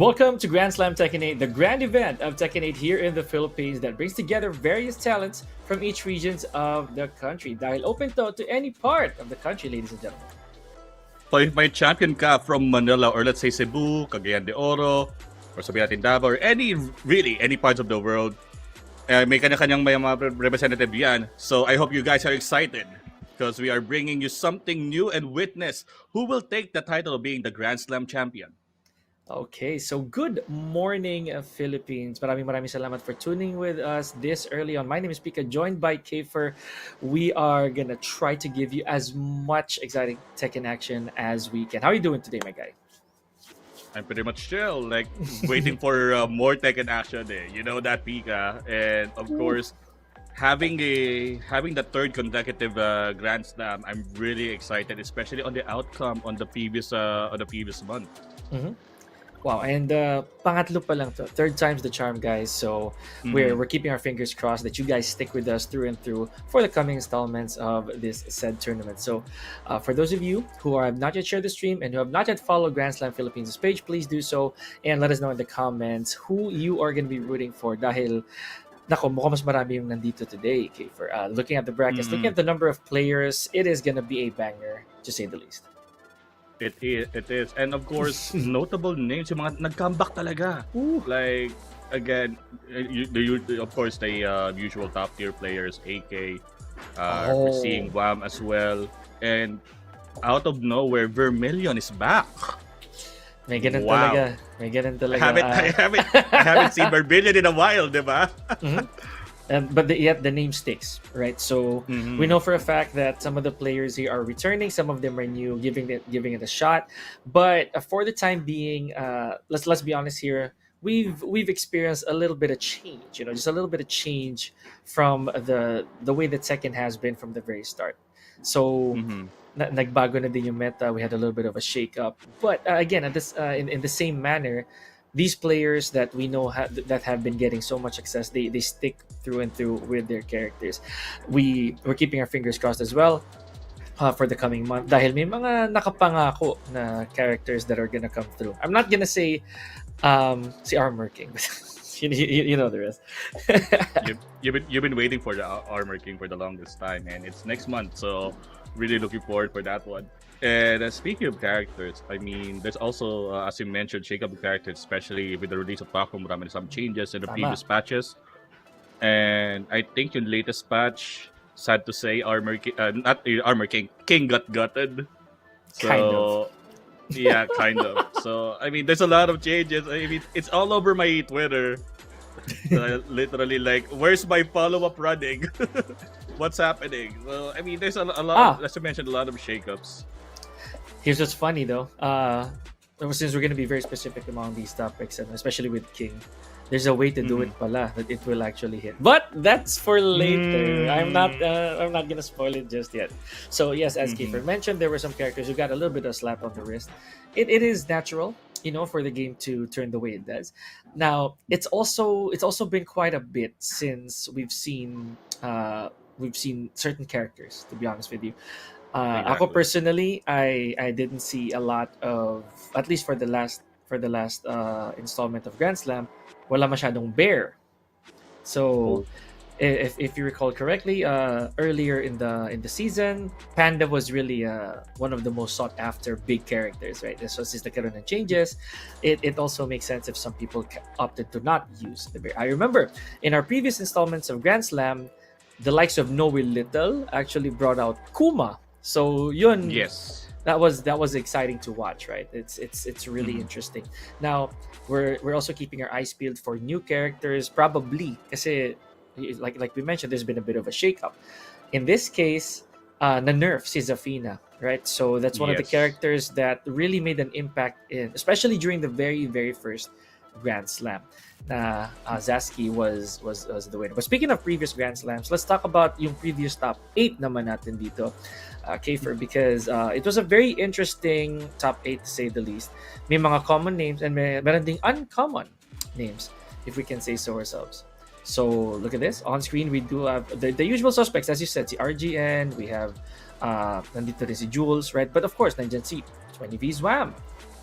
welcome to Grand Slam Tekken 8, the grand event of Tekken 8 here in the Philippines that brings together various talents from each regions of the country. Dahil open to any part of the country, ladies and gentlemen. So if may champion ka from Manila or let's say Cebu, Cagayan de Oro, or sabihin natin Davao, or any parts of the world, may kanya-kanyang may mga representative yan. So I hope you guys are excited because we are bringing you something new and witness who will take the title of being the Grand Slam champion. Okay, so good morning, Philippines. Maraming salamat for tuning with us this early on. My name is Pika, joined by Kafer. We are gonna try to give you as much exciting Tekken action as we can. How are you doing today, my guy? I'm pretty much chill, like waiting for more Tekken action. You know that, Pika, and of course, having the third consecutive Grand Slam. I'm really excited, especially on the outcome on the previous month. Mm-hmm. Wow, and pangatlo pa lang to. Third time's the charm, guys. So we're keeping our fingers crossed that you guys stick with us through and through for the coming installments of this said tournament. So for those of you who have not yet shared the stream and who have not yet followed Grand Slam Philippines page, please do so and let us know in the comments who you are going to be rooting for. Dahil nako, mukhang mas marami yung nandito today, Kafer. Looking at the brackets, looking at the number of players, it is going to be a banger, to say the least. It is. And of course, notable names, yung mga nag-comeback talaga. Ooh. Like, again, of course, the usual top-tier players, AK, we're seeing Wham as well. And out of nowhere, Vermilion is back. May ganun talaga. May ganun talaga. I haven't seen Vermilion in a while, di ba? But yet the name sticks, right? So we know for a fact that some of the players here are returning, some of them are new, giving it a shot. But for the time being, let's be honest here, we've experienced a little bit of change, just a little bit of change from the way the Tekken has been from the very start. So nagbago na din yung meta. We had a little bit of a shake up, but again, at this in the same manner, these players that we know that have been getting so much success, they stick through and through with their characters. We're keeping our fingers crossed as well for the coming month dahil may mga nakapangako na characters that are gonna come through. I'm not gonna say si Armor King, but you know the rest. You've been waiting for the Armor King for the longest time, and it's next month, so really looking forward for that one. And speaking of characters, I mean, there's also, as you mentioned, shake-up of characters, especially with the release of Paco. Marami some changes in the previous patches. And I think yung latest patch, sad to say, not Armor King, King got gutted. So, kind of. Yeah, kind of. So, I mean, there's a lot of changes. I mean, it's all over my Twitter. So, literally, like, where's my follow-up running? What's happening? So, I mean, there's a lot, as you mentioned, a lot of shake-ups. Here's what's funny though. Since we're going to be very specific among these topics, and especially with King, there's a way to do it pala that it will actually hit. But that's for later. I'm not going to spoil it just yet. So yes, as Kiefer mentioned, there were some characters who got a little bit of slap on the wrist. It is natural, for the game to turn the way it does. Now, it's also been quite a bit since we've seen certain characters, to be honest with you. Exactly. Ako personally, I didn't see a lot of, at least for the last installment of Grand Slam, wala masyadong bear. So if you recall correctly, earlier in the season, Panda was really one of the most sought after big characters, right? So since the nagkaroon ng changes, it also makes sense if some people opted to not use the bear. I remember in our previous installments of Grand Slam, the likes of Noe Little actually brought out Kuma. So yun, yes, that was exciting to watch, right? It's really interesting. Now we're also keeping our eyes peeled for new characters, probably kasi like we mentioned, there's been a bit of a shake-up. In this case, na-nerf si Zafina, right? So that's one of the characters that really made an impact especially during the very, very first Grand Slam. Zaski was the winner. But speaking of previous Grand Slams, let's talk about yung previous top 8 naman natin dito, Kafer, because it was a very interesting top 8 to say the least. May mga common names and meron ding uncommon names, if we can say so ourselves. So look at this. On screen, we do have the usual suspects, as you said, si RGN, we have nandito rin si Jules, right? But of course, nandyan si 20V's Wham.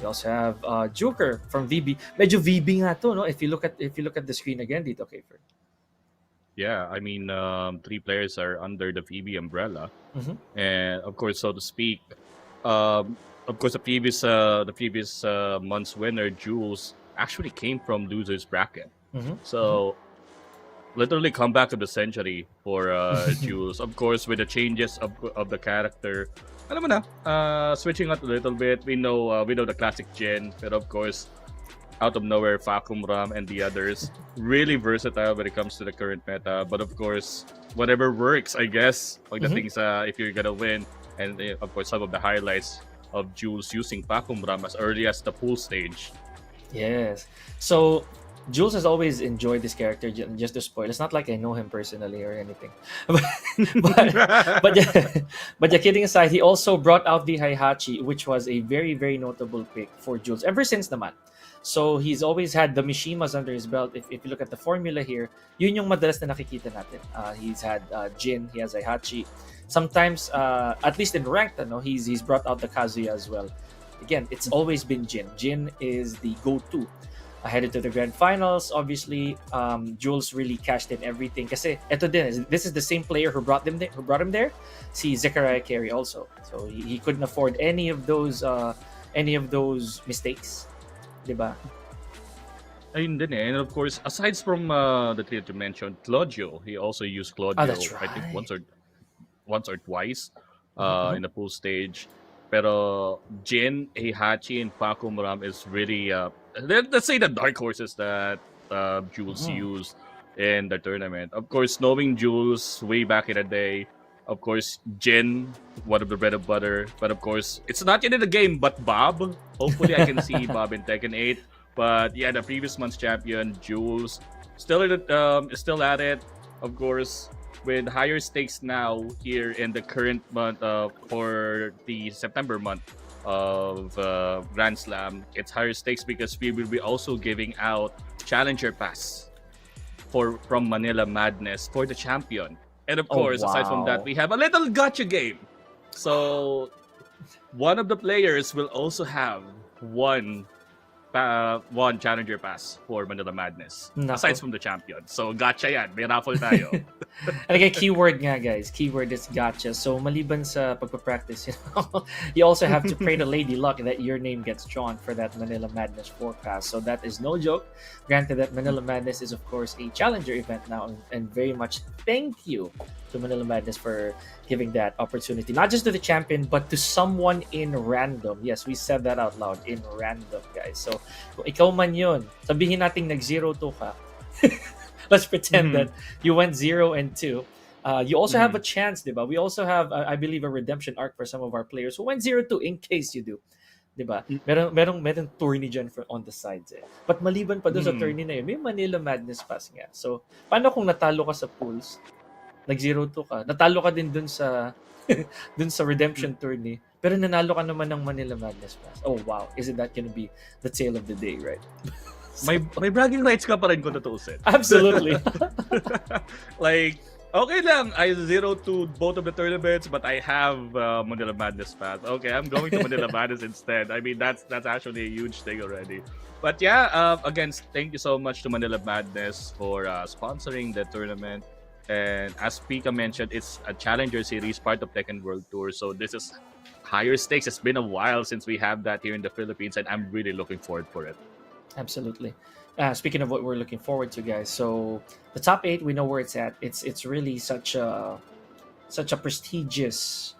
We also have Joker from VB. Medyo VB nga to, no? If you look at the screen again dito, okay, for. Yeah, I mean, three players are under the VB umbrella, Mhm. and of course, so to speak, of course, the previous month's winner, Jules, actually came from losers bracket. Mhm. Mhm. So literally come back to the century for Jules. Of course, with the changes of the character, alam mo na, switching up a little bit. We know the classic Jin, but of course, out of nowhere, Fakum Ram and the others really versatile when it comes to the current meta. But of course, whatever works, I guess. Like the Mhm. things if you're gonna win, and of course, some of the highlights of Jules using Fakum Ram as early as the pool stage. Yes. So Jules has always enjoyed this character. Just to spoil, it's not like I know him personally or anything, but but yeah, but yeah, kidding aside, he also brought out the Heihachi, which was a very notable pick for Jules ever since naman. So he's always had the Mishimas under his belt. If you look at the formula here, yun yung madalas na nakikita natin. He's had Jin, he has Heihachi. Sometimes, at least in ranked, no, he's brought out the Kazuya as well. Again, it's always been Jin. Jin is the go-to. Headed to the grand finals, obviously, Jules really cashed in everything. Kasi eto din, this is the same player who brought him there. See Zechariah Carey also. So he couldn't afford any of those mistakes, diba? Ayun din eh. And of course, aside from the three that you mentioned, Claudio, he also used Oh, Claudio, that's I think right. once or twice Mhm. in the pool stage. Pero Jin, Heihachi, and Paco Muram is really, let's say the dark horses that Jules Mhm. used in the tournament. Of course, knowing Jules way back in the day, of course, Jin, one of the bread and butter. But of course, it's not yet in the game, but Bob. Hopefully, I can see Bob in Tekken 8. But yeah, the previous month's champion, Jules, still at it. Of course, with higher stakes now here in the current month for the September month of Grand Slam. It's higher stakes because we will be also giving out Challenger Pass for from Manila Madness for the champion. And of Oh course, aside from that, wow. we have a little gotcha game. So one of the players will also have one challenger pass for Manila Madness. Aside Nako. from the champion. So gotcha yan. May raffle tayo. And again, keyword nga guys. Keyword is gotcha. So maliban sa pagpapractice, you also have to pray to Lady Luck that your name gets drawn for that Manila Madness forecast. So that is no joke. Granted that Manila Madness is of course a challenger event now, and very much thank you to Manila Madness for giving that opportunity, not just to the champion, but to someone in random. Yes, we said that out loud, in random, guys. So, kung ikaw man yun, sabihin nating nag-0-2 ka, let's pretend Mhm. that you went 0-2. You also have a Mhm. chance, diba? We also have, I believe, a redemption arc for some of our players who went 0-2 in case you do. Diba? Merong tourney dyan on the sides eh. But maliban pa doon sa Mhm. tourney na yun, may Manila Madness Pass nga. So, paano kung natalo ka sa pools, nag 0-2 ka, natalo ka din dun sa dun sa redemption tourney, pero nanalo ka naman ng Manila Madness Pass. Oh wow, isn't that gonna be the tale of the day, right? So, May bragging rights ka pa rin kung tutuusin. absolutely. Like, okay lang, I 0 to both of the tournaments, but I have Manila Madness pass. Okay, I'm going to Manila Madness instead. I mean, that's actually a huge thing already. But yeah, again, thank you so much to Manila Madness for sponsoring the tournament. And as Pika mentioned, it's a Challenger Series, part of Tekken World Tour. So this is higher stakes. It's been a while since we have that here in the Philippines, and I'm really looking forward for it. Absolutely. Speaking of what we're looking forward to, guys, so the top eight, we know where it's at. It's really such a prestigious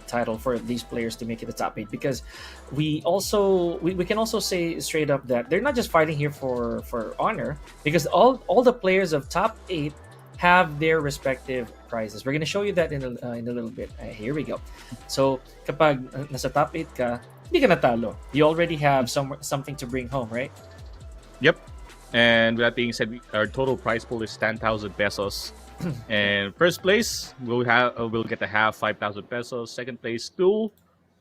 title for these players to make it the top eight, because we can also say straight up that they're not just fighting here for honor, because all the players of top eight have their respective prizes. We're gonna show you that in a little bit. Here we go. So kapag nasa top eight ka, hindi ka natalo. You already have something to bring home, right? Yep. And with that being said, our total prize pool is 10,000 pesos. And first place we'll get a half 5,000 pesos. Second place 2.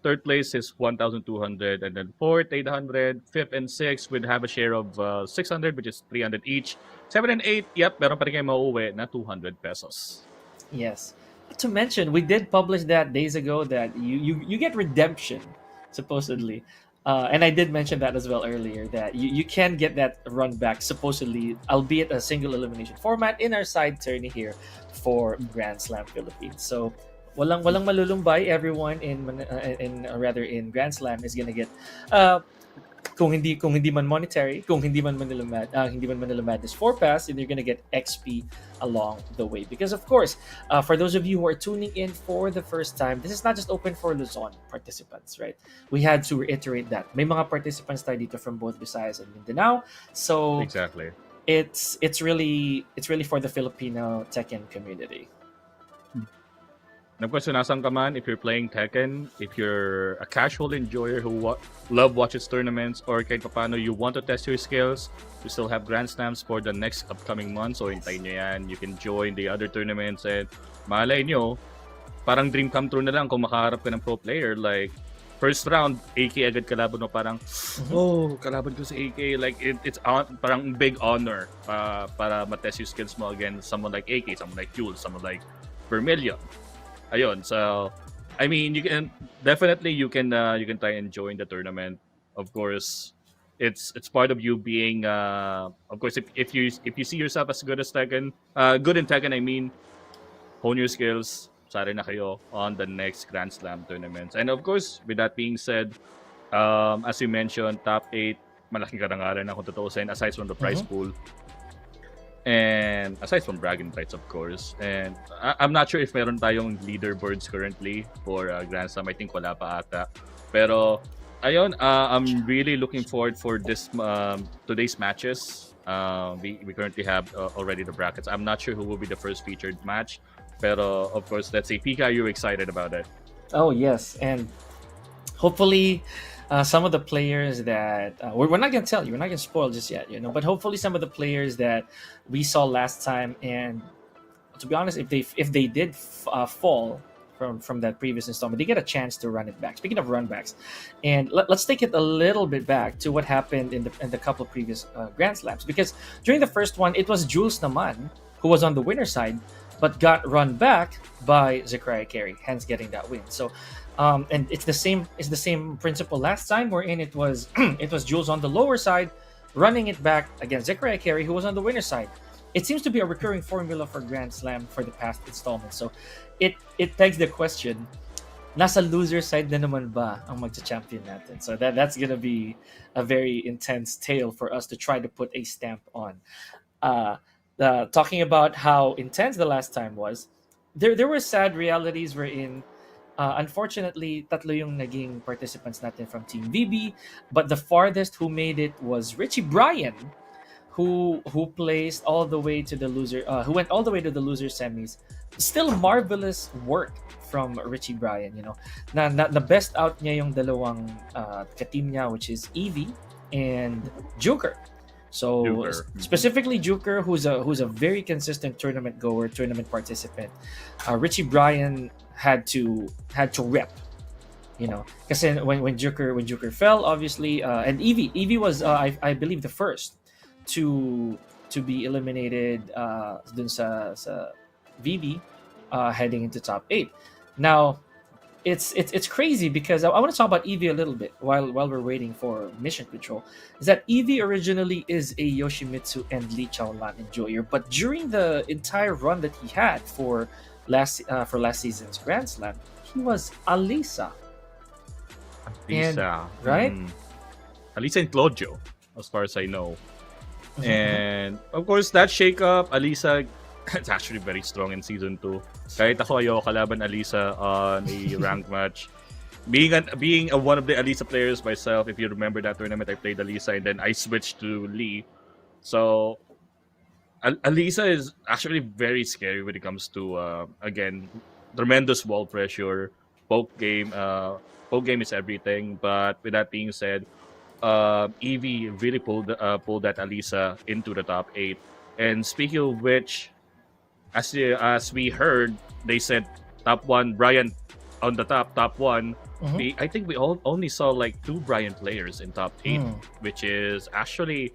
Third place is 1,200, and then fourth 800. Fifth and sixth would have a share of 600, which is 300 each. Seven and eight, yep, meron pa rin kayo mauuwi na 200 pesos. Yes. Not to mention, we did publish that days ago that you get redemption, supposedly. And I did mention that as well earlier that you can get that run back supposedly, albeit a single elimination format in our side tourney here for Grand Slam Philippines. So walang malulumbay. Everyone rather in Grand Slam is gonna get uh, kung hindi man monetary, kung hindi man Manila Madness 4 pass, and you're gonna get XP along the way. Because of course, for those of you who are tuning in for the first time, this is not just open for Luzon participants, right? We had to reiterate that. May mga participants tayo dito from both Visayas and Mindanao. So Exactly. it's really for the Filipino Tekken community. And of course, nasaan ka man, if you're playing Tekken, if you're a casual enjoyer who love watches tournaments, or kahit paano you want to test your skills, we still have Grand Slams for the next upcoming month. So hintayin nyo yan. You can join the other tournaments and malay nyo, parang dream come true na lang kung makaharap ka ng pro player. Like, first round, AK agad kalaban mo, parang, oh, kalaban ko sa AK. Like, parang big honor para matest yung skills mo against someone like AK, someone like Jules, someone like Vermilion. Ayun, so I mean, you can try and join the tournament. Of course, it's part of you being of course, if you see yourself as good as Tekken, good in Tekken, I mean, hone your skills. Sari na kayo on the next Grand Slam tournaments. And of course, with that being said, as you mentioned, top 8, malaking karangalan na kung tutuusin aside from the prize pool. And aside from bragging rights, of course. And I'm not sure if meron tayong leaderboards currently for Grand Slam. I think wala pa ata. Pero, ayun, I'm really looking forward for this today's matches. We currently have already the brackets. I'm not sure who will be the first featured match. Pero, of course, let's say, Pika, are you excited about it? Oh, yes. And hopefully some of the players that we're not going to tell you, we're not going to spoil just yet, but hopefully some of the players that we saw last time, and to be honest, if they did fall from that previous installment, they get a chance to run it back. Speaking of run backs, and let's take it a little bit back to what happened in the couple of previous Grand Slams, because during the first one, it was Jules Naman who was on the winner side but got run back by Zachariah Carey, hence getting that win. So and it's the same principle last time, wherein it was it was Jules on the lower side running it back against Zachariah Carey, who was on the winner side. It seems to be a recurring formula for Grand Slam for the past installments. So it begs the question, nasa loser side na naman ba ang magcha-champion natin? So that's gonna be a very intense tale for us to try to put a stamp on. Talking about how intense the last time was, there were sad realities wherein unfortunately, tatlo yung naging participants natin from Team VB, but the farthest who made it was Richie Bryan, who placed all the way to the loser, who went all the way to the loser semis. Still marvelous work from Richie Bryan. Na the best out niya yung dalawang ka-team niya, which is Evie and Joker. So specifically Joker, who's a very consistent tournament goer, tournament participant. Richie Bryan had to rep, kasi when Joker fell, obviously, and Evie was I believe the first to be eliminated dun sa VB heading into top 8. Now it's crazy because I want to talk about Evie a little bit while we're waiting for Mission Control. Is that Evie originally is a Yoshimitsu and Lee Chaolan enjoyer, but during the entire run that he had for last season's Grand Slam, he was Alisa. Alisa, right? Alisa and Claudio, as far as I know. And of course, that shake-up, Alisa, it's actually very strong in Season 2. Kahit ako ayoko kalaban Alisa on a ranked match. Being one of the Alisa players myself, if you remember that tournament, I played Alisa and then I switched to Lee. So, Alisa is actually very scary when it comes to, again, tremendous wall pressure, poke game. Poke game is everything. But with that being said, Evie really pulled that Alisa into the top 8. And speaking of which, as we heard, they said top 1, Brian on the top 1. I think we only saw like 2 Brian players in top 8, which is actually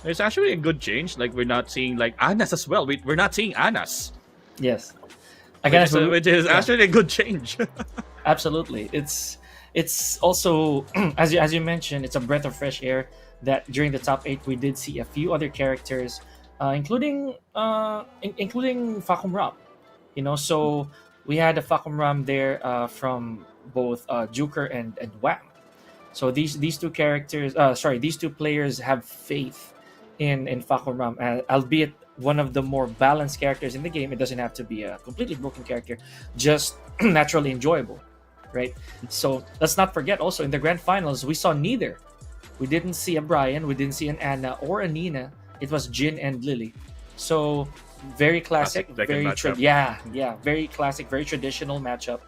a good change. Like we're not seeing like Anas as well. We're not seeing Anas. Yes, which is actually a good change. Absolutely, it's also as you mentioned, it's a breath of fresh air that during the top eight we did see a few other characters, including Fakum Ram. So we had a Fakum Ram there from both Juker and Wham. So these two characters, these two players have faith in Fakum Ram, albeit one of the more balanced characters in the game. It doesn't have to be a completely broken character, just naturally enjoyable, right? So let's not forget also in the grand finals we saw neither. We didn't see a Brian, we didn't see an Anna or a Nina. It was Jin and Lily. So very Classic classic, Tekken matchup. yeah, very classic, very traditional matchup.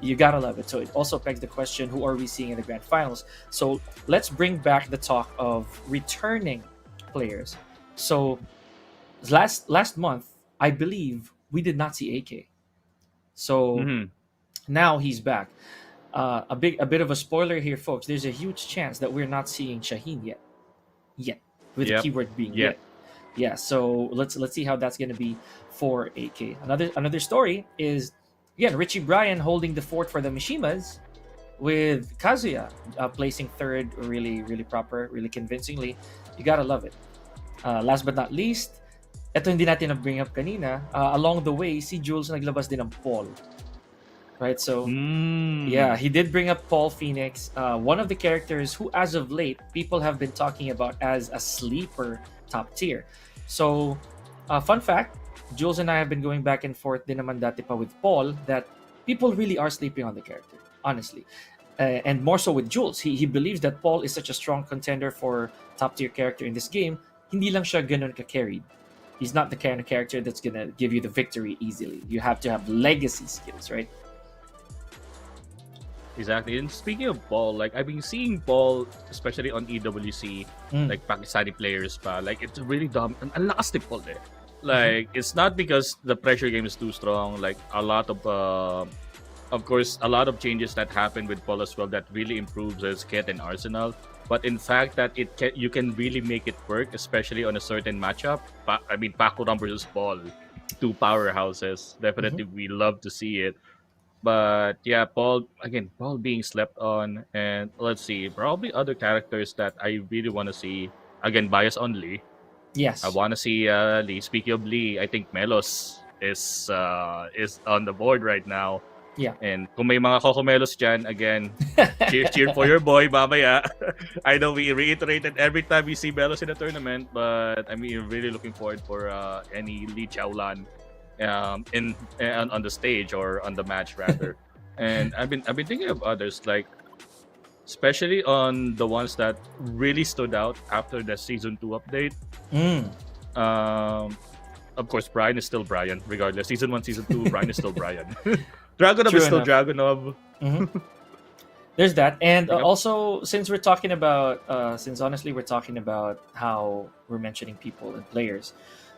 You gotta love it. So it also begs the question: who are we seeing in the grand finals? So let's bring back the talk of returning players. So last month, I believe we did not see AK. So Hmm. now he's back. A bit of a spoiler here, folks. There's a huge chance that we're not seeing Shaheen yet, with the Yep. keyword being Yet. yet. Yeah, so let's see how that's gonna be for AK. Another story is again Richie Bryan holding the fort for the Mishimas with Kazuya placing third, really proper, really convincingly. You gotta love it. Last but not least, eto hindi natin na-bring up kanina. Along the way, si Jules naglabas din ng Paul. Right, so yeah, Mm. he did bring up Paul Phoenix, one of the characters who, as of late, people have been talking about as a sleeper top tier. So, fun fact, Jules and I have been going back and forth din naman dati pa with Paul that people really are sleeping on the character, honestly. And more so with Jules. He believes that Paul is such a strong contender for top tier character in this game. Hindi lang siya ganun ka-carried. He's not the kind of character that's gonna give you the victory easily. You have to have legacy skills, right? Exactly. And speaking of Paul, like I've been seeing Paul, especially on EWC, Mm. like Pakistani players, pa, like it's really dumb. Ang lakas ni Paul eh. Mhm. Like it's not because the pressure game is too strong. Like of course, a lot of changes that happen with Paul as well that really improves his kit and arsenal. But in fact, that you can really make it work, especially on a certain matchup. I mean, Paco Ram versus Paul, two powerhouses. Mhm. Definitely, we love to see it. But yeah, Paul being slept on, and let's see, probably other characters that I really want to see. Again, bias on Lee. I Yes. want to see Lee. Speaking of Lee, I think Melos is on the board right now. Yeah. And kung may mga Cocomelos dyan, again, cheer for your boy, mamaya. I know we reiterated every time we see Melos in the tournament, but I mean, really looking forward for any Lee Chaolan on the stage or on the match rather. And I've been thinking of others, like especially on the ones that really stood out after the season 2 update. Mm. Um, of course, Brian is still Brian, regardless. Season 1, season 2, Brian is still Brian. Dragonov is True still enough. Dragonov. Hmm. There's that, and Yep. also since we're talking about, since honestly we're talking about how we're mentioning people and players,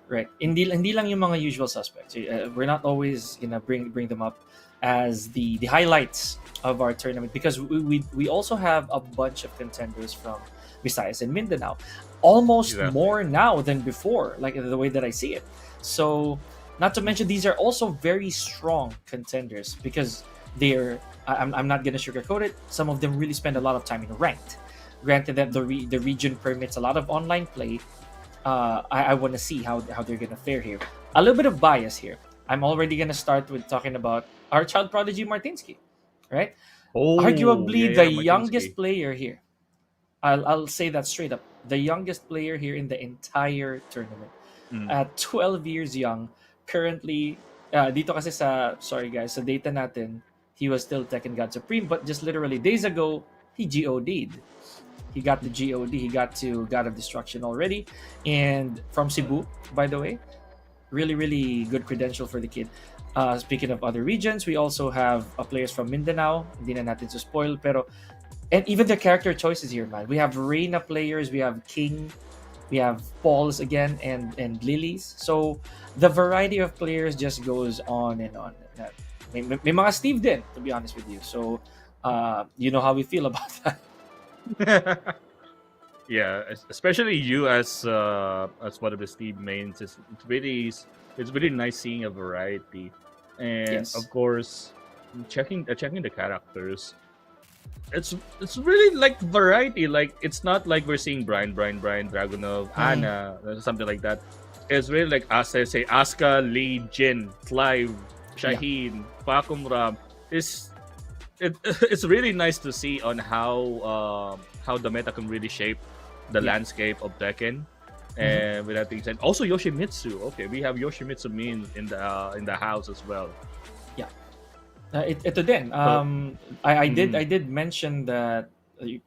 right? Hindi lang yung mga usual suspects. We're not always gonna bring them up as the highlights of our tournament because we also have a bunch of contenders from Visayas and Mindanao, almost Exactly. more now than before, like the way that I see it. So, not to mention these are also very strong contenders because they're. I'm not gonna sugarcoat it. Some of them really spend a lot of time in ranked. Granted that the region permits a lot of online play, I want to see how they're gonna fare here. A little bit of bias here. I'm already gonna start with talking about our child prodigy Martinsky, right? Oh, yeah, Arguably the yeah, youngest Martinsky. player here. I'll say that straight up. The youngest player here in the entire tournament. Mm. At 12 years young, currently, dito kasi sa, sorry guys, sa data natin, he was still Tekken God Supreme, but just literally days ago, he GOD'd. He got the GOD. He got to God of Destruction already. And from Cebu, by the way, really good credential for the kid. Speaking of other regions, we also have players from Mindanao. Hindi na natin to spoil, pero and even the character choices here, man. We have Reina players, we have King, we have Pauls again, and Lilies. So the variety of players just goes on and on. May mga Steve din, to be honest with you. So you know how we feel about that. Yeah, especially you as one of the Steve mains. It's really nice seeing a variety, and Yes. of course, checking the characters. it's really like variety. Like it's not like we're seeing Brian, Dragunov, Mhm. Anna, something like that. It's really like say Asuka, Lee, Jin, Clive, Yeah. Shaheen, Pakum Ram. It's it's really nice to see on how the meta can really shape the Yeah. landscape of Tekken. Mhm. And with that being said, also Yoshimitsu. Okay, we have Yoshimitsu in the house as well. Yeah. Ito din. So, I mhm, did mention that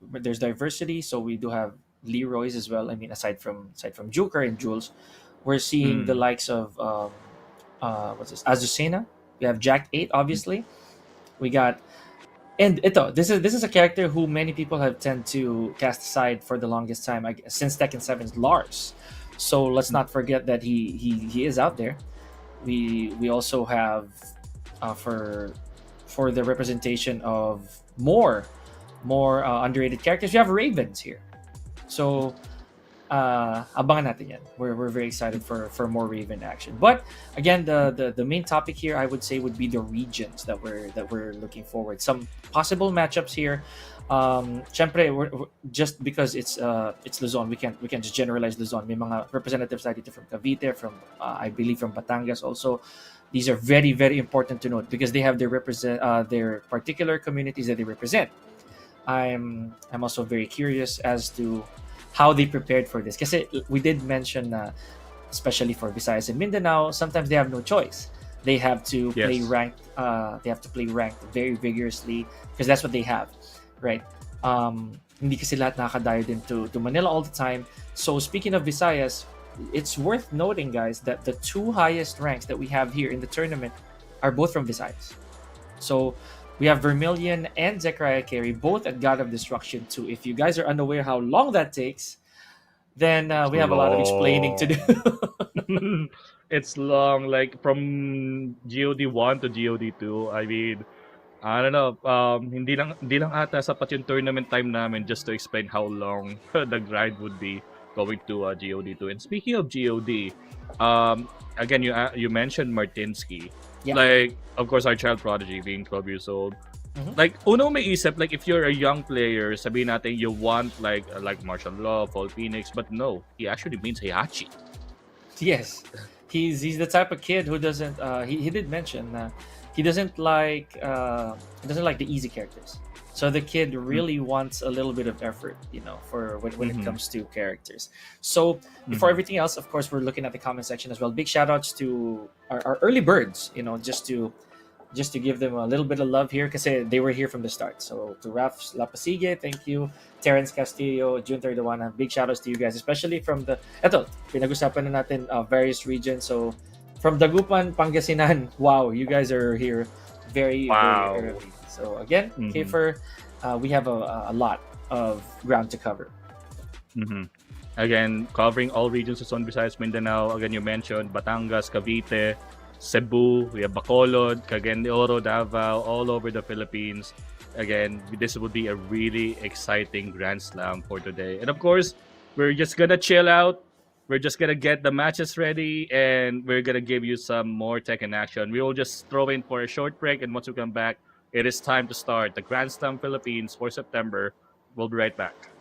there's diversity, so we do have Leroy's as well. I mean, aside from Joker and Jules, we're seeing the mm, likes of what's this, Azucena. We have Jack 8, obviously. We got, and ito, this is a character who many people have tend to cast aside for the longest time, since Tekken 7's Lars. So let's not forget that he is out there. We also have, for the representation of more underrated characters, we have Ravens here. So abangan natin yan. We're very excited for more Raven action. But again, the main topic here, I would say, would be the regions that we're looking forward. Some possible matchups here. Syempre, just because it's Luzon, we can't just generalize Luzon. May mga representatives tayo dito from Cavite, from I believe from Batangas also. These are very very important to note because they have their particular communities that they represent. I'm also very curious as to how they prepared for this. Because we did mention, especially for Visayas and Mindanao, sometimes they have no choice. They have to play yes. ranked. They have to play ranked very vigorously because that's what they have, right? Hindi kasi lahat nakakadayo din to Manila all the time. So speaking of Visayas, it's worth noting, guys, that the two highest ranks that we have here in the tournament are both from Visayas. So we have Vermilion and Zechariah Carey both at God of Destruction 2. If you guys are unaware how long that takes, then It's we have a lot of explaining to do. long. It's long, like from GOD 1 to GOD 2. I mean, I don't know. Hindi lang ata sapat yung tournament time namin just to explain how long the grind would be going to GOD 2. And speaking of GOD, again you mentioned Martinsky. Yeah. Like, of course, our child prodigy being 12 years old. Mhm. Like, uno may isip, like, if you're a young player, sabihin natin you want like martial law, Fall Phoenix, but no, he actually means Heihachi. Yes, he's the type of kid who doesn't. He did mention he doesn't like the easy characters. So the kid really wants a little bit of effort, for when it Mm-hmm. comes to characters. So before Mm-hmm. everything else, of course, we're looking at the comment section as well. Big shout outs to our early birds, just to give them a little bit of love here because they were here from the start. So to Raf Lapasige, thank you. Terrence Castillo, June Terduana, big shoutouts to you guys, especially from pinag-usapan na natin various regions. So from Dagupan, Pangasinan, wow, you guys are here very, very Wow. early. So again, Mm-hmm. Kiefer, we have a lot of ground to cover. Mm-hmm. Again, covering all regions of Luzon, Visayas, Mindanao. Again, you mentioned Batangas, Cavite, Cebu, we have Bacolod, Cagayan de Oro, Davao, all over the Philippines. Again, this would be a really exciting Grand Slam for today. And of course, we're just gonna chill out. We're just gonna get the matches ready, and we're gonna give you some more Tekken action. We will just throw in for a short break, and once we come back, it is time to start the Grand Slam Philippines for September. We'll be right back.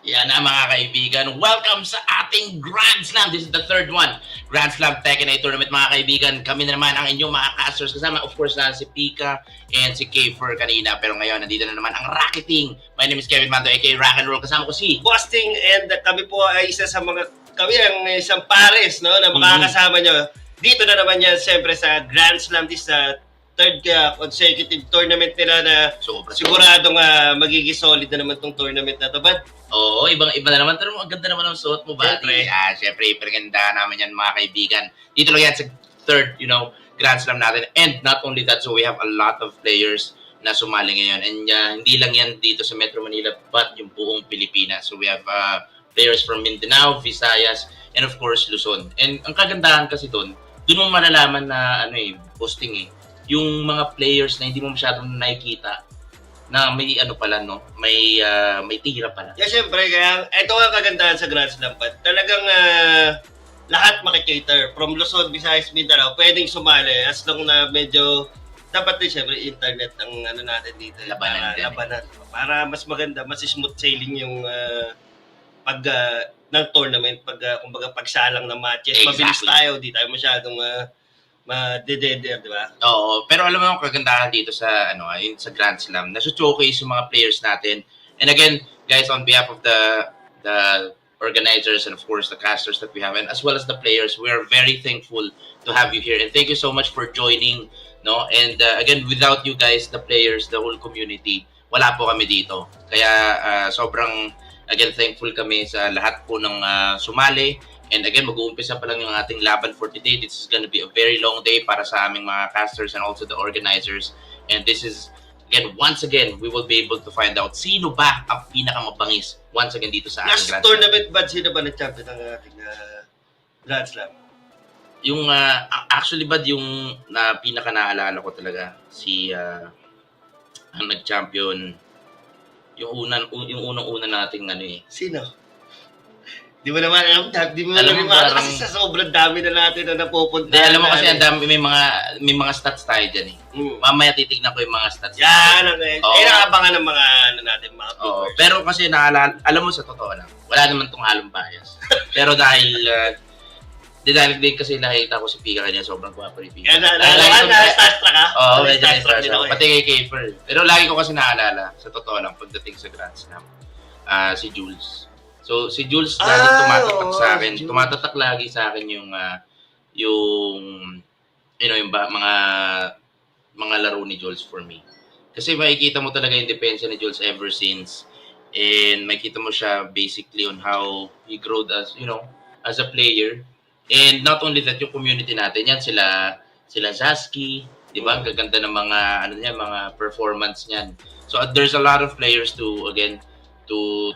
Yan na mga kaibigan. Welcome sa ating Grand Slam. This is the third one. Grand Slam Tekken Tournament mga kaibigan. Kami na naman ang inyong mga casters. Kasama of course na si Pika and si Kfer kanina. Pero ngayon nandito na naman ang Racketing. My name is Kevin Mando aka Rock and Roll. Kasama ko si Bosting, and kami po ay isa sa mga kami ang isang pares no na makakasama nyo. Dito na naman yan siyempre sa Grand Slam. This third consecutive tournament nila na siguradong magiging solid na naman tong tournament na to. But Oo, ibang-iba na naman. Pero ang ganda naman ng suot mo, buddy. Siyempre, pinaganda namin yan, mga kaibigan. Dito lang yan sa third, Grand Slam natin. And not only that, so we have a lot of players na sumali ngayon. And hindi lang yan dito sa Metro Manila, but yung buong Pilipinas. So we have players from Mindanao, Visayas, and of course Luzon. And ang kagandahan kasi doon mo malalaman na posting yung mga players na hindi mo masyadong nakikita na may pala, no? May tira pala. Yeah, syempre, kaya ito ang kagandahan sa Grand Slam. Talagang lahat makikater. From Luzon, Visayas, Mindanao, pwedeng sumali as long na medyo dapat din syempre internet ang natin dito. Labanan. Para mas maganda, mas smooth sailing yung ng tournament, kumbaga pagsalang ng matches. Exactly. Mabilis tayo, di tayo masyadong madededer, di ba? Oo, pero alam mo yung kagandahan dito sa sa Grand Slam, nasa-showcase yung mga players natin. And again, guys, on behalf of the organizers and of course the casters that we have, and as well as the players, we are very thankful to have you here. And thank you so much for joining, no? And again, without you guys, the players, the whole community, wala po kami dito. Kaya sobrang again thankful kami sa lahat po ng sumali. And again, mag-uumpisa pa lang yung ating laban for today. This is gonna be a very long day para sa aming mga casters and also the organizers. And this is, again, once again, we will be able to find out sino ba ang pinakamabangis once again dito sa ating last Grand tournament ba, sino ba na-champion ng ating Grand Slam? Yung, actually ba, yung pinaka-naalala ko talaga, si, ang nag-champion, yung unang-una nating Sino? Di mo naman alam, parang, kasi sa sobrang dami na natin na napupunta. Alam mo kasi ang dami, may mga stats tayo dyan Mamaya titignan ko yung mga stats. Yan, nakabangan ng mga natin, mga viewers. Pero kasi naalala, alam mo sa totoo lang, wala naman tong halong bias. Pero dahil din kasi nakita ko si Pika kanya, sobrang gwapo ni Pika. Na-starstruck ka? Oo, medyo na-starstruck. Pati kay Kaper. Pero lagi ko kasi naalala, sa totoo lang, pagdating sa Grand Slam, si Jules. So si Jules lagi tumatatak sa akin. Tumatatak lagi sa akin yung mga laro ni Jules for me. Kasi makikita mo talaga yung depensa ni Jules ever since, and makikita mo siya basically on how he growed as a player. And not only that, yung community natin yan, sila Zaski, di ba? Gaganda ng mga mga performance niyan. So there's a lot of players to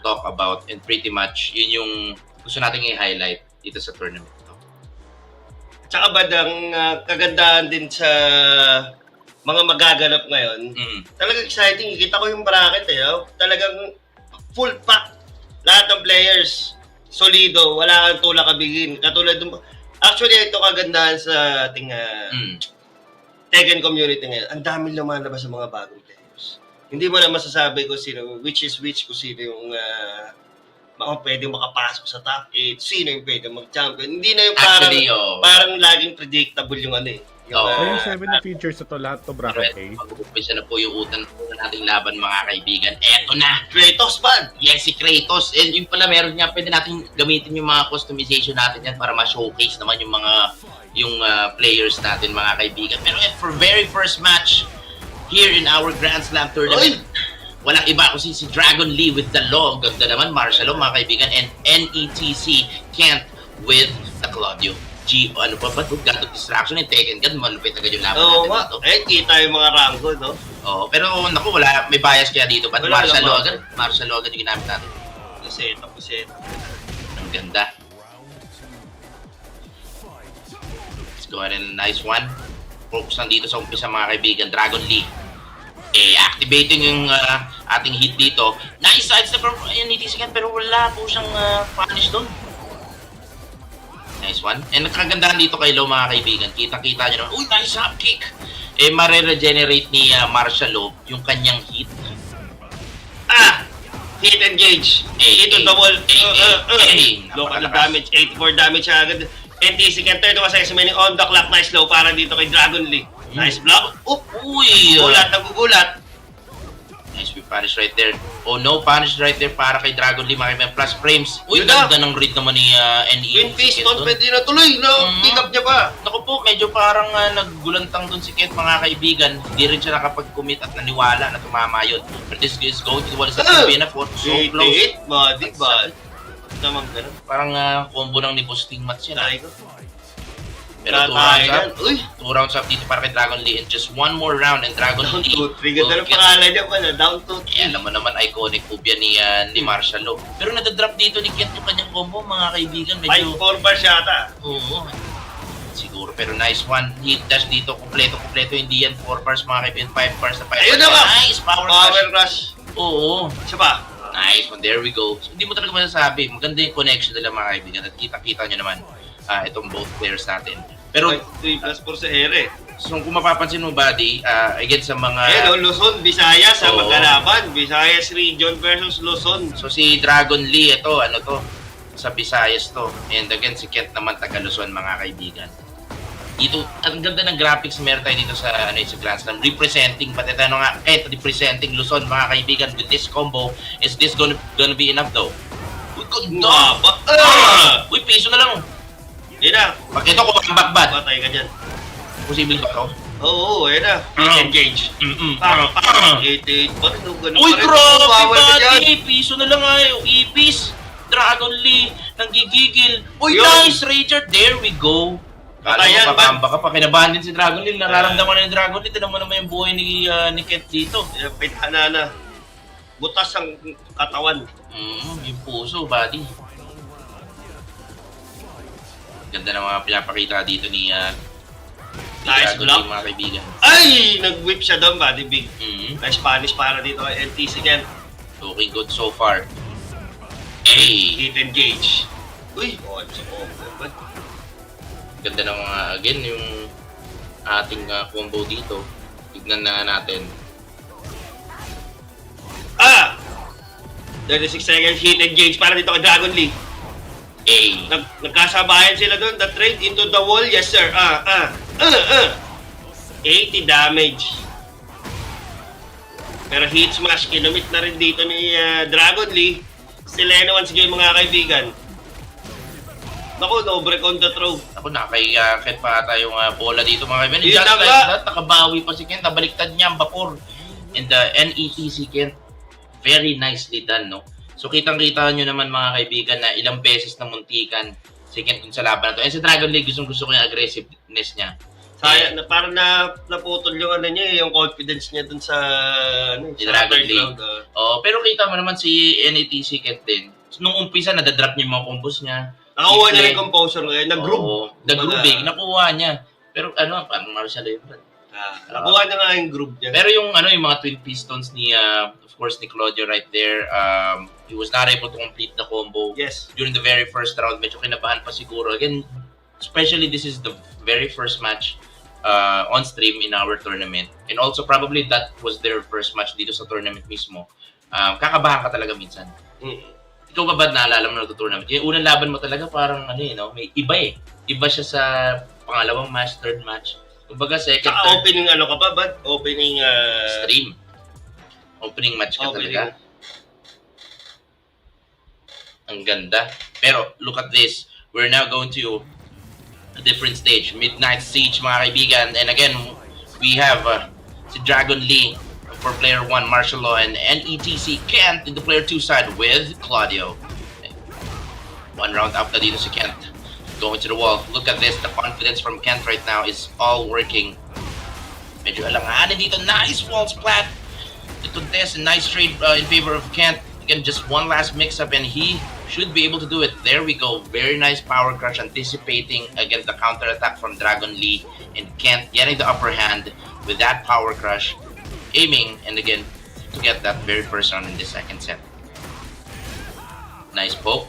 talk about, and pretty much yun yung gusto nating i-highlight dito sa tournament ito. Tsaka ba kagandahan din sa mga magaganap ngayon, talagang exciting. Kita ko yung bracket talagang full pack. Lahat ng players, solido, wala kang tulak kabigin. Katulad actually, ito kagandahan sa ating Tekken community ngayon. Ang daming lumalabas sa mga bagong players. Hindi mo na masasabi kung sino, which is which, kung sino yung pwede makapasok sa top 8, sino yung pwede mag-champion. Hindi na yung parang laging predictable yung yung 7 na features ito, lahat to bracket A. Mag-umpisa na po yung utan nating laban, mga kaibigan. Eto na! Kratos ba? Yes, si Kratos. And yung pala, meron nga, pwede natin gamitin yung mga customization natin yan para ma-showcase naman yung players natin, mga kaibigan. Pero for very first match, here in our Grand Slam tournament, walang iba kundi si Dragon Lee with the law. Ganda naman, martial law, mga kaibigan. And NETC Kent with the Claudio. Ano pa ba? Got of distraction and Tekken God, malupit agad yung laban natin dito. Kita yung mga rango, no? Pero naku, wala, may bias kaya dito. Ba't martial law agad? Martial law agad yung ginamit natin. Puset. Ang ganda. Let's go ahead and nice one. Focus lang dito sa umpisa, mga kaibigan. Dragon Lee. Activating yung ating hit dito. Nice sidestep from NETC Kent, pero wala po siyang punish doon. Nice one. And nakagandahan dito kay Lo, mga kaibigan. Kita-kita nyo naman. Uy, nice up kick! Mare-regenerate ni Martial Law yung kanyang hit. Hit engage. Hit on the wall. Local damage. 84 damage agad. NTC Kent, 31 seconds remaining on the clock. Nice low para dito kay Dragon Lee. Nice block. Uy! Nagugulat. Nice, we punish right there. Oh no, punish right there para kay Dragon Lee. Makikita plus frames. Uy, ganda ng read naman ni NE. Win piston, pwede na tuloy. Pick up niya pa. Naku po, medyo parang naggulantang dun si Kent, mga kaibigan. Hindi rin siya nakapag-commit at naniwala na tumama yun. But this is going to the wall sa Pina for so close. Body ba? Naman ganun. Parang combo ng ni Posting Mats yan. Pero Uy! 2 rounds up dito para kay Dragon Lee and just one more round and Dragon Down Lee. 2-3. Ganda ng pangalan niya pala. Down 2-3. Eh, alam mo naman, iconic move yan ni Marshall Law. Pero nadadrop dito ni Kent yung kanyang combo, mga kaibigan. Medyo... 5-4 bars yata. Oo. Siguro, pero nice one. Hit dash dito, kompleto. Hindi yan 4 bars, mga kaibigan. 5 bars na 5 Ayun na nga! Nice, power Rush. Oo. Isa pa. Nice one, there we go. So, hindi mo talaga masasabi. Maganda yung connection nila, mga kaibigan. At kita-kita nyo naman itong both players natin. Pero, 3+4 sa ere. so kung mapapansin mo, buddy, again sa mga... Ayun, Luzon, Visayas sa Oo. magkalaban. Visayas region versus Luzon. So si Dragon Lee, ito, ano to, sa Visayas to. And again, si Kent naman taga Luzon, mga kaibigan. Dito, ang ganda ng graphics meron tayo dito sa, sa Grand Slam. Representing, pati tayo nga, Kent representing Luzon, mga kaibigan, with this combo. Is this gonna be enough though? Uy, ganda! Uy, piso na lang. Yan na. Pag ito, kumambak bad. Patay ka dyan. Posible ba ito? Oo, yan na. Engage. Pak. 88 pa rin. Uy, grabe, buddy! Piso na lang ay. Ipis. Dragon Lee. Nanggigigil. Uy, Yun. nice, Richard. There we go. Kala Patayan, mo, kakamba ka pa. Kinabahan din si Dragon Lee. Nararamdaman na ni Dragon Lee. Tinan mo naman yung buhay ni Kent dito. Pitana na. Butas ang katawan. Yung puso, buddy. Ganda ng mga pinapakita dito ni Nice Dragon block. Lee, mga kaibigan. Ay! Nag-whip siya doon, body big. Mm-hmm. Nice Spanish para dito kay LTC Ken. Looking good so far. Hey! Hit engage. Uy! Oh, it's over. Ganda ng mga, again, yung ating combo dito. Tignan na natin. 36 seconds hit engage para dito kay Dragon Lee. Nagkasabayan sila doon. The trade into the wall. Yes, sir. 80 damage. Pero hit smash, kinumit na rin dito ni Dragon Lee. Sileno once again, mga kaibigan. Naku, no break on the throw. Ako, nakakayakit pa ata yung bola dito, mga kaibigan. Yun Just na like nga. that, nakabawi pa si Kent. Nabaliktad niya ang vapor. And the NETC Kent, very nicely done, no? So, kitang-kita nyo naman, mga kaibigan, na ilang beses na muntikan si Kent dun sa laban na to. And sa Dragon League, gusto ko yung aggressiveness niya. Sayang, na parang naputol yung ano niya, yung confidence niya dun sa Dragon third League. round. Pero kita mo naman si NETC Kent din. So, nung umpisa, nadadrop niya yung mga combos niya. Nakakuha niya yung composure ngayon. Nag-group. Nag-grouping, nakuha niya. Pero parang Marshall Law. Nakuha niya nga yung group niya. Pero yung yung mga twin pistons ni of course ni Claudio right there, he was not able to complete the combo. Yes. During the very first round, medyo kinabahan pa siguro. Again, especially this is the very first match on stream in our tournament. And also probably that was their first match dito sa tournament mismo. Kakabahan ka talaga minsan. Ikaw ba naalala mo na tournament? Yung unang laban mo talaga parang may iba eh. Iba siya sa pangalawang match, third match. Kumbaga second, Saka third, opening ka pa ba? Opening stream. Opening match ka talaga. Ang ganda. Pero look at this. We're now going to a different stage. Midnight Siege, mga kaibigan. And again, we have si Dragon Lee for player 1, Marshall Law, and NETC Kent in the player 2 side with Claudio. One round up na dito si Kent. Going to the wall. Look at this. The confidence from Kent right now is all working. Medyo alanganin dito. Nice wall splat. To contest a nice trade in favor of Kent. Again, just one last mix-up and he should be able to do it. There we go. Very nice power crush, anticipating against the counter-attack from Dragon Lee. And Kent getting the upper hand with that power crush. Aiming, and again, to get that very first round in the second set. Nice poke.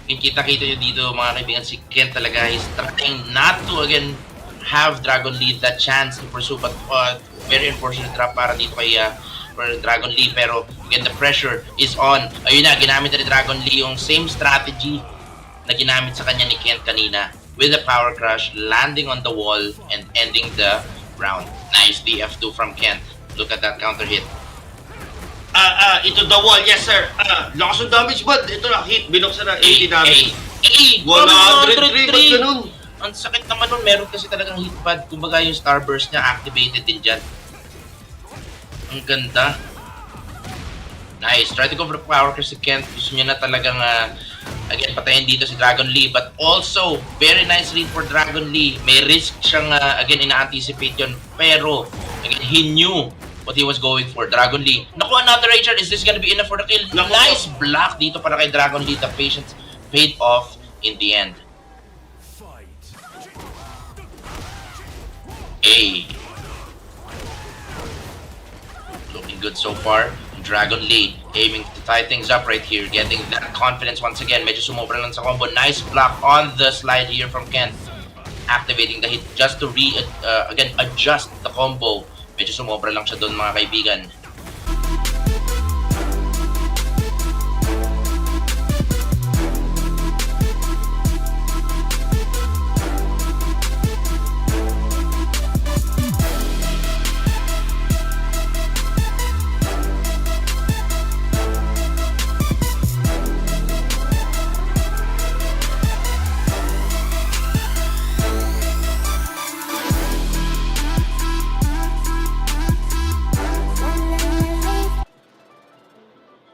Kita-kita nyo dito, mga kaibigan, si Kent talaga is trying not to, again, have Dragon Lee that chance to pursue. But very unfortunate drop para dito kay for Dragon Lee. Pero, again, the pressure is on. Ayun na, ginamit na ni Dragon Lee yung same strategy na ginamit sa kanya ni Kent kanina. With a power crush, landing on the wall, and ending the round. Nice DF2 from Kent. Look at that counter hit. Ito the wall, yes sir. Lakas ng damage bud. Ito na, hit. Binuksan na, 80 damage. 103, ba't ganun? Ang sakit naman nun. Meron kasi talagang hit pad. Kumbaga yung starburst niya activated din dyan. Ang ganda. Nice. Try to go for the power kasi Kent. Gusto niya na talagang Again, patayin dito si Dragon Lee. But also, very nice read for Dragon Lee. May risk siyang, again, ina-anticipate yun. Pero, again, he knew what he was going for. Dragon Lee. Naku, another Richard. Is this gonna be enough for the kill? Nice block dito para kay Dragon Lee. The patience paid off in the end. Hey. Looking good so far. Dragon Lee aiming to tie things up right here. Getting that confidence once again. Medyo sumobra lang sa combo. Nice block on the slide here from Ken. Activating the hit just to again, adjust the combo. Medyo sumobra lang siya doon mga kaibigan.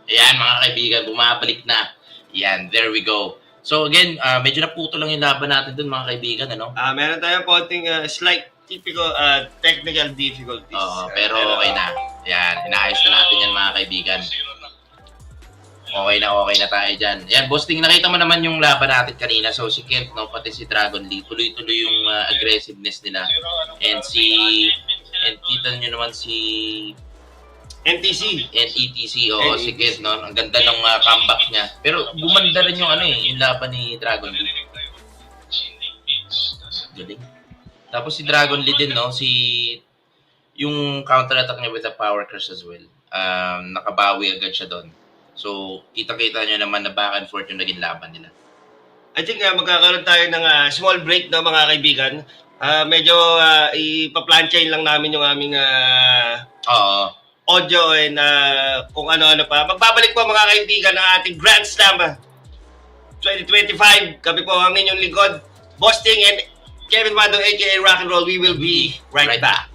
Ayan mga kaibigan, bumabalik na. Yan, there we go. So again, medyo naputo lang yung laban natin dun mga kaibigan, ano? Meron tayong konting slight typical technical difficulties. Oo, pero okay na. Yan, inaayos na natin yan mga kaibigan. Okay na tayo dyan. Yan, boosting, nakita mo naman yung laban natin kanina. So si Kent, no, pati si Dragon Lee, tuloy-tuloy yung aggressiveness nila. And kita nyo naman si NTC. NETC, si Kid, no? Ang ganda ng comeback niya. Pero bumanda rin yung yung laban ni Dragon Lee. Galing. Tapos si Dragon Lee din, no? Yung counter-attack niya with the power crush as well. Nakabawi agad siya doon. So, kita-kita nyo naman na back and forth yung naging laban nila. I think magkakaroon tayo ng small break, no, mga kaibigan. Medyo ipa-planchain lang namin yung aming audio and kung ano-ano pa. Magbabalik po mga kaibigan ng ating Grand Slam 2025. Kami po ang inyong lingkod, Boasting and Kevin Mando aka Rock and Roll. We will be right back.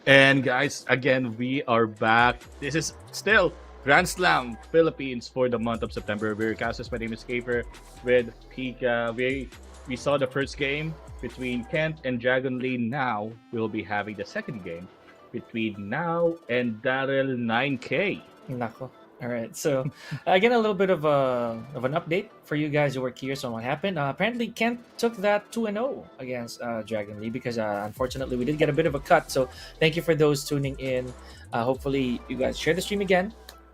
And guys, again, we are back. This is still Grand Slam Philippines for the month of September. We're casters. My name is Kafer with Pika. We saw the first game between Kent and Dragon Lee. Now we'll be having the second game between Now and Daryl 9K. Nako. All right. So, again, a little bit of an update for you guys who were curious on what happened. Apparently, Kent took that 2-0 against Dragon Lee because unfortunately we did get a bit of a cut. So, thank you for those tuning in. Hopefully, you guys share the stream again.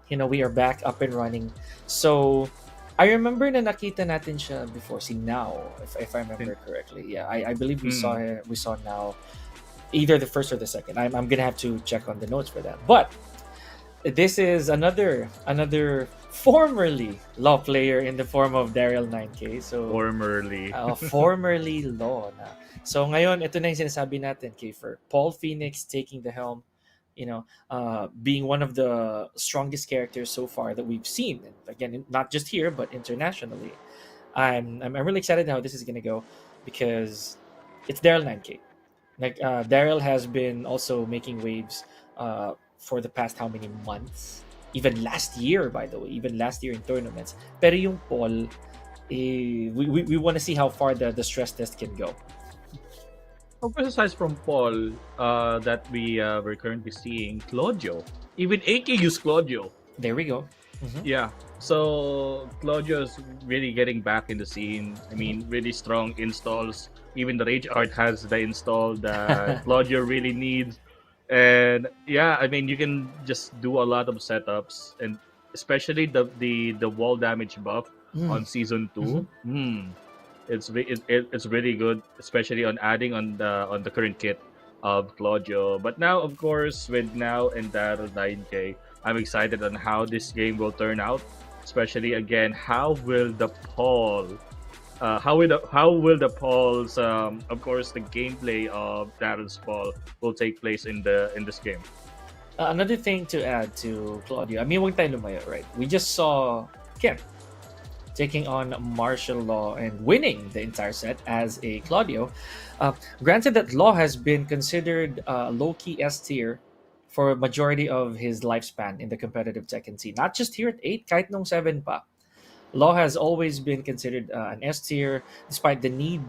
We are back up and running. So, I remember na nakita natin siya before. Si Now, if I remember correctly. Yeah, I believe we saw Now either the first or the second. I'm gonna have to check on the notes for that. But this is another formerly Law player in the form of Daryl 9K. So formerly Law na. So ngayon, ito na yung sinasabi natin, Kiefer. Paul Phoenix taking the helm, being one of the strongest characters so far that we've seen. Again, not just here, but internationally. I'm really excited how this is gonna go because it's Daryl 9K. Like Daryl has been also making waves for the past how many months? Even last year, by the way, even last year in tournaments. Pero yung Paul, we want to see how far the stress test can go. Aside from Paul, that we're currently seeing Claudio. Even AK used Claudio. There we go. Mm-hmm. Yeah. So Claudio is really getting back in the scene. I mean, really strong installs. Even the Rage Art has the install that Claudio really needs. And yeah, I mean, you can just do a lot of setups, and especially the wall damage buff on season 2. It's really good, especially on adding on the current kit of Claudio. But now, of course, with Now and Daryl 9K, I'm excited on how this game will turn out. Especially again, how will the Paul how will the Paul's of course the gameplay of Daryl's Paul will take place in this game. Another thing to add to Claudio, I mean, huwag tayo lumayo, right? We just saw Ken taking on Martial Law and winning the entire set as a Claudio. Granted that Law has been considered low-key S tier for a majority of his lifespan in the competitive Tekken scene. Not just here at 8, kahit nung 7 pa. Law has always been considered an S tier, despite the need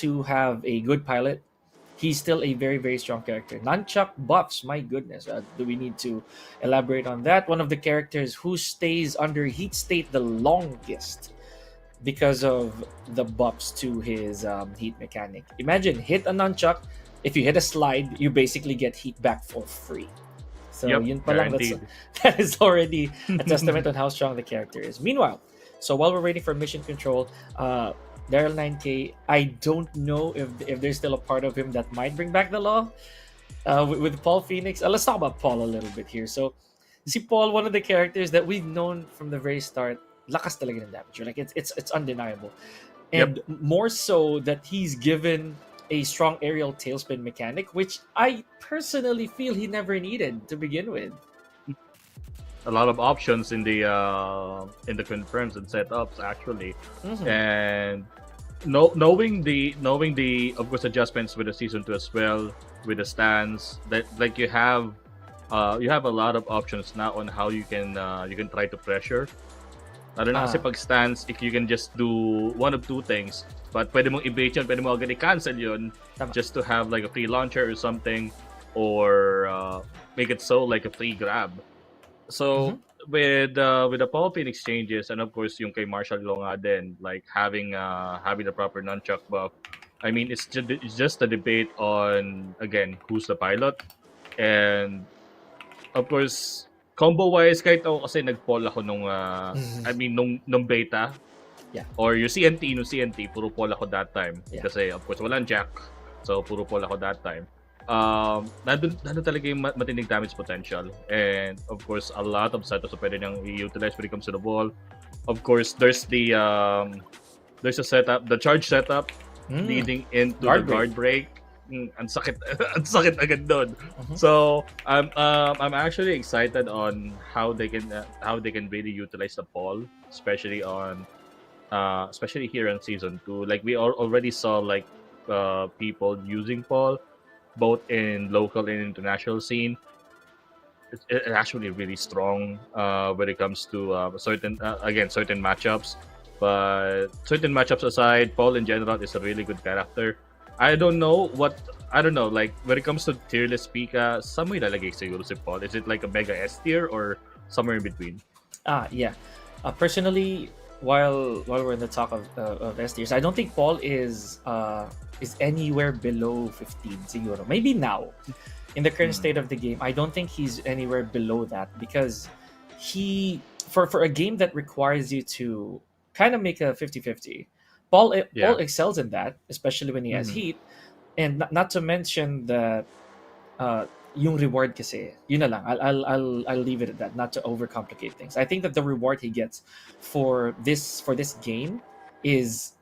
to have a good pilot. He's still a very, very strong character. Nunchuck buffs, my goodness. Do we need to elaborate on that? One of the characters who stays under heat state the longest because of the buffs to his heat mechanic. Imagine, hit a Nunchuck. If you hit a slide, you basically get heat back for free. So yun pa lang, that is already a testament on how strong the character is. Meanwhile, so while we're waiting for mission control, Daryl 9K, I don't know if there's still a part of him that might bring back the Law with Paul Phoenix. Let's talk about Paul a little bit here. So, si Paul, one of the characters that we've known from the very start, lakas talaga ng damage. Like it's undeniable, and more so that he's given a strong aerial tailspin mechanic, which I personally feel he never needed to begin with. A lot of options in the confirms and setups actually, and knowing the of course adjustments with the season 2 as well, with the stands, that like you have a lot of options now on how you can try to pressure. I don't know, kasi pag stands, if you can just do one of two things, but pwede mong i-bait yun, pwede mo agad i-cancel yun, just to have like a free launcher or something, or make it so like a free grab. So with the Paul Phoenix changes, and of course yung kay Martial Law nga din, like having the proper nunchuck buff, I mean it's just a debate on again who's the pilot, and of course combo wise kahit ako kasi nag-Paul ako nung I mean nung beta, or yung CNT puro Paul ako that time, kasi of course walang Jack, so puro Paul ako that time. Nandun talaga yung matinding damage potential, and of course a lot of setups na pwede niyang i-utilize when it comes to the ball. Of course there's a setup, the charge setup leading into the guard break. Ang sakit agad doon. So I'm actually excited on how they can really utilize the ball, especially here in season 2. Like we already saw like people using Paul, both in local and international scene. It's actually really strong when it comes to certain matchups. But certain matchups aside, Paul in general is a really good character. I don't know what I don't know. Like when it comes to tier list Pika, saan mo ilalagay siguro si Paul? Is it like a mega S tier or somewhere in between? Yeah. Personally, while we're in the talk of S tiers, I don't think Paul is anywhere below 15. Siguro. Maybe now, in the current state of the game, I don't think he's anywhere below that because he for a game that requires you to kind of make a 50-50. Paul Yeah. excels in that, especially when he has Mhm. heat, and not to mention that yung reward kasi, yun na lang. I'll leave it at that, not to overcomplicate things. I think that the reward he gets for this game is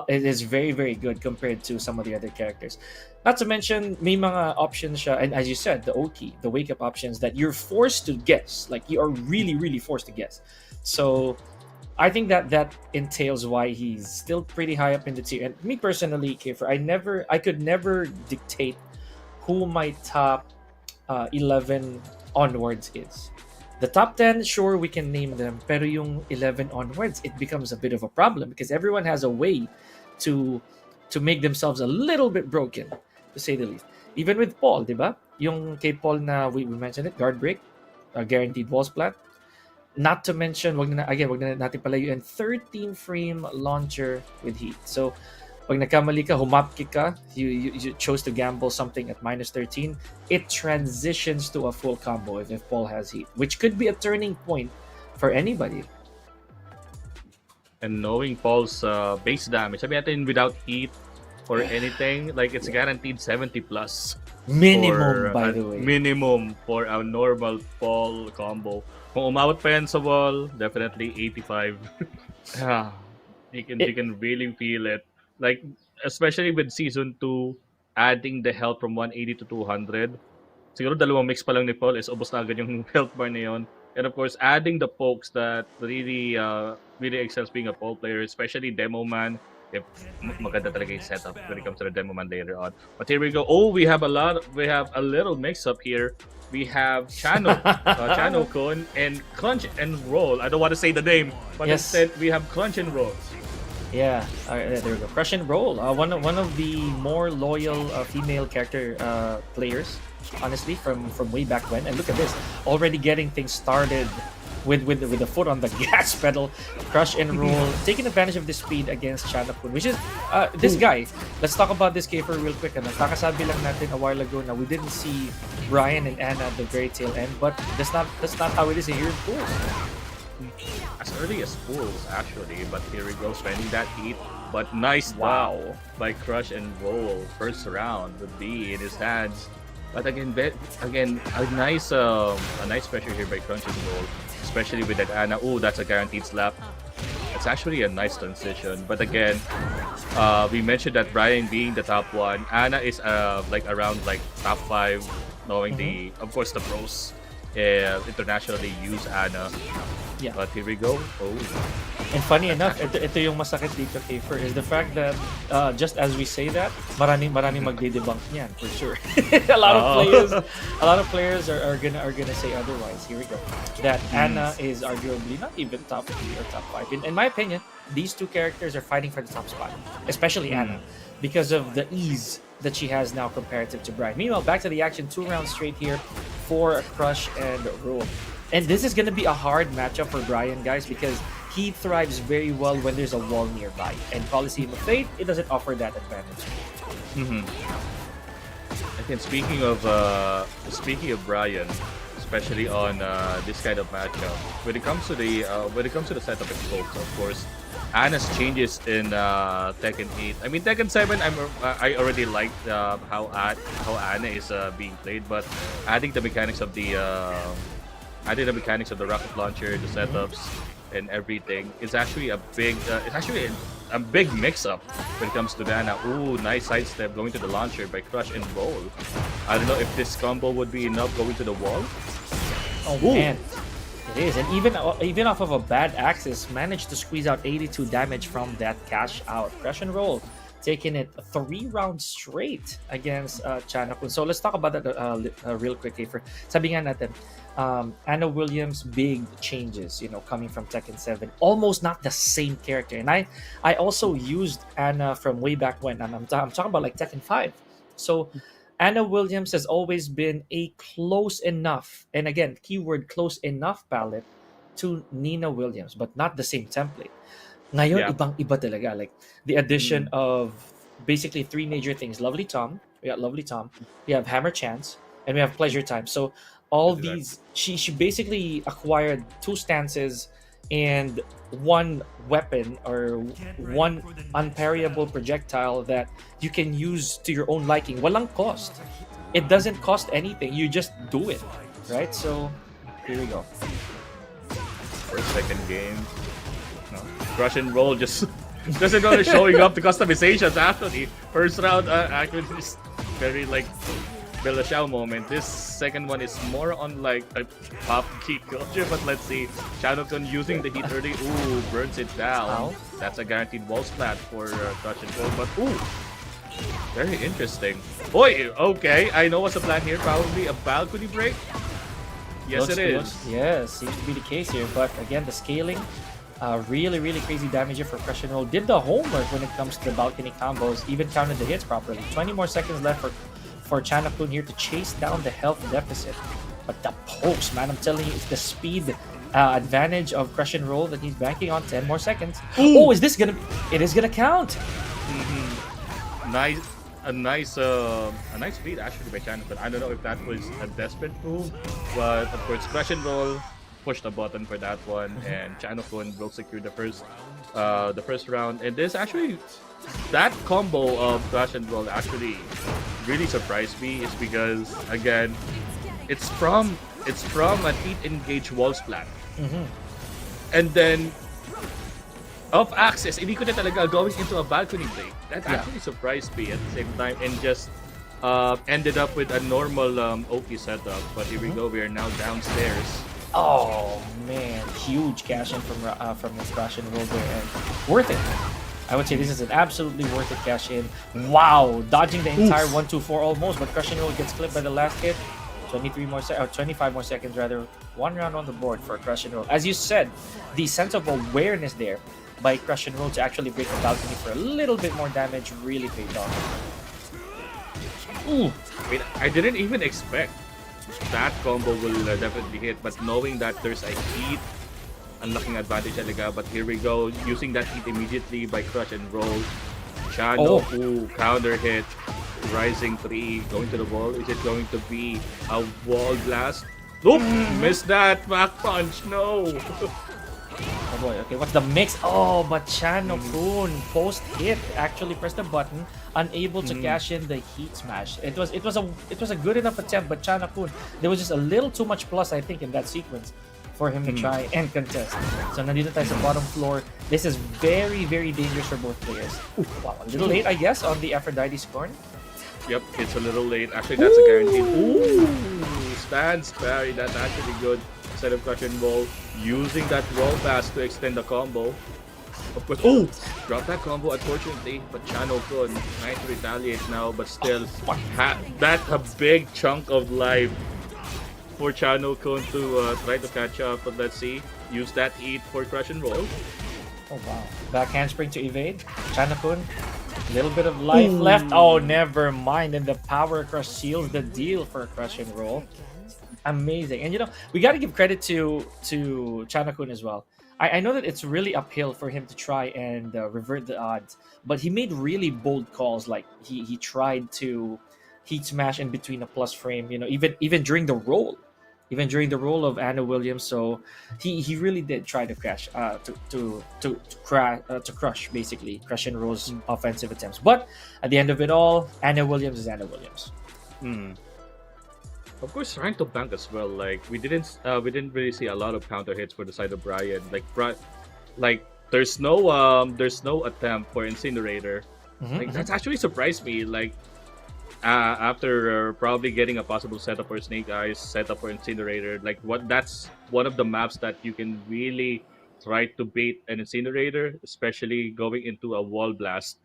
it is very very good compared to some of the other characters. Not to mention may mga options siya, and as you said, the OT, the wake up options that you're forced to guess. Like you are really really forced to guess. So I think that entails why he's still pretty high up in the tier. And me personally, Kiefer, I could never dictate who my top 11 onwards is. The top 10, sure, we can name them, pero yung 11 onwards, it becomes a bit of a problem because everyone has a way to to make themselves a little bit broken, to say the least. Even with Paul, di ba? Yung kay Paul na we mentioned it, guard break, guaranteed wall splat. Not to mention, wag na natin palayuin 13 frame launcher with heat. So, pag nagkamali ka, humapkick ka, you chose to gamble something at -13, it transitions to a full combo if Paul has heat, which could be a turning point for anybody. And knowing Paul's base damage, sabi natin without heat or anything, like it's guaranteed 70 plus. Minimum, for by a the way. minimum for a normal Paul combo. Kung umawat pa yan sa wall, definitely 85. Ah, you can really feel it. Like especially with season 2 adding the health from 180 to 200. Siguro dalawang mix pa lang ni Paul is ubos na agad yung health bar na yun. And of course, adding the pokes that really really excels being a Paul player, especially Demo Man. If maganda talaga yung setup when it comes to the Demo Man later on. But here we go. Oh, we have a little mix up here. We have Chano Kun and Crunch and Roll. I don't want to say the name, but Yes. instead we have Crunch and Roll. Yeah, there we go. Crush and Roll. One of the more loyal female character players, honestly, from way back when. And look at this, already getting things started with the foot on the gas pedal. Crush and Roll, taking advantage of the speed against Chanapun, which is this guy. Let's talk about this Kiefer real quick. And kakasabi lang natin a while ago na we didn't see Brian and Anna at the very tail end, but that's not how it is here in Pools. As early as Fools, actually, but here we go, spending that heat. But nice Wow. by Crush and Roll. First round, the B in his hands. But again, a nice pressure here by Crunch and Roll, especially with that Anna. Oh, that's a guaranteed slap. It's actually a nice transition. But again, we mentioned that Brian being the top one, Anna is like around like top 5, knowing of course the pros internationally use Anna. Yeah. But here we go. Oh. And funny enough, ito yung masakit dito, Kiefer, is the fact that just as we say that, maraming magde-debunk niyan for sure. a lot of players are gonna say otherwise. Here we go. That Anna is arguably not even top 3 or top 5. In my opinion, these two characters are fighting for the top spot, especially Anna, because of the ease that she has now comparative to Brian. Meanwhile, back to the action, 2 rounds straight here for Crush and Roll. And this is going to be a hard matchup for Brian, guys, because he thrives very well when there's a wall nearby. And Coliseum of Fate, it doesn't offer that advantage. And speaking of Brian, especially on this kind of matchup, when it comes to the setup and scopes, of course, Anna's changes in Tekken 8. I mean Tekken 7, I already liked how Anna is being played, but adding the mechanics of the rocket launcher, the setups, and everything is actually a big mix-up when it comes to Anna. Ooh, nice sidestep going to the launcher by Crush and Roll. I don't know if this combo would be enough going to the wall. Oh man, it is. And even off of a bad axis, managed to squeeze out 82 damage from that cash out. Crush and Roll taking it 3 rounds straight against Chanakun. So let's talk about that real quick, Afer. Sabi nga natin, Anna Williams' big changes, coming from Tekken 7. Almost not the same character. And I also used Anna from way back when. And I'm talking about like Tekken 5. So Anna Williams has always been a close enough, and again, keyword close enough palette to Nina Williams, but not the same template. Ngayon, Yeah. ibang-iba talaga. Like, the addition Mm, of basically three major things. Lovely Tom. We got Lovely Tom. We have Hammer Chance. And we have Pleasure Time. So, all exactly. these... She basically acquired two stances and one weapon or one unparryable projectile that you can use to your own liking. Walang cost. It doesn't cost anything. You just do it. Right? So, here we go. First, second game. No. Crush and roll just doesn't know showing up the customizations actually. First round actually is very like Belashao moment. This second one is more on like a pop key culture, but let's see. Chanokun using the heat early. Ooh, burns it down. Ow. That's a guaranteed wall splat for Crush and roll, but ooh. Very interesting. Boy, okay. I know what's the plan here. Probably a balcony break. Yes, it is. Yes, seems to be the case here. But again, the scaling, really, really crazy damage here for Crush and Roll. Did the homework when it comes to the balcony combos, even counted the hits properly. 20 more seconds left for Chanakun here to chase down the health deficit. But the pokes, man, I'm telling you, it's the speed advantage of Crush and Roll that he's banking on. 10 more seconds. Oh, is this gonna? It is gonna count. Nice, a nice lead actually by Chanokun. I don't know if that was a desperate move, but of course, Crush and Roll pushed the button for that one, and Chanokun will secure the first round. And this actually, that combo of Crush and Roll actually really surprised me. Is because again, it's from a heat engage wall splat, and then off axis, hindi ko na talaga going into a balcony break. That actually surprised me at the same time, and just ended up with a normal OP setup. But here we go, we are now downstairs. Oh man, huge cash in from his Crush and Roll there, and worth it. I would say this is an absolutely worth it cash in. Wow, dodging the entire 1-2-4 almost, but Crush and Roll gets clipped by the last hit. 25 more seconds rather. One round on the board for Crush and Roll. As you said, the sense of awareness there by Crush and Roll to actually break the balcony for a little bit more damage really paid off. Ooh, I mean, I didn't even expect that combo will definitely hit, but knowing that there's a heat, unlocking advantage talaga. But here we go, using that heat immediately by Crush and Roll. Chano, ooh, counter hit, rising 3, going to the wall. Is it going to be a wall blast? Nope, missed that back punch. No. Oh boy, okay, what's the mix? Oh, but Chanokun post-hit actually pressed the button, unable to cash in the heat smash. It was a good enough attempt, but Chanokun, there was just a little too much plus, I think, in that sequence for him to try and contest. So nandito tayo sa bottom floor. This is very, very dangerous for both players. Ooh, wow, a little late, I guess, on the Aphrodite scorn. Yep, it's a little late. Actually, that's a guaranteed. Ooh, stands parry. That's actually good. Instead of Crush and Roll, using that wall pass to extend the combo. Of course, oh, drop that combo unfortunately, but Chanokun trying to retaliate now, but still, that's a big chunk of life for Chanokun to try to catch up. But let's see, use that eat for Crush and Roll. Oh wow, back handspring to evade. Chanokun, little bit of life left. Oh, never mind. And the power crush seals the deal for Crush and Roll. Amazing. And we got to give credit to Chanokun as well. I know that it's really uphill for him to try and revert the odds, but he made really bold calls. Like he tried to heat smash in between a plus frame, even during the roll. Even during the roll of Anna Williams. So he really did try to crash to crush basically Crush and Roll's offensive attempts. But at the end of it all, Anna Williams is Anna Williams. Of course, trying to bank as well. Like we didn't really see a lot of counter hits for the side of Brian. Like there's no attempt for Incinerator. Like that's actually surprised me. Like after probably getting a possible setup for Snake Eyes, setup for Incinerator. Like that's one of the maps that you can really try to bait an Incinerator, especially going into a wall blast.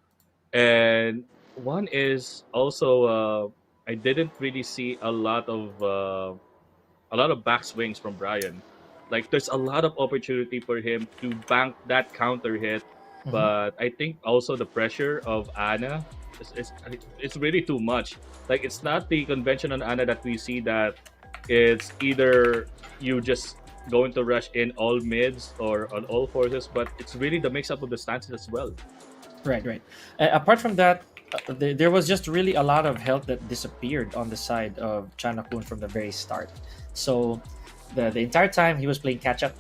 And one is also I didn't really see a lot of backswings from Brian. Like there's a lot of opportunity for him to bank that counter hit, Mhm. but I think also the pressure of Anna it's really too much. Like it's not the conventional Anna that we see that it's either you just going to rush in all mids or on all forces, but it's really the mix up of the stances as well. Right, right. Apart from that, there was just really a lot of health that disappeared on the side of Chanakun from the very start. So the entire time he was playing catch up,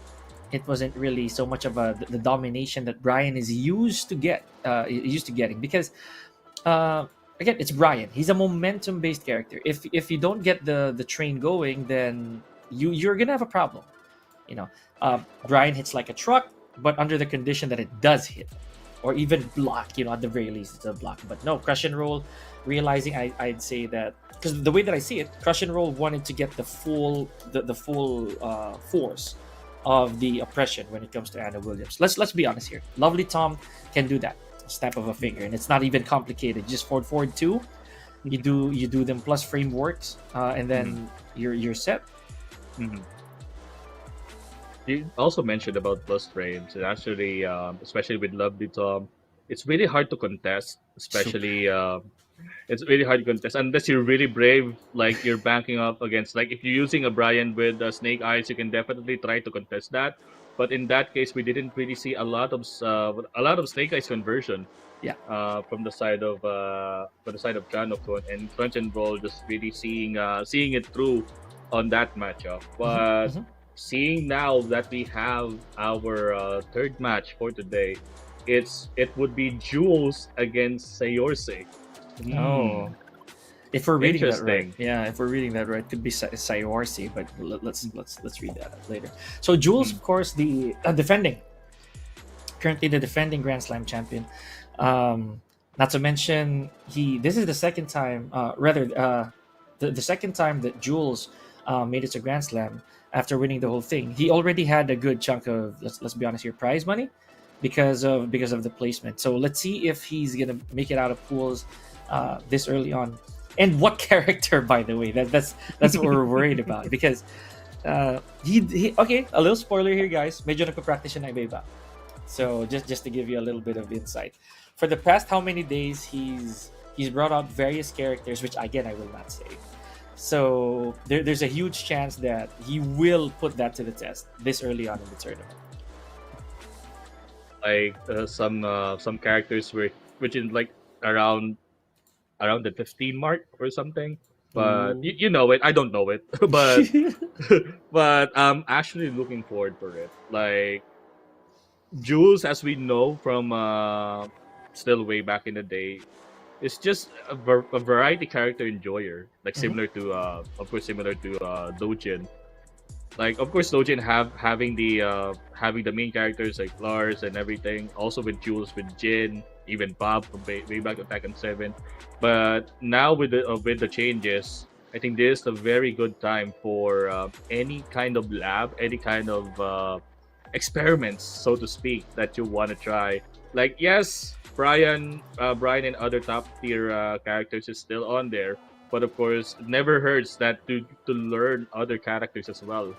it wasn't really so much of the domination that Brian is used to getting because uh, again it's Brian. He's a momentum based character. If you don't get the train going, then you're gonna have a problem. You know, Brian hits like a truck, but under the condition that it does hit or even block. At the very least, it's a block. But no, Crush and Roll, realizing I'd say that because the way that I see it, Crush and Roll wanted to get the full force of the oppression when it comes to Anna Williams. Let's be honest here. Lovely Tom can do that, snap of a finger, and it's not even complicated. Just forward two, you do them plus frameworks, and then you're set. Mhm. You also mentioned about plus frames, and actually, especially with Lovely Tom, it's really hard to contest. Super. Especially, it's really hard to contest unless you're really brave. Like you're banking up against, like if you're using a Brian with Snake Eyes, you can definitely try to contest that. But in that case, we didn't really see a lot of Snake Eyes conversion Yeah. from the side of Janokon, and Crunch and Roll just really seeing it through on that matchup. Mhm, But mhm. seeing now that we have our third match for today, it would be Jules against Sayorse. Oh, Hmm. if we're reading that right, Interesting. yeah, if we're reading that right, could be Sayorsi, but let's read that out later. So Jules, Mm. of course, the currently the defending Grand Slam champion. Not to mention he this is the second time, the second time that Jules made it to Grand Slam after winning the whole thing. He already had a good chunk of let's be honest here prize money because of the placement. So let's see if he's gonna make it out of pools this early on. And what character, by the way? That's what we're worried about because he okay. A little spoiler here, guys. Medyo nagpa-practice siya ng iba-iba. So just to give you a little bit of insight, for the past how many days he's brought out various characters, which again I will not say. So there's a huge chance that he will put that to the test this early on in the tournament. Like some characters were which is like around around the 15 mark or something. But Ooh. you know it. I don't know it, but but I'm actually looking forward for it. Like Jules, as we know from still way back in the day, is just a variety character enjoyer. Like Mhm. similar to of course similar to Dojin. Like of course Dojin having the main characters like Lars and everything. Also with Jules, with Jin, even Bob from way back to Tekken 7. But now with the changes, I think this is a very good time for any kind of lab, any kind of experiments, so to speak, that you want to try. Like yes, Brian and other top tier characters is still on there, but of course, it never hurts that to learn other characters as well.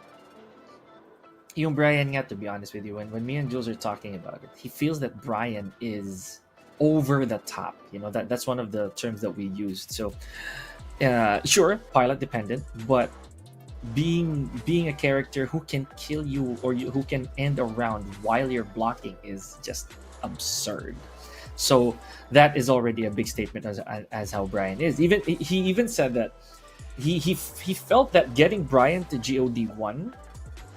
Yung Brian nga, to be honest with you, when me and Jules are talking about it, he feels that Brian is over the top. That's one of the terms that we used. So sure, pilot dependent, but being a character who can kill you or who can end a round while you're blocking is just absurd. So that is already a big statement as how Brian is. Even he even said that he felt that getting Brian to God1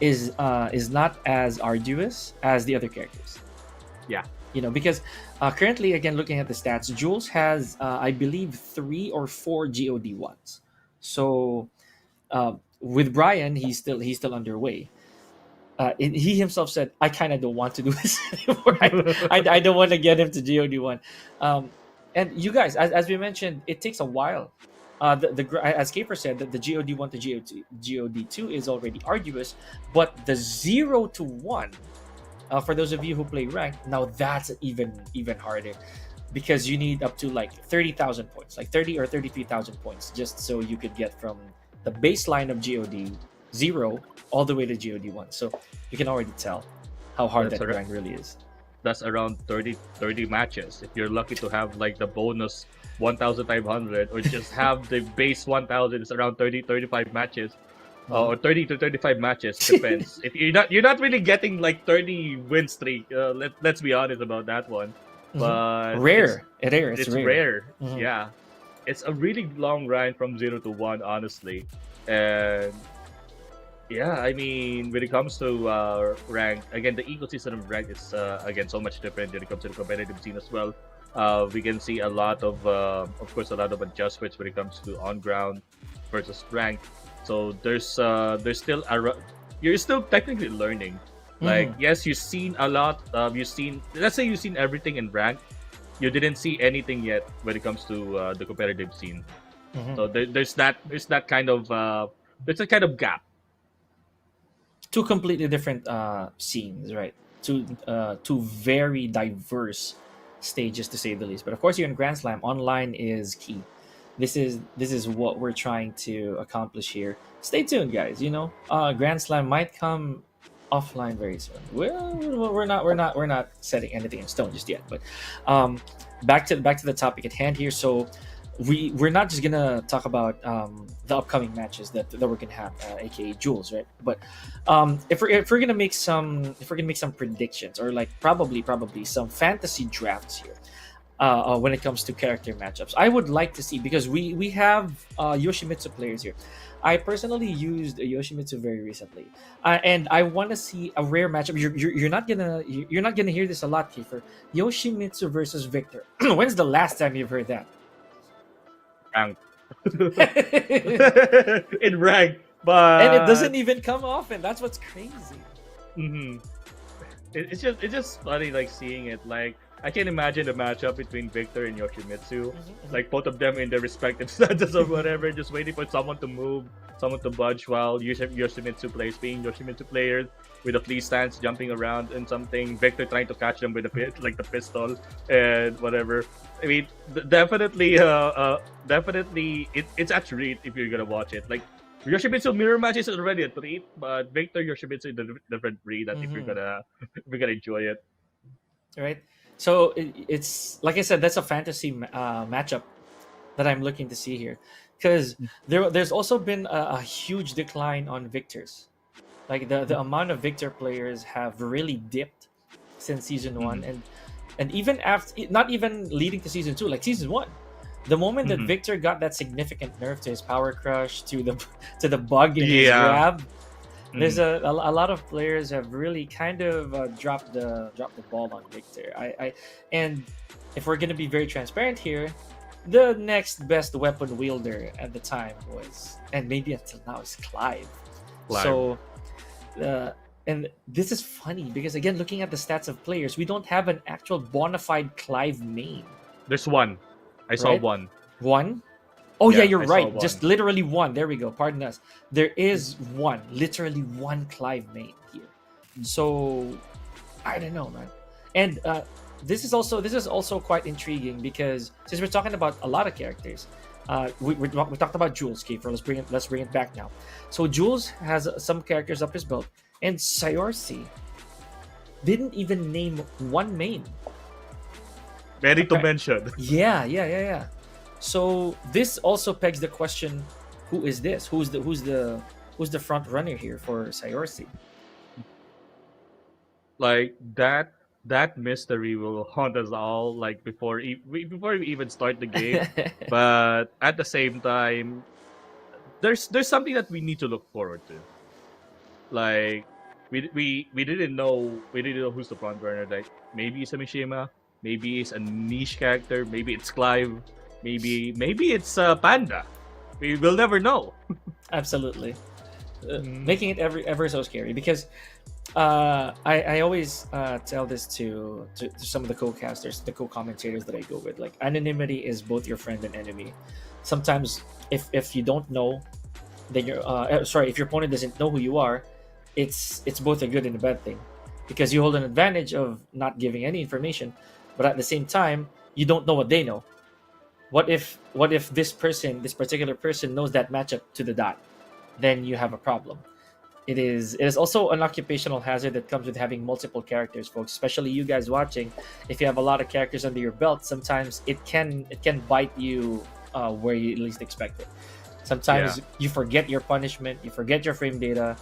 is not as arduous as the other characters. Yeah. Because currently, again, looking at the stats, Jules has I believe 3 or 4 God1s. So with Brian, he's still underway. He himself said, "I kind of don't want to do this anymore. I don't want to get him to God1." And you guys, as we mentioned, it takes a while. As Caper said, that the God1 to God2 is already arduous, but the 0 to 1, for those of you who play ranked, now that's even harder. because you need up to like 30,000 points, like 30 or 33,000 points, just so you could get from the baseline of God 0 all the way to God 1. So you can already tell how hard That's that right. grind really is. That's around 30 matches. If you're lucky to have like the bonus 1,500 or just have the base 1,000, it's around 35 matches. Or 30 to 35 matches, depends. If you're not really getting like 30 win streak. Let's be honest about that one. But Rare. It's it's rare. rare. Yeah, it's a really long grind from 0 to 1, honestly. And yeah, I mean, when it comes to rank, again, the ecosystem of rank is again so much different when it comes to the competitive scene as well. We can see a lot of course, a lot of adjustments when it comes to on ground versus rank. So there's still you're still technically learning. Like yes, you've seen a lot. You've seen, let's say you've seen everything in rank. You didn't see anything yet when it comes to the competitive scene. So there's that kind of there's a kind of gap. Two completely different scenes, right? Two very diverse stages, to say the least. But of course, you're in Grand Slam. Online is key. This is what we're trying to accomplish here. Stay tuned, guys. Grand Slam might come offline very soon. Well, we're not setting anything in stone just yet. But back to the topic at hand here. So we're not just gonna talk about the upcoming matches that we're gonna have, aka Jules, right? But if we're gonna make some predictions, or like probably some fantasy drafts here, when it comes to character matchups, I would like to see, because we have Yoshimitsu players here. I personally used Yoshimitsu very recently, and I want to see a rare matchup. You're not gonna hear this a lot, Kiefer. Yoshimitsu versus Victor. When's the last time you've heard that? Rank. In rank, but And it doesn't even come often. That's what's crazy. Mhm. It's just funny, like seeing it. Like I can imagine the matchup between Victor and Yoshimitsu, like both of them in their respective stances or whatever, just waiting for someone to move, someone to budge, while Yoshimitsu plays, being Yoshimitsu players with a flea stance, jumping around and something. Victor trying to catch them with like the pistol and whatever. I mean, definitely, it's actually, if you're gonna watch it, like Yoshimitsu mirror matches is already a treat, but Victor Yoshimitsu is a different breed. That if you're gonna enjoy it. Right. So it's like I said, that's a fantasy matchup that I'm looking to see here, because there's also been a huge decline on Victors. Like the amount of Victor players have really dipped since season 1, and even after, not even leading to season 2, like season 1. The moment that Victor got that significant nerf to his power crush, to the bug in his grab, there's a lot of players have really kind of dropped the ball on Victor. And if we're gonna be very transparent here, the next best weapon wielder at the time was, and maybe until now, is Clive. So, and this is funny because, again, looking at the stats of players, we don't have an actual bona fide Clive main. There's one. I saw one. One? Oh yeah, you're I saw right. one. Just literally one. There we go. Pardon us. There is one, literally one Clive main here. So I don't know, man. And this is also quite intriguing, because since we're talking about a lot of characters, we talked about Jules. Kiefer, let's bring it back now. So Jules has some characters up his belt, and Sayorsi didn't even name one main. Ready to mention. Yeah. So this also pegs the question: who is this? Who's the front runner here for Sayorsi? Like that mystery will haunt us all, like before we even start the game. But at the same time, there's something that we need to look forward to. Like we didn't know who's the front runner. Like maybe it's a Mishima, maybe it's a niche character, maybe it's Clive, maybe it's Panda. We will never know. Absolutely. Making it ever so scary, because I always tell this to some of the co-casters, the co-commentators that I go with. Like, anonymity is both your friend and enemy. Sometimes if you don't know, then if your opponent doesn't know who you are, it's both a good and a bad thing. because you hold an advantage of not giving any information, but at the same time, you don't know what they know. What if this particular person knows that matchup to the dot? Then you have a problem. It is also an occupational hazard that comes with having multiple characters, folks. Especially you guys watching, if you have a lot of characters under your belt, sometimes it can bite you where you least expect it. Yeah. Sometimes you forget your punishment, you forget your frame data.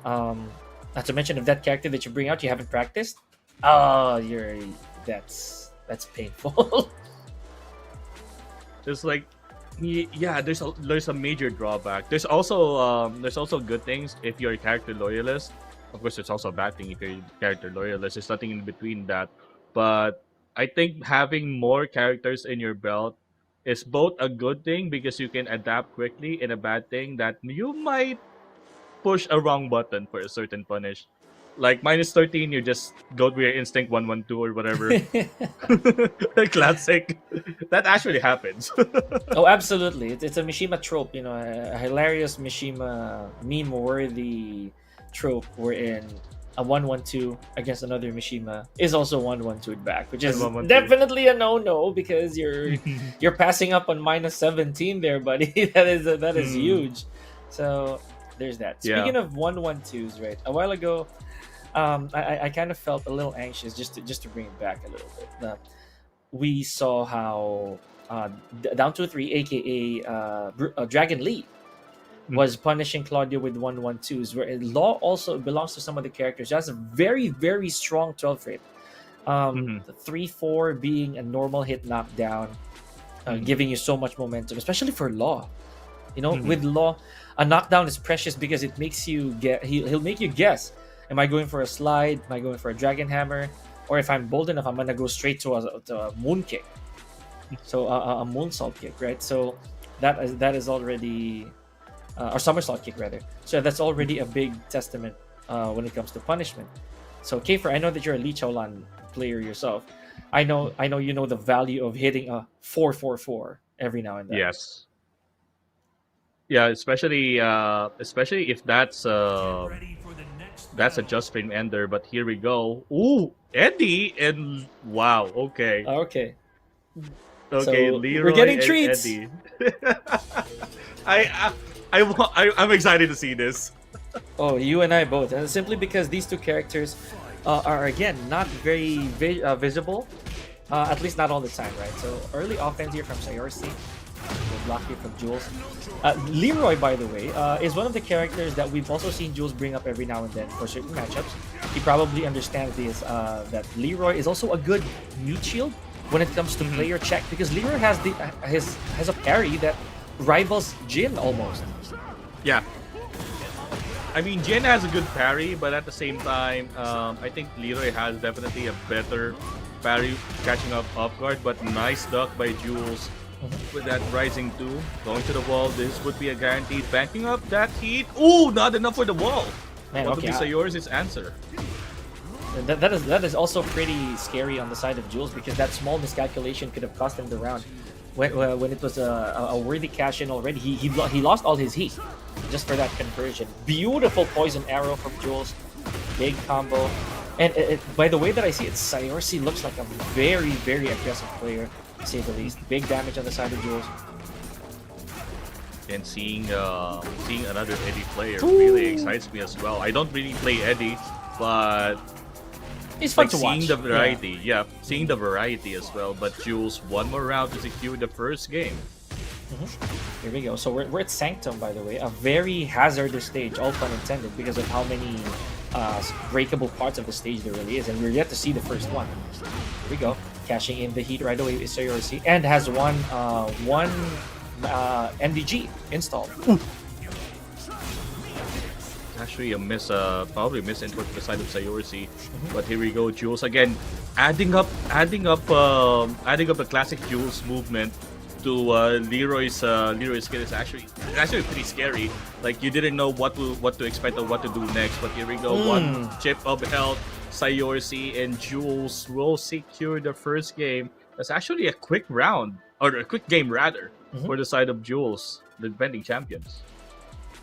Um, Not to mention if that character that you bring out you haven't practiced, oh, you're that's painful. Just like, yeah, there's a major drawback. There's also good things if you're a character loyalist. Of course, there's also a bad thing if you're a character loyalist. There's nothing in between that. But I think having more characters in your belt is both a good thing because you can adapt quickly, and a bad thing that you might push a wrong button for a certain punish. Like -13, you just go with your instinct 112 or whatever. Classic. That actually happens. Oh, absolutely. It's a Mishima trope, a hilarious Mishima meme-worthy trope wherein a 112 against another Mishima is also 112 back, which And is 112. definitely a no-no because you're passing up on -17 there, buddy. That is huge. So there's that. Yeah. Speaking of 112s, right? A while ago, I kind of felt a little anxious just to bring it back a little bit. We saw how down to three, aka Dragon Lee, was punishing Claudio with 112s, where Law also belongs to some of the characters. That's a very, very strong 12 rate. The 3-4 being a normal hit knockdown, giving you so much momentum, especially for Law. With Law, a knockdown is precious because it makes you he'll make you guess. Am I going for a slide? Am I going for a dragon hammer? Or if I'm bold enough, I'm gonna go straight to a moon kick. So a moonsault kick, right? So that is already or somersault kick rather. So that's already a big testament when it comes to punishment. So Kafer, I know that you're a Lee Chaolan player yourself. I know you know the value of hitting a 4-4-4 every now and then. Yes. Yeah, especially if that's a just frame ender. But here we go. Ooh, Eddie and wow. Okay. Okay. Okay, So, Leroy we're getting and treats. Eddie. I'm excited to see this. Oh, you and I both. And simply because these two characters are again not very visible, at least not all the time, right? So early offense here from Sayorsi, the block here from Jules. Leroy, by the way, is one of the characters that we've also seen Jules bring up every now and then for certain matchups. He probably understands this that Leroy is also a good meat shield when it comes to player check because Leroy has has a parry that rivals Jin almost. Yeah. I mean, Jin has a good parry, but at the same time, I think Leroy has definitely a better parry catching up off guard. But nice duck by Jules with that rising 2. Going to the wall, this would be a guaranteed banking up that heat. Ooh, not enough for the wall. Man, What okay, would be Sayor's answer? That is also pretty scary on the side of Jules because that small miscalculation could have cost him the round. When it was a worthy cash in already, he lost all his heat just for that conversion. Beautiful poison arrow from Jules, big combo, and by the way that I see it, Sayorsi looks like a very, very aggressive player, to say the least. Big damage on the side of Jules. And seeing another Eddie player really excites me as well. I don't really play Eddie, but It's fun like to watch. seeing the variety, seeing the variety as well. But Jules, one more round to secure the first game. Here we go. So we're at Sanctum, by the way, a very hazardous stage, all pun intended, because of how many breakable parts of the stage there really is, and we're yet to see the first one. Here we go, cashing in the heat right away is Sayorsi, and has one MDG installed. Actually, probably miss input to the side of Sayorsi. But here we go, Jules again, adding up the classic Jules movement to Leroy's skill is actually pretty scary. Like you didn't know what to expect or what to do next. But here we go, one chip of health, Sayorsi and Jules will secure the first game. That's actually a quick round or a quick game rather for the side of Jules, the defending champions.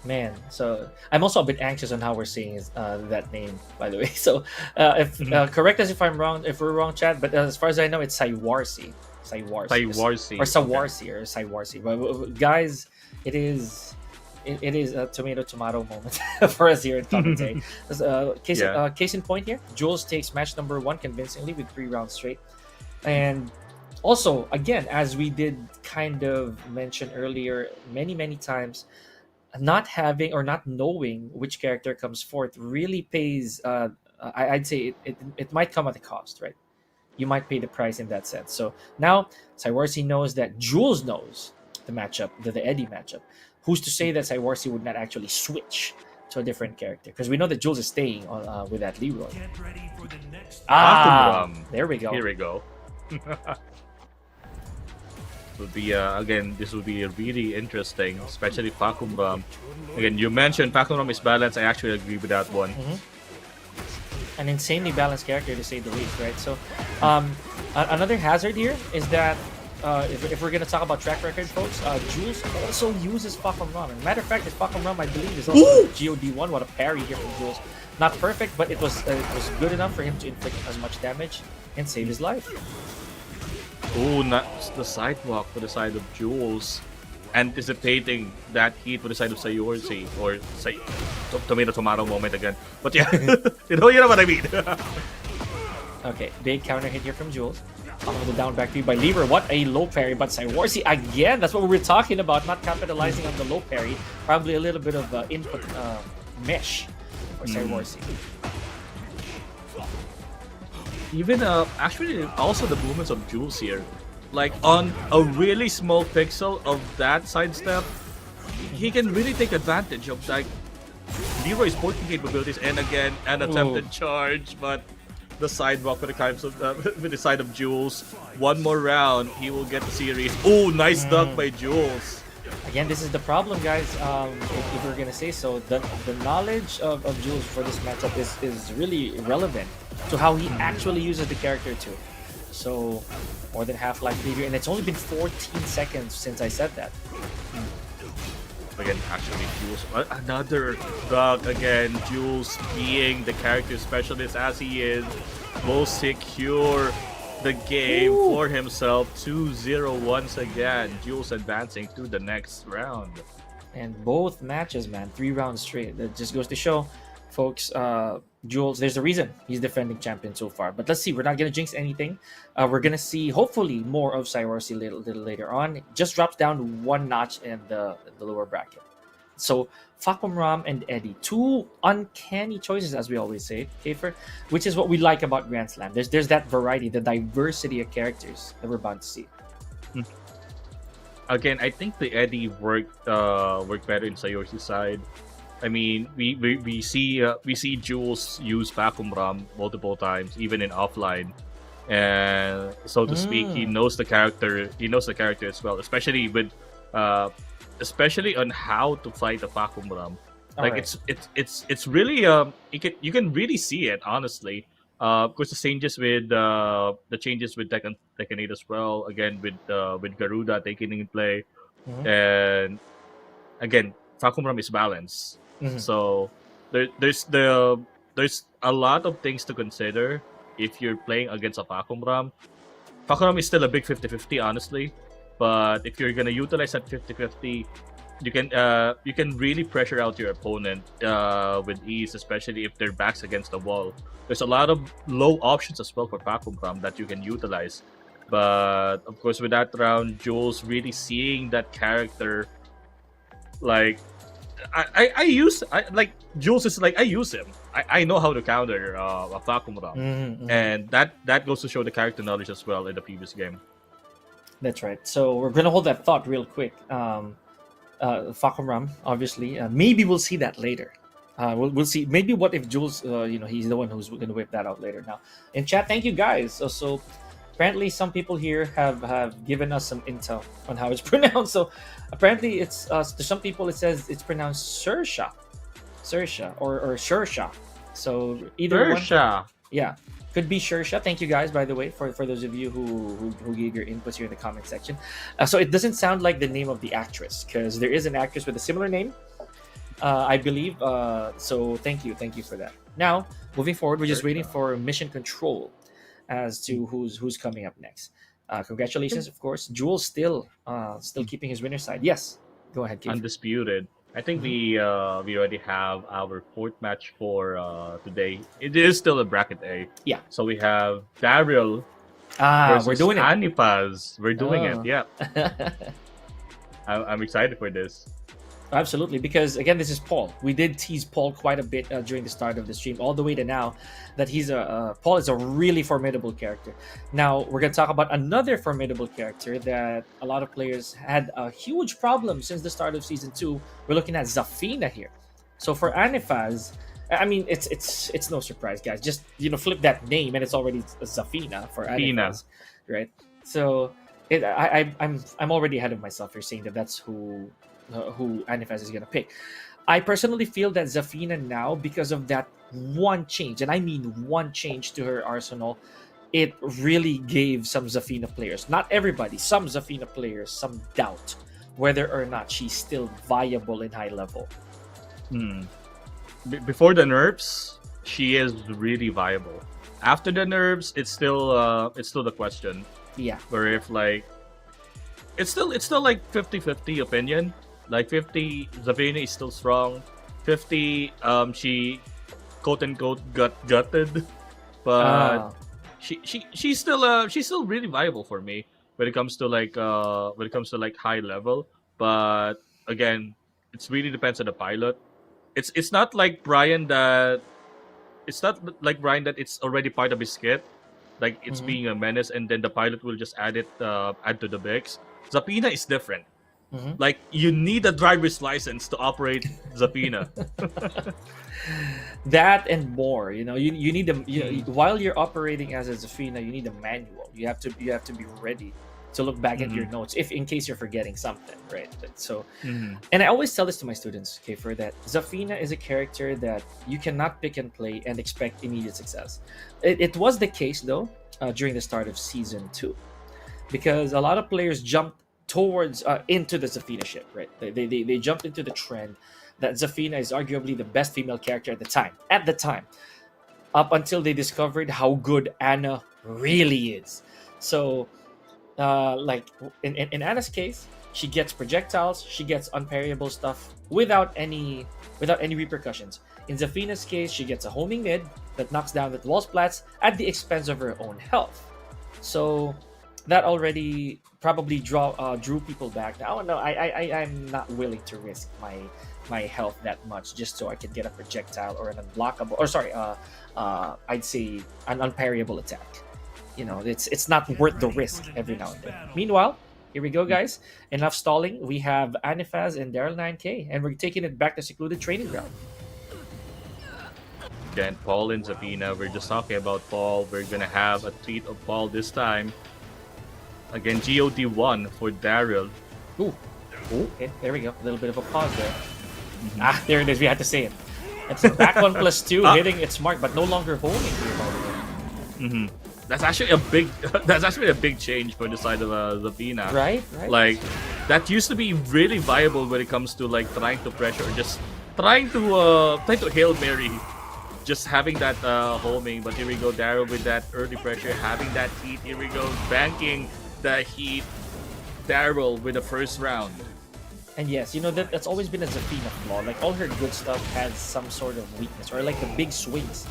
Man, so I'm also a bit anxious on how we're seeing that name, by the way. So, if correct us if I'm wrong, if we're wrong, chat. But as far as I know, it's Saiwarsi, Saiwarsi. or Sawarsi, or Saiwarsi. But guys, it is. It is a tomato moment for us here in Commentary. Case in point here, Jules takes match number 1 convincingly with 3 rounds straight. And also, again, as we did kind of mention earlier, many times, not having or not knowing which character comes forth really pays. I'd say it might come at a cost, right? You might pay the price in that sense. So now Cywarsi knows that Jules knows the matchup, the Eddie matchup. Who's to say that Cywarsi would not actually switch to a different character? Because we know that Jules is staying with that Leroy. There we go. Here we go. Would be again, this would be really interesting, especially Fakumram. Again, you mentioned Fakumram is balanced. I actually agree with that one. An insanely balanced character to say the least, right? So, another hazard here is that if we're gonna talk about track record, folks, Jules also uses Fakumram. And matter of fact, this Fakumram, I believe, is also GOD1. What a parry here from Jules! Not perfect, but it was good enough for him to inflict as much damage and save his life. Oh, not the sidewalk for the side of Jules. Anticipating that heat for the side of Sayorsi. Or tomato moment again. But yeah, you know what I mean. Okay, big counter hit here from Jules. With the down back three by Lever. What a low parry, but Sayorsi again. That's what we were talking about, not capitalizing on the low parry. Probably a little bit of input mesh for Sayorsi. Even actually also the movements of Jules here, like on a really small pixel of that sidestep, he can really take advantage of like Leroy's porting capabilities, and again an attempted charge, but the sidewalk with the side of Jules. One more round, he will get the series. Oh, nice duck by Jules. Again, this is the problem, guys. If we're gonna say so, the knowledge of Jules for this matchup is really relevant to how he actually uses the character too. So, more than half life leader, and it's only been 14 seconds since I said that. Again, actually, Jules, another duck again. Jules being the character specialist as he is, will secure the game for himself. 2-0 once again. Jules advancing to the next round. And both matches, man, 3 rounds straight. That just goes to show, folks, Jules, there's a reason he's defending champion so far. But let's see, we're not going to jinx anything. We're going to see, hopefully, more of Cywarsi a little later on. It just drops down 1 notch in the lower bracket. So, Fakumram and Eddie, 2 uncanny choices, as we always say, Kafer, which is what we like about Grand Slam. There's that variety, the diversity of characters that we're about to see. Again, I think the Eddie worked better in Sayorsi's side. I mean, we see Jules use Fakumram multiple times, even in offline, and so to speak, he knows the character. He knows the character as well, especially on how to fight the Fakumram. Like it's really you can really see it, honestly. Of course, the changes with Tekken 8 as well. Again with Garuda taking in play, and again Fakumram is balanced. So there's a lot of things to consider if you're playing against a Fakumram. Fakumram is still a big 50-50, honestly. But if you're gonna utilize that 50-50, you can really pressure out your opponent with ease, especially if their back's against the wall. There's a lot of low options as well for Fakumram that you can utilize. But of course, with that round, Jules really seeing that character, like Jules is like, I use him. I know how to counter a Fakumram, and that goes to show the character knowledge as well in the previous game. That's right. So we're gonna hold that thought real quick. Fakumram, obviously, maybe we'll see that later. We'll see. Maybe what if Jules, he's the one who's gonna whip that out later. Now, in chat, thank you guys. So apparently, some people here have given us some intel on how it's pronounced. So apparently, it's to some people it says it's pronounced Sersha, or Shersha. So either one, yeah, could be Shersha. Thank you guys, by the way, for those of you who gave your inputs here in the comment section. So it doesn't sound like the name of the actress, because there is an actress with a similar name. I believe. So thank you for that. Now, moving forward, we're just Sure. waiting for mission control as to who's coming up next. Congratulations, of course. Jules still keeping his winner side. Yes, go ahead, Kiefer. Undisputed. I think Mhm. we already have our fourth match for today. It is still a bracket A. Yeah. So we have Daryl We're versus doing it. Anipaz. We're doing it. Oh. Yeah, I'm excited for this. Absolutely, because again, this is Paul. We did tease Paul quite a bit during the start of the stream, all the way to now, that he's a Paul is a really formidable character. Now we're gonna talk about another formidable character that a lot of players had a huge problem since the start of season 2. We're looking at Zafina here. So for Anifaz, I mean, it's no surprise, guys. Just flip that name and it's already Zafina for Fina. Anifaz, right? So I'm already ahead of myself here, saying that that's who Anifaz is going to pick. I personally feel that Zafina now, because of that one change, and I mean one change to her arsenal, it really gave some Zafina players, not everybody, some Zafina players, some doubt whether or not she's still viable in high level. Hmm. Before the nerfs, she is really viable. After the nerfs, it's still the question. Yeah. Where if like it's still like 50-50 opinion. Like 50, Zavina is still strong. 50, she quote unquote got gutted, but Uh, she's still really viable for me when it comes to like high level. But again, it's really depends on the pilot. It's not like Brian that it's already part of his kit, like it's mhm, being a menace, and then the pilot will just add to the mix. Zapina is different. mhm. Like you need a driver's license to operate Zapina. That and more, you need them Mm. while you're operating as a Zafina. You need a manual. You have to be ready to look back at your Mm-hmm. notes if in case you're forgetting something, right? So, Mm-hmm. and I always tell this to my students, okay, for that Zafina is a character that you cannot pick and play and expect immediate success. It was the case though, during the start of season 2, because a lot of players jumped towards into the Zafina ship, right? They jumped into the trend that Zafina is arguably the best female character at the time. At the time, up until they discovered how good Anna really is. So, like in Anna's case, she gets projectiles, she gets unparryable stuff without any repercussions. In Zafina's case, she gets a homing mid that knocks down the wall splats at the expense of her own health. So that already probably drew people back. Now, no, I'm not willing to risk my health that much just so I can get a projectile or an unblockable, or sorry, I'd say an unparryable attack. It's not worth the risk every now and then. Meanwhile, here we go, guys. Enough stalling. We have Anifaz and Daryl 9K, and we're taking it back to secluded training ground. Again, Paul and Zapina. We're just talking about Paul. We're gonna have a tweet of Paul this time. Again, GOD1 for Daryl. Ooh, okay, there we go. A little bit of a pause there. Mhm. There it is. We had to say it. It's back on +2, Ah. hitting its mark, but no longer holding here, by the way. Mm-hmm. That's actually a big that's actually a big change for the side of Zapina. Right. Like that used to be really viable when it comes to like trying to pressure or just trying to Hail Mary, just having that homing. But here we go, Daryl with that early pressure, having that heat. Here we go, banking the heat. Daryl with the first round. And yes, that's always been a Zafina flaw. Like all her good stuff has some sort of weakness, or like the big swings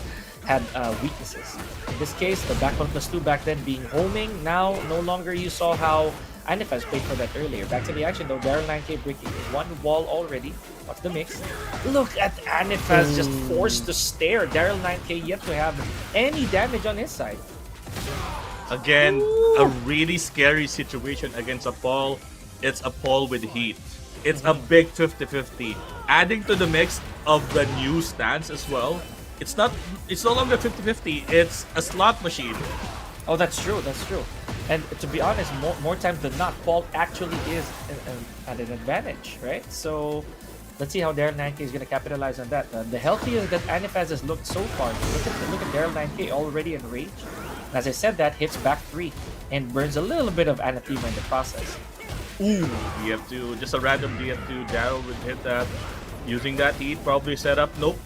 had weaknesses. In this case, the back on +2 back then being homing. Now, no longer. You saw how Anifaz played for that earlier. Back to the action though. Daryl 9K breaking one wall already. Watch the mix. Look at Anifaz just forced to stare. Daryl 9K yet to have any damage on his side. Again, a really scary situation against a Paul. It's a Paul with heat. It's a big 50-50. Adding to the mix of the new stance as well. It's no longer 50-50. It's a slot machine. Oh, that's true. That's true. And to be honest, more times than not, Paul actually is at an advantage, right? So let's see how Daryl 9K is going to capitalize on that. The healthiest that Anifaz has looked so far. Look at Daryl 9K already enraged. As I said, that hits back 3 and burns a little bit of anathema in the process. Ooh, DF2, just a random DF2. Daryl would hit that. Using that heat, probably set up. Nope.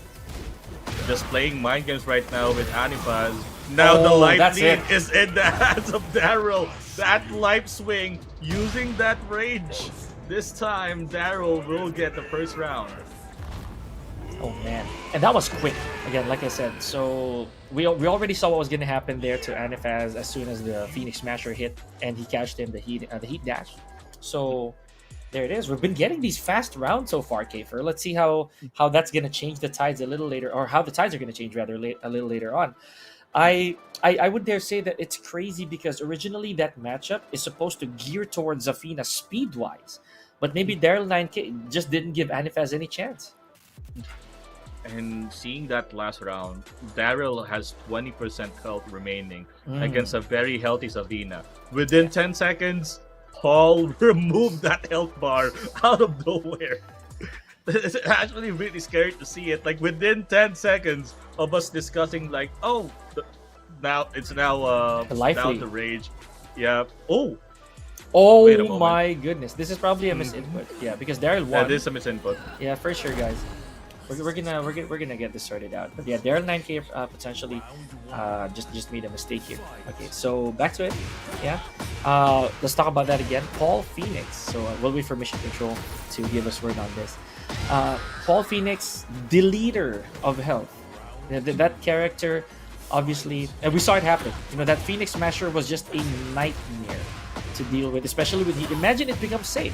Just playing mind games right now with Anifaz. Now the life lead is in the hands of Daryl. That life swing, using that rage. This time, Daryl will get the first round. Oh man, and that was quick. Again, like I said, so we already saw what was going to happen there to Anifaz as soon as the Phoenix Smasher hit, and he cashed in the heat dash. So there it is. We've been getting these fast rounds so far, Kafer. Let's see how that's going to change the tides a little later, or how the tides are going to change rather a little later on. I would dare say that it's crazy because originally that matchup is supposed to gear towards Zafina speed wise, but maybe Daryl 9K just didn't give Anifaz any chance. And seeing that last round, Daryl has 20% health remaining against a very healthy Savina. Within 10 seconds, Paul removed that health bar out of nowhere. It's actually really scary to see it. Like within 10 seconds of us discussing, like, now it's now down to rage. Yeah. Oh My goodness, this is probably a misinput. Yeah, because Daryl won. Yeah, this is a misinput. Yeah, for sure, guys. We're gonna get this sorted out. But yeah, Daryl 9K potentially just made a mistake here. Okay, so back to it. Yeah, let's talk about that again. Paul Phoenix. So we'll wait for Mission Control to give us word on this. Paul Phoenix, the leader of health. That character, obviously, and we saw it happen. You know, that Phoenix Smasher was just a nightmare to deal with, especially with heat. Imagine it becomes safe.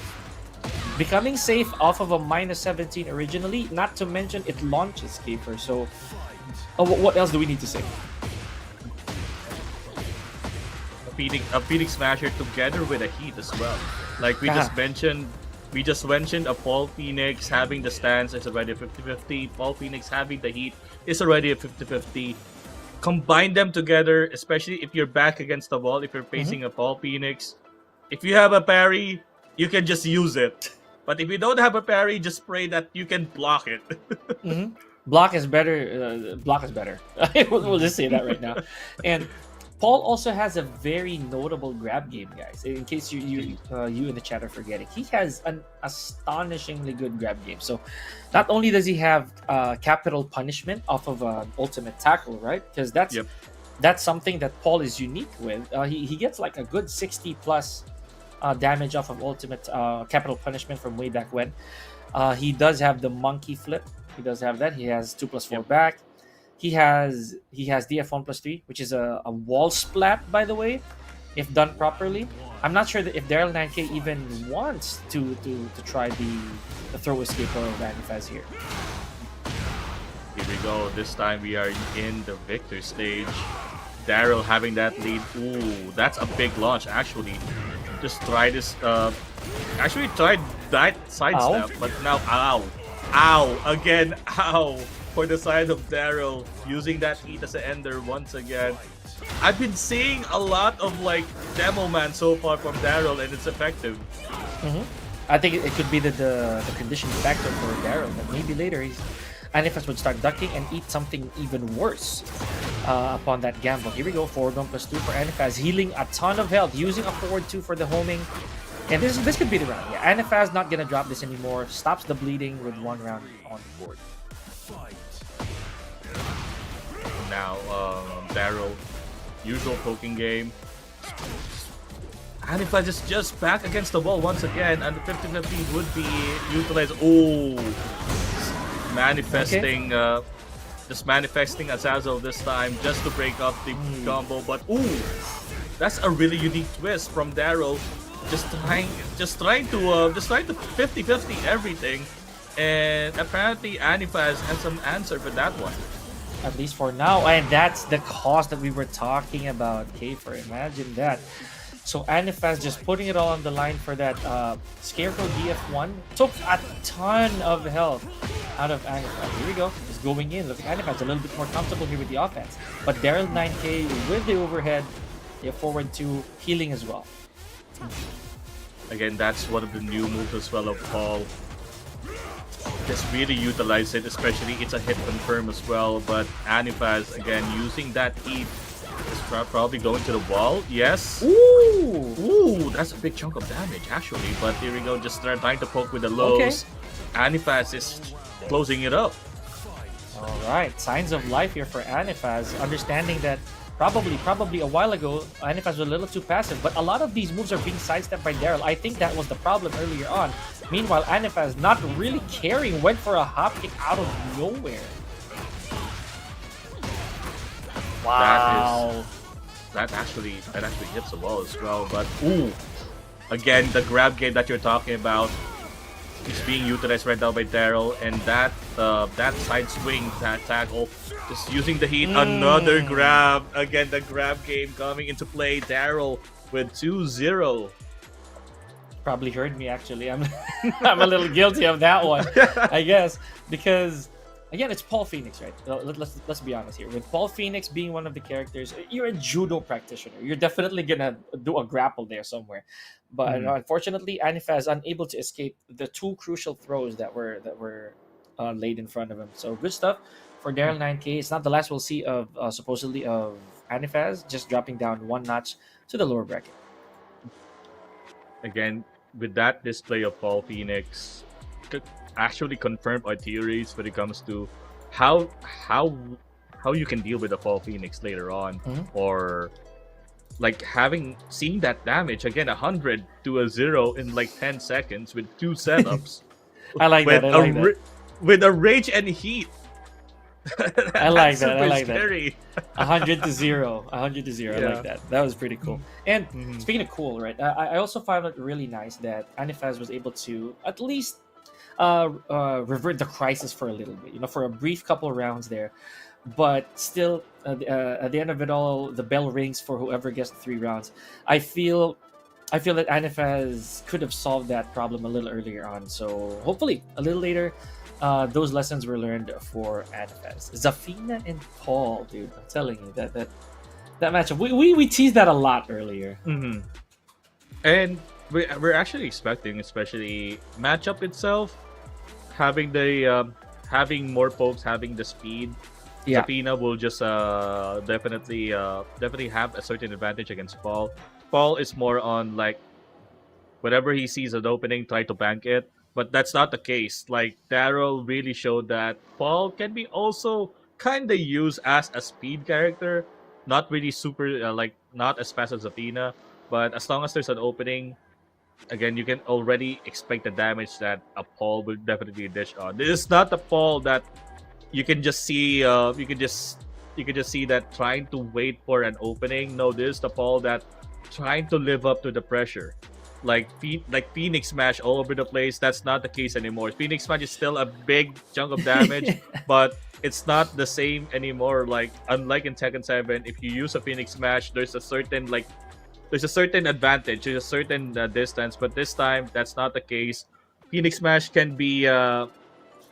Becoming safe off of a -17 originally, not to mention it launches Kafer. So, what else do we need to say? A Phoenix Smasher together with a heat as well. Like we just mentioned, a Paul Phoenix having the stance is already a 50-50. Paul Phoenix having the heat is already a 50-50. Combine them together, especially if you're back against the wall, if you're facing a Paul Phoenix. If you have a parry, you can just use it. But if you don't have a parry, just pray that you can block it. Block is better. Block is better. We'll just say that right now. And Paul also has a very notable grab game, guys. In case you in the chat are forgetting, he has an astonishingly good grab game. So not only does he have capital punishment off of an ultimate tackle, right? Because that's something that Paul is unique with. He gets like a good 60 plus damage off of ultimate capital punishment from way back when. He does have the monkey flip. He does have that. He has 2+4 back. He has DF1+3, which is a wall splat, by the way, if done properly. I'm not sure that if Daryl 9K even wants to try the throw escape of Anifaz here. Here we go. This time we are in the victor stage. Daryl having that lead. Ooh, that's a big launch actually. Just try this. Actually tried that sidestep, but now ow again, ow. For the side of Daryl, using that heat as an ender once again. I've been seeing a lot of like demo man so far from Daryl, and it's effective. I think it could be the conditioning factor for Daryl, but maybe later Anifaz would start ducking and eat something even worse upon that gamble. Here we go, forward 1+2 for Anifaz, healing a ton of health, using a forward 2 for the homing. And this could be the round. Yeah, Anifaz not gonna drop this anymore. Stops the bleeding with 1 round on the board. Now, Daryl, usual poking game. Anifaz is just back against the wall once again, and the 50-50 would be utilized. Oh, manifesting, just manifesting Azazel this time just to break up the combo. But ooh, that's a really unique twist from Daryl. Just trying to 50-50 everything, and apparently Anifaz has some answer for that one. At least for now, and that's the cost that we were talking about, Kafer. Imagine that. So Anifaz just putting it all on the line for that Scarecrow DF1. Took a ton of health out of Anifaz. Here we go. Just going in. Look at Anifaz a little bit more comfortable here with the offense. But Daryl 9K with the overhead, forward 2, healing as well. Again, that's one of the new moves as well of Paul. Just really utilize it, especially it's a hit confirm as well. But Anifaz again using that heat is probably going to the wall. Yes. Ooh, that's a big chunk of damage actually. But here we go, just trying to poke with the lows. Anifaz is closing it up. All right, signs of life here for Anifaz. Understanding that probably a while ago, Anifaz was a little too passive, but a lot of these moves are being sidestepped by Daryl. I think that was the problem earlier on. Meanwhile, Anifaz, not really caring, went for a hop kick out of nowhere. Wow. That actually hits the wall as well. But ooh, again, the grab game that you're talking about is being utilized right now by Daryl, and that side swing, that tackle, just using the heat. Another grab. Again, the grab game coming into play. Daryl with 2-0. Probably heard me actually. I'm I'm a little guilty of that one, I guess, because again, it's Paul Phoenix, right? Let's be honest here. With Paul Phoenix being one of the characters, you're a judo practitioner. You're definitely gonna do a grapple there somewhere. But unfortunately, Anifaz unable to escape the two crucial throws that were laid in front of him. So good stuff for Daryl 9K. It's not the last we'll see of supposedly of Anifaz, just dropping down one notch to the lower bracket. Again, with that display of Paul Phoenix, could actually confirm our theories when it comes to how you can deal with the Paul Phoenix later on, or like seeing that damage again, 100 to a 0 in like 10 seconds with 2 setups. I like that. With a rage and heat. I like that. I like scary. that. 100 to 0. 100 to 0. Yeah. I like that. That was pretty cool. And speaking of cool, right? I also found it really nice that Anifaz was able to at least revert the crisis for a little bit, for a brief couple rounds there. But still, at the end of it all, the bell rings for whoever gets the 3 rounds. I feel that Anifaz could have solved that problem a little earlier on. So hopefully, a little later, those lessons were learned for Anifaz. Zafina and Paul, dude, I'm telling you that matchup. We teased that a lot earlier. And we're actually expecting, especially matchup itself, having the having more folks having the speed. Yeah. Zafina will just definitely have a certain advantage against Paul. Paul is more on like whatever he sees an opening, try to bank it. But that's not the case. Like Daryl really showed that Paul can be also kind of used as a speed character, not really super not as fast as Zafina, but as long as there's an opening, again you can already expect the damage that a Paul will definitely dish on. This is not the Paul that you can just see. You can just see that trying to wait for an opening. No, this is the Paul that trying to live up to the pressure. Like Phoenix Smash all over the place. That's not the case anymore. Phoenix Smash is still a big chunk of damage, but it's not the same anymore. Like unlike in Tekken 7, if you use a Phoenix Smash, there's a certain advantage, there's a certain distance. But this time, that's not the case. Phoenix Smash can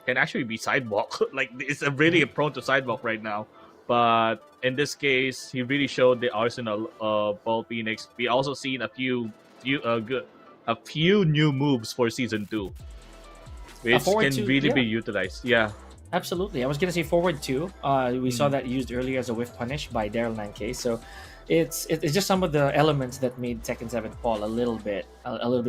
actually be sidewalk. Like it's really prone to sidewalk right now. But in this case, he really showed the arsenal of Paul Phoenix. We also seen a few new moves for season 2, which can really be utilized. Yeah, absolutely. I was gonna say forward 2. We saw that used earlier as a whiff punish by Daryl 9K. So it's just some of the elements that made Tekken 7 Paul a little bit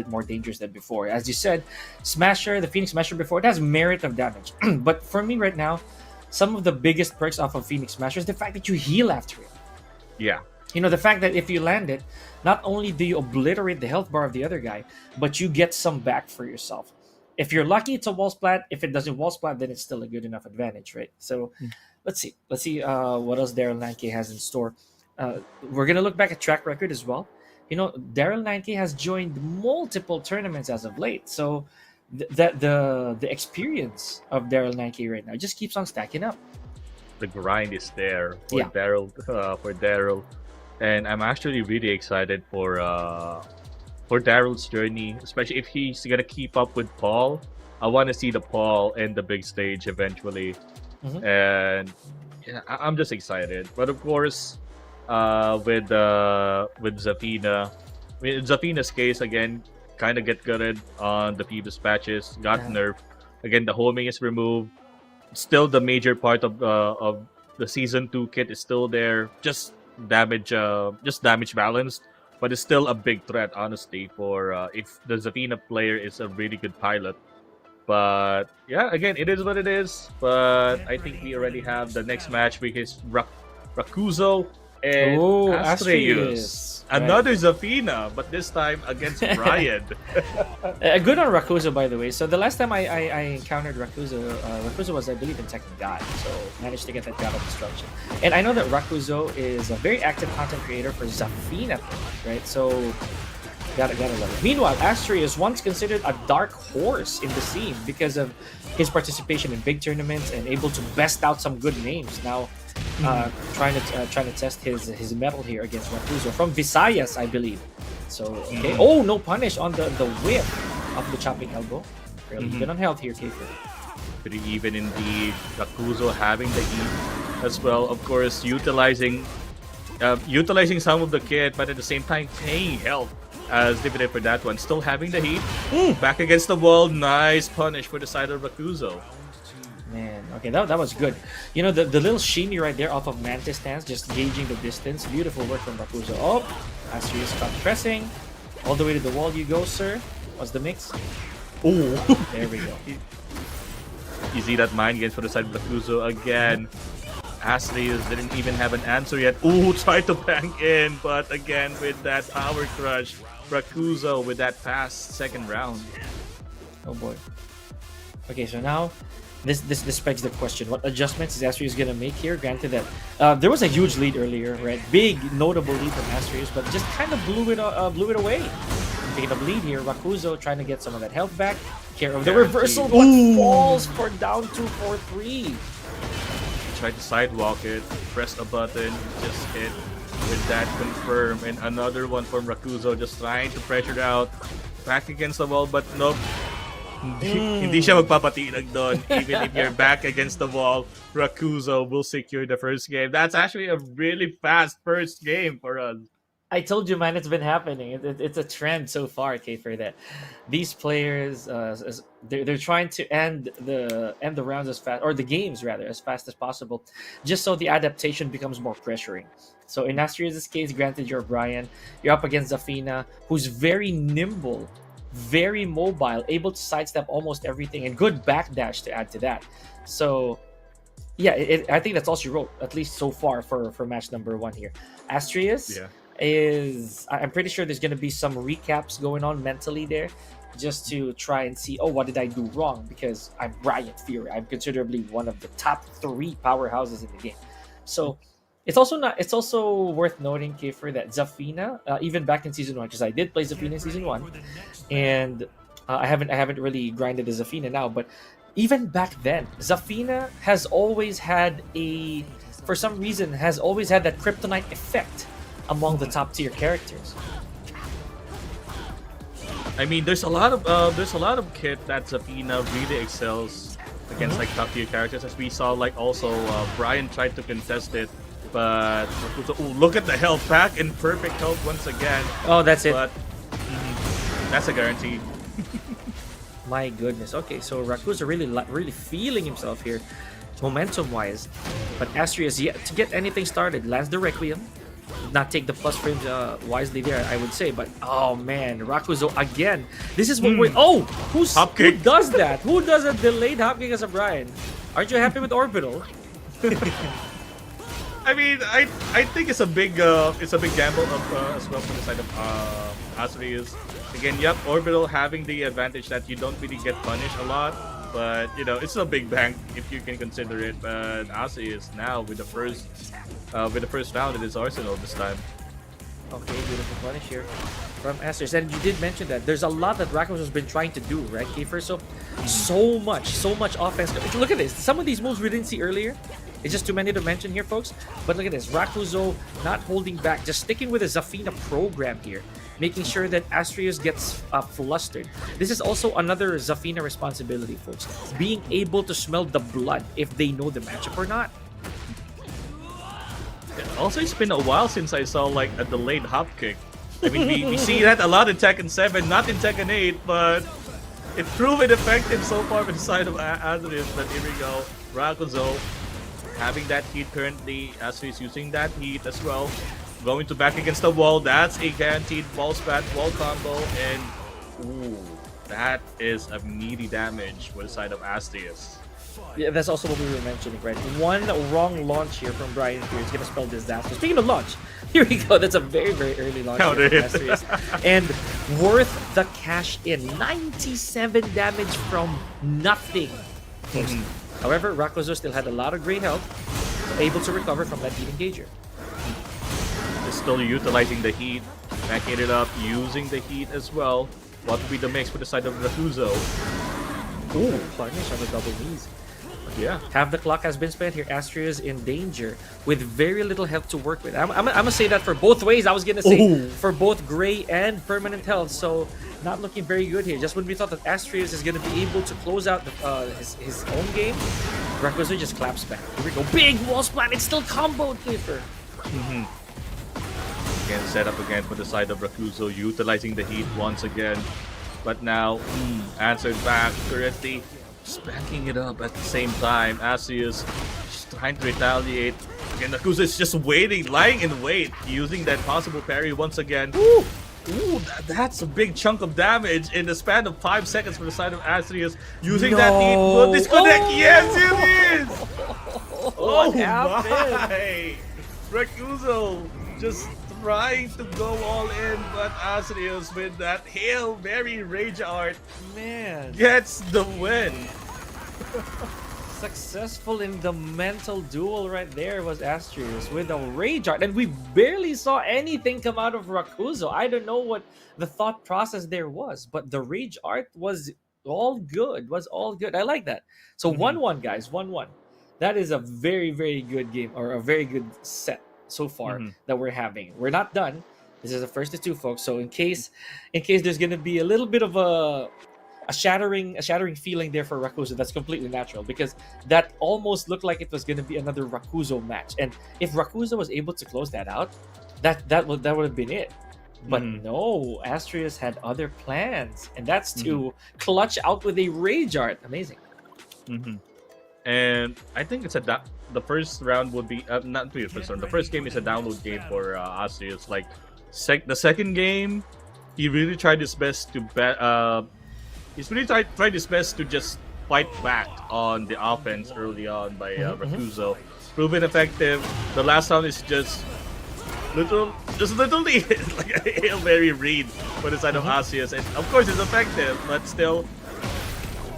more dangerous than before. As you said, Smasher, the Phoenix Smasher before, it has merit of damage. But for me right now, some of the biggest perks off of Phoenix Smasher is the fact that you heal after it. Yeah. The fact that if you land it, not only do you obliterate the health bar of the other guy, but you get some back for yourself. If you're lucky, it's a wall splat. If it doesn't wall splat, then it's still a good enough advantage, right? So let's see what else Daryl 9K has in store. We're going to look back at track record as well. Daryl 9K has joined multiple tournaments as of late. So the experience of Daryl 9K right now just keeps on stacking up. The grind is there for Daryl. And I'm actually really excited for Daryl's journey, especially if he's gonna keep up with Paul. I want to see the Paul in the big stage eventually, and yeah, I'm just excited. But of course, with Zafina, in Zafina's case again, kind of get gutted on the previous patches, got nerfed. Again, the homing is removed. Still, the major part of the season 2 kit is still there. Just damage balanced, but it's still a big threat, honestly, for if the Zafina player is a really good pilot. But yeah, again, it is what it is. But I think we already have the next match, which is Rakuzo and Oh, Astreus. Astreus. Right. Another Zafina, but this time against Brian. Good on Rakuzo, by the way. So the last time I encountered Rakuzo, Rakuzo was, I believe, in Tekken God. So managed to get that God of Destruction. And I know that Rakuzo is a very active content creator for Zafina, right? So gotta love it. Meanwhile, Astreus once considered a dark horse in the scene because of his participation in big tournaments and able to best out some good names. Now, trying to test his mettle here against Rakuzo from Visayas, I believe. So okay. Oh, no punish on the whip of the chopping elbow. Really good on health here, Kiefer. Pretty even indeed. Rakuzo having the heat as well. Of course, utilizing some of the kit, but at the same time paying health as dividend for that one. Still having the heat. Back against the wall. Nice punish for the side of Rakuzo. Man, okay, that was good. You know, the little shimmy right there off of Mantis stance, just gauging the distance. Beautiful work from Rakuzo. Oh, Astreus stop pressing. All the way to the wall you go, sir. What's the mix? Oh, there we go. You see that mind games for the side of Rakuzo again. Astreus didn't even have an answer yet. Ooh, tried to bang in, but again with that power crush, Rakuzo with that fast second round. Oh boy. Okay, so now this begs the question: what adjustments is Astreus gonna make here? Granted that there was a huge lead earlier, right? Big notable lead from Astreus, but just kind of blew it away. Taking a lead here, Rakuzo trying to get some of that health back. Care of the reversal, but falls for down 2-4-3. Tried to sidewalk it, pressed a button, just hit with that confirm, and another one from Rakuzo just trying to pressure out. Back against the wall, but nope. Hindi siya magpapatinag doon. Even if you're back against the wall, Rakuzo will secure the first game. That's actually a really fast first game for us. I told you, man, it's been happening. It's a trend so far, for that these players, they're trying to end the rounds as fast, or the games rather, as fast as possible, just so the adaptation becomes more pressuring. So in Astreus' case, granted you're Brian, you're up against Zafina, who's very nimble, very mobile, able to sidestep almost everything, and good backdash to add to that. So yeah, I think that's all she wrote, at least so far for match number 1 here. Astreus. Yeah. I'm pretty sure there's going to be some recaps going on mentally there, just to try and see, oh, what did I do wrong? Because I'm Brian Fury. I'm considerably one of the top 3 powerhouses in the game. So it's also worth noting, Kiefer, that Zafina, even back in season 1, because I did play Zafina in season 1, and I haven't really grinded the Zafina now, but even back then, Zafina has always had for some reason, that kryptonite effect among the top tier characters. I mean, there's a lot of kit that Zafina really excels against like top tier characters, as we saw. Like also, Brian tried to contest it, but look at the health, back in perfect health once again. Oh, that's it. But that's a guarantee. My goodness. Okay, so Rakuzo really feeling himself here, momentum wise, but Astreus yet to get anything started. Lands the Requiem. Not take the plus frames wisely there, I would say, but oh man, Rakuzo again. This is what who does that? Who does a delayed hop kick as a Brian? Aren't you happy with Orbital? I mean, I think it's a big gamble as well from the side of Astreus. Again, yep, Orbital having the advantage that you don't really get punished a lot, but you know it's a big bank if you can consider it. But Astreus now with the first round in his arsenal this time. Okay, beautiful punish here from Astreus. And you did mention that there's a lot that Rakuzo has been trying to do, right, Kiefer? So much offense. Look at this. Some of these moves we didn't see earlier. It's just too many to mention here, folks. But look at this. Rakuzo not holding back, just sticking with the Zafina program here, making sure that Astreus gets flustered. This is also another Zafina responsibility, folks. Being able to smell the blood if they know the matchup or not. Also, it's been a while since I saw like a delayed hop kick. I mean, we see that a lot in Tekken 7, not in Tekken 8, but it proved effective so far with the side of Astreus. But here we go, Rakuzo having that heat currently. Astreus using that heat as well. Going to back against the wall. That's a guaranteed ball spat, wall combo, and ooh. that is a meaty damage for the side of Astius. Yeah, that's also what we were mentioning, right? One wrong launch here from Brian here is going to spell disaster. Speaking of launch, here we go. That's a very, very early launch Counter here hit. from Asterius. And worth the cash in. 97 damage from nothing. However, Rakuzo still had a lot of great health, able to recover from that heat engager. Is still utilizing the heat, backing it up, using the heat as well. What will be the mix for the side of Rakuzo? Ooh, punish on the double knees. Yeah. Half the clock has been spent here. Astria is in danger with very little health to work with. I'm gonna say that for both ways. I was gonna say for both gray and permanent health. So not looking very good here. Just when we thought that Astrius is gonna be able to close out his own game, Rakuzo just claps back. Here we go. Big wall splat. It's still comboed, Kiefer. Again, set up again for the side of Rakuzo, utilizing the heat once again. But now, answered back correctly, spanking it up at the same time. Asius just trying to retaliate. And Rakuzo is just waiting, lying in wait, using that possible parry once again. Ooh, that's a big chunk of damage in the span of 5 seconds for the side of Asius. Using that heat will disconnect. Oh! Yes, it is! What happened? My! Rakuzo just trying to go all in, but Asrius with that Hail Mary Rage Art Man. gets the win. Successful in the mental duel right there was Astrius with a Rage Art. And we barely saw anything come out of Rakuzo. I don't know what the thought process there was, but the Rage Art was all good. I like that. So 1-1, guys. 1-1. That is a very, very good game, or a very good set so far that we're having. We're not done. This is the first of two, folks. So in case there's gonna be a little bit of a shattering feeling there for Rakuzo, that's completely natural, because that almost looked like it was gonna be another Rakuzo match. And if Rakuzo was able to close that out, that would have been it. But no, Astrius had other plans, and that's to clutch out with a Rage Art. Amazing. And I think it's the first round would be not the first round. The first game is a download game for Asius. Like the second game, he really tried his best to he's really tried his best to just fight back on the offense early on by Rakuzo. Proven effective. The last round is just literally like a Hail Mary read for the side of Asius. And of course, it's effective, but still,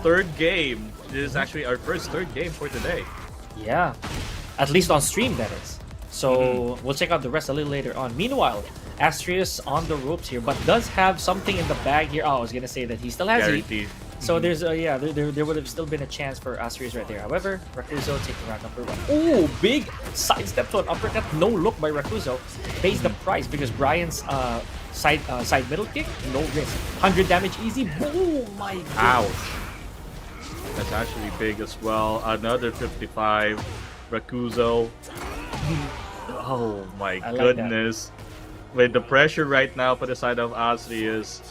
third game. This is actually our first third game for today. Yeah, at least on stream, that is. So we'll check out the rest a little later on. Meanwhile, Astrius on the ropes here, but does have something in the bag here. Oh, I was gonna say that he still has Guaranteed. it. So there's there would have still been a chance for Astrius right there. However, Rakuzo taking round number 1. Ooh, big sidestep to an uppercut. No look by Rakuzo. Pays the price because Brian's side middle kick, no risk. 100 damage easy. Boom! My God. Ouch. That's actually big as well. Another 55. Rakuzo. Oh my I like goodness. With the pressure right now for the side of Astrius,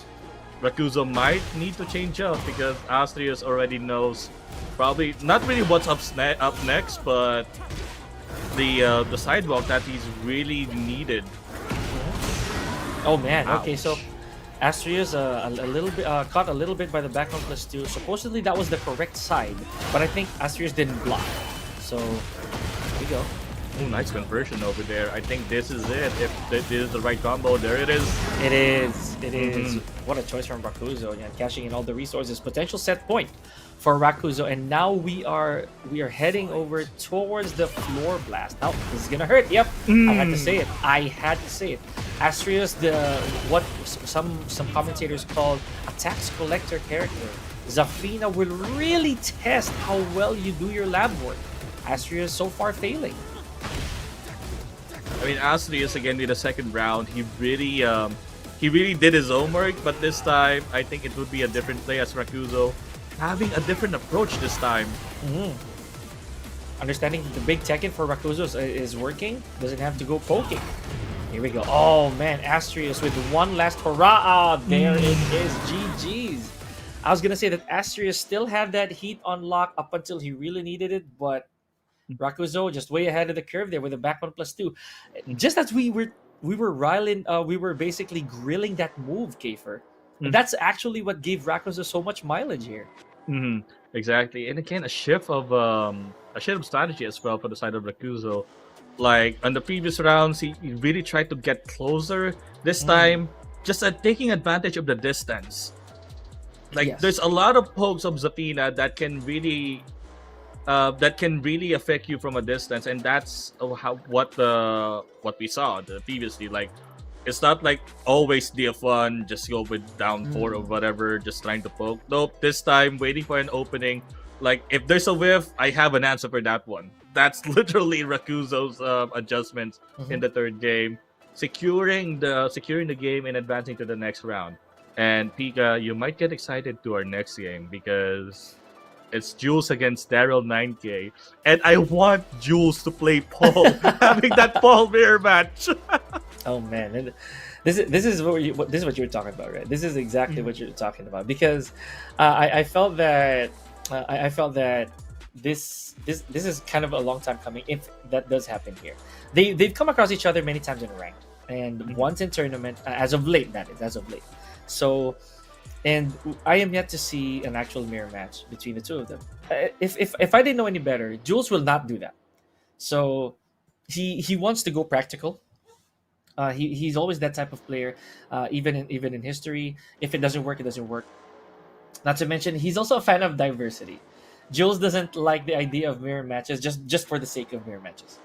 Rakuzo might need to change up because Astrius already knows probably not really what's up next, but the sidewalk that he's really needed. Oh man. Ouch. Okay, so Astrius a little bit caught a little bit by the back on +2. Supposedly that was the correct side, but I think Astrius didn't block. So here we go. Ooh, nice conversion over there. I think this is it. If this is the right combo, there it is. It is. It is. What a choice from Rakuzo. Yeah, cashing in all the resources. Potential set point for Rakuzo, and now we are heading over towards the floor blast. Now this is gonna hurt. Yep, I had to say it. Astrius, what some commentators call a tax collector character. Zafina will really test how well you do your lab work. Astrius so far failing. I mean, Astrius again in the second round. He really did his homework, but this time I think it would be a different play as Rakuzo having a different approach this time. Understanding the big Tekken for Rakuzo is working. Doesn't have to go poking. Here we go. Oh man, Astrius with one last hurrah. Ah, there it is. GG's. I was gonna say that Astrius still had that heat on lock up until he really needed it, but Rakuzo just way ahead of the curve there with a back one +2. Just as we were riling, we were basically grilling that move, Kafer. And that's actually what gave Rakuza so much mileage here. Exactly, and again, a shift of strategy as well for the side of Rakuzo. Like on the previous rounds, he really tried to get closer. This time, just taking advantage of the distance. Like Yes. there's a lot of pokes of Zafina that can really affect you from a distance, and that's what we saw previously. Like it's not like always DF1 just go with down 4 or whatever, just trying to poke. Nope, this time waiting for an opening. Like if there's a whiff, I have an answer for that one. That's literally Rakuzo's adjustments in the third game, securing the game and advancing to the next round. And Pika, you might get excited to our next game because it's Jules against Daryl 9K, and I want Jules to play Paul, having that Paul mirror match. Oh man, and this is what you were talking about, right? This is exactly what you're talking about, because I felt that this is kind of a long time coming. If that does happen here, they've come across each other many times in rank, and once in tournament, as of late. So, and I am yet to see an actual mirror match between the two of them. If I didn't know any better, Jules will not do that. So he wants to go practical. He's always that type of player, even in history. If it doesn't work, it doesn't work. Not to mention, he's also a fan of diversity. Jules doesn't like the idea of mirror matches just for the sake of mirror matches.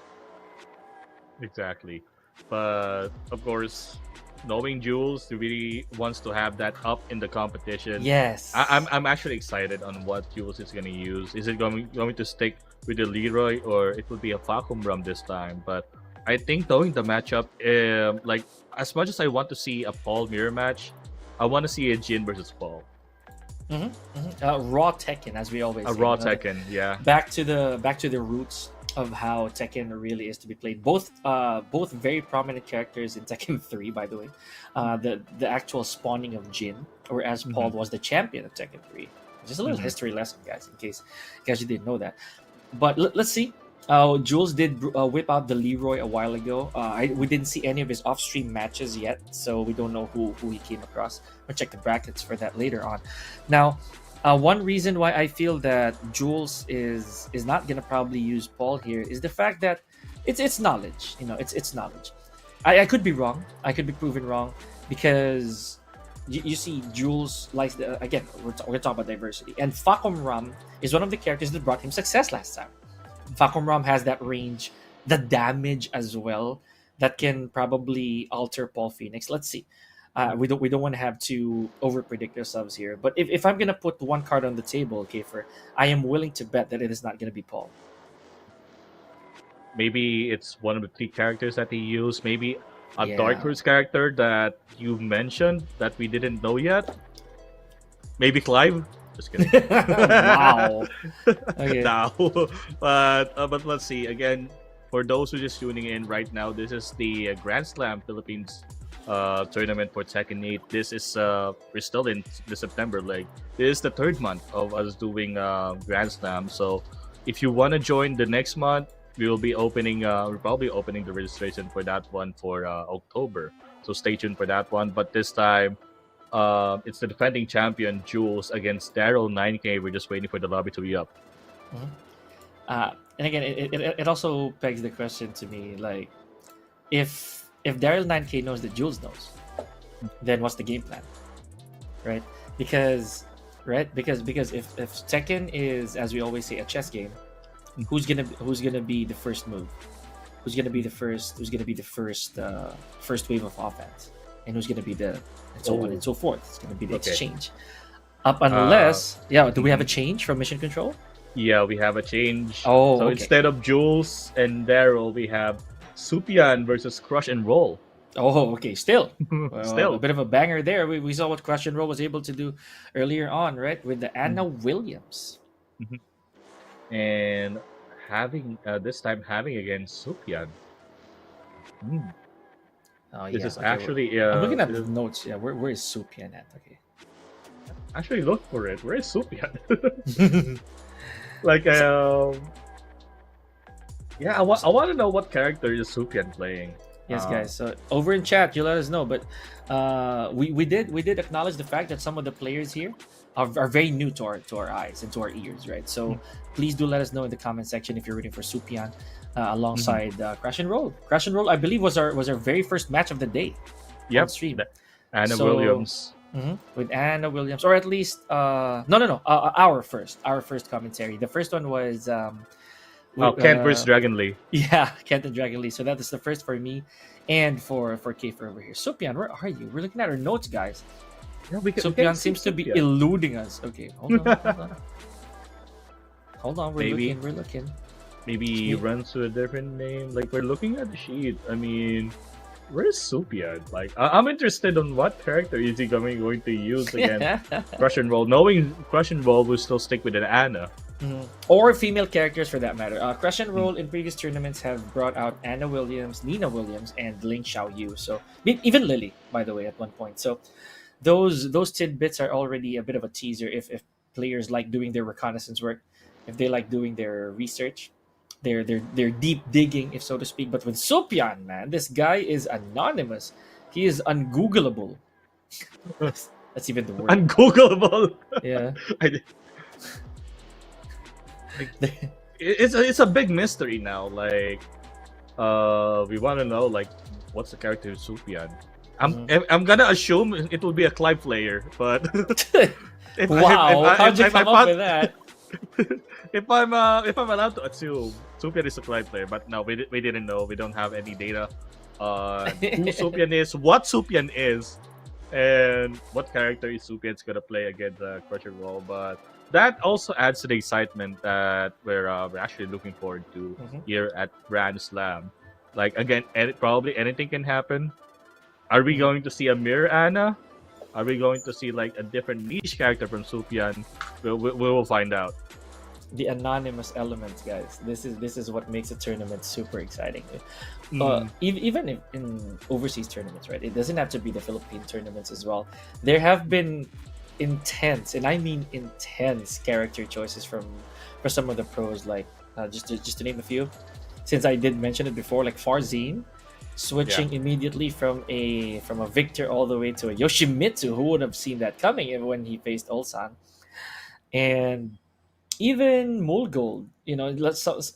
Exactly, but of course, knowing Jules, he really wants to have that up in the competition. Yes, I'm actually excited on what Jules is going to use. Is it going to stick with the Leroy, or it will be a Facum Rum this time? But I think knowing the matchup, like as much as I want to see a Paul mirror match, I want to see a Jin versus Paul. Raw Tekken, as we always say. Raw Tekken, yeah. Back to the roots of how Tekken really is to be played. Both very prominent characters in Tekken 3, by the way. The actual spawning of Jin, or as Paul was the champion of Tekken 3. Just a little history lesson, guys, in case you didn't know that. But let's see. Jules did whip out the Leroy a while ago. We didn't see any of his off-stream matches yet, so we don't know who he came across. We'll check the brackets for that later on. Now, one reason why I feel that Jules is not gonna probably use Paul here is the fact that it's knowledge. It's knowledge. I could be wrong. I could be proven wrong, because you see, Jules likes again. We're talking about diversity, and Facom Ram is one of the characters that brought him success last time. Facom Ram has that range, the damage as well, that can probably alter Paul Phoenix. Let's see. We don't want to have to over predict ourselves here. But if I'm gonna put one card on the table, Kiefer, I am willing to bet that it is not gonna be Paul. Maybe it's one of the 3 characters that he used. Maybe a Dark Horse character that you mentioned that we didn't know yet. Maybe Clive. Just kidding. Wow. Okay. No. But let's see. Again, for those who are just tuning in right now, this is the Grand Slam Philippines tournament for Tekken 8. This is we're still in the September leg. This is the 3rd month of us doing Grand Slam. So if you want to join the next month, we will be opening. We're probably opening the registration for that one for October. So stay tuned for that one. But this time, it's the defending champion Jules against Daryl 9K. We're just waiting for the lobby to be up. And again, it also begs the question to me, like, if Daryl 9K knows that Jules knows, then what's the game plan, right? Because if Tekken is, as we always say, a chess game, who's gonna be the first move? Who's gonna be the first first wave of offense? And who's going to be and so on and so forth. It's going to be the exchange. Up unless, do we have a change from Mission Control? Yeah, we have a change. Oh, so instead of Jules and Daryl, we have Supian versus Crush and Roll. Oh, okay. Still Still a bit of a banger there. We saw what Crush and Roll was able to do earlier on, right? With the Anna Williams. And having this time against Supian. Oh, this is okay, actually. I'm looking at the notes. Yeah, where is Supian at? Okay. Actually, look for it. Where is Supian? Like, yeah, I want to know what character is Supian playing. Yes, guys. So over in chat, you let us know. But we did acknowledge the fact that some of the players here are very new to our eyes and to our ears, right? So please do let us know in the comment section if you're rooting for Supian alongside Crash and Roll. Crash and Roll, I believe, was our very first match of the day on stream. Anna So- Williams. With Anna Williams, or at least no, our first commentary. The first one was Kent versus Dragon Lee. yeah, Kent and Dragon Lee. So that is the first for me and for Kiefer over here. Supian, where are you? We're looking at our notes, guys. Yeah, we Supian seems to be eluding us. Okay, hold on. Hold on, we're looking. Maybe he runs to a different name. Like, we're looking at the sheet. I mean, where's Supian? Like, I'm interested on what character is he going to use again. Crush and Roll. Knowing Crush and Roll will still stick with an Anna. Or female characters for that matter. Crush and Roll in previous tournaments have brought out Anna Williams, Nina Williams, and Ling Xiaoyu. So even Lily, by the way, at one point. So those tidbits are already a bit of a teaser if players like doing their reconnaissance work, if they like doing their research, their deep digging, if so to speak. But with Supian, man, this guy is anonymous. He is ungoogleable. That's even the word. Ungoogleable. Yeah. It's a big mystery now. Like, we want to know, like, what's the character of Supian. I'm gonna assume it will be a Clive player, but how'd you come up with that? if I'm allowed to assume Supian is a Clive player, but no, we didn't know. We don't have any data on who Supian is, what Supian is, and what character is Supian's gonna play against Crush and Roll. But that also adds to the excitement that we're actually looking forward to here at Grand Slam. Like, again, probably anything can happen. Are we going to see a mirror Anna? Are we going to see like a different niche character from Supian? We will find out. The anonymous elements, guys. This is what makes a tournament super exciting. Even in overseas tournaments, right? It doesn't have to be the Philippine tournaments as well. There have been intense, and I mean intense, character choices for some of the pros. Like just to name a few, since I did mention it before, like Farzine switching immediately from a Victor all the way to a Yoshimitsu. Who would have seen that coming when he faced Ulsan? And even Mulgold,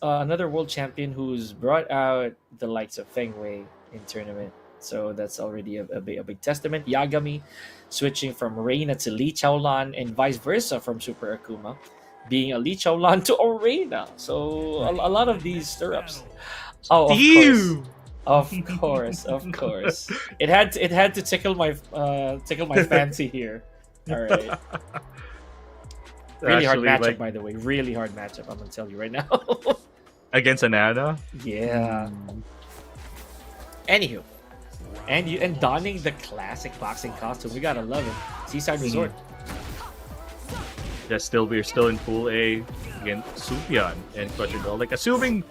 another world champion who's brought out the likes of Feng Wei in tournament. So that's already a big testament. Yagami switching from Reina to Li Chaolan, and vice versa from Super Akuma being a Li Chaolan to a Reina. So a lot of these stirrups. Oh, of course. It had to tickle my fancy here. All right. Really hard matchup, by the way. Really hard matchup. I'm gonna tell you right now. Against an Anna? Yeah. Anywho, and donning the classic boxing costume, we gotta love it. Seaside Resort. We're still in Pool A against Supian and Crush and Roll. Assuming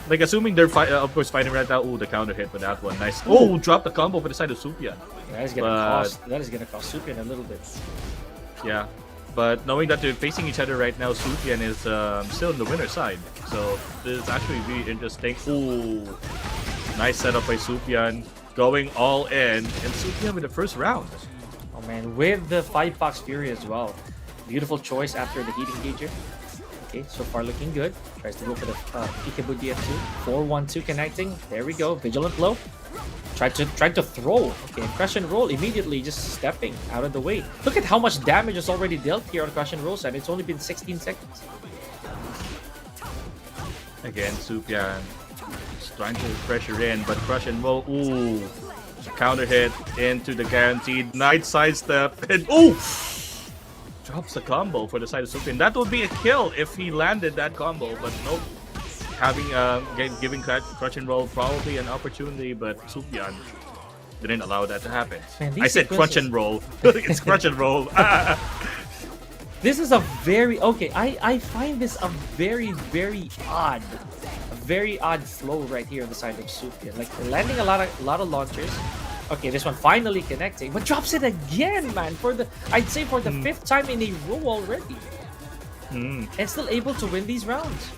they're of course fighting right now. Ooh, the counter hit with that one. Nice. Oh, drop the combo for the side of Supian. That is gonna cost Supian a little bit. Yeah. But knowing that they're facing each other right now, Supian is still in the winner's side. So this is actually really interesting. Ooh, nice setup by Supian, going all in, and Supian with the first round. Oh man, with the 5-Fox Fury as well. Beautiful choice after the heat engager. Okay, so far looking good. Tries to go for the Peekaboo DF2. 4-1-2 connecting. There we go. Vigilant blow. Tried to throw. Okay, Crush and Roll immediately just stepping out of the way. Look at how much damage is already dealt here on Crush and Roll side. It's only been 16 seconds. Again, Supian just trying to pressure in, but Crush and Roll, ooh, counter hit into the guaranteed night sidestep, and ooh, drops a combo for the side of Supian. That would be a kill if he landed that combo, but nope. Giving Crush and Roll probably an opportunity, but Supian didn't allow that to happen. Man, I said Crush and Roll. It's Crush and Roll. This is a very I find this a very odd flow right here on the side of Supian. Like landing a lot of launchers. Okay, this one finally connecting, but drops it again, man. I'd say for the 5th time in a row already, and still able to win these rounds.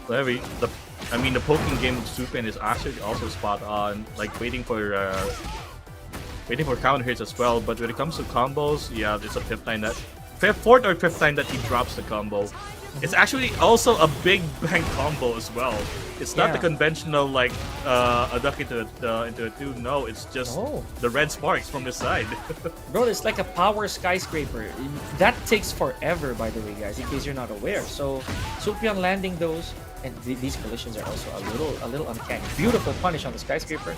The I mean, the poking game of Supian is actually also spot on, like waiting for counter hits as well. But when it comes to combos, yeah, it's a fourth or fifth time that he drops the combo. It's actually also a big bang combo as well. It's not the conventional like a duck into a two. No, it's just the red sparks from the side. Bro, it's like a power skyscraper. That takes forever, by the way, guys, in case you're not aware. So Supian landing those, and these collisions are also a little uncanny. Beautiful punish on the skyscraper.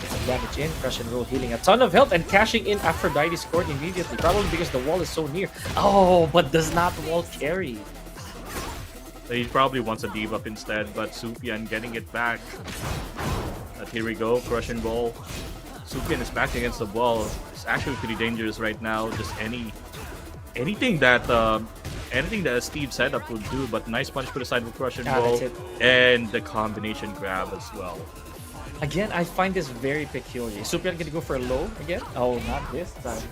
Get some damage in. Crush and roll, healing a ton of health and cashing in Aphrodite scored immediately. Probably because the wall is so near. Oh, but does not wall carry. He probably wants a debuff instead, but Supian getting it back. But here we go, crush and roll. Supian is back against the wall. It's actually pretty dangerous right now. Just anything that Steve setup would do, but nice punch put aside with crush and roll, and the combination grab as well. Again, I find this very peculiar. Supian gonna go for a low again? Oh, not this time.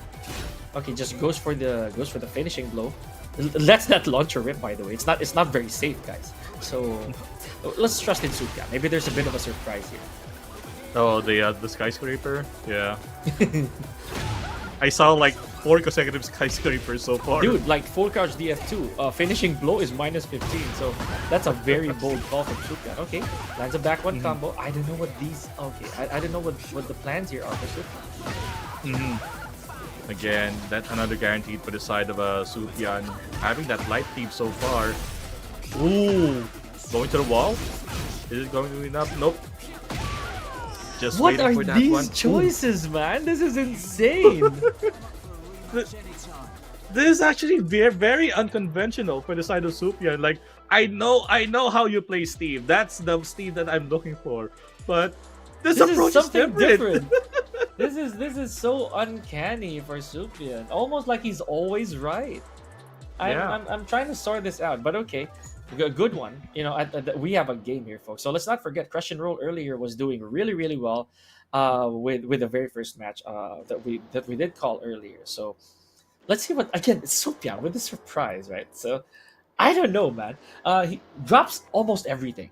Okay, just goes for the finishing blow. Lets that launcher rip, by the way. It's not very safe, guys. So let's trust in Supian. Maybe there's a bit of a surprise here. Oh, the skyscraper? Yeah. I saw like 4 consecutive skyscrapers so far. Dude, like full crouch DF2. Finishing blow is -15, so that's a very bold call from Supian. Okay, lands a back one combo. I don't know what these. Okay, I don't know what the plans here are for Supian. Again, that's another guaranteed for the side of Supian. Having that light thief so far. Ooh! Going to the wall? Is it going to be enough? Nope. Just what waiting are for that these one. choices, man? This is insane! This is actually very, very unconventional for the side of Supian. Like, I know how you play Steve. That's the Steve that I'm looking for. But this approach is something different. This is so uncanny for Supian. Almost like he's always right. I'm trying to sort this out, but okay. A good one. You know, we have a game here, folks. So let's not forget, Crush and Roll earlier was doing really, really well with the very first match that we did call earlier. So let's see what, again, it's Supian with the surprise, right? So I don't know, man. He drops almost everything.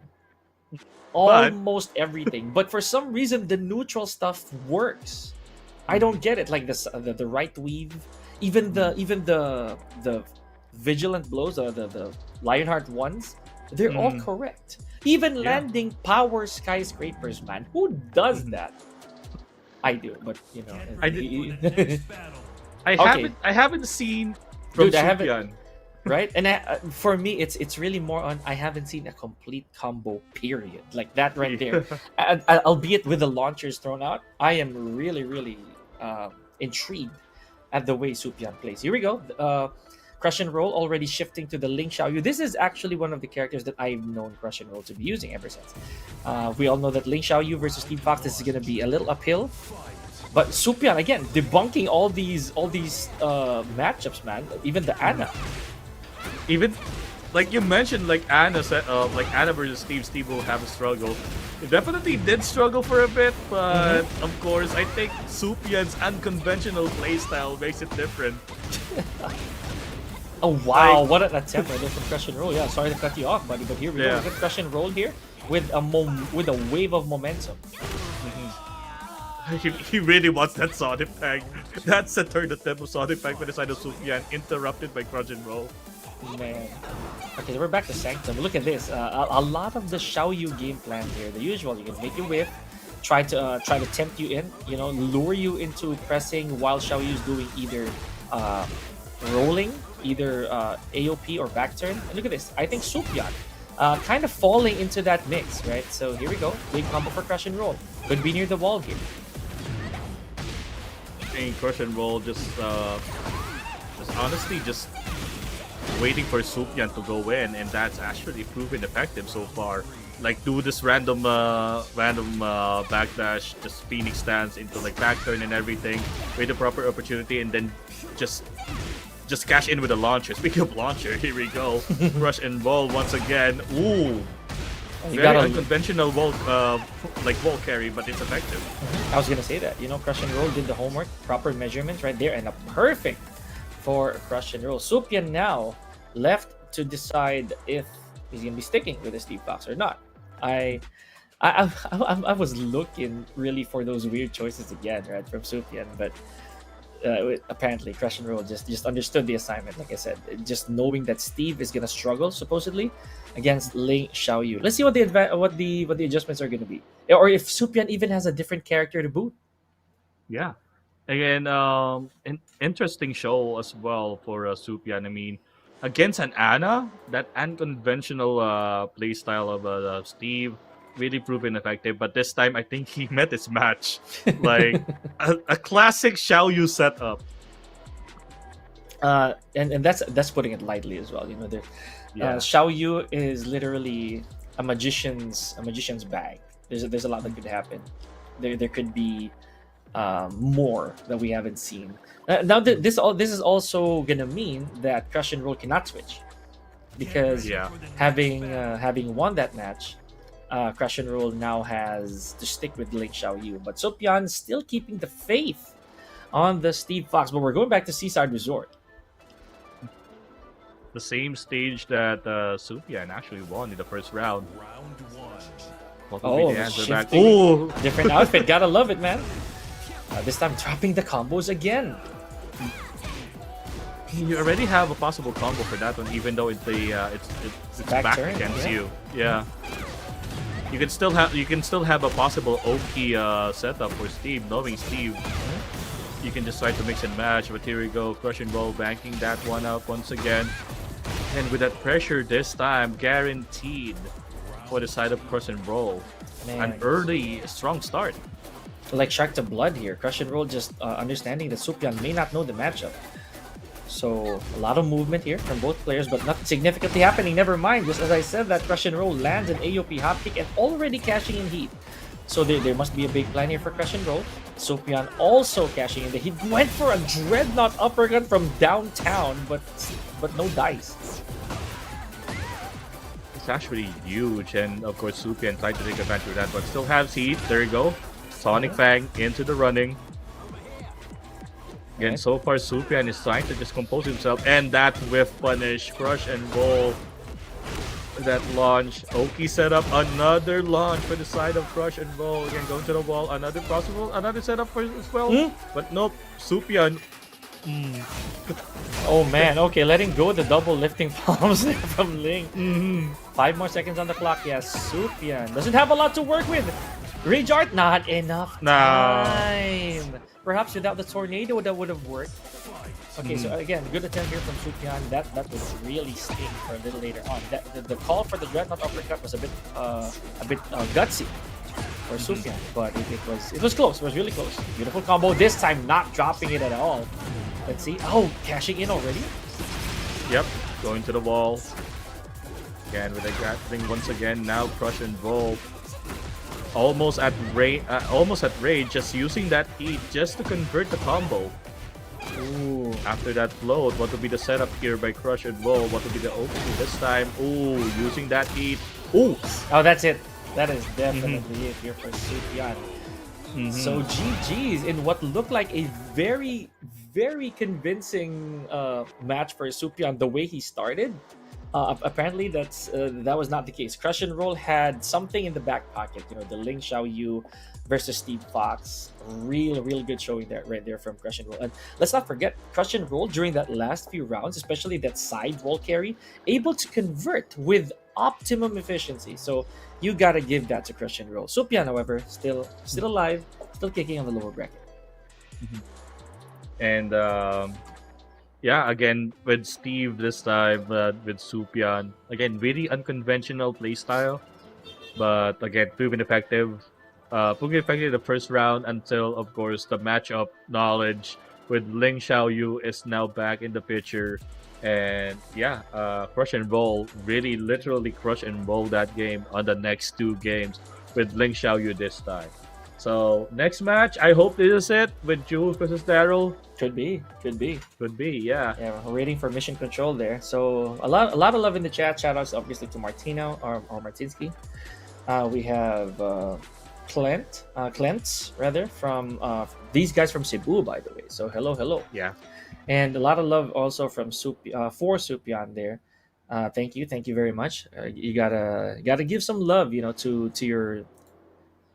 Almost everything, but for some reason the neutral stuff works. I don't get it. Like the right weave, even the vigilant blows, the Lionheart ones, they're all correct. Even landing power skyscrapers, man. Who does that? I do, but you know, I haven't seen from Supian. Right, and for me, it's really more on I haven't seen a complete combo period like that right there. Albeit with the launchers thrown out, I am really intrigued at the way Supian plays. Here we go. Crush and Roll already shifting to the Ling Xiaoyu. This is actually one of the characters that I've known Crush and Roll to be using ever since. We all know that Ling Xiaoyu versus Steve Fox, this is going to be a little uphill. But Supian, again, debunking all these matchups, man. Even the Ana. Even like you mentioned, like Ana versus Steve will have a struggle. He definitely did struggle for a bit, but of course, I think Supian's unconventional playstyle makes it different. Oh wow, what an attempt right there from Crush and Roll. Yeah, sorry to cut you off, buddy, but here we go. We get Crush and Roll here with a wave of momentum. He really wants that Sonic Peg. That's the third attempt of Sonic Peg by the side of Supian, interrupted by Crush and Roll. Man. Okay, so we're back to Sanctum. Look at this. A lot of the Xiaoyu game plan here. The usual, you can make your whiff, try to tempt you in, you know, lure you into pressing while Xiaoyu's doing either rolling, either AOP or back turn. And look at this. I think Supian kind of falling into that mix, right? So here we go. Big combo for Crush and Roll. Could be near the wall here. Crush and Roll just honestly just waiting for Supian to go in, and that's actually proven effective so far. Like, do this random backdash, just Phoenix stance into like back turn and everything, wait the proper opportunity, and then just cash in with a launcher. Speaking of launcher, here we go. Crush and Roll once again. Ooh. Very unconventional wall carry, but it's effective. I was gonna say that. You know, Crush and Roll did the homework, proper measurements right there, and a perfect for Crush and Roll. Supian now left to decide if he's gonna be sticking with the Steve Fox or not. I I was looking really for those weird choices again, right, from Supian, but apparently Crush and Roll just understood the assignment. Like I said, just knowing that Steve is gonna struggle supposedly against Ling Xiaoyu. Let's see what the adjustments are gonna be, or if Supian even has a different character to boot. Yeah. Again, an interesting show as well for Supian. I mean, against an Anna, that unconventional play style of Steve really proven effective. But this time, I think he met his match. Like a classic Xiao Yu setup. And that's putting it lightly as well. You know, Yeah. Xiao Yu is literally a magician's bag. There's a lot that could happen. There could be more that we haven't seen. Now this is also gonna mean that Crush and Roll cannot switch because Yeah. having won that match, Crush and Roll now has to stick with Ling Xiaoyu. But Sopian still keeping the faith on the Steve Fox. But we're going back to Seaside Resort. The same stage that Supian actually won in the first round. What will Oh, be the answer back? shifting. Ooh, Different outfit, gotta love it, man. This time dropping the combos again. you already have a possible combo for that one, even though it's Back back turn, against yeah. you. Yeah. You can still have a possible Oki setup for Steve, knowing Steve. You can just try to mix and match, but here we go, Crush and Roll banking that one out once again. And with that pressure this time, guaranteed for the side of Crush and Roll. Man, An early, strong start. like Shark to Blood here. Crush and Roll just understanding that Supian may not know the matchup. So a lot of movement here from both players, but nothing significantly happening. Never mind. Just as I said, that Crush and Roll lands an AOP hotkick and already cashing in heat. So there must be a big plan here for Crush and Roll. Sopian also cashing in the heat. Went for a dreadnought uppercut from downtown, but no dice. It's actually huge, and of course Supian tried to take advantage of that, but still has heat. There you go. Sonic Fang into the running. Again, Okay. so far Supian is trying to just compose himself, and that whiff punish, Crush and Roll. That launch, Oki set up another launch for the side of Crush and Roll. Again, going to the wall, another setup for as well. But nope, Supian. Oh man, okay, letting go the double lifting palms there from Ling. 5 more seconds on the clock. Yes, Supian doesn't have a lot to work with. Rage Art, not enough No. time. Perhaps without the tornado that would have worked. Okay, so again, good attempt here from Supian. That would really sting for a little later on. The call for the dreadnought uppercut was a bit gutsy for Supian, but it was close. It was really close. Beautiful combo. This time, not dropping it at all. Let's see. Oh, cashing in already. Yep, going to the wall. Again with a grappling once again. Now Crush and Roll. Almost at rage, just using that heat just to convert the combo. Ooh. After that float, what will be the setup here by Crush and Roll? What will be the opening this time? Ooh, using that heat. Ooh! Oh, that's it. That is definitely it here for Supian. So GG's in what looked like a very, very convincing match for Supian. The way he started, apparently that was not the case. Crush and Roll had something in the back pocket. You know, the Ling Xiaoyu versus Steve Fox. Real good showing there, right there from Crush and Roll. And let's not forget, Crush and Roll during that last few rounds, especially that side wall carry, able to convert with optimum efficiency. So you gotta give that to Crush and Roll. Supian, however, still alive, still kicking on the lower bracket. And yeah, again with Steve this time, with Supian. Again, really unconventional playstyle, but again proven effective. The first round until, of course, the matchup knowledge with Ling Xiaoyu is now back in the picture. And yeah, Crush and Roll really literally crush and roll that game on the next 2 games with Ling Xiaoyu this time. So next match, I hope this is it with Jules versus Daryl. Could be. Could be, yeah. Yeah, we're waiting for mission control there. So a lot of love in the chat. Shout outs obviously to Martino or Martinsky. We have Clint rather from these guys from Cebu, by the way. So hello. Yeah. And a lot of love also from for Supian there. Thank you very much. You gotta give some love, to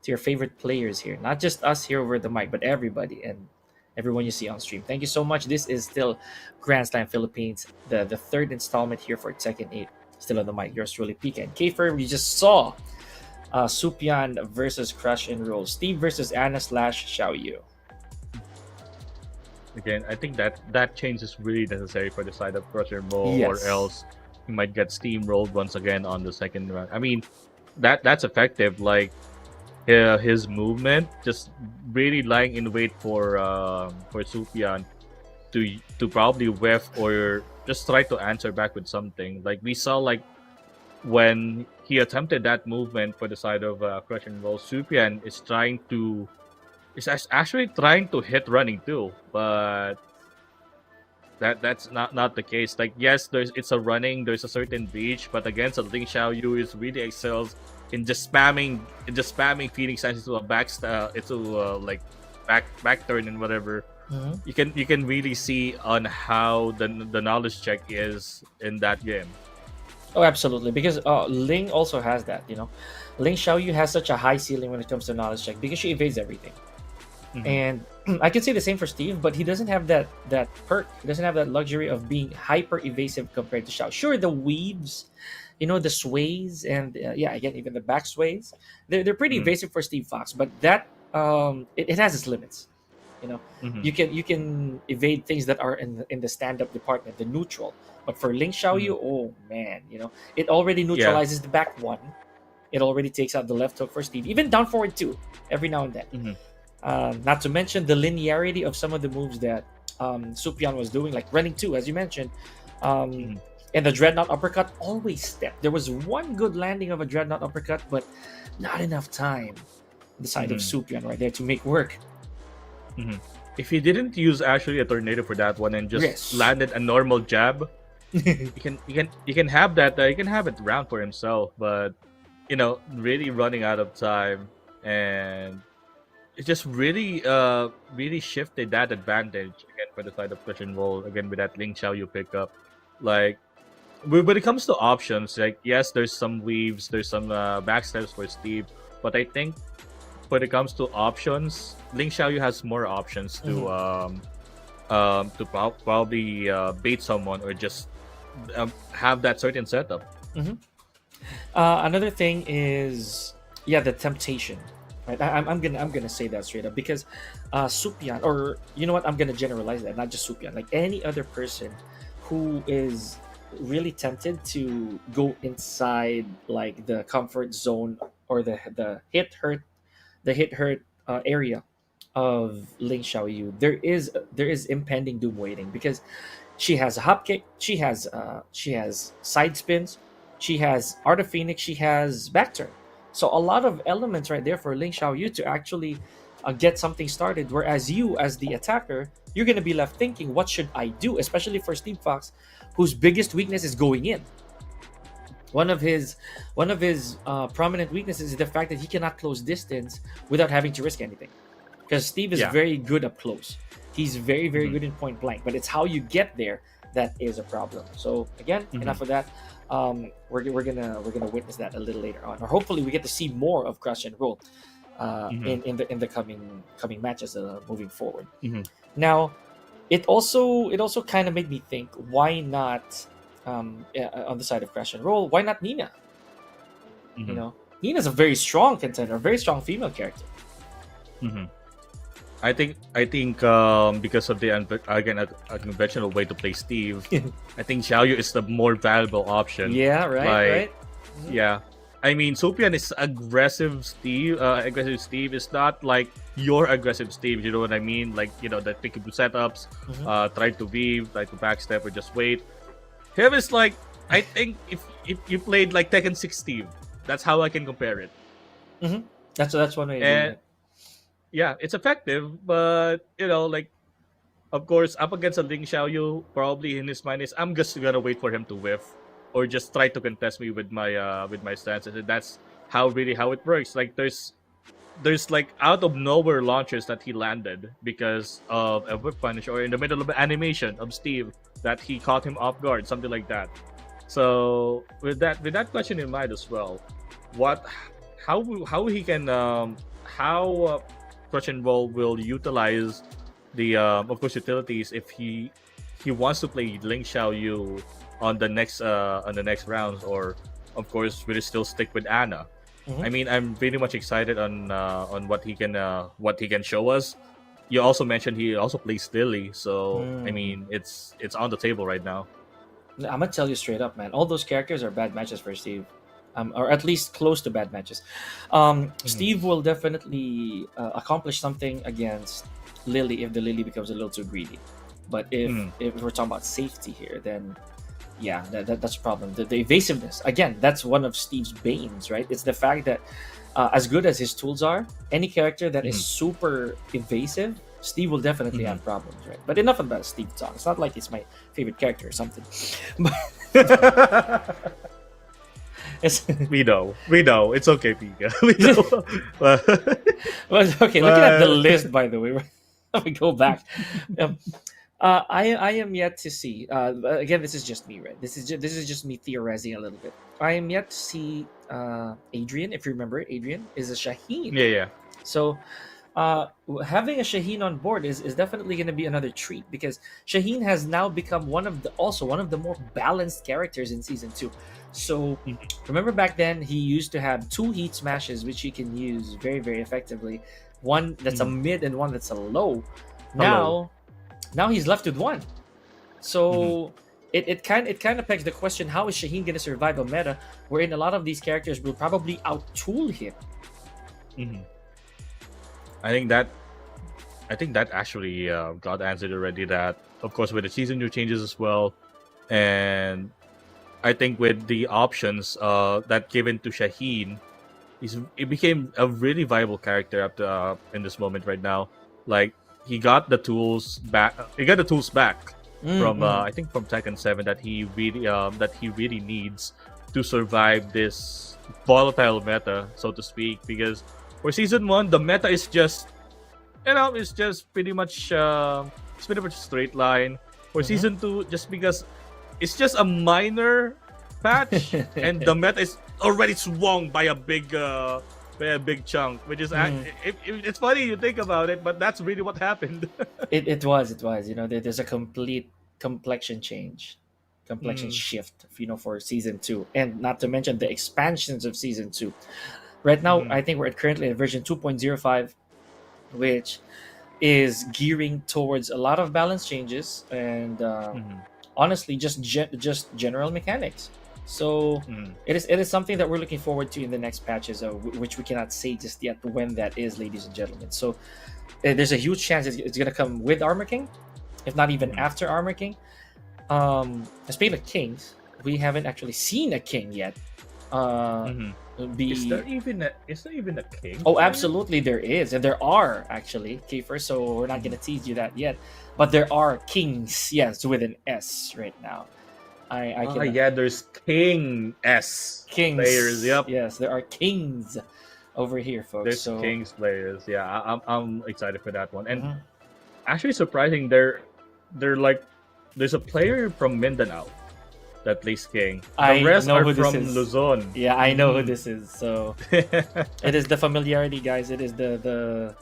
your favorite players here, not just us here over the mic, but everybody and everyone you see on stream. Thank you so much. This is still Grand Slam Philippines, the third installment here for Tekken 8. Still on the mic, yours truly, Pika and Kfer. We just saw Supian versus Crush and Roll, Steve versus Anna slash Xiao Yu. Again, I think that change is really necessary for the side of Crusher Bowl, or Yes. else he might get steamrolled once again on the second round. I mean, that's effective. Like his movement, just really lying in wait for Supian to probably whiff or just try to answer back with something. Like we saw, like when he attempted that movement for the side of Crush and Roll, Supian is actually trying to hit running too, but that's not the case. Like yes, it's a running, there's a certain reach, but against a Ling Xiaoyu is really excels in just spamming feeding signs into a like back turn and whatever. Mhm. You can really see on how the knowledge check is in that game. Oh, absolutely. Because Ling also has that. Ling Xiaoyu has such a high ceiling when it comes to knowledge check because she evades everything. Mhm. And I can say the same for Steve, but he doesn't have that perk. He doesn't have that luxury of being hyper evasive compared to Xiao. Sure, the weaves, the sways, and yeah, again, even the back sways, they're pretty Mhm. evasive for Steve Fox. But that it has its limits. You know, Mhm. you can evade things that are in the stand up department, the neutral. But for Ling Xiaoyu, oh man, it already Yeah. neutralizes the back one. It already takes out the left hook for Steve, even down forward too, every now and then. Mhm. Not to mention the linearity of some of the moves that Supian was doing, like running two, as you mentioned. Mhm. And the dreadnought uppercut always stepped. There was one good landing of a dreadnought uppercut, but not enough time on the side of Mhm. Supian right there to make work. Mhm. If he didn't use actually a tornado for that one and just Yes. landed a normal jab, you can have that. You can have it round for himself, but really running out of time, and it just really shifted that advantage again for the side of push and roll again with that Ling Xiao you pick up. Like when it comes to options, like yes, there's some weaves, there's some backstabs for Steve, but I think when it comes to options, Ling Xiaoyu has more options to probably bait someone or just have that certain setup. Another thing is, yeah, the temptation. Right, I'm gonna say that straight up because Supian, or you know what, I'm gonna generalize that, not just Supian, like any other person who is really tempted to go inside like the comfort zone or the hit hurt area of Ling Xiaoyu. There is impending doom waiting because she has a hop kick, she has side spins, she has Art of Phoenix, she has back turn. So a lot of elements right there for Ling Xiaoyu to actually get something started. Whereas you, as the attacker, you're gonna be left thinking, what should I do? Especially for Steve Fox, whose biggest weakness is going in. One of his prominent weaknesses is the fact that he cannot close distance without having to risk anything. Because Steve is Yeah. very good up close. He's very, very Mhm. good in point blank, but it's how you get there that is a problem. So again, Mhm. enough of that. We're gonna witness that a little later on, or hopefully we get to see more of Crush and Roll Mhm. in the coming matches moving forward. Mhm. Now, it also kind of made me think, why not yeah, on the side of Crash and Roll, why not Nina? You Mhm. know, Nina's a very strong contender, a very strong female character. Mhm. I think because of the again a conventional way to play Steve, I think Xiaoyu is the more valuable option. Yeah, right, Like right. yeah, I mean Sopian is aggressive Steve. Aggressive Steve is not like your aggressive Steve. You know what I mean? Like the pickable setups, Mhm. try to weave, try to backstep or just wait. Him is like I think if you played like Tekken 6 Steve, that's how I can compare it. That's one way of doing And it. yeah, it's effective, but like of course up against a Ling Xiaoyu, probably in his mind is I'm just gonna wait for him to whiff or just try to contest me with my stances. And that's how it works. Like there's like out of nowhere launchers that he landed because of a whip punish or in the middle of an animation of Steve that he caught him off guard, something like that. So with that question in mind as well, what how he can how Crush and Roll will utilize the of course utilities if he wants to play Ling Xiaoyu on the next rounds, or of course will he still stick with Anna. Mhm. I mean, I'm very much excited on what he can show us. You also mentioned he also plays Lily, so I Mm. mean it's on the table right now. I'm gonna tell you straight up, man. All those characters are bad matches for Steve, or at least close to bad matches. Mhm. Steve will definitely accomplish something against Lily if the Lily becomes a little too greedy. But Mhm. if we're talking about safety here, then yeah, that's a problem. The evasiveness, again, that's one of Steve's banes, right? It's the fact that as good as his tools are, any character that is Mhm. super evasive, Steve will definitely Mhm. have problems, right? But enough about Steve talk. It's not like it's my favorite character or something. It's, We know. It's okay, Pika. We know. well, okay, looking at the but list, by the way, we go back. Um, I am yet to see. Again, this is just me, right? This is just me theorizing a little bit. I am yet to see Adrian. If you remember, Adrian is a Shaheen. yeah, yeah. So having a Shaheen on board is definitely going to be another treat because Shaheen has now become one of the more balanced characters in season 2. So Mhm. remember back then he used to have two heat smashes which he can use very effectively, one that's a Mhm. mid and one that's a low. Hello. Now he's left with one. Mhm. So it kind of begs the question: how is Shaheen going to survive a meta wherein a lot of these characters will probably outtool him? Mhm. I think that actually got answered already. That of course with the season new changes as well, and I think with the options that given to Shaheen, it became a really viable character up to in this moment right now. Like he got the tools back. He got the tools back from Mm-hmm. I think from Tekken 7 that he really needs to survive this volatile meta, so to speak. Because for season 1, the meta is just it's just pretty much straight line. For Mm-hmm. season 2, just because it's just a minor patch, and the meta is already swung by a big chunk, which is Mm. it's funny you think about it, but that's really what happened. It was. There's a complete complexion change, complexion Mm, shift. For season 2, and not to mention the expansions of season 2. Right now, mm, I think we're currently at version 2.05, which is gearing towards a lot of balance changes and mm, honestly just general mechanics. So mm, it is something that we're looking forward to in the next patches, which we cannot say just yet when that is, ladies and gentlemen. So there's a huge chance it's going to come with Armor King, if not even mm, after Armor King. Speaking of kings, we haven't actually seen a king yet. Uh, mm. be Is there even a king Oh, player? absolutely, there is, and there are actually Kiefer. So we're not Mm. gonna tease you that yet, but there are kings, yes, with an S right now. I Ah, can yeah, there's King S players. kings, Yep, yes, there are kings over here, folks. there's So Kings players. Yeah, I'm excited for that one. And mhm. actually surprising, they're like there's a player from Mindanao that plays King. The I rest know are who this from is. Luzon. Yeah, I know who Mm. this is. So it is the familiarity, guys. It is the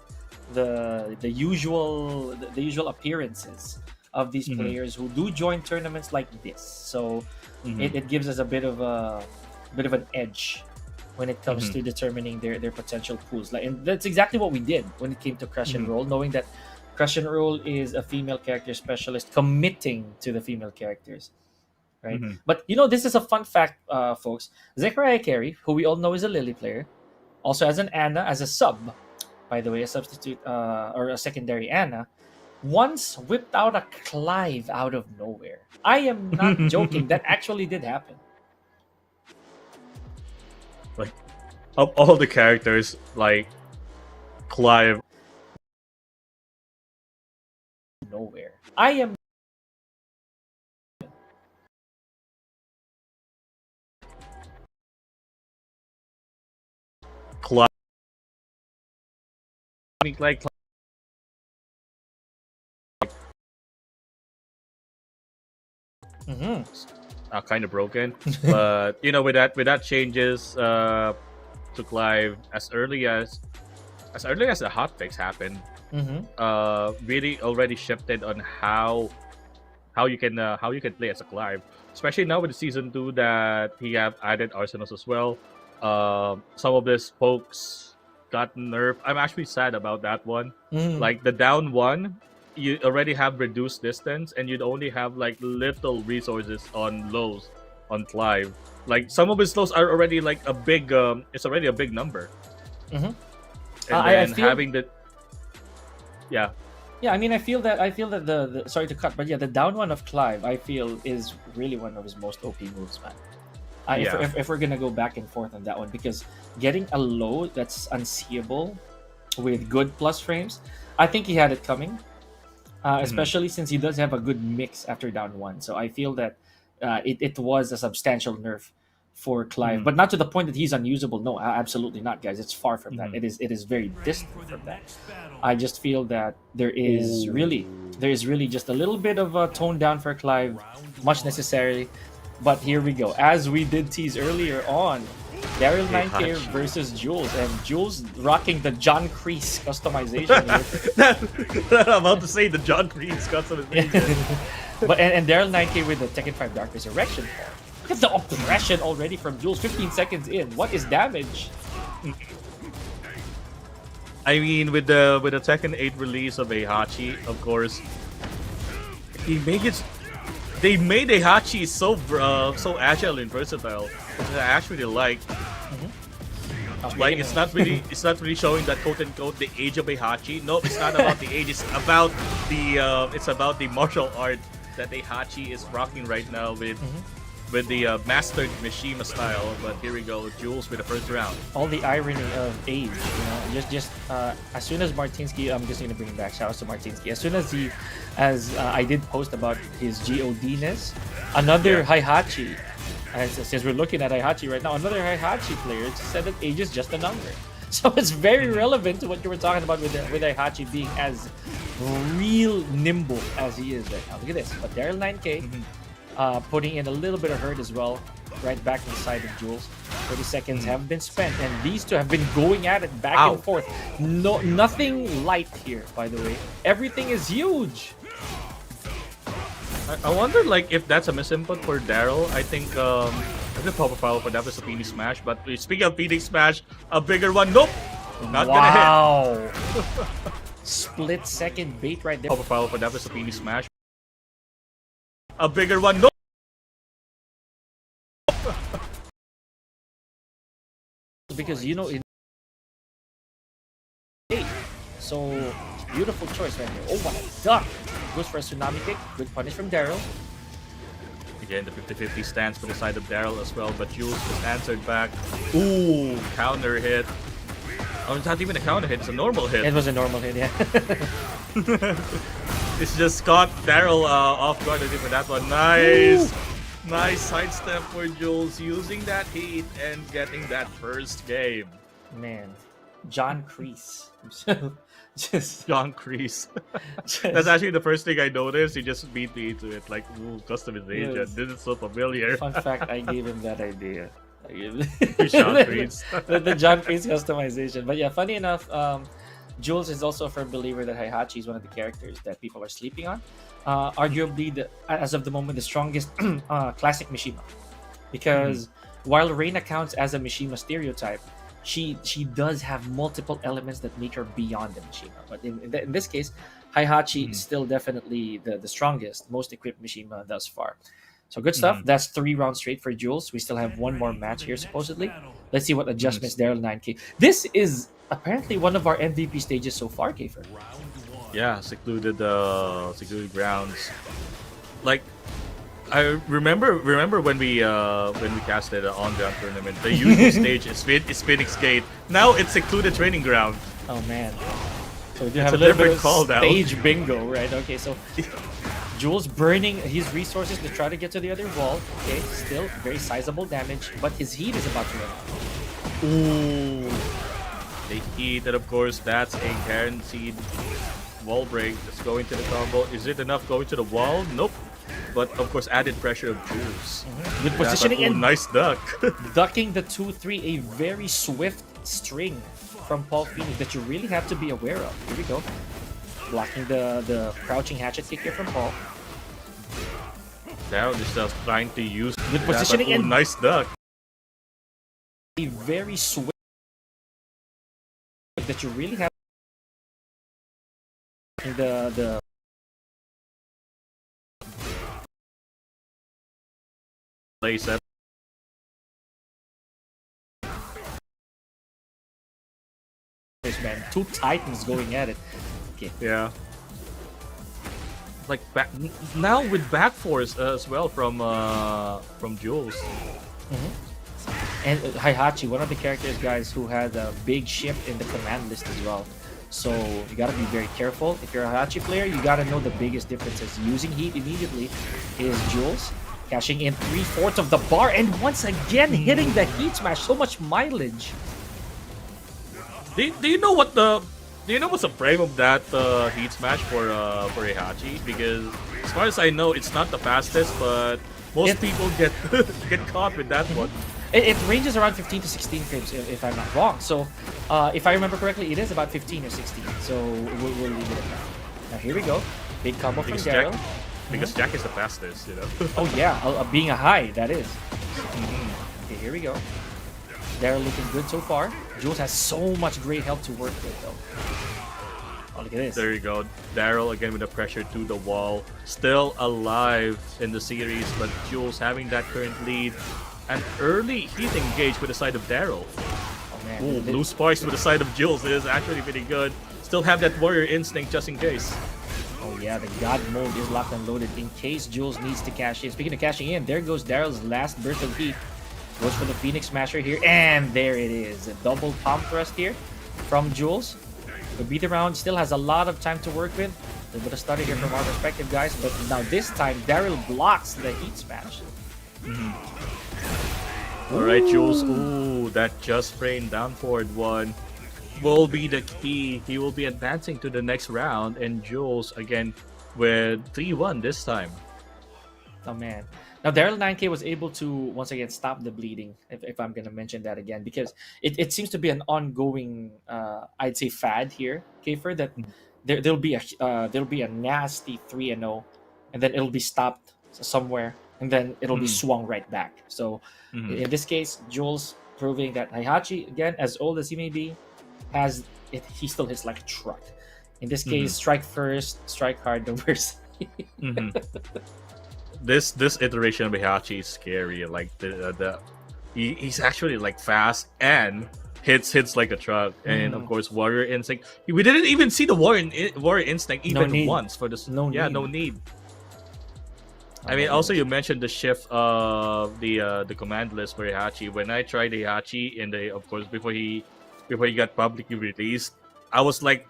usual appearances of these Mhm, players who do join tournaments like this. So mhm, it gives us a bit of an edge when it comes mhm, to determining their potential pools. Like, and that's exactly what we did when it came to Crush and mhm, Roll, knowing that Crush and Roll is a female character specialist committing to the female characters, right? mhm. But this is a fun fact, folks. Zechariah Carey, who we all know is a Lily player, also has an Anna as a sub, by the way, a substitute or a secondary Anna, once whipped out a Clive out of nowhere. I am not joking. That actually did happen. Like of all the characters, like Clive, Nowhere. I am Clive, like Mhm. kind of broken. But with that changes to Clive as early as the hotfix happened. Mm-hmm. Really already shifted on how you can play as a Clive, especially now with the season 2 that he have added arsenals as well. Some of his pokes got nerfed. I'm actually sad about that one. Mm-hmm. Like the down one, you already have reduced distance, and you'd only have like little resources on lows on Clive. Like some of his lows are already like a big. It's already a big number, Mm-hmm. and I then feel having the yeah. Yeah, I mean, I feel that the sorry to cut, but yeah, the down one of Clive, I feel is really one of his most OP moves, man. Yeah. If we're gonna go back and forth on that one, because getting a low that's unseeable with good plus frames, I think he had it coming. Especially since he does have a good mix after down one. So I feel that it was a substantial nerf for Clive, but not to the point that he's unusable. No, absolutely not, guys. It's far from that. It is very distant from that. I just feel that there is really just a little bit of a tone down for Clive, much necessary. But here we go. As we did tease earlier on, Daryl 9K versus Jules, and Jules rocking the John Kreese customization here. I'm about to say the John Kreese customization. But and Daryl 9K with the Tekken 5 Dark Resurrection form. Look at the oppression already from Jules. 15 seconds in. What is damage? I mean, with the Tekken 8 release of Heihachi, of course, he make it. They made Heihachi so agile and versatile, which I actually like. Like it's not really showing that quote unquote the age of Heihachi. No, it's not about the age. It's about the martial art that Heihachi is rocking right now with the mastered Mishima style. But here we go, Jules with the first round. All the irony of age, just as soon as Martinsky, I'm just gonna bring him back. Shout out to Martinsky. As soon as I did post about his God-ness, another Heihachi. Since we're looking at Heihachi right now, another Heihachi player said that age is just a number. So it's very relevant to what you were talking about with Heihachi being as real nimble as he is right now. Look at this. But Daryl 9K putting in a little bit of hurt as well, right back inside of Jules. 30 seconds have been spent, and these two have been going at it back and forth. No, nothing light here, by the way. Everything is huge. I wonder like if that's a misinput for Daryl. I think the proper foul for that was a Phoenix Smash. But speaking of Phoenix Smash, a bigger one. Nope, not gonna hit. Split second bait right there. Proper foul for that was a Phoenix Smash. A bigger one. Nope. Because so beautiful choice right here. Oh my god. Goes for a tsunami kick. Good punish from Daryl. Again, the 50-50 stance for the side of Daryl as well, but Jules just answered back. Ooh, counter hit. Oh, it's not even a counter hit, it's a normal hit. It was a normal hit, yeah. It's just caught Daryl off guard for that one. Nice! Ooh. Nice sidestep for Jules, using that heat and getting that first game. Man, John Kreese. John Kreese. That's actually the first thing I noticed. He just beat me to it, like, ooh, customization. Yes. This is so familiar. Fun fact, I gave him that idea. John Kreese. the John Kreese customization. But yeah, funny enough, Jules is also a firm believer that Heihachi is one of the characters that people are sleeping on. Arguably, as of the moment, the strongest classic Mishima. Because while Reina counts as a Mishima stereotype, she does have multiple elements that make her beyond the Mishima. But in this case, Heihachi is still definitely the strongest, most equipped Mishima thus far. So good stuff. That's 3 rounds straight for Jules. We still have one more match here, supposedly. Let's see what adjustments Daryl 9K. This is apparently one of our MVP stages so far, Kiefer. Yeah, secluded grounds. Like, I remember when we casted an on-ground tournament, the usual stage is Phoenix Gate. Now it's secluded training ground. Oh man. So we do have a little bit of stage bingo, right? Okay, so Jules burning his resources to try to get to the other wall. Okay, still very sizable damage, but his heat is about to run out. Ooh. The heat, and of course that's a guaranteed wall break. Just going to the combo. Is it enough going to the wall? Nope. but of course added pressure of Jules. Good Yeah, positioning but, ooh, and nice duck. ducking the 2-3, a very swift string from Paul Phoenix that you really have to be aware of. Here we go. Blocking the crouching hatchet kick here from Paul. Daryl is just trying to use Good that, but, positioning ooh, and nice duck. a very swift that you really have the Play set. man. Two titans going at it. Okay. Yeah. Like back now with back force as well from Jules. And Heihachi, one of the characters, guys, who had a big shift in the command list as well. So you gotta be very careful. If you're a Heihachi player, you gotta know the biggest differences. Using heat immediately is Jules, cashing in 3/4 of the bar, and once again hitting the heat smash. So much mileage. Do you know what what's the frame of that heat smash for Heihachi? Because as far as I know, it's not the fastest, but most people get get caught with that one. It ranges around 15 to 16 frames, if I'm not wrong. So, if I remember correctly, it is about 15 or 16. So, we'll leave it at that. Now, here we go. Big combo from Daryl. Because Jack is the fastest, you know. Oh, yeah. Being a high, that is. Okay, here we go. Daryl looking good so far. Jules has so much great help to work with, though. Oh, look at this. There you go. Daryl again with the pressure to the wall. Still alive in the series, but Jules having that current lead. An early heat engage with the side of Daryl. Oh, man. Ooh, blue sparks with the side of Jules. It is actually pretty good. Still have that warrior instinct just in case. Oh, yeah. The God mode is locked and loaded in case Jules needs to cash in. Speaking of cashing in, there goes Daryl's last burst of heat. Goes for the Phoenix Smasher here. And there it is. A double palm thrust here from Jules. Could beat the round. Still has a lot of time to work with. A little bit of study here from our perspective, guys. But now this time, Daryl blocks the heat smash. Alright, Jules. Ooh, that just brain down forward one will be the key. He will be advancing to the next round. And Jules, again, with 3-1 this time. Oh, man. Now, Daryl 9K was able to, once again, stop the bleeding, if I'm going to mention that again, because it seems to be an ongoing, I'd say, fad here, Kafer, that there'll be a nasty 3-0, and then it'll be stopped somewhere, and then it'll be swung right back. So, in this case, Jules proving that Heihachi, again, as old as he may be, he still hits like a truck. In this case, strike first, strike hard, no mercy. This iteration of Heihachi is scary. Like he's actually like fast and hits like a truck, and of course warrior instinct. We didn't even see the warrior instinct even once for this. No need. I mean, also you mentioned the shift of the command list for Heihachi. When I tried Heihachi before he got publicly released, I was like,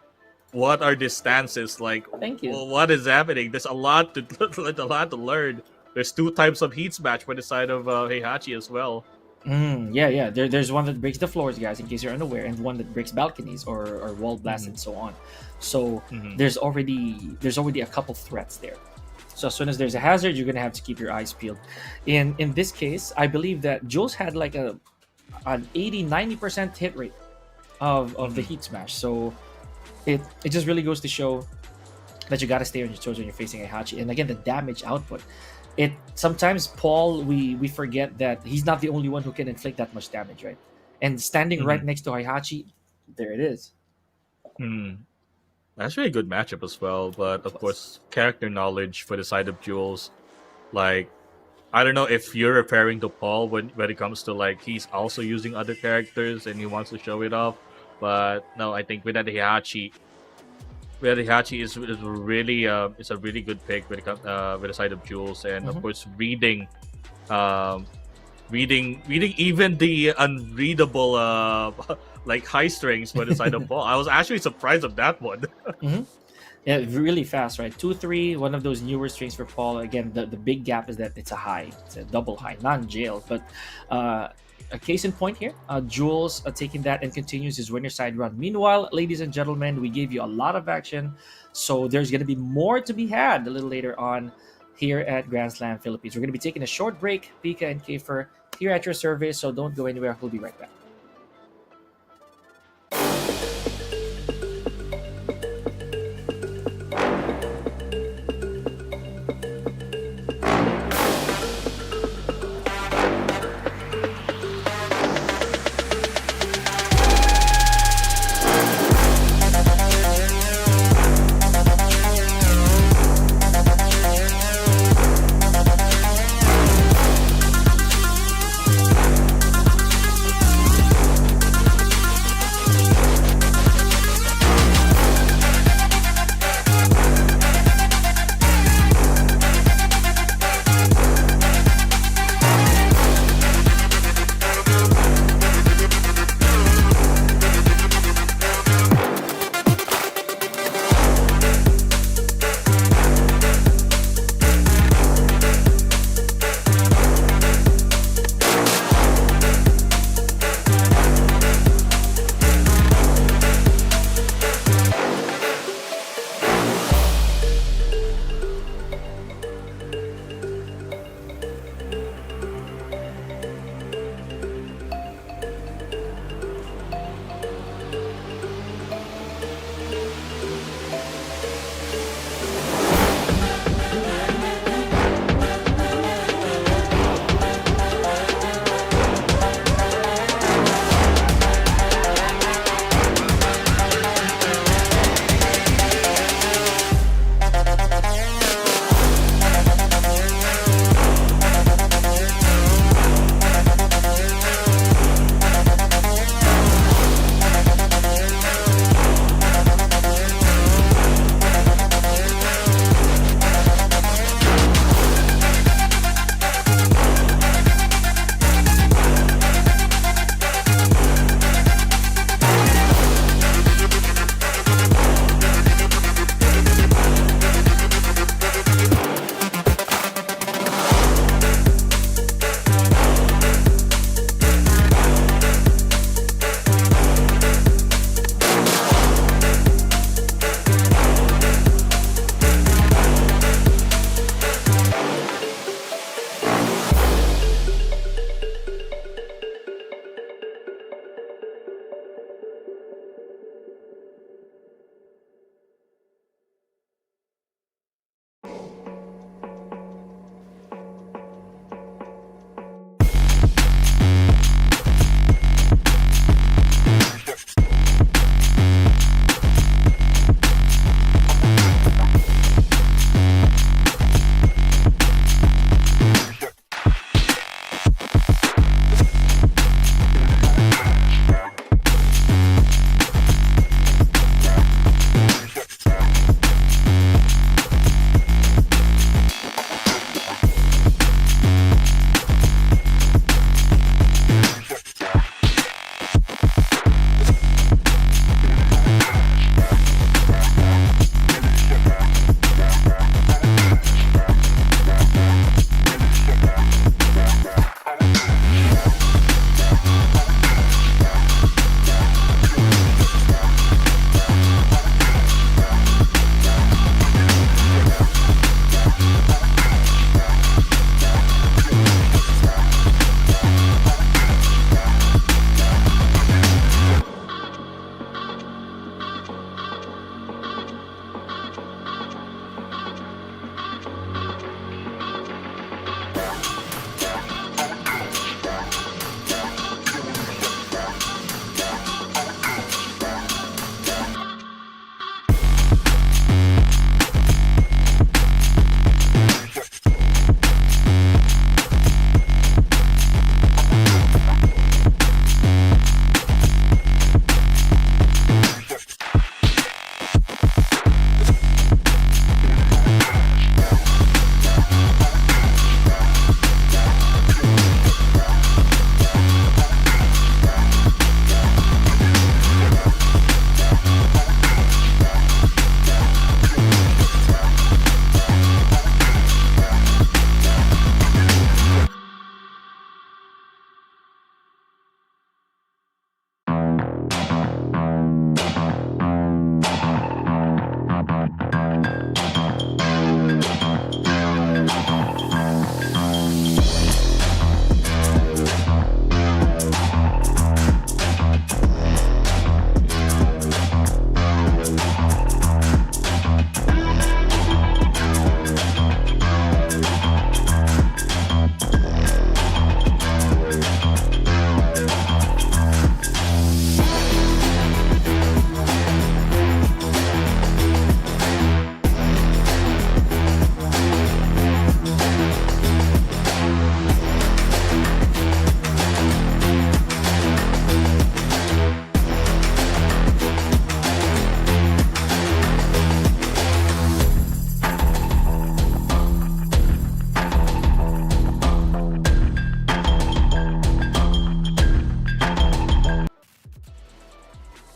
what are these stances like? Thank you. Well, what is happening? There's a lot to learn. There's two types of heat smash for the side of Heihachi as well. Yeah. There's one that breaks the floors, guys, in case you're unaware, and one that breaks balconies or wall blasts and so on. So there's already a couple threats there. So as soon as there's a hazard, you're gonna have to keep your eyes peeled. In this case, I believe that Jules had like an 80-90% hit rate of the heat smash. So it just really goes to show that you got to stay on your toes when you're facing Heihachi. And again, the damage output. It sometimes, Paul, we forget that he's not the only one who can inflict that much damage, right? And standing right next to Heihachi, there it is. That's really a good matchup as well. But of course, character knowledge for the side of Jules. Like, I don't know if you're referring to Paul when it comes to like he's also using other characters and he wants to show it off. But no, I think with that Heihachi is really it's a really good pick when it comes with the side of Jules, and of course reading even the unreadable like high strings for the side of Paul. I was actually surprised of that one. Yeah, really fast, right? 2-3, one of those newer strings for Paul. Again, the big gap is that it's a high, it's a double high, non-jail, but a case in point here, Jules taking that and continues his winner side run. Meanwhile, ladies and gentlemen, we gave you a lot of action, so there's going to be more to be had a little later on. here at Grand Slam Philippines. We're going to be taking a short break, Pika and Kiefer, here at your service, so don't go anywhere. We'll be right back.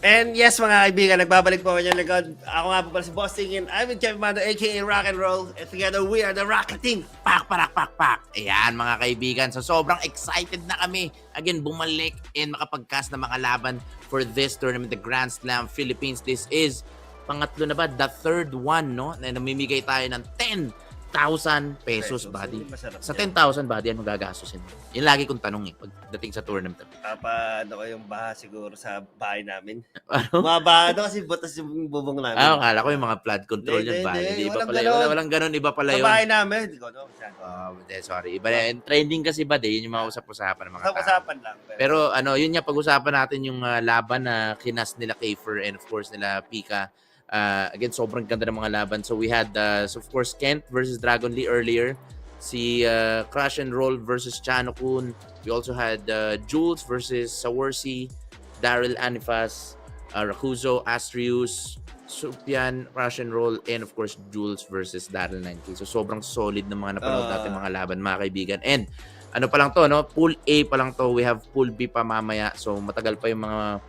And yes, mga kaibigan, nagbabalik po ako yung likod. Ako nga po pala si Boss Tingin. I'm with Kevin Mando, aka Rock and Roll. And together, we are the Rocket Team. Pak, parak, pak, pak. Ayan mga kaibigan. So sobrang excited na kami. Again, bumalik and makapag-cast na mga laban for this tournament, the Grand Slam Philippines. This is pangatlo na ba? The third one, no? Na namimigay tayo ng 10,000 pesos, buddy. Sa 10,000, buddy, ano magagastusin mo? Yung lagi kong tanong pagdating sa tournament. Ano ko yung baha siguro sa bahay namin. Ano? Mga baha kasi butas yung bubong namin. Akala ko yung mga flood control yan, buddy. Hindi iba pala yun. Walang ganun, iba pala sa yun. bahay namin, hindi ko Sorry. Iba yan. Trending kasi, buddy. Yun yung mga usap-usapan ng mga tao. usapan lang. Pero yun nga, pag-usapan natin yung laban na kinas nila Kiefer and of course nila Pika. Again, sobrang ganda ng mga laban. So we had, of course, Kent versus Dragon Lee earlier. Si Crash and Roll versus Chano Kun. We also had Jules versus Sawarsi, Daryl Anifas, Rakuzo, Astrius, Supian, Crash and Roll, and of course, Jules versus Daryl 9K. So sobrang solid ng mga napanood natin mga laban, mga kaibigan. And ano pa lang to, no? Pool A pa lang to. We have Pool B pa mamaya. So matagal pa yung mga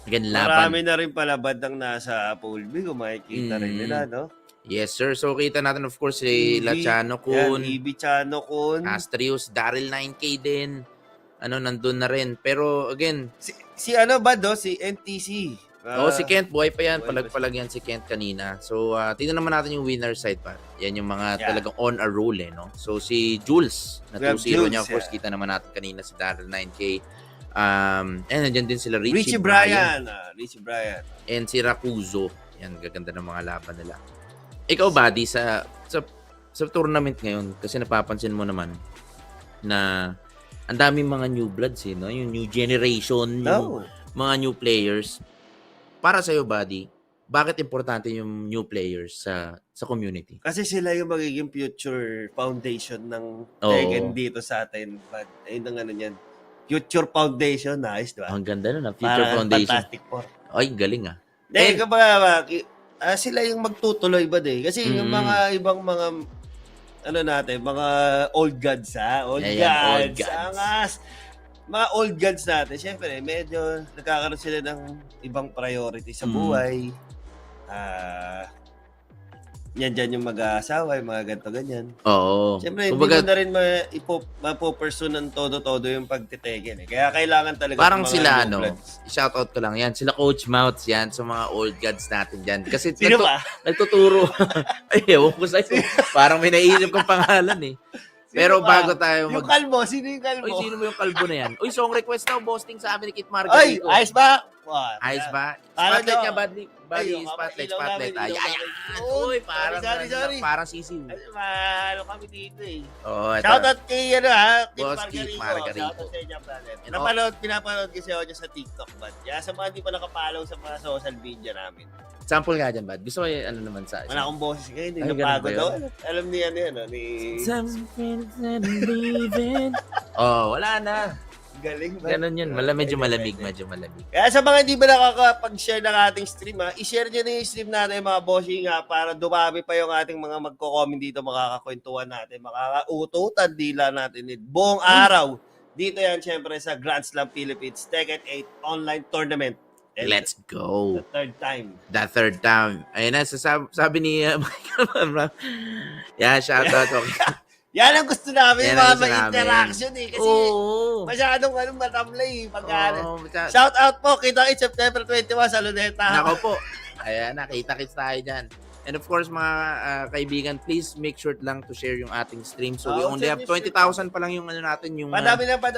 laban. Marami na rin pala bandang nasa Pool B kung makikita rin nila, no? Yes, sir. So, kita natin, of course, si Chano Kun, Chano Kun, Astrius, Daryl 9K din. Nandun na rin. Pero, again, si ano ba, si NTC. si Kent, buhay pa yan. Palag-palag yan si Kent kanina. So, tingnan naman natin yung winner side pa. Yan yung mga talagang on a roll, no? So, si Jules, na 2-0 niya. Of course, kita naman natin kanina si Daryl 9K. And nandiyan din sila Richie Bryan. Richie Bryan. And si Rakuzo. Yan, gaganda ng mga laban nila. Ikaw, buddy, sa tournament ngayon, kasi napapansin mo naman na ang daming mga new bloods, no? Yung new generation, yung mga new players. Para sa'yo, buddy, bakit importante yung new players sa community? Kasi sila yung magiging future foundation ng Tekken dito sa atin. But, ayun ang ano yan. Future Foundation, nice, di ba? Ang ganda nun, Future Foundation. Fantastic Four. Ay, galing Dahil sila yung magtutuloy ba Kasi yung mga ibang mga mga old gods Old gods. Angas. Mga old gods natin, syempre, medyo nagkakaroon sila ng ibang priority sa buhay. Yan dyan yung mag-aasawa, yung mga ganito, ganyan. Oo. Siyempre, hindi mo na rin mapupursue ng todo-todo yung pagtiteken. Kaya kailangan talaga parang sila, i-shoutout ko lang yan. Sila Coach Mouths yan sa mga old gods natin dyan. Kasi sino ba? Nagtuturo. Ay, ewan ko sa'yo. Parang may naisip kong pangalan Pero bago tayo Yung kalbo, sino yung kalbo? Uy, sino mo yung kalbo na yan? Uy, song request daw, boasting sa amin ni Kit Margarito. Ay, ayos ba? Ayos ba? Spotlight niya, buddy. Spotlight. Ay. Uy, parang sisiw. Ano kami dito Oo, ito. Shoutout kay Boss Kit Margarito. Shoutout sa inyo, pinapanood kasi ako dyan sa TikTok, bad. Kaya sa mga hindi pa nakapalaw sa mga social media namin. Sample nga dyan, bad. Gusto ko yung naman sa... Wala akong boses kayo, hindi napagod daw. Alam niya ni... Wala na. Galing ba? Ganun yun. Medyo malamig. Kaya sa mga hindi ba nakakapag-share ng ating stream, i-share nyo na yung stream natin mga bossing para dumami pa yung ating mga magko-comment dito, makakakwentuhan natin, makakaututan dila natin buong araw. Dito yan, syempre, sa Grand Slam Philippines Tekken 8 online tournament. And let's go. The third time. Ayun na, sabi ni Michael, shoutout. Yan ang gusto namin, mga interaction kasi masyadong matamlay. Shout out po, kita September 21 sa Luneta. Nako po. Ayan, nakita-kits tayo dyan. And of course, mga kaibigan, please make sure lang to share yung ating stream. So we only have 20,000 pa lang yung natin, yung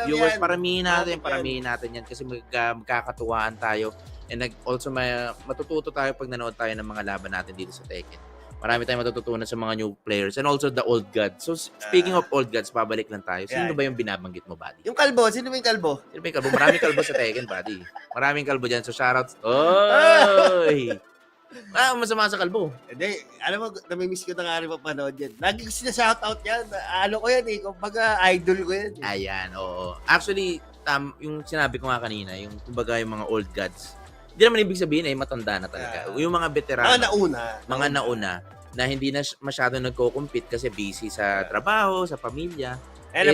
viewers. Paramihin natin yan kasi magkakatuwaan tayo. And also matututo tayo pag nanood tayo ng mga laban natin dito sa Tekken. Marami tayong matututunan sa mga new players and also the old gods. So, speaking of old gods, pabalik lang tayo. Sino ba yung binabanggit mo, buddy? Yung kalbo. Sino ba yung kalbo? Maraming kalbo sa Tekken, buddy. Maraming kalbo dyan. So, shoutouts. Oy! Masama sa kalbo. Hindi. Alam mo, namimiss ko na nga rin mapanood yan. Lagi ko sinashoutout yan. Ano ko yan kumbaga, idol ko yan. Ayan, oo. Actually, yung sinabi ko nga kanina, yung kumbaga yung mga old gods, hindi naman ibig sabihin matanda na talaga. Yung mga veterano. Mga nauna na hindi na masyado nagko-compete kasi busy sa trabaho, sa pamilya.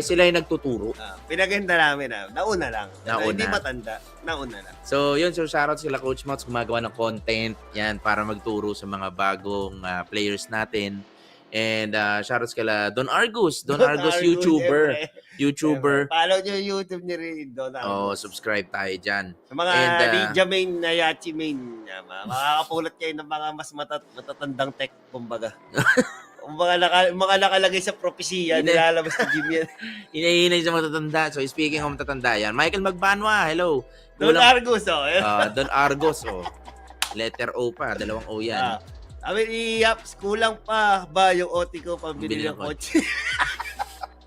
sila yung nagtuturo. Pinaganda namin nauna lang. Nauna. Hindi matanda, nauna lang. So, yun. So, shoutout sila Coach Mots, gumagawa ng content. Yan, para magturo sa mga bagong players natin. And shoutouts kila Don Argus. Don Argus, YouTuber. YouTuber. Follow nyo yung YouTube ni rin, Don Argus. Subscribe tayo dyan. Sa mga Ninja main, Nayachi main, makakapulat kayo ng mga mas matatandang tech, kumbaga. mga nakalagay sa propesya, nilalabas sa gym yan. Inahinay sa matatanda. So, speaking of matatanda yan, Michael Magbanwa, hello. Don Argus, Don Argus, Letter O pa, 2 O yan. Yaps, kulang pa ba yung OT ko pambili ng kotse?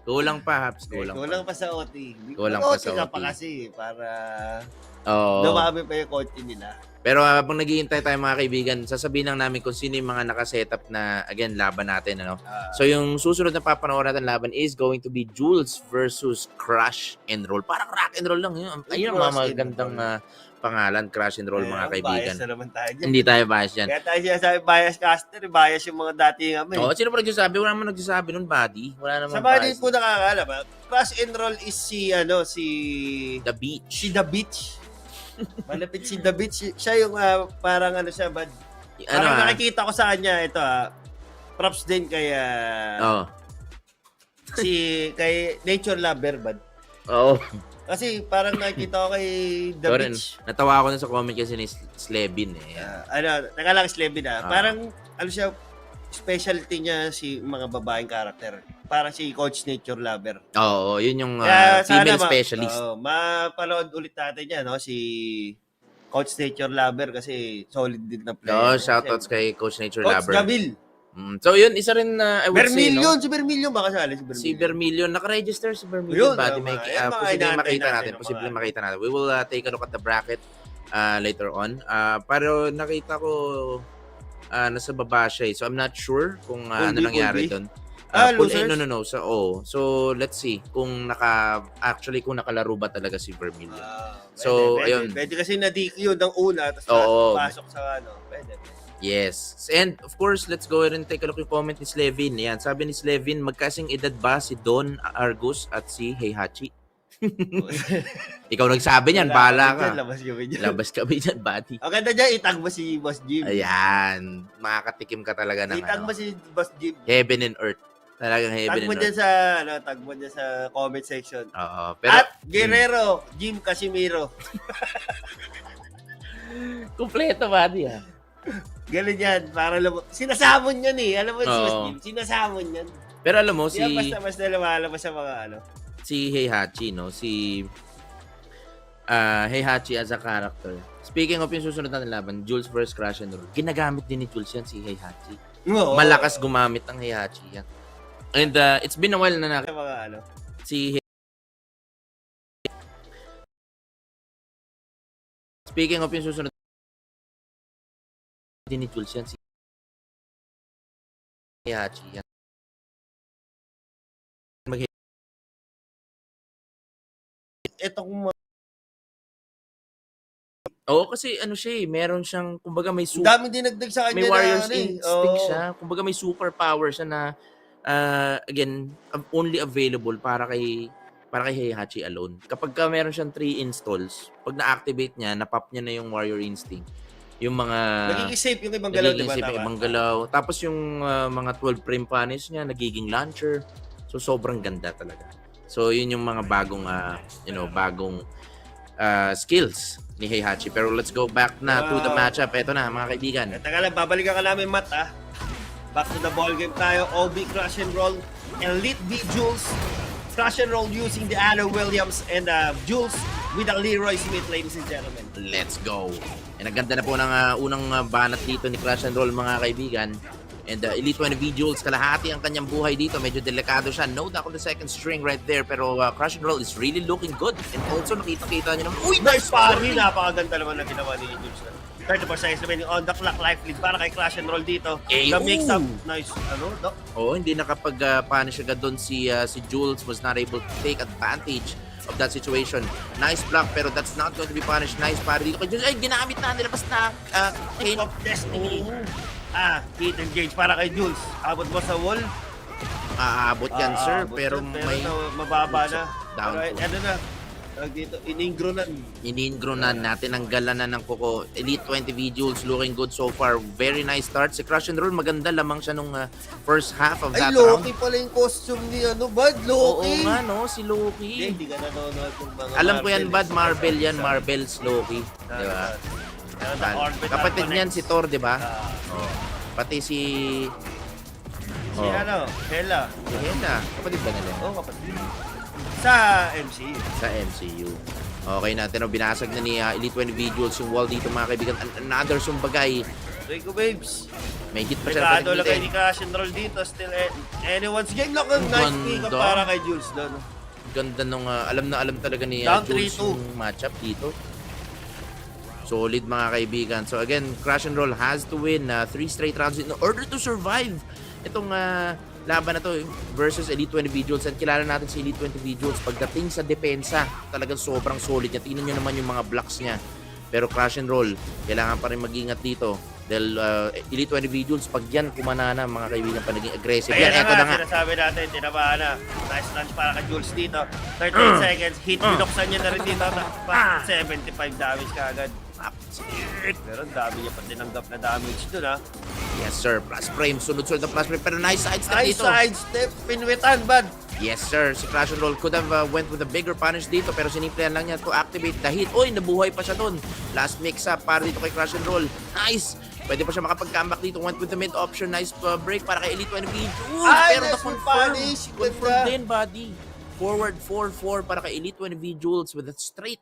Kulang pa, Haps. Kulang pa sa OT. Kulang pa sa OT ka OT. pa kasi para Oo. dumami pa yung kotse nila. Pero habang naghihintay tayo mga kaibigan, sasabihin lang namin kung sino yung mga nakasetup na, again, laban natin. So yung susunod na papanoorin natin laban is going to be Jules versus Crash and Roll. Parang rock and roll lang yun. Ayun ang mga magandang pangalan, Crash and Roll, mga kaibigan. Bias na naman tayo dyan. Hindi tayo bias yan. Kaya tayo sinasabi bias caster, bias yung mga dating kami. Sino pa nagsasabi? Wala naman nagsasabi nun, buddy. Wala naman Sa body bias. po nakakaalam, Crash and Roll is si The Beach. si The Beach. Malapit si The Beach. Siya yung parang siya, bad. Parang nakikita ko sa kanya, ito props din kay kay Nature Lover, bad. Oo. Kasi parang nakikita ko kay The Beach. Natawa ako na sa comment kasi ni Slevin Teka lang, Slevin parang, siya, specialty niya si mga babaeng karakter. Parang si Coach Nature Lover. Oo, yun yung sana female specialist. mapanood ulit natin yan, si Coach Nature Lover kasi solid din na player. Shoutouts kay Coach Nature Coach Lover. Gabil. So yun, isa rin na I would say, Vermilion, si Vermilion baka sali si Vermilion. Si Vermilion, naka-register si Vermilion. Posibleng mga makita natin. We will take a look at the bracket later on. Pero nakita ko nasa baba siya. So I'm not sure kung ano nangyari doon. Losers? No. So let's see kung nakalaro ba talaga si Vermilion. Ayun. Pwede kasi na-DQ ng una tapos pasok sa pwede. Yes. And of course, let's go ahead and take a look yung comment ni Slevin. Yan, sabi ni Slevin, magkasing edad ba si Don Argus at si Heihachi? Ikaw nagsabi niyan, bahala ka. Labas kami dyan, buddy. Ang ganda dyan, itag mo si Boss Jim. Ayan, makakatikim ka talaga ng itag mo si Boss Jim. Heaven and earth. Talagang heaven and earth. Tag mo dyan sa comment section. Oo. Pero, at Guerrero, Jim Casimiro. Kompleto, buddy Galing yan, para sinasamon yan Alam mo, si Boss Jim, sinasamon yan. Pero alam mo, basta lumalabas sa mga si Heihachi, no? Si Heihachi as a character. Speaking of yung susunod natin laban, Jules vs. Crash and Roll. Ginagamit din ni Jules yan, si Heihachi. Malakas gumamit ng Heihachi yan. And it's been a while na sa mga si Speaking of yung susunod din ni Jules yan, si Heihachi yan. Itong kasi siya meron siyang, kumbaga may dami dinagdag sa kanya may warrior's instinct siya. Kumbaga may superpower siya na again, only available para kay Heihachi alone. Kapag meron siyang 3 installs, pag na-activate niya, napop niya na yung warrior instinct. Yung mga nagiging safe yung ibang galaw, diba? Yung ibang galaw. Tapos yung mga 12 frame punish niya, nagiging launcher. So sobrang ganda talaga. So yun yung mga bagong bagong skills ni Heihachi. Pero let's go back na to the matchup. Ito na mga kaibigan. Teka lang, babalikan ka namin, Matt, Back to the ball game tayo. OB Crash and Roll. Elite B Jules. Crash and Roll using the Anna Williams and Jules with the Leroy Smith, ladies and gentlemen. Let's go. And ang ganda na po ng unang banat dito ni Crash and Roll, mga kaibigan. And Elite 20V Jules, kalahati ang kanyang buhay dito. Medyo delikado siya. No doubt on the second string right there. Pero Crash and Roll is really looking good. And also, nakita-kita nyo naman. Uy, nice parry! Napakaganda naman na ginawa ni Jules. 34 seconds naman yung on the clock life lead para kay Crash and Roll dito. The mix-up. Nice. Doc? Hindi nakapag-punish agad doon si Jules. Was not able to take advantage of that situation. Nice block, pero that's not going to be punished. Nice parry dito kay Jules. Ay, ginamit na. Nilabas na. Hit of Destiny. Hit engage para kay Jules. Abot mo sa wall. aabot yan, sir. Pero may mababa na. down Pero to. ano na, tawag dito, iningronan. Iniingronan natin ang gala na ng Coco. Elite 20 V-Jules looking good so far. Very nice start. Si Crush and Roll, maganda lamang siya nung first half of that Ay, round. Loki pala yung costume ni Bad. Oo Loki. nga, no? Si Loki. Hindi ka nanonood ng mga Alam ko yan, Marvel. Bad. Marvel yan. Marvel's Loki. Di ba? Pero the Orbital Kapatid niyan si Thor, di ba? Ah, Pati si... si Hela. Si Hela. Kapatid ba nila? Oo, kapatid. Sa MCU. Sa MCU. Okay natin, binasag na ni Elite 20 V-Jules yung wall dito, mga kaibigan. Another sumbagay. Rico Babes. May hit pa siya. Pekado lang kayo ni Crash and Roll dito. Still anyone's game lang. Ang nice pick up Ganda. para kay Jules doon. Ganda nung alam na alam talaga ni Down Jules 3-2. yung matchup dito. Solid, mga kaibigan. So again, Crash and Roll has to win 3 straight rounds in order to survive itong laban na to versus Elite 20 V-Jules. And kilala natin si Elite 20 V-Jules pagdating sa depensa, talagang sobrang solid niya. Tingnan nyo naman yung mga blocks niya. Pero Crash and Roll, kailangan pa rin mag-ingat dito. Dahil Elite 20 V-Jules, pag yan kumanana, mga kaibigan, pa naging aggressive. Ayan Yan, eto na nga. sinasabi natin, tinabahan na. Nice launch para kay Jules dito. 13 seconds, hit, binuksan niya na rin dito. 75 damage kaagad. Pero ang dami niya pa tinanggap na damage dun, ha. Yes, sir. Plus frame. Sunod-sunod na plus frame. Pero nice sidestep Nice dito. sidestep, pinwitan, Bad. Yes, sir. Si Crash and Roll could have went with a bigger punish dito, pero sinimplihan lang niya to activate the hit. Uy, nabuhay pa siya dun. Last mix-up para dito kay Crash and Roll. Nice! Pwede pa siya makapag-comeback dito. Went with the mid option. Nice break para kay Elite 20 V-Jules. Ay, Pero the nice confirm. punish. Confirm Ganda. din, buddy. Forward 4-4 para kay Elite 20 V-Jules with a straight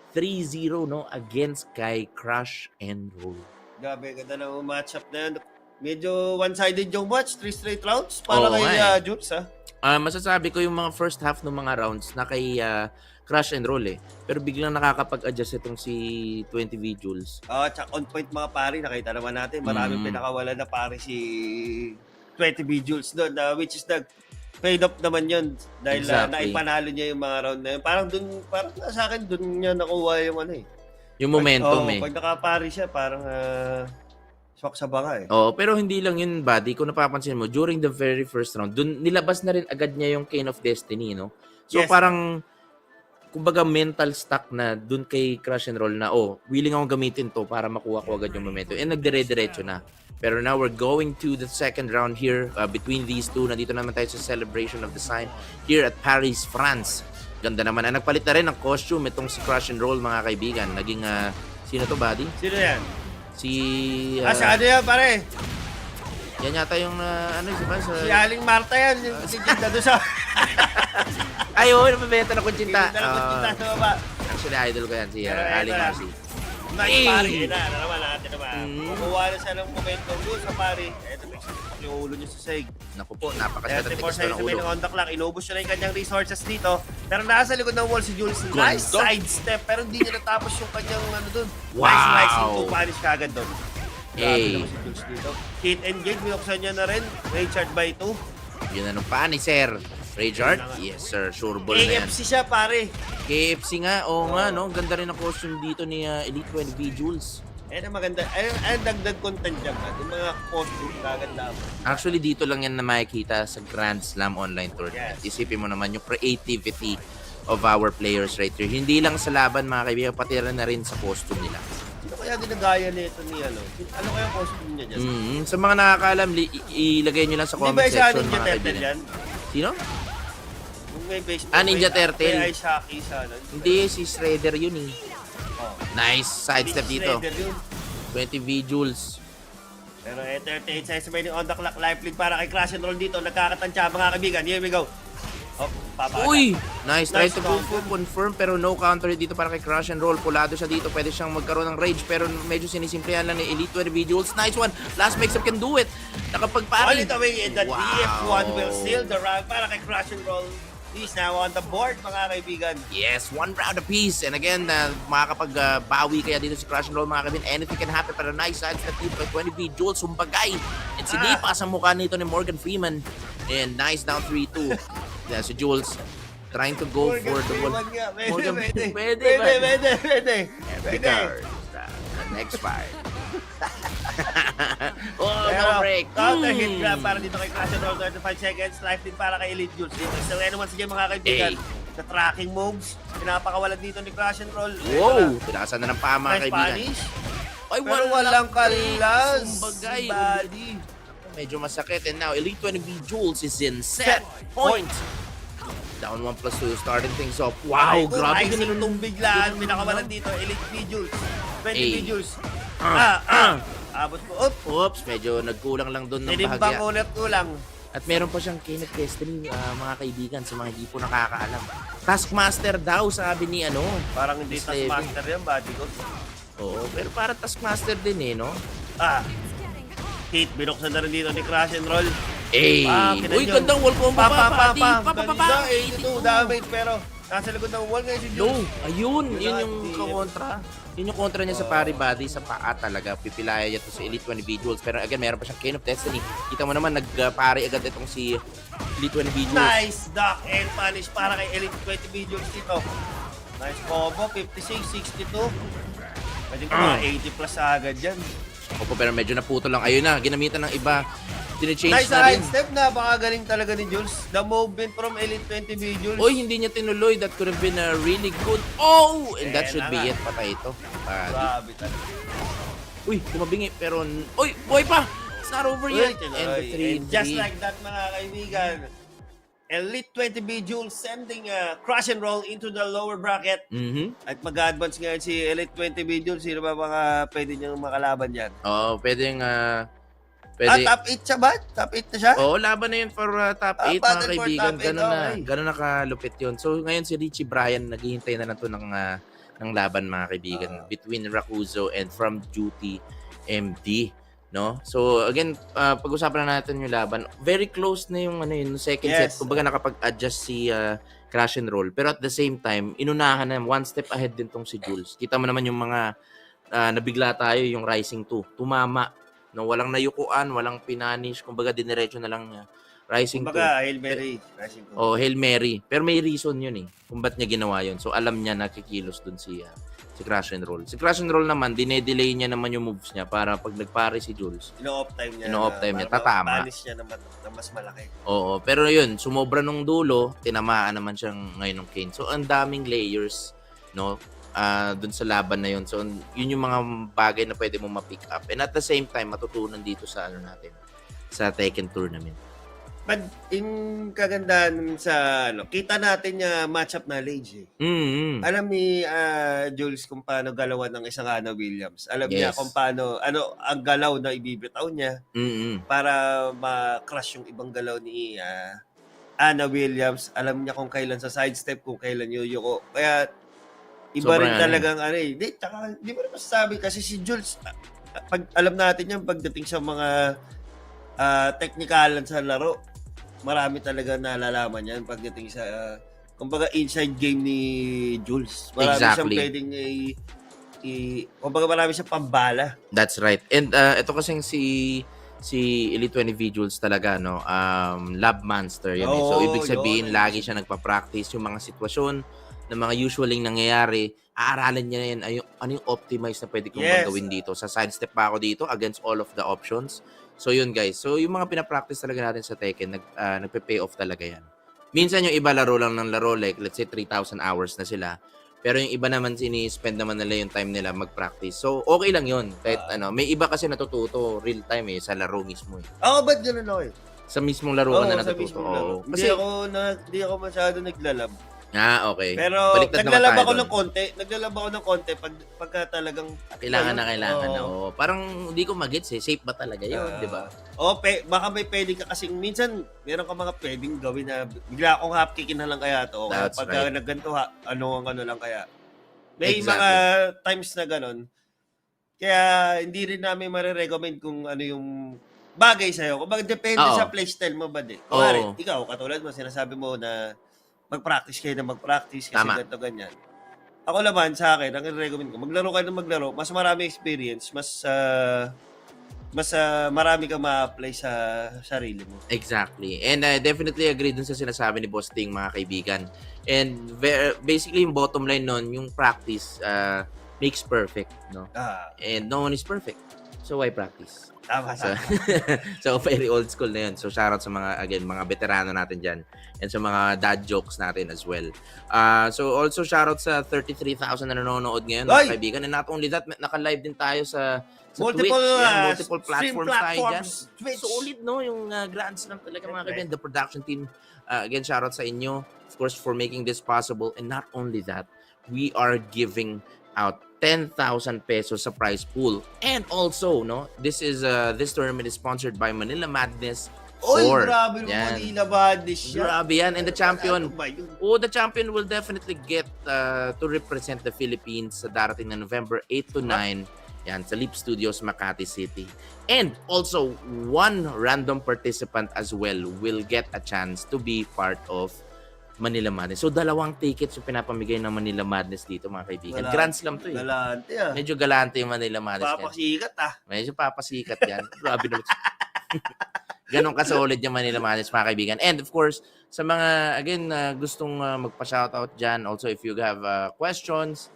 3-0 no against kay Crash and Roll. Gabi, ganda ng matchup na yan. Medyo one-sided yung match. 3 straight rounds para Oo kay nga Jules, ha. Masasabi ko yung mga first half ng mga rounds na kay Crash and Roll Pero biglang nakakapag-adjust itong si 20 V-Jules. Tsaka on point mga pari, nakita naman natin. Maraming pinakawala na pari si 20 B-Jules doon, which is paid up naman yun dahil Exactly. naipanalo niya yung mga round na yun. Parang sa akin, doon niya nakuha yung Yung momentum Pag nakapari siya, parang swak sa banga pero hindi lang yun, buddy. Kung napapansin mo, during the very first round, dun nilabas na rin agad niya yung Cane of Destiny, no? So Yes. parang, kumbaga mental stuck na dun kay Crash and Roll na, willing akong gamitin to para makuha ko agad yung momentum. And nagdire-diretso na. Pero now we're going to the second round here between these two. Nandito naman tayo sa celebration of the sign here at Paris, France. Ganda naman. Nagpalit na rin ng costume itong si Crash and Roll, mga kaibigan. Naging, sino to, buddy? Sino yan? Si... sa ano yan, pare? Yan yata yung, diba? Si Aling Marta yan. Yung sinigda doon sa... Ay, oo, napabenta na Kunchinta. Sinigda na Kunchinta sa baba. Actually, idol ko yan, si Pero Ali ito na. Marcy. Nice pari. Naman natin naman. Mm. Kukuha na siya ng momentum doon sa pari. Eto, yung ulo niya sa save. Naku po, napakasya 34 ng tikas seconds ng ulo. ng on the clock. Inubos niya na yung kanyang resources dito. Pero nasa likod ng wall si Jules. Nice Ganda. sidestep. Pero hindi niya natapos yung kanyang doon. Wow. Nice rising to punish kagad doon. Grabe Hey. naman si Jules dito. Hit and gate. Binuksan niya na rin. Richard by 2. Yun na nung pani, sir. Rayjard? Yes, sir. Sure ball na yan. AFC siya pare. KFC nga, nga, no? Ganda rin ang costume dito ni Elite 20 V-Jules. Ayan ang maganda. Ayan dagdag content dyan. Yung mga costume kaganda. Actually, dito lang yan na makikita sa Grand Slam Online Tournament. Yes. Isipin mo naman yung creativity of our players right here. Hindi lang sa laban, mga kaibigan, pati na rin sa costume nila. Sino kaya ginagaya nito ni ano? Ano kaya costume niya dyan? Sa mga nakakaalam, ilagay nyo lang sa Hindi ba comment isa section, Ninja mga Turtle kaibigan. yan? Sino? Kung may baseball, Ninja Turtle. May ice hockey sa ano? Hindi, si Shredder yun eh. Oh. Nice sidestep Hindi dito. Shredder yun. 20 V-Jules. Pero 38 seconds remaining on the clock. Life lead para kay Crash and Roll dito. Nagkakatansya mga kaibigan. Here we go. Oh, papata. Uy! Nice. Try Nice to counter. confirm pero no counter dito para kay Crash and Roll. Pulado siya dito. Pwede siyang magkaroon ng rage pero medyo sinisimplihan lang ni Elite 20 V-Jules. Nice one. Last mix-up can do it. Nakapagpari. All it away in the DF1 will seal the round para kay Crash and Roll. He's now on the board mga kaibigan. Yes, one round apiece. And again, makakapag-bawi kaya dito si Crash and Roll, mga kaibigan. Anything can happen. Pero nice sides na dito kay 20 V-Jules. Sumbagay. And sinipas ang mukha nito ni Morgan Freeman. And nice down 3-2. Yeah, si Jules trying to go for the ball. Morgan, pwede. Pwede. Epic card. The next fight. Oh, Pero, no break. counter hit grab para dito kay Crash and Roll, 35 seconds. Life din para kay Elite Jules. Dito, so ano man sige mga kaibigan. Sa tracking moves, pinapakawalan dito ni Crash and Roll. Wow! Tinakasan na ng paa mga Nice kaibigan. punish. Ay, Pero walang kalas. Kumbagay. Body. Medyo masakit. And now, Elite 20B Jules is in set point. Down 1+2, starting things off. Wow, grabe Rising ganun. nung biglaan. Pinakawalan dito, Elite V Jules. 20 V Jules. Abot ko. Oops, medyo nagkulang lang doon ng Tinimbang bahagya. ulit kulang. At meron pa siyang Kenneth Destiny, mga kaibigan, sa mga hindi po nakakaalam. Taskmaster daw, sabi ni ano. Parang hindi Miss Levy. taskmaster yan, body ko. Oo, pero para Taskmaster din eh, no? Hit, binuksan na rin dito ni Crash and Roll. Uy, gandang wall combo pa, Pati. Ganda, 82 damage, pero nasa likod ng wall ngayon si No, Jules. ayun, yun yung Grabe. kontra. Yun yung kontra niya sa pari body, sa paa talaga. Pipilaya niya to sa Elite 20 Jules. Pero again, meron pa siyang Cane of Destiny. Kita mo naman, nagpari agad itong si Elite 20 Jules. Nice duck and punish para kay Elite 20 Jules dito. Nice combo, 56, 62. Pwede ko mga 80 plus agad yan. Opo, pero medyo naputo lang. Ayun na, ginamitan ng iba. Dine-change Nice na rin. side step, napakagaling talaga ni Jules. The movement from Elite 20 Jules. Oy, hindi niya tinuloy. That could have been a really good. Oh! And that should be it. Patay ito. Grabe talaga. Uy, kumabingi. Pero, uy, buhay pa! It's not over yet. And the 3 And just like that, mga kaibigan, Elite 20 Jules sending Crash and Roll into the lower bracket. At mag-advance ngayon si Elite 20 Jules. Sino ba mga pwede niyang makalaban dyan? Oo, pwedeng, pwede. Top 8 siya ba? Top 8 na siya? Oo, laban na yun for top 8 mga battle for kaibigan. top 8, Ganun na, okay. ganun na kalupit yun. So ngayon si Richie Bryan naghihintay na lang to ng laban mga kaibigan between Rakuzo and From Duty MD, no? So again, pag-usapan na natin yung laban. Very close na yung yung second set. Yes. Kumbaga nakapag-adjust si Crash and Roll. Pero at the same time, inunahan na one step ahead din tong si Jules. Kita mo naman yung mga nabigla tayo yung Rising 2. Tumama. No, walang nayukuan, walang pinanish, kumbaga diniretso na lang niya. Rising 2. Kumbaga, Hail Mary. Rising 2. Oh, Hail Mary. Pero may reason yun eh. Kung ba't niya ginawa yun. So alam niya nakikilos dun si Crash and Roll. Si Crash and Roll naman, dinedelay niya naman yung moves niya para pag nagpare si Jules. Ino-off time niya. Ino-off time niya. para Tatama. Punish niya na mas malaki. Oo, pero yun, sumobra nung dulo, tinamaan naman siyang ngayon ng Kane. So ang daming layers, no? Dun sa laban na yun. So, yun yung mga bagay na pwede mo ma-pick up. And at the same time, matutunan dito sa natin, sa Tekken tournament. But in kagandahan sa kita natin yung matchup knowledge eh. Alam ni Jules kung paano galawan ng isang Anna Williams. Alam niya kung paano ang galaw na ibibitaw niya para ma-crush yung ibang galaw ni Anna Williams. Alam niya kung kailan sa sidestep, kung kailan yuyuko. Kaya iba rin talagang Di mo rin masasabi kasi si Jules, pag alam natin yan pagdating sa mga technicalan sa laro, marami talaga nalalaman yan pagdating sa kumbaga inside game ni Jules. Marami siyang pwedeng kumbaga marami siyang pambala. That's right. And ito kasing si Elite 20 Jules talaga, no? Lab monster yan. So ibig sabihin lagi siya nagpa-practice yung mga sitwasyon na mga usually nangyayari, aaralan niya na yan ano yung optimize na pwede kong gawin dito. Sa sidestep pa ako dito against all of the options. So yun guys. So yung mga pinapractice talaga natin sa Tekken, nagpe-pay off talaga yan. Minsan yung iba laro lang ng laro, like let's say 3,000 hours na sila. Pero yung iba naman spend naman nila yung time nila mag-practice. So okay lang yun. Kahit may iba kasi natututo real time sa laro mismo. Ba't ganun ako eh? Sa mismong laro ka na natututo. Kasi hindi ako masyado naglalab. Okay. Pero baliktad naglalaba ako ng konti pagka talagang kailangan. Parang hindi ko magets Safe ba talaga 'yun, 'di ba? Baka may pwede ka kasing minsan meron ka mga pwedeng gawin na bigla akong half kickin na lang kaya to. Pagka nagganto ano lang kaya. May mga times na ganon. Kaya hindi rin namin mare-recommend kung ano yung bagay sa'yo. Kumbaga depende sa playstyle mo ba din. Kumari, ikaw katulad mo sinasabi mo na mag-practice kasi ganito ganyan. Ako naman sa akin, ang i-recommend ko, maglaro ka ng maglaro, mas marami experience, mas marami kang ma-apply sa sarili mo. Exactly. And I definitely agree dun sa sinasabi ni Boss Ting, mga kaibigan. And basically yung bottom line nun, yung practice makes perfect, no? And no one is perfect. So why practice? Tama, So, so very old school na yun. So shoutout sa mga, again, mga veterano natin dyan. And sa mga dad jokes natin as well. So also shoutout sa 33,000 na nanonood ngayon, mga kaibigan. And not only that, naka-live din tayo sa multiple, Twitch. Multiple platforms tayo dyan. Twitch. Solid, no? Yung Grand Slam talaga, mga kaibigan. The production team, again, shoutout sa inyo, of course, for making this possible. And not only that, we are giving out 10,000 pesos sa prize pool. And also, no, this tournament is sponsored by Manila Madness 4. Oy, grabe yung Manila Madness siya. Grabe yan. And the champion, Ano ba yun? the champion will definitely get to represent the Philippines sa darating na November 8 to 9. Yan, sa Leap Studios, Makati City. And also, one random participant as well will get a chance to be part of Manila Madness. So, 2 tickets yung pinapamigay ng Manila Madness dito, mga kaibigan. Grand Slam to eh. Galante Medyo galante yung Manila Madness. Papasikat Medyo papasikat yan. Grabe naman. Ganon ka-solid yung Manila Madness, mga kaibigan. And of course, sa mga, again, gustong magpa-shoutout dyan, also if you have questions,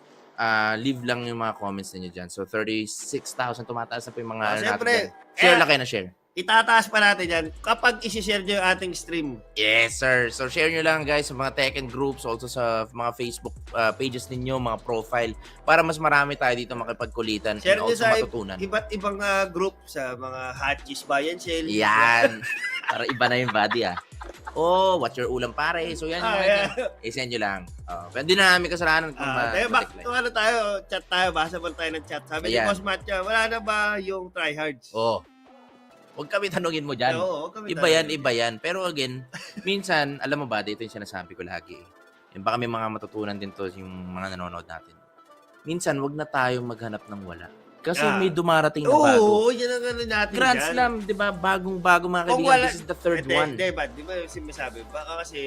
leave lang yung mga comments ninyo dyan. So, 36,000 tumataas na po yung mga siyempre, natin. Share lang kayo na share. Itataas pa natin yan kapag isi-share nyo yung ating stream. Yes, sir. So, share nyo lang, guys, sa mga Tekken groups, also sa mga Facebook pages ninyo, mga profile, para mas marami tayo dito makipagkulitan Share and nyo also sa matutunan. iba't ibang group, sa mga Hotchis Buy and Sell. Yan. Para iba na yung body, Oh, what's your ulam, pare? So, yan yung i-send nyo lang. Pwede na namin kasalanan kung ano tayo, chat tayo, basa mo tayo ng chat. Sabi ni Boss Matcha, wala na ba yung tryhards? Huwag kami tanungin mo dyan. Iba yan. Pero again, minsan, alam mo ba, dito yung sinasabi ko lagi. Baka may mga matutunan din to yung mga nanonood natin. Minsan, wag na tayo maghanap ng wala. Kasi may dumarating na bago. Oo, yan ang ano natin Grand Slam, di ba? Bagong-bago, mga kaibigan. This is the third one. Di ba sinasabi? Baka kasi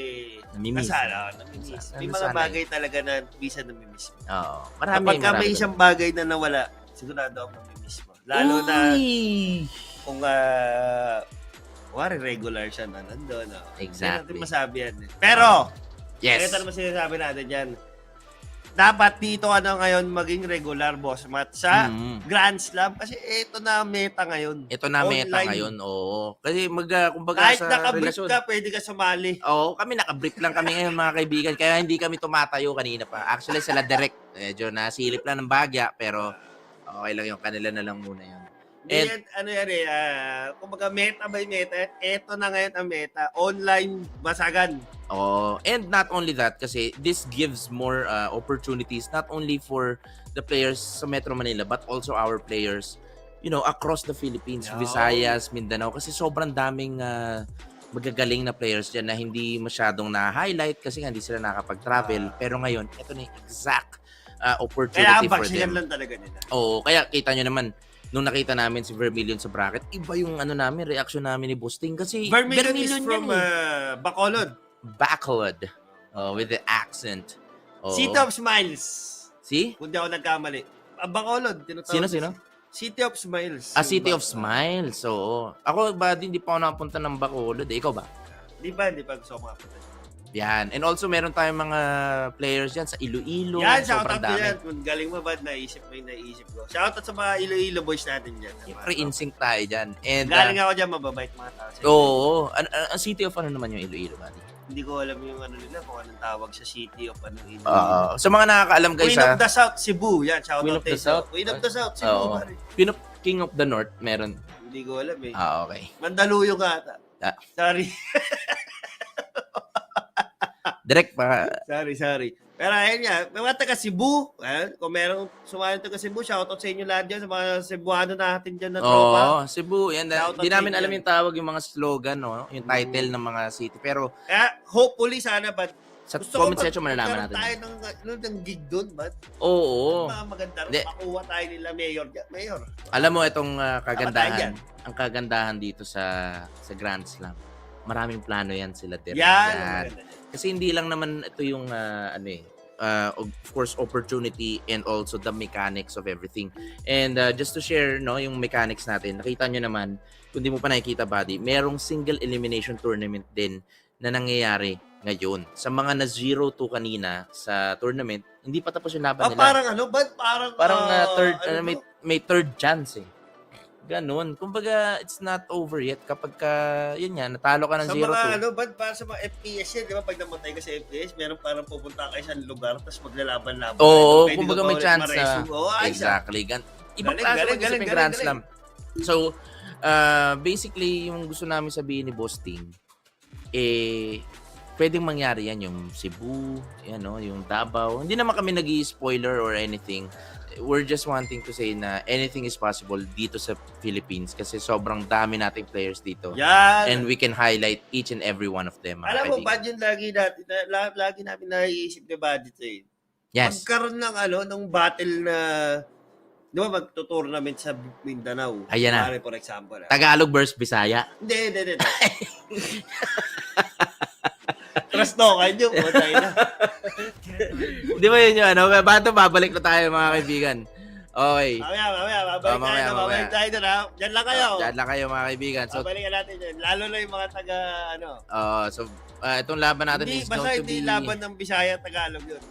namimiss. Namimiss. May mga bagay talaga na bisa namimiss mo. Oo. Kapag may isang bagay na nawala, sigurado ako namimiss mo. Lalo na kung regular siya na nandun. Exactly. Hindi natin masabi yan. Pero, yes. ito naman sinasabi natin yan. Dapat dito ngayon maging regular, Boss Matt, sa Grand Slam. Kasi ito na meta ngayon. Oo. Kasi kumbaga kahit sa naka-brief relasyon. ka, pwede ka sumali. Oo, kami naka-brief lang kami ngayon, mga kaibigan. Kaya hindi kami tumatayo kanina pa. Actually, sila direct. Medyo nasilip lang ng bagya, pero okay lang yung kanila na lang muna yun. Kumbaga meta by meta, eto na ngayon ang meta, online basagan. And not only that, kasi this gives more opportunities not only for the players sa Metro Manila but also our players, across the Philippines, Visayas, Mindanao, kasi sobrang daming magagaling na players dyan na hindi masyadong na-highlight kasi hindi sila nakapag-travel. Pero ngayon, ito na yung exact opportunity for them. Lang talaga nila. Kaya kita nyo naman, nung nakita namin si Vermilion sa bracket, iba yung reaction namin ni Busting kasi Vermilion is from Bacolod. With the accent. City of Smiles. See? Kung di ako nagkamali. Bacolod. Sino? City of Smiles. City of Smiles. Ako ba, hindi pa ako nakapunta ng Bacolod. Ikaw ba? Hindi pa gusto ko makapunta. Yan. And also, meron tayong mga players dyan sa Iloilo. Yan, shoutout ko yan. Kung galing mo ba, naisip ko. Shoutout sa mga Iloilo boys natin dyan. Pre-insync tayo dyan. And, galing ako dyan, mababait mga tao. Oo. Ang City of naman yung Iloilo, buddy? Hindi ko alam yung nila, kung anong tawag sa City of Iloilo. Sa mga nakakaalam guys, Queen of the South, Cebu. Yan, shoutout Queen of the South? Queen of the South, Cebu. King of the North, meron. Hindi ko alam eh. Okay. Mandaluyong ata. Sorry. Direct pa. Sorry. Pero ayun nga, may mga taga Cebu. Kung merong sumali taga Cebu, shoutout sa inyo lahat dyan, sa mga Cebuano natin dyan na tropa. Cebu. Yan, hindi namin alam yung tawag, yung mga slogan, yung title ng mga city. Pero, hopefully, sana ba, sa comment section malalaman natin. Tayo ng gig doon, ba? Oo. Maganda, makuha tayo nila mayor. Alam mo, itong kagandahan, ang kagandahan dito sa Grand Slam, maraming plano yan sila. Yan. Kasi hindi lang naman ito yung of course opportunity and also the mechanics of everything. And just to share yung mechanics natin, nakita nyo naman, kung di mo pa nakikita, buddy, merong single elimination tournament din na nangyayari ngayon. Sa mga na 0-2 kanina sa tournament, hindi pa tapos yung laban nila. Parang Parang third, may third chance Ganun. Kumbaga, it's not over yet. Kapag yun nga, natalo ka ng Sa 0-2. mga para sa mga FPS yan, di ba? Pag namatay ka sa FPS, meron parang pupunta ka sa lugar, tapos maglalaban-laban. Oo, Pwede kumbaga ka ba may ulit chance na. ma-resume? Oo, ayos, Exactly. Ibang Galing, klase galing, mag-isip galing, yung Grand galing. Slam. So, basically, yung gusto namin sabihin ni Boss Ting, pwedeng mangyari yan, yung Cebu, yan, no, yung Davao. Hindi naman kami nag-i-spoiler or anything. We're just wanting to say na anything is possible dito sa Philippines kasi sobrang dami nating players dito. Yan. And we can highlight each and every one of them. Mga Alam mo, kaibigan. bad yun lagi namin naiisip na bad ito eh. Yes. Magkaroon ng ng battle na, di ba, magto-tournament sa Mindanao. Ayan na. Pare, for example. Tagalog versus Bisaya. Hindi. Trust no, kanyo. Matay na. Di ba yun yung Bato, babalik na tayo mga kaibigan. Okay. Mamaya. Babalik tayo na. Diyan lang kayo. Diyan lang kayo mga kaibigan. So, Babalikan natin yan. Lalo na yung mga taga, itong laban natin Hindi, is basta going to hindi be... laban ng Bisaya at Tagalog yun.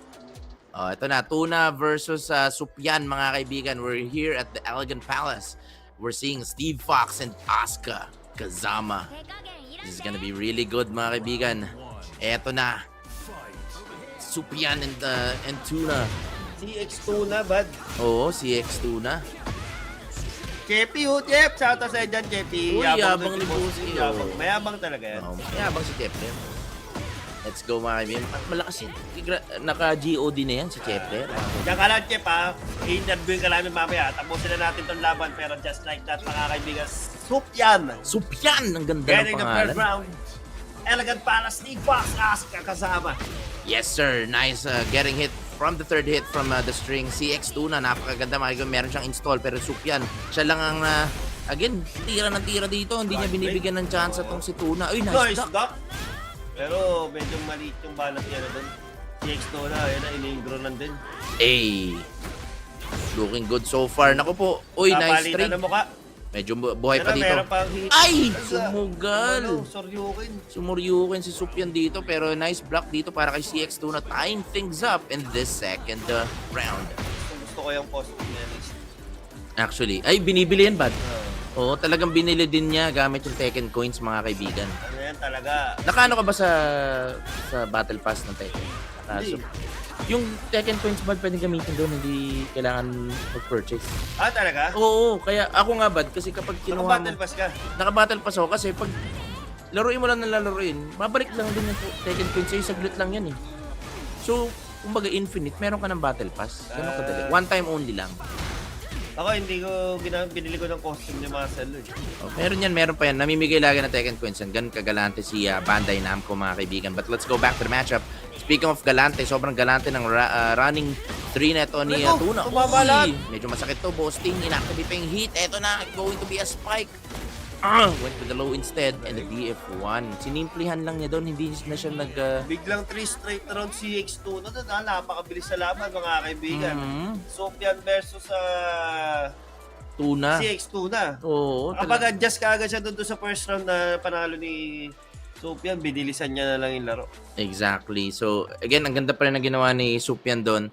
Ito na, Tuna versus Supyan mga kaibigan. We're here at the Elegant Palace. We're seeing Steve Fox and Asuka Kazama. This is gonna be really good mga kaibigan. Eto na. Supyan and Tuna. CX2 na, bad. Oo, si X Tuna. Chepi, Chep. Shout out sa dyan, Chepi. Uy, yabang ni Bossy, Yabang. oh. Mayabang talaga yan. Mayabang si Chepler. Let's go mga kaibigan. At malakas naka-GOD na yan si Chepler. Diyan ka lang, Chep, ha. I-interviewin ka namin mamaya. Tapusin na natin itong laban. Pero just like that, mga kaibigan, Supyan. Supyan! Ang ganda ng Getting the pangalan. first round. Elegant Palace, Steve Fox, Asuka kasama. Yes sir, nice getting hit from the third hit from the string. CX2 na, napakaganda mga kaibigan. Meron siyang install pero Supyan, siya lang ang again, tira ng tira dito. Hindi niya binibigyan ng chance itong si Tuna. Uy, nice duck. Pero medyo maliit yung balat niya na doon. CX2 na, yun na, iniingronan din. Hey, looking good so far. Naku po, uy, nice Kapalitan trade. na mukha. Medyo buhay pa Pero dito. meron pang hit. Ay! Sumugal! Soryukin. Sumuryukin si Supyan dito pero nice block dito para kay CX2 na tying things up in this second round. Gusto ko yung post niya. Actually, ay binibili yan, bad. Oo, talagang binili din niya gamit yung Tekken coins mga kaibigan. Ano yan talaga? Nakaano ka ba sa Battle Pass ng Tekken? Hindi. Yung Tekken coins bad pwedeng gamitin doon, hindi kailangan mag-purchase. Ah, talaga? Oo, kaya ako nga bad kasi kapag kinuha mo, Naka-battle pass ka? naka-battle pass ako kasi pag laruin mo lang ng laruin, babalik lang din yung Tekken coins sa'yo, saglit lang yan eh. So, kumbaga infinite, meron ka ng battle pass. Ganun kadali. One time only lang. Ako hindi ko binili ko ng costume ni Marcel eh. Oh, meron pa yan. Namimigay lagi ng Tekken coins yan. Ganun kagalante si Bandai Namco mga kaibigan. But let's go back to the matchup. Speaking of galante, sobrang galante ng running 3 na ito ni Tuna. Tumabalan! Medyo masakit to, Boasting. Inactivate pa yung heat. Ito na, going to be a spike. Went with the low instead and the DF1. Sinimplihan lang niya doon, hindi na siya Biglang 3 straight round CX2 na doon. Napakabilis sa laban mga kaibigan. Sopyan versus Tuna. CX2 na. Oo. Kapag adjust ka agad siya doon sa first round na panalo ni Sopyan, binilisan niya na lang yung laro. Exactly. So, again, ang ganda pa rin na ginawa ni Supyan doon.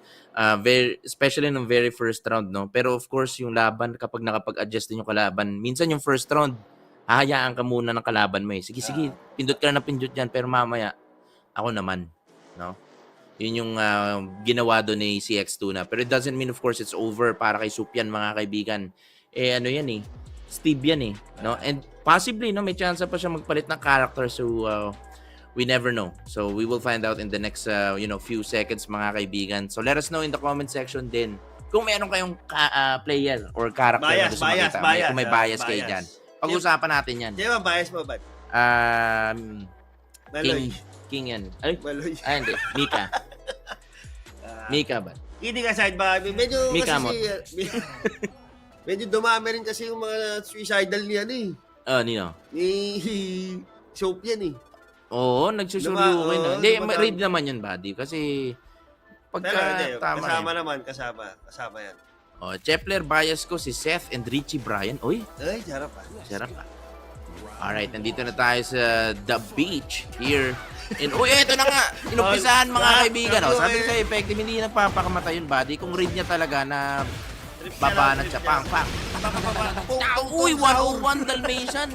Especially nung very first round, no? Pero of course, yung laban, kapag nakapag-adjust din yung kalaban, minsan yung first round, hahayaan ka muna ng kalaban mo eh. Sige, pindot ka na pindot dyan, pero mamaya, ako naman, no? Yun yung ginawa doon ni CX2 na. Pero it doesn't mean, of course, it's over para kay Supyan, mga kaibigan. Ano yan eh, Steve yan eh, no? And possibly, no, may chance pa siya magpalit ng character, so we never know. So we will find out in the next few seconds mga kaibigan. So let us know in the comment section din kung meron kayong player or character na gusto makita. Kung may bias kayo dyan. Pag-usapan natin yan. Di ba bias mo ba? Maloy. King yan. Ay, Maloy. hindi. Mika. Mika ba? Hindi ka side ba? Medyo Mika mo. kasi medyo dumami rin kasi yung mga suicidal niya eh. Nino? Ni Sopyan eh. Oo, nagsusuryukin na. Hindi, dumadami. read naman yun, buddy. Kasi pagka tama kasama yan. naman, kasama yan. Chepler, bias ko si Seth and Richie Bryan. Uy, Ay, sarap ah. sarap ah. Alright, nandito na tayo sa The Beach here. Uy, eto na nga. Inumpisahan mga kaibigan. Sabi ko sa effective, hindi nagpapakamatay yun, buddy. Kung read niya talaga na Babanat siya. Pang, pang. Uy, 101 Dalmatian.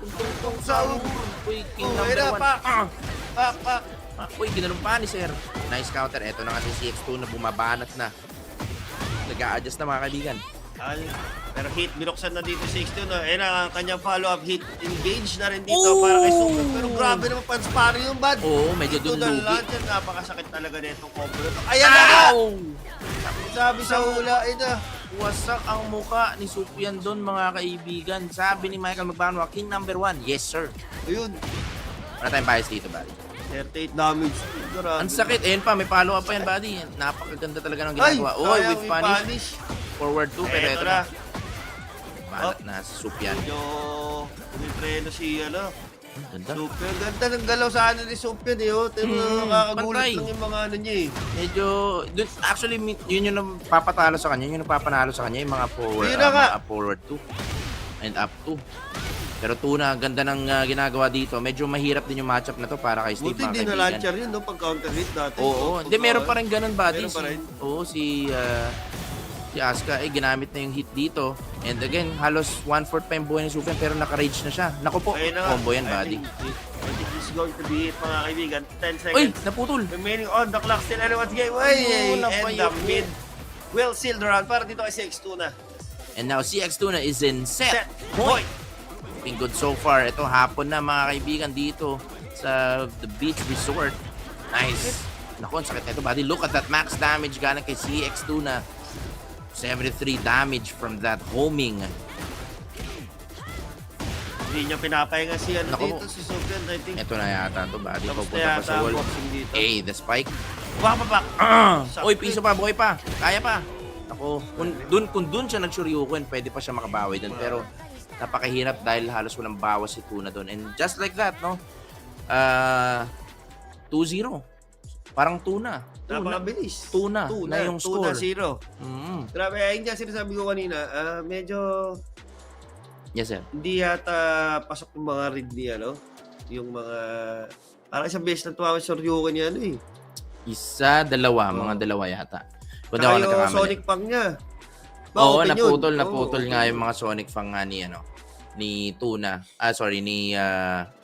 Tungtong sa Uy, king number 1. Uy, ginalumpa ni Sir. Nice counter. Ito na nga si CX2 na bumabanat na. Nag-a-adjust na mga kaibigan. Pero hit, binuksan na dito 6-2 na. Ang kanyang follow-up hit. Engage na rin dito para kay Super. Pero grabe naman pansparo yung bad. Oo, medyo dun dunlugi. Dito na napakasakit talaga nitong combo na ito. Ayan na nga! Sabi sa hula, ina. Wasak ang muka ni Sufyan doon mga kaibigan. Sabi ni Michael Magbanwa, king number 1. Yes, sir. Ayun. Wala tayong bias dito, buddy. 38 damage. Grabe. Ang sakit. Ayun pa, may follow-up pa yan, buddy. Napakaganda talaga ng Ay, ginagawa. Uy, sayang, with may punish. Forward 2, pero Eto ito na. na. Balat na si Sufyan. Medyo umipreno si Ganda. Super. Ganda ng galaw sa ni Super eh. Pero nakakagulat pantay. lang yung mga niya eh. Medyo, actually, yun yung napapatalo sa kanya, yun yung napapanalo sa kanya, yung mga forward, Yun na nga. mga forward 2 and up 2. Pero Tuna, ganda ng ginagawa dito. Medyo mahirap din yung matchup na to para kay Steve, Buti mga hindi na kaibigan. launcher yun, no? Pag counter hit dati. Oo, hindi, meron pa rin ganun, buddy. Meron pa rin. Oo, si Asuka, ginamit na yung hit dito. And again, halos 1/4 pa yung buhay ni Sufyan, pero naka-rage na siya. Naku po, Ayun na nga. combo yan, buddy. I think it's going to be it, mga kaibigan. 10 Uy, seconds. naputol. Remaining on the clock. Still anyone's game. Ay, And napayo. the mid will seal the round. Para dito kay CX2 na. And now, CX2 na is in set. Set. Point. Looking good so far. Ito, hapon na mga kaibigan dito sa The Beach Resort. Nice. Naku, ang sakit na ito, buddy. Look at that max damage galing kay CX2 na 73 damage from that homing. Hindi niya pinapahinga si Naku. dito, si Super. I think. Ito na yata ito, buddy. Tapos na Papunta pa yata sa ang wall. boxing dito. Hey, the spike. Back. Uy, piso pa, buhay pa. Kaya pa. Ako, kung dun siya nag-Shoryuken, pwede pa siya makabawi dun. Pero napakahirap dahil halos walang bawas si Tuna dun. And just like that, no? 2-0. Parang Tuna. Napakabilis. Tuna na yung score. 2-0. Grabe, ayun nga sinasabi ko kanina, medyo Yes, sir. hindi yata pasok yung mga read ni yung mga parang isang beses na tumawag sa Ryuken niya Isa, dalawa. Mga dalawa yata. Kung di Saka ako yung nagkakamali. Sonic Pang niya. Oo, Open yun. naputol Oo, nga open. yung mga Sonic Fang nga ni Tuna.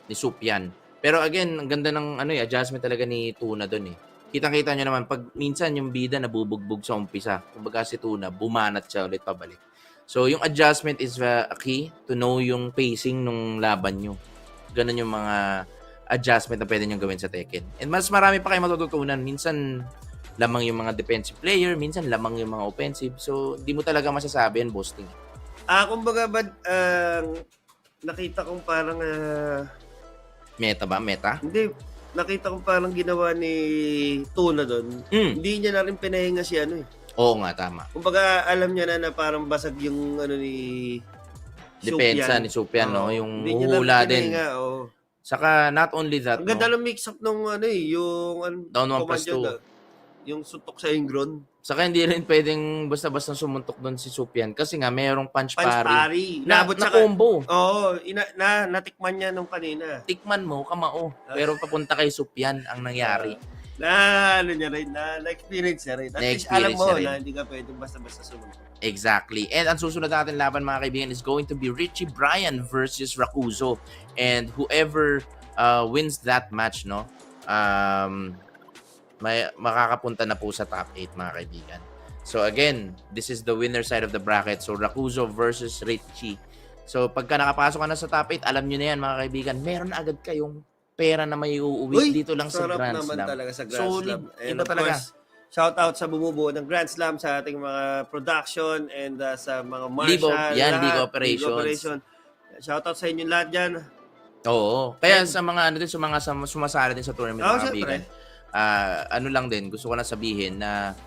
Ni Sufyan. Pero again, ang ganda ng adjustment talaga ni Tuna doon eh. Kitang-kita nyo naman, pag minsan yung bida nabubugbog sa umpisa, kumbaga si Tuna, bumanat siya ulit pabalik. So, yung adjustment is a key to know yung pacing nung laban nyo. Ganun yung mga adjustment na pwede nyo gawin sa Tekken. And mas marami pa kayo matututunan. Minsan, lamang yung mga defensive player, minsan lamang yung mga offensive. So, di mo talaga masasabi yan, boasting. Kumbaga ba, nakita kong parang, Meta ba? Meta? hindi, nakita kong parang ginawa ni Tuna doon. Hindi niya na rin pinahinga si Oo nga, tama. Kumbaga, alam niya na parang basag yung ni Depensa Sufyan. ni Sufyan, no? Oo. Yung Hindi niya na hula rin din. pinahinga, oo. Saka, not only that, Ang ganda ng mix-up nung yung Down 1 command plus yun, 2. yung suntok sa Ingron. Saka hindi rin pwedeng basta-basta sumuntok doon si Sufyan kasi nga mayroong punch Punch parry. parry. Na combo. Oo, natikman niya nung kanina. Tikman mo, kamao. Pero papunta kay Sufyan ang nangyari. Na-experience niya rin. At least alam Na-experience mo niya rin. na hindi ka pwedeng basta-basta sumuntok. Exactly. And ang susunod natin laban mga kaibigan is going to be Richie Bryan versus Rakuzo. And whoever wins that match, no, may makakapunta na po sa top 8 mga kaibigan. So again, this is the winner side of the bracket. So Rakuzo versus Richie. So pagka nakapasok ka na sa top 8, alam nyo na yan mga kaibigan, meron na agad kayong pera na may uuwi dito lang sa sarap Grand naman Slam. talaga sa Grand Solid. Slam. And Iba of talaga. course, shout out sa bumubuo ng Grand Slam sa ating mga production and sa mga marshal. League operations. Operation. Shout out sa inyo lahat dyan. Oo. Kaya sa mga sa mga sumasali din sa tournament mga Siyempre. kaibigan. Lang din, gusto ko lang sabihin na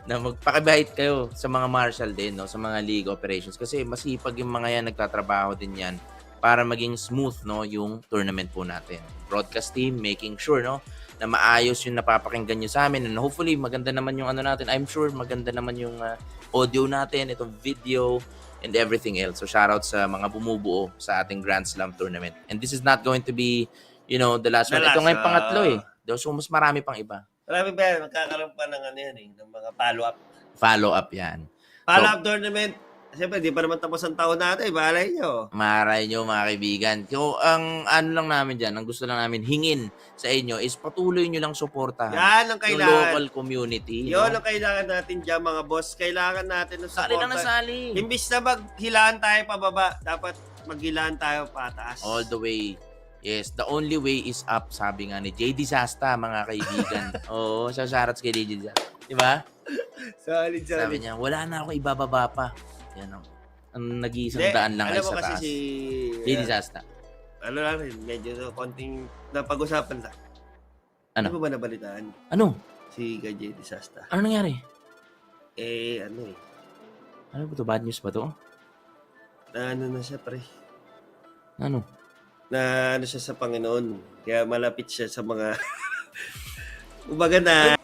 magpakibait kayo sa mga marshal din, no, sa mga league operations kasi masipag yung mga yan, nagtatrabaho din yan para maging smooth, no, yung tournament po natin. Broadcast team making sure, no, na maayos yung napapakinggan nyo sa amin and hopefully maganda naman yung natin. I'm sure maganda naman yung audio natin, itong video and everything else. So shout out sa mga bumubuo sa ating Grand Slam tournament. And this is not going to be, the last one. Ito nga yung pangatlo eh. So mas marami pang iba. Marami ba yan? Magkakaroon pa ng ng mga follow-up. Follow up yan. Follow-up tournament. Siyempre, di pa naman tapos ang taon natin. Balay nyo. Maray nyo mga kaibigan. So, ang ano lang namin dyan, ang gusto lang namin hingin sa inyo is patuloy nyo lang suportahan Yan ang yung kailangan. local community. Yun no? ang kailangan natin dyan, mga boss. Kailangan natin ng Sali lang na suporta. sali. Imbis na maghilaan tayo pababa, dapat maghilaan tayo pataas. All the way. Yes, the only way is up, sabi nga ni JD Sasta, mga kaibigan. Oo, sa shoutouts kay JD Sasta. Diba? Solid, solid. Sabi niya, wala na ako ibababa pa. Yan ang nag-iisang Hindi, daan lang ay alam mo sa kasi taas. si... JD Sasta. ano lang rin, medyo konting napag-usapan lang. Ano? Ano ba nabalitaan? Ano? Si KJ Disaster. Ano nangyari? Ano eh. Ano ba to? Bad news ba to? Na ano na siya, pre. Ano? Na ano siya sa Panginoon. Kaya malapit siya sa mga... Kumbaga na...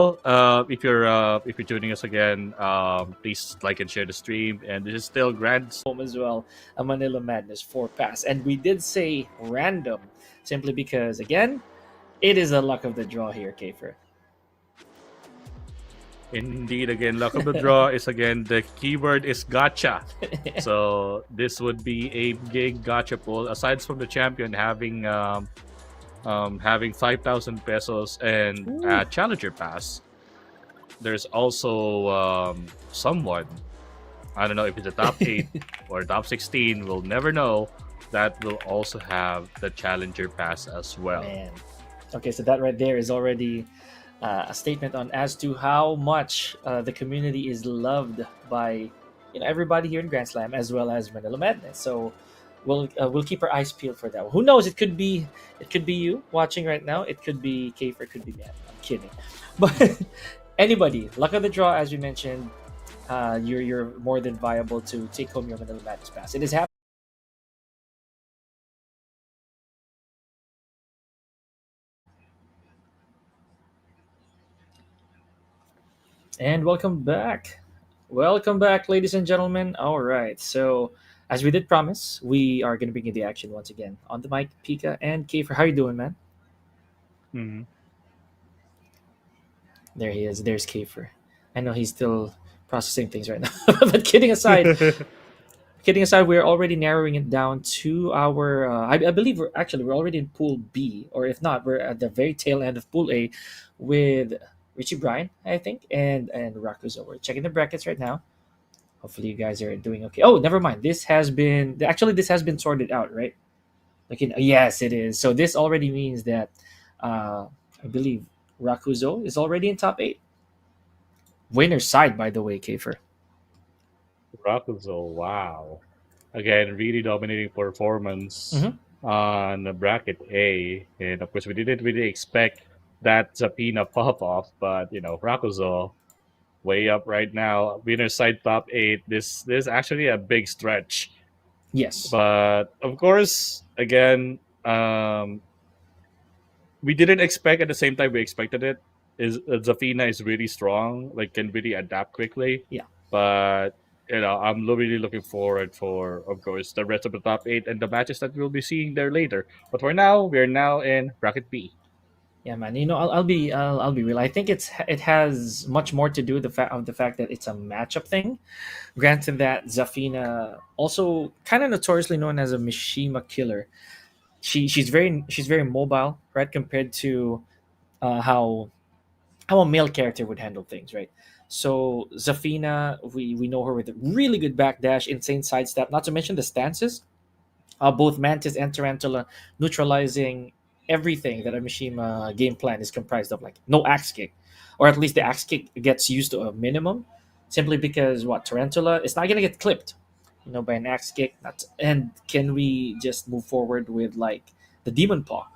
if you're tuning us again, please like and share the stream. And this is still Grand. Home as well, a Manila Madness 4 pass. And we did say random simply because, again, it is a luck of the draw here, Kafer. Indeed, again, luck of the draw is again the keyword is gotcha. So this would be a big gotcha pull. Aside from the champion having 5,000 pesos and a challenger pass, there's also someone, I don't know if it's a top 8 or top 16, we'll never know, that will also have the challenger pass as well. Man. Okay, so that right there is already a statement on as to how much the community is loved by everybody here in Grand Slam as well as Manila Madness. So we'll keep our eyes peeled for that. Who knows? It could be you watching right now. It could be Kafer. It could be me. I'm kidding, but anybody, luck of the draw, as we mentioned, you're more than viable to take home your Manila Madness pass. It is happening. And welcome back. Welcome back, ladies and gentlemen. All right. So, as we did promise, we are going to begin the action once again. On the mic, Pika and Kiefer. How you doing, man? Mm-hmm. There he is. There's Kiefer. I know he's still processing things right now. But kidding aside, we're already narrowing it down to our. I believe we're already in Pool B, or if not, we're at the very tail end of Pool A, with Richie Bryan, I think, and Rakuzo. We're checking the brackets right now. Hopefully, you guys are doing okay. Oh, never mind. This has been sorted out, right? Yes, it is. So this already means that I believe Rakuzo is already in top 8. Winner's side, by the way, Kafer. Rakuzo, wow. Again, really dominating performance on the bracket A. And of course, we didn't really expect that Zapina pop off, but Rakuzo way up right now. Winner side top 8. This is actually a big stretch. Yes. But of course, again, we didn't expect at the same time we expected it. Is Zafina is really strong, like can really adapt quickly. Yeah. But I'm really looking forward for, of course, the rest of the top 8 and the matches that we'll be seeing there later. But for now, we're now in bracket B. Yeah, man. I'll be real. I think it has much more to do with the fact that it's a matchup thing. Granted that Zafina, also kind of notoriously known as a Mishima killer, she's very mobile, right? Compared to how a male character would handle things, right? So Zafina, we know her with a really good backdash, insane sidestep, not to mention the stances. Both Mantis and Tarantula neutralizing everything that a Mishima game plan is comprised of, like no axe kick, or at least the axe kick gets used to a minimum, simply because what Tarantula is not gonna get clipped, by an axe kick. And can we just move forward with like the Demon Paw?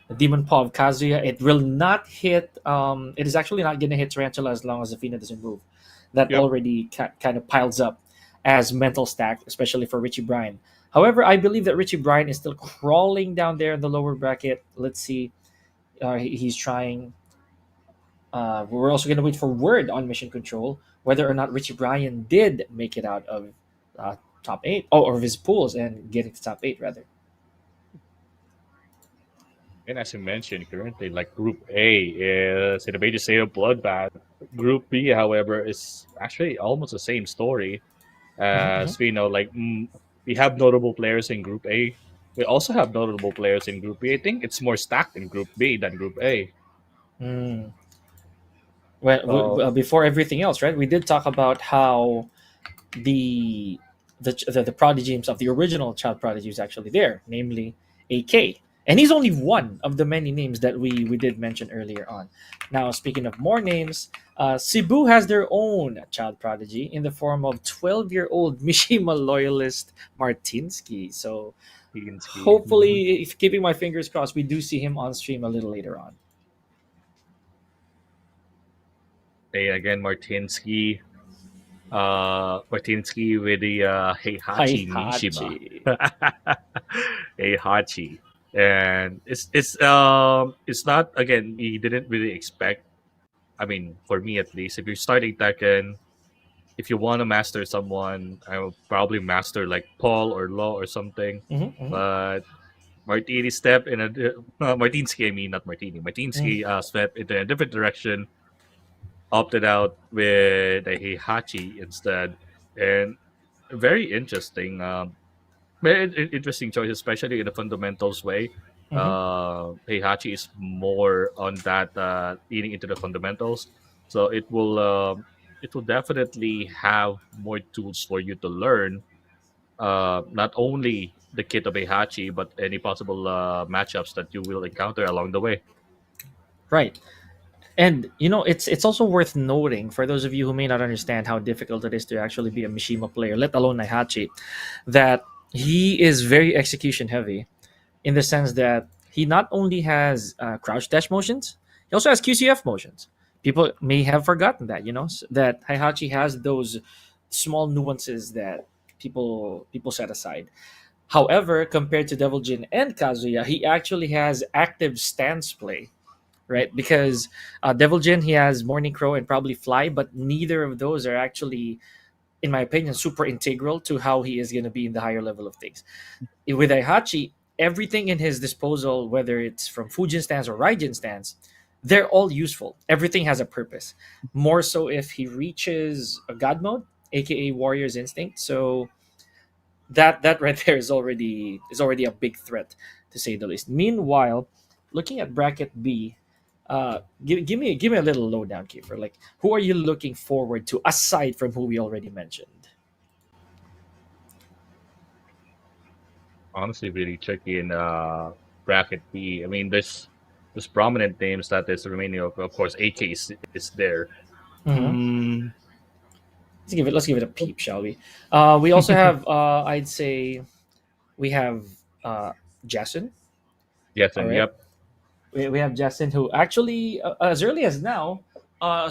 The Demon Paw of Kazuya, it will not hit. It is actually not gonna hit Tarantula as long as Zafina doesn't move. That Yep. already kind of piles up as mental stack, especially for Richie Bryan. However, I believe that Richie Bryan is still crawling down there in the lower bracket. Let's see. He's trying. We're also going to wait for word on Mission Control whether or not Richie Bryan did make it out of top 8, or of his pools and getting to top 8 rather. And as you mentioned, currently, like Group A is in a major state of bloodbath. Group B, however, is actually almost the same story. Mhm, As we know, like we have notable players in Group A. We also have notable players in Group B. I think it's more stacked in Group B than Group A. mhm. Well, So before everything else, right? We did talk about how the the prodigies of the original child prodigy is actually there, namely AK, and he's only one of the many names that we did mention earlier on. Now, speaking of more names, Cebu has their own child prodigy in the form of 12-year-old Mishima loyalist Martinsky. So Pinsky. hopefully, if keeping my fingers crossed, we do see him on stream a little later on. Hey, again, Martinsky. Martinsky with the Heihachi Mishima. Heihachi. Heihachi. And it's not, again, we didn't really expect I mean, for me at least, if you're starting Tekken, if you want to master someone, I will probably master like Paul or Law or something. Mm-hmm, But Martini step in a Martinsky, I mean not Martini. mm-hmm, Martinsky step into a different direction, opted out with a Heihachi instead, and very interesting. Very interesting choice, especially in the fundamentals way. mm-hmm. Heihachi is more on that leaning into the fundamentals, so it will definitely have more tools for you to learn. Not only the kit of Heihachi, but any possible matchups that you will encounter along the way. Right. And it's also worth noting for those of you who may not understand how difficult it is to actually be a Mishima player, let alone Naihachi, that he is very execution heavy in the sense that he not only has crouch dash motions, he also has QCF motions. People may have forgotten that, that Heihachi has those small nuances that people set aside. However, compared to Devil Jin and Kazuya, he actually has active stance play, right? Because Devil Jin, he has Morning Crow and probably Fly, but neither of those are actually, in my opinion, super integral to how he is going to be in the higher level of things. With Aihachi, everything in his disposal, whether it's from Fujin stance or Raijin stance, they're all useful. Everything has a purpose. More so if he reaches a God mode, aka Warrior's Instinct. So that right there is already a big threat, to say the least. Meanwhile, looking at bracket B, give me a little lowdown, Kiefer. Like, who are you looking forward to aside from who we already mentioned? Honestly, really tricky in bracket B. I mean, there's prominent names that is remaining. Of course, AK is there. Mm-hmm. Mm, Let's give it a peep, shall we? We also have I'd say we have Jason. yes, All and right, yep. we have Jason who actually as early as now,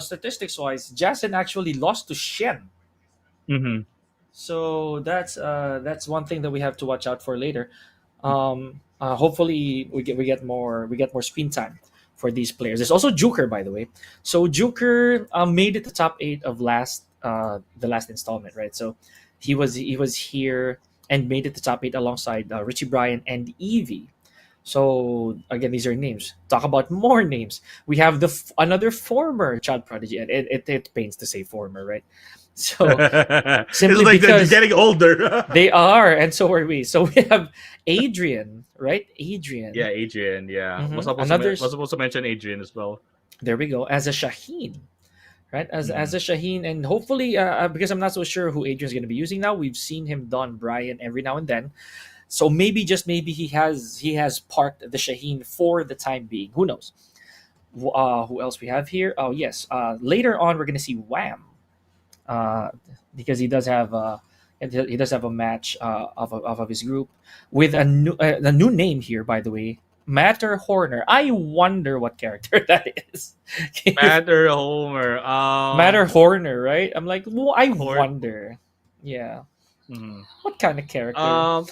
statistics wise, Jason actually lost to Shen. Mm-hmm. So that's one thing that we have to watch out for later. Hopefully we get more screen time for these players. There's also Juker, by the way. So Juker made it to top 8 of the last installment, right? So he was here and made it to top 8 alongside Richie Bryan and Evie. So again, these are names. Talk about more names. We have another former child prodigy, and it pains to say former, right? So It's simply like they're because getting older. they are, and so are we. So we have Adrian, right? Adrian. Yeah, Adrian. Yeah, Mhm. was supposed to mention Adrian as well. There we go. As a Shaheen, right? As Mhm. a Shaheen, and hopefully, because I'm not so sure who Adrian's going to be using now. We've seen him don Brian every now and then, so maybe just maybe he has parked the Shaheen for the time being. Who knows? Who else we have here? Oh yes. Later on, we're going to see Wham, uh, because he does have a match of his group with a new name here, by the way, Matter Horner. I wonder what character that is. Matter Homer. Matter Horner, right? I'm like, well, I Hor- wonder. Yeah, Mhm. what kind of character? Um,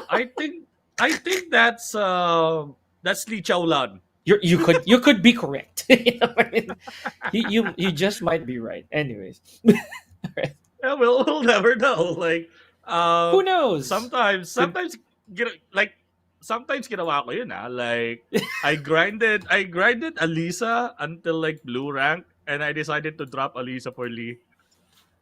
I think that's Lee Chowlan. You could be correct. I mean, you just might be right. Anyways, right. Yeah, we'll never know. Like, Who knows? sometimes Could get like sometimes ginawa ko yun Like, I grinded Alisa until like blue rank, and I decided to drop Alisa for Lee.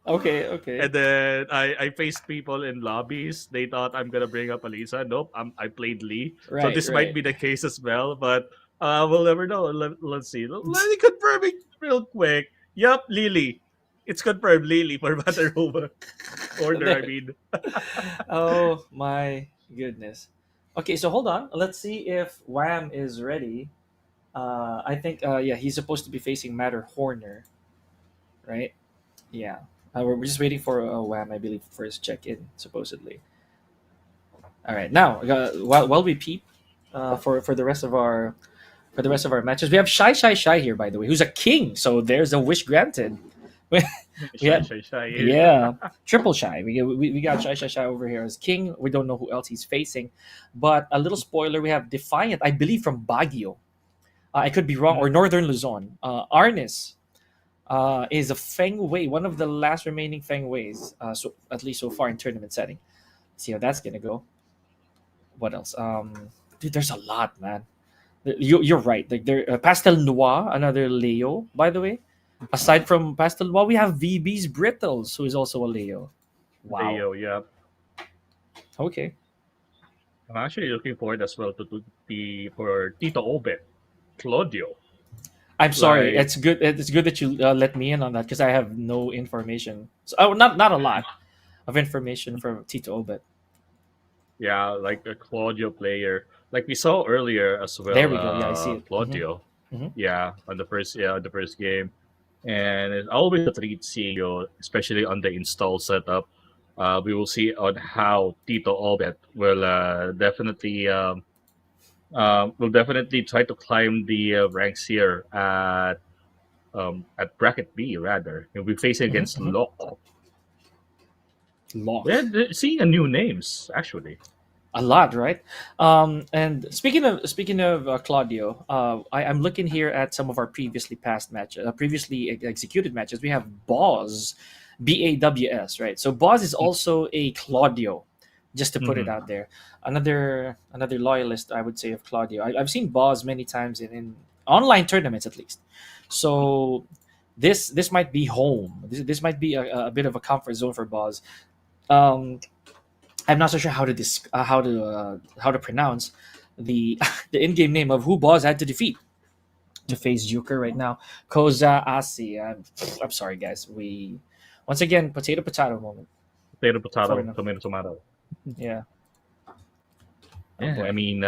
okay, okay, And then I faced people in lobbies. They thought I'm gonna bring up Alisa. Nope, I played Lee. So right, this might right. be the case as well, but we'll never know. Let's see. Let me confirm it real quick. Yup, Lily. It's confirmed, Lily for Matter Order. I mean, Oh my goodness. Okay, so hold on. Let's see if Wham is ready. I think yeah, he's supposed to be facing Matter Horner, right? Yeah. We're just waiting for Wham, I believe, for his check-in, supposedly. All right. Now, while we peep for the rest of our matches, we have Shy here, by the way, who's a king. So there's a wish granted. we shy, had shy, shy. Yeah, triple Shy. We got Shy over here as king. We don't know who else he's facing, but a little spoiler: we have Defiant, I believe, from Baguio. I could be wrong, or Northern Luzon. Arnis. is a Feng Wei, one of the last remaining Feng Weis, so at least so far in tournament setting. See how that's gonna go. What else? Dude, there's a lot, man. You're right. Like there, Pastel Noir, another Leo, by the way. Aside from Pastel Noir, we have VB's Brittles, who is also a Leo. Wow. Leo, yeah. Okay. I'm actually looking forward as well to the for Tito Obet, Claudio. I'm sorry. Like It's good. It's good that you let me in on that because I have no information. So, oh, not a lot of information from Tito Obet. yeah, like a Claudio player. Like we saw earlier as There well, we go. Yeah, I see it. Claudio. Hmm. Yeah, on the first game. And it's always a treat seeing you, especially on the install setup. We will see on how Tito Obet will definitely try to climb the ranks here at bracket B rather. He'll be facing against Hmm. Locke. Lock. They're seeing a new names actually. A lot, right? And speaking of Claudio, I'm looking here at some of our previously passed matches, previously executed matches. We have Boz, BAWS, right? So Boz is also a Claudio, just to put it Mm-hmm. out there. Another loyalist, I would say, of Claudio. I've seen Boz many times in online tournaments, at least. So this might be home. This might be a bit of a comfort zone for Boz. Um, I'm not so sure how to pronounce the the in-game name of who Boz had to defeat to face Joker right now. Koza Asi. I'm sorry, guys. We once again potato moment for no. Tomato, tomato. Yeah. Oh Yeah, I boy. mean,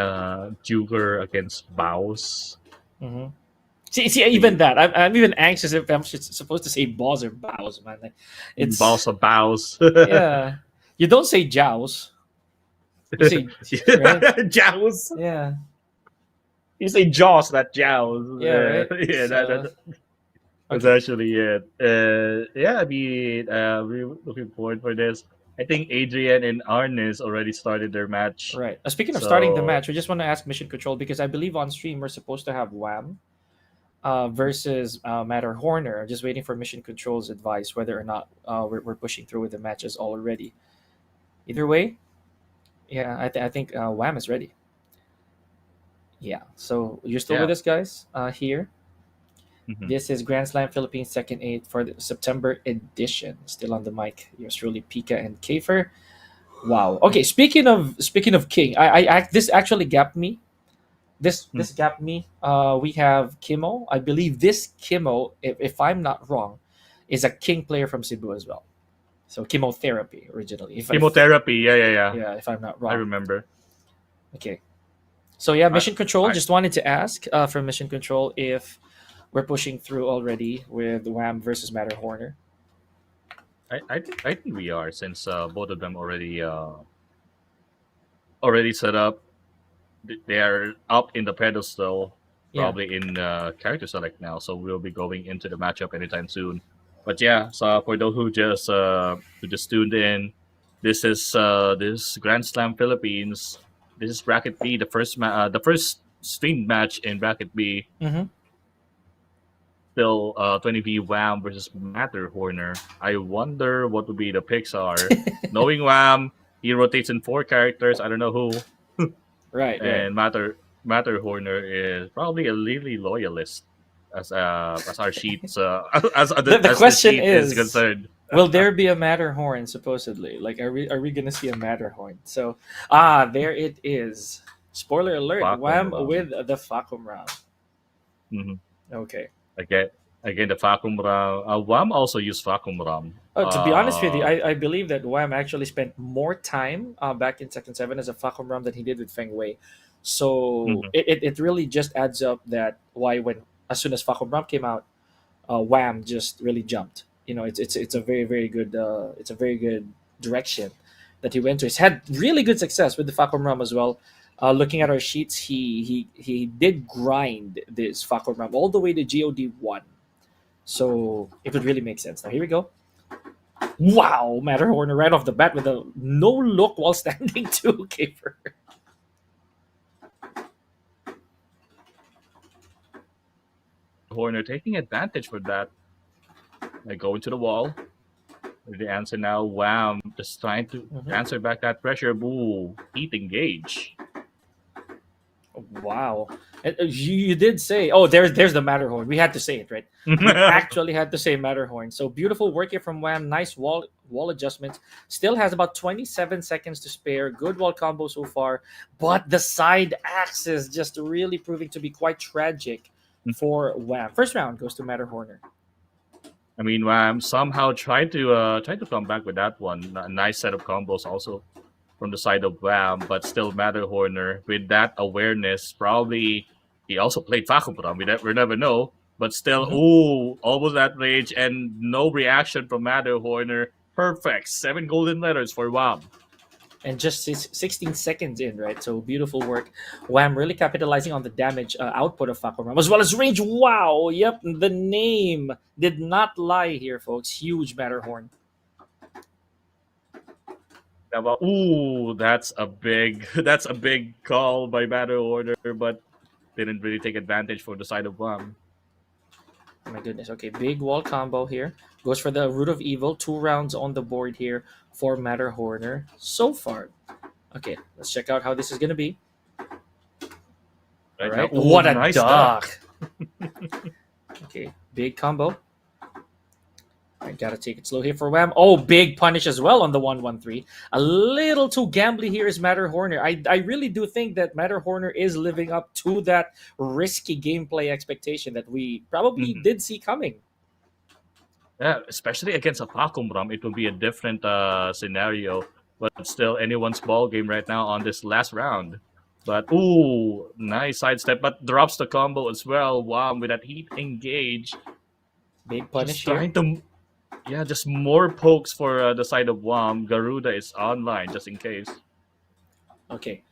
Juger against Baus. Hmm. See, even The that. I'm even anxious if I'm supposed to say Boz or Bows, man. Like, it's Baus of Baus. yeah. You don't say Jows. You say right. Jows. Yeah. You say Jaws, not Jows. Yeah. Right. Yeah, So that's okay. actually it. Yeah, I mean, we're looking forward for this. I think Adrian and Arnis already started their match. Right. Speaking of starting the So, match, we just want to ask Mission Control because I believe on stream we're supposed to have Wham versus Matter Horner. Just waiting for Mission Control's advice whether or not we're pushing through with the matches already. Either way, yeah, I think Wham is ready. Yeah. So you're still with yeah. us, guys? Here. Mhm. This is Grand Slam Philippines Second 8 for the September edition. Still on the mic. Yours truly, Pika and Kafer. Wow. Okay. Speaking of King, this actually gapped me. This gapped me. We have Kimo. I believe this Kimo, if I'm not wrong, is a King player from Cebu as well. So chemotherapy originally. If Chemotherapy. Yeah, yeah, yeah. yeah, if I'm not I wrong. remember. Okay. So yeah, I, Mission Control. I, Just wanted to ask from Mission Control if we're pushing through already with Wham versus Matter Horner. I think we are since both of them already set up. They are up in the pedestal, Yeah. probably in character select now. So we'll be going into the matchup anytime soon. But yeah, so for those who just tuned in, this Grand Slam Philippines. This is bracket B, the first streamed match in bracket B. Mm-hmm. Still 20v Wham versus Matter Horner. I wonder what would be the picks are. Knowing Wham, he rotates in 4 characters. I don't know who. Right. Right. And Matter Horner is probably a Lily loyalist as our sheets The as the question sheet is is, concerned. will there be a Matterhorn supposedly? Like, are we gonna see a Matterhorn? So, there it is. Spoiler alert: Vacuum Wham Ram. with the Facum round. Mm-hmm. Okay. Again, again the Vacuum Ram. Wham also used Vacuum Ram. Oh, to be honest with you, I believe that Wham actually spent more time back in Second Seven as a Facum Ram than he did with Feng Wei. So Mhm. it really just adds up that why when as soon as Facum Ram came out, Wham just really jumped. It's a very good it's a very good direction that he went to. He's had really good success with the Facom Ram as well. Looking at our sheets, he did grind this Facom Ram all the way to God 1. So it would really make sense. Now here we go. Wow, Matterhorn right off the bat with a no look while standing 2K for Horner taking advantage for that. I go into the wall. The answer now, Wham! Just trying to answer back that pressure. Ooh, heat engage. Wow. You did say, oh, there's the Matterhorn. We had to say it, right? We actually had to say Matterhorn. So beautiful work here from Wham. Nice wall adjustments. Still has about 27 seconds to spare. Good wall combo so far. But the side axis just really proving to be quite tragic for Wham. First round goes to Matterhorner. I mean, Wham somehow tried to come back with that one. A nice set of combos also from the side of Wham, but still Matterhorner with that awareness. Probably he also played Fakubram. We never know. But still, ooh, almost that rage and no reaction from Matterhorner. Perfect. 7 golden letters for Wham. And just 16 seconds in, right? So beautiful work. Wham really capitalizing on the damage output of Fakuram as well as range. Wow. Yep. The name did not lie here, folks. Huge Matterhorn. Ooh, that's a big call by Matterhorner, but didn't really take advantage for the side of Wham. Oh my goodness. Okay, big wall combo here. Goes for the Root of Evil. 2 rounds on the board here for Matterhorner so far. Okay, let's check out how this is going to be. All right. Ooh, What a nice duck. Okay, big combo. I gotta take it slow here for Wham. Oh, big punish as well on the 1-1-3. A little too gambly here is Matterhorner. I really do think that Matterhorner is living up to that risky gameplay expectation that we probably did see coming. Yeah, especially against a Pakumbram, it will be a different scenario. But still, anyone's ball game right now on this last round. But ooh, nice sidestep, but drops the combo as well. Wow, with that heat engage. Big punish Just here. trying to, yeah, just more pokes for the side of Wham. Garuda is online just in case. Okay.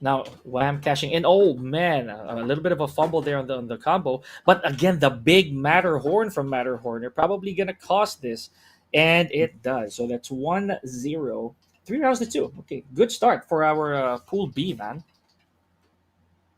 Now Wham cashing in. Oh man, a little bit of a fumble there on the combo. But again, the big Matterhorn from Matterhorner probably gonna cost this, and it does. So that's 1-0. 3 rounds to 2. Okay, good start for our pool B, man.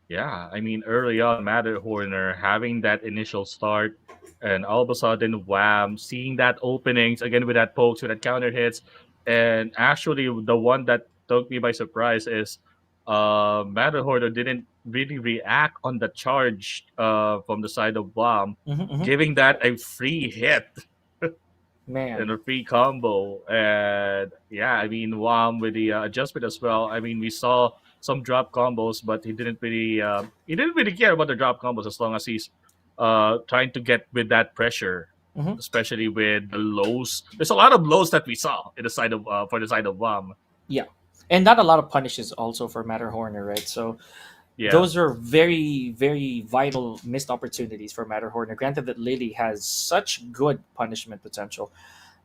Yeah, I mean, early on, Matterhorner having that initial start, and all of a sudden, Wham, seeing that openings again with that pokes, with that counter hits, and actually the one that took me by surprise is Matterhorner didn't really react on the charge from the side of Wham, giving that a free hit Man. and a free combo. And yeah, I mean, Wham with the adjustment as well. I mean, we saw some drop combos, but he didn't really care about the drop combos as long as he's trying to get with that pressure, especially with the lows. There's a lot of lows that we saw in the side of for the side of Wham. Yeah. And not a lot of punishes also for Matterhorner, right? So Yeah. those are very, very vital missed opportunities for Matterhorner. Granted that Lily has such good punishment potential.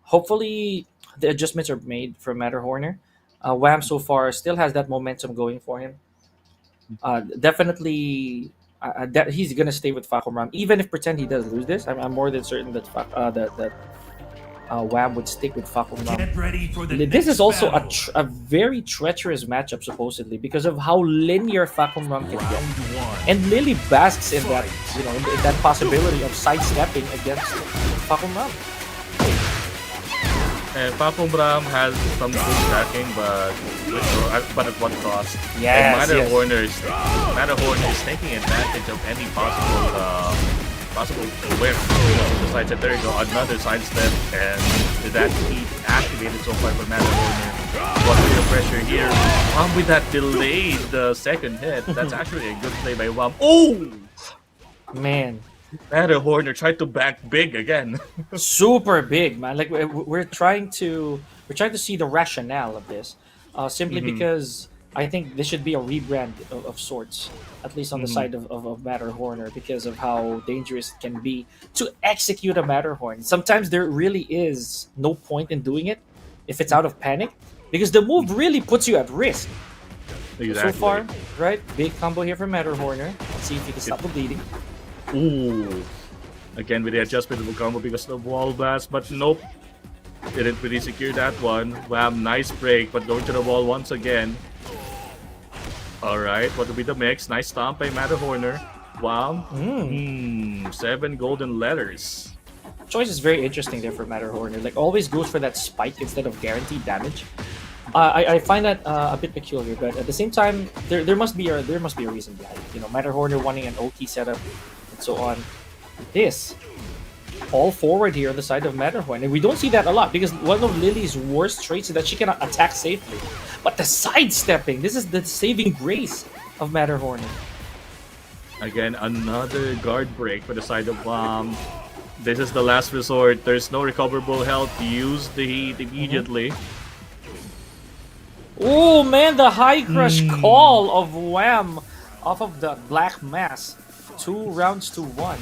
Hopefully, the adjustments are made for Matterhorner. Wham so far still has that momentum going for him. Definitely, that he's gonna stay with Fakumram, even if pretend he does lose this. I'm more than certain that Wham would stick with Fakumram. Get ready for the This is next also battle. a very treacherous matchup, supposedly, because of how linear Fakumram can get. Round 1. And Lily basks in that, in that possibility of sidestepping against Fakumram. And Pakumbram has some good stacking, but at what cost? Yes, And Matterhorner is taking advantage of any possible whip. Besides that, there you go, another sidestep, and that heat activated so far for Matterhorner. What's the pressure here? With that delayed second hit, that's actually a good play by Wham. Oh! Man, Matterhorner tried to back big again. super big, man. Like we're trying to see the rationale of this, simply because I think this should be a rebrand of sorts, at least on the side of Matterhorner, because of how dangerous it can be to execute a Matterhorn. Sometimes there really is no point in doing it if it's out of panic, because the move really puts you at risk. Exactly. So far, right? Big combo here from Matterhorner. Let's see if he can stop the bleeding. Ooh. Again with the adjustment of the combo because of the wall blast, but nope. Didn't really secure that one. Wham, nice break, but going to the wall once again. Alright, what will be the mix? Nice stomp by Matterhorner. Wow. 7 golden letters. choice is very interesting there for Matterhorn. Like always goes for that spike instead of guaranteed damage. I find that a bit peculiar, but at the same time, there must be a reason behind it. You know, Matterhorn wanting an OT setup and so on. This all forward here on the side of Matterhorn, and we don't see that a lot because one of Lily's worst traits is that she cannot attack safely. But the sidestepping, this is the saving grace of Matterhorn. Again, another guard break for the side of This is the last resort. There's no recoverable health. Use the heat immediately. Oh man, the high crush call of Wham off of the black mass. 2 rounds to 1.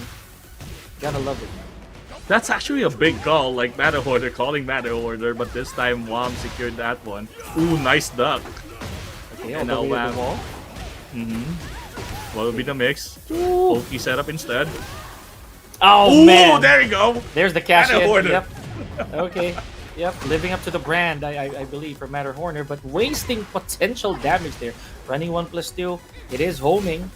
Gotta love it. That's actually a big call, like Matterhorner calling Matterhorner, but this time Wham secured that one. Ooh, nice duck. Okay, And all the now way to the Wham. wall. What will be the mix? Ooh. OP setup instead. Oh Ooh, man, there you go. there's the cash in. Matterhorner. Yep. Okay. Yep, living up to the brand, I believe, for Matterhorner, but wasting potential damage there. Running 1+2, it is homing.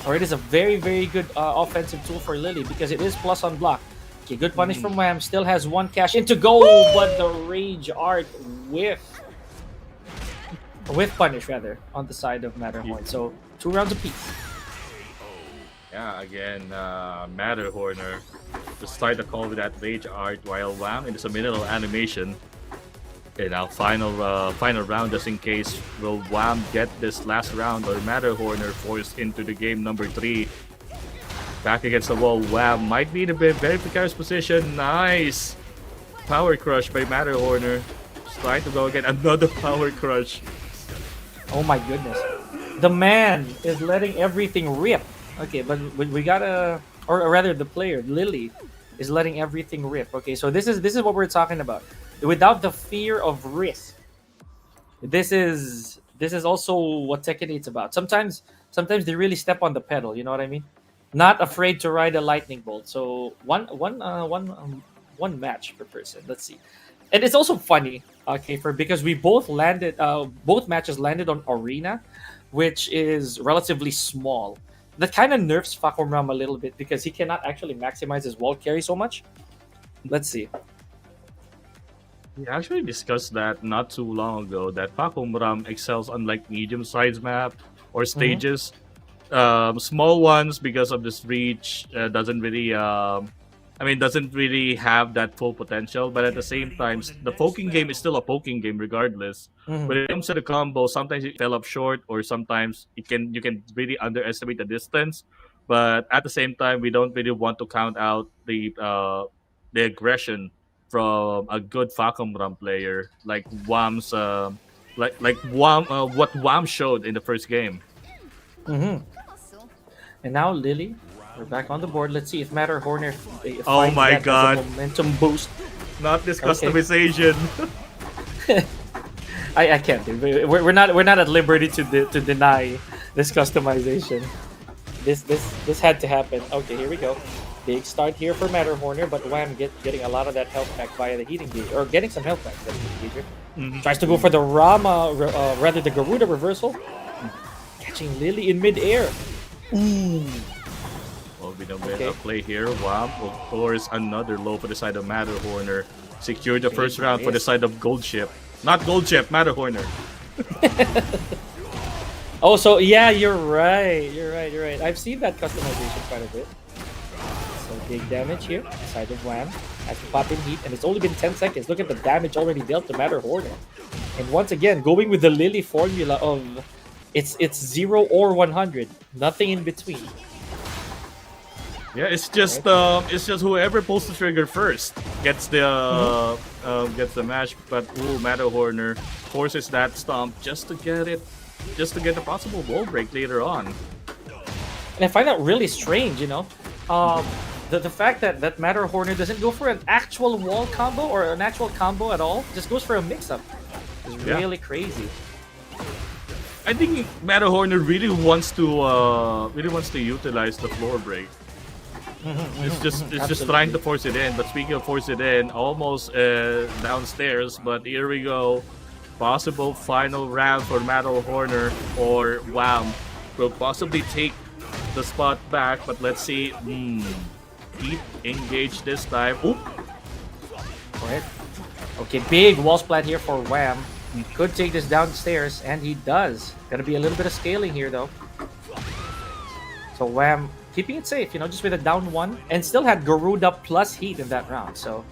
Or it is a very, very good offensive tool for Lily because it is plus on block. Okay, good punish from Wham. Still has 1 cash in to go, but the Rage Art with punish, rather, on the side of Matterhorn. So, 2 rounds apiece. Yeah, again, Matterhorner to start the call with that Rage Art while Wham in the subliminal animation. Okay, now final round just in case. Will Wham get this last round or Matterhorner forced into the game number 3? Back against the wall, Wham might be in a very precarious position. Nice! Power crush by Matterhorner. Just trying to go again. Another power crush. Oh my goodness. The man is letting everything rip. Okay, but we gotta, or rather the player, Lily, is letting everything rip. Okay, so this is what we're talking about. Without the fear of risk. This is also what Tekken 8's about. Sometimes they really step on the pedal, you know what I mean? Not afraid to ride a lightning bolt. So one match per person. Let's see. And it's also funny, okay, because we both matches landed on arena, which is relatively small. That kind of nerfs Fakomram a little bit because he cannot actually maximize his wall carry so much. Let's see. We actually discussed that not too long ago, that Fakomram excels on like medium-sized map or stages. Small ones, because of this reach, doesn't really have that full potential. But at the same time, the poking game is still a poking game regardless. When it comes to the combo, sometimes it fell up short, or sometimes you can really underestimate the distance. But at the same time, we don't really want to count out the aggression from a good Fakomram player like Wham's what Wham showed in the first game. And now Lily, we're back on the board. Let's see if Matterhorner Oh finds my that as a God. momentum boost. Not this Okay. customization. I can't. We're not at liberty to deny this customization. This had to happen. Okay, here we go. Big start here for Matterhorner, but Wham getting a lot of that health back via the heating gauge, or getting some health back. That's the engager. Tries to go for the rather the Garuda reversal, catching Lily in midair. Well, we don't get a play here. Wham, of course, another low for the side of Matterhorner. Secured the first round for the side of Gold Ship. Not Gold Ship, Matterhorner. Oh, so yeah, you're right. I've seen that customization quite a bit. So big damage here, side of Wham. Has to pop in heat, and it's only been 10 seconds. Look at the damage already dealt to Matterhorner. And once again, going with the Lily formula of it's 0 or 100, nothing in between. Yeah, it's just whoever pulls the trigger first gets the match. But Matterhorner forces that stomp just to get the possible wall break later on. And I find that really strange, you know. The fact that Matterhorner doesn't go for an actual wall combo or an actual combo at all, just goes for a mix-up. It's really crazy. I think Matterhorner really wants to utilize the floor break. It's just trying to force it in. But speaking of force it in, almost downstairs. But here we go. Possible final round for Matterhorner, or Wham will possibly take the spot back. But let's see. keep engaged this time. Oop. Go ahead. Okay, big wall splat here for Wham. He could take this downstairs, and he does. Gotta be a little bit of scaling here, though. So Wham keeping it safe, just with a down one, and still had Garuda plus heat in that round. So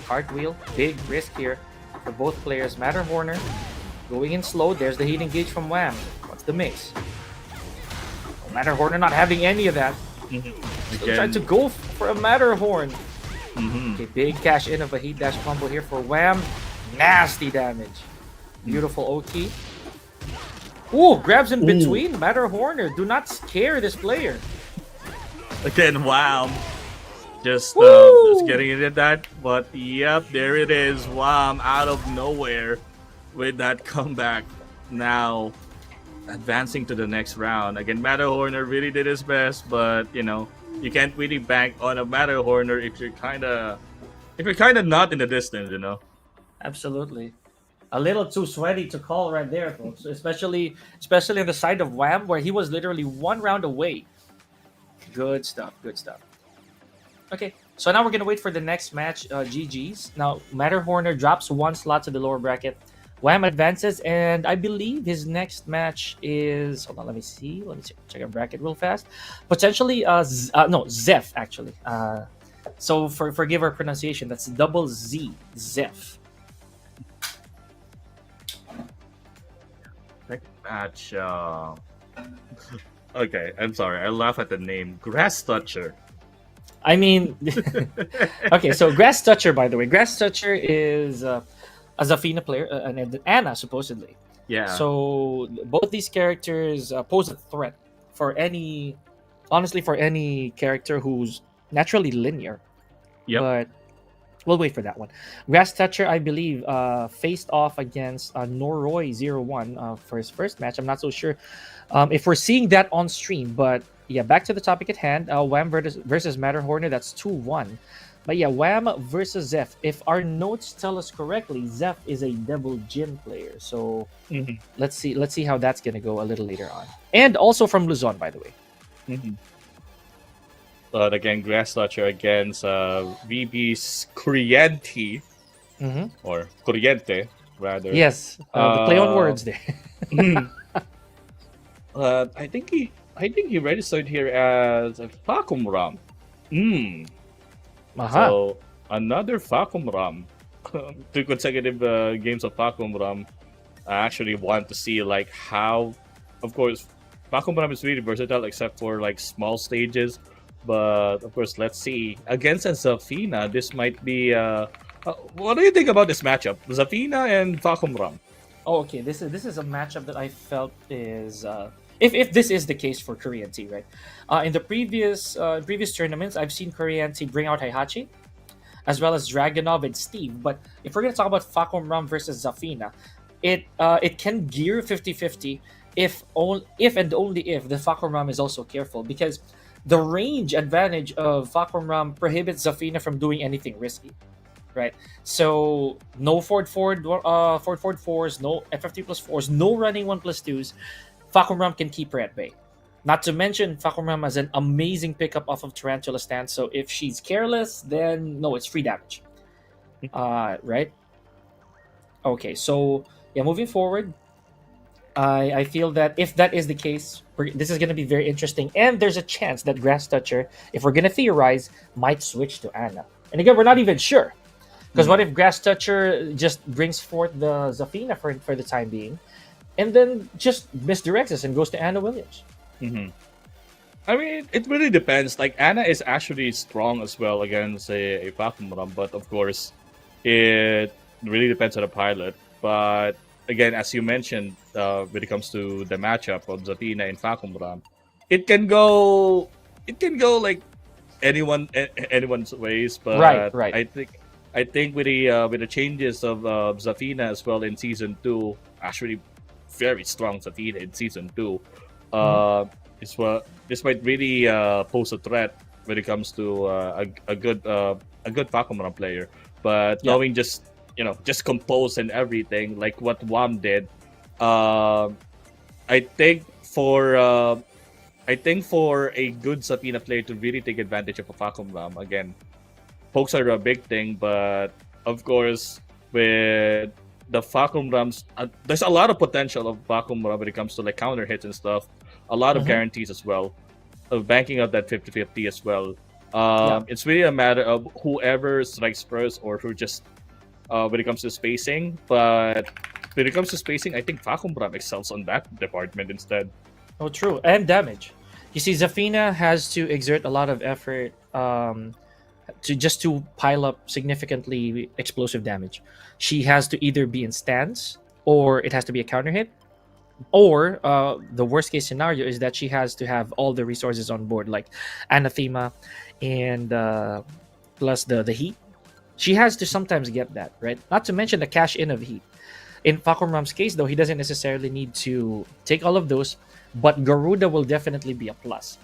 cartwheel, big risk here for both players. Matterhorner going in slow. There's the heat engage from Wham. What's the mix? Matterhorner not having any of that. Still trying to go for a Matterhorn. Okay, big cash in of a heat dash combo here for Wham. Nasty damage. Beautiful OT. Ooh, grabs in between. Matterhorner. Do not scare this player. Again, wow. Just getting into that. But yep, there it is. Wow, out of nowhere with that comeback. Now advancing to the next round. Again, Matterhorner really did his best, but you can't really bank on a Matterhorner if you're kinda not in the distance, Absolutely. A little too sweaty to call right there, folks. Especially on the side of Wham, where he was literally one round away. Good stuff. Good stuff. Okay, so now we're gonna wait for the next match. GG's. Now Matterhorner drops one slot to the lower bracket. Wham advances, and I believe his next match is. Hold on, let me see. Check our bracket real fast. Potentially, Zeph actually. So forgive our pronunciation. That's double Z, Zeph. Next match. Okay, I'm sorry. I laugh at the name Grass Toucher. I mean, okay. So Grass Toucher, by the way, Grass Toucher is a Zafina player, and Anna supposedly. Yeah. So both these characters pose a threat for any character who's naturally linear. Yep. But we'll wait for that one. Grass Toucher, I believe, faced off against Noroi01 for his first match. I'm not so sure if we're seeing that on stream, but yeah, back to the topic at hand. Wham versus Matterhorner, that's 2-1. But yeah, Wham versus Zeph. If our notes tell us correctly, Zeph is a Devil Jin player. So let's see how that's gonna go a little later on. And also from Luzon, by the way. But again, Grass Toucher against VB's Corriente, or Corriente, rather. Yes, the play on words there. I think he registered here as a Facum Ram. So another Facum Ram. 2 consecutive games of Facum Ram. I actually want to see how, of course, Facum Ram is really versatile except for small stages. But of course, let's see. Against Zafina, this might be. What do you think about this matchup, Zafina and Facum Ram? Oh, okay. This is a matchup that I felt is if this is the case for Korean T, right? In the previous tournaments, I've seen Korean T bring out Heihachi, as well as Dragonov and Steve. But if we're gonna talk about Facum Ram versus Zafina, it can gear 50-50 if and only if the Facum Ram is also careful, because the range advantage of Facum Ram prohibits Zafina from doing anything risky, right? So no forward fours, no FFT plus 4s, no running 1+2s. Facum Ram can keep her at bay. Not to mention, Facum Ram has an amazing pickup off of Tarantula stance. So if she's careless, then no, it's free damage. Right? Okay, so yeah, moving forward, I feel that if that is the case, this is going to be very interesting. And there's a chance that Grass Toucher, if we're going to theorize, might switch to Anna. And again, we're not even sure. Because what if Grass Toucher just brings forth the Zafina for the time being, and then just misdirects us and goes to Anna Williams? I mean, it really depends. Anna is actually strong as well against a Facum Ram, but of course, it really depends on the pilot. But again, as you mentioned, when it comes to the matchup of Zafina and Facum Ram, it can go anyone's ways. But Right. I think with the changes of Zafina as well in season 2, actually very strong Zafina in season 2, this might really pose a threat when it comes to a good Facum Ram player. But knowing just compose and everything like what Wham did, I think I think for a good Zafina player to really take advantage of a Facom Ram, again, pokes are a big thing, but of course, with the Facom Rams, there's a lot of potential of Facom Ram when it comes to like counter hits and stuff. A lot of guarantees as well, of banking up that 50-50 as well. It's really a matter of whoever strikes first or who just when it comes to spacing. But when it comes to spacing, I think Facom Ram excels on that department instead. Oh, true. And damage. You see, Zafina has to exert a lot of effort to pile up significantly explosive damage. She has to either be in stance, or it has to be a counter hit, or the worst case scenario is that she has to have all the resources on board, like Anathema and plus the heat. She has to sometimes get that, right? Not to mention the cash in of heat. In Fakumram's case, though, he doesn't necessarily need to take all of those, but Garuda will definitely be a plus.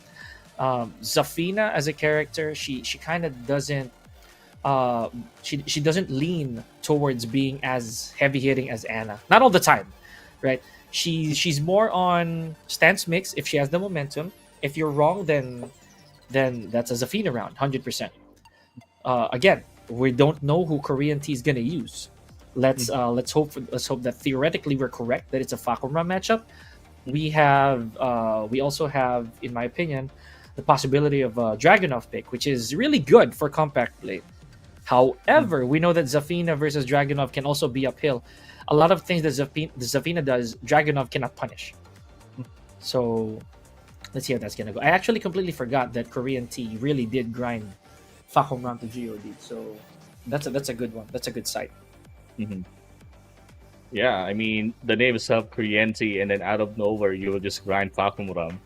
Zafina as a character, she kind of doesn't she doesn't lean towards being as heavy hitting as Anna. Not all the time, right? She's more on stance mix if she has the momentum. If you're wrong, then that's a Zafina round, 100%. Again, we don't know who Korean T is gonna use. Let's hope that theoretically we're correct that it's a Fakumram matchup. We also have, in my opinion, the possibility of a Dragunov pick, which is really good for compact play. However, we know that Zafina versus Dragunov can also be uphill. A lot of things that Zafina does, Dragunov cannot punish. So let's see how that's gonna go. I actually completely forgot that Korean T really did grind Fakumram to God. So that's a good one. That's a good sight. Mm-hmm. Yeah, I mean, the name itself, Koreanti, and then out of nowhere, you will just grind Fakumram.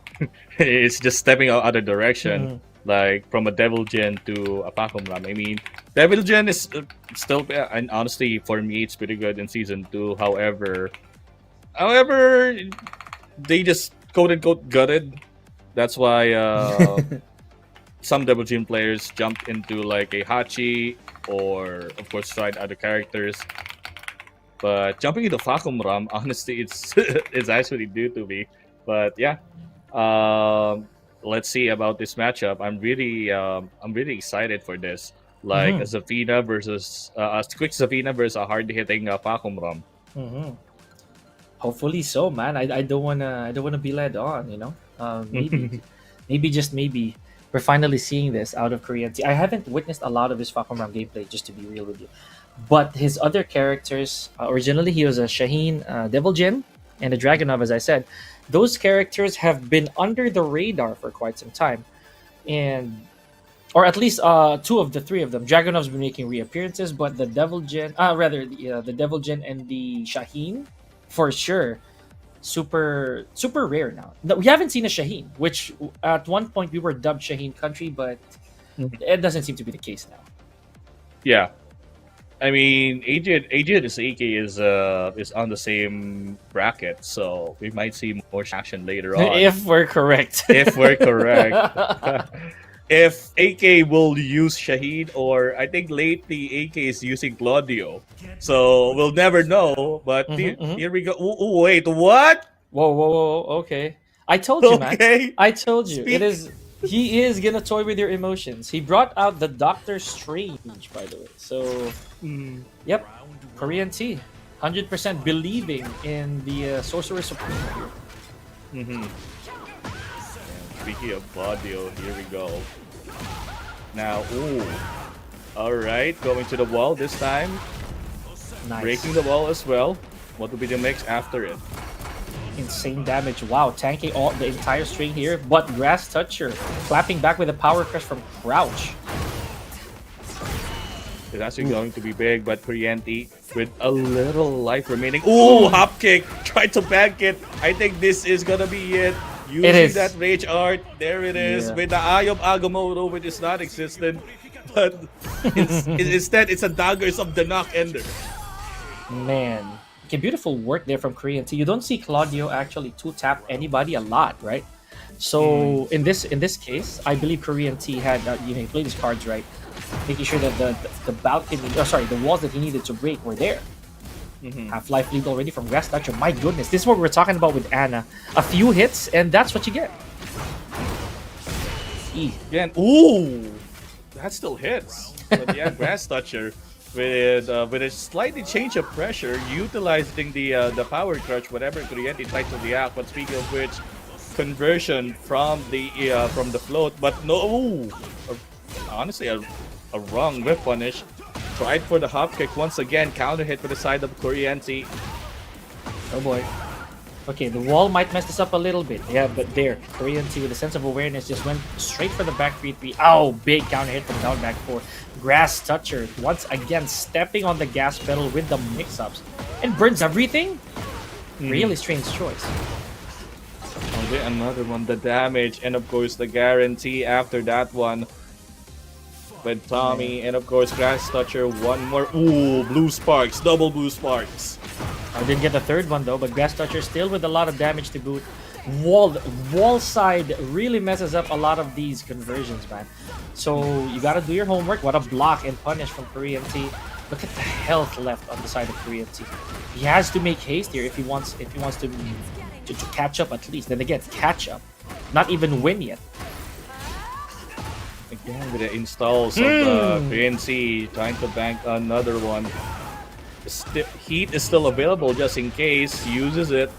It's just stepping out other direction, like from a Devil Gen to a Fakumram. I mean, Devil Gen is still, and honestly, for me, it's pretty good in Season 2. However, they just quote-unquote gutted. That's why some Devil Gen players jumped into like a Hachi, or of course tried other characters. But jumping into Fakumram, honestly, it's it's actually due to me. But yeah, let's see about this matchup. I'm really excited for this. Like a Zafina versus a quick Zafina versus a hard hitting Fakumram. Hopefully so, man. I don't wanna be led on. Maybe we're finally seeing this out of Korean T. I haven't witnessed a lot of his Fakumram gameplay, just to be real with you. But his other characters, originally he was a Shaheen Devil Jin and a Dragunov, as I said. Those characters have been under the radar for quite some time. Or at least two of the three of them. Dragunov's been making reappearances, but the Devil Jin, the Devil Jin and the Shaheen, for sure, super rare now. We haven't seen a Shaheen, which at one point we were dubbed Shaheen Country, but it doesn't seem to be the case now. Yeah. I mean, Agent AK is on the same bracket, so we might see more action later on. If we're correct. If we're correct. If AK will use Shahid, or I think lately AK is using Claudio. So we'll never know, but here we go. Ooh, wait, what? Whoa, okay. I told you, man. Okay. I told you. He is gonna toy with your emotions. He brought out the Doctor Strange, by the way. So, yep, Korean T, 100% believing in the Sorcerer Supreme. Speaking of Claudio, here we go. Now, all right, going to the wall this time. Nice. Breaking the wall as well. What will be the mix after it? Insane damage. Wow, tanking all the entire string here, but Grass Toucher clapping back with a power crush from Crouch. It's actually going to be big, but Priyanti with a little life remaining. Ooh, hop kick! Tried to bank it. I think this is gonna be it. Using that rage art, there it is, with the Eye of Agamotto, which is not existent, but instead it's a Daggers of the Knock Ender. Man. Okay, beautiful work there from Korean T. You don't see Claudio actually two-tap anybody a lot, right? So in this case, I believe Korean T had he played his cards right, making sure that the balcony, the walls that he needed to break were there. Half-life lead already from Grass Toucher. My goodness, this is what we're talking about with Anna. A few hits, and that's what you get. Again, ooh, that still hits. But yeah, Grass Toucher with a slightly change of pressure, utilizing the power crush, whatever Kuriente tried to react. But speaking of which, conversion from the float, but no, ooh, honestly, a wrong whip punish. Tried for the hop kick once again, counter hit with the side of Kuriente. Oh boy. Okay, the wall might mess this up a little bit. Yeah, but there, Korean T with a sense of awareness just went straight for the back 3-3. Ow, big counter hit from down back 4. Grass Toucher once again stepping on the gas pedal with the mix-ups and burns everything. Really strange choice. Okay, another one, the damage, and of course the guarantee after that one. With Tommy, and of course Grass Toucher, one more. Ooh, blue sparks, double blue sparks. I didn't get the third one though, but Grass Toucher still with a lot of damage to boot. Wall side really messes up a lot of these conversions, man. So you gotta do your homework. What a block and punish from Korean T. Look at the health left on the side of Korean T. He has to make haste here if he wants to catch up at least. Then again, catch up, not even win yet. Again with the installs of the PNC, trying to bank another one. Heat is still available just in case. Uses it.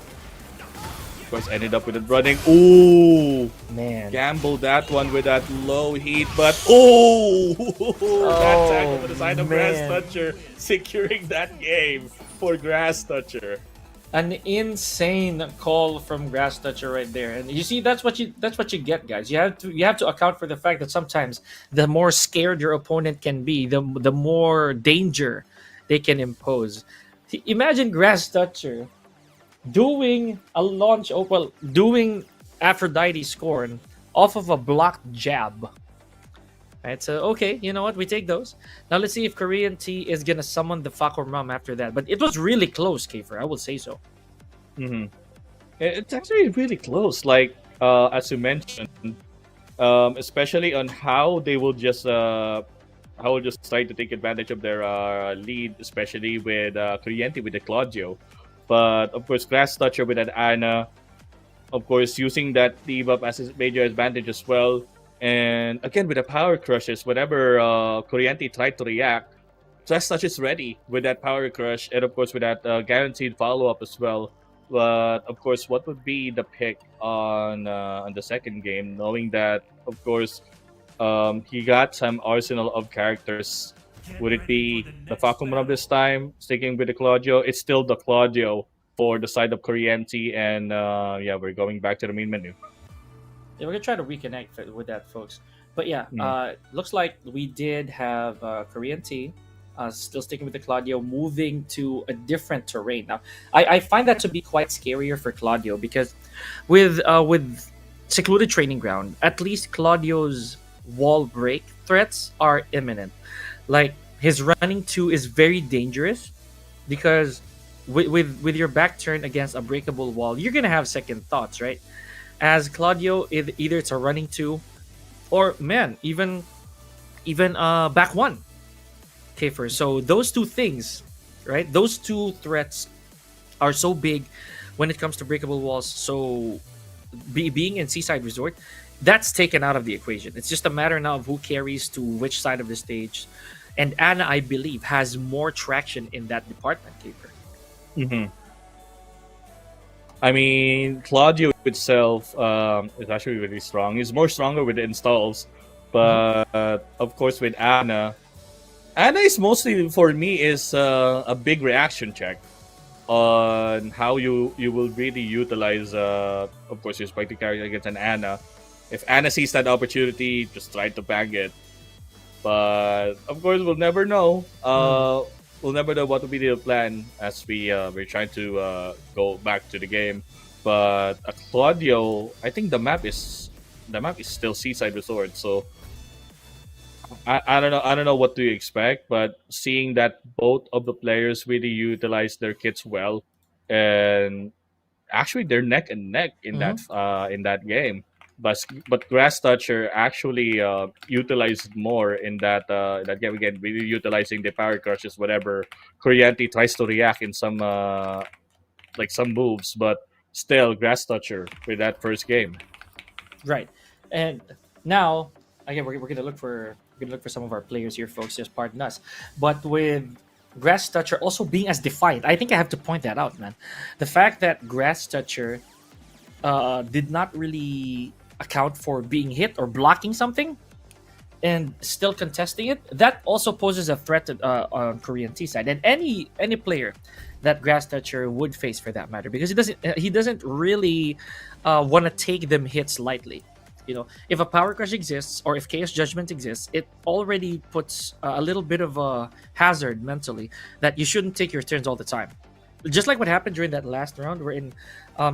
Of course, ended up with it running. Ooh, Man, gamble that one with that low heat, but ooh, that tackle to the side of Grass man. Toucher, securing that game for Grass Toucher. an insane call from Grass Toucher right there. And you see, that's what you get, guys. You have to account for the fact that sometimes the more scared your opponent can be, the more danger they can impose. Imagine Grass Toucher doing a launch, doing Aphrodite Scorn off of a blocked jab. Right, so okay, you know what? We take those. Now let's see if Korean T is gonna summon the Fakor Rum after that. But it was really close, Kafer. I will say so. It's actually really close. Like as you mentioned, especially on how they will just try to take advantage of their lead, especially with Cliente with the Claudio. But of course, Grass Toucher with that Ana, of course, using that debuff as his major advantage as well. And again, with the power crushes, whenever Coriante tried to react, Grass Touch is ready with that power crush, and of course with that guaranteed follow up as well. But of course, what would be the pick on the second game, knowing that of course he got some arsenal of characters. Would it be the Fakumram this time, sticking with the Claudio? It's still the Claudio for the side of Coriante, and yeah, we're going back to the main menu. Yeah, we're gonna try to reconnect with that, folks. But yeah, Mm. looks like we did have Korean T. Still sticking with the Claudio, moving to a different terrain. Now, I find that to be quite scarier for Claudio because with secluded training ground, at least Claudio's wall break threats are imminent. Like his running 2 is very dangerous because with your back turned against a breakable wall, you're gonna have second thoughts, right? As Claudio, either it's a running 2 or man, even back 1. Okay, so those two things, right? Those two threats are so big when it comes to breakable walls. So being in Seaside Resort, that's taken out of the equation. It's just a matter now of who carries to which side of the stage. And Anna, I believe, has more traction in that department, Keeper. Mm-hmm. I mean, Claudio itself is actually really strong. He's more stronger with the installs, but of course with Anna is mostly for me is a big reaction check on how you will really utilize. Of course, your spiky character against an Anna. If Anna sees that opportunity, just try to bang it. But of course, we'll never know. We'll never know what will be the plan as we're trying to go back to the game. But Claudio, I think the map is still Seaside Resort, so I don't know. I don't know what to expect, but seeing that both of the players really utilize their kits well, and actually they're neck and neck in that game. But Grass Toucher actually utilized more in that game again, really utilizing the power crushes whenever Coriante tries to react in some some moves, but still Grass Toucher with that first game. Right. And Now, again, we're gonna look for some of our players here, folks. Just pardon us, but with Grass Toucher also being as defiant, I think I have to point that out, man. The fact that Grass Toucher did not really account for being hit or blocking something and still contesting it, that also poses a threat to, on Korean T side and any player that Grass Toucher would face for that matter, because he doesn't really want to take them hits lightly. You know, if a power crush exists or if chaos judgment exists, it already puts a little bit of a hazard mentally that you shouldn't take your turns all the time. Just like what happened during that last round, wherein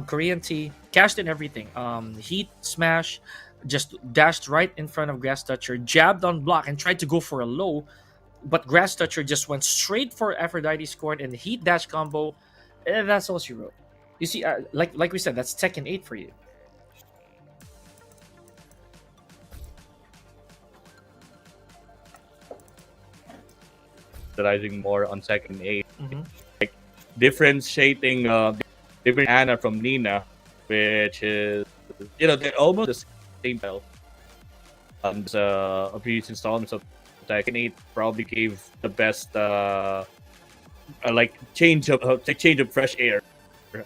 Korean T cashed in everything. Heat smash, just dashed right in front of Grass Toucher, jabbed on block, and tried to go for a low, but Grass Toucher just went straight for Aphrodite's Scorn and Heat dash combo. And that's all she wrote. You see, like we said, that's Tekken 8 for you. Capitalizing more on second eight, Mm-hmm. differentiating different Anna from Nina, which is, they're almost the same belt. A previous installments of Tekken 8 probably gave the best like change of fresh air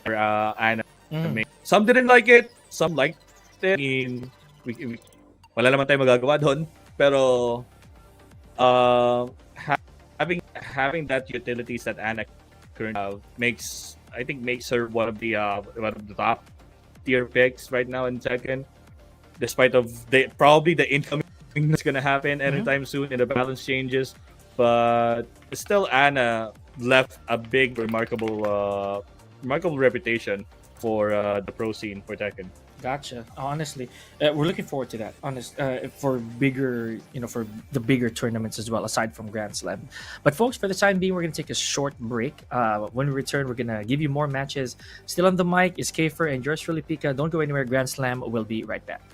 for Anna. I Mm. mean, some didn't like it, some liked it. I mean, wala naman tayo magagawa doon. Pero having that utilities that Anna currently makes her one of the top tier picks right now in Tekken, despite of the incoming that's gonna happen anytime soon in the balance changes. But still, Anna left a big remarkable reputation for the pro scene for Tekken. Gotcha. Honestly, we're looking forward to that. For bigger, for the bigger tournaments as well, aside from Grand Slam. But folks, for the time being, we're gonna take a short break. When we return, we're gonna give you more matches. Still on the mic is Kafer and yours truly, Pika. Don't go anywhere. Grand Slam will be right back.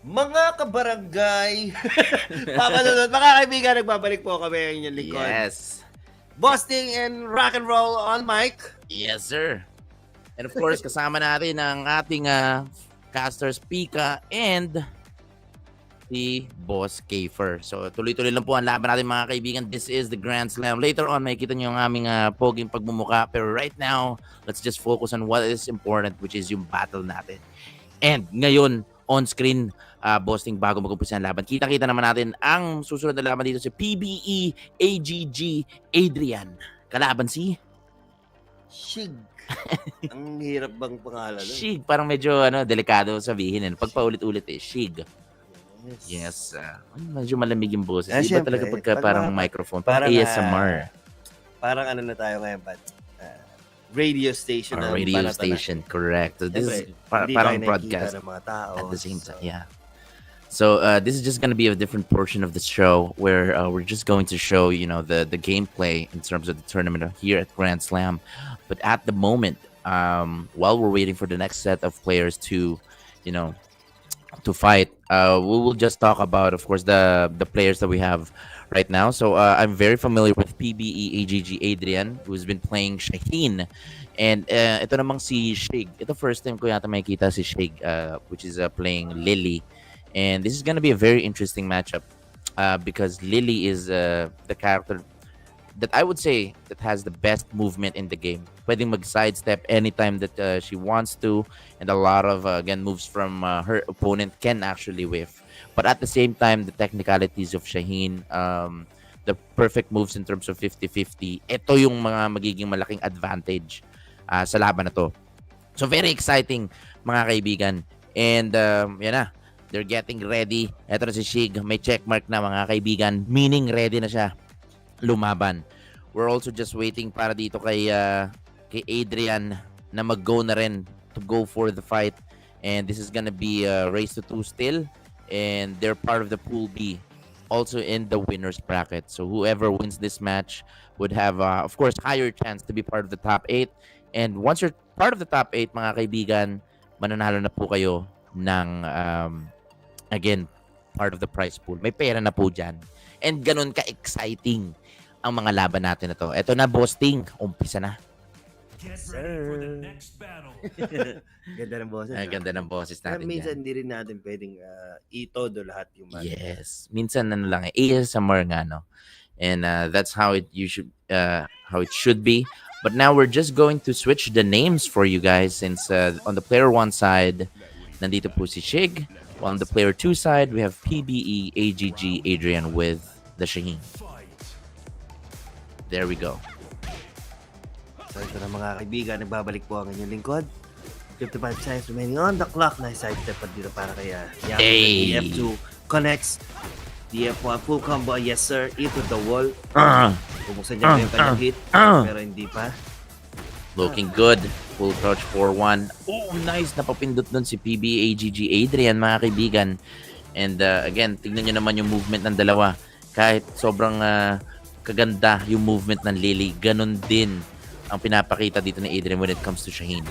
Mga kabarangay, papanunod, mga kaibigan, nagbabalik po kami ang inyong lingkod. Yes. Boasting and rock and roll on mic. Yes, sir. And of course, kasama natin ang ating casters Pika and si Boss Kiefer. So, tuloy-tuloy lang po ang laban natin mga kaibigan. This is the Grand Slam. Later on, makikita nyo yung aming poging pagmumuka. Pero right now, let's just focus on what is important, which is yung battle natin. And ngayon, on-screen, boasting bago mag-umpisa ang laban. Kita-kita naman natin ang susunod na laban dito si PBE AGG Adrian. Kalaban si Shig. Ang hirap bang pangalan? Shig. Parang medyo delikado sabihin. Pag paulit-ulit Shig. Yes. Medyo malamig yung boses. Iba Siyempre, talaga pagka parang microphone. Parang ASMR. Parang ano na tayo ngayon, but radio station. Radio station, correct. So this is parang broadcast ng mga tao. at the same time. Yeah. So this is just going to be a different portion of the show where we're just going to show, the gameplay in terms of the tournament here at Grand Slam. But at the moment, while we're waiting for the next set of players to fight, we will just talk about, of course, the players that we have right now. So I'm very familiar with PBE AGG Adrian, who's been playing Shaheen. And ito namang si Shig. Ito first time ko yata makikita si Shig, which is playing Lily. And this is going to be a very interesting matchup because Lily is the character that I would say that has the best movement in the game. Pwedeng mag-sidestep anytime that she wants to, and a lot of again moves from her opponent can actually whiff. But at the same time, the technicalities of Shaheen, the perfect moves in terms of 50-50, ito yung mga magiging malaking advantage sa laban na to. So very exciting mga kaibigan. And yan na, they're getting ready. Ito na si Shig, may checkmark na mga kaibigan, meaning ready na siya lumaban. We're also just waiting para dito kay Adrian na mag-go na rin to go for the fight. And this is gonna be a race to 2 still. And they're part of the Pool B, also in the winner's bracket. So whoever wins this match would have, of course, higher chance to be part of the top 8. And once you're part of the top 8, mga kaibigan, mananalo na po kayo ng, again, part of the prize pool. May pera na po dyan. And ganun ka-exciting ang mga laban natin na to. Ito na, boasting. Umpisa na. Ganda ng boses. Ganda ng boses Pero natin minsan dyan. hindi rin natin pwedeng itodo lahat yung match. Yes. Minsan lang ASMR nga, no? And that's how it should be. But now we're just going to switch the names for you guys since on the player 1 side, nandito po si Shig. On the player 2 side, we have PBE AGG Adrian with the Shaheen. There we go. So ito na mga kaibigan, nagbabalik po ang inyong lingkod. 55 seconds remaining on the clock. Nice side step pa dito para kay Yang. Hey. DF2 connects. DF1 full combo, yes sir, into the wall. Bubuksan niya yung kanyang hit, pero hindi pa. Looking good. Full crouch 4-1. Oh, nice. Napapindot nun si PBE AGG Adrian, mga kaibigan. And again, tignan nyo naman yung movement ng dalawa. Kahit sobrang kaganda yung movement ng Lily, ganun din ang pinapakita dito ni Adrian when it comes to Shaheen.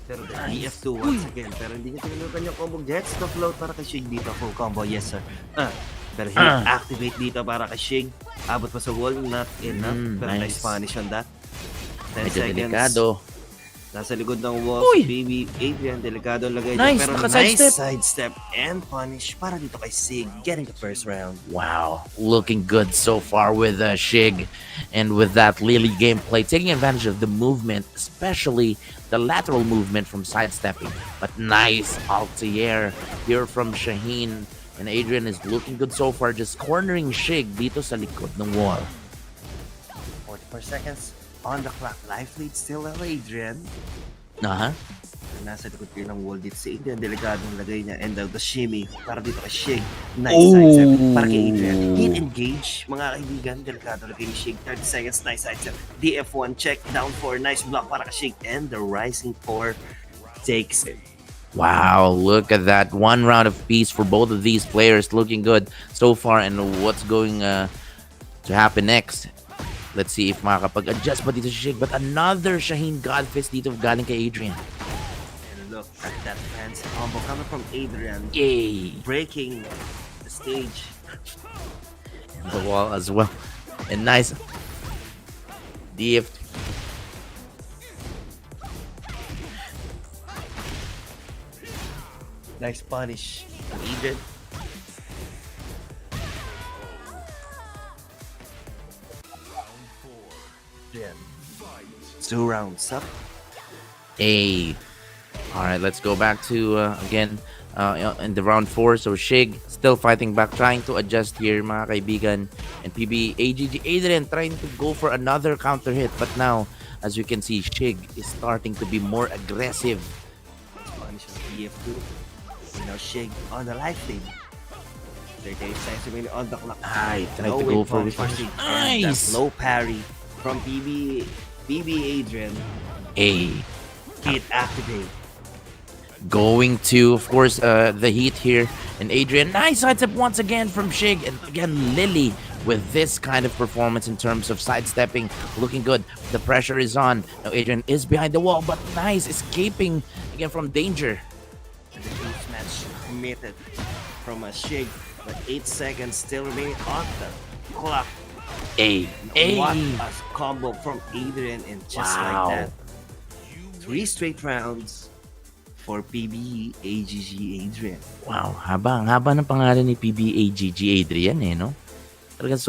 Pero the DF2 once again, pero hindi niya tinulutan yung combo jets to float para kay Shig dito. Full combo, yes sir. Pero he activate dito para kay Shig. Abot pa sa wall, not enough. Pero nice punish on that. 10 Medyo seconds. Delikado. Nasa likod ng wall, Uy! baby Adrian, delikado ang lagay Nice, niya. Pero naka-sidestep. nice sidestep and punish para dito kay Sig, getting the first round. Wow, looking good so far with Shig. And with that Lily gameplay, taking advantage of the movement, especially the lateral movement from sidestepping. But nice alti-air here from Shaheen. And Adrian is looking good so far, just cornering Shig dito sa likod ng wall. 44 seconds on the clock. Life lead still on Adrian. Nasa likod kayo ng wall dito si Adrian. Delikadong lagay niya. And the shimmy para dito kay Shig. Nice sidestep para kay Adrian. Hit engage, mga kaibigan. Delikado lagay ni Shig. 30 seconds. Nice sidestep. DF1 check. Down 4. Nice block para kay Shig. And the rising 4 takes it. Wow, look at that. One round of peace for both of these players. Looking good so far. And what's going to happen next? Let's see if makakapag-adjust pa dito si Shig. But another Shaheen Godfist dito galing kay Adrian. And look at that fancy combo coming from Adrian, Yay! breaking the stage. And the wall as well. And nice. DF. Nice punish from Adrian. Adrian. 2 rounds up. Hey. All right, let's go back to again in the round 4. So Shig still fighting back, trying to adjust here, mga kaibigan. And PB AGG Adrian trying to go for another counter hit, but now, as you can see, Shig is starting to be more aggressive. Punish on BF2. Now Shig on the life lead. 38 seconds remaining on the clock. Ay, tried No to go wait for punish it. Shig. And Nice. that low parry from BB Adrian. Hey. Hit activate. Going to, of course, the heat here. And Adrian, nice sidestep once again from Shig. And again, Lily with this kind of performance in terms of sidestepping. Looking good. The pressure is on. Now Adrian is behind the wall, but nice. Escaping again from danger. The first match committed from a Shig. But 8 seconds still remaining on the clock. Hey. What Hey. a combo from Adrian, and just Wow. like that, 3 straight rounds for PBE AGG Adrian. Wow. Ang haba ng pangalan ni PBAGG Adrian no? Talagang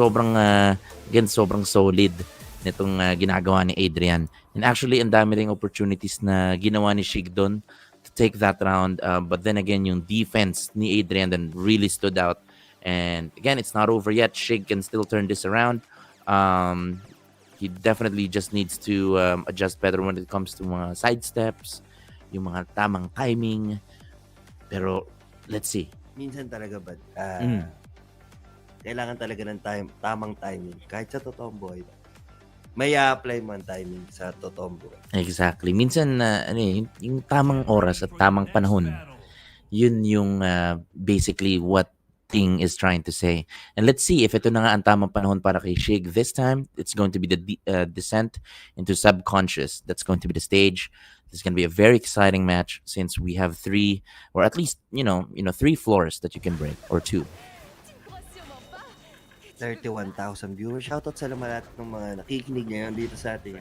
sobrang solid nitong ginagawa ni Adrian. And actually, ang dami ring opportunities na ginawa ni Shig doon to take that round. But then again, yung defense ni Adrian then really stood out. And again, it's not over yet. Shig can still turn this around. He definitely just needs to adjust better when it comes to mga sidesteps, yung mga tamang timing. Pero, let's see. Minsan talaga ba, kailangan talaga ng tamang timing. Kahit sa totoong buhay, may apply mo ang timing sa totoong buhay. Exactly. Minsan, yung tamang oras at tamang panahon, yun yung basically what Ting is trying to say. And let's see if ito na nga ang tamang panahon para kay Shig. This time, it's going to be the descent into subconscious. That's going to be the stage. This is going to be a very exciting match since we have 3, or at least, 3 floors that you can break, or 2. 31,000 viewers. Shoutout sa lahat ng mga nakikinig ngayon dito sa ating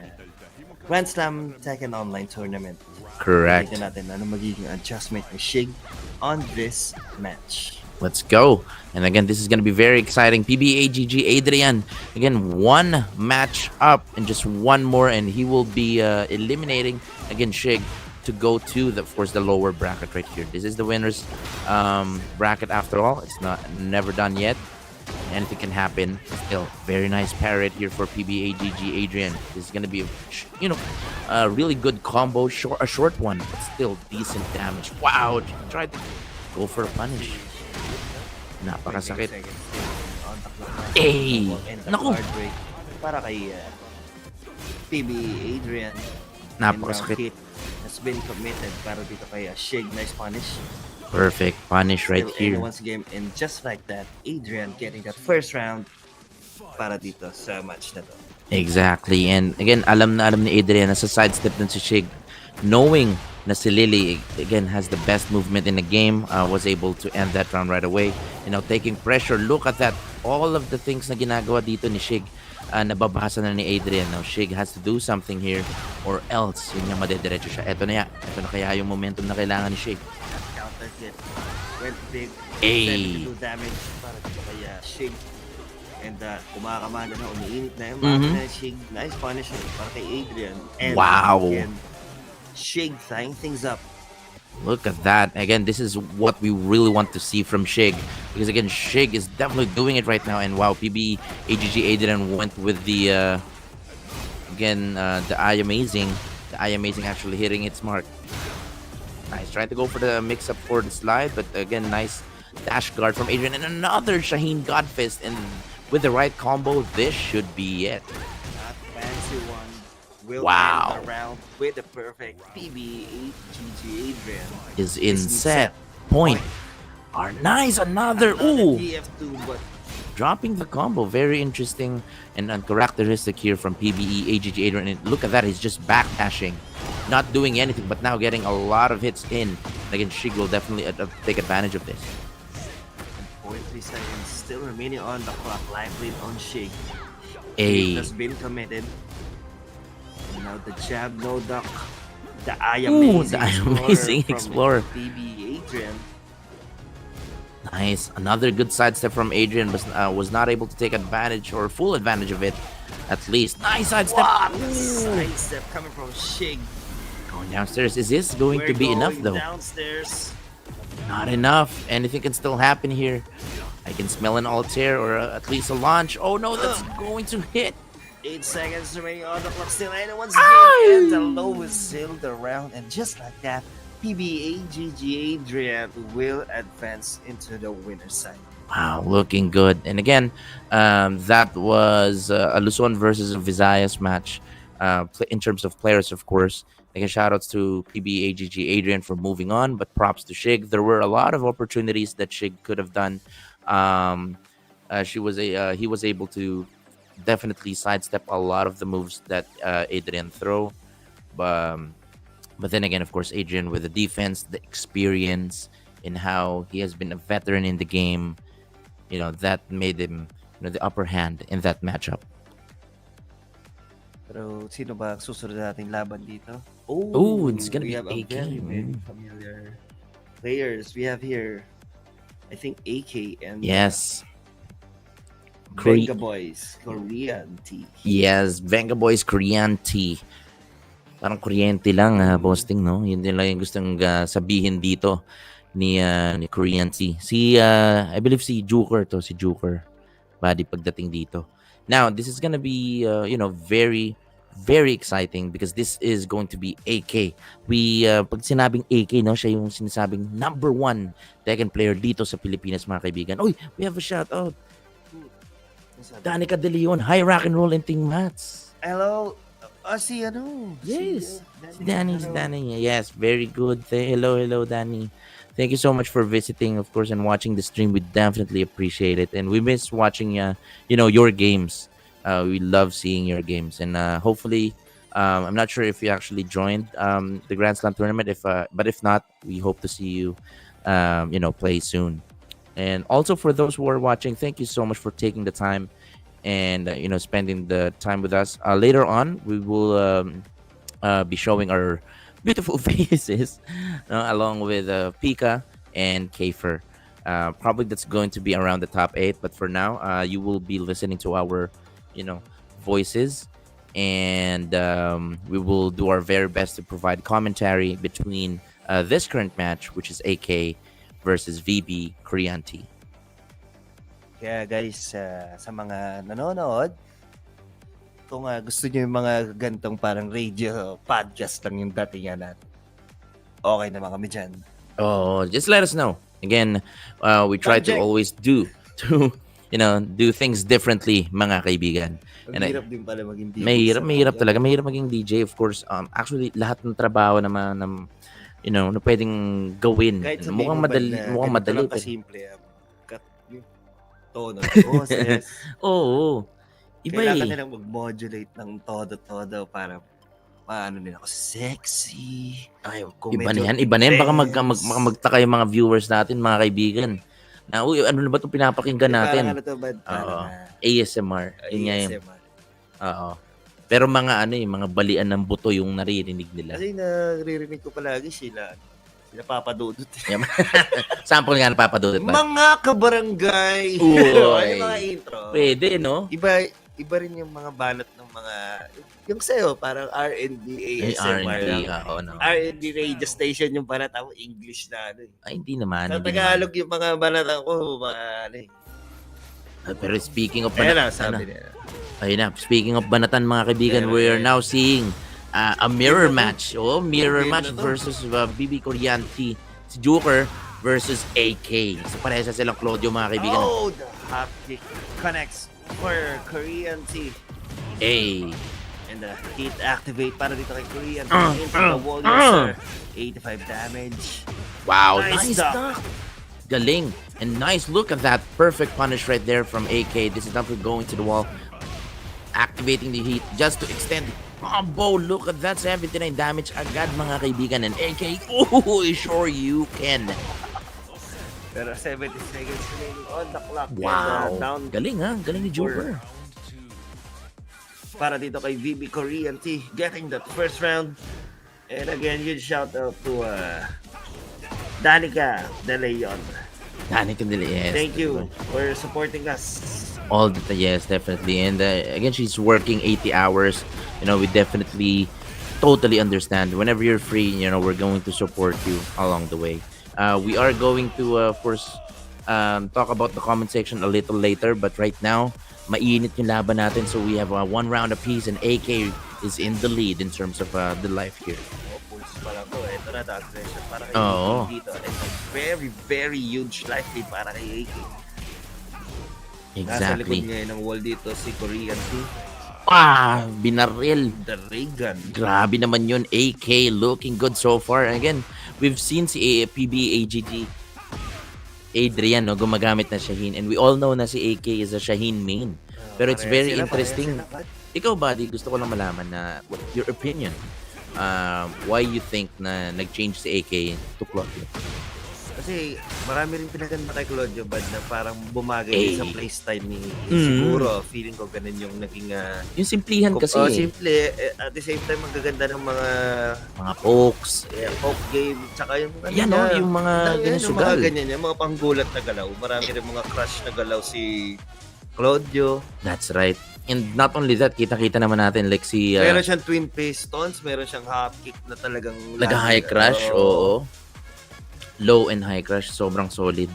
Grand Slam Tekken Online Tournament. Correct. Tingnan natin ano magiging adjustment ni Shig on this match. Let's go. And again, this is going to be very exciting. PBAGG Adrian, again, 1 match up and just 1 more, and he will be eliminating, again, Shig to go to, of course, the lower bracket right here. This is the winner's bracket after all. It's never done yet. Anything can happen. Still, very nice parry here for PBAGG Adrian. This is going to be, a really good combo. A short one, but still decent damage. Wow, tried to go for a punish. Napakasakit. Eh! Naku! Para kay PB Adrian. Napakasakit. Has been committed para dito kay Shig. Nice punish. Perfect punish right Still here. anyone's game, and just like that, Adrian getting that first round para dito sa match na to. Exactly. And again, alam ni Adrian na sa sidestep dun si Shig, knowing na si Lily again has the best movement in the game, was able to end that round right away. Taking pressure. Look at that. All of the things na ginagawa dito ni Shig, nababasa na ni Adrian. Now Shig has to do something here or else yun nga madediretso siya. Ito na kaya yung momentum na kailangan ni Shig. Counter hit. Went big. Ay. 72 damage para dito kay Shig. And kumakamanda na, umiinit na yung mga na Shig. Nice punish para kay Adrian. And Wow. again, Shig tying things up. Look at that. Again, this is what we really want to see from Shig. Because again, Shig is definitely doing it right now. And wow, PB AGG Adrian went with the Eye Amazing. The Eye Amazing actually hitting its mark. Nice. Trying to go for the mix-up for the slide. But again, nice dash guard from Adrian. And another Shaheen Godfist. And with the right combo, this should be it. That fancy one will Wow. end around with the perfect PB8GG Adrian. Is in set point. Nice. Another. Ooh. TF2, but Dropping the combo. Very interesting and uncharacteristic here from PBE AGG Adrian. And look at that. He's just backdashing. not doing anything, but now getting a lot of hits in. Again, Shig will definitely take advantage of this. 0.3 seconds still remaining on the clock. Life lead on Shig. A Has been committed. And now the jab, no duck. The amazing explorer. From BB Adrian. Nice. Another good sidestep from Adrian, but was not able to take advantage or full advantage of it. At least. Nice sidestep. What? Sidestep coming from Shig. Going downstairs. Is this going We're to be enough going though? Downstairs. Not enough. Anything can still happen here. I can smell an Altair or at least a launch. Oh no, that's going to hit. 8 seconds remaining on the clock. Still anyone's game. And the low is sealed around. And just like that, PBAGG Adrian will advance into the winner's side. Wow, looking good. And again, that was a Luzon versus a Visayas match. In terms of players, of course. Again, shoutouts to PBAGG Adrian for moving on, but props to Shig. There were a lot of opportunities that Shig could have done. He was able to definitely sidestep a lot of the moves that Adrian throw. But then again, of course, Adrian with the defense, the experience, and how he has been a veteran in the game, that made him the upper hand in that matchup. Pero sino ba ang susunod nating laban dito? Oh, it's gonna we be have a AK. very familiar players. We have here, I think, AK and Yes. Venga Boys, Korean T. Yes, Venga Boys Korean T. Parang kuryente lang, Boasting, no? Yun din lang yung gustong sabihin dito ni Korean T. I believe si Juker to, si Juker. Body pagdating dito. Now, this is gonna be, very, very exciting because this is going to be AK. Pag sinabing AK, no, siya yung sinasabing number 1 Tekken player dito sa Pilipinas, mga kaibigan. Oy, we have a shout out. Danica De Leon, hi rock and roll and Team Mats. Hello. Yes. Si Danny. Yes, very good. Hello, Danny. Thank you so much for visiting, of course, and watching the stream. We definitely appreciate it. And we miss watching, your games. We love seeing your games. And hopefully, I'm not sure if you actually joined the Grand Slam tournament. But if not, we hope to see you, play soon. And also for those who are watching, thank you so much for taking the time and spending the time with us. Later on, we will be showing our beautiful faces along with Pika and Kafer. Probably that's going to be around the top 8, but for now, you will be listening to our voices, and we will do our very best to provide commentary between this current match, which is AK versus VB Korean T. Kaya guys, sa mga nanonood, kung gusto nyo yung mga gantong parang radio podcast lang yung datingan natin, okay naman kami dyan. Oh, just let us know. Again, we try to always do things differently, mga kaibigan. Mahirap din pala maging DJ. Mahirap talaga. Mahirap maging DJ, of course. Actually, lahat ng trabaho na pwedeng gawin. Kahit Mukhang madali. Kasimple. Tono. Boses. Oo. Iba Kailangan nilang mag-modulate ng todo-todo para paano nila ako sexy. Ay, Iba na yan. Baka magtaka yung mga viewers natin, mga kaibigan. Na, ano na ba itong pinapakinggan natin? ASMR. Yun nga yun. Oo. Pero mga mga balian ng buto yung naririnig nila. Kasi naririnig ko palagi sila papadudot. Sample nga napapadudot ba? Mga kabarangay. Uy. Mga intro. Pwede, no? Iba rin yung mga banat ng mga yung sa'yo, parang R&B ASMR. R&B radio station yung banat ako, English na Ay, hindi naman. Sa Tagalog yung mga banat ako, Pero speaking of banatan, ayun na, speaking of banatan, mga kaibigan, we are now seeing a mirror match. Mirror match versus BB Korean T. Si Joker versus AK. So parehas silang Claudio, mga kaibigan. Oh, the hot kick connects for Korean T. And the hit activate para dito kay Korean T. Into the wall, yes, sir. 85 damage. Wow, nice duck. Galing. And nice look at that perfect punish right there from AK. This is not for going to the wall. Activating the heat just to extend Combo, look at that, 79 damage agad mga kaibigan, and AK, oh, sure you can. Pero 70 seconds remaining on the clock. Wow, And, down galing ni Joker. para dito kay VB Korean T getting that first round. And again, huge shout out to Danica De Leon. Danica De Leon, yes. Thank you for supporting us. All the yes, definitely. And again, she's working 80 hours. We definitely totally understand. Whenever you're free, we're going to support you along the way. We are going to, of course, talk about the comment section a little later. But right now, mainit yung laban natin. So we have one round apiece, and AK is in the lead in terms of the life here. Pulse pala to. Ito na, the aggression para kay Oo. AK dito. And a very, very huge life lead para kay AK. Nasa likod Exactly. ngayon ng wall dito si Korean T. Binaril. The ray gun. Grabe naman yun. AK looking good so far. Again, we've seen si PBAGT Adrian gumagamit na Shaheen, and we all know na si AK is a Shaheen main. Pero it's very interesting. Ikaw, buddy, gusto ko lang malaman na what your opinion. Why you think na nag-change si AK to Claudio? Kasi marami rin pinaganda kay Claudio Bad na parang bumagay Eh. sa playstyle ni siguro. Feeling ko ganun yung naging Yung simplihan kasi. simple. At the same time, ang gaganda ng mga Mga pokes. poke game. Tsaka yung Yan yung mga ganyan yung sugal. mga ganyan, yung mga panggulat na galaw. Marami rin mga crush na galaw si Claudio. That's right. And not only that, kita-kita naman natin like si Meron siyang twin pistons, meron siyang half kick na talagang nag-high crush. Oo. Low and high crush, sobrang solid.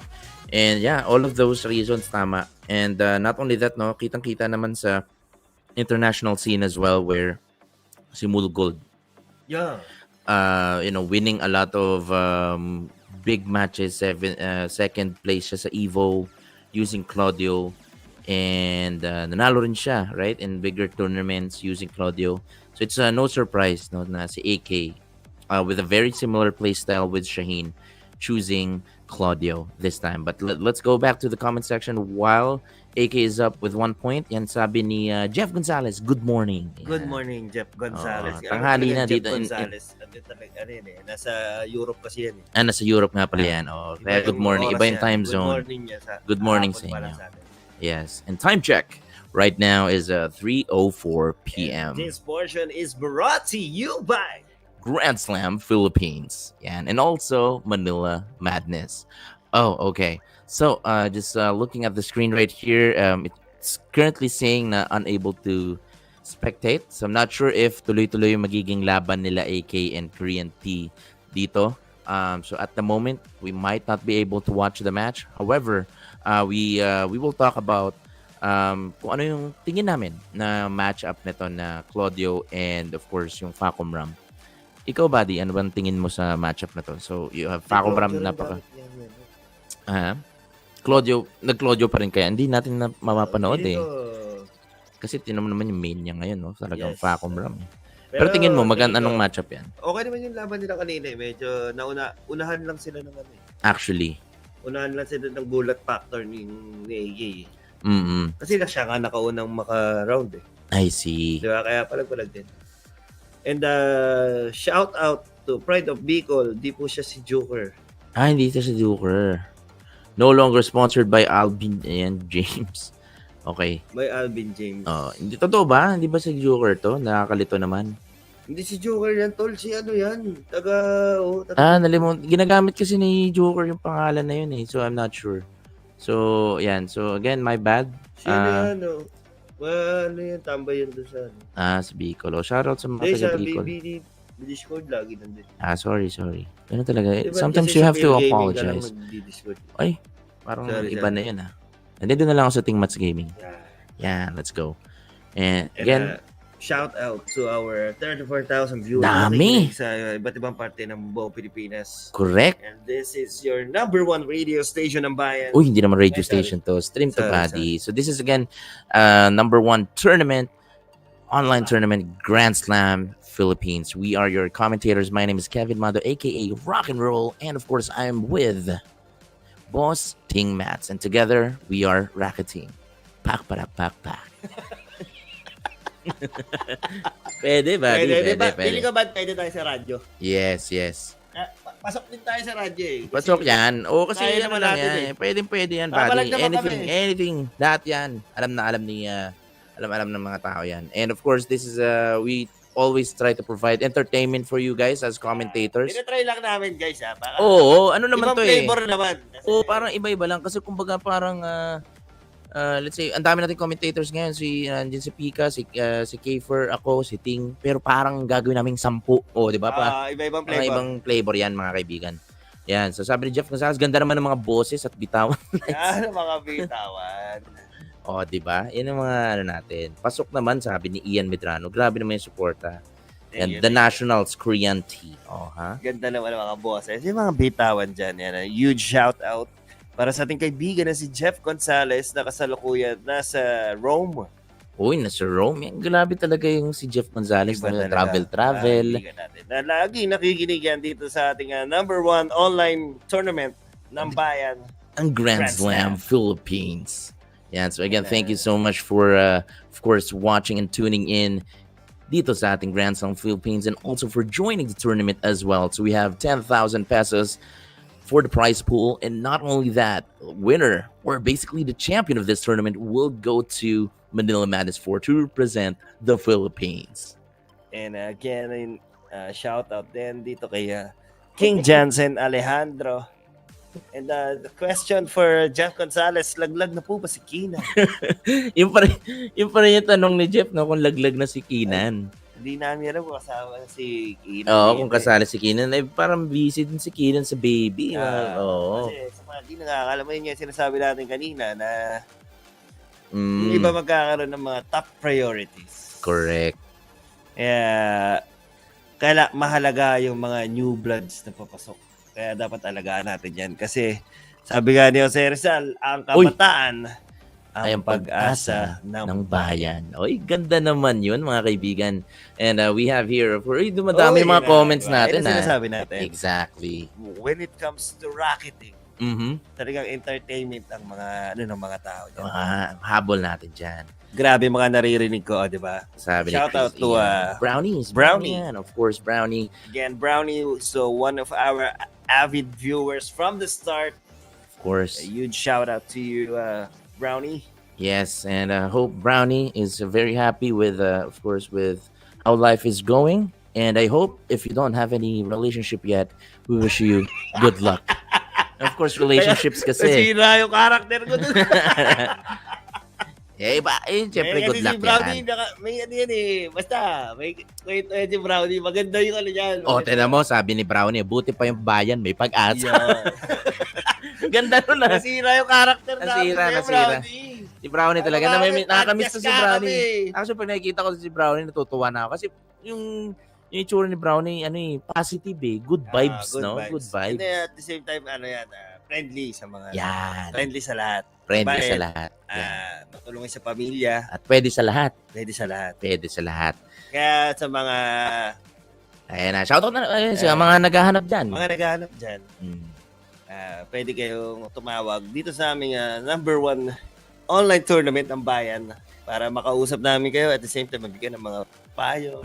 And yeah, all of those reasons tama. And not only that, kitang-kita naman sa international scene as well where si Mulgold, Yeah. winning a lot of big matches, second place siya sa Evo using Claudio, and nanalo rin siya, right, in bigger tournaments using Claudio. So it's no surprise na si AK with a very similar playstyle with Shaheen choosing Claudio this time. But let's go back to the comment section while AK is up with 1 point. Yan sabi ni Jeff Gonzalez, good morning. Good morning, Jeff Gonzalez. Tanghali na Jeff dito Gonzalez. Nasa Europe kasi yan eh. Nasa Europe nga pala yan. Kaya good morning. Iba yung time zone. Good morning niya Good morning sa hapon pala inyo. sa atin. Yes. And time check right now is 3:04 p.m. This portion is brought to you by Grand Slam Philippines. Yan. And also Manila Madness. Oh, okay. So, just looking at the screen right here, it's currently saying na unable to spectate. So, I'm not sure if tuloy-tuloy yung magiging laban nila AK and Korean T dito. So, at the moment, we might not be able to watch the match. However, we will talk about kung ano yung tingin namin na match-up nito na Claudio and, of course, yung Facom Ram. Ikaw, buddy, ano bang tingin mo sa matchup na to? So, you have Facom Ram Claudio, nag-Claudio pa rin kaya. Hindi natin na mapapanood Kasi tinan mo naman yung main niya ngayon, no? Talagang Facom Ram. Pero tingin mo, anong matchup yan? Okay naman yung laban nila kanina eh. Medyo unahan lang sila ng Actually. Unahan lang sila ng gulat factor ni AJ. Mm-hmm. Kasi siya nga nakaunang maka-round eh. I see. Di ba? Kaya palag din. And shout out to Pride of Bicol. Di po siya si Joker. Hindi siya si Joker. No longer sponsored by Alvin and James. Okay. By Alvin James. Hindi totoo ba? Hindi ba si Joker to? Nakakalito naman. Hindi si Joker yan, tol. Si ano yan? Ginagamit kasi ni Joker yung pangalan na yun eh. So, I'm not sure. So, yan. So, again, my bad. Sino yan, ano yan? Tambay yan doon sa Sa Bicol. Shoutout sa mga sa taga Bicol. Discord lagi nandun. Sorry. Ganun talaga. Diba, Sometimes kasi you sa have to Pure Gaming ka apologize. lang magdi-Discord. Ay, parang Sorry. iba na yun Nandito na lang ako sa Ting Mats Gaming. Yeah, let's go. And again, shout out to our 34,000 viewers. Dami! Sa iba't ibang parte ng buong Pilipinas. correct. And this is your number one radio station ng bayan. Uy, hindi naman radio Ay, sorry. station to. Stream to Sorry, Buddy. So this is again number one tournament, online tournament, Grand Slam Philippines. We are your commentators. My name is Kevin Mado, aka Rock and Roll, and of course I am with Boss Ting Mats, and together we are Racketing. Pak. Pwede, buddy. Pwede, di ba? Pwede. Pili ka ba pwede tayo sa radyo? Yes. Pasok din tayo sa radyo eh. Kasi Pasok yan. Oo, kasi kaya ano naman lang natin yan. eh. Pwede yan, Papalag buddy. naman Anything. Lahat yan. Alam ni, alam ng mga tao yan. And of course, this is, we always try to provide entertainment for you guys as commentators. Tinatry lang namin guys ha. Baka, Oo, ano naman ibang to eh. flavor naman. Kasi, Oo, parang iba-iba lang. Kasi kumbaga parang, let's say, ang dami nating commentators ngayon. Nandiyan si Pika, si Kiefer, ako, si Ting. Pero parang gagawin namin 10. O, di ba pa? iba-ibang Mga flavor. ibang flavor yan, mga kaibigan. Yan. So, sabi ni Jeff Gonzalez, ganda naman ng mga boses at bitawan. Yan ang mga bitawan. O, di ba? Yan ang mga ano natin. Pasok naman, sabi ni Ian Medrano. Grabe naman yung suporta. Yan, The Nationals Korean Tea. O, ha? Ganda naman ang mga bosses. Yung mga bitawan dyan. Yan, a huge shout out para sa ating kaibigan na si Jeff Gonzalez na kasalukuyan nasa Rome. Uy, nasa Rome. Yan, grabe talaga yung si Jeff Gonzalez. Iba Na talaga. travel. Kaibigan natin. Na lagi nakikinig yan dito sa ating number 1 online tournament ng bayan. Ang Grand Grand Slam Slam. Philippines. Yeah, so again, thank you so much for, of course, watching and tuning in dito sa ating Grand Slam Philippines and also for joining the tournament as well. So we have 10,000 pesos for the prize pool. And not only that, winner, or basically the champion of this tournament, will go to Manila Madness 4 to represent the Philippines. And again, shout out din dito kay King Jansen Alejandro. And the question for Jeff Gonzalez, laglag na po ba si Kina? yung pa rin yung tanong ni Jeff, no, kung laglag na si Keenan. Hindi namin alam kung kasama si Kina. Oo, kung kasali si Keenan, eh, parang busy din si Keenan sa baby. Oo. Kasi sa mga di nakakaalam mo yun yung sinasabi natin kanina na Mm, yung iba magkakaroon ng mga top priorities. correct. Kaya mahalaga yung mga new bloods na papasok. Kaya dapat alagaan natin yan. Kasi sabi nga ni Jose Rizal, ang kabataan Ay ang pag-asa ng bayan. Oy, ganda naman yun, mga kaibigan. And we have here, dumadami Oo, yung mga yun na, comments diba? natin. Yun ang sinasabi natin. Exactly. When it comes to racketing, Mhm. talagang entertainment ang mga ng mga tao dyan. Mga habol natin dyan. Grabe mga naririnig ko, di ba? Sabi ni Shout Chris out to, Ian. Brownies. Brownie. Yan, of course, Brownie. Again, Brownie, so one of our avid viewers from the start. Of course. A huge shout out to you, Brownie. Yes, and hope Brownie is very happy with, of course, with how life is going. And I hope if you don't have any relationship yet, we wish you good luck. Of course, relationships kasi. Nasira yung karakter ko dun. Siyempre, good luck si Brownie, yan. may ano yan eh. Basta, may kwento yan si Brownie. Maganda yung ano yan. O, tinan mo, sabi ni Brownie, buti pa yung bayan, may pag-asa. Yeah. Ganda nun ah. Nasira yung karakter Nasira. Brownie. Si Brownie talaga, nakakamiss ko si Podcast ka Brownie. kami. Actually, pag nakikita ko si Brownie, natutuwa na ako. Kasi yung itsura ni Brownie, positive eh. Good vibes, no? Good And vibes. then, at the same time, friendly sa mga... Yan. Friendly sa lahat. Friendly Mabait. sa lahat. Yan. Matulungin sa pamilya. At pwede sa lahat. Pwede sa lahat. Pwede sa lahat. Kaya sa mga Ayan na. Shoutout na sa mga naghahanap dyan. naghahanap dyan, Mm. pwede kayong tumawag dito sa aming number 1 online tournament ng bayan para makausap namin kayo at the same time mabigyan ng mga payo.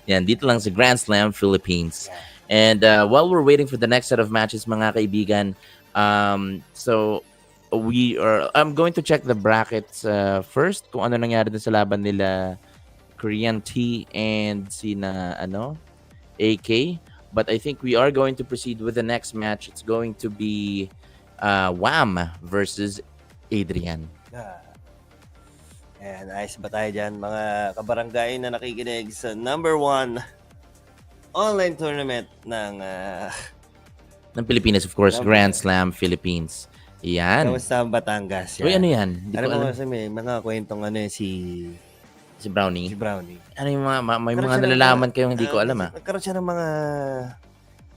Yan, dito lang sa Grand Slam Philippines. And while we're waiting for the next set of matches, mga kaibigan, so I'm going to check the brackets first kung ano nangyari dun sa laban nila Korean T and AK. But I think we are going to proceed with the next match. It's going to be Wham versus Adrian. And ayos ba tayo dyan, mga kabarangay na nakikinig sa number 1 online tournament ng Ng Pilipinas, of course, Ng Grand Slam Philippines. Yan. Kamusta ang Batangas. Uy, ano yan? Hindi ko Alam mo alam. kasi may mga kwentong Si si Brownie. Brownie. Ano yung mga, may Nagkaroon mga siya ng nalalaman kayong hindi ko alam Nagkaroon siya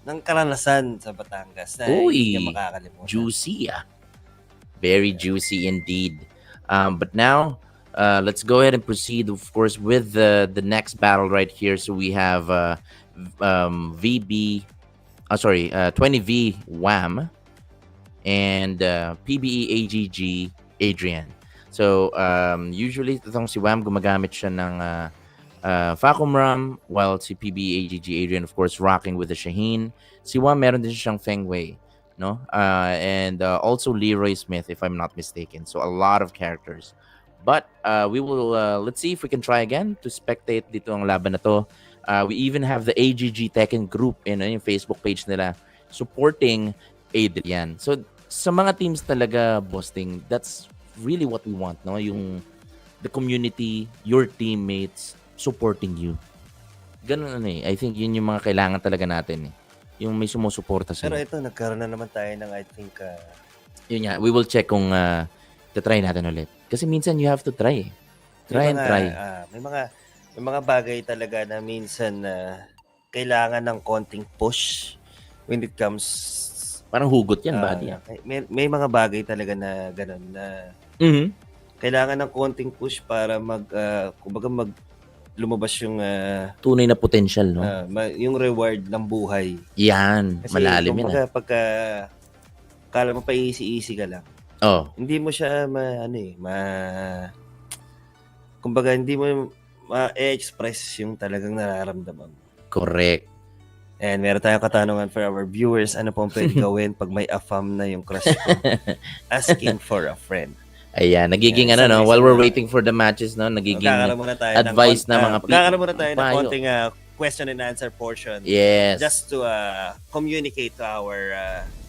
ng karanasan sa Batangas na Uy, hindi niya makakalimutan. juicy Very juicy indeed. But now, let's go ahead and proceed, of course, with the next battle right here. So we have 20V Wham and PBE AGG Adrian. So, usually, itong si Wham, gumagamit siya ng Facom Ram, while si PBAGG Adrian, of course, rocking with the Shaheen. Si Wham, meron din siyang Feng Wei, no? And also Leroy Smith, if I'm not mistaken. So, a lot of characters. But we will, let's see if we can try again to spectate dito ang laban na to. We even have the AGG Tekken group in yung Facebook page nila supporting Adrian. So, sa mga teams talaga, Boasting, that's really what we want, no? Yung the community, your teammates supporting you. Ganun I think yun yung mga kailangan talaga natin Yung may sumusuporta Pero sa'yo. ito, nagkaroon na naman tayo ng I think Yun nga, we will check kung try natin ulit. Kasi minsan you have to try. Try and try. May mga bagay talaga na minsan kailangan ng konting push when it comes Parang hugot yan, buddy. may mga bagay talaga na ganun na kailangan ng konting push para kumbaga lumabas yung Tunay na potential, no? yung reward ng buhay. Yan, Kasi malalim yan. kumbaga pagka kala mo pa easy ka lang. Hindi mo siya kumbaga hindi mo ma-express yung talagang nararamdaman. Correct. And meron tayong katanungan for our viewers. Ano po ang pwede gawin pag may afam na yung crush ko? Asking for a friend. Ayan, nagiging while we're waiting for the matches, no, nagiging advice na mga people. Magkakaroon muna tayo ng konting question and answer portion. Yes. Just to communicate to our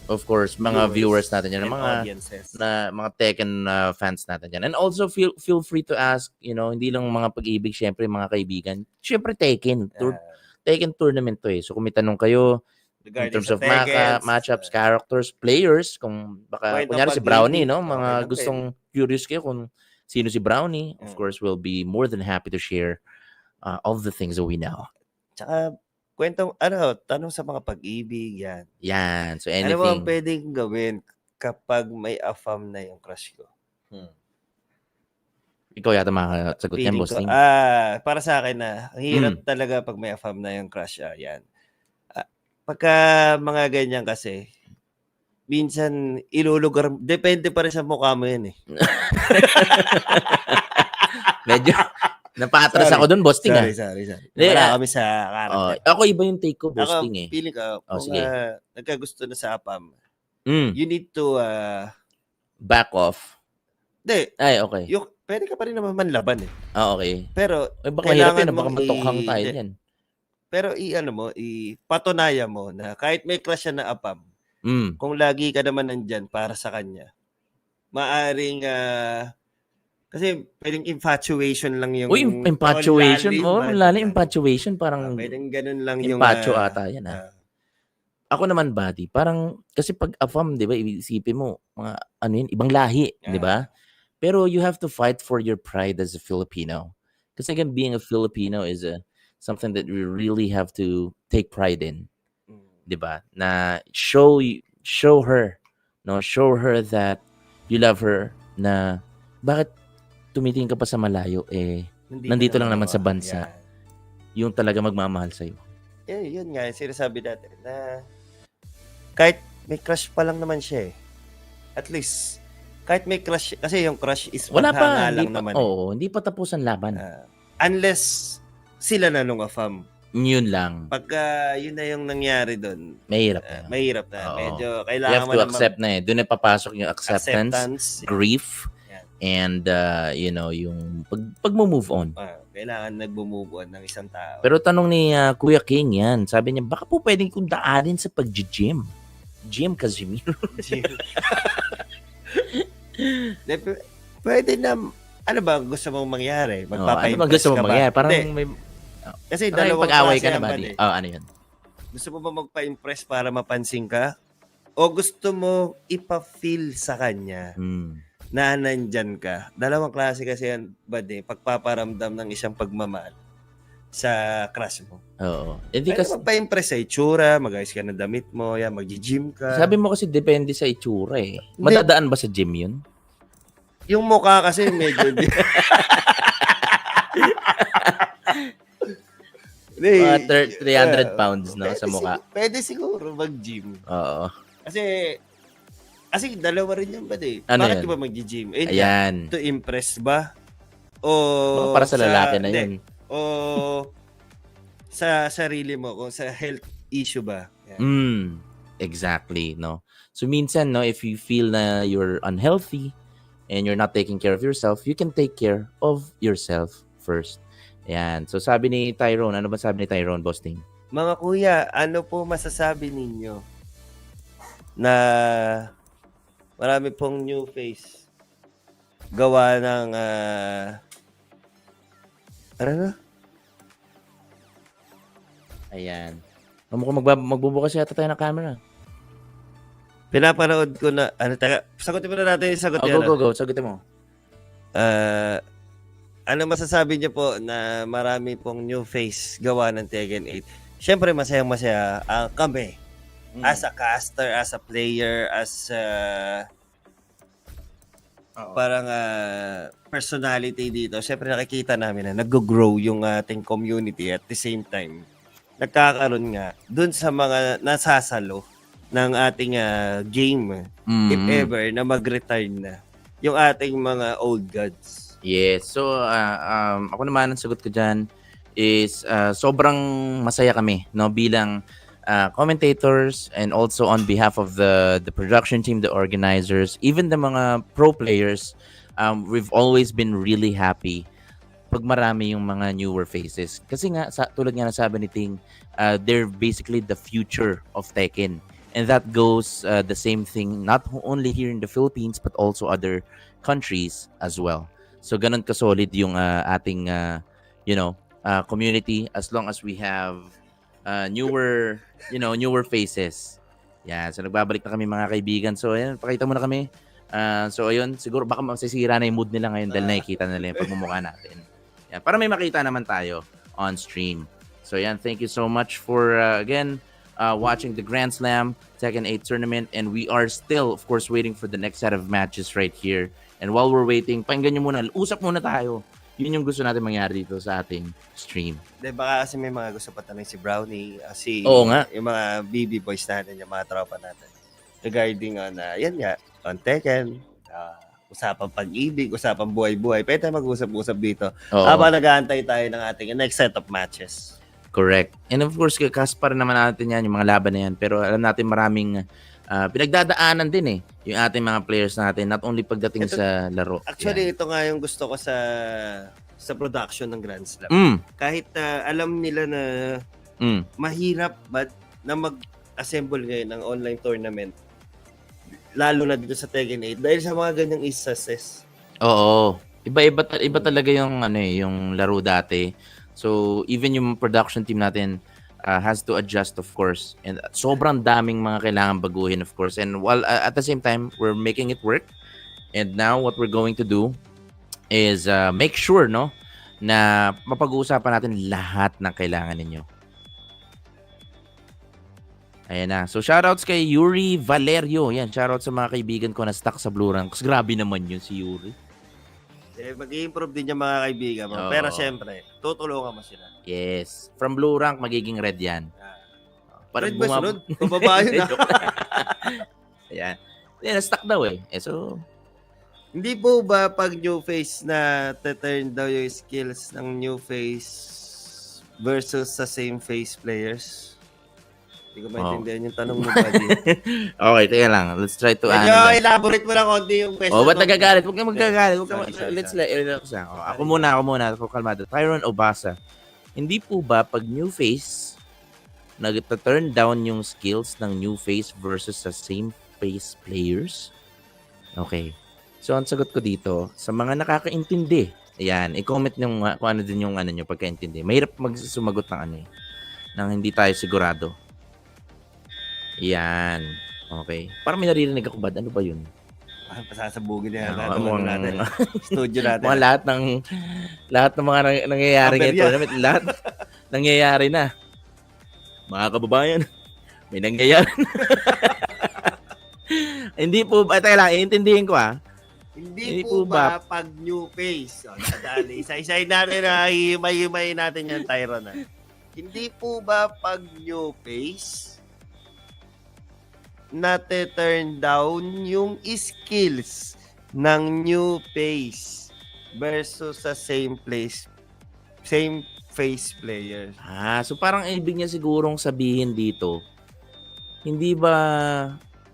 of course, mga viewers natin yan, audiences. mga Tekken fans natin yan. And also feel free to ask, hindi lang mga pag-ibig, syempre mga kaibigan. Syempre Tekken tournament to So kung may tanong kayo in terms of matchups, characters, players, kung baka kunyari si Brownie, no, mga gustong curious kayo kung sino si Brownie, of course we'll be more than happy to share all the things that we know. Tsaka tanong sa mga pag-ibig, yan. Yan, so anything. Ano ba ang pwedeng gawin kapag may afam na yung crush ko? Ikaw yata makakasagot yan, Boasting. Para sa akin ang hirap talaga pag may afam na yung crush. Yan. Pagka mga ganyan kasi, minsan ilulugar, depende pa rin sa mukha mo yan Medyo napatras ako doon, Boasting. Sorry. Wala kami sa karakter. Ako iba yung take ko, Boasting. Feeling ko, kung nagkagusto na sa afam, you need to back off. Hindi. Ay, okay. Pwede ka pa rin naman manlaban okay. Pero baka mahirap yun, baka matukhang tayo yan. Pero ipatunayan mo na kahit may crush siya na apam, kung lagi ka naman nandyan para sa kanya, maaring kasi pwedeng infatuation lang yung infatuation lalim infatuation parang pwedeng ganun lang yung ata yan Ako naman, buddy, parang kasi pag afam, 'di ba, isipin mo mga ibang lahi, 'di ba? Pero you have to fight for your pride as a Filipino. Kasi again, being a Filipino is something that we really have to take pride in. 'Di ba? Na show her, no, show her that you love her, na bakit tumitingin ka pa sa malayo nandito lang naman sa bansa. Yung talaga magmamahal sa iyo. Yun nga, sinasabi natin na kahit may crush pa lang naman siya at least kahit may crush, kasi yung crush is wala pa lang naman. Hindi pa tapos ang laban. Unless sila na nung afam. Yun lang. Pagka yun na yung nangyari doon, mahirap na. Medyo kailangan you have to accept na Doon na papasok yung acceptance. Grief, and yung pag-move on. Kailangan nag-move on ng isang tao. Pero tanong ni Kuya King yan, sabi niya, baka po pwedeng kong daanin sa pag-gym. Gym, Casimiro. Pwede na, ano ba gusto mong mangyari? Magpapa-impress ano ba gusto mong mangyari? Parang may... Kasi dalawang pag-away ka na ba? Ano yun? Gusto mo ba magpa-impress para mapansin ka? O gusto mo ipa-feel sa kanya na nandyan ka? Dalawang klase kasi yan, buddy, pagpaparamdam ng isang pagmamahal sa crush mo. Oo. Kasi magpa-impress sa itsura, mag-ayos ka ng damit mo, mag-gym ka. Sabi mo kasi depende sa itsura Madadaan ba sa gym yun? Yung mukha kasi medyo... Mga 300 pounds, no, sa mukha. Pwede siguro mag-gym. Oo. Kasi, Kasi dalawa rin yan ba eh. Ano Bakit yan? di ba mag-gym? Eh, Ayan. to impress ba? O Baka para sa lalaki na yun. hindi. O sa sarili mo, kung sa health issue ba? Yan. Exactly, no? So minsan, no, if you feel na you're unhealthy and you're not taking care of yourself, you can take care of yourself first. Ayan. So sabi ni Tyrone, ano ba sabi ni Tyrone, Bosting? Mga kuya, ano po masasabi ninyo na marami pong new face gawa ng ano na? Ayan. Mukhang magbubukas yata tayo ng camera. Pinapanood ko na, sagutin mo na natin yung sagot yan. Go. Sagutin mo. Ano masasabi niyo po na marami pong new face gawa ng Tekken 8? Siyempre, masayang-masaya kami. As a caster, as a player, as parang personality dito. Siyempre, nakikita namin na nag-grow yung ating community at the same time. Nagkakaroon nga dun sa mga nasasalo ng ating game, if ever, na mag-retire na yung ating mga old gods. Yes. So, ako naman, ang sagot ko dyan is sobrang masaya kami, no, bilang commentators and also on behalf of the production team, the organizers, even the mga pro players. We've always been really happy pag marami yung mga newer faces. Kasi nga, tulad nga nasabi ni Ting, they're basically the future of Tekken. And that goes the same thing, not only here in the Philippines, but also other countries as well. So, ganun ka-solid yung ating, community as long as we have newer faces. Yeah, so nagbabalik na kami mga kaibigan. So, ayan, pakita mo na kami. So, ayun, siguro baka masisira na yung mood nila ngayon dahil nakikita nila yung pagmumukha natin. Yeah, para may makita naman tayo on stream. So, yan, thank you so much for, again, watching the Grand Slam Tekken 8 tournament. And we are still, of course, waiting for the next set of matches right here. And while we're waiting, pakinggan nyo muna, usap muna tayo. Yun yung gusto natin mangyari dito sa ating stream. Baka kasi may mga gusto pa tanong si Brownie, Oo nga. yung mga BB boys natin, yung mga tropa natin. Regarding on, yan nga, on Tekken, usapang pag-ibig, usapang buhay-buhay. Pwede tayo mag-usap-usap dito. Habang nag-aantay tayo ng ating next set of matches. Correct. And of course, kaspar naman natin yan, yung mga laban na yan. Pero alam natin maraming pinagdadaanan din yung ating mga players natin, not only pagdating sa laro. Actually, ito nga yung gusto ko sa production ng Grand Slam. Kahit alam nila na mahirap na mag-assemble ngayon ng online tournament, lalo na dito sa Tekken 8 dahil sa mga ganyang success. Oo. Iba talaga yung yung laro dati. So even yung production team natin has to adjust, of course. And sobrang daming mga kailangan baguhin, of course. And while at the same time we're making it work. And now what we're going to do is make sure na mapag-uusapan natin lahat ng kailangan ninyo. Ayan na. So, shoutouts kay Yuri Valerio. Yan, shoutouts sa mga kaibigan ko na stuck sa Blue Rank. Kasi grabe naman yun si Yuri. Mag-i-improve din yung mga kaibigan mo. Pero syempre, tutulungan mo sila. Yes. From Blue Rank, magiging red yan. Red ba sunod? Pababa yun Ayan. Yan, stuck daw so, hindi po ba pag new face na turn daw yung skills ng new face versus sa same face players? Hindi ko maintindihan yung tanong mo, buddy. Okay, teka lang. Let's try to elaborate mo lang konti yung question. Ba't nagagalit? Huwag kang magagalit. Let's relax lang. Ako muna. Ako kalmado. Tyrone Obasa. Hindi po ba pag new face, nag-turn down yung skills ng new face versus sa same face players? Okay. So, ang sagot ko dito, sa mga nakakaintindi, ayan, i-comment nyo kung ano din yung nyo pagkaintindi. Mahirap magsumagot ng nang hindi tayo sigurado. Yan. Okay. Parang may naririnig ako, bad. Ano ba yun? Pasasabugin na natin. Studio natin. Mga lahat ng mga nangyayari ngayon. Lahat nangyayari na. Mga kababayan, may nangyayari na. Hindi po, teka lang, iintindihin ko Hindi po ba pag new face? Isa-isayin natin na himay-himay natin yan, Tyrone. Hindi po ba pag new face, nate-turn down yung skills ng new face versus sa same face player. So parang ibig niya sigurong sabihin dito, hindi ba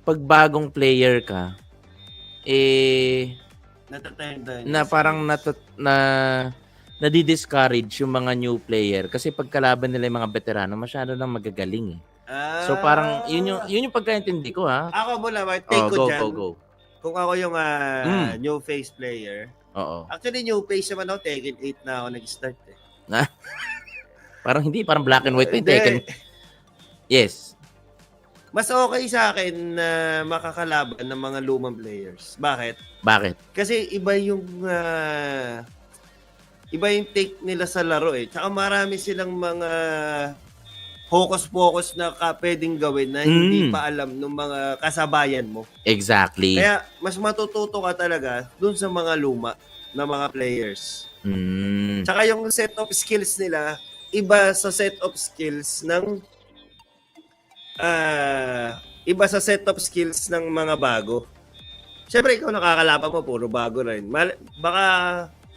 pag bagong player ka, Nate-turn down na yung parang skills. nadi-discourage yung mga new player kasi pagkalaban nila yung mga veterano, masyado nang magagaling eh. So parang yun yung pagkaintindi ko ha. Ako muna, take ko Go, dyan. go, go. Kung ako yung Mm. new face player, Oo. actually new face naman ako, Tekken 8 na ako nag-start eh. Parang hindi, parang black and white na yung Hindi. Tekken. Yes. Mas okay sa akin na makakalaban ng mga lumang players. Bakit? Bakit? Kasi iba yung take nila sa laro eh. Tsaka marami silang mga focus na pwedeng gawin na hindi pa alam ng mga kasabayan mo. Exactly. Kaya mas matututo ka talaga dun sa mga luma na mga players. Tsaka yung set of skills nila, iba sa set of skills ng mga bago. Siyempre, ikaw nakakalaban mo, puro bago rin. Baka,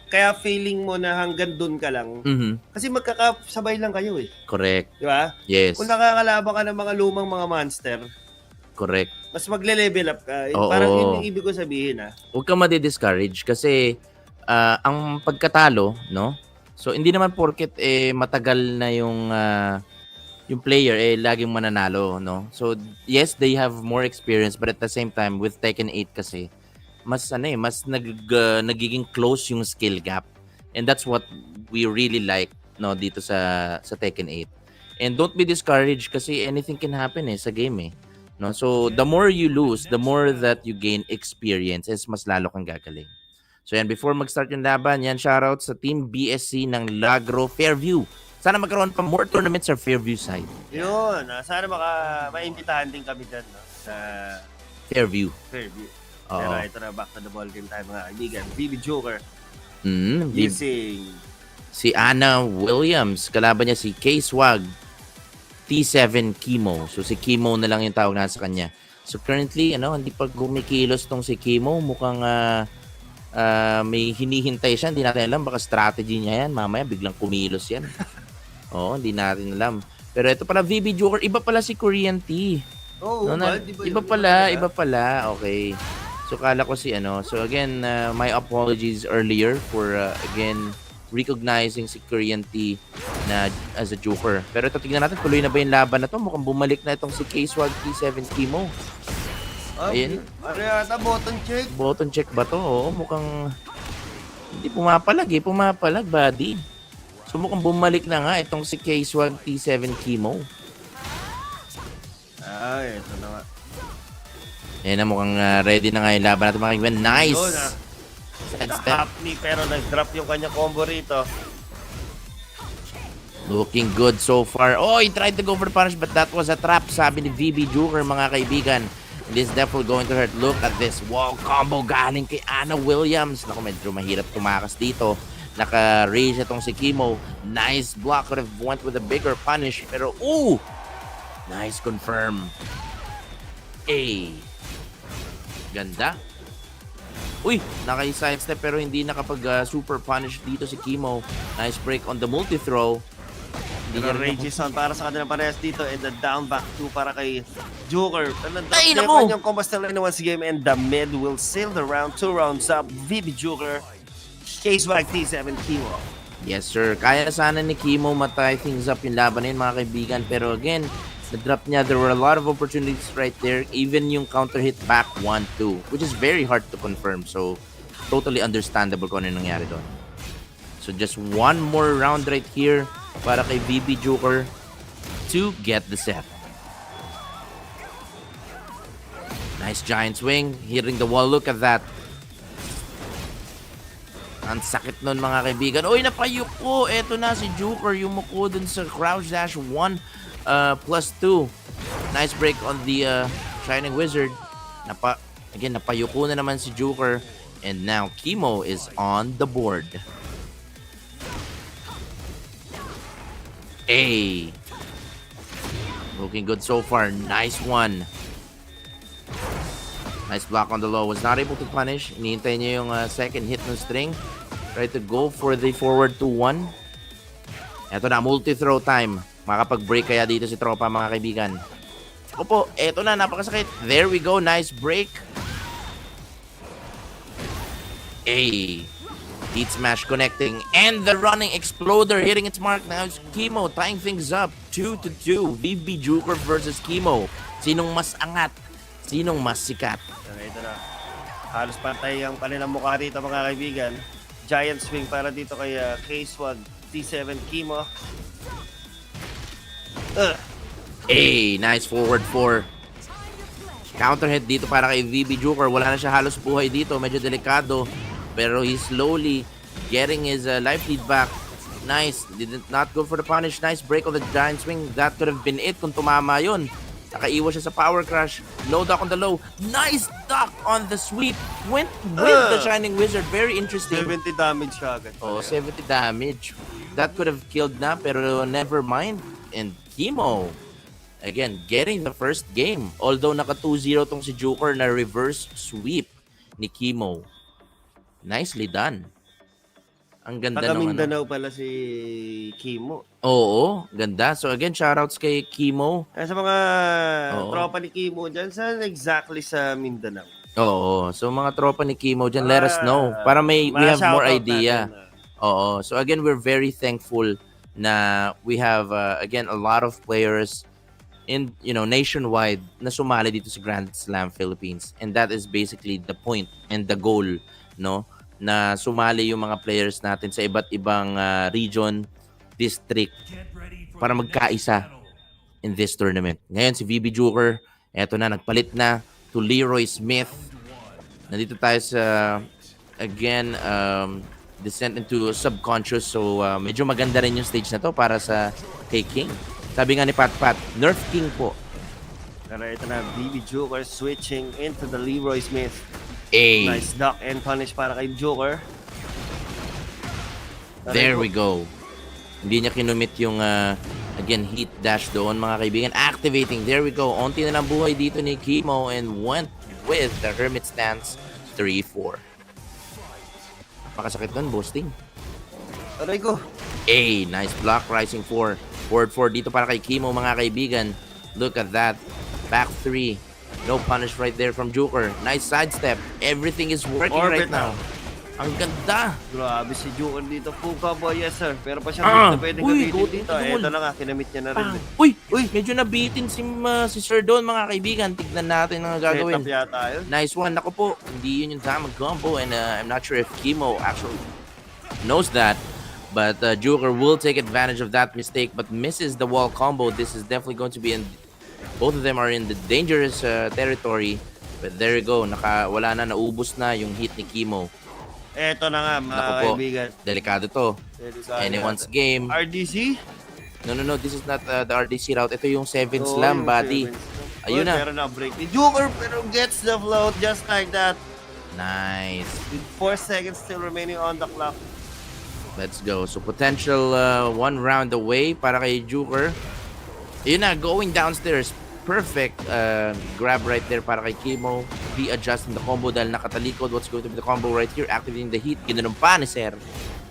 kaya feeling mo na hanggang dun ka lang. Kasi magkakasabay lang kayo eh. Correct. Di ba? Yes. Kung nakakalaban ka ng mga lumang mga monster, Correct. mas magle-level up ka. Oo. Parang yun yung ibig ko sabihin ha. Huwag kang madi-discourage kasi ang pagkatalo, no? So, hindi naman porket matagal na yung player laging mananalo, no? So, yes, they have more experience but at the same time, with Tekken 8 kasi, mas nagiging close yung skill gap. And that's what we really like, no, dito sa Tekken 8. And don't be discouraged kasi anything can happen sa game no? So, the more you lose, the more that you gain experience, mas lalo kang gagaling. So yan, before mag-start yung laban, yan, shoutout sa Team BSC ng Lagro Fairview. Sana magkaroon pa more tournaments sa Fairview side. Yun. Sana maimbitahan din kami dyan, no? Sa Fairview. Oo. Pero ito na, back to the ball game tayo mga kaibigan. BB Joker. Using si Anna Williams. Kalaban niya si K-Swag T7 Chemo. So si Chemo na lang yung tawag na sa kanya. So currently, hindi pa gumikilos tong si Chemo. Mukhang may hinihintay siya. Hindi natin alam. Baka strategy niya yan. Mamaya biglang kumilos yan. Oo, hindi natin alam. Pero ito pala, VB Joker. Iba pala si Korean T. Iba pala. Okay. So kala ko si So again, my apologies earlier for again recognizing si Korean T na as a Joker. Pero ito, tignan natin, tuloy na ba yung laban na to? Mukhang bumalik na itong si K-Swag T7 Chemo. Ayun. Ano yata, button check? Button check ba to? Oo, mukhang hindi pumapalag, buddy. So mukhang bumalik na nga itong si K-Swag T7 Chemo. Ito na nga. Ayan na, mukhang ready na nga yung laban natin mga kaibigan. Nice! Hapni, pero nag-drop yung kanyang combo rito. Looking good so far. Oh, he tried to go for the punish but that was a trap, sabi ni VB Joker mga kaibigan. This is definitely going to hurt. Look at this wall combo galing kay Anna Williams. Naku, medyo mahirap tumakas dito. Naka-raise itong si Chemo. Nice block. Could have went with a bigger punish. Pero, nice confirm. Ganda. Uy, naka-sidestep pero hindi nakapag-super punish dito si Chemo. Nice break on the multi-throw. Pero Rages on para sa kanilang parehas dito and the down back 2 para kay Joker. Ay, naku! Yung combo still in once game and the mid will seal the round. 2 rounds up. VB Joker. Chase back T7 Chemo. Yes, sir. Kaya sana ni Chemo matay things up yung laban na yun, mga kaibigan. Pero again, na-drop niya. There were a lot of opportunities right there. Even yung counter hit back 1-2, which is very hard to confirm. So, totally understandable kung ano nangyari doon. So, just one more round right here para kay VB Joker to get the set. Nice giant swing. Hitting the wall. Look at that. Ang sakit nun, mga kaibigan. Uy, napayuko. Eto na si Joker. Yumuko dun sa crouch dash 1 plus 2. Nice break on the Shining Wizard. Napayuko na naman si Joker. And now Chemo is on the board. Looking good so far. Nice one. Nice block on the low. Was not able to punish. Hinihintay niya yung second hit ng string. Try to go for the forward 2-1. Eto na, multi-throw time. Makapag-break kaya dito si Tropa, mga kaibigan. Opo, eto na, napakasakit. There we go, nice break. Hey, Heat Smash connecting. And the running exploder hitting its mark. Now it's Chemo tying things up. 2-2. VB Joker versus Chemo. Sinong mas angat? Sinong mas sikat? Ito na. Halos pantay ang kanilang mukha rito, mga kaibigan. Giant swing para dito kay K-Swag T7 Chemo. Hey, nice forward 4. Counter hit dito para kay VB Joker. Wala na siya halos buhay dito. Medyo delikado. Pero he's slowly getting his life lead back. Nice. Did not go for the punish. Nice break of the giant swing. That could have been it kung tumama yun. Nakaiwas siya sa power crash. Low duck on the low. Nice duck on the sweep. Went with the Shining Wizard. Very interesting. 70 damage siya agad. Oh, 70 damage. That could have killed na, pero never mind. And Chemo, again, getting the first game. Although naka 2-0 tong si Joker na reverse sweep ni Chemo. Nicely done. Ang ganda Taga ng Mindanao pala si Chemo. Oo, ganda. So again, shoutouts kay Chemo. Kaya sa mga Oo. tropa ni Chemo dyan, saan exactly sa Mindanao? Oo. So mga tropa ni Chemo dyan, let us know. Para we have more idea. Oo. So again, we're very thankful na we have again a lot of players in nationwide na sumali dito sa Grand Slam Philippines, and that is basically the point and the goal, no, na sumali yung mga players natin sa iba't ibang region, district para magkaisa in this tournament. Ngayon si VB Joker, eto na, nagpalit na to Leroy Smith. Nandito tayo sa again descent into subconscious, so medyo maganda rin yung stage na to para sa kay King. Sabi nga ni Pat, Nerf King po. Pero ito na, VB Joker switching into the Leroy Smith. Nice duck and punish para kay Joker. There we go. Hindi niya kinumit yung again heat dash doon, mga kaibigan. Activating. There we go. Onti na lang buhay dito ni Chemo and went with the Hermit stance 3-4. Makasakit nun, boosting. Aray ko. Nice block, rising 4. Forward 4 dito para kay Chemo, mga kaibigan. Look at that. Back 3. No punish right there from Joker. Nice sidestep. Everything is working right now. Ang ganda. Grabe si Joker dito. Full combo, yes sir. Pero pa siya na pwedeng gamitin dito. Ito na nga, kinamit niya na rin. Uy, medyo nabitin si Sir Don, mga kaibigan. Tignan natin ang gagawin. Setup yata yun. Nice one. Naku po, hindi yun yung tamang combo, and I'm not sure if Chemo actually knows that. But Joker will take advantage of that mistake, but misses the wall combo. This is definitely going to be both of them are in the dangerous territory. But there you go. Wala na, naubos na yung hit ni Chemo. Eto na nga, mga kaibigan. Delikado to. Anyone's game. RDC? No. This is not the RDC route. Ito yung 7 slam body. Ayun na. Pero na-break ni Joker, pero gets the float just like that. Nice. With 4 seconds still remaining on the clock. Let's go. So potential 1 round away para kay Joker. Ayun na, going downstairs. Perfect grab right there para kay Chemo. Readjusting the combo dahil nakatalikod. What's going to be the combo right here? Activating the heat. Ginanong pa ni Sir.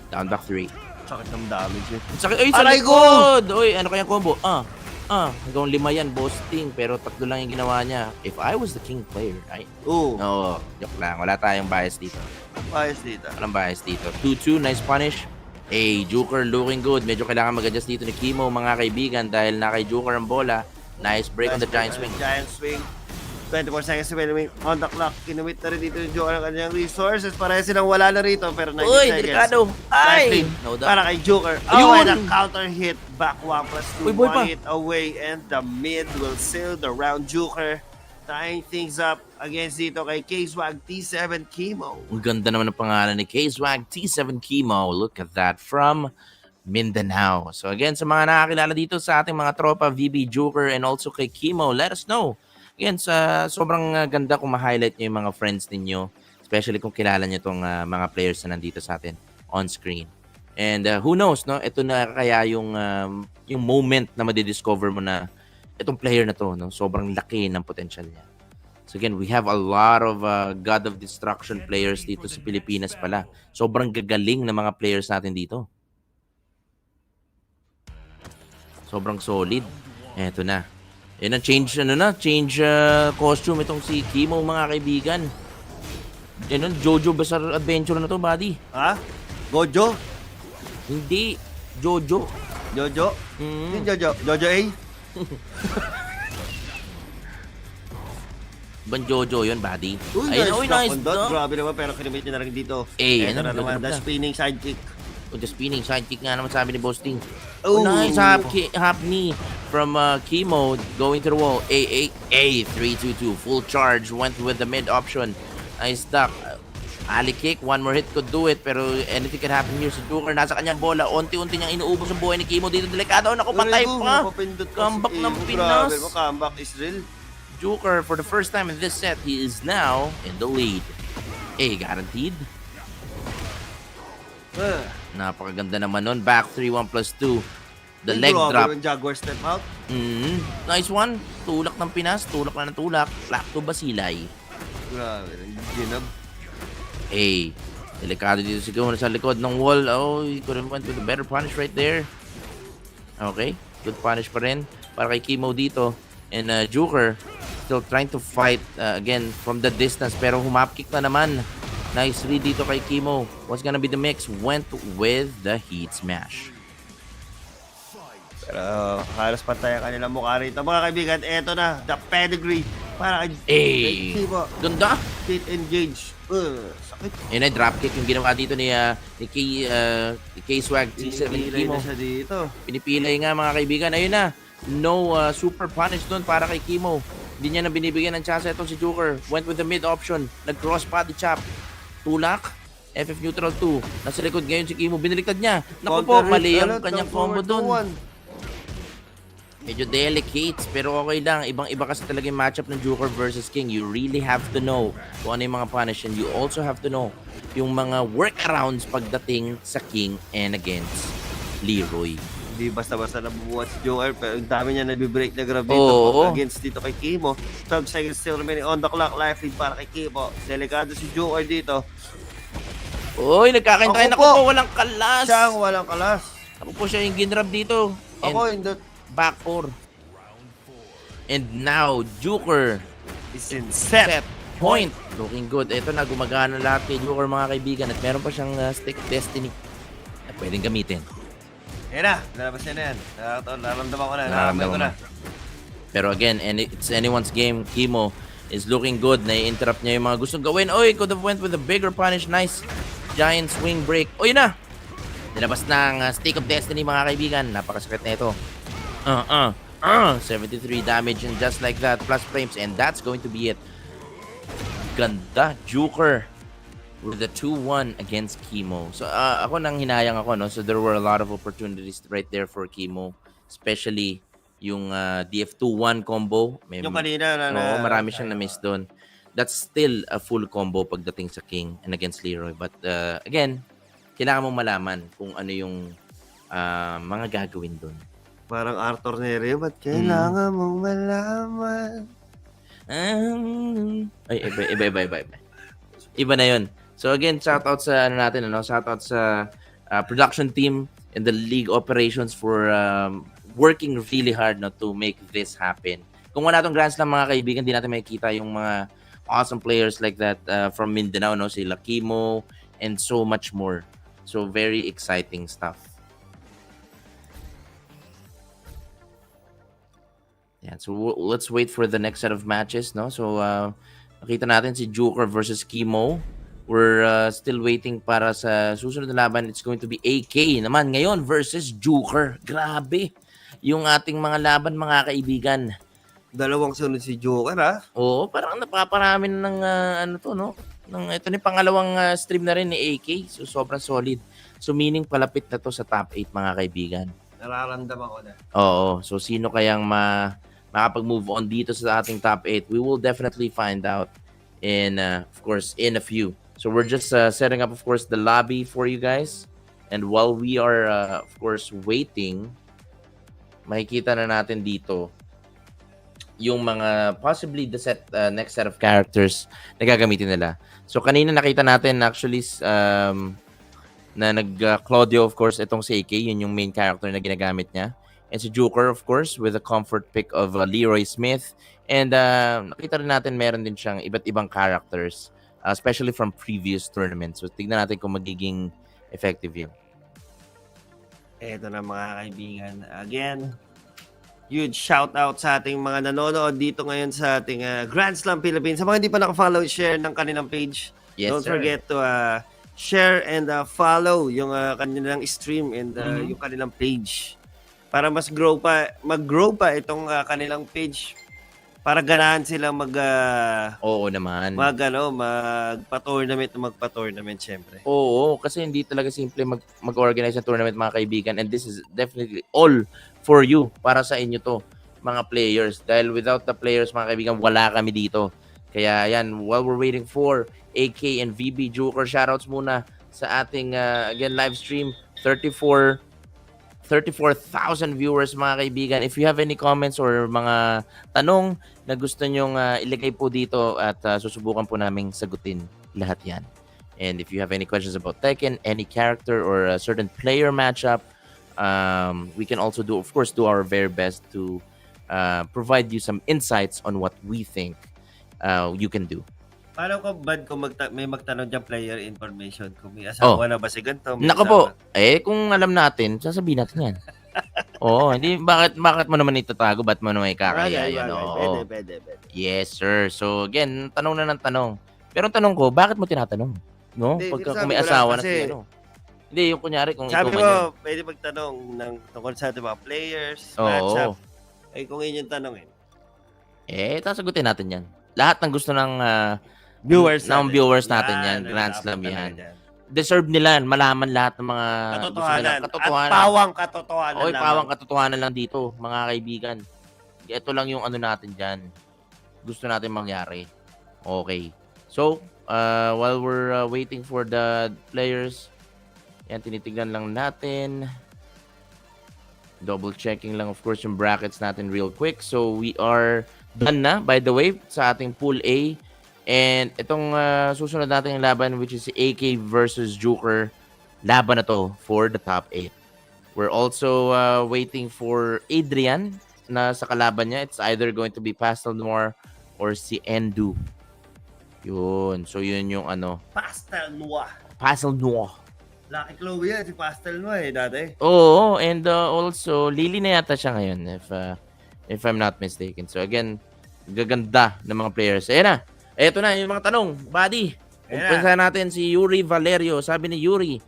Down back 3. Sakit ng damage eh. Sakit. Ay, sa likod! Uy, ano kaya combo? Hanggang 5 yan, boasting. Pero 3 lang yung ginawa niya. If I was the king player, right? Oo. No, joke lang. Wala tayong bias dito. Bias dito. Walang bias dito. 2-2, nice punish. Joker looking good. Medyo kailangan mag-adjust dito ni Chemo, mga kaibigan, dahil na kay Joker ang bola. Nice break on the giant swing. Giant swing. 24 seconds remaining on the clock. Kinumit na rin dito ni Joker ang kanyang resources. Pareha silang wala na rito. Pero 90 Uy, seconds. delikado. Ay! No, para kay Joker. Ayun! And a counter hit. Back 1+2. Uy, boy pa. 1 hit away. And the mid will seal the round. Joker tying things up against dito kay K-Swag T7 Chemo. Ang ganda naman ng pangalan ni K-Swag T7 Chemo. Look at that, from Mindanao. So again, sa mga nakakilala dito sa ating mga tropa, VB Joker and also kay Chemo, let us know. Again, sobrang ganda kung ma-highlight nyo yung mga friends ninyo, especially kung kilala nyo itong mga players na nandito sa atin on screen. And who knows, no? Ito na kaya yung moment na madidiscover mo na itong player na to, no? Sobrang laki ng potential niya. So again, we have a lot of God of Destruction players dito sa Pilipinas pala. Sobrang gagaling na mga players natin dito. Sobrang solid. Eto na. Yan ang change costume itong si Kimo mga kaibigan. Yan ang Jojo Bizarre Adventure na to, buddy. Ha? Gojo? Hindi. Jojo. Jojo? Yung Jojo? Jojo A? Ibang Jojo yun, buddy. Uy, nice nice. block on that. Grabe naman, pero kinimit niya na rin dito. Eh, Ito ano, na naman, ganda. the spinning sidekick. Oh, the spinning sidekick nga naman sabi ni Boasting. Oh. Nice half knee from Kimo going to the wall. A 3-2-2 full charge, went with the mid option. Nice duck. Ali kick, one more hit could do it, pero anything can happen here. Si Joker nasa kanyang bola, unti-unti niyang inuubos ang buhay ni Kimo dito. Delikado, naku, patay pa. Comeback ng Pinas. Grabe mo, comeback is real. Joker, for the first time in this set, he is now in the lead. Guaranteed. Napakaganda naman nun. Back 3-1 plus 2. The leg drop. Yung Jaguar step out. Nice one. Tulak ng Pinas. Tulak na ng tulak. Flak to Basilay. Grabe, ginab. Delikado dito si Kimo sa likod ng wall. Oh, he could have went with a better punish right there. Okay. Good punish pa rin para kay Kimo dito. And Joker still trying to fight again from the distance. Pero humapkick na naman. Nice read dito kay Kimo. What's gonna be the mix? Went with the heat smash. Pero halos patay ang kanilang mukha rito. Mga kaibigan, eto na. The pedigree. Para kay Kimo. Ganda. Hit engage. Sakit. Yun ay dropkick yung ginawa dito ni K-Swag. Pinipilay na siya dito. Pinipilay nga mga kaibigan. Ayun na. No super punish doon para kay Kimo. Hindi niya na binibigyan ng chance itong si Joker. Went with the mid option. Nag-cross body chop. Tulak. FF neutral 2. Nasa likod ngayon si Kimo. Binaliktad niya. Naku po, mali ang kanyang combo doon. Medyo delicate, pero okay lang. Ibang-iba kasi talaga yung matchup ng Joker versus King. You really have to know kung ano yung mga punish. And you also have to know yung mga workarounds pagdating sa King and against Leroy. Hindi basta-basta nabubuhat si Joker, pero ang dami niya nabibreak na grab dito against dito kay Kimo. 12 seconds still remaining on the clock. Life lead para kay Kimo. Delikado si Joker dito. Uy, nagkakaintayin ako po. Walang kalas. Siya ang walang kalas. Ako po siya yung ginrab dito. Ako hindi. Back 4. And now, Joker Is in set. Point. Looking good. Ito na, gumagana lahat kay Joker mga kaibigan. At meron pa siyang stick destiny na pwedeng gamitin. Yan na. Lalabas niya na yan. Nararamdaman ko na. Nararamdaman ko na. Pero again, and it's anyone's game. Kimo is looking good. Nai-interrupt niya yung mga gustong gawin. Oy, could have went with a bigger punish. Nice. Giant swing break. O yun na. Nilabas na ang Stick of Destiny mga kaibigan. Napakasakit na ito. 73 damage and just like that. Plus frames and that's going to be it. Ganda. Joker with the 2-1 against Kimo. So ako nang hinayang ako, no? So there were a lot of opportunities right there for Kimo. Especially yung DF2-1 combo. Yung kanina na marami siyang na-miss doon. That's still a full combo pagdating sa King and against Leroy. But again, kailangan mong malaman kung ano yung mga gagawin doon. Parang Arthur Neri, ba't kailangan mong malaman? Ay, iba. Iba na yun. So again, shoutout sa shoutout sa production team and the league operations for working really hard to make this happen. Kung wala tong Grand Slam mga kaibigan, hindi natin makikita yung mga awesome players like that from Mindanao, sila Kimo and so much more. So very exciting stuff. Yeah, so let's wait for the next set of matches, no? So nakita natin si Joker versus Kimo. We're still waiting para sa susunod na laban. It's going to be AK naman ngayon versus Joker. Grabe. Yung ating mga laban mga kaibigan. Dalawang sunod si Joker, ha? Oo, parang napaparami ng ito ni pangalawang stream na rin ni AK. So sobrang solid. So meaning palapit na to sa top 8 mga kaibigan. Nararamdaman ko na. Oo, so sino kayang makapag-move on dito sa ating top 8? We will definitely find out in of course in a few. So we're just setting up of course the lobby for you guys. And while we are of course waiting, makikita na natin dito yung mga possibly the next set of characters na gagamitin nila. So kanina nakita natin actually na Claudio, of course, itong si AK, yun yung main character na ginagamit niya. And si Joker, of course, with a comfort pick of Leroy Smith. And nakita rin natin meron din siyang iba't ibang characters, especially from previous tournaments. So tignan natin kung magiging effective yun. Eto na mga kaibigan. Again, huge shout out sa ating mga nanonood dito ngayon sa ating Grand Slam Philippines. Sa mga hindi pa naka-follow, share ng kanilang page. Yes, Don't sir. forget to share and follow yung kanilang stream and yung kanilang page. Para mas mag-grow pa itong kanilang page. Para ganahan sila Oo naman. magpa-tournament syempre. Oo, kasi hindi talaga simple mag-organize ng tournament mga kaibigan, and this is definitely all for you, para sa inyo to mga players, dahil without the players mga kaibigan wala kami dito. Kaya yan, while we're waiting for AK and VB Joker, shoutouts muna sa ating again live stream, 34,000 viewers mga kaibigan. If you have any comments or mga tanong na gusto nyong ilagay po dito at susubukan po naming sagutin lahat yan. And if you have any questions about Tekken, any character or a certain player matchup, we can also do our very best to provide you some insights on what we think you can do. Paano kung may magtanong dyan player information? Kung may asawa na ba si ganito? Nako po, kung alam natin, sasabihin natin yan. Oo, hindi, bakit mo naman itatago? Ba't mo naman ikakaya yan? Pwede. Yes, sir. So, again, tanong na ng tanong. Pero ang tanong ko, bakit mo tinatanong? No? Hindi, Kung may asawa na kasi, si ano. Hindi, yung kunyari, kung sabi ikaw ko, man pwede magtanong tungkol sa ating mga players, Oo. matchup. Kung yun yung tanongin. Sasagutin natin yan. Lahat ng gusto ng Viewers natin yan. Grand Slam yan. Deserve nila malaman lahat ng mga katotohanan. katotohanan. At pawang katotohanan. Okay, pawang katotohanan lang dito, mga kaibigan. Ito lang yung ano natin dyan. Gusto natin mangyari. Okay. So, while we're waiting for the players, yan, tinitignan lang natin. Double checking lang, of course, yung brackets natin real quick. So, we are done na, by the way, sa ating Pool A. And itong susunod natin yung laban, which is AK versus Joker. Laban na to for the top 8. We're also waiting for Adrian na sa kalaban niya. It's either going to be Pastel Noir or si Endu. Yun. So, yun yung ano. Pastel Noir. Pastel Noir. Lucky Chloe yan, si Pastel Noir dati. Oo. And also, Lily na yata siya ngayon if I'm not mistaken. So, again, gaganda ng mga players. Ayan na. Eto na yung mga tanong, buddy. Umpisa natin si Yuri Valerio. Sabi ni Yuri,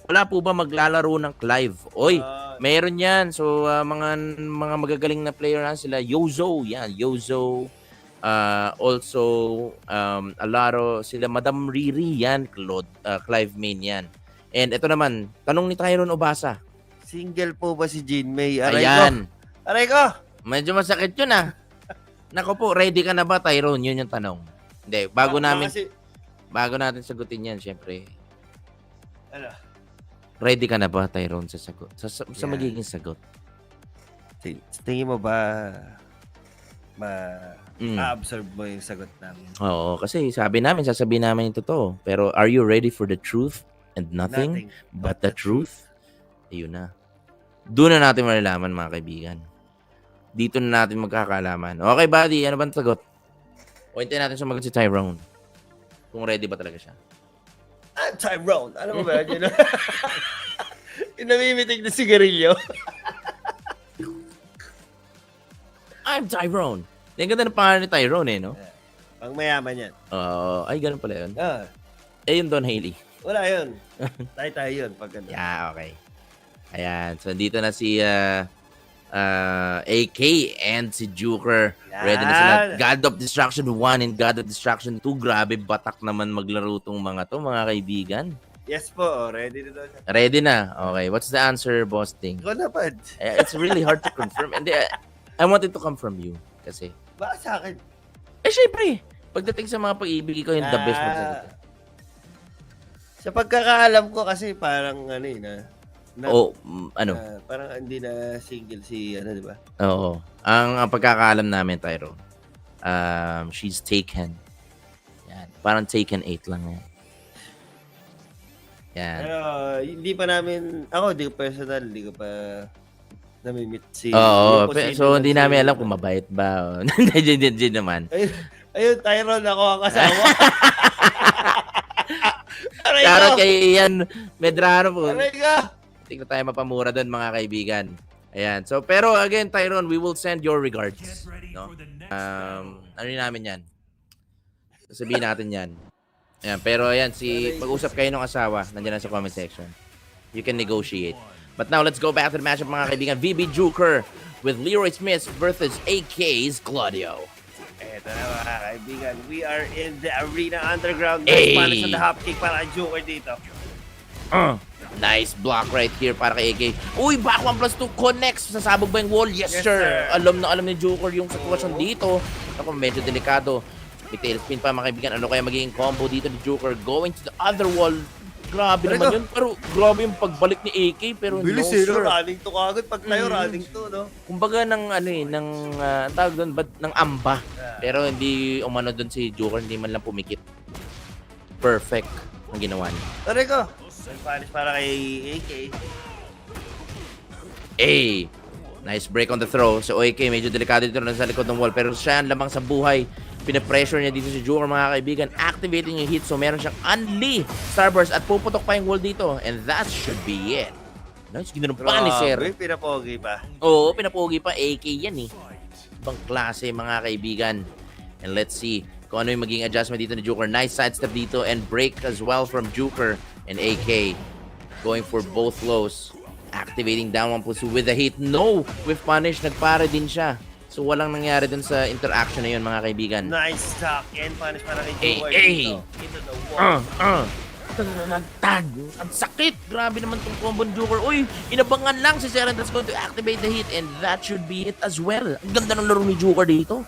wala po ba maglalaro ng Clive? Oy, meron yan. So, mga magagaling na player na sila. Yozo, yan. Yozo. Also, Alaro, sila Madam Riri, yan. Clive main yan. And ito naman, tanong ni Tyron Obasa. Single po ba si Jean May? Ayan. Aray ko! Medyo masakit yun Nako po, ready ka na ba, Tyron? Yun yung tanong. Hindi, bago natin sagutin yan, syempre. Ano? Ready ka na ba, Tyrone, sa sagot? Sa magiging sagot? Tingin mo ba ma-absorb mo yung sagot namin? Oo, kasi sasabihin namin yung totoo. Pero are you ready for the truth and nothing but the truth? Ayun na. Doon na natin malalaman, mga kaibigan. Dito na natin magkakaalaman. Okay, buddy, ano bang sagot? O hintayin natin sumagot si Tyrone. Kung ready ba talaga siya. I'm Tyrone. Ano ba yun? Yung namimitig na sigarilyo. I'm Tyrone. Yung ganda ng pangalan ni Tyrone no? Pang mayaman yan. Ay, ganun pala yun. Yung Don Haley. Wala yun. Tayo yun. Pag ganda. Yeah, okay. Ayan. So, dito na si AK and si Joker. Ready na sila. God of Destruction 1 and God of Destruction 2. Grabe, batak naman maglaro tong mga kaibigan. Yes po, ready na doon. Ready na. Okay, what's the answer, Boss Ting? Ikaw na, Pad. It's really hard to confirm. And I wanted to come from you. Kasi, bakit sa akin? syempre, pagdating sa mga pag-ibig, ikaw yung the best magsagot. Sa pagkakaalam ko kasi parang Na, ano? parang hindi na single si, di ba? Oo. Ang pagkakaalam namin, Tyro, she's Taken. Yan. Parang Taken 8 lang yan. Yan. Pero hindi pa namin, ako hindi ko personal, hindi ko pa nami-meet si... Oo, so hindi namin alam kung mabait ba. Hindi naman. Ayun, Tyrone, ako ang kasama. Aray Shoutout ko! kay Ian Medrano po. Aray ka! Hindi na tayo mapamura doon, mga kaibigan. Ayan. So, pero again, Tyrone, we will send your regards. No? Ano namin yan? Sabihin natin yan. Ayan. Pero ayan, pag-usap kayo ng asawa, nandiyan na sa comment section. You can negotiate. But now, let's go back to the matchup, mga kaibigan. VB Joker with Leroy Smith versus AK's Claudio. Eto na, mga kaibigan. We are in the Arena Underground. Hey! Spanish on the hop kick para kay Joker dito. Nice block right here para kay AK. Uy, back 1+2 connects. Sasabog ba yung wall? Yes, sir. Alam na alam ni Joker yung sitwasyon dito. Ako, medyo delikado. May tailspin pa, mga kaibigan. Ano kaya magiging combo dito ni Joker? Going to the other wall. Grabe naman yun. Pero grabe yung pagbalik ni AK. Pero Bilis, no, sir. running to kagad. Pag tayo, running to, no? Kumbaga tawag doon, ng amba. Pero hindi umano doon si Joker. Hindi man lang pumikit. Perfect ang ginawa niya. Aray ko! Spanish para kay AK. Nice break on the throw. So AK medyo delikado dito na sa likod ng wall. Pero siya ang lamang sa buhay. Pinapressure niya dito si Joker, mga kaibigan. Activating yung hit. So meron siyang unli Starburst at puputok pa yung wall dito. And that should be it. Nice. Ganda ng pa ni Sir. Pinapogi pa. Oo, pinapogi pa. AK yan eh. Ibang klase, mga kaibigan. And let's see kung ano yung magiging adjustment dito ni Joker. Nice sidestep dito and break as well from Joker and AK. Going for both lows. Activating down 1+2 with the hit. No! With punish, nagpare din siya. So walang nangyari dun sa interaction na yun, mga kaibigan. Nice stock and punish para kay Joker Hey! dito. Into the wall. Tag! Ang sakit! Grabe naman tong combo ni Joker. Uy! Inabangan lang si Seren that's going to activate the hit and that should be it as well. Ang ganda ng laro ni Joker dito.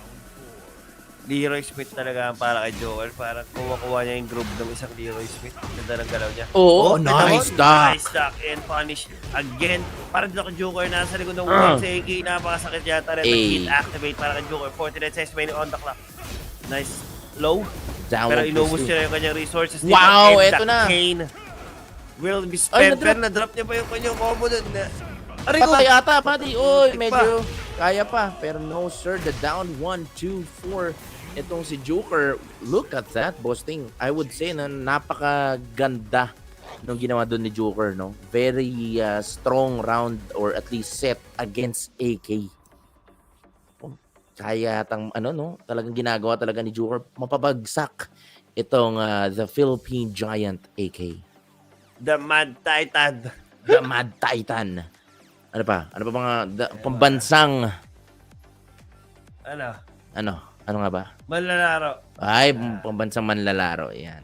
Leroy Smith talaga ang para kay Joker. Parang kuha niya yung groove ng isang Leroy Smith. Ganda ng galaw niya. Oo, nice stock. Nice stock and punish again. Para dito kay Joker, nasa likod ng wall sa AK. Napakasakit yata rin. Hit activate para kay Joker. 49 seconds remaining on the clock. Nice low. Down Pero 1+2. inubos niya yung kanyang resources. Wow, and eto na. Kane will be spent. Pero na-drop niya pa yung kanyang combo dun. Aray ko! Patay ata, pati. Uy, Patay medyo kaya pa. Pero no, sir. The down 1, 2, 4. Itong si Joker, look at that, boasting. I would say na napakaganda nung ginawa doon ni Joker, no? Very strong round or at least set against AK. Kaya talagang ginagawa talaga ni Joker, mapabagsak itong the Philippine Giant AK. The Mad Titan. The Mad Titan. Ano pa mga pambansang ano nga ba? Manlalaro. Ay, pambansang manlalaro. Yan.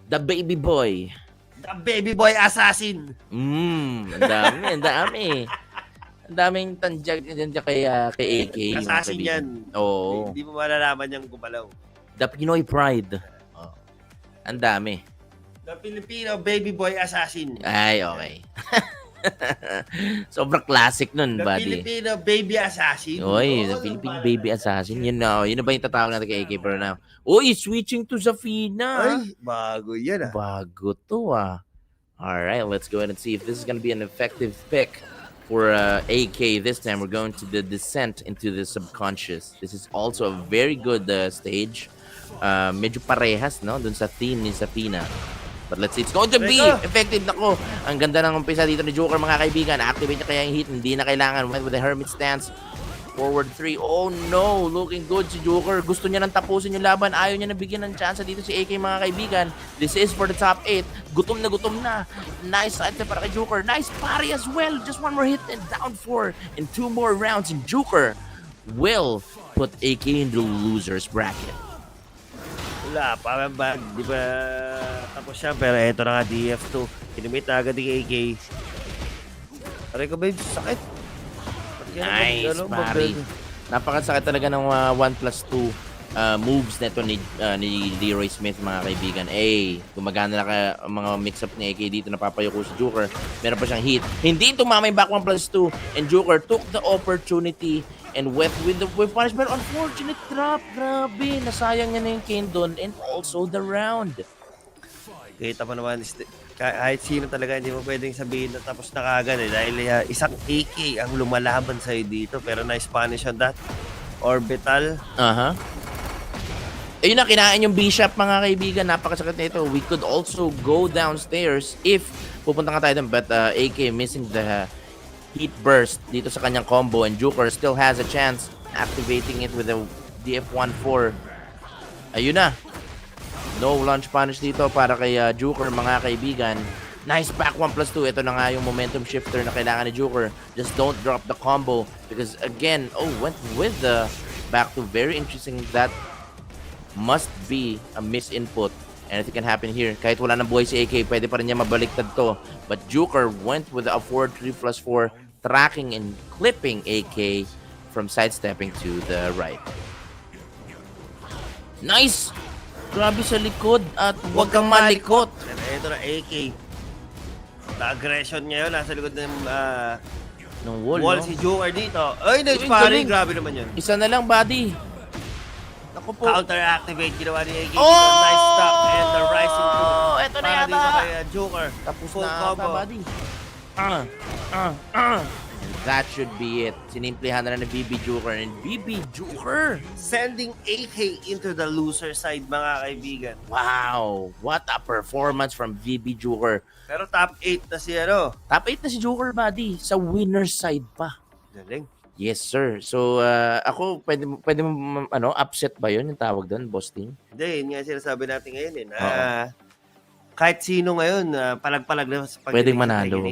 The Baby Boy. The Baby Boy Assassin. Ang dami. Ang daming tanjak kay AK. Assassin yan. Oo. Hindi mo malalaman yung gumalaw. The Pinoy Pride. Oh. Ang dami. The Filipino Baby Boy Assassin. Ay, okay. Sobrang classic nun, The buddy. Filipino Baby Assassin. Oy, the Philippine Baby Assassin. Yun na ba yung tatawag natin kay AK pero now? Uy, switching to Zafina. Ay, bago yan Bago to Alright, let's go ahead and see if this is going to be an effective pick for AK. This time we're going to the descent into the subconscious. This is also a very good stage. Medyo parehas, no? Dun sa theme ni Zafina. But let's see, it's going to be effective. Nako, ang ganda ng umpisa dito ni Joker, mga kaibigan. Activate niya kaya yung hit. Hindi na kailangan. Went with the Hermit stance. Forward 3. Oh no, looking good si Joker. Gusto niya nang tapusin yung laban. Ayaw niya na bigyan ng chance dito si AK, mga kaibigan. This is for the top 8. Gutom na. Nice side para kay Joker. Nice parry as well. Just one more hit and down 4 in 2 more rounds. And Joker will put AK in the loser's bracket. Wala, parang bag. Di ba tapos siya, pero eto na nga, DF2. Kinimit na agad yung AK. Aray ko, babe, sakit. Nice, pare. Napakasakit talaga ng 1+2 moves neto ni Leroy Smith, mga kaibigan. Gumagana na mga mix-up ni AK dito, napapayoko si Joker. Meron pa siyang hit. Hindi tumama yung back 1+2, and Joker took the opportunity and went with punishment. Unfortunate drop. Grabe, nasayang niya na yung cane doon, and also the round. Kita mo naman, kahit sino talaga hindi mo pwedeng sabihin na tapos na kagad dahil isang AK ang lumalaban sa'yo dito, pero na-Spanish on that. Orbital. Ayun na, kinain yung Bishop, mga kaibigan. Napakasakit na ito. We could also go downstairs if pupunta ka tayo doon. But AK missing the heat burst dito sa kanyang combo. And Joker still has a chance activating it with a DF14. Ayun na. No launch punish dito para kay Joker, mga kaibigan. Nice back 1+2. Ito na nga yung momentum shifter na kailangan ni Joker. Just don't drop the combo. Because again, went with the back 2. Very interesting. That must be a misinput. Anything can happen here. Kahit wala ng buhay si AK, pwede pa rin niya mabaliktad to. But Joker went with a 4-3+4, tracking and clipping AK from sidestepping to the right. Nice! Grabe sa likod at huwag kang malikot. Ito na AK. Na-aggression ngayon, nasa likod ng wall, wall no? si Joker dito. Ay, nice Galing, parry. galing. Grabe naman yun. Isa na lang, buddy. Ako po. Counter-activate ginawa ni AK. Nice stop and the rising two. Eto na Para yata. dito kay Joker. Tapos Full na combo. ata, buddy. And that should be it. Sinimplihan na ni BB Joker, and BB Joker. Sending AK into the loser side, mga kaibigan. Wow, what a performance from BB Joker. Pero top 8 na si Top 8 na si Joker, buddy. Sa winner's side pa. Galing. Yes, sir. So, ako, pwede mo, upset ba yun yung tawag doon, boss team? Hindi, yun nga sinasabi natin ngayon kahit sino ngayon, palag-palag na sa pwedeng manalo.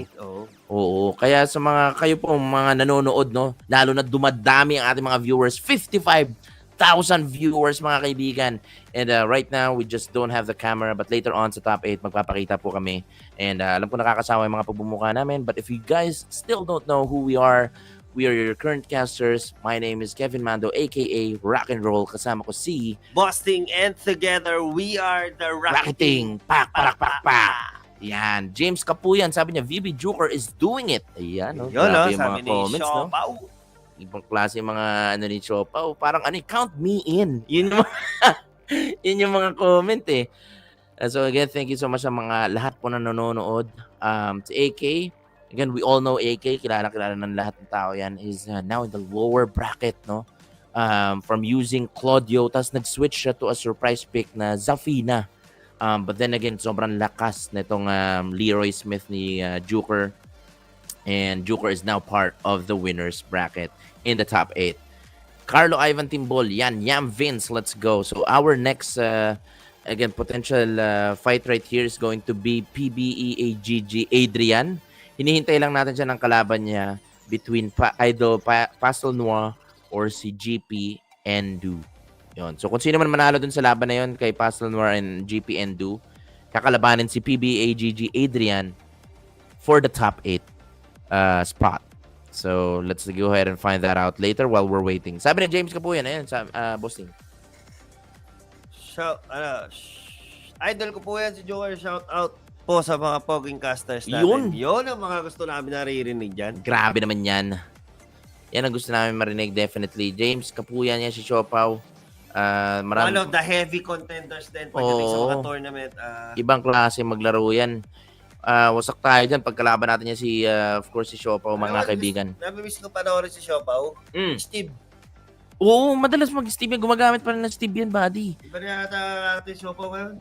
Oo. Kaya sa kayo po, mga nanonood, no, lalo na dumadami ang ating mga viewers, 55,000 viewers, mga kaibigan. And right now, we just don't have the camera, but later on sa top 8, magpapakita po kami. And alam ko nakakasawa yung mga pagbumuka namin, but if you guys still don't know who we are your current casters. My name is Kevin Mando, aka Rock and Roll. Kasama ko si Busting, and together we are the Rocketing. Pak, pak, pak, pak. Yan. James Kapuyan, sabi niya, VB Joker is doing it. Ayan, no? Yun, Grabe yung sabi mga ni comments, no? Shopao. Ibang klase yung mga ni Shopao. Parang count me in. Yun yung mga, yun yung mga comment eh. So again, thank you so much sa mga lahat po na nanonood. Si AK, again, we all know AK, kilala ng lahat ng tao yan, is now in the lower bracket, no? From using Claudio, tapos nag-switch siya to a surprise pick na Zafina. But then again, sobrang lakas nitong Leroy Smith ni Joker. And Joker is now part of the winner's bracket in the top 8. Carlo Ivan Timbol, Yam Vince, let's go. So our next, again, potential fight right here is going to be PBEAGG Adrian. Hinihintay lang natin siya ng kalaban niya between Pastel Noir or si GP Endu. Yun. So kung sino man manalo dun sa laban na yun kay Pastel Noir and GP Endu, kakalabanin si PBAGG Adrian for the top 8 spot. So let's go ahead and find that out later while we're waiting. Sabi ni James Kapuyan, ayun, bossing. Idol ko po yan si Joker. Shout out po sa mga poging casters natin. Yun ang mga gusto namin naririnig dyan. Grabe naman yan. Yan ang gusto namin marinig, definitely. James Kapuyan yan, si Siopaw. One of the heavy contenders din pagdating sa mga tournament. Ibang klase maglaro yan. Wasak tayo dyan pagkalaban natin yan si, of course, si Siopaw, mga kaibigan. Nabimiss ko panoorin si Siopaw. Steve. Oo, madalas mag-Steve yan. Gumagamit pa rin ng Steve yan, buddy. Iba na yata natin Siopaw ngayon.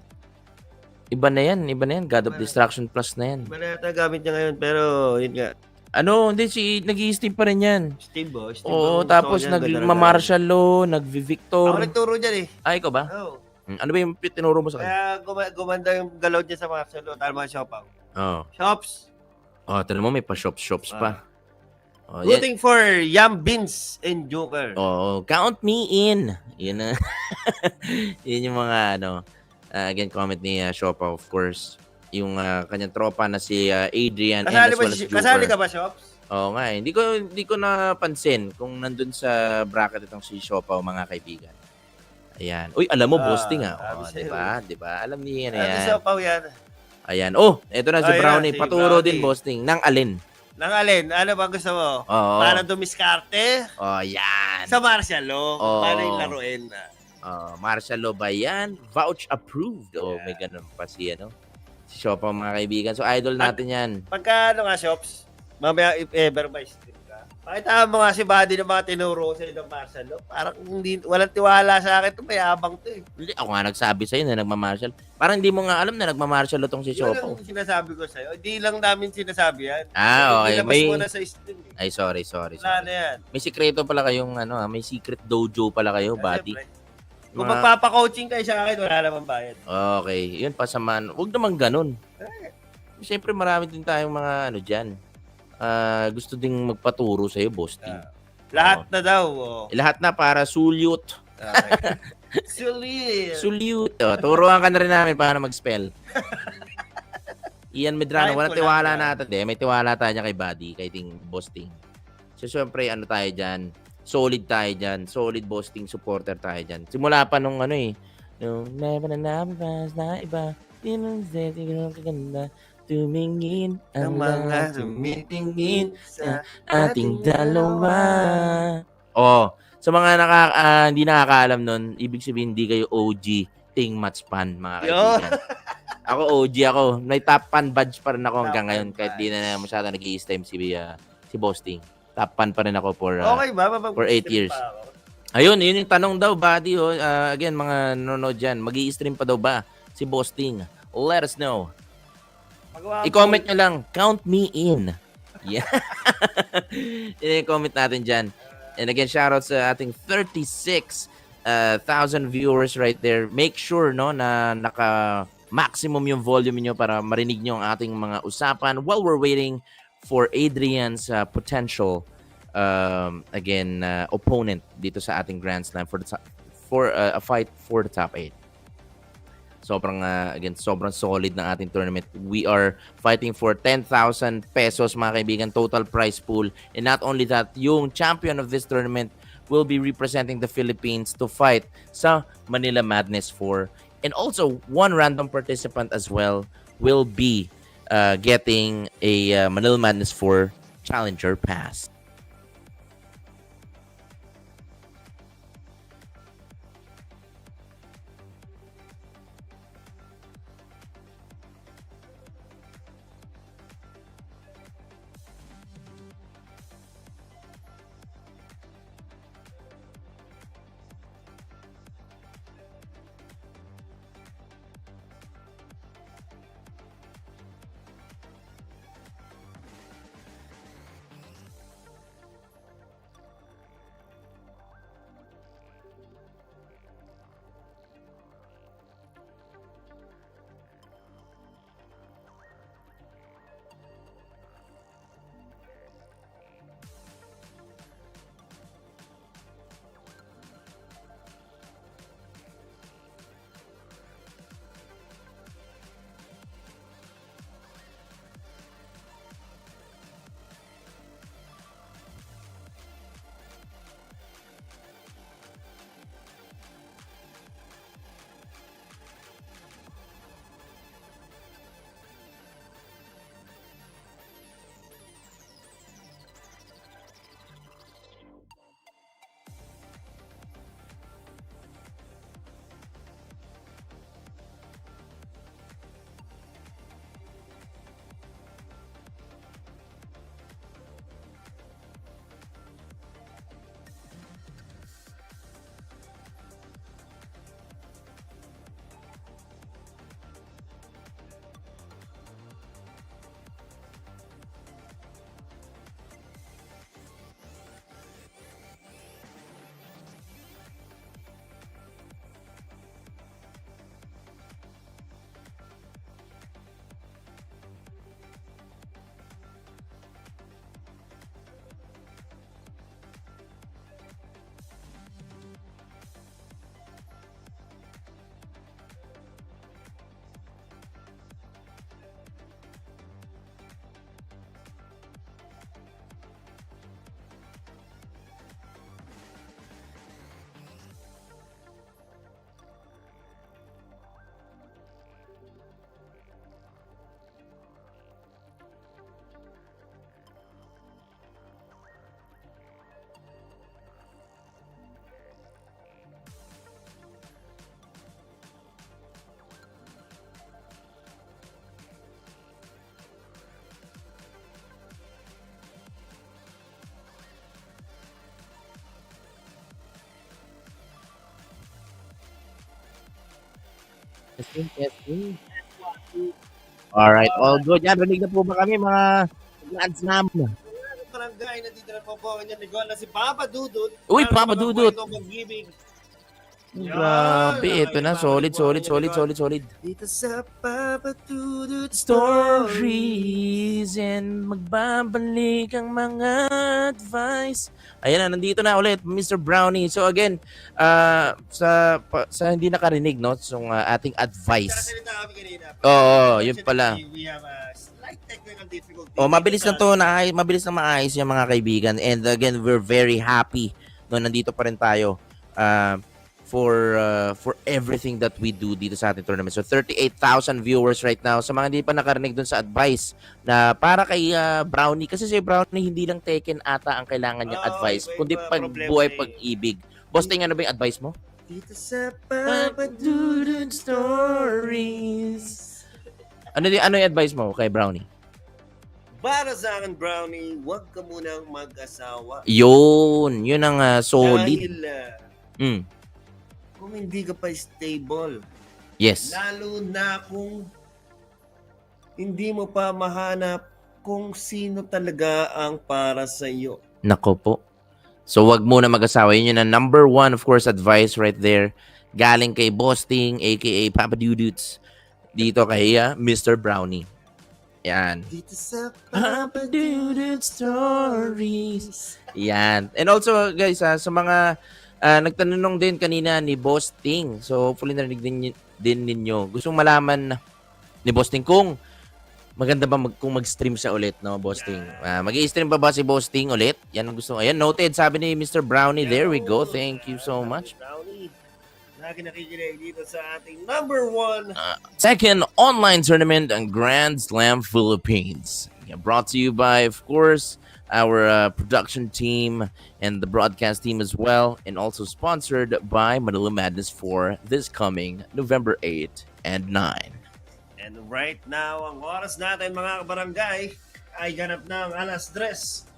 Iba na yan. God of Destruction Plus na yan. Iba na yata gamit niya ngayon, pero yun nga. Hindi, nag-i-Steve pa rin yan. Steve. Oo, tapos nag-martial law, nag-victor. Ako nagturo dyan eh. Ikaw ba? Oo. Ano ba yung tinuro mo sa kanya? Kaya gumanda yung galaw niya sa martial law. Tama Siopaw. Oo. Shops. Tinan mo, may pa-shops pa. Rooting for Yam Beans and Joker. Count me in. Yun na. Yun yung mga again, comment ni Shopa, of course. Yung kanyang tropa na si Adrian and as well as Joker. Kasali ka ba, Shops? Oo nga eh. Hindi ko napansin kung nandun sa bracket itong si Shopa, mga kaibigan. Ayan. Uy, alam mo, boasting sabi Di sa'yo. ba? Di ba? Alam niyo yan. Ano Ayan. sa paw yan? Ayan. Oh, eto na si Ayan, Brownie. si Paturo Brownie. din, boasting. Nang alin? Nang alin? Ano ba gusto mo? Oo. Para dumiskarte? Oh, yan. Sa martial law? Oo. Paano yung laruin? Martial law ba yan? Vouch approved. Oh, may ganun pa si, si Shopa, mga kaibigan. So, idol natin yan. Pagka nga, Shops, mamaya if ever may stream ka, pakita mo nga si Buddy ng mga tinuro ko sa'yo ng martial law. Parang walang tiwala sa akin. Ito mayabang to eh. Hindi, ako nga nagsabi sa'yo na nagmamartial. Parang hindi mo nga alam na nagmamartial law tong si Yun Shopa. ang sinasabi ko sa'yo. Hindi lang namin sinasabi yan. Okay. Ilabas mo na sa stream eh. Ay, sorry. Wala na yan. May sikreto pala kayong, may secret dojo pala kayo, buddy. Kung magpapa-coaching kayo sa akin, wala naman bayad. Okay, yun pasaman. Huwag naman ganun. Siyempre marami din tayong mga dyan. Gusto ding magpaturo sa'yo, boss team. Lahat na daw. Lahat na para sulyut. Okay. Sulyut. Turuan ka na rin namin paano mag-spell. Ian Medrano, walang tiwala natin. May tiwala tayo niya kay Buddy, kay Ting Boasting. So, syempre, tayo dyan. Solid tayo dyan. Solid Boasting supporter tayo dyan. Simula pa nung nung never na nabas na iba. Tinong kaganda. Tumingin ang mga tumitingin sa ating dalawa. Sa mga hindi nakakaalam nun, ibig sabihin hindi kayo OG Ting Match fan, mga kaibigan. Ako OG ako. May top fan badge pa rin ako hanggang ngayon kahit di na masyado nag-i-stream si Boasting. Top fan pa rin ako for 8 years. Ayun, yun yung tanong daw, buddy. Again, mga nanonood dyan, mag-i-stream pa daw ba si Boasting? Let us know. I-comment nyo lang, count me in. Yeah. I-comment natin dyan. And again, shoutout sa ating 36,000 viewers right there. Make sure na naka-maximum yung volume niyo para marinig nyo ang ating mga usapan while we're waiting for Adrian's potential opponent dito sa ating Grand Slam for a fight for the top 8. Sobrang solid ng ating tournament. We are fighting for 10,000 pesos, mga kaibigan, total prize pool. And not only that, yung champion of this tournament will be representing the Philippines to fight sa Manila Madness 4. And also, one random participant as well will be getting a Manila Madness 4 Challenger Pass. Testing, testing. Alright, all good. Yan, rinig na po ba kami mga Grand Slam? Barangay, nandito na po po ang inyong Nicole na si Papa Dudut. Uy, Para sa Papa mga Dudut. kwentong pag-ibig. Grabe, ito na. Solid, solid, solid, solid, solid. Dito sa Papa Dudut Stories and magbabalik ang mga advice. Ayan na, nandito na ulit, Mr. Brownie. So again, sa hindi nakarinig, no? So ating advice. Nakasalita kami kanina. Oo, yun pala. We have a slight technical difficulty. Oh, mabilis lang to, mabilis na maayos yung mga kaibigan. And again, we're very happy no nandito pa rin tayo for everything that we do dito sa ating tournament. So 38,000 viewers right now. Sa mga hindi pa nakarinig dun sa advice na para kay Brownie, kasi si Brownie hindi lang Tekken ata ang kailangan niyang advice, kundi pagbuhay, pag-ibig. Boss, tingnan ano ba yung advice mo? Dito sa Papa Dudut Stories. Ano yung advice mo kay Brownie? Para sa akin, Brownie, huwag ka munang mag-asawa. Yun ang solid. Dahil Mm. kung hindi ka pa stable, Yes. lalo na kung hindi mo pa mahanap kung sino talaga ang para sa iyo. Nako po. So wag muna mag-asawa. Yun yung number one, of course, advice right there. Galing kay Boasting, aka Papa Duduts. Dito kay Mr. Brownie. Yan. Dito sa Papa Duduts Stories. Yan. And also, guys, sa mga nagtanong din kanina ni Boasting. So hopefully narinig din ninyo. Gustong malaman ni Boasting kung maganda ba kung mag-stream siya ulit, no, Boasting? Mag-i-stream ba si Boasting ulit? Yan ang gusto. Ayan, noted. Sabi ni Mr. Brownie. There we go. Thank you so much. Brownie, lagi nakikinig dito sa ating number one. Second online tournament ang Grand Slam Philippines. Brought to you by, of course, our production team and the broadcast team as well, and also sponsored by Manila Madness for this coming November 8 and 9. And right now, ang oras natin mga kabarangay ay ganap ng alas 3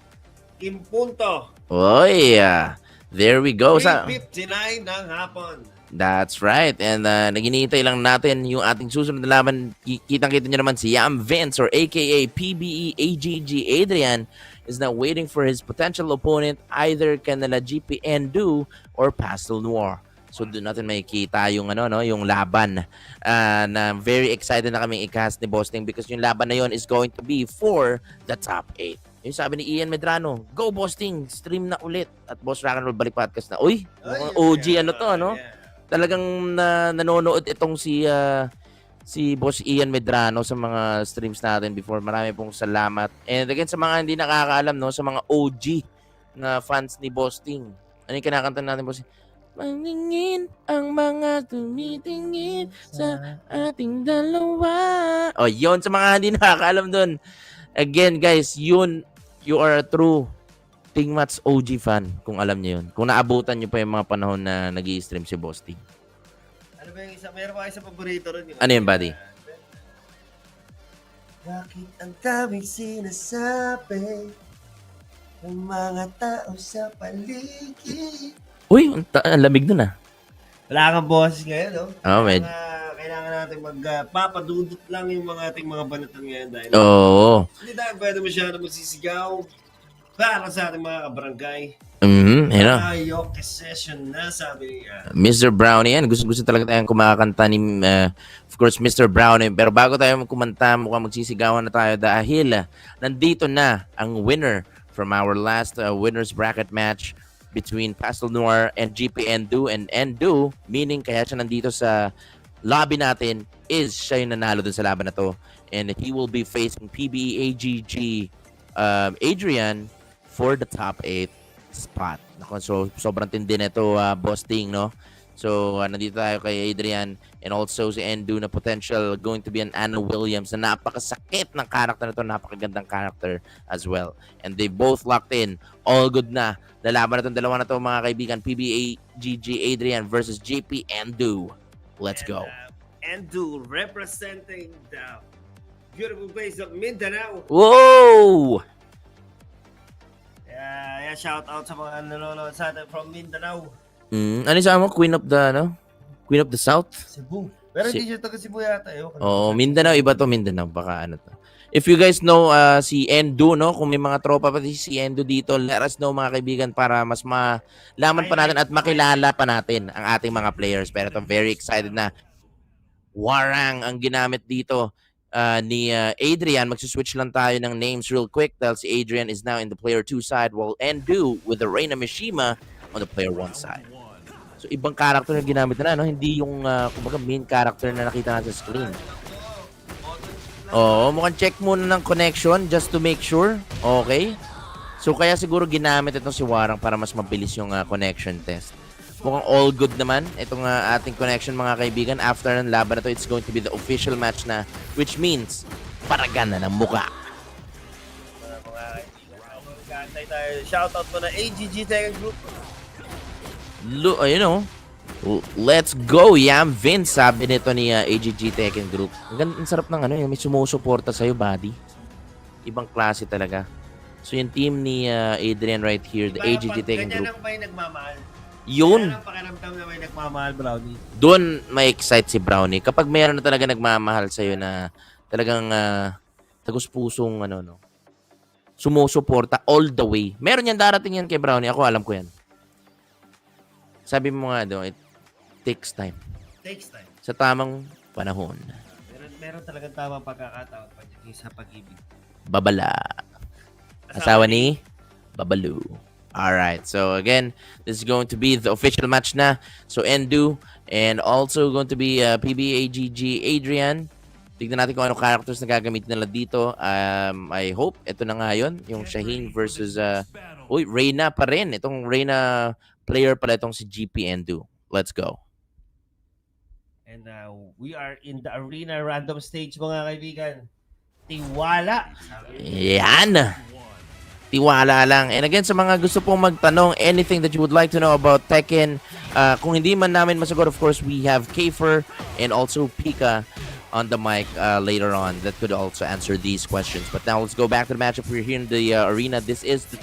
impunto. Oh yeah, there we go. 3:59 ng hapon. That's right. And naginihintay lang natin yung ating susunod na laban. Kitang-kita nyo naman si Yam Vince or aka PBE AGG Adrian is now waiting for his potential opponent, either kanila GP Endu or Pastel Noir. So doon natin makikita yung yung laban na very excited na kaming i-cast ni Boasting because yung laban na yon is going to be for the top 8. Yung sabi ni Ian Medrano, go Boasting, stream na ulit. At Boss Rock and Roll Balik Podcast na. Uy, OG Yeah. Talagang nanonood itong si Boss Ian Medrano sa mga streams natin before. Marami pong salamat. And again, sa mga hindi nakakaalam, no, sa mga OG na fans ni Boasting. Ano yung kinakanta natin, Boss? Maningin ang mga tumitingin sa ating dalawa. Oh, yun sa mga hindi nakakaalam dun. Again, guys, you are a true Tingmats OG fan, kung alam niyo yun. Kung naabutan niyo pa yung mga panahon na nag-i-stream si Boasting. Ano ba yung isa? Meron ba isa paborito rin? Ano yun, buddy? Bakit ang daming sinasabi ng mga tao sa paligid? Uy, ang lamig nun ah. Wala kang boses ngayon, no? Oh, med. Kailangan natin magpapadudot lang yung mga ating mga banatan ngayon dahil hindi tayo pwede masyado magsisigaw para sa ating mga kabarangay. Ayok session na, sabi niya. Mr. Brownie yan. Gusto talaga tayong kumakanta ni, of course, Mr. Brownie. Pero bago tayo kumanta, mukhang magsisigawan na tayo dahil nandito na ang winner from our last winner's bracket match between Pastel Noir and GP Endu. And Endu, meaning kaya siya nandito sa lobby natin, is siya yung nanalo dun sa laban na to. And he will be facing PBAGG Adrian for the top 8 spot. So, sobrang tindi na ito, Boasting, no? So, nandito tayo kay Adrian and also si Endu na potential going to be an Anna Williams na napakasakit ng character na ito, napakagandang character as well. And they both locked in. All good na. Lalaban na itong dalawa na ito, mga kaibigan. PBA GG Adrian versus GP Endu. Let's go. Endu representing the beautiful place of Mindanao. Whoa! Shout out sa mga nanonood sa atin from Mindanao. Ano sa mo? Queen of the South? Cebu. Pero hindi siya taga Cebu yata. Mindanao. Iba to, Mindanao. Baka ano to. If you guys know si Endo, no? Kung may mga tropa pa si Endo dito, let us know mga kaibigan para mas malaman pa natin at makilala pa natin ang ating mga players. Pero ito, very excited na. Warang ang ginamit dito ni Adrian. Magsuswitch lang tayo ng names real quick dahil si Adrian is now in the player 2 side while Endu with the Reina Mishima on the player 1 side. So ibang character na ginamit na, no? Hindi yung kumbaga main character na nakita natin sa screen. Mukhang check muna ng connection just to make sure. Okay. So kaya siguro ginamit itong si Warang para mas mabilis yung connection test. Mukhang all good naman itong ating connection mga kaibigan. After ng laban na to, it's going to be the official match na, which means paragan na ng muka. Shoutout po na AGG Tekken Group. Let's go, Yam Vince, sabi nito ni AGG Tekken Group. Ang sarap ng may sumusuporta sa'yo, buddy. Ibang klase talaga. So yung team ni Adrian right here, the AGG Tekken Group. Ganyan lang ba yung nagmamahal? Yun. Kaya lang pakiramdam na may nagmamahal, Brownie. Doon may excite si Brownie. Kapag mayroon na talaga nagmamahal sa'yo na talagang tagus-pusong sumusuporta all the way. Meron yan, darating yan kay Brownie. Ako alam ko yan. Sabi mo nga doon, it takes time. Takes time. Sa tamang panahon. Meron talagang tamang pagkakataon sa pag-ibig. Babala. Asawa ni Babalu. Alright, so again, this is going to be the official match na. So Endu and also going to be PBAGG Adrian. Tignan natin kung ano characters na gagamitin nila dito. I hope ito na nga yun, yung Shaheen versus Reina pa rin. Itong Reina player pala itong si GP Endu. Let's go. And we are in the arena random stage mga kaibigan. Tiwala. Yan. Tiwala lang. And again, sa mga gusto pong magtanong, anything that you would like to know about Tekken, kung hindi man namin masagot, of course, we have Kafer and also Pika on the mic later on that could also answer these questions. But now let's go back to the matchup. We're here in the arena. This is the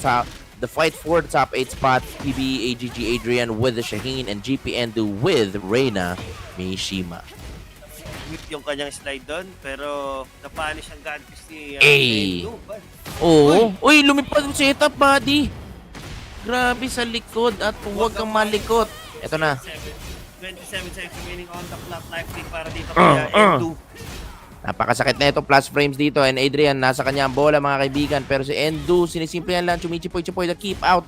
fight for the top 8 spot. PB, AGG, Adrian with the Shaheen and GP Endu with Reina Mishima. Yung kanyang slide doon, pero napanish ang gadgets ni Endu. Oo. Uy, lumipad yung setup, buddy. Grabe sa likod at huwag kang malikot. Ito na. 27 seconds remaining on the clock. Life kick para dito kaya Endu. Napakasakit na ito. Plus frames dito. And Adrian, nasa kanya ang bola, mga kaibigan. Pero si Endu, sinisimplihan lang. Chumichipoy-chipoy the keep out.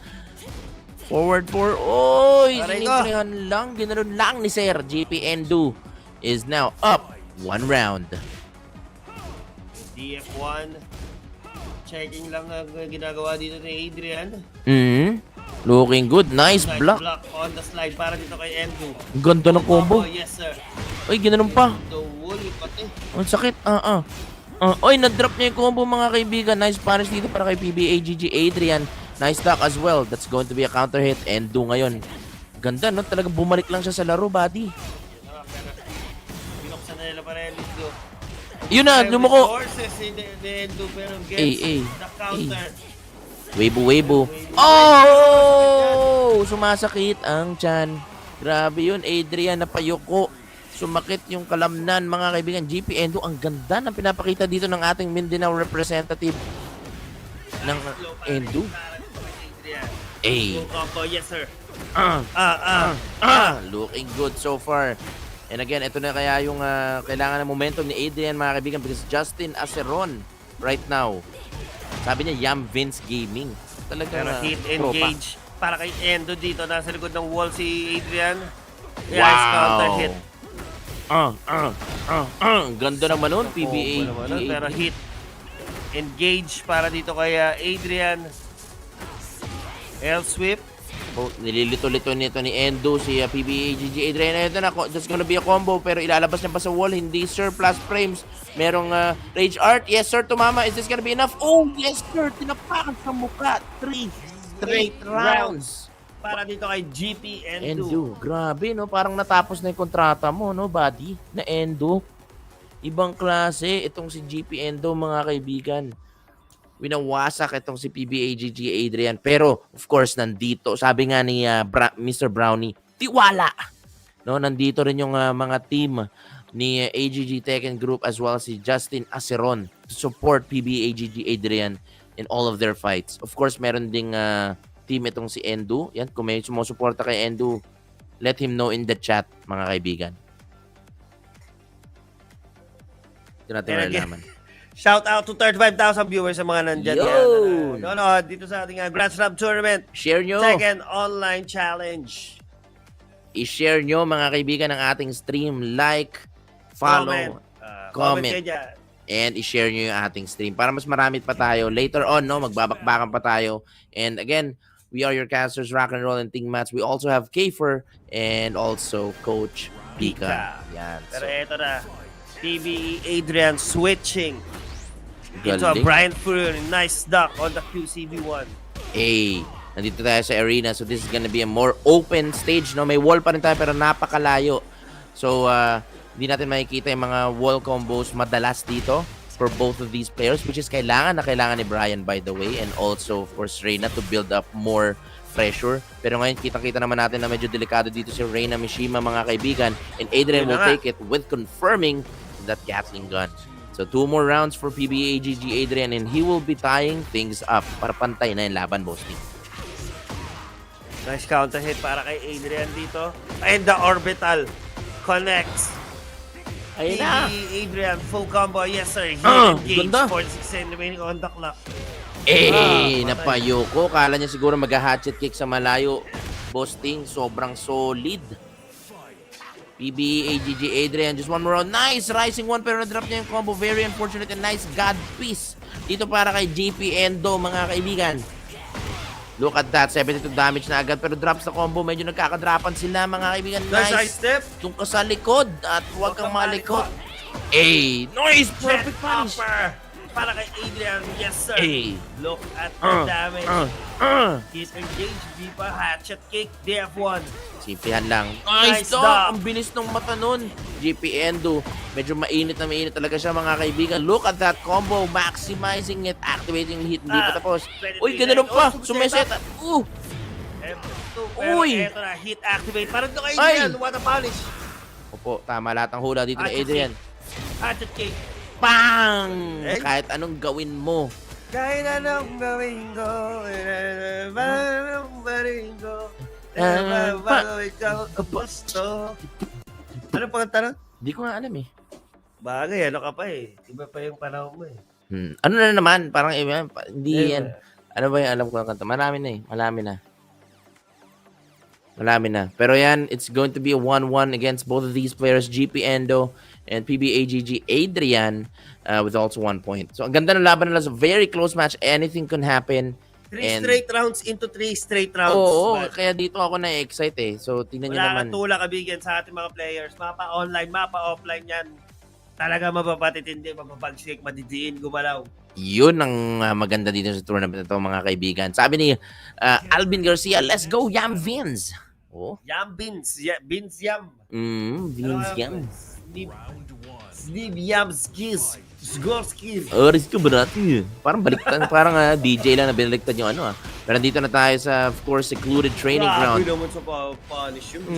Forward for... Oy! Sinisimplihan lang. Ginanon lang ni Sir. GP Endu is now up 1 round. DF1. Checking lang ang ginagawa dito ni Adrian. Looking good. Nice Nice block. block on the slide para dito kay Endu. Ganda ng combo. Yes, sir. Uy, ginanon pa. The wool, pati. Ang sakit. Uy, na-drop niya yung combo, mga kaibigan. Nice punish dito para kay PBAGG Adrian. Nice block as well. That's going to be a counter hit. Endu ngayon. Ganda, no? Talagang bumalik lang siya sa laro, buddy. Binuksan na nila para Endu. Yun na, lumuko. Forces si Endu pero gets the counter. Webo. Oh! Sumasakit ang tiyan. Grabe yun, Adrian, napayuko. Sumakit yung kalamnan, mga kaibigan. GP Endu, ang ganda ng pinapakita dito ng ating Mindanao representative ng Endu. Yes, sir. Looking good so far. And again, ito na kaya yung kailangan ng momentum ni Adrian, mga kaibigan, because Justin Aceron right now, sabi niya, Yam Vince Gaming. Talaga Pero hit engage para kay Endo dito. Nasa likod ng wall si Adrian. Wow. Nice counter hit. Ganda naman nun, PBA. Pero hit engage para dito kay Adrian. L-sweep. Nililito-lito nito ni Endo si PBAGG Adrian. Ito na, that's gonna be a combo pero ilalabas niya pa sa wall. Hindi, sir. Plus frames. Merong Rage Art. Yes, sir. Tumama. Is this gonna be enough? Oh, yes, sir. Tinapakan sa mukha. 3 straight rounds. Para dito kay GP Endo. Endo. Grabe, no? Parang natapos na yung kontrata mo, no, buddy? Na Endo. Ibang klase. Itong si GP Endo, mga kaibigan. Winawasak itong si PBAGG Adrian. Pero, of course, nandito. Sabi nga ni Mr. Brownie, tiwala. No, nandito rin yung mga team ni AGG Tekken Group as well si Justin Aceron to support PBAGG Adrian in all of their fights. Of course, meron ding team itong si Endu. Yan, kung may sumusuporta kay Endu, let him know in the chat, mga kaibigan. Ito natin malalaman. Shout out to 35,000 viewers sa mga nandyan. Yo! Nanonood dito sa ating Grand Slam Tournament. Share nyo. Tekken Online Challenge. I-share nyo, mga kaibigan, ng ating stream. Like, follow, comment, kayo dyan. and i-share nyo yung ating stream para mas marami pa tayo. Later on, no, magbabakbakan pa tayo. And again, we are your casters, Rock and Roll and Ting Mats. We also have Kafer and also Coach Pika. Yan. Pero So, eto na, PBE Adrian switching into a galing. Brian Fury. Nice duck on the QCB1. Hey, nandito tayo sa arena. So this is gonna be a more open stage. No, may wall pa rin tayo pero napakalayo. So, hindi natin makikita yung mga wall combos madalas dito for both of these players, which is kailangan ni Brian, by the way, and also of course Reyna to build up more pressure. Pero ngayon kitang-kita naman natin na medyo delikado dito si Reyna Mishima, mga kaibigan, and Adrian will take it with confirming that Gatling gun. So 2 more rounds for PBAGG Adrian and he will be tying things up para pantay na yung laban, bossing. Nice counter hit para kay Adrian dito. And the orbital connects. Ayun na. Adrian, full combo. Yes, sir. He engaged ganda. 46 remaining on the clock. Eh, napayoko. Kala niya siguro mag-hatchet kick sa malayo. Boasting, sobrang solid. PBAGG Adrian, just one more round. Nice! Rising one, pero na-drop niya yung combo. Very unfortunate and nice God piece. Dito para kay JP Endo, mga kaibigan. Look at that, 72 damage na agad, pero drops na combo. Medyo nagkakadrapan sila, mga kaibigan. Nice Nice! step. Doon ka sa likod at huwag kang malikot. Eh, nice! Perfect punish! Para kay Adrian. Yes, sir. Eh. Look at the damage. He's engaged. Di pa hatchet kick. DF1. Simpihan lang. Nice Nice, dog. Ang bilis ng mata nun. GP Endo. Medyo mainit talaga siya, mga kaibigan. Look at that combo. Maximizing it. Activating hit. Hindi pa tapos. Uy, ganoon pa. Sumeset. Uy. Eto na. Hit activate. Parang doon kay Ay. Adrian. What a punish. Opo, tama lahat ng hula dito ni Hatchet Adrian. Hatchet kick. Bang! Eh? Kahit anong gawin mo. Kahit anong gawin ko. Anong gawin ko. Bago ikaw gusto. Ano pang tanong? Hindi ko nga alam eh. Bagay, ano ka pa eh. Iba pa yung panahon mo eh. Ano na naman? Parang hindi Eh, yan. Ano ba yung alam ko ng kanta? Marami na eh. Malami na. Pero yan, it's going to be a 1-1 against both of these players, GP Endo and PBAGG Adrian, with also 1 point. So, ang ganda ng laban nila. It's a very close match. Anything can happen. 3 straight rounds into 3 straight rounds. Oo, But kaya dito ako na-excite eh. So, tingnan nyo wala naman. kang tulak, kabigyan, sa ating mga players. Mapa online, mapa offline yan. Talaga mapapatitindi, mapapagsik, madidiin, gumalaw. Yun ang maganda dito sa tournament na ito, mga kaibigan. Sabi ni Alvin Garcia, let's go, Yam Vins. Oh. Yam Beans. Beans Yam. Vins Yam. Sneeb Yam Skis. Sgorskis. Oris ko berarti. Parang baliktad, parang DJ lang na binaliktad yung ano . Pero dito na tayo sa, of course, secluded training ground. Grabe naman sa punish yun.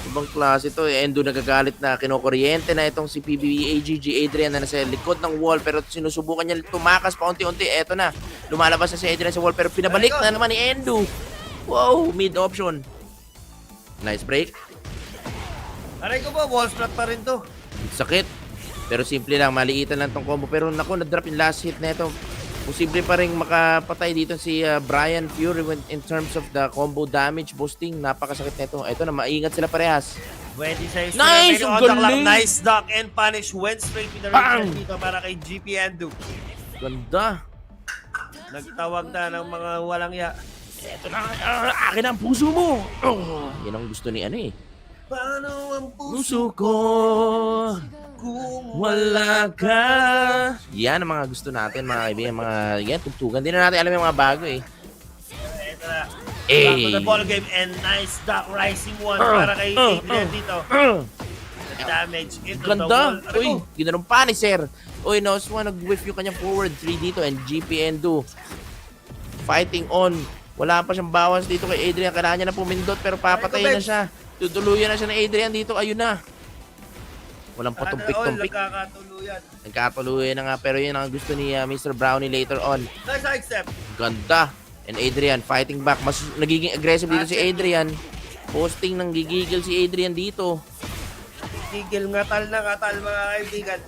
Ibang klase ito. Endo nagagalit na kinukuryente na itong si PBAGG Adrian na nasa likod ng wall, pero sinusubukan niya tumakas pa unti-unti. Eto na, lumalabas na si Adrian sa wall, pero pinabalik na naman ni Endo. Wow, mid option. Nice break. Aray ko ba, wall splat pa rin to. Sakit. Pero simple lang, maliitan lang tong combo. Pero naku, na-drop yung last hit na ito. Posible pa rin makapatay dito si Brian Fury in terms of the combo damage boosting. Napakasakit na ito. Ito na, maingat sila parehas. 26 Nice! on Ang the clock. galing! Nice duck and punish. Went straight with the return dito para kay GP Endo. Ganda. Nagtawag na ng mga walang ya. Ito na, akin ang puso mo. Yan ang gusto ni ano eh. Paano ang Puso ko, kung wala ka. Yan ang mga gusto natin, mga kaibigan. Mga, yan, tugtugan. Hindi na natin alam yung mga bago eh. Ito na. Eh. Back to the ball game and nice duck rising one para kay Adrian dito. The damage into the Ganda. wall. Uy, ginanong pa ni Sir. Uy, Noswa, nag-whiff yung kanyang forward 3 dito and GP Endo fighting on. Wala pa siyang bawas dito kay Adrian. Kailangan niya na pumindot pero papatayin na siya. Tutuluyan na siya ng Adrian dito. Ayun na. Walang Sana all patumpik-tumpik. nagkakatuluyan. Nagkatuloy na nga, pero yun ang gusto ni Mr. Brownie later on. Nice side step. Ganda. And Adrian fighting back. Mas nagiging aggressive dito si Adrian. Posting ng gigigil si Adrian dito. Gigil ngatal na ngatal mga kaibigan.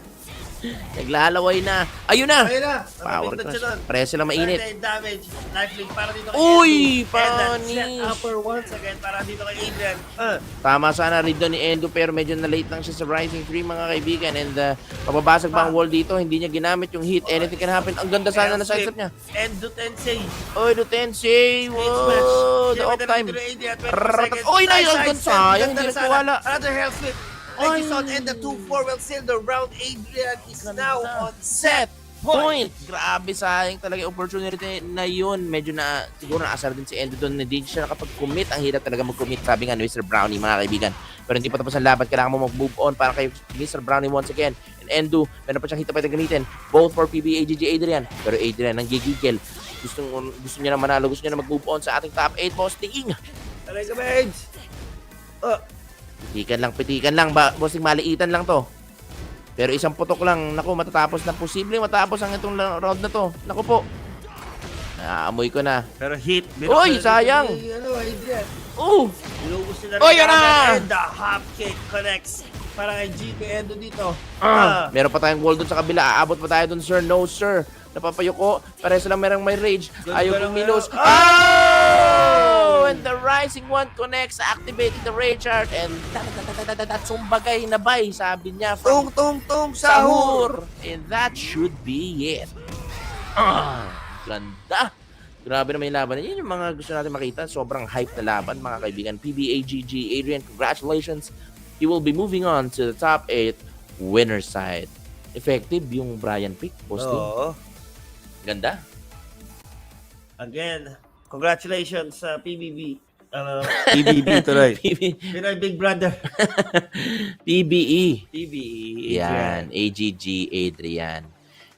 Naglalaway na. Ayun na! Ayun na. Power Napapindot crush. siya doon. Pareha sila mainit. Certain damage. Lifelink para dito kay Uy, Edu. And that panis. set upper once again para dito kay Adrian. Tama sana rin doon ni Endo pero medyo na-late lang siya sa Rising 3 mga kaibigan. And mababasag pa ang wall dito. Hindi niya ginamit yung hit. Anything can happen. Ang ganda sana na sidestep niya. Endo Tensei. Oy, Tensei! Wow! The off time. Oy, nailagan sayang. Hindi nagkawala. Another hell flip. Ay. Like you saw, and the 2-4 will seal the round. Adrian is now on Set point. Grabe, sayang talaga yung opportunity na yun. Medyo na, siguro naasar din si Endo doon. Hindi siya nakapag-commit. Ang hirap talaga mag-commit. Sabi nga ni Mr. Brownie, mga kaibigan. Pero hindi pa tapos ang laban. Kailangan mo mag-move on para kay Mr. Brownie once again. And Endo, meron pa siyang hita pa gamitin. Both for PB, AGG, Adrian. Pero Adrian, nanggigigil. Gusto niya na manalo. Gusto niya na mag-move on sa ating top 8 posting. Talaga, Babes. Pitikan lang. Bossing, maliitan lang to. Pero isang putok lang. Naku, matatapos na. Posible matapos ang itong round na to. Naku po. Naamoy ko na. Pero hit. Uy, sayang. Adrian. Lubos nila Oy, yun na! And the hop kick connects para kay GP Endo dito. Meron pa tayong wall dun sa kabila. Aabot pa tayo dun, sir. No, sir. Napapayuko. Pares lang merang may rage. Ayaw kumilos. And the rising one connects, activating the rage art. And sumbagay na bay, sabi niya. Tung, sahur. And that should be it. Ganda. Grabe naman yung laban. Yan yung mga gusto natin makita. Sobrang hype na laban, mga kaibigan. PBAGG, Adrian, congratulations. He will be moving on to the top 8 winner side. Effective yung Brian pick. Posting. Oo. Ganda. Again, congratulations sa PBB. PBB tuloy. Pinoy Big Brother. PBE. PBE. Yan. AGG, Adrian.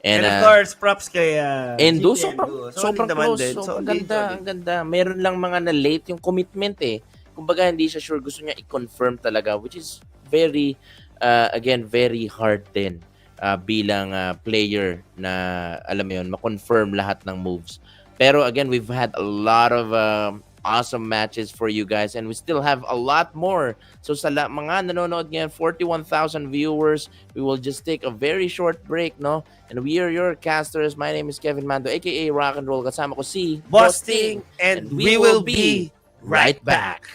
And of course, props kay Endo, GP sobrang naman close. din. Sobrang Solid, ganda, solid. ang ganda. Meron lang mga na-late yung commitment eh. Kumbaga, hindi siya sure. Gusto niya i-confirm talaga, which is very, again, very hard din bilang player na, alam mo yun, ma-confirm lahat ng moves. Pero again, we've had a lot of awesome matches for you guys and we still have a lot more. So sa mga nanonood ngayon, 41,000 viewers, we will just take a very short break, no? And we are your casters. My name is Kevin Mando, aka Rock and Roll. Kasama ko si Busting, and we will be right back.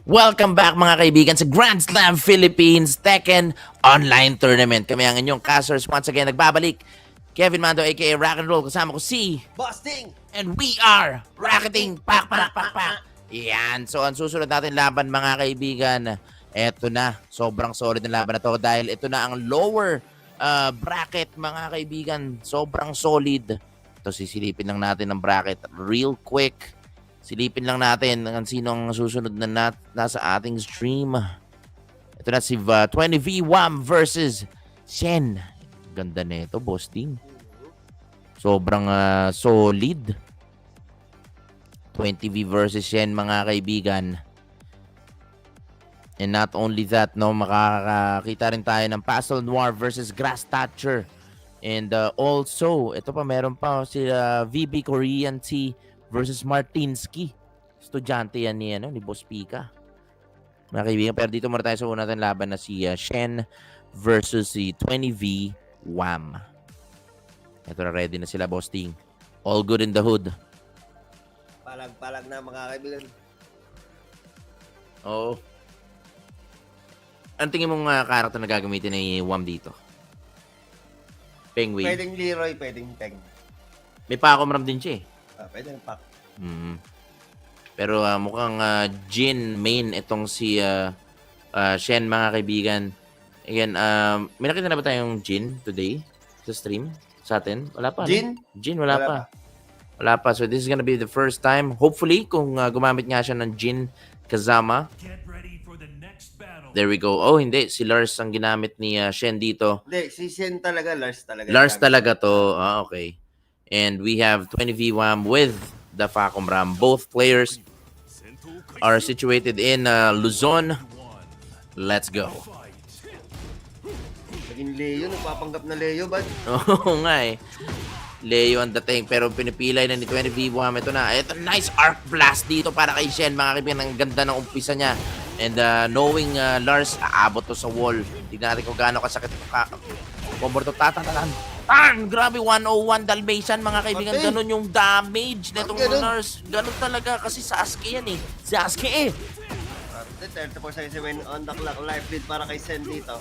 Welcome back mga kaibigan sa Grand Slam Philippines Tekken Online Tournament. Kami ang inyong casters once again nagbabalik. Kevin Mando aka Rock and Roll, kasama ko si Busting! and we are Racketing Pak Pak Pak Pak. Yan, so ang susunod natin laban mga kaibigan, eto na, sobrang solid na laban na to dahil ito na ang lower bracket mga kaibigan, sobrang solid. Ito sisilipin lang natin ang bracket real quick. Silipin lang natin ang sino ang susunod na nasa ating stream. Ito na si 20V Wham versus Shen. Ganda nito, boss team. Sobrang solid. 20V versus Shen, mga kaibigan. And not only that, no, makakakita rin tayo ng Pastel Noir versus Grass Thatcher. And also, ito pa, meron pa si VB Korean T versus Martinsky. Estudyante yan ni Boss Pika. Mga kaibigan, pero dito muna tayo sa una natin laban na si Shen versus si 20V Wham. Ito na, ready na sila, Boss Ting. All good in the hood. Palag-palag na mga kaibigan. Oo. Ang tingin mong karakter na gagamitin ni Wham dito? Penguin. Pwedeng Leroy, pwedeng Peng. May pakomram din siya eh. Pwede ng pack. Pero mukhang Jin main itong si Shen, mga kaibigan. Again, may nakita na ba tayong Jin today sa stream sa atin? Wala pa. Jin? No? Jin, wala pa. Wala pa. So this is gonna be the first time. Hopefully, kung gumamit nga siya ng Jin Kazama. There we go. Oh, hindi. Si Lars ang ginamit ni Shen dito. Hindi, si Shen talaga, Lars talaga. Lars talaga to. Okay. And we have 20V Wham with the Facom Ram. Both players are situated in Luzon. Let's go. Naging Leo, nagpapanggap na Leo, bad? Oo nga eh. Leo ang dating, pero pinipilay na ni 20V Wham. Ito na. Ito, nice arc blast dito para kay Shen. Mga kaibigan, ang ganda ng umpisa niya. And knowing Lars, aabot to sa wall. Tignan natin kung gaano kasakit. Combo to tatatalan. Grabe, 101 Dalmatian, mga kaibigan. Okay. Ganun yung damage na itong Ganun. Lars. Ganun talaga kasi Sasuke yan eh. Sasuke eh. 30% si Win on the clock. Life lead para kay Sen dito.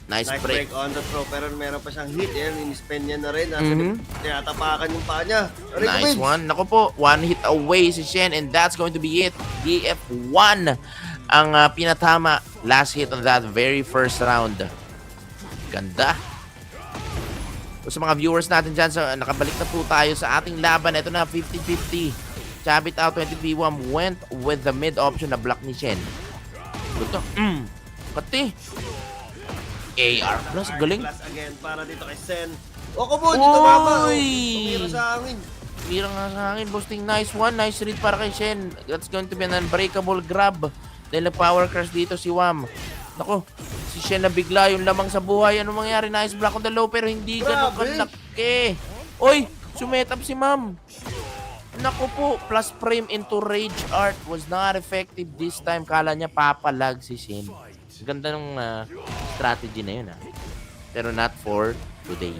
Nice break. On the throw, pero meron pa siyang hit. Yan, in-spend niya na rin. Tinatapakan yung paa niya. Nice one. Naku po, one hit away si Shen and that's going to be it. DF1 ang pinatama. Last hit on that very first round. Ganda. So, sa mga viewers natin dyan, nakabalik na po tayo sa ating laban. Ito na, 50-50. Chabit out, 20v1 went with the mid option na block ni Shen. Ito. Pati. AR plus, galing. Plus again para dito kay Sen. Okubo, dito baba. Uy! Tumira sa hangin. Mira nga sa akin, boosting. Nice one. Nice read para kay Shen. That's going to be an unbreakable grab. Dahil nag-power crush dito si Wham. Nako, si Shen na bigla yung lamang sa buhay. Ano mangyari? Nice block on the low pero hindi ganun kalaki. Oy, sumetap si Ma'am. Nako po, plus frame into rage art was not effective this time. Kala niya papalag si Shen. Ganda ng strategy na yun Pero not for today.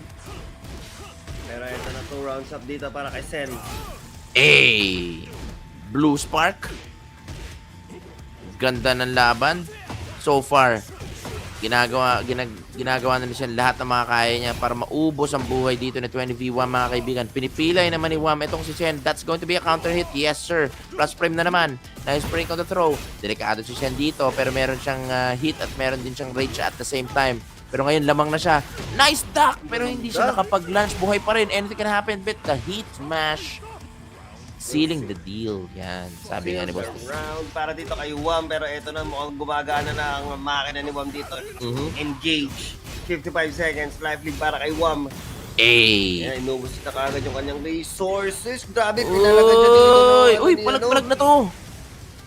Pero ito na 2 rounds up dito para kay Sen. Hey! Blue Spark. Ganda ng laban. So far, ginagawa na niya lahat ng mga kaya niya para maubos ang buhay dito ni 20v1, mga kaibigan. Pinipilay naman ni Wham itong si Shen. That's going to be a counter hit. Yes, sir. Plus frame na naman. Nice break on the throw. Delikado si Shen dito pero meron siyang hit at meron din siyang rage at the same time. Pero ngayon lamang na siya. Nice duck! Pero hindi siya nakapag-launch. Buhay pa rin. Anything can happen. But the heat smash sealing the deal. Yan. Sabi nga ni Boss. Round para dito kay Wham, pero ito na mukhang gumagana na ang makina ni Wham dito. Engage. 55 seconds. Life lead para kay Wham. Yan, inubos na kagad yung kanyang resources. Grabe, pinalagan niya dito. Uy, palag-palag na to.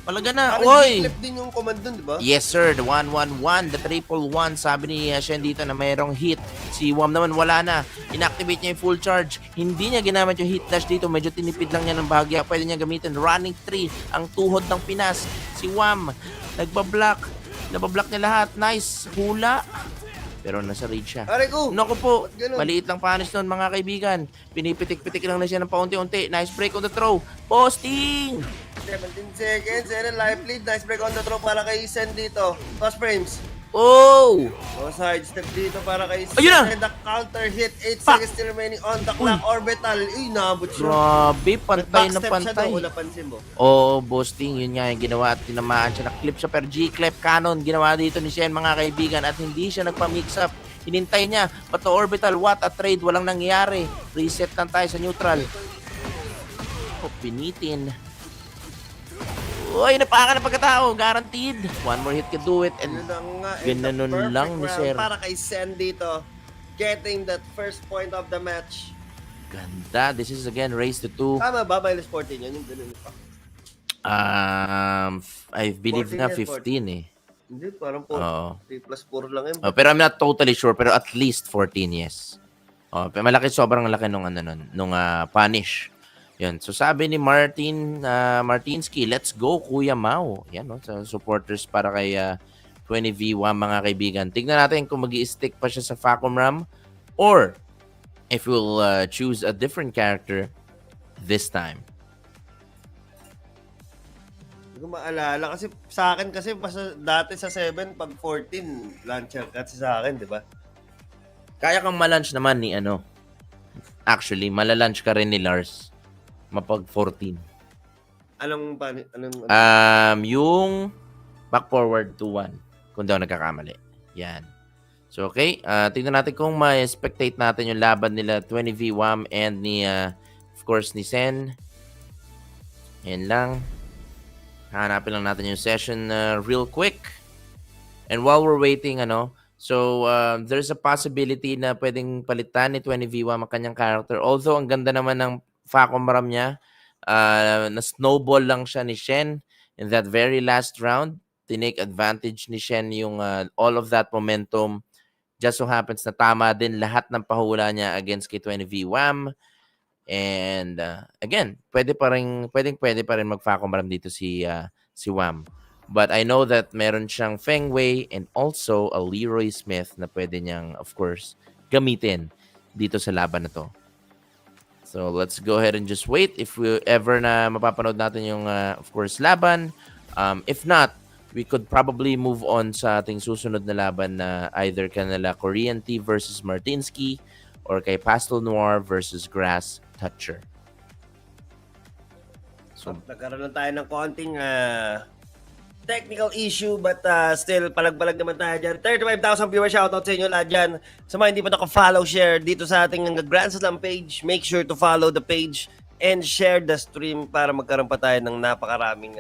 Palaga na. Parang Oy! flip din yung command dun, di ba? Yes, sir. The 1-1-1. The 1-1. Sabi ni Shen dito na mayroong hit. Si Wham naman wala na. Inactivate niya yung full charge. Hindi niya ginamit yung hit dash dito. Medyo tinipid lang niya ng bahagya. Pwede niya gamitin running 3. Ang tuhod ng Pinas. Si Wham. Nagbablock. Nabablock niya lahat. Nice. Hula. Pero nasa rage siya. Aray ko! Naku po, Ba't ganun? maliit lang punish nun, mga kaibigan. Pinipitik-pitik lang na siya ng paunti-unti. Nice break on the throw. Posting! 17 seconds. And a life lead. Nice break on the throw para kay Sen dito. Toss frames. Oh! So sidestep dito para kay Sen. Ayun na! And the counter hit. 8 Pa! seconds still remaining on the clock. Orbital. Uy, naabot siya. Grabe, pantay na Backstep siya pantay. doon, kung napansin mo. Oo, boosting, yun nga yung ginawa at tinamaan siya. Naklip siya, pero G-Clef Cannon ginawa dito ni Shen, mga kaibigan, at hindi siya nagpa-mix up. Hinintay niya, but the orbital, what a trade, walang nangyari. Reset lang tayo sa neutral. Oh, pinitin. Uy, napakan na pagkatao, guaranteed. One more hit can do it, and Yun lang nga, and ginanon the perfect lang ni round Sir. para kay Sen dito. Getting that first point of the match. Ganda, this is again race to 2. Tama ba? Minus 14 yun, yung ganun pa. I believe 14 na yan, 15 eh. Hindi, parang 4. Oo. 3 plus 4 lang yun. Pero I'm not totally sure, pero at least 14, yes. Pero malaki, sobrang laki nung punish. Yun. So sabi ni Martinsky, let's go Kuya Mau. Yan, no? Sa supporters para kay 20v1, mga kaibigan. Tignan natin kung magi-stick pa siya sa Facom Ram or if we'll choose a different character this time. Hindi ko maalala. Kasi sa akin, dati sa 7, pag 14, launcher kasi sa akin, di ba? Kaya kang malunch naman ni Actually, malalunch ka rin ni Lars. Mapag 14. Anong Yung back forward to 1. Kung daw nagkakamali. Yan. So, okay. Tingnan natin kung ma-spectate natin yung laban nila 20v1 and of course, ni Sen. Yan lang. Hanapin lang natin yung session real quick. And while we're waiting, so there's a possibility na pwedeng palitan ni 20v1 ang kanyang character. Although, ang ganda naman ng Facom Ram niya, na-snowball lang siya ni Shen in that very last round. Tinake advantage ni Shen yung all of that momentum. Just so happens na tama din lahat ng pahula niya against kay 20v1. And again, pwede pa rin mag-Facom Ram dito si Wham. But I know that meron siyang Feng Wei and also a Leroy Smith na pwede niyang, of course, gamitin dito sa laban na to. So let's go ahead and just wait if we ever na mapapanood natin yung, of course, laban. If not, we could probably move on sa ating susunod na laban na either kanila Korean T versus Martinsky or kay Pastel Noir versus Grass Toucher. So, nagkaroon lang tayo ng konting technical issue but still palag-palag naman tayo dyan. 35,000 viewers, shoutout sa inyo lahat dyan. Sa mga hindi pa naka-follow, share dito sa ating Grand Slam page. Make sure to follow the page and share the stream para magkaroon pa tayo ng napakaraming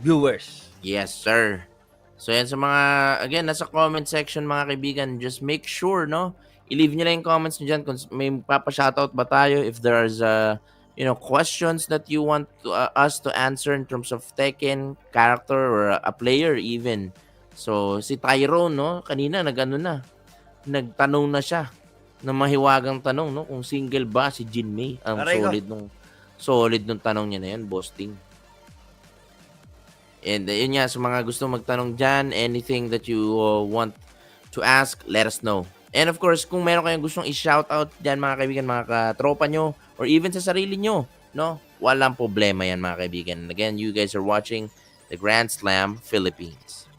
viewers. Yes, sir. So yan sa mga, again, nasa comment section mga kaibigan, just make sure, i-leave nyo lang yung comments nyo dyan kung may papa-shoutout ba tayo, if there's questions that you want us to answer in terms of Tekken, character, or a player even. So, si Tyrone, kanina nagtanong na siya ng mahiwagang tanong, kung single ba si Jinmei. Ang solid nung tanong niya na yan, boasting. And yun nga, sa mga gusto magtanong dyan, anything that you want to ask, let us know. And of course, kung meron kayong gustong i-shoutout dyan mga kaibigan, mga katropa nyo, or even sa sarili nyo, walang problema yan mga kaibigan. And again, you guys are watching the Grand Slam Philippines.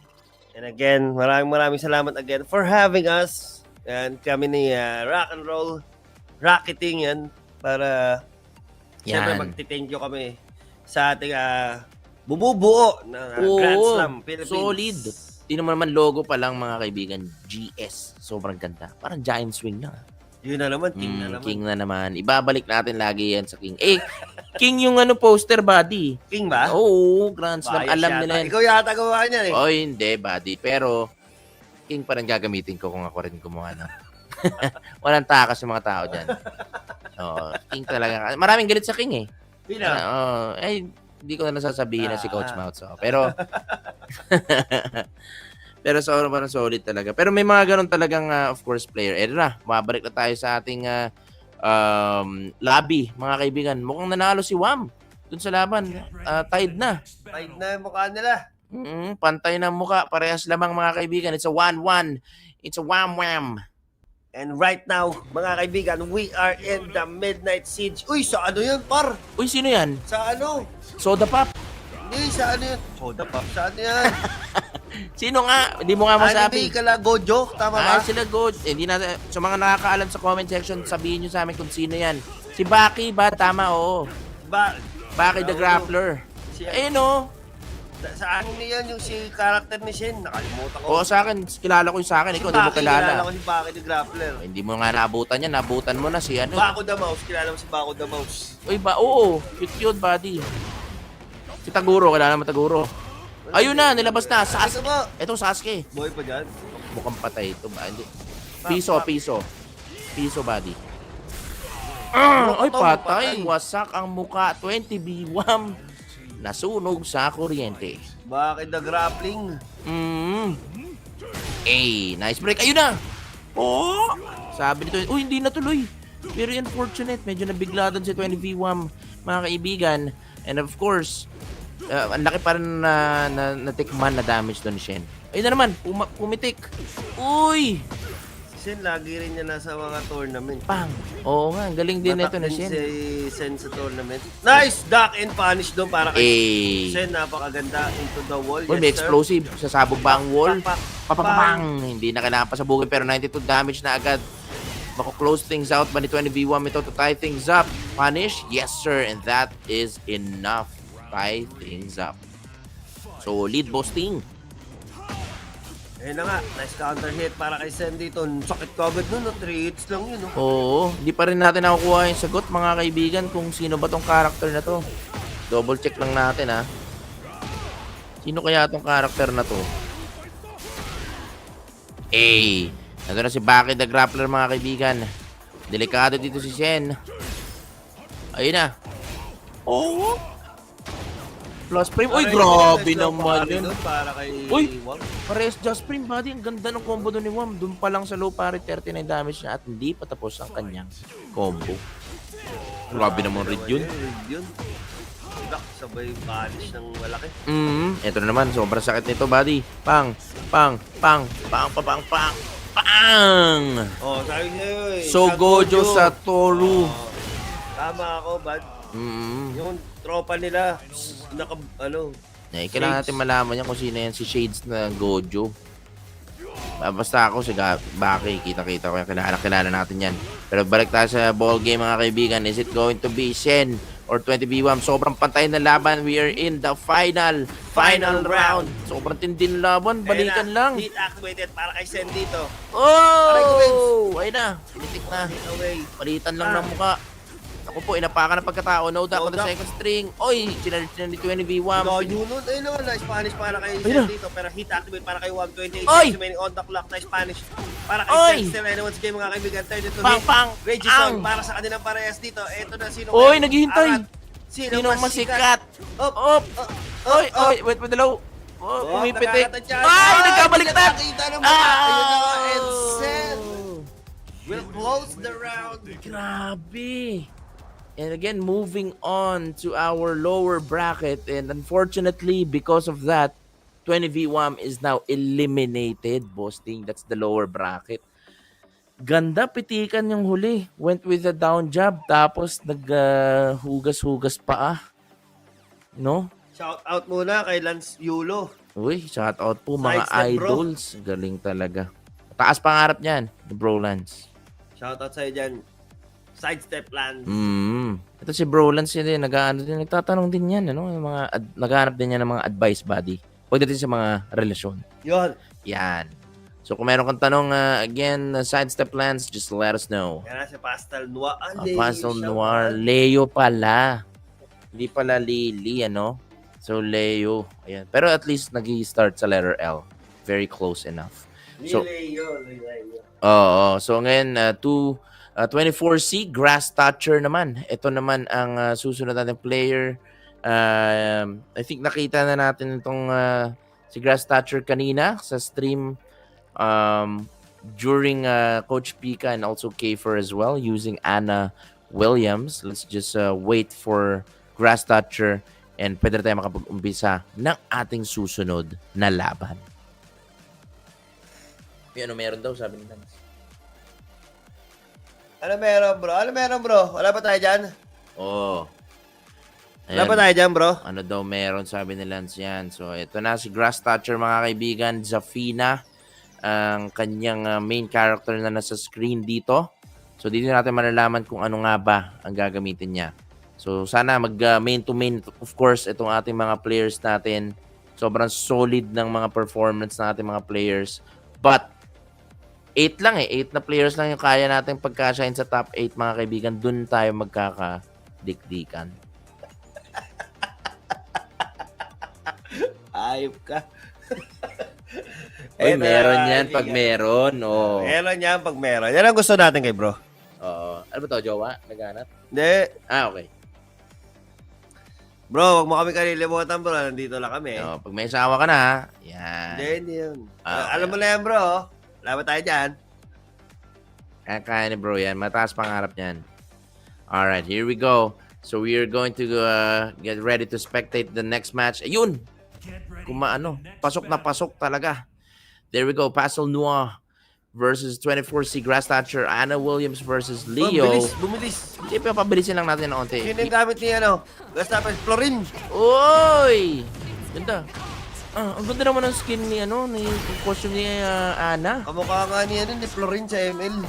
And again, maraming salamat again for having us. And kami ni Rock and Roll Rocketing yan para siyempre magti-thank you kami sa ating bumubuo ng Grand Slam Philippines. Solid. Tingnan mo naman logo pa lang mga kaibigan, GS. Sobrang ganda. Parang giant swing na. Yun na naman, King na naman. King na naman. Ibabalik natin lagi yan sa King. King yung poster, buddy. King ba? Oo, Grand Slam. Bias Alam yata. nila yan. Ikaw yata gawa niyan Oh, hindi, buddy. Pero, King pa rin gagamitin ko kung ako rin gumawa na. Walang takas yung mga tao dyan. King talaga. Maraming galit sa King eh. Hindi ko na nasasabihin na si Coach Mouth. Pero, pero sobrang solid talaga. Pero may mga ganun talagang, of course, player. Mabalik na tayo sa ating lobby, mga kaibigan. Mukhang nanalo si Wham dun sa laban. Tied na. Tied na yung mukha nila. Pantay na mukha. Parehas lamang mga kaibigan. It's a 1-1. It's a wham-wham. And right now, mga kaibigan, we are in the Midnight Siege. Uy, sa ano yan, par? Uy, sino yan? Sa ano? Soda Pop? Hindi, sa ano yan? Soda pop, sa ano yan? Sino nga? Hindi mo nga masabi. Anime kala Gojo, tama ba? Sila good. Hindi na, sa mga nakakaalam sa comment section, sabihin nyo sa amin kung sino yan. Si Baki ba? Tama, oo. Baki the Grappler. Ayun o. Sa akin yan yung si character ni Shen, nakalimutan ko. Oo, sa akin, kilala ko yung sa akin. Ikaw, hindi mo kilala. Kilala ko si Baki the Grappler. Hindi mo nga naabutan yan. Naabutan mo na si ano. Bako the Mouse, kilala mo si Bako the Mouse. Uy, oo. Cute buddy. Si Taguro, kilala mo Taguro. Ayun na, nilabas na. Sasuke. Ito, Sasuke. Boy pa dyan? Mukhang patay ito ba? Hindi. Piso, buddy. Ay, patay. Wasak ang muka. 20 B1. Nasunog sa kuryente. Bakit the grappling? Nice break. Ayun na. Oh! Sabi nito, uy, hindi natuloy. Very unfortunate. Medyo nabigla doon si 20v1, mga kaibigan. And of course, ang laki pa rin na natikman na damage doon ni Shen. Ayun na naman, pumitik. Uy! Shen, lagi rin niya nasa mga tournament. Pang. Oo nga, galing din ito na Shen. Si Shen sa tournament. Nice! Duck and punish doon para kay Shen. Napakaganda into the wall. Uy, may explosive. Sasabog ba ang wall? Pak. Papapang! Hindi na kailangan pasabugin pero 92 damage na agad. Mako-close things out ba ni 20v1 ito to tie things up? Punish? Yes sir, and that is enough. Tie things up. So, lead boasting. Ayun na nga, nice counter hit para kay Sen dito. Sakit ko agad nun, 3 hits lang yun. Oo, hindi pa rin natin nakukuha yung sagot mga kaibigan kung sino ba tong character na to. Double check lang natin ha. Sino kaya tong character na to? Ito na si Baki the Grappler mga kaibigan. Delikado dito si Shen. Ayun na. Oh! Plus frame. Uy, grabe naman yun. Para kay Uy, Wam. pares just frame body. Ang ganda ng combo doon ni Wam. Doon pa lang sa low pare 39 damage na at hindi pa tapos ang kanyang combo. Grabe naman red yun. Sabay punish ng malaki. Ito na naman. Sobrang sakit nito buddy. Pang. Oh, sabi niya yun. So Gojo sa Toru. Tama ako, bad. Yung tropa nila, Kailangan natin malaman yan kung sino yan si Shades na Gojo. Basta ako si Baki, kita-kita ko yan. Kilala natin yan. Pero balik tayo sa ball game mga kaibigan. Is it going to be Shen or 20v1? Sobrang pantay na laban. We are in the final round. Sobrang tindin laban. Balikan lang. Hit activated para kay Sen dito. Oh! Ayun na. Pinitik na. Palitan lang ng muka. Ako po, inapakan ng pagkatao. No doubt on the second string. Oy! Sinarich na ni 20v1. Yun nun. Ayun naman, nice punish para kay Sen dito. Pero hit activate para kay 128. Oy! Remaining on the clock. Nice punish para kay Oy! Sen. Still anyone's game mga kaibigan. 32 Pang, pang, Reggie Song para sa kanilang parehas dito. Ito na sino. Oy! Naghihintay. Sino Sino masikat? Up! Oy! Wait with the low. Oh, pumipitik. nakakatansya. Ay! Nagkabaliktad! Nakakita ng mga. Ayun na nga. And Sen will close the round. Grabe. And again, moving on to our lower bracket. And unfortunately, because of that, 20v1 is now eliminated, boasting. That's the lower bracket. Ganda, pitikan yung huli. Went with a down jab, tapos naghugas-hugas pa No? Shout out muna kay Lance Yulo. Uy, shout out po mga Sidestep, bro. idols. Galing talaga. Taas pangarap niyan, ni Bro Lance. Shout out sa'yo dyan. Sidestep Lance. Ito si Bro Lance din, nagtatanong din yan, yung mga naghahanap din yan ng mga advice buddy. Pagdating sa mga relasyon. Yun. Yan. So kung meron kang tanong, again, Sidestep Lance, just let us know. Yan na si Pastel Noir. Pastel Noir. Leo pala. Hindi pala Lily, So, Leo. Ayan. Pero at least nag-start sa letter L. Very close enough. So, so ngayon, 24C, Grass Toucher naman. Ito naman ang susunod natin player. I think nakita na natin itong si Grass Toucher kanina sa stream during Coach Pika and also Kiefer as well using Anna Williams. Let's just wait for Grass Toucher and pwede na tayo makapag-umpisa ng ating susunod na laban. Meron daw, sabi ni Lance. Ano meron, bro? Wala pa tayo dyan? Oh. Wala pa tayo dyan, bro? Ano daw meron, sabi ni Lance yan. So, ito na si Grass Toucher, mga kaibigan. Zafina, ang kanyang main character na nasa screen dito. So, dito natin malalaman kung ano nga ba ang gagamitin niya. So, sana main to main, of course, itong ating mga players natin. Sobrang solid ng mga performance ng ating mga players. But, 8 lang 8 na players lang yung kaya natin pagka-shine sa top 8, mga kaibigan. Dun tayo magkakadikdikan. Ayop ka. Uy, meron yan pag meron. Oh. Meron yan pag meron. Yan ang gusto natin kay bro. Ano ba to, jowa? Naghanap? Hindi. Okay. Bro, wag mo kami kalilimutan, bro. Nandito lang kami. Pag may asawa ka na, ha? Yan. Hindi yun. Okay. Alam mo na yan, bro. Wala ba tayo dyan? Kaya ni bro yan. Mataas pangarap yan. Alright, here we go. So we are going to get ready to spectate the next match. Ayun! Pasok na pasok talaga. There we go. Pastel Noir versus 24C Grass Thatcher. Anna Williams versus Leo. Bumilis. Hindi pa pabilisin lang natin ng onti. Sino yung gamit ni Verstappen? Florin. Uy! Ganda. Ang ganda naman ng skin ni ni costume ni Ana. Kamukha nga ni Florin sa ML.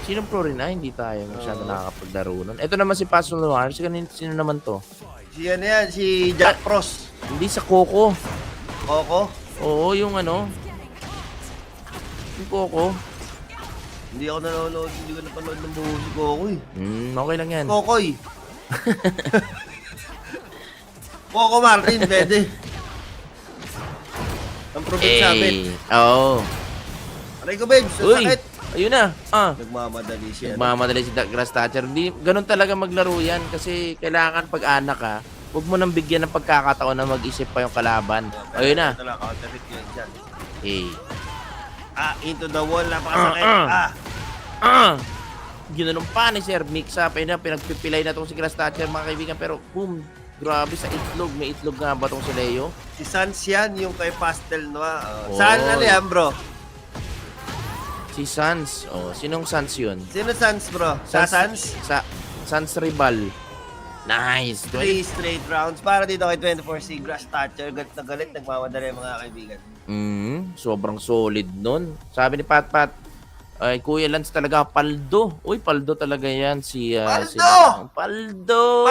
Sinong pro rin? Hindi tayo masyado nakakapaglaro nun. Ito naman si Pastel Noir. Sino naman to? Si si Jack Frost. Hindi sa Coco. Coco? Oo, yung Yung Coco. Hindi ako nanonood, hindi ko napanood ng buo si Coco eh. Okay lang yan. Cocoy. Coco Martin, pwede. Ang province namin. Oo. Aray ko, babes. Ang sakit. Ayun na. Nagmamadali siya. Nagmamadali si Grass Thatcher. Ganun talaga maglaro yan kasi kailangan pag anak ka, huwag mo nang bigyan ng pagkakataon na mag-isip pa yung kalaban. Ayun na. Ito lang, counter-hit yun dyan. Into the wall, napakasakit. Ginanong pa ni Sir Mix up. Ayun na, pinagpipilay na itong si Grass Thatcher, mga kaibigan. Pero boom, grabe sa itlog. May itlog nga ba itong si Leo? Si Sans yan, yung kay Pastel Noir. Saan na yan, bro? Si Sans. Sinong Sans yun? Sino Sans, bro? Sans? Sans Rival. Nice. 3 straight rounds. Para dito kay 24C Grass Thatcher. Galit na galit. Nagmamadali mga kaibigan. Sobrang solid nun. Sabi ni Pat, ay Kuya Lance talaga, paldo. Uy, paldo talaga yan. Paldo!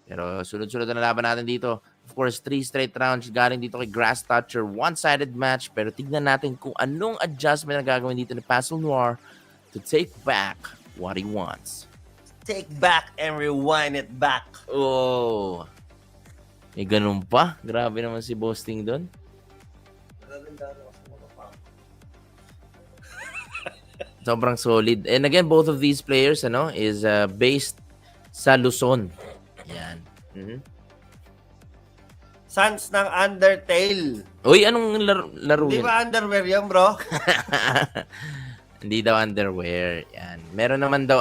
Pero sunod-sunod na laban natin dito. Of course, 3 straight rounds galing dito kay Grass Toucher. One-sided match. Pero tignan natin kung anong adjustment na gagawin dito ni Pastel Noir to take back what he wants. Take back and rewind it back. Oh. Ganun pa. Grabe naman si Boasting doon. Sobrang solid. And again, both of these players is based sa Luzon. Yan. Sans ng Undertale. Uy, anong laro Di yun? ba underwear yan, bro? Hindi daw underwear. Yan. Meron naman daw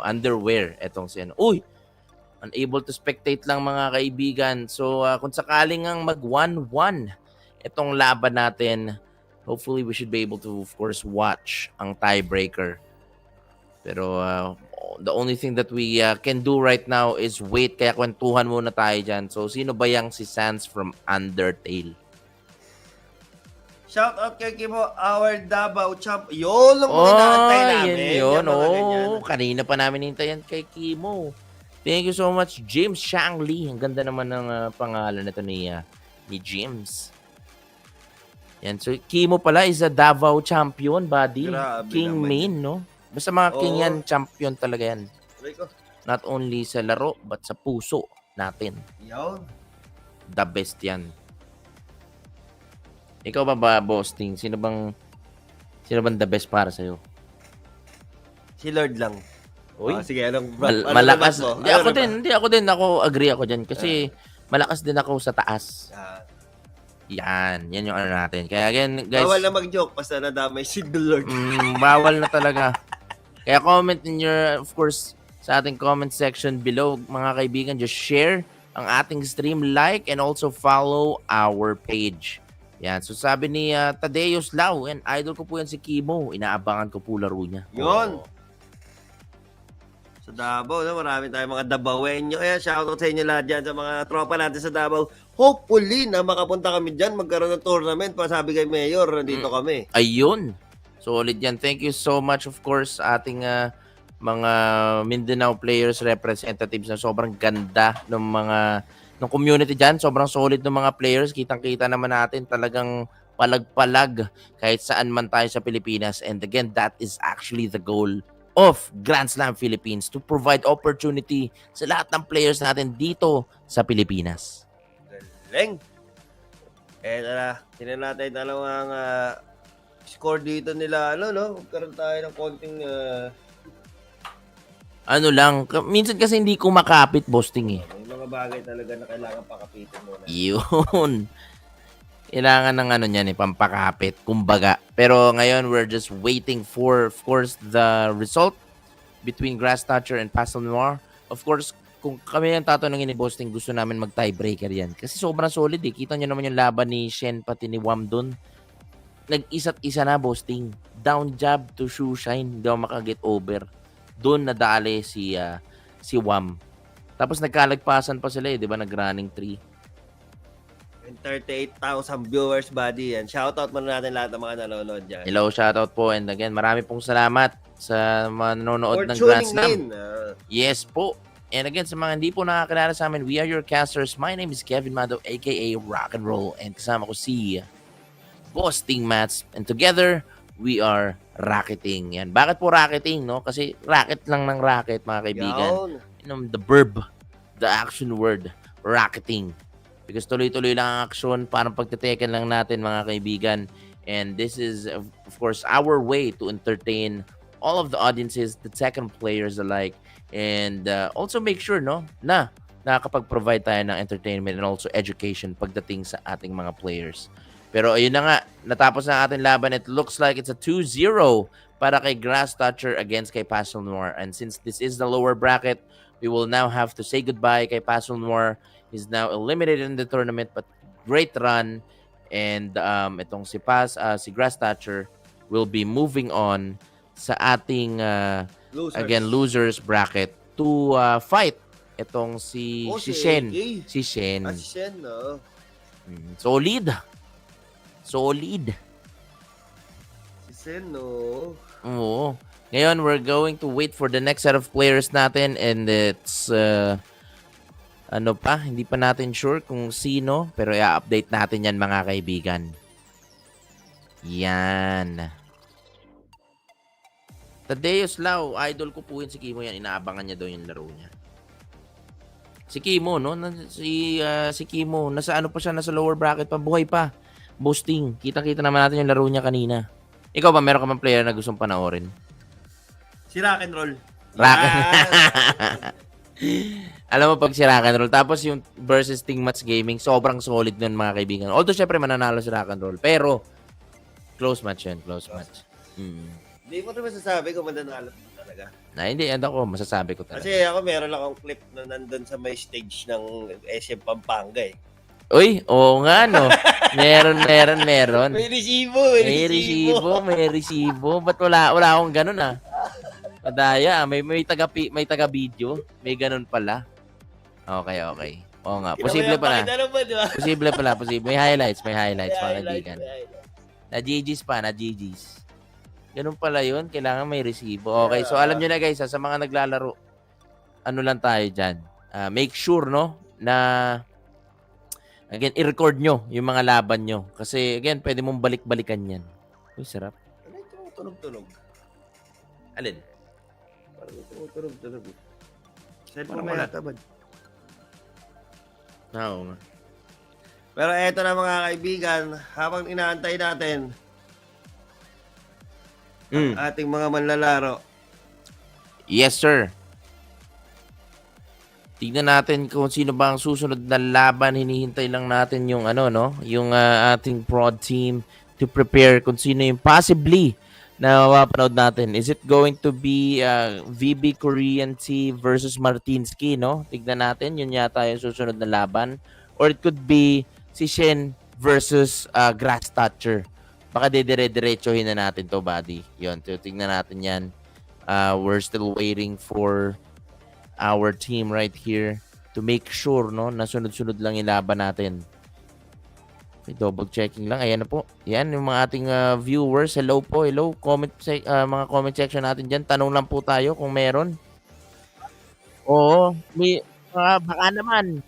underwear. Etong si Uy! Unable to spectate lang, mga kaibigan. So, kung sakaling ang mag 1-1 itong laban natin, hopefully we should be able to, of course, watch ang tiebreaker. Pero, the only thing that we can do right now is wait. Kaya kwentuhan muna tayo dyan. So, sino ba yung si Sans from Undertale? Shout out kay Kimo, our Davao champ. Yun lang mga inaantay namin. Yun. Kanina pa namin hintayan kay Kimo. Thank you so much, James Shangli. Ang ganda naman ng pangalan nito ni James. Yan. So, Kimo pala is a Davao champion, buddy. Grabe King naman main, no? Basta mga king yan, champion talaga yan. Not only sa laro, but sa puso natin. Yun. The best yan. Ikaw ba, Boasting? Sino bang the best para sa'yo? Si Lord lang. Uy, sige, anong malakas. mo? Hindi ako din. Agree ako dyan. Kasi malakas din ako sa taas. Yan yung natin. Kaya again, guys. Bawal na mag-joke basta nadamay si Lord. Bawal na talaga. Kaya comment in your, of course, sa ating comment section below, mga kaibigan. Just share ang ating stream, like, and also follow our page. Yan. So sabi ni Tadeus Lau, and idol ko po yan si Kimo. Inaabangan ko po laro niya. Yun. Oo. Sa Davao, no? Marami tayong mga Dabawenyo. Kaya shoutout sa inyo lahat dyan sa mga tropa natin sa Davao. Hopefully na makapunta kami dyan, magkaroon ng tournament. Pasabi kay Mayor, nandito kami. Ayun. Solid yan. Thank you so much, of course, ating mga Mindanao players representatives na sobrang ganda ng community dyan. Sobrang solid ng mga players. Kitang-kita naman natin talagang palag-palag kahit saan man tayo sa Pilipinas. And again, that is actually the goal of Grand Slam Philippines, to provide opportunity sa lahat ng players natin dito sa Pilipinas. Galing. Tara, tingnan natin dalawang score dito nila, no? Magkaroon tayo ng konting Ano lang, minsan kasi hindi ko makapit boasting eh. may mga bagay talaga na kailangan pakapitin muna. Yun. Kailangan ng niyan pampakapit, kumbaga. Pero ngayon, we're just waiting for, of course, the result between Grass Toucher and Pastel Noir. Of course, kung kami yung tatanungin ni Boasting, gusto namin mag-tiebreaker yan. Kasi sobrang solid eh. Kita nyo naman yung laban ni Shen pati ni Wam dun. Nag-isa't isa na, Boasting. Down jab to shoe shine. Hindi ako makaget over. Doon nadali si Wam. Tapos nagkalagpasan pa sila eh, di ba? Nag-running 3. And 38,000 viewers, buddy. Yan. Shoutout muna natin lahat ng mga nanonood dyan. Hello, shoutout po. And again, marami pong salamat sa mga nanonood For ng Grand tuning Slam. in. Yes po. And again, sa mga hindi po nakakilala sa amin, we are your casters. My name is Kevin Mado, aka Rock and Roll. And kasama ko si Boasting Mats. And together, we are racketing. Yan. Bakit po racketing, no? Kasi racket lang ng racket, mga kaibigan. Yawn. You know, the verb, the action word, racketing. Because tuloy-tuloy lang ang aksyon, parang pagtitekan lang natin, mga kaibigan. And this is, of course, our way to entertain all of the audiences, the Tekken players alike. And also make sure, no, na nakakapag-provide tayo ng entertainment and also education pagdating sa ating mga players. Pero ayun na nga, natapos na ating laban. It looks like it's a 2-0 para kay Grass Toucher against kay Pastel Noir. And since this is the lower bracket, we will now have to say goodbye kay Pastel Noir. He's now eliminated in the tournament, but great run. And itong si Grass Toucher will be moving on sa ating losers bracket to fight itong si Shen. Si Shen. Si Shen, no? Solid. Si Shen, no? Oo. Ngayon, we're going to wait for the next set of players natin, and it's hindi pa natin sure kung sino, pero i-update natin yan, mga kaibigan. Yan. Tadeus Lau, idol ko po yun si Kimo yan. Inaabangan niya daw yung laro niya. Si Kimo, no? Si Kimo, nasa nasa lower bracket pa, buhay pa. Boasting. Kita-kita naman natin yung laro niya kanina. Ikaw ba, meron ka bang player na gustong panoorin? Si Rock and Roll. Alam mo, pag si Rock and Roll, tapos yung versus Tingmats Gaming, sobrang solid nun, mga kaibigan. Although, syempre, mananalo si Rock and Roll. Pero, close match yun. Close match. Hindi mo rin masasabi kung mananalo talaga. Hindi. Ako, masasabi ko talaga. Kasi ako, meron akong clip na nandun sa may stage ng SM Pampanga eh. Uy, oo nga, no? Meron. May resibo. May resibo. Ba't wala akong ganun, ah? Madaya, may taga-video. May ganun pala. Okay. Oo nga. Posible pala. Posible. May highlights, mga kaibigan. Na-GG's pa. Ganun pala yun. Kailangan may resibo. Okay, so alam nyo na, guys, sa mga naglalaro, ano lang tayo dyan. Make sure, no, na again, i-record nyo yung mga laban nyo. Kasi, again, pwede mong balik-balikan yan. Uy, sarap. Ano yung tumutunog? Alin? Parang tumutunog. Cellphone Parang mo wala. yata ba? Oo nga. Pero eto na, mga kaibigan, habang inaantay natin ang ating mga manlalaro. Yes, sir. Tignan natin kung sino ba ang susunod na laban. Hinihintay lang natin yung yung ating prod team to prepare kung sino yung possibly na mapapanood natin. Is it going to be VB Korean T versus Martinsky, no? Tignan natin, yun yata yung susunod na laban. Or it could be si Shen versus Grass Toucher. Baka didire-diretsohin na natin to, buddy. Yun, tingnan natin yan. We're still waiting for our team right here to make sure, no, na sunod-sunod lang yung laban natin. Okay, double checking lang. Ayan na po. Yan yung mga ating viewers. Hello po. Hello. Mga comment section natin dyan. Tanong lang po tayo kung meron. Oo. May, baka naman.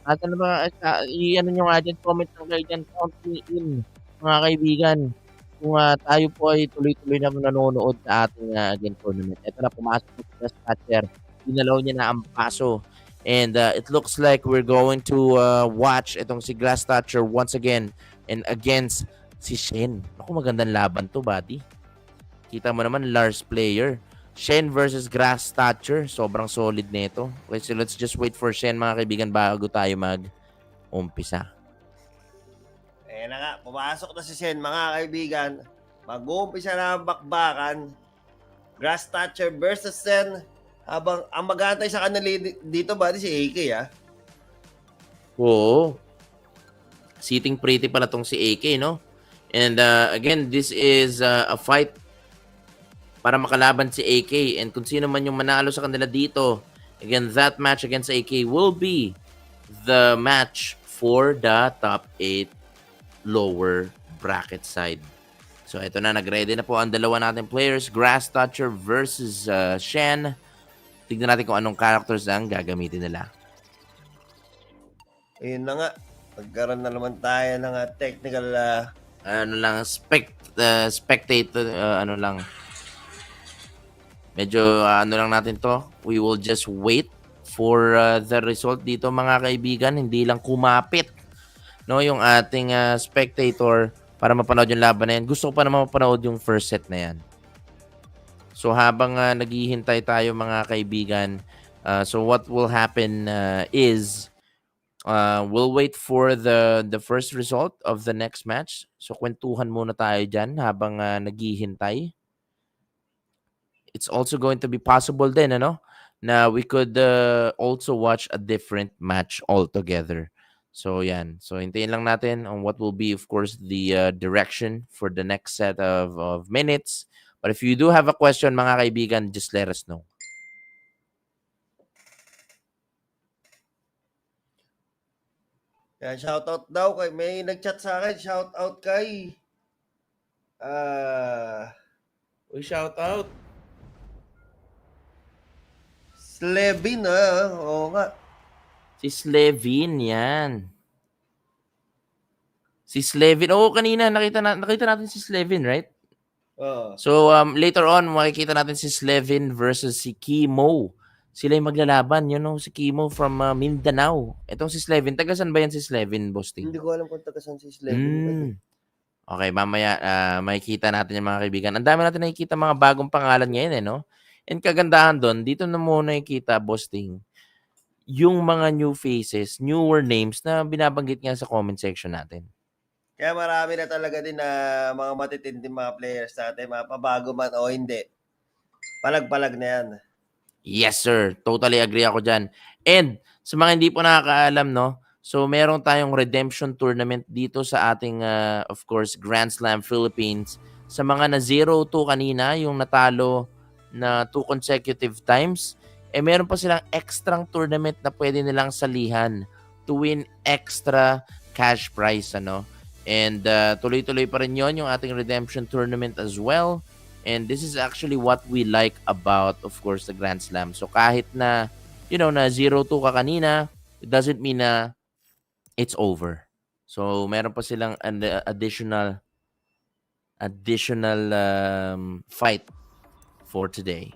At ano ba, i-ano nyo nga dyan, comment lang kayo dyan, count me in, mga kaibigan. Kung tayo po ay tuloy-tuloy na nanonood sa ating again tournament. Ito na, pumasok po sa catcher. Dinalaw niya na ang paso. And it looks like we're going to watch itong si Grass Toucher once again and against si Shen. Ako, magandang laban to, buddy. Kita mo naman, Lars player. Shen versus Grass Toucher. Sobrang solid nito. Okay, so let's just wait for Shen, mga kaibigan, bago tayo mag-umpisa. Ayan na nga, pumasok na si Shen, mga kaibigan. Mag-uumpisa na ang bakbakan. Grass Toucher versus Shen. Habang ang mag-aantay sa kanila dito ba si AK, ah? Oo. Sitting pretty pala tong si AK, no? And again, this is a fight para makalaban si AK. And kung sino man yung manalo sa kanila dito, again, that match against AK will be the match for the top 8 lower bracket side. So ito na, nag-ready na po ang dalawa natin players, Grass Toucher versus Shen. Tignan natin kung anong characters ang gagamitin nila. Ayun na nga, magkaroon na naman tayo ng technical... spectator, medyo lang natin to. We will just wait for the result dito, mga kaibigan. Hindi lang kumapit, no, yung ating spectator para mapanood yung laban na yan. Gusto ko pa naman mapanood yung first set na yan. So habang naghihintay tayo, mga kaibigan, so what will happen is we'll wait for the first result of the next match. So kwentuhan muna tayo dyan habang naghihintay. It's also going to be possible din, ano, na we could also watch a different match altogether. So yan. So hintayin lang natin on what will be, of course, the direction for the next set of minutes. But if you do have a question, mga kaibigan, just let us know. Yan, shoutout daw kay, may nag-chat sa akin, shoutout kay We shout out. Slevin, oo nga. Si Slevin, yan. Si Slevin. Oo, kanina nakita natin si Slevin, right? So later on, makikita natin si Slevin versus si Kimo. Sila yung maglalaban, si Kimo from Mindanao. Itong si Slevin, tagasan ba yan si Slevin, Bosting? Hindi ko alam kung tagasan si Slevin. Okay, mamaya makikita natin yung mga kaibigan. Ang dami natin nakikita mga bagong pangalan ngayon, no? And kagandahan doon, dito na muna nakikita, Bosting, yung mga new faces, newer names na binabanggit nga sa comment section natin. Kaya marami na talaga din na mga matitinding mga players natin, mapabago man o hindi. Palag-palag na yan. Yes, sir. Totally agree ako dyan. And sa mga hindi po nakakaalam, no? So, meron tayong redemption tournament dito sa ating, of course, Grand Slam Philippines. Sa mga na 0-2 kanina, yung natalo na 2 consecutive times, meron pa silang extra tournament na pwede nilang salihan to win extra cash prize, ano? And tuloy-tuloy pa rin yun yung ating redemption tournament as well. And this is actually what we like about, of course, the Grand Slam. So kahit na, na 0-2 ka kanina, it doesn't mean na it's over. So meron pa silang an additional fight for today.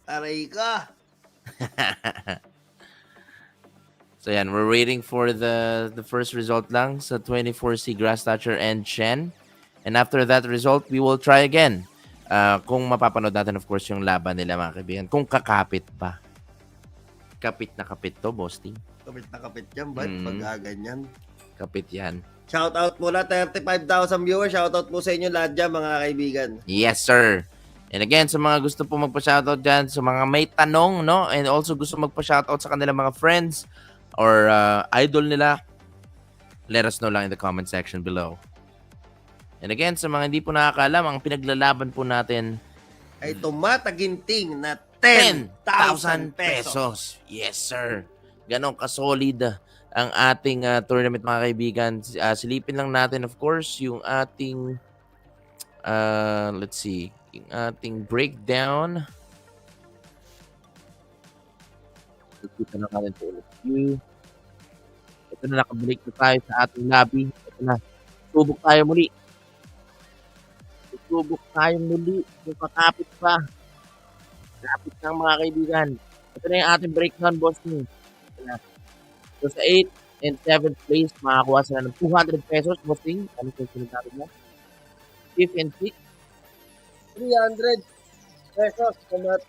Aray ka! So yan, we're waiting for the first result lang sa 24C Grass Toucher and Shen. And after that result, we will try again. Kung mapapanood natin, of course, yung laban nila, mga kaibigan. Kung kakapit pa. Kapit na kapit to, Bosting. Kapit na kapit yan, bad. Pag ganyan. Kapit yan. Shoutout muna, 35,000 viewers. Shoutout po sa inyo lahat dyan, mga kaibigan. Yes, sir. And again, sa mga gusto po magpa-shoutout dyan, sa mga may tanong, no? And also gusto magpa-shoutout sa kanilang mga friends or idol nila, Let us know lang in the comment section below. And again, sa mga hindi po nakakaalam, ang pinaglalaban po natin Ay tumataginting na 10,000 10,000 pesos. Yes, sir. Ganon kasolid ang ating tournament, mga kaibigan. Silipin lang natin, of course, yung ating let's see, yung ating breakdown. Kita na natin po ulit. Ito na, nakabalik na tayo sa ating lobby. Ito na, subok tayo muli. Subok tayo muli. Yung kakapit pa. Kapit ng mga kaibigan. Ito na yung ating breakdown, boss ni. Ito na. So sa 8th and 7th place, makakuha sila ng 200 pesos, bossing. Ano yung sinasabi mo? 5th and 6th, 300 pesos.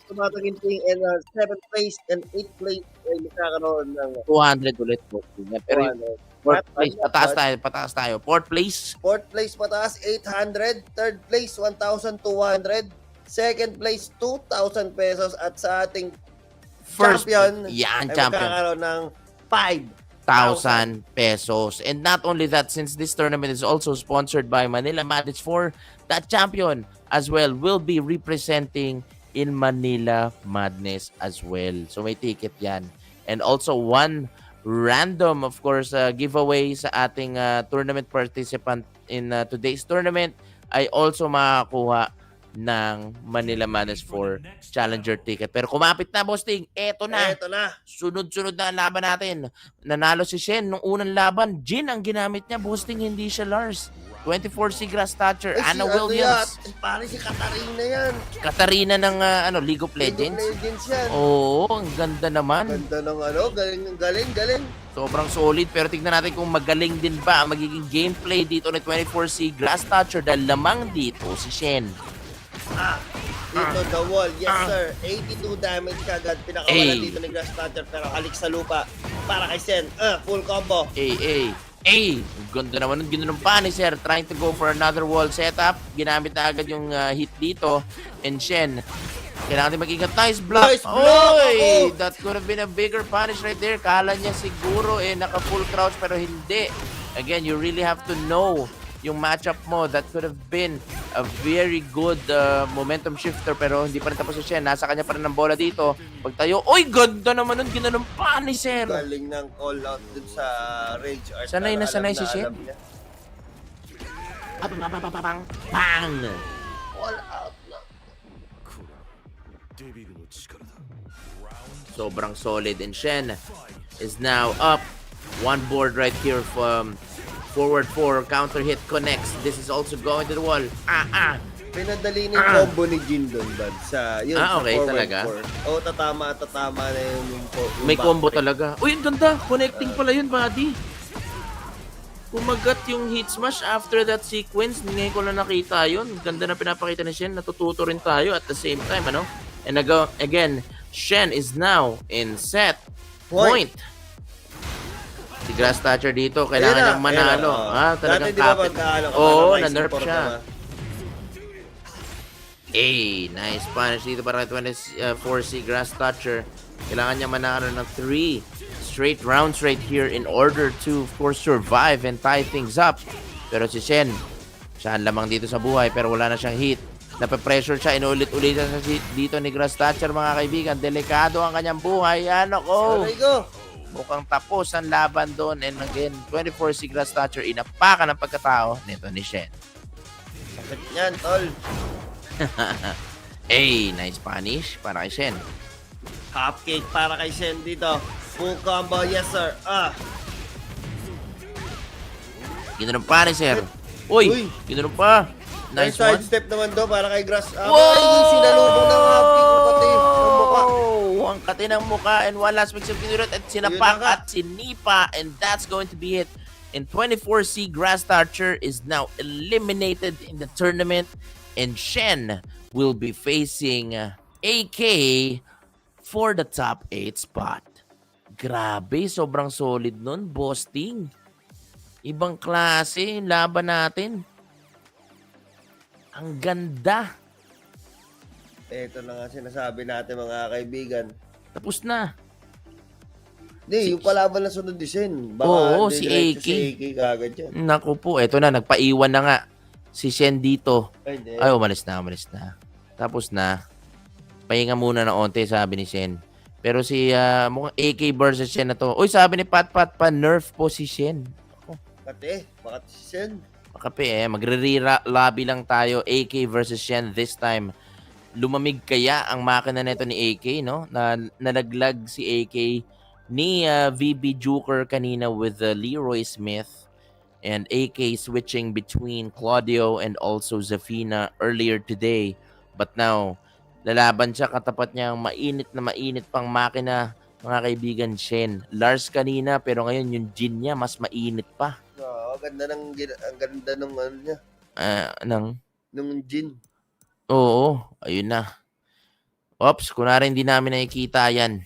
Tumataginting in 7th place and 8th place ay magkakaroon ng 200 ulit, bossing. Pero yung 200. 4th place, pataas tayo. 4th place, 4th place mataas, 800. 3rd place, 1,200. 2nd place, 2,000 pesos. At sa ating first, champion, yan, ay champion. magkakaroon ng 5,000 1,000 pesos. And not only that, since this tournament is also sponsored by Manila Madness 4, that champion as well will be representing in Manila Madness as well. So may ticket yan. And also one random, of course, giveaway sa ating tournament participant in today's tournament ay also makakuha ng Manila Madness 4 Challenger ticket. Pero kumapit na, bossing. Eto na. Eto na. Sunod-sunod na ang laban natin. Nanalo si Shen nung unang laban. Jin ang ginamit niya, boosting, hindi siya Lars. 24C Grass Thatcher, Ay, Anna si Williams. Pare si Katarina yan. Katarina ng League of Legends. League of Legends yan. Oo, ang ganda naman. Ganda ng galing. Sobrang solid, pero tignan natin kung magaling din ba ang magiging gameplay dito ni 24C Grass Thatcher dahil lamang dito si Shen. Dito the wall, yes sir. 82 damage kagad. Pinakawalan dito ni Grass Thatcher pero halik sa lupa. Para kay Sen. Full combo. Ganda naman ng ginanumpa ni Sir. Trying to go for another wall setup. Ginamit na agad yung hit dito. And Shen, kailangan din mag-ingat. Nice block. Nice block. Oy, that could have been a bigger punish right there. Kala niya siguro naka full crouch pero hindi. Again, you really have to know yung matchup mo. That could have been a very good momentum shifter pero hindi pa rin tapos si Shen. Nasa kanya pa rin ang bola dito. Pagtayo, oy, ganda naman nun. Ginanumpa ni Sir. Galing ng call out dun sa Rage Art. Sanay na Alam sanay si Shen. alam niya. Bang! Call out na. Sobrang solid. And Shen is now up. One board right here from forward 4. Counter hit connects. This is also going to the wall. Pinadali ni combo ni Jin doon sa yun Okay, sa forward talaga? 4. Tatama na yung May combo backpick. talaga. Uy, ang ganda. Connecting pala yun, buddy. Kumagat yung hit smash after that sequence. Ngayon ko lang nakita yun. Ganda na pinapakita ni Shen. Natututo rin tayo at the same time, ano? And again, Shen is now in set point. Si Grass Thatcher dito, kailangan niyang manalo. Talagang kapit. Oo, na-nerf siya. Nice punish dito para kay 24C Grass Thatcher. Kailangan niya manalo ng 3 straight rounds right here in order to, of course, survive and tie things up. Pero si Shen, siya lamang dito sa buhay pero wala na siyang hit. Nape-pressure siya, inulit-ulitan sa dito ni Grass Thatcher, mga kaibigan. Delikado ang kanyang buhay. Ano ko? Mukhang tapos ang laban doon. And again, 24C Grass Thatcher, inapakan ang pagkatao nito ni Shen. Sakit yan, tol. Nice punish para kay Shen. Cupcake para kay Shen dito. Full combo, yes sir. Ginanon pa ni Sir. Uy! Ginanon pa. Nice one. Side step naman do para kay Grass. Wow! Sinalubong ng cupcake ng pati ng mukha. Ang kati ng mukha and one last mix of pinurot at sinapak at sinipa, and that's going to be it. And 24C Grass Thatcher is now eliminated in the tournament, and Shen will be facing AK for the top 8 spot. Grabe, sobrang solid nun, boosting. Ibang klase yung laban natin. Ang ganda. Ito na nga sinasabi natin, mga kaibigan. Tapos na. Hindi, yung kalaban na sunod ni Shen. Oo, si diretso AK. Si AK kagad yan. Naku po, eto na, nagpaiwan na nga si Shen dito. Ay, hindi. Ay, umalis na. Tapos na, pahinga muna na onte, sabi ni Shen. Pero si mukhang AK versus Shen na to. Uy, sabi ni Pat, pa-nerf po si Shen. Bakit si Shen? Makape magre-lobby lang tayo. AK versus Shen this time. Lumamig kaya ang makina nito ni AK, no? Nalaglag si AK ni VB Juker kanina with Leroy Smith. And AK switching between Claudio and also Zafina earlier today. But now, lalaban siya katapat niya ang mainit pang makina, mga kaibigan, Shen. Lars kanina, pero ngayon yung Jin niya mas mainit pa. Ang ganda ng ano niya. Nung Jin. Oo, ayun na. Ops, kunwari hindi namin nakikita yan.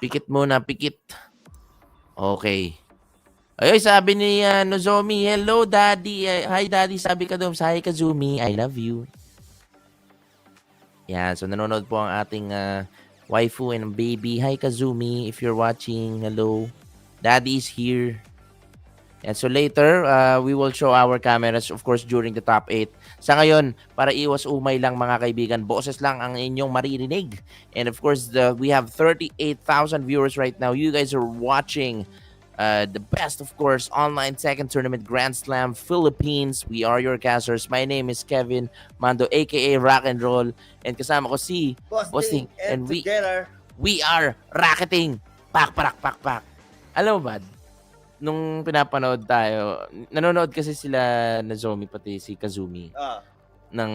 Pikit muna, pikit. Okay. Ay, sabi ni Nozomi, hello daddy. Hi daddy, sabi ka doon. Hi Kazumi, I love you. Yan, so nanonood po ang ating waifu and baby. Hi Kazumi, if you're watching, hello. Daddy is here. And so later, we will show our cameras, of course, during the top 8. Sa ngayon, para iwas umay lang mga kaibigan, boses lang ang inyong maririnig. And of course, we have 38,000 viewers right now. You guys are watching the best, of course, online Tekken tournament, Grand Slam Philippines. We are your casters. My name is Kevin Mando, aka Rock and Roll. And kasama ko si Bossing. And we are racketing. Pak. Alam mo ba, nung pinapanood tayo, nanonood kasi sila na Zomi pati si Kazumi ng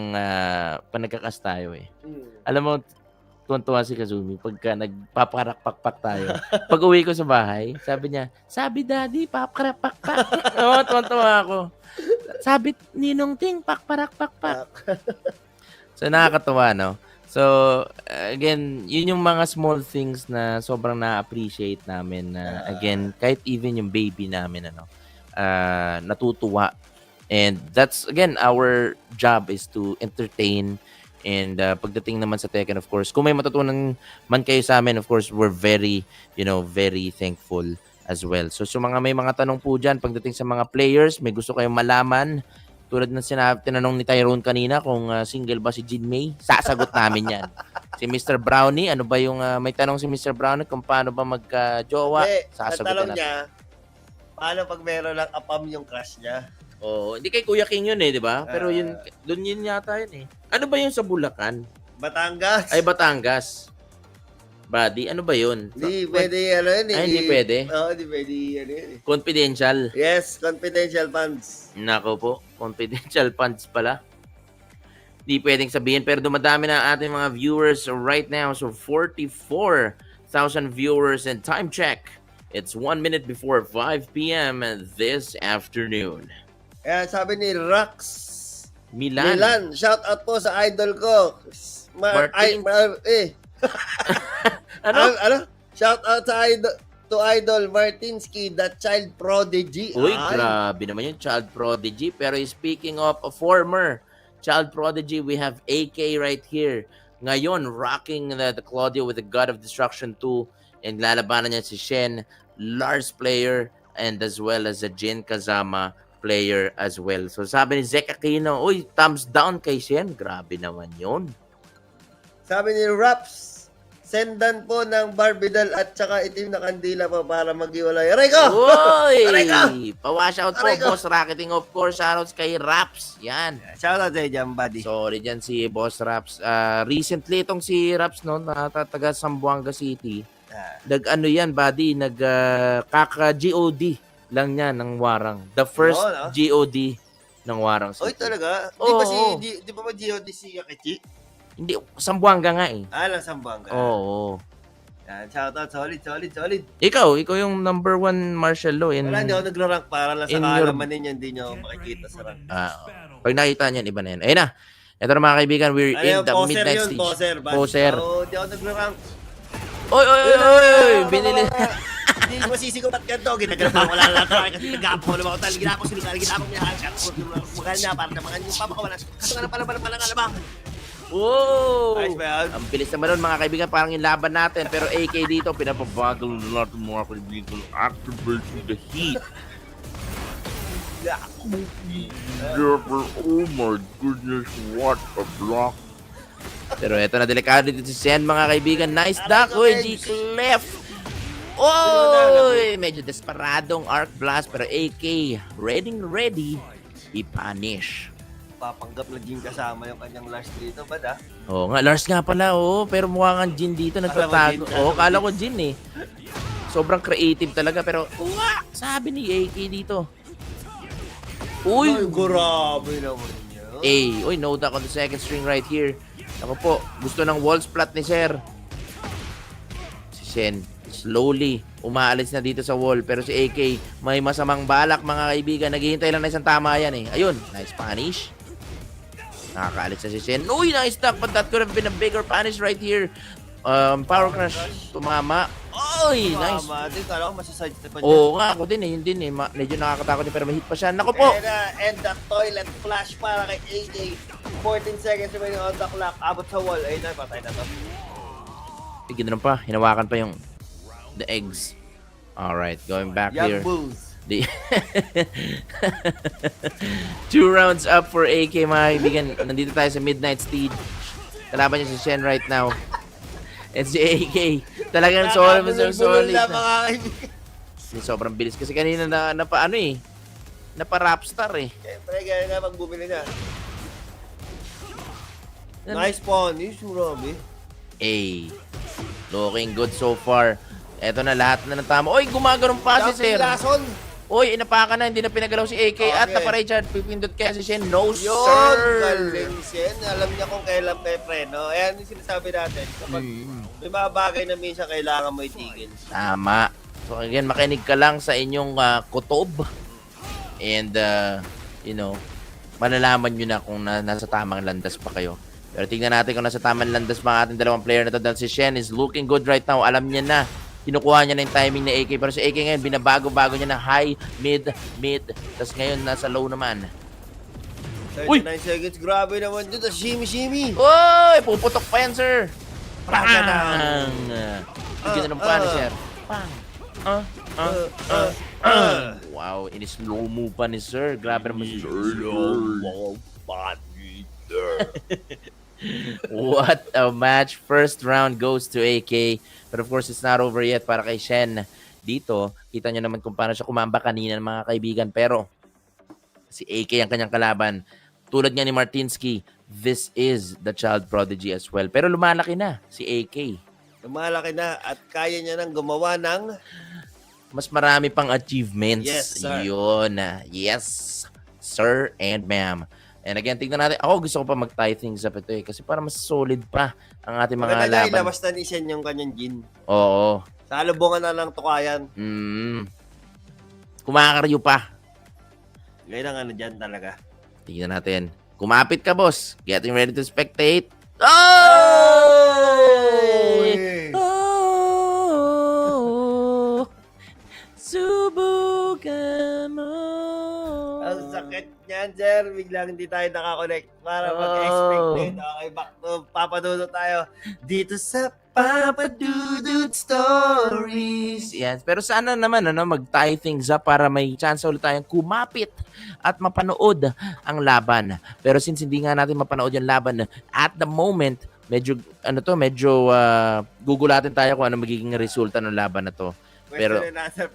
panagkakas tayo eh. Alam mo, tuwan-tuwa si Kazumi pagka nagpaparakpakpak tayo. Pag uwi ko sa bahay, sabi niya, sabi daddy, paparakpakpak. Oo, tuwan-tuwa ako. Sabi Ninong Ting, pakparakpakpak. So, nakakatuwa, no? So, again, yun yung mga small things na sobrang na-appreciate namin. Again, kahit even yung baby namin, natutuwa. And that's, again, our job is to entertain. And pagdating naman sa Tekken, of course, kung may matutunan man kayo sa amin, of course, we're very, very thankful as well. So, may mga tanong po dyan pagdating sa mga players, may gusto kayong malaman, tulad ng tinanong ni Tyrone kanina kung single ba si Jin May, sasagot namin yan. Si Mr. Brownie, ano ba yung may tanong si Mr. Brownie kung paano ba magka-jowa, sasagot natin. Niya, paano pag meron lang apam yung crush niya? Oo, hindi kay Kuya King yun di ba? Pero doon yun yata yun Ano ba yung sa Bulacan? Batangas. Ay, Batangas. Buddy, ano ba yun? Hindi pwede, hindi pwede? Oo, hindi pwede, Confidential. Yes, confidential funds. Nako po, confidential funds pala. Hindi pwedeng sabihin, pero dumadami na ating mga viewers right now. So, 44,000 viewers and time check. It's 1 minute before 5 p.m. this afternoon. Kaya sabi ni Rax Milan. Shout out po sa idol ko. Ano? Shout out to idol Martinsky, the child prodigy. Uy, grabe naman yung child prodigy. Pero speaking of a former child prodigy, we have AK right here. Ngayon, rocking the Claudio with the God of Destruction 2. And lalabanan niya si Shen, Lars player, and as well as a Jin Kazama player as well. So sabi ni Zek Aquino, uy, thumbs down kay Shen. Grabe naman yun. Sabi ni Raps, sendan po ng barbidal at saka itim na kandila po para maghiwalay. Aray ko! Uy! Pa-wash out po, Boss Racketing, of course. Shoutouts kay Raps. Yan. Shoutout sa dyan, buddy. Sorry dyan si Boss Raps. Recently, itong si Raps, taga Zamboanga City. Nag-ano yan, buddy? Kaka-GOD lang niya ng Warang. The first GOD ng Warang City. Oy, talaga? Di ba GOD si Yakichi? Hindi, Zamboanga nga lang Zamboanga. Oo. Yan, shoutout, solid. Ikaw yung number 1 martial law. Wala, hindi ako nagro-rank para lang sa kaalaman ninyo, hindi nyo makikita sa rank. Pag nakita niyan, iba na yan. Ayun na. Ito na mga kaibigan, we're in the midnight stage. Poser. Hindi ako nagro-rank. Oy! Binili. Hindi masisigaw at ganito. Ginagalapan ko lang lahat. Kasi nag-apo ko naman ako talaga. Ginagapo niya. Maganda para naman yung papakawalan. Kaso nga na pala alamang. Whoa! Nice ba yan? Ang bilis naman nun mga kaibigan, parang yung laban natin. Pero AK dito, pinapabagal na natin mga kaibigan. Activating the heat. Oh my goodness, what a block. Pero eto na, delikado dito si Sen mga kaibigan. Nice duck, oy, G-Clef. Oy, medyo desperadong arc blast pero AK ready i-punish. Papanggap na Jin kasama yung kanyang Lars dito, bad ah? Oo nga, Lars nga pala, pero mukha nga Jin dito nagtatago. Kala ko Jin eh. Sobrang creative talaga pero sabi ni AK dito. Uy, grabe naman yun. uy, no duck on the second string right here. Ako po, gusto ng wall splat ni Sir. Si Shen, slowly, umaalis na dito sa wall. Pero si AK, may masamang balak mga kaibigan. Naghihintay lang na isang tama yan eh. Ayun, nice punish. Nakakaalis na si Shen. Uy, nice duck, but that could have been a bigger punish right here. Power crush, tumama. Uy, nice. Tama din, kala ko masaside-step pa niya. Oo nga, ako din eh. Yun din eh. Medyo nakakatakot din pero may hit pa siya. Naku po! And the toilet flash para kay AJ. 14 seconds remaining on the clock. Abot sa wall. Ayun na, patay na to. Ginanon pa. Hinawakan pa yung the eggs. Alright, going back here. Young Bulls. 2 rounds up for AK mga kaibigan. Nandito tayo sa Midnight Steed. Kalaban niya si Shen right now. And si AK. Talagang solid na na. mga kaibigan. Sobrang bilis kasi kanina napa-rapstar eh. Siyempre, ganyan na pag bumili na. Nice punish, Robbie. Looking good so far. Eto na lahat na ng tama. Oy, gumagano'n pa si Sir. Lason. Oy, inapakan na, hindi na pinagalaw si AK at napa-Richard, pipindot kaya si Shen. No, Yun, sir! galing Shen. Alam niya kung kailan may preno. Ayan yung sinasabi natin. Kapag may mga bagay na minsan kailangan mo itigil. Tama. So again, makinig ka lang sa inyong kutob. And, malalaman nyo na kung nasa tamang landas pa kayo. Pero tingnan natin kung nasa tamang landas pa ang ating dalawang player na to. Dahil si Shen is looking good right now. Alam niya na. Kinukuha niya na yung timing ni AK. Pero si AK ngayon, binabago-bago niya na high, mid. Tapos ngayon, nasa low naman. 39 seconds. Grabe naman dito. Shimmy. Uy! Puputok pa yan, sir! Pang! Bigyan na ng paano, sir. Pang! Wow, in-slow mo pa ni sir. Grabe naman si sir. What a match. First round goes to AK. But of course, it's not over yet para kay Shen. Dito, kita nyo naman kung paano siya kumamba kanina mga kaibigan. Pero, si AK ang kanyang kalaban. Tulad nga ni Martinsky, this is the child prodigy as well. Pero lumalaki na si AK. Lumalaki na at kaya niya nang gumawa ng mas marami pang achievements. Yes, sir. Yun. Yes, sir and ma'am. And again, tingnan natin. Ako gusto ko pa mag-tie things up ito eh. Kasi para mas solid pa ang ating mga maganda laban. ilabas na ni Shen yung kanyang Jin. Oo. Sa alubungan na lang tukayan. Kumakaryo pa. Ngayon ang ano dyan talaga. Tingnan natin. Kumapit ka, boss. Getting ready to spectate. Oh! Oh! Subukan mo. Ang sakit niyan, sir. Biglang hindi tayo nakakonect para mag-expect din. Okay, back to Papadudot tayo. Dito sa Papadudot Stories. Yes, pero sana naman mag-tie things up para may chance ulit tayong kumapit at mapanood ang laban. Pero since hindi nga natin mapanood yung laban at the moment, medyo gugulatin tayo kung ano magiging resulta ng laban na to. Pero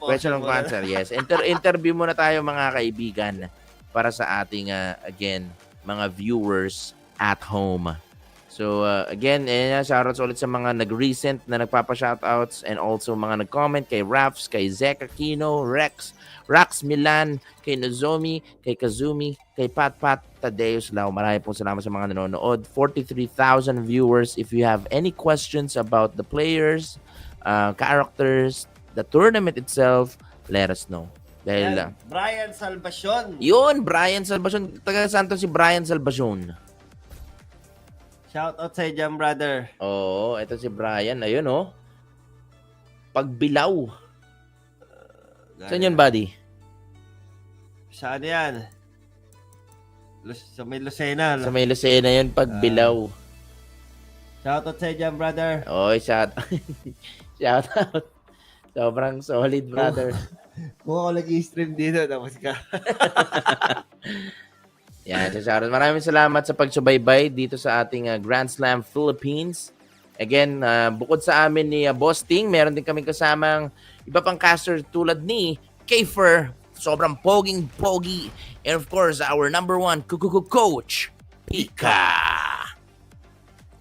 question and answer, yes. Interview muna tayo mga kaibigan para sa ating again mga viewers at home. So again, shoutouts ulit sa mga nag-recent na nagpapa-shoutouts and also mga nag-comment kay Rafs, kay Zek Aquino, Rax Milan, kay Nozomi, kay Kazumi, kay Pat Tadeus Lau. Maraming pong salamat sa mga nanonood. 43,000 viewers. If you have any questions about the players, characters, the tournament itself, let us know. Dahil Brian Salvacion. Yun, Brian Salvacion. Taga Santos si Brian Salvacion. Shout out sa Jam brother. Oo, ito si Brian. Ayun, oh. Pagbilaw. Saan yun, buddy? Saan yan? Sa may Lucena. Sa may Lucena yun, Pagbilaw. Shoutout sa dyan, brother. Oy, shout out. Sobrang solid, brother. Kung ako nag-i-stream dito, tapos ka. Yan, so shoutout. Maraming salamat sa pagsubaybay dito sa ating Grand Slam Philippines. Again, bukod sa amin ni Boss Ting, meron din kaming kasamang iba pang caster tulad ni Kiefer, sobrang poging-pogi. And of course, our number one coach, Pika.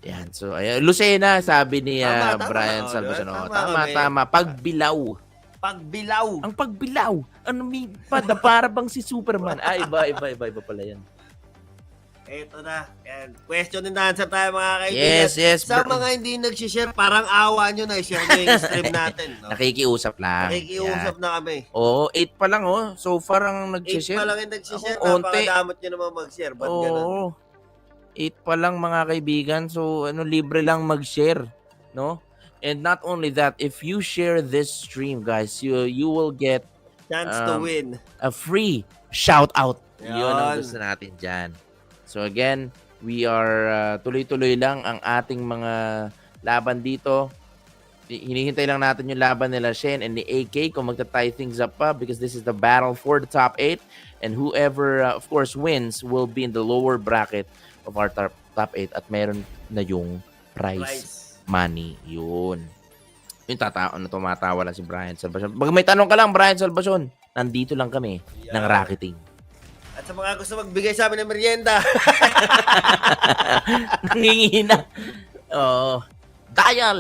Yan, so ayan, Lucena, sabi ni Tama, Brian oh, Salvacion. tama, Tama. Pagbilaw. Pagbilaw. Ang pagbilaw. Ano may para bang si Superman. Iba pala yan. Eto na. Yan. Question and answer tayo mga kaibigan. Yes. Sa mga hindi nag-share, parang awa nyo na i-share nyo yung stream natin. No? Nakikiusap lang. Nakikiusap na kami. Oo, 8 pa lang So far ang 8 nag-share. pa lang yung nag-share. Ako, onte. Napakadamot nyo naman mag-share. Ba't ganun? Oo. 8 pa lang mga kaibigan. So libre lang mag-share, no? And not only that, if you share this stream, guys, you will get Chance to win. a free shout out. Yan. Yun ang gusto natin dyan. So again, we are tuloy-tuloy lang ang ating mga laban dito. Hinihintay lang natin yung laban nila Shen and ni AK kung magta-tie things up pa because this is the battle for the top 8 and whoever of course wins will be in the lower bracket of our top 8 at meron na yung prize money. Yun. Yung tumatawa lang si Brian Salvacion. Pag may tanong ka lang, Brian Salvacion, nandito lang kami ng racketing. At sa mga gusto magbigay sa amin ng merienda. Nangingina. Dial.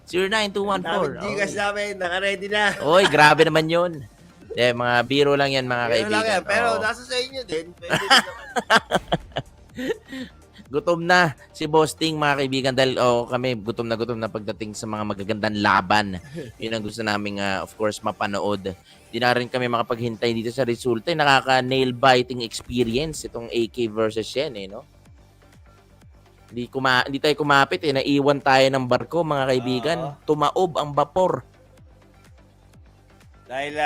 09214. Gcash namin, naka-ready na. Oy, grabe naman yun. Mga biro lang yan, mga Pero kaibigan. lang yan, pero nasa sa inyo din. Pwede din naman. Gutom na si Boss Ting, mga kaibigan, dahil kami gutom na pagdating sa mga magagandang laban. Yun ang gusto namin, of course, mapanood. Hindi na rin kami makapaghintay dito sa resulta. Nakaka-nail-biting experience itong AK versus Shen, no? Hindi tayo kumapit, naiwan tayo ng barko, mga kaibigan. Tumaob ang vapor. Dahil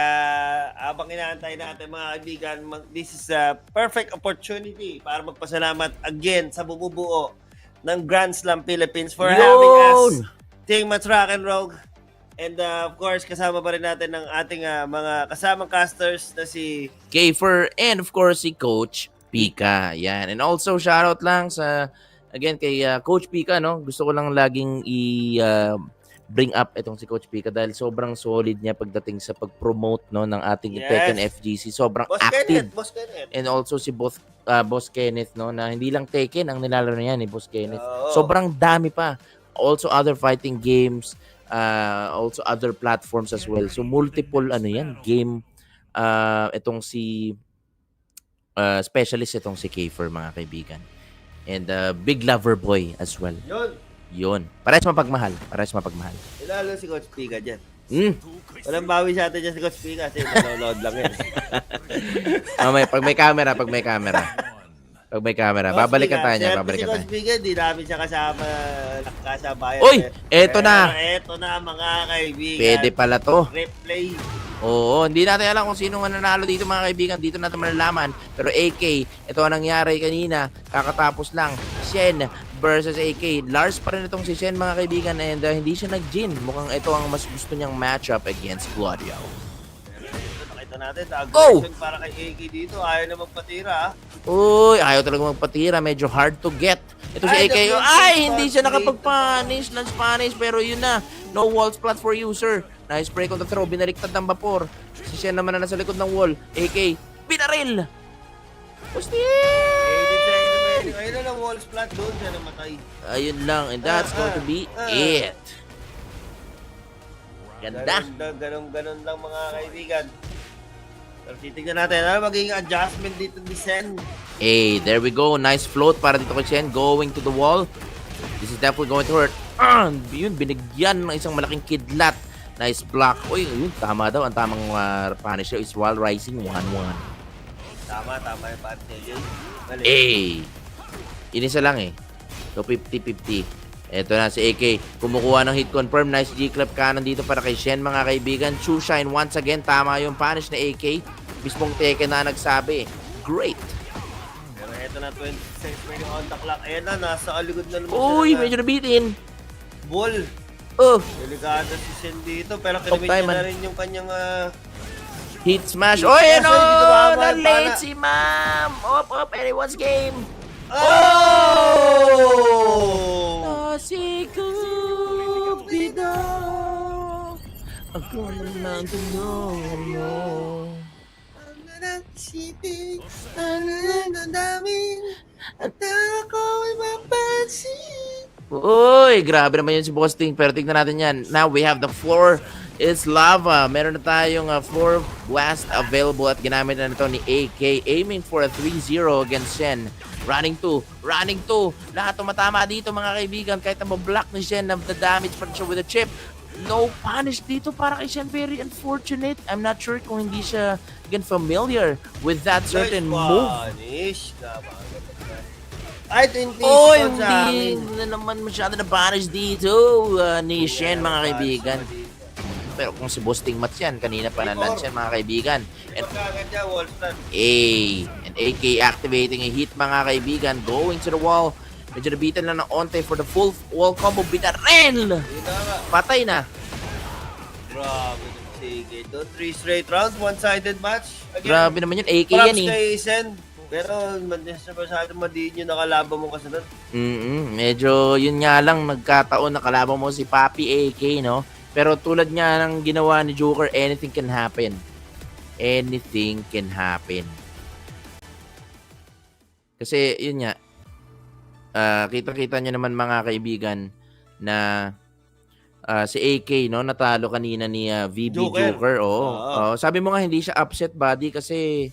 habang inaantay natin mga kaibigan, this is a perfect opportunity para magpasalamat again sa bumubuo ng Grand Slam Philippines for having us, Team Rock and Rogue. And of course, kasama pa rin natin ng ating mga kasamang casters na si Kiefer and of course si Coach Pika. Yan. And also shoutout lang again kay Coach Pika, no? Gusto ko lang laging bring up itong si Coach Pika dahil sobrang solid niya pagdating sa pag-promote, no, ng ating Tekken FGC. Sobrang Boss active. Boss Kenneth. And also si Boss Kenneth, no, na hindi lang Tekken ang nilalaro niya ni Boss Kenneth. Oo. Sobrang dami pa. Also other fighting games, also other platforms as well. So multiple game itong si specialist itong si Kiefer, mga kaibigan. And big lover boy as well. Yun. Parehas mapagmahal. Ilalo si Coach Pika dyan. Walang bawi sa atin dyan si Coach Pika kasi nanonood lang yan. Pag may camera. Babalikan tayo niya. Si Coach Pika, di namin siya kasabayan. Uy! Eto na! Eto na mga kaibigan. Pwede pala to. Replay. Oo, hindi natin alam kung sino nga nanalo dito, mga kaibigan. Dito natin malalaman. Pero AK, ito ang nangyari kanina. Kakatapos lang. Shen versus AK. Lars pa rin itong si Shen, mga kaibigan. And hindi siya nag-gin. Mukhang ito ang mas gusto niyang matchup against Claudio. Nakita natin. Aggression para kay AK dito. Ayaw na magpatira. Uy, ayaw talaga magpatira. Medyo hard to get. Ito si AK. Hindi siya nakapag-punish ng Spanish. Pero yun na. No wall splat for you, sir. Nice break on the throw. Binaliktad ng vapor. Si Shen naman na nasa likod ng wall. AK. Binaril! Ayun na lang wall splat doon. Siya namatay. Ayun lang. And that's going to be it. Ganda. Ganun lang mga kaibigan. Pero titignan natin. Ano magiging adjustment dito ni Sen? Hey, there we go. Nice float para dito kay Shen. Going to the wall. This is definitely going to hurt. Yun, binigyan ng isang malaking kidlat. Nice block. Uy, yun, tama daw. Ang tamang punisher is while rising 1-1. Tama yung punish. Hey! Inisa lang So, 50-50. Ito na si AK. Kumukuha ng hit confirm. Nice G-clap cannon dito para kay Shen, mga kaibigan. Shine once again. Tama yung punish na AK. Mismong Tekken na nagsabi. Great. Pero Ito na, 20 seconds remaining on the clock. Ayan na, nasa aligod na naman Uy, siya ng medyo nabitin. ball. Oh, Delikado si Sen dito, pero Top kinimit time, niya na man. rin yung kanyang hit smash. Hit Oh, smash, ano? ay, dito ba, man? Na-late Pana. si ma'am. Up, anyone's game. Oh! Si Cupido, ako naman tulungan mo. Ang nagsipig, ang damdamin, at ako'y mapansin. Uy, grabe naman yun si Bosting. Pero tignan natin yan. Now we have the floor is lava. Meron na tayong floor blast available at ginamit na ito ni AK. Aiming for a 3-0 against Shen. Running 2. Lahat tumatama dito mga kaibigan. Kahit na mablock ni Shen, the damage pa rin siya with a chip. No punish dito para kay Shen. Very unfortunate. I'm not sure kung hindi siya again familiar with that certain move. Punish. Ay, 20 Oh, seconds sa hindi amin. na naman masyado na punish dito ni Shen mga kaibigan. Pero kung si Boosting Mats yan, kanina pa na-lunch yan mga kaibigan. And Pagkagat niya, wall stun. and AK activating a hit mga kaibigan. Going to the wall. Medyo nabitan lang ng onte for the full wall combo. Bitarel! Dito nga. Patay na. Grabe. Sige. 3 straight rounds, one-sided match. Again, Grabe naman yun. AK props yan eh. kay Sen. Pero, masyado madiin yung nakalaban mo kasunod. Medyo yun nga lang nagkataon na kalaban mo si Papi AK, no? Pero tulad nga ng ginawa ni Joker, anything can happen. Anything can happen. Kasi yun nga, kita-kita nyo naman mga kaibigan na si AK, no, natalo kanina ni VB Joker. Oo. Sabi mo nga hindi siya upset buddy kasi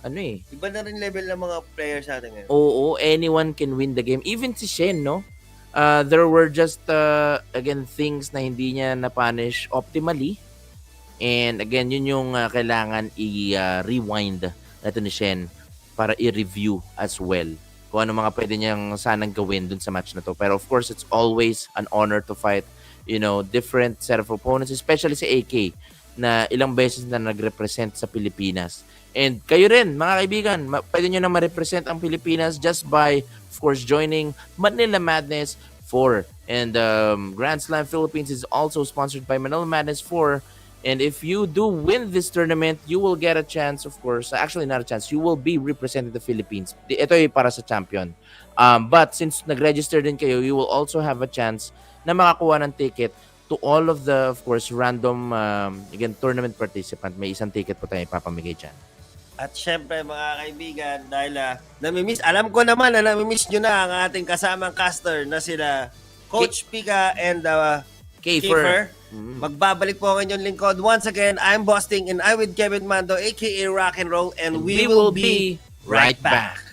ano eh. Iba na rin level ng mga players natin ngayon. Oo, anyone can win the game. Even si Shen, no? There were just, again, things na hindi niya na-punish optimally. And again, yun yung kailangan i-rewind natin ni Shen para i-review as well kung ano mga pwede niyang sanang gawin dun sa match na to. Pero of course, it's always an honor to fight, different set of opponents, especially si AK na ilang beses na nag-represent sa Pilipinas. And kayo rin, mga kaibigan, pwede nyo na ma-represent ang Pilipinas just by, of course, joining Manila Madness 4. And Grand Slam Philippines is also sponsored by Manila Madness 4. And if you do win this tournament, you will get a chance, of course. Actually, not a chance. You will be representing the Philippines. Ito ay para sa champion. But since nag-register din kayo, you will also have a chance na makakuha ng ticket to all of the, of course, random, again, tournament participant. May isang ticket po tayo ipapamigay dyan. At syempre mga kaibigan, dahil alam ko naman na namimiss nyo na ang ating kasamang caster na sila Coach Pika and Kiefer. Magbabalik po ang inyong lingkod. Once again, I'm Bosting and I'm with Kevin Mando aka Rock and Roll and we will be right back.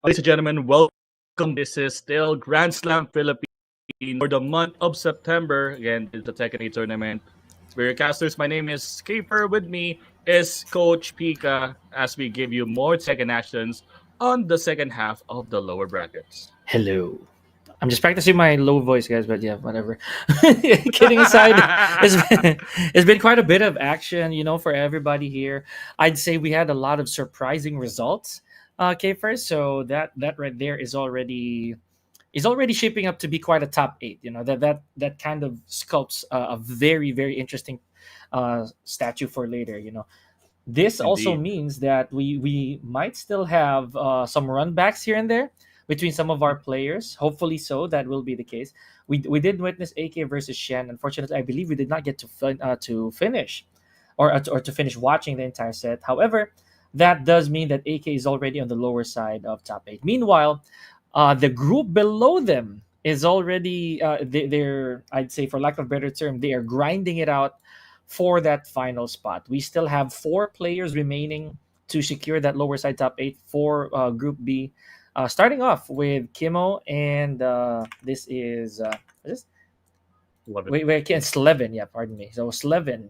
Ladies and gentlemen, welcome. This is still Grand Slam Philippines for the month of September. Again, this is the Tekken 8 tournament. Spiritcasters, my name is Skaper. With me is Coach Pika as we give you more Tekken actions on the second half of the lower brackets. Hello. I'm just practicing my low voice, guys, but yeah, whatever. Kidding aside, it's been quite a bit of action, for everybody here. I'd say we had a lot of surprising results. Okay, first, so that right there is already shaping up to be quite a top eight. That kind of sculpts a very very interesting statue for later. This also Indeed. means that we might still have some runbacks here and there between some of our players. Hopefully, so that will be the case. We did witness AK versus Shen. Unfortunately, I believe we did not get to finish, or to finish watching the entire set. However, that does mean that AK is already on the lower side of top eight. Meanwhile, the group below them is already they're, I'd say, for lack of a better term, they are grinding it out for that final spot. We still have four players remaining to secure that lower side top eight for Group B. Starting off with Kimo, and this is this Love it. wait, can't Slevin. Yeah, pardon me. So Slevin,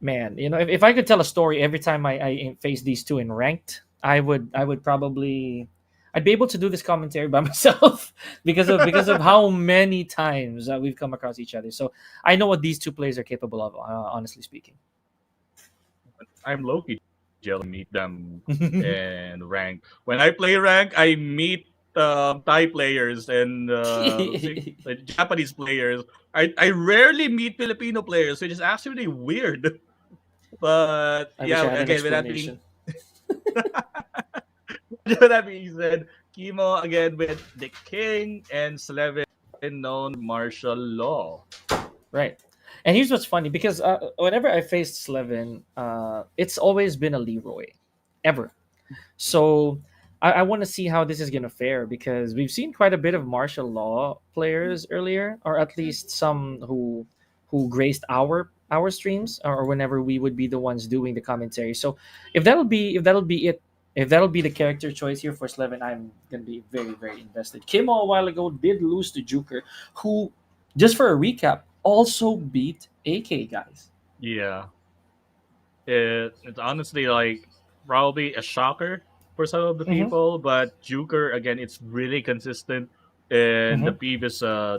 man, if I could tell a story every time I face these two in ranked, I would probably, I'd be able to do this commentary by myself because of how many times we've come across each other. So I know what these two players are capable of, honestly speaking. I'm Loki. Jelly meet them in rank. When I play rank, I meet Thai players and the Japanese players. I rarely meet Filipino players, which is actually weird. But I wish yeah, I had an again, with that being explanation. with that being said, Kimo again with the King and Slevin known martial law. Right. And here's what's funny, because whenever I faced Slevin, it's always been a Leroy, ever. So I want to see how this is going to fare, because we've seen quite a bit of martial law players earlier, or at least some who graced our streams, or whenever we would be the ones doing the commentary. So if that'll be the character choice here for Slevin, I'm gonna be very very invested. Kimo a while ago did lose to Juker, who, just for a recap, also beat AK, guys. Yeah, it's honestly like probably a shocker for some of the Mm-hmm. people, but Juker again, it's really consistent in Mm-hmm.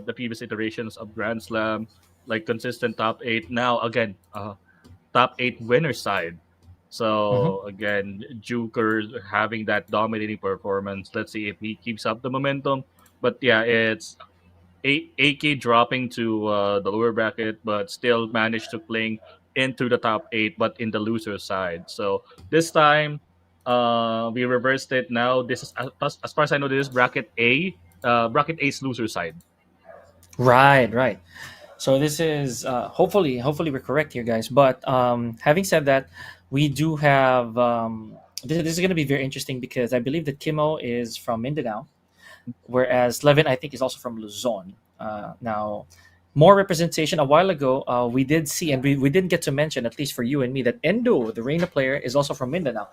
the previous iterations of Grand Slam, like consistent top eight. Now again, top eight winner side. Mm-hmm. So again, Juker having that dominating performance. Let's see if he keeps up the momentum. But yeah, it's AK dropping to the lower bracket, but still managed to cling into the top eight, but in the loser side. So this time, we reversed it. Now this is, as far as I know, this is bracket A, bracket A's loser side. Right, right. So this is, hopefully we're correct here, guys. But having said that, we do have, this is going to be very interesting, because I believe that Kimo is from Mindanao, whereas Levin, I think, is also from Luzon. Now, more representation. A while ago, we did see, and we didn't get to mention, at least for you and me, that Endo, the Reina player, is also from Mindanao.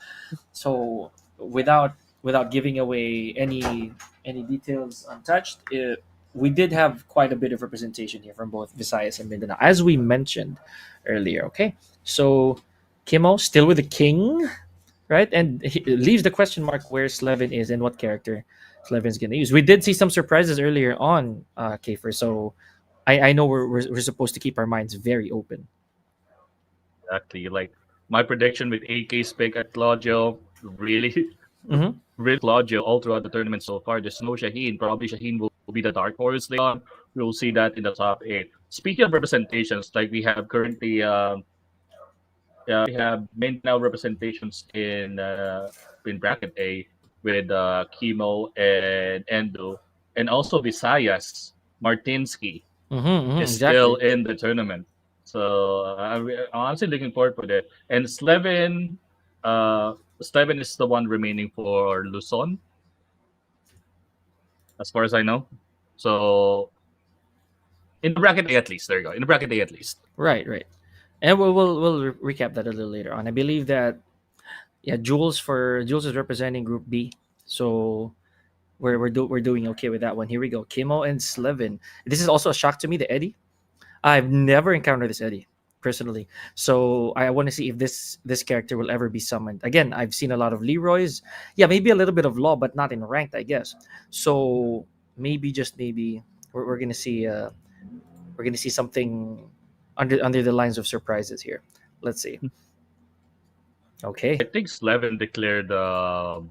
So without giving away any details untouched, we did have quite a bit of representation here from both Visayas and Mindanao, as we mentioned earlier. Okay, so Kimo still with the king, right? And he leaves the question mark where Slevin is and what character Slevin's going to use. We did see some surprises earlier on, Kafer, so I know we're supposed to keep our minds very open. Exactly. Like my prediction with AK's pick at Claudio, really, Mm-hmm. really Claudio all throughout the tournament so far. There's no Shaheen. Probably Shaheen will be the dark horse later on. We'll see that in the top eight. Speaking of representations, like we have currently, we have Mindanao representations in bracket A with Kimo and Endo, and also Visayas. Martinsky Mm-hmm, is still exactly. in the tournament. So I'm honestly looking forward for that. And Slevin is the one remaining for Luzon, as far as I know. So in the bracket A at least, there you go. In the bracket A at least. Right, right. And we'll recap that a little later on. I believe that, yeah, Jules is representing Group B. So we're doing okay with that one. Here we go. Kimo and Slevin. This is also a shock to me. The Eddie. I've never encountered this Eddie personally, so I want to see if this character will ever be summoned. Again, I've seen a lot of Leroy's. Yeah, maybe a little bit of Law, but not in ranked, I guess. So maybe just maybe we're gonna see something under the lines of surprises here. Let's see. I Okay. think Slevin declared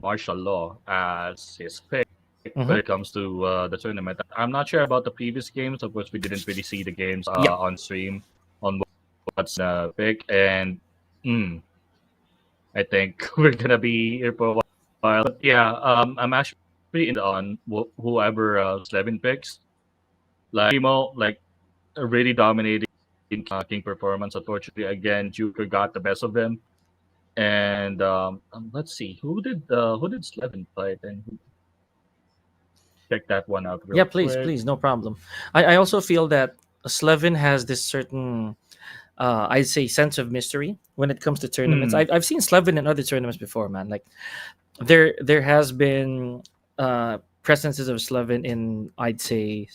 martial law as his pick when Mm-hmm. it comes to the tournament. I'm not sure about the previous games. Of course, we didn't really see the games Yep. on stream on what's pick, and mm, I think we're gonna be here for a while. But yeah, I'm actually on whoever Slevin picks. Like Primo, like really dominating King performance. Unfortunately, again, Joker got the best of him. And let's see, who did Slevin fight? And check that one out Yeah, real please, quick. please, no problem. I also feel that Slevin has this certain I'd say sense of mystery when it comes to tournaments. Hmm. I've seen Slevin in other tournaments before, man. Like there has been presences of Slevin in, I'd say,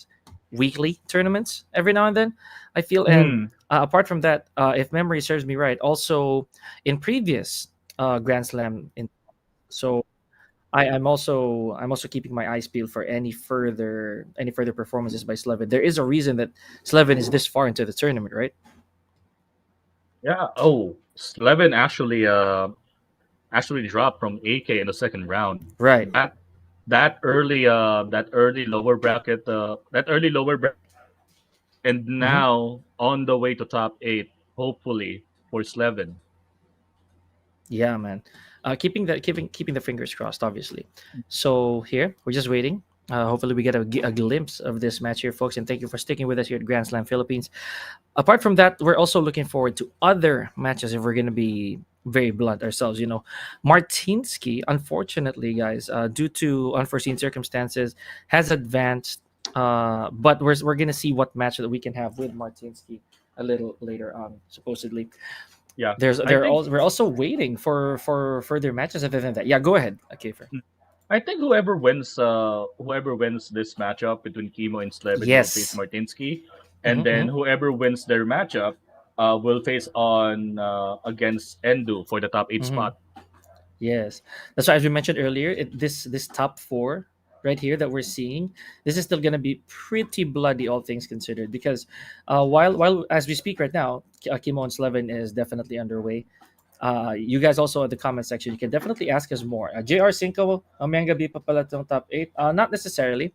weekly tournaments every now and then. I feel, and Hmm. apart from that, if memory serves me right, also in previous Grand Slam in. So I'm also keeping my eyes peeled for any further performances by Slevin. There is a reason that Slevin is this far into the tournament, right? Yeah. Oh, Slevin actually dropped from AK in the second round. Right. That early lower bracket, and Hmm. now on the way to top eight, hopefully for Slevin. Yeah, man. Keeping the fingers crossed, obviously. So here we're just waiting. Hopefully we get a glimpse of this match here, folks. And thank you for sticking with us here at Grand Slam Philippines. Apart from that, we're also looking forward to other matches if we're going to be very blunt ourselves. Martinsky, unfortunately, guys, due to unforeseen circumstances, has advanced. But we're going to see what match that we can have with Martinsky a little later on, supposedly. Yeah, There's I there think also we're also waiting for further matches other than that. Yeah, go ahead, Kiefer. I think whoever wins this matchup between Kimo and Slevin will face Yes. Martinsky, and then Hmm. whoever wins their matchup will face on against Endu for the top eight Hmm. spot. Yes, that's why, as we mentioned earlier, this top four right here that we're seeing, this is still gonna be pretty bloody, all things considered. Because while as we speak right now, Kimo and Slevin is definitely underway. You guys also in the comment section, you can definitely ask us more. JR Cinco, may gabi pa pala tong top 8. Not necessarily.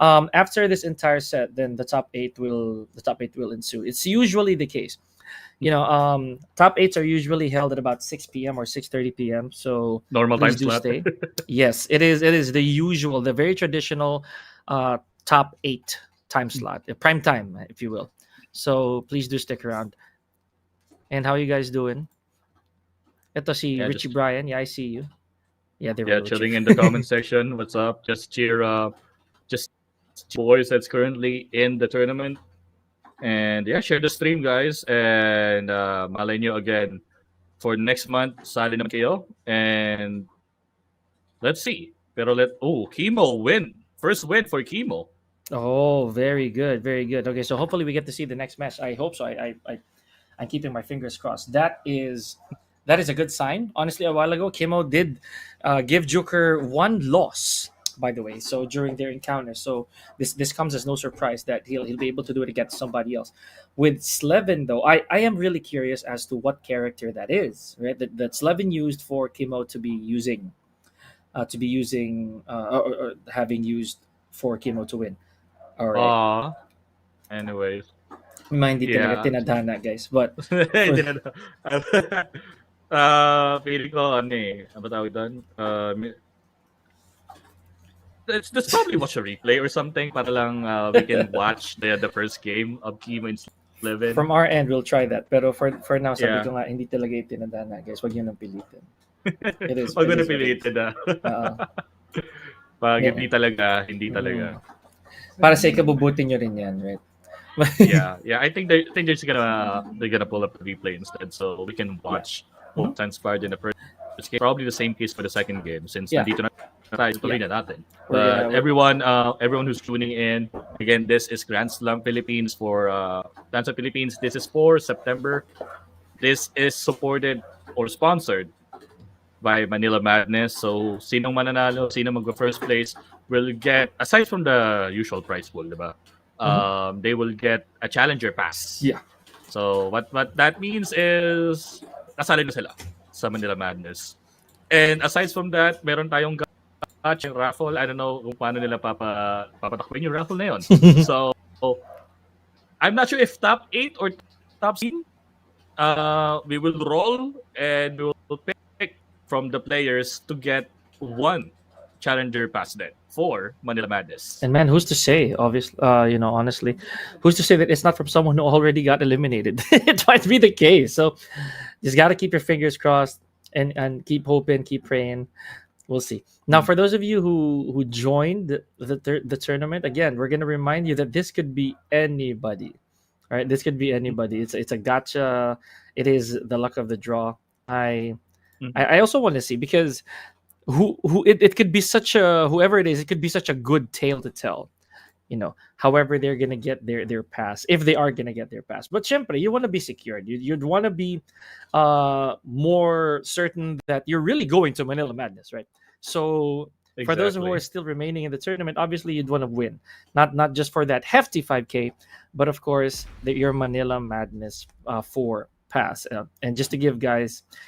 After this entire set, then the top 8 will ensue. It's usually the case. Top 8s are usually held at about 6 p.m. or 6:30 p.m. So Normal please time do slot. stay. Yes, it is the usual, the very traditional top 8 time slot, prime time, if you will. So please do stick around. And how you guys doing? Ito si Yeah, Richie just Bryan. Yeah, I see you. Yeah, there we yeah, go, Richie. chilling in the comment section. What's up? Just boys that's currently in the tournament, and yeah, share the stream, guys, and malay nyo again for next month. Sali naman kayo, and let's see. Pero Kimo win. First win for Kimo. Oh, very good, very good. Okay, so hopefully we get to see the next match. I hope so. I'm keeping my fingers crossed. That is a good sign. Honestly, a while ago, Kimo did give Joker one loss, by the way. So during their encounter, so this comes as no surprise that he'll be able to do it against somebody else. With Slevin, though, I am really curious as to what character that is. Right, that Slevin used for Kimo or having used for Kimo to win. All right. Anyways, May hindi talaga yeah. tinadhana, guys. But for Hindi na. Feeling ko ano ba tawag doon? Let's probably watch a replay or something para lang we can watch the first game of Kimo and Slevin. from our end, we'll try that. Pero for now, sabi Yeah. ko nga, hindi talaga itinadhana, guys. Wag niyo nang pilitin. It is, Huwag it mo na is what it is. pilitin na. Oo. Pag Yeah. hindi Mm. talaga. Para sa ikabubuti nyo rin yan, right? Yeah. I think they're gonna pull up the replay instead, so we can watch Mhm. what transpired in the first. It's probably the same case for the second game since Yeah. nandito na tayo tuloy na natin. We're But gonna- everyone who's tuning in, again, this is Grand Slam Philippines for Grand Slam Philippines. This is for September. This is supported or sponsored by Manila Madness. So, sinong mananalo, sino mag-first place will get, aside from the usual prize pool, diba? They will get a challenger pass. Yeah. So, what that means is, kasali na sila sa Manila Madness. And aside from that, meron tayong gacha raffle. I don't know kung paano nila papatakbuhin yung raffle na yun. So, I'm not sure if top 8 or top 16, we will roll and we will pick from the players to get one challenger pass then for Manila Madness. And man, who's to say? Obviously, honestly, who's to say that it's not from someone who already got eliminated? It might be the case. So, just gotta keep your fingers crossed and keep hoping, keep praying. We'll see. Now, for those of you who joined the tournament, again, we're gonna remind you that this could be anybody. All right, this could be anybody. It's a gotcha. It is the luck of the draw. I also want to see, because it could be such a, whoever it is, it could be such a good tale to tell. However they're gonna get their pass, if they are gonna get their pass. But syempre, you want to be secured. You'd want to be more certain that you're really going to Manila Madness, right? So for those who are still remaining in the tournament, obviously you'd want to win, not just for that hefty 5K, but of course your Manila Madness 4 pass. And just to give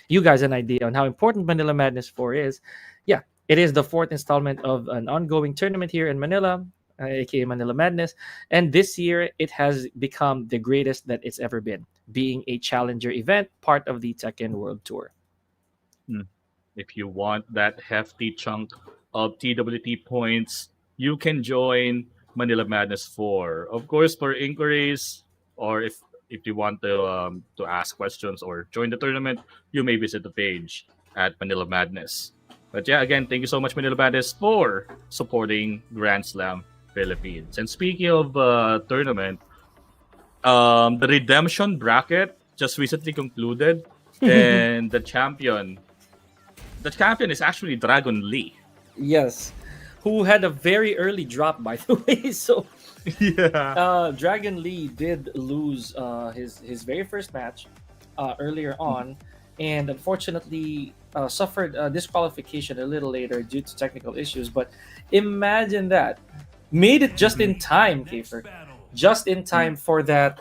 you guys an idea on how important Manila Madness 4 is, yeah, it is the 4th installment of an ongoing tournament here in Manila, aka Manila Madness, and this year it has become the greatest that it's ever been, being a challenger event, part of the Tekken World Tour. If you want that hefty chunk of TWT points, you can join Manila Madness 4. Of course, for inquiries, or if you want to ask questions or join the tournament, you may visit the page at Manila Madness. But yeah, again, thank you so much, Manila Madness, for supporting Grand Slam Philippines. And speaking of tournament, the redemption bracket just recently concluded, and the champion is actually Dragon Lee. Yes, who had a very early drop, by the way. So Yeah. Dragon Lee did lose his very first match earlier on, and unfortunately suffered disqualification a little later due to technical issues. But imagine that, made it just in time, Kiefer, just in time for that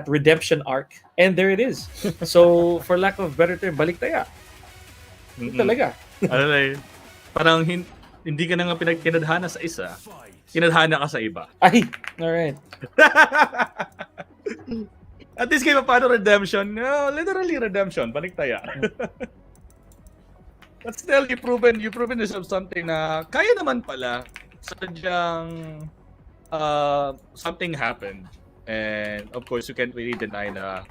redemption arc, and there it is. So for lack of better term, balik taya. Talaga. Ano na yun? Parang hindi ka na nga kinadhana sa isa, kinadhana ka sa iba. Ay, all right. At least kayo paano redemption? No, literally redemption. Balik taya. But still, you proven yourself something na kaya naman pala. Sadyang something happened. And of course, you can't really deny na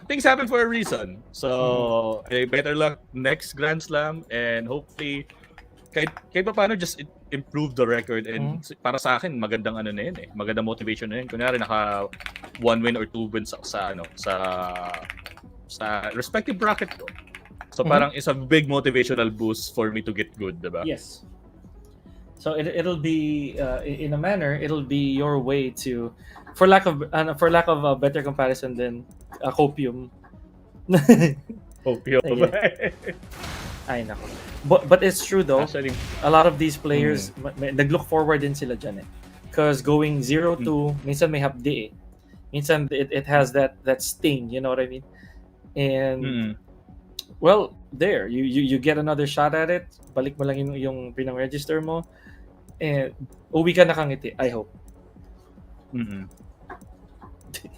things happen for a reason. So, better luck next Grand Slam, and hopefully kahit pa paano just improve the record. And para sa akin, magandang ano na yun eh. Magandang motivation na yun. Kunyari naka 1 win or 2 wins sa respective bracket ko. So parang it's a big motivational boost for me to get good, diba? Yes. So it'll be in a manner, it'll be your way to, for lack of a better comparison than copium. Hope you. Ay nako. But it's true though. Actually, A lot of these players nag-look forward din sila dyan eh. Because going 0-2, minsan may hapdi eh. Minsan it has that sting, you know what I mean? And well, there you get another shot at it. Balik mo lang yung pinang-register mo, and uwi ka nakangiti, I hope.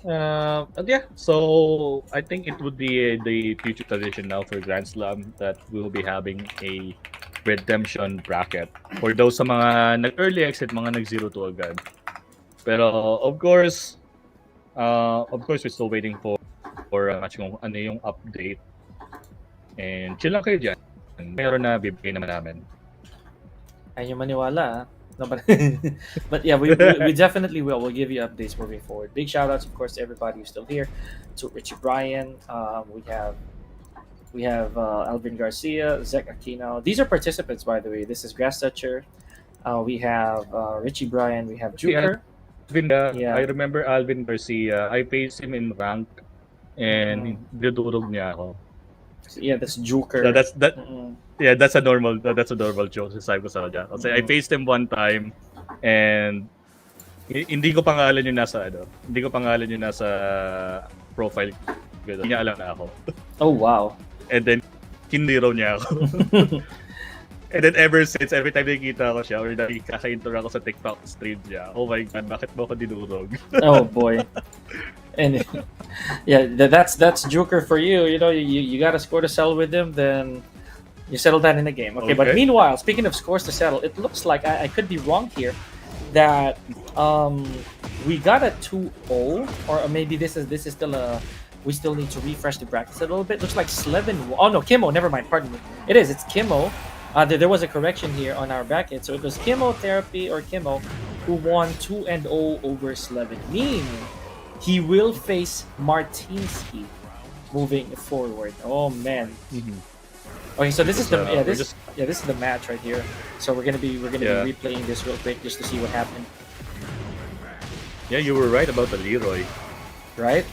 Yeah, so I think it would be the future tradition now for Grand Slam that we will be having a redemption bracket for those sa mga nag-early exit, mga nag-0-2 agad. Pero of course, we're still waiting for kung ano yung update. And chill lang kayo dyan. Meron na bibigay naman namin. Ayun yung maniwala, ah. No, but yeah, we definitely will. We'll give you updates moving forward. Big shout outs, of course, to everybody who's still here. To Richie Bryan, we have We have Alvin Garcia, Zach Aquino. These are participants, by the way. This is Grass Toucher. We have Richie Bryan. We have See, Juker. I Yeah. remember Alvin Garcia. I faced him in rank and Mm. dinudurog niya ako. Yeah, that's So Juker. that's that. Mm-mm. Yeah, that's a normal joke. Sabi ko sa kanya. Kasi I Mm-mm. faced him one time and hindi ko pangalan yung nasa Hindi ko pangalan yung nasa profile. Hindi niya alam na ako. Oh, wow. And then kiniro niya ako. And then ever since, every time nakikita ko siya or nakaka-interact ako sa TikTok stream niya, oh my God, bakit mo ako dinurog? Oh, boy. And yeah, that's Joker for you. You know, you got to score to settle with him, then you settle that in the game. Okay, but Okay. meanwhile, speaking of scores to settle, it looks like I could be wrong here that we got a 2-0, or maybe this is still a. We still need to refresh the brackets a little bit. Looks like Slevin. Oh no, Kimmo. Never mind. Pardon me. It's Kimmo. There was a correction here on our bracket, so it was Chemotherapy or Kimmo who won 2-0 over Slevin. Meaning he will face Martinsky moving forward. Oh man. Okay, so this is the we're this is the match right here. So we're gonna be Yeah. replaying this real quick just to see what happened. Yeah, you were right about the Leroy. Right?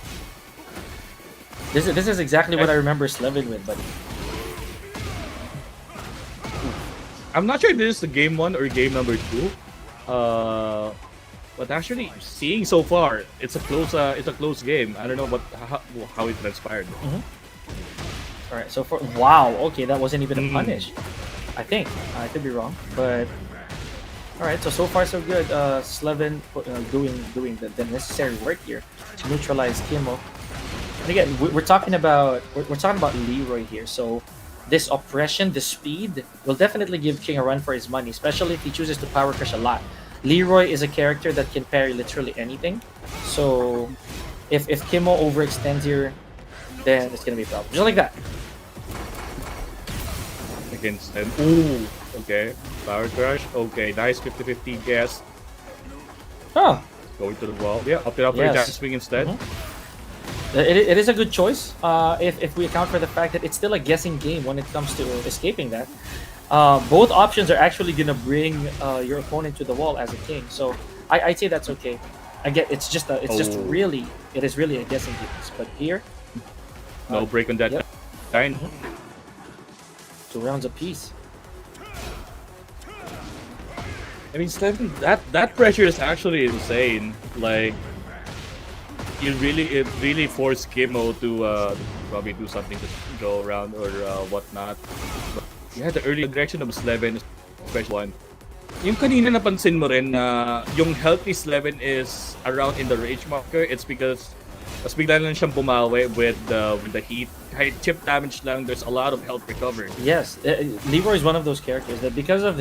This is exactly what I remember Slevin with, buddy. I'm not sure if this is the game 1 or game number 2. But actually, seeing so far, it's a close game. I don't know how it transpired. All right, so for wow, okay, that wasn't even a Mm. punish. I think I could be wrong, but all right. So far so good. Slevin doing the necessary work here to neutralize Kimmo. And again, we're talking about Leroy here. So this oppression, the speed, will definitely give King a run for his money, especially if he chooses to power crush a lot. Leroy is a character that can parry literally anything. So if Kimmo overextends here, then it's gonna be a problem. Just like that. Against them. Ooh, okay. Power crush. Okay, nice 50-50 guess. Oh, Going to the wall. Yeah, up it up for Yes. a jab swing instead. it is a good choice. If we account for the fact that it's still a guessing game when it comes to escaping that. Both options are actually gonna bring your opponent to the wall as a king. So I'd say that's okay. I get it's just Oh. it is really a guessing game. But here, No break on that yep. line. 2 rounds apiece. I mean, Stephen, that pressure is actually insane. Like, it really forced Kimmo to probably do something to go around or whatnot. But yeah, the early aggression of Slevin is fresh one. Yung kanina napansin mo rin na yung health ni Slevin is around in the rage marker. It's because mas bigla lang siyang bumawi with the heat. Kahit chip damage lang, there's a lot of health recovery. Yes, Leroy is one of those characters that because of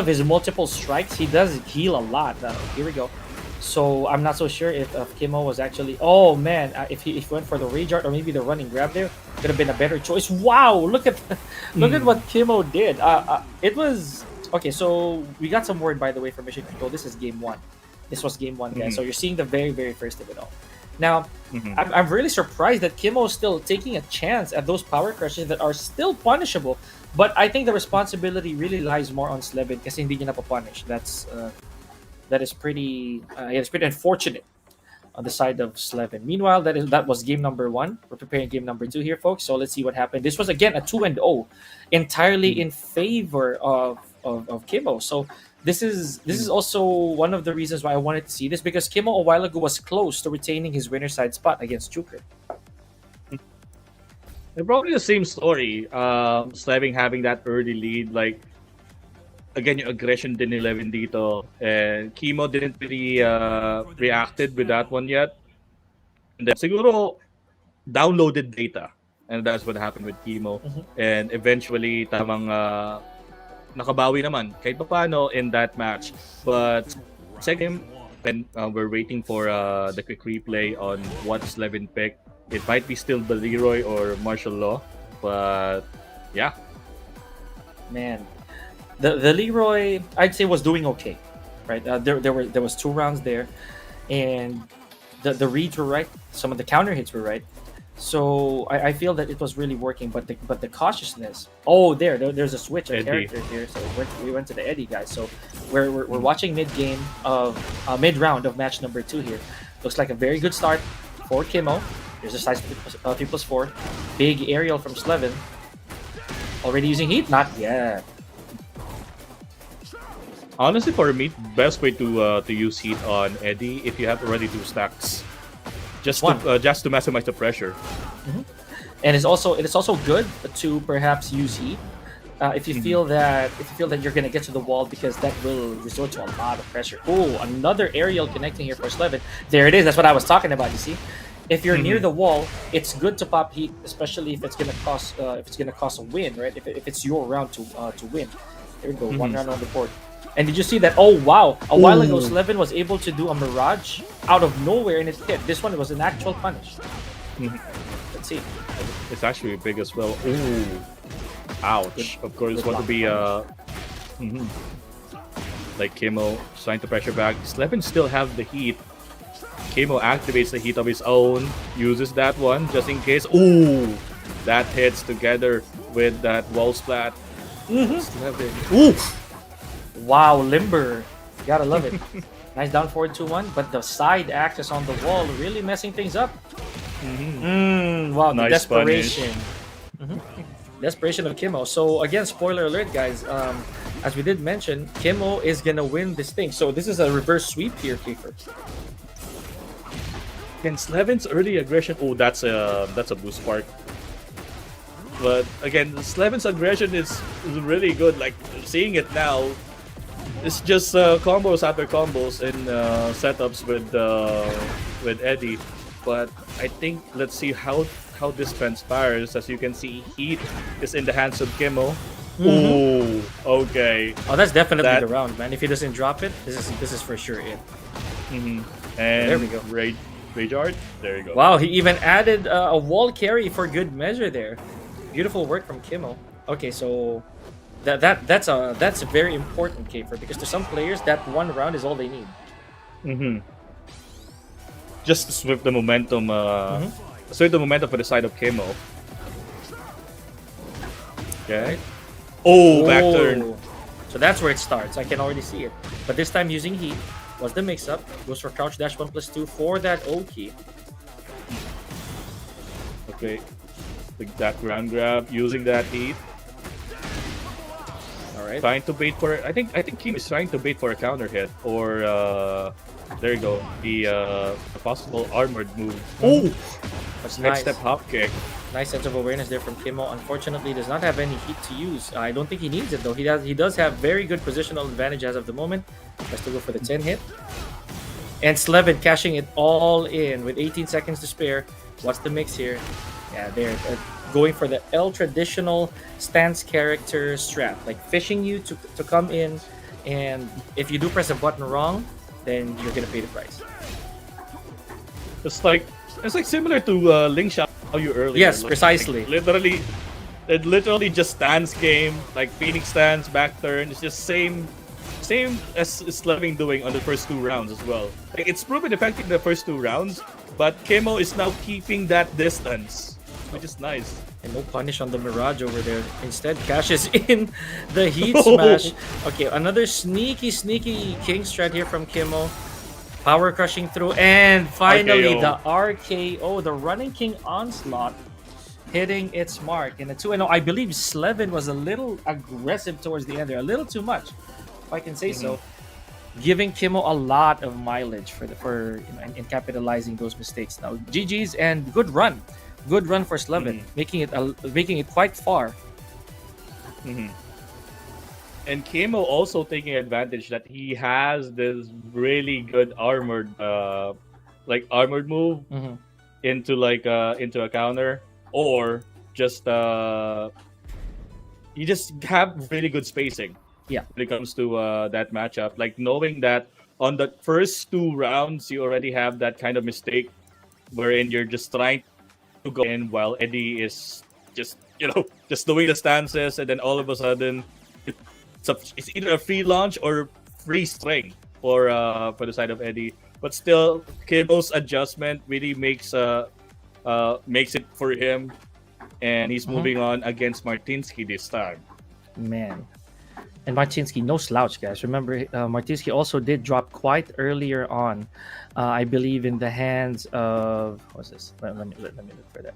his multiple strikes, he does heal a lot. Here we go. So I'm not so sure if Kimmo was actually. Oh man, if he went for the rage art or maybe the running grab there, could have been a better choice. Wow, look at what Kimmo did. It was okay. So we got some word by the way from Mission Control. This is game 1. This was game 1, guys. So you're seeing the very first of it all. Now, I'm really surprised that Kimmo is still taking a chance at those power crushes that are still punishable. But I think the responsibility really lies more on Slevin kasi hindi niya napapunish. That is pretty it's pretty unfortunate on the side of Slevin. Meanwhile, that was game number 1. We're preparing game number 2 here, folks. So let's see what happened. This was again a 2-0, entirely in favor of Kimmo. So this is also one of the reasons why I wanted to see this because Kimmo a while ago was close to retaining his winner side spot against Juker. They're probably the same story. Slevin having that early lead, like again yung aggression din ni Levin dito, and Kimmo didn't really reacted with that one yet. And then siguro downloaded data, and that's what happened with Kimmo. And eventually tamang nakabawi naman kahit paano in that match. But second, when we're waiting for the quick replay on what Slevin picked. It might be still the Leroy or martial law, but yeah. Man, the Leroy I'd say was doing okay, right? There was 2 rounds there, and the reads were right. Some of the counter hits were right. So I feel that it was really working, but the cautiousness. Oh, there's a switch, a Eddie. character here. So we went to the Eddie guys. So we're watching mid game of mid round of match number 2 here. Looks like a very good start for Kimo. There's a size 3+4. Big aerial from Slevin. Already using heat? Not yet. Honestly, for me, best way to use heat on Eddie if you have already 2 stacks, just to maximize the pressure. And it is also good to perhaps use heat if you feel that you're gonna get to the wall, because that will resort to a lot of pressure. Oh, another aerial connecting here for Slevin. There it is. That's what I was talking about. You see, if you're near the wall, it's good to pop heat, especially if it's gonna cost a win, right? If it's your round to win. There we go. One round on the board. And did you see that? Oh wow! A while ago, Slevin was able to do a mirage out of nowhere and it hit. This one was an actual punish. Let's see. It's actually big as well. Ooh, ouch! Of course, good want to be like Kimo trying to pressure back. Slevin still have the heat. Kimo activates the heat of his own, uses that one just in case. Ooh, that hits together with that wall splat. Slevin. Ooh! Wow, limber. Gotta love it. Nice down forward 2-1, but the side axis on the wall really messing things up. Wow, the Nice desperation. Desperation of Kimo. So again, spoiler alert, guys. As we did mention, Kimo is gonna win this thing. So this is a reverse sweep here, Kiefer. And Slevin's early aggression. Oh, that's a boost spark. But again, Slevin's aggression is really good. Like seeing it now, it's just combos after combos and setups with Eddie. But I think let's see how this transpires. As you can see, heat is in the hands of Kimo. Ooh, okay. Oh, that's definitely the round, man. If he doesn't drop it, this is for sure it. And there we go. Rage Art. There you go. Wow, he even added a wall carry for good measure there. Beautiful work from Kimo. Okay, so that's a very important Kiefer, because to some players that one round is all they need. Just to sweep the momentum. Sweep the momentum for the side of Kimo. Okay. Oh, back turn. So that's where it starts. I can already see it. But this time using heat was the mix-up. Goes for crouch dash 1+2 for that O key. Okay. Like that ground grab, using that heat. Alright. Trying to bait for I think Kim is trying to bait for a counter hit. Or there you go. The possible armored move. Oh! That's Next nice. step hop kick. Nice sense of awareness there from Kimo. Unfortunately, does not have any heat to use. I don't think he needs it though. He does have very good positional advantage as of the moment. Has to go for the 10 hit. And Slevin cashing it all in with 18 seconds to spare. What's the mix here? Yeah, they're going for the L traditional stance character strat, like fishing you to come in, and if you do press a button wrong, then you're gonna pay the price. It's like similar to Link Shao you earlier. Yes, Like, precisely. It literally just stance game, like Phoenix stance, back turn. It's just same as Slevin doing on the first 2 rounds as well. Like it's proven effective in the first 2 rounds, but Kimo is now keeping that distance, which is nice. And no punish on the Mirage over there. Instead, cashes in the Heat Smash. Okay, another sneaky King strat here from Kimo. Power crushing through, and finally RKO. the RKO, the Running King Onslaught, hitting its mark. In a 2-0, I believe Slevin was a little aggressive towards the end there, a little too much, if I can say so. Giving Kimo a lot of mileage in capitalizing those mistakes. Now, GG's and good run for Slevin, making it quite far. And Kimo also taking advantage that he has this really good armored move into a counter, or just you just have really good spacing. Yeah. When it comes to that matchup, like knowing that on the first 2 rounds you already have that kind of mistake, wherein you're just trying to go in while Eddie is just doing the stances, and then all of a sudden it's either a free launch or free string for the side of Eddie. But still, Kimo's adjustment really makes makes it for him, and he's Mhm. moving on against Martinsky this time. Man. And Martinsky, no slouch, guys. Remember, Martinsky also did drop quite earlier on, I believe, in the hands of what's this? Let me look for that.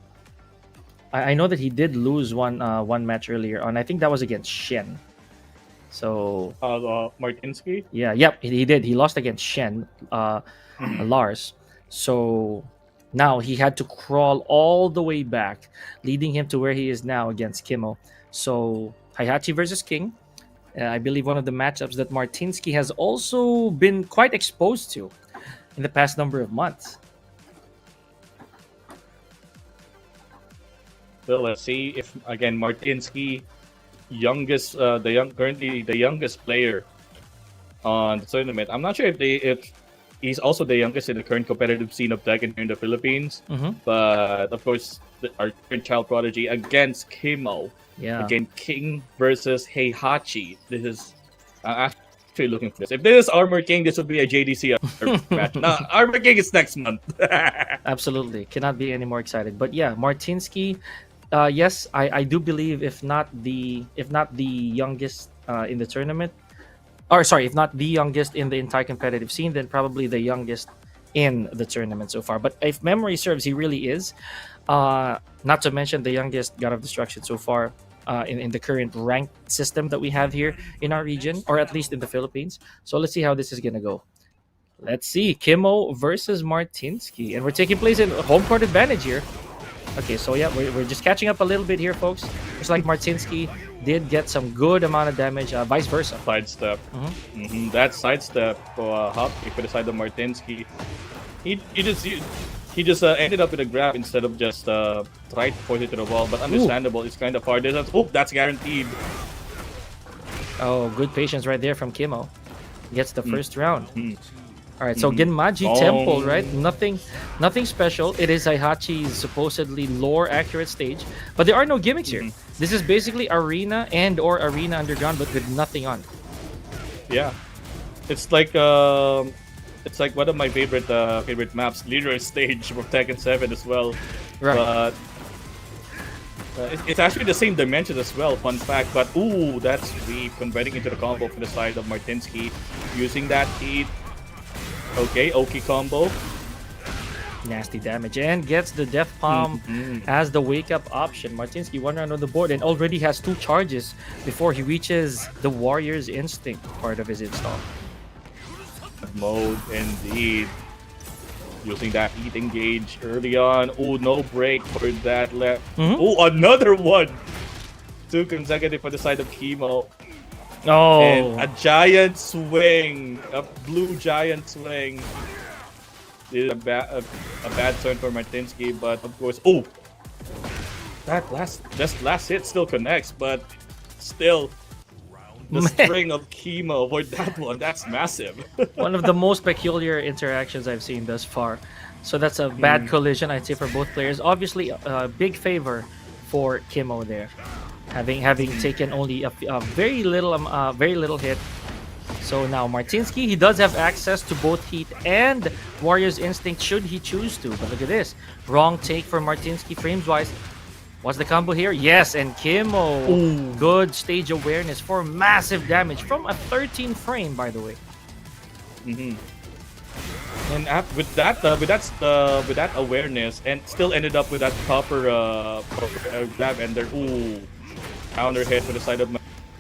I know that he did lose one match earlier on. I think that was against Shen. So Martinsky. yeah, yep, he did. He lost against Shen, Lars. So now he had to crawl all the way back, leading him to where he is now against Kimo. So Heihachi versus King. I believe one of the matchups that Martinsky has also been quite exposed to in the past number of months. Well, let's see if again Martinsky, currently the youngest player on the tournament. I'm not sure if he's also the youngest in the current competitive scene of Tekken here in the Philippines. Mm-hmm. But of course, our current child prodigy against Kimo. Yeah. Again, King versus Heihachi. This is actually looking for this. If this is Armor King, this would be a JDC match. No, Armor King is next month. Absolutely. Cannot be any more excited. But yeah, Martinsky, yes, I do believe if not the youngest in the tournament, or sorry, if not the youngest in the entire competitive scene, then probably the youngest in the tournament so far. But if memory serves, he really is. Not to mention the youngest God of Destruction so far in the current ranked system that we have here in our region, or at least in the Philippines. So let's see how this is going to go. Let's see. Kimo versus Martinsky. And we're taking place in home court advantage here. Okay, so yeah, we're just catching up a little bit here, folks. Just like Martinsky did get some good amount of damage, vice versa. Sidestep. That sidestep for hop kick for the side of Martinsky. He just ended up with a grab instead of just try to force it to the wall. But understandable, it's kind of hard. That's guaranteed. Oh, good patience right there from Kimo. Gets the first round. All right, so Mm-hmm. Genmaji Temple, right? Nothing special. It is Heihachi's supposedly lore accurate stage, but there are no gimmicks here. This is basically arena and or arena underground, but with nothing on. Yeah, it's like one of my favorite maps, Leroy Stage from Tekken 7 as well. Right. But it's actually the same dimension as well. Fun fact. But ooh, that's sweep converting into the combo for the side of Martinsky, using that heat. Okay, Oki combo. Nasty damage and gets the Death Palm as the wake up option. Martinsky one round on the board and already has 2 charges before he reaches the Warrior's Instinct part of his install. Mode indeed. Using that heat engage early on. Oh, no break for that left. Oh, another one. 2 consecutive for the side of Kimo. Oh, And a giant swing. A blue giant swing. This is a bad turn for Martinsky, but of course, that last hit still connects, but still, the string of Kimo for that one, that's massive. one of the most peculiar interactions I've seen thus far. So that's a bad collision, I'd say, for both players. Obviously, a big favor for Kimo there, having taken only a very little hit. So now Martinsky, he does have access to both Heat and Warrior's Instinct should he choose to. But look at this. Wrong take for Martinsky frames-wise. What's the combo here? Yes, and Kimo. Good stage awareness for massive damage from a 13 frame, by the way. And with that awareness, and still ended up with that proper grab ender. Counter hit for the side of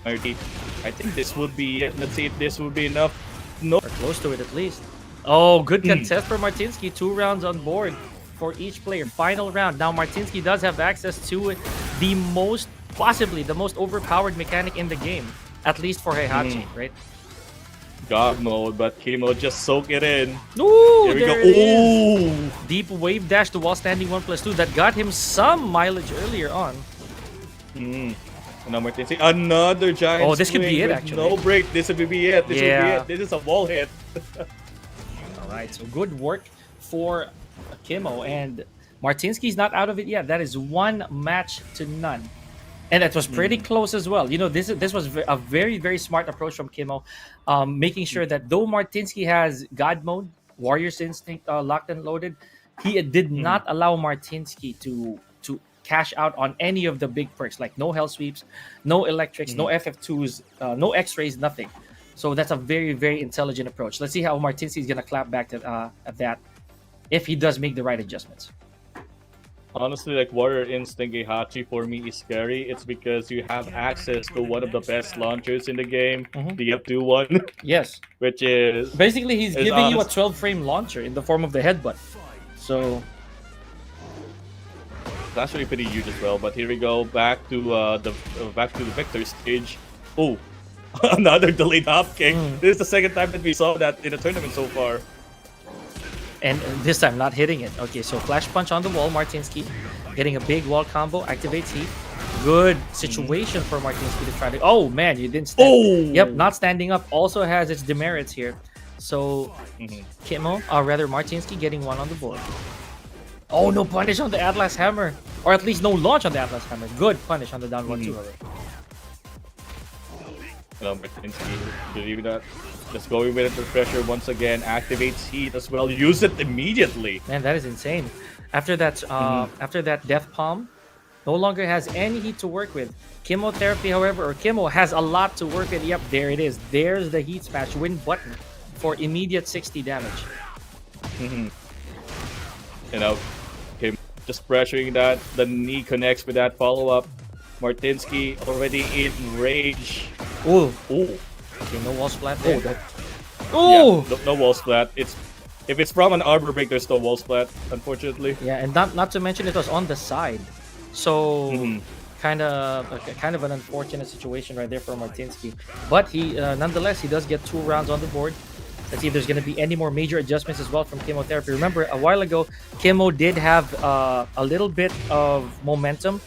Marty. I think this would be it. Let's see if this would be enough. No. Or close to it at least. Oh, good contest for Martinsky. 2 rounds on board for each player. Final round. Now Martinsky does have access to possibly the most overpowered mechanic in the game. At least for Heihachi, right? God mode, but Kimo just soak it in. Ooh, Here we there go. it is. Deep wave dash to wall standing 1+2. That got him some mileage earlier on. And now Martinsky, another giant. Oh, this could be swing it, with actually. No break. This would be it. This would be it. This is a wall hit. All right, so good work for Kimo, and Martinsky's not out of it yet. That is 1 match to none, and that was pretty close as well. You know, this was a very, very smart approach from Kimo, making sure that though Martinsky has God mode, Warrior's Instinct locked and loaded, he did not allow Martinsky to cash out on any of the big perks, like no hell sweeps, no electrics, no FF2s, no X-rays, nothing. So that's a very, very intelligent approach. Let's see how Martinsky is gonna clap back at that if he does make the right adjustments. Honestly, like Warrior Instinct Heihachi for me is scary. It's because you have access to one of the best launchers in the game, the F21, Yes. which is Basically, he's is giving you a honest- 12-frame launcher in the form of the headbutt. So it's actually pretty huge as well. But here we go, back to the Victor stage. Oh, another delayed hop kick. This is the second time that we saw that in the tournament so far. and this time not hitting it. Okay, so flash punch on the wall, Martinsky getting a big wall combo, activates heat. Good situation for Martinsky to try to. Oh man, you didn't stand. Oh! Yep, not standing up also has its demerits here. So Kimo, or rather Martinsky, getting one on the board. Oh, no punish on the Atlas Hammer, or at least no launch on the Atlas Hammer. Good punish on the down 1-2. Martinsky, believe that. Just going with the pressure once again, activates heat as well. Use it immediately. Man, that is insane. After that, after that death palm, no longer has any heat to work with. Chemotherapy, however, or Kimo has a lot to work with. Yep, there it is. There's the heat smash win button for immediate 60 damage. You know, okay, just pressuring that. The knee connects with that follow up. Martinsky already in rage. Ooh, Ooh. okay, no wall splat there. Yeah, no wall splat. If it's from an arbor break, there's no wall splat, unfortunately. Yeah, and not to mention it was on the side, so kind of an unfortunate situation right there for Martinsky. But he nonetheless he does get 2 rounds on the board. Let's see if there's going to be any more major adjustments as well from chemotherapy. Remember, a while ago, Kimo did have a little bit of momentum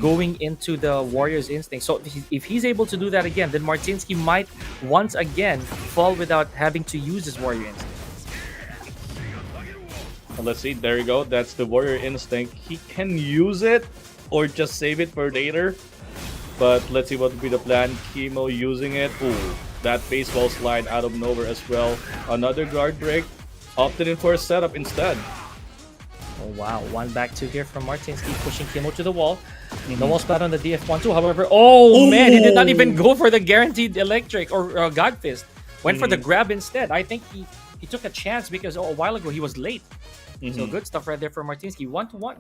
going into the Warrior's Instinct. So if he's able to do that again, then Martinsky might once again fall without having to use his Warrior Instinct. Well, let's see. There you go. That's the Warrior Instinct. He can use it or just save it for later. But let's see what will be the plan. Kimo using it. Ooh, that baseball slide out of nowhere as well. Another guard break. Opted in for a setup instead. Oh wow, 1 back 2 here from Martinsky, pushing Kimo to the wall. No wall splat on the DF1-2, however. Oh man, he did not even go for the guaranteed electric or God Fist. Went for the grab instead. I think he took a chance because a while ago he was late. So good stuff right there for Martinsky. 1-1.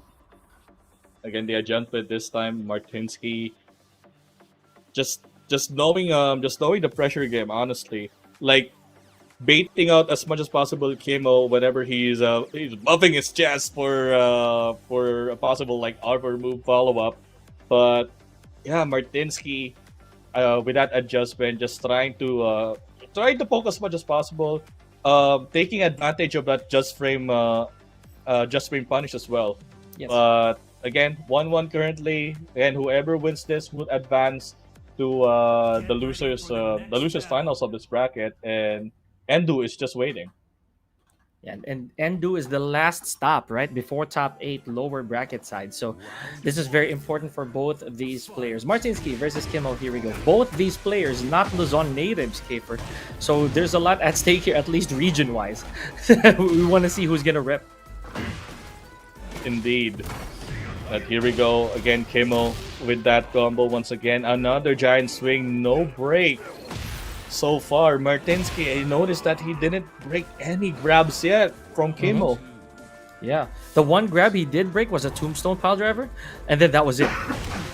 Again, the adjustment this time. Martinsky just knowing the pressure game. Honestly, like baiting out as much as possible Kimo whenever he's buffing his chest for a possible like arbor move follow up. But yeah, Martinsky with that adjustment, just trying to poke as much as possible, taking advantage of that just frame punish as well. Yes. But again, 1-1 currently, and whoever wins this would advance to the losers finals of this bracket, and Endu is just waiting. Yeah, and Endu is the last stop, right? Before top 8 lower bracket side. So this is very important for both of these players. Martinsky versus Kimo, here we go. Both these players not Luzon natives, Kafer. So there's a lot at stake here, at least region-wise. We want to see who's going to rep. Indeed. But here we go. Again, Kimo with that combo once again. Another giant swing, no break. So far, Martinsky, I noticed that he didn't break any grabs yet from Kimo. Yeah, the one grab he did break was a tombstone pile driver, and then that was it.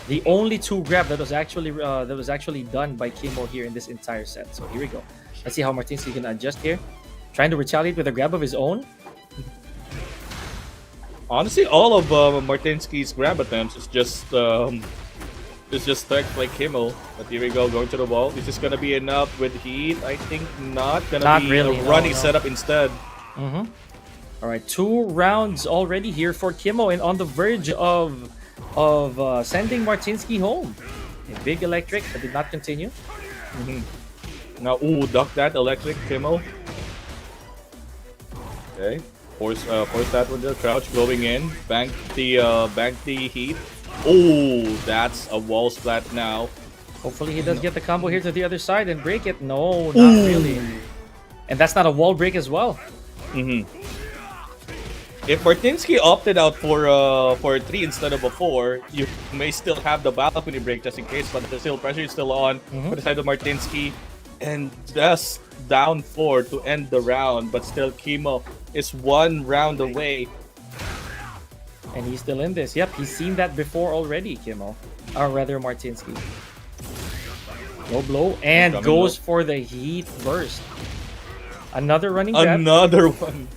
The only 2 grab that was actually done by Kimo here in this entire set. So here we go. Let's see how Martinsky can adjust here. Trying to retaliate with a grab of his own. Honestly, all of Martinsky's grab attempts is just stacked like Kimo. But here we go, going to the wall. This is gonna be enough with heat. I think not gonna be really, a running no. setup instead. All right, 2 rounds already here for Kimo, and on the verge of sending Martinsky home. A big electric, but did not continue. Now, duck that electric, Kimo. Okay, force that with the crouch going in. Bank the heat. Oh, that's a wall splat now. Hopefully he does get the combo here to the other side and break it. No, not really. And that's not a wall break as well. if Martinsky opted out for a 3 instead of a 4, you may still have the balcony break just in case, but the still pressure is still on for the side of Martinsky. And just down 4 to end the round, but still Kimo is 1 round away. And he's still in this. Yep, he's seen that before already, Kimo. Or rather, Martinsky. Low blow and goes for the heat burst. Another running grab. Another one.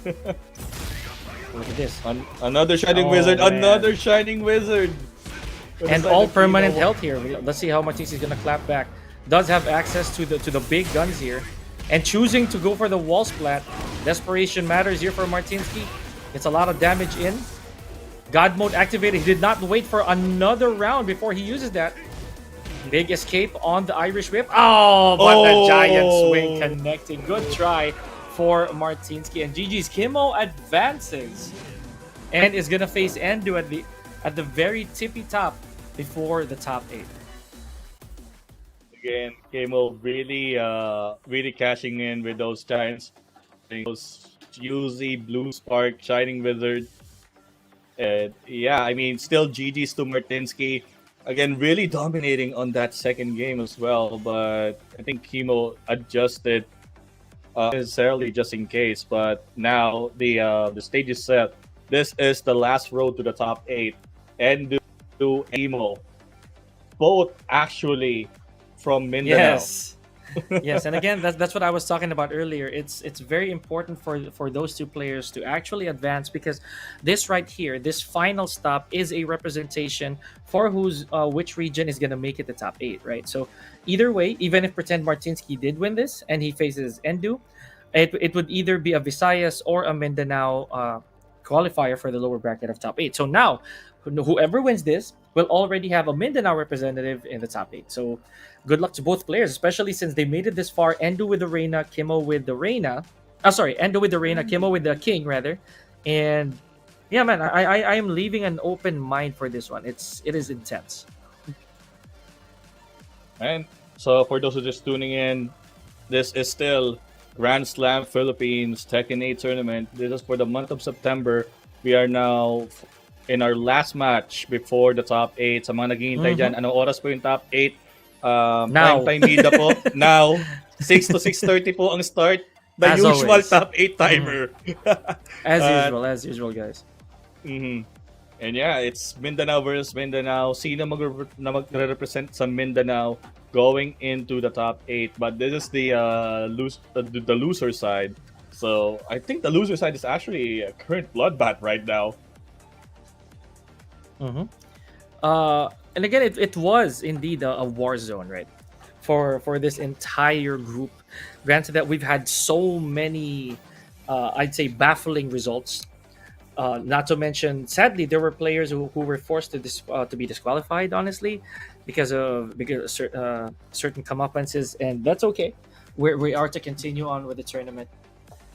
Look at this. Another Shining Wizard. Man. Another Shining Wizard. And all permanent health here. Let's see how much he's gonna clap back. Does have access to the big guns here. And choosing to go for the wall splat. Desperation matters here for Martinsky. It's a lot of damage in. God mode activated. He did not wait for another round before he uses that. Big escape on the Irish Whip. Oh, but the giant swing connecting. Good try for Martinsky. And GG's Kimo advances. And is gonna face Endo at the very tippy top before the top 8. Again, Kimo really cashing in with those giants. Those Yuzi, Blue Spark, Shining Wizard. And yeah, I mean, still GG's to Martinsky. Again, really dominating on that second game as well. But I think Kimo adjusted necessarily just in case. But now the stage is set. This is the last road to the top 8. Endo and Kimo, both actually from Mindanao. Yes. Yes, and again, that's what I was talking about earlier. It's very important for those two players to actually advance, because this right here, this final stop, is a representation for which region is gonna make it the top 8, right? So either way, even if pretend Martinsky did win this and he faces Endu, it would either be a Visayas or a Mindanao qualifier for the lower bracket of top 8. So now, whoever wins this will already have a Mindanao representative in the top 8. So good luck to both players, especially since they made it this far. Endo with the Reina, Kimo with the Reina. Endo with the Reina, Kimo with the King, rather. And yeah, man, I am leaving an open mind for this one. It is intense. And so for those who are just tuning in, this is still Grand Slam Philippines Tekken 8 tournament. This is for the month of September. We are now in our last match before the top 8. Sa mga naghihintay dyan, anong oras po yung top 8? Now. Prime time media po. Now, 6 to 6:30 po ang start. The As usual always. top 8 timer. As usual, guys. And yeah, it's Mindanao versus Mindanao. Sino magre-represent sa Mindanao going into the top 8? But this is the loser side. So I think the loser side is actually a current bloodbath right now. And again, it was indeed a war zone, right? For this entire group. Granted that we've had so many, I'd say, baffling results. Not to mention, sadly, there were players who were forced to be disqualified, honestly, because of certain comeuppances, and that's okay. We are to continue on with the tournament.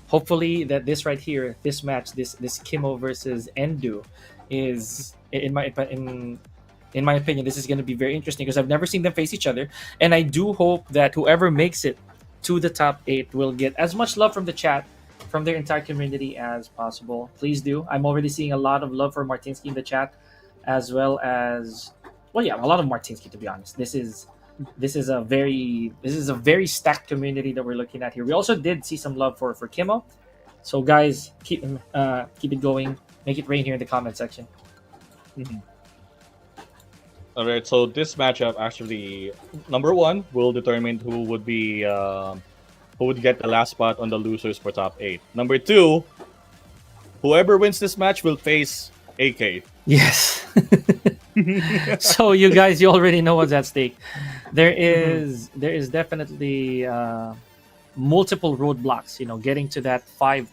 Hopefully, that this right here, this match, this Kimo versus Endu, is in my opinion, this is going to be very interesting because I've never seen them face each other, and I do hope that whoever makes it to the top 8 will get as much love from the chat, from their entire community as possible. Please do. I'm already seeing a lot of love for Martinsky in the chat, as well as, well, yeah, a lot of Martinsky, to be honest. This is a very stacked community that we're looking at here. We also did see some love for Kimo. So guys, keep it going. Make it rain here in the comment section. All right, so this matchup actually, number 1 will determine who would get the last spot on the losers for top 8. Number 2, whoever wins this match will face AK. Yes. So you guys, you already know what's at stake. There is definitely multiple roadblocks. Getting to that 5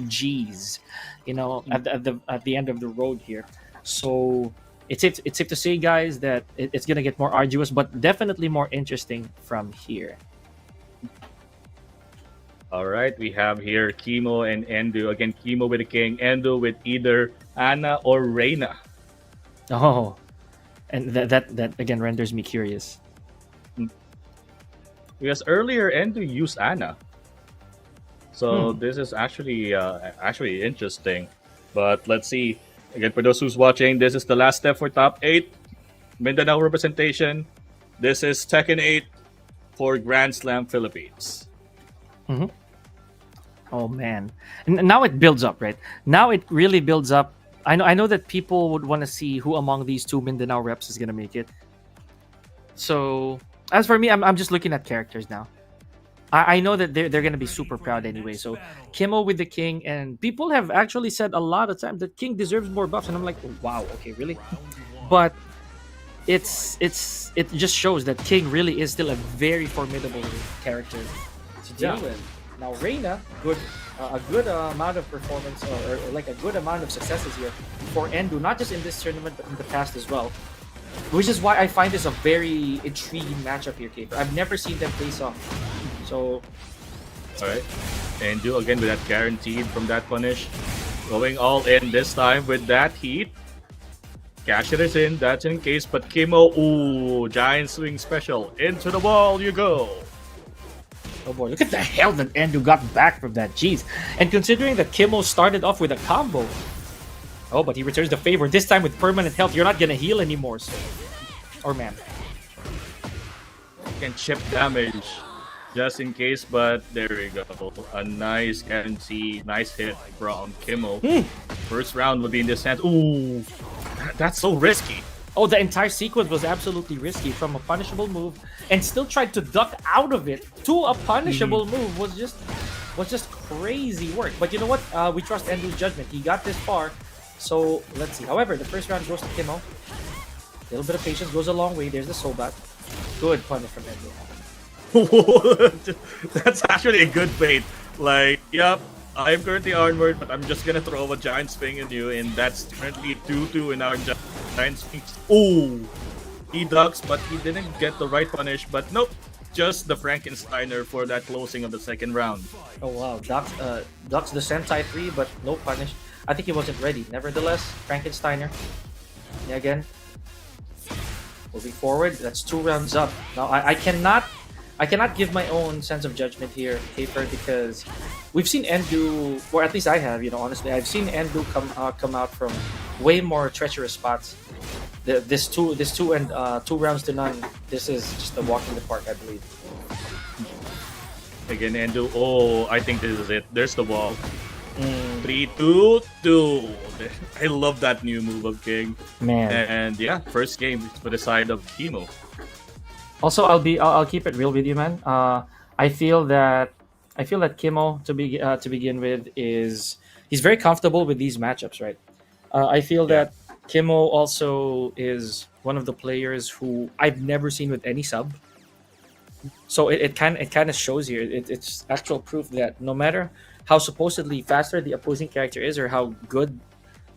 Gs. At the end of the road here. So it's safe to say, guys, that it's gonna get more arduous, but definitely more interesting from here. All right, we have here Kimo and Endo. Again, Kimo with the King, Endo with either Ana or Reina. Oh, and that again renders me curious. Because earlier Endo used Ana. So this is actually interesting. But let's see. Again, for those who's watching, this is the last step for top 8 Mindanao representation. This is Tekken 8 for Grand Slam Philippines. Oh man, and now it builds up, right? Now it really builds up. I know that people would want to see who among these two Mindanao reps is gonna make it. So as for me, I'm just looking at characters now. I know that they're gonna be super proud anyway. So Kimo with the King, and people have actually said a lot of times that King deserves more buffs, and I'm like, wow, okay, really? But it just shows that King really is still a very formidable character to deal with. Now Reina, a good amount of performance or like a good amount of successes here for Endu, not just in this tournament but in the past as well. Which is why I find this a very intriguing matchup here, Kaper. I've never seen them face off. So, Alright. And do again with that guaranteed from that punish. Going all in this time with that heat. Cash it is in, that's in case, but Kimo, ooh, giant swing special. Into the wall you go. oh boy, look at the hell that Endu got back from that. Jeez. And considering that Kimo started off with a combo. Oh, but he returns the favor. This time with permanent health, you're not gonna heal anymore, so. Or man. Can chip damage just in case, but there we go. A nice guarantee, nice hit from Kimo. First round would be in this hand. Ooh, that's so risky. Oh, the entire sequence was absolutely risky from a punishable move and still tried to duck out of it to a punishable move was just crazy work. But you know what? We trust Endu's judgment. He got this far. So let's see. However, the first round goes to Kimo. A little bit of patience goes a long way. There's the Sobat. Good punish from Endu. That's actually a good bait. Like, yep, I'm currently armored, but I'm just gonna throw a giant swing at you, and that's currently 2-2 in our giant swing. Ooh, he ducks, but he didn't get the right punish. But nope, just the Frankensteiner for that closing of the second round. Oh wow, ducks the Sentai 3, but no punish. I think he wasn't ready. Nevertheless, Frankensteiner. Yeah, again. Moving forward, that's 2 rounds up. Now I cannot give my own sense of judgment here, Kaper, because we've seen Endu, or at least I have, honestly, I've seen Endu come out from way more treacherous spots. This 2 rounds to none. This is just a walk in the park, I believe. Again, Endu. Oh, I think this is it. There's the wall. 3-2-2. I love that new move of King. Man. And yeah, first game for the side of Kimo. Also, I'll keep it real with you, man. I feel that Kimo to begin with he's very comfortable with these matchups, right? I feel that Kimo also is one of the players who I've never seen with any sub. So it kind of shows here. It's actual proof that no matter how supposedly faster the opposing character is or how good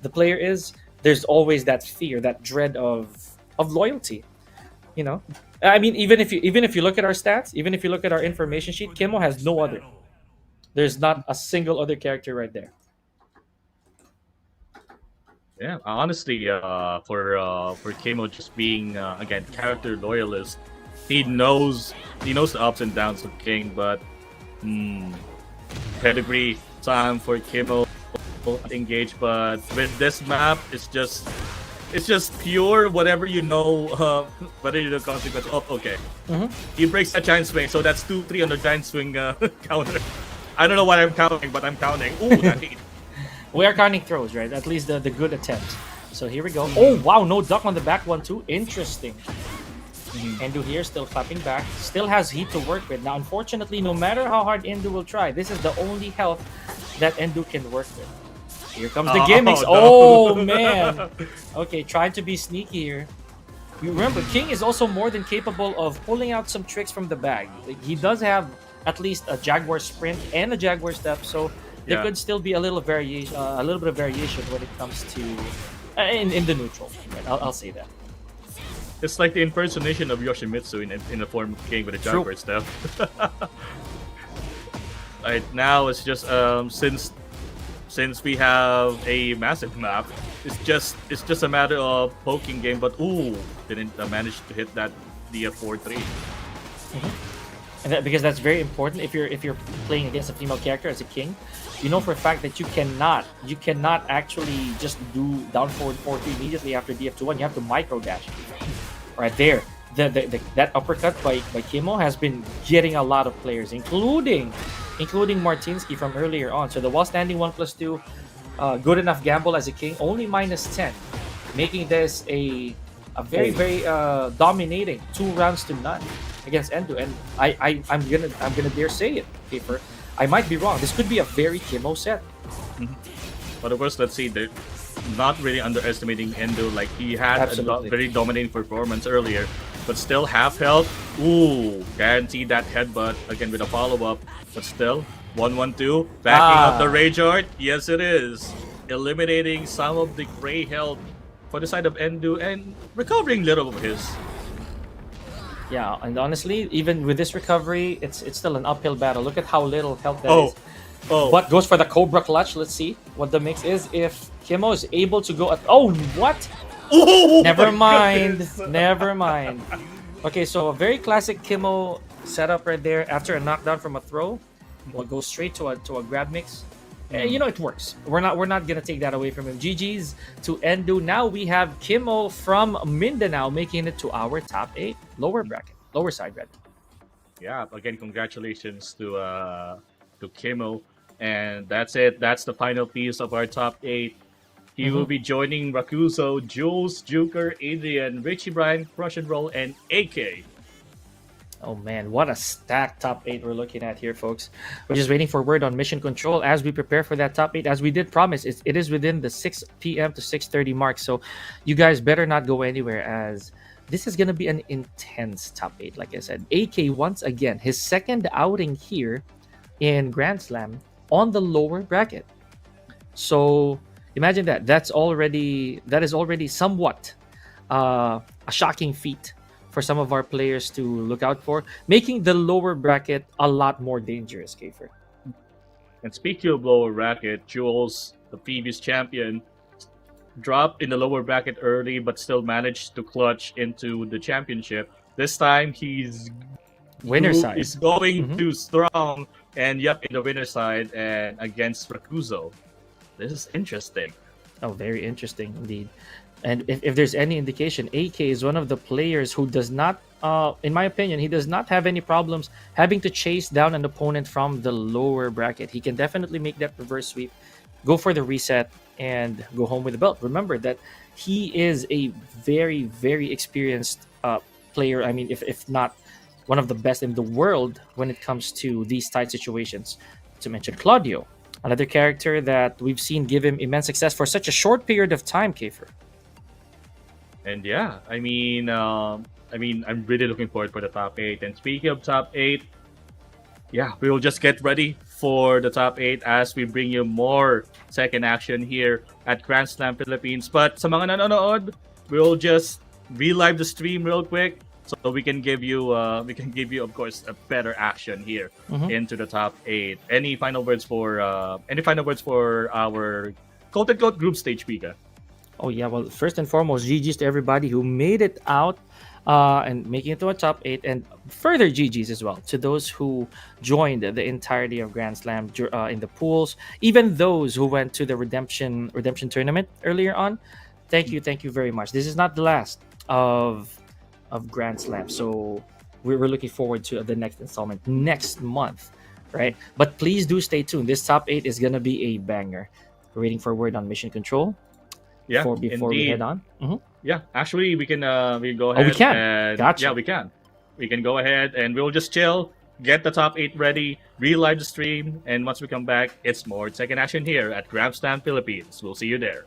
the player is, there's always that fear, that dread of loyalty. I mean, even if you look at our stats, even if you look at our information sheet, Kimo has no other. There's not a single other character right there. Yeah, honestly, for Kimo just being again character loyalist, he knows the ups and downs of King, but pedigree time for Kimo engage. But with this map, it's just pure whatever whether you know consequence. Oh, okay. He breaks that giant swing, so that's 2-3 on the giant swing counter. I don't know what I'm counting, but I'm counting. Ooh, that hit. We are counting throws, right? At least the good attempt. So here we go. Oh wow, no duck on the back one too. Interesting. Endu here still clapping back. Still has heat to work with. Now, unfortunately, no matter how hard Endu will try, this is the only health that Endu can work with. Here comes the gimmicks. No. Oh, man. Okay, trying to be sneaky here. You remember, King is also more than capable of pulling out some tricks from the bag. Like, he does have at least a Jaguar sprint and a Jaguar step, so there could still be a little variation, a little bit of variation when it comes to in the neutral. Right? I'll say that. It's like the impersonation of Yoshimitsu in the form of King with a Jaguar step. Right now, it's just since we have a massive map, it's just a matter of poking game. But ooh, didn't manage to hit that DF4-3. because that's very important. If you're playing against a female character as a king, you know for a fact that you cannot actually just do down forward 4-3 immediately after DF2-1. You have to micro dash right there. That uppercut by Kimo has been getting a lot of players, including Martinsky from earlier on. So the while standing 1+2, good enough gamble as a king, only -10, making this a very dominating 2 rounds to none against Endo. And I'm gonna dare say it, Kiefer. I might be wrong. This could be a very Kimo set. But of course, let's see. They're not really underestimating Endo. Like he had Absolutely. very dominating performance earlier, but still half health. Ooh, guaranteed that headbutt again with a follow up. But still, 1-1-2, backing up the Rage Art. Yes, it is eliminating some of the gray health for the side of Endo and recovering little of his. Yeah, and honestly, even with this recovery, it's still an uphill battle. Look at how little health that is. Oh, But goes for the Cobra Clutch. Let's see what the mix is. If Kimo is able to go at... Oh, what? oh Never my mind. goodness. Never mind. Okay, so a very classic Kimo setup right there. After a knockdown from a throw, we'll go straight to a grab mix. You know, it works. We're not gonna take that away from him. GG's to Endo. Now we have Kimo from Mindanao making it to our top 8 lower bracket, lower side bracket. Yeah, again, congratulations to Kimo. And that's it. That's the final piece of our top 8. He will be joining Rakuzo, Jules, Juker, Adrian, Richie Bryan, Crush and Roll, and AK. Oh man, what a stacked top 8 we're looking at here, folks. We're just waiting for word on mission control as we prepare for that top 8. As we did promise, it is within the 6 p.m. to 6:30 mark. So you guys better not go anywhere, as this is going to be an intense top 8. Like I said, AK once again, his second outing here in Grand Slam on the lower bracket. So imagine that. That is already somewhat a shocking feat for some of our players to look out for, making the lower bracket a lot more dangerous, Kafer. And speaking of lower bracket, Jules, the previous champion, dropped in the lower bracket early but still managed to clutch into the championship. This time he's Winner side. is going too strong, and yep, in the winner side and against Rakuzo. This is interesting. Oh, very interesting indeed. And if there's any indication, AK is one of the players who does not, in my opinion, he does not have any problems having to chase down an opponent from the lower bracket. He can definitely make that reverse sweep, go for the reset, and go home with the belt. Remember that he is a very, very experienced player. I mean, if not one of the best in the world when it comes to these tight situations. To mention Claudio, another character that we've seen give him immense success for such a short period of time, Kafer. And yeah, I mean, I'm really looking forward for the top 8. And speaking of top 8, yeah, we will just get ready for the top 8 as we bring you more second action here at Grand Slam Philippines. But sa mga nanonood, we'll just relive the stream real quick so we can give you, of course, a better action here into the top 8. Any final words for our quote-unquote group stage, Pika? Oh yeah, well, first and foremost, GG's to everybody who made it out and making it to a top 8, and further GG's as well to those who joined the entirety of Grand Slam in the pools, even those who went to the redemption tournament earlier on. Thank you very much. This is not the last of Grand Slam, so we're looking forward to the next installment next month, right? But please do stay tuned. This top 8 is gonna be a banger. We're waiting for word on mission control. Yeah, before we head on. Yeah, actually, we can go ahead. Oh, we can. And, Gotcha. Yeah, we can. We can go ahead and we'll just chill, get the top 8 ready, relive the stream, and once we come back, it's more second action here at Grand Slam Philippines. We'll see you there.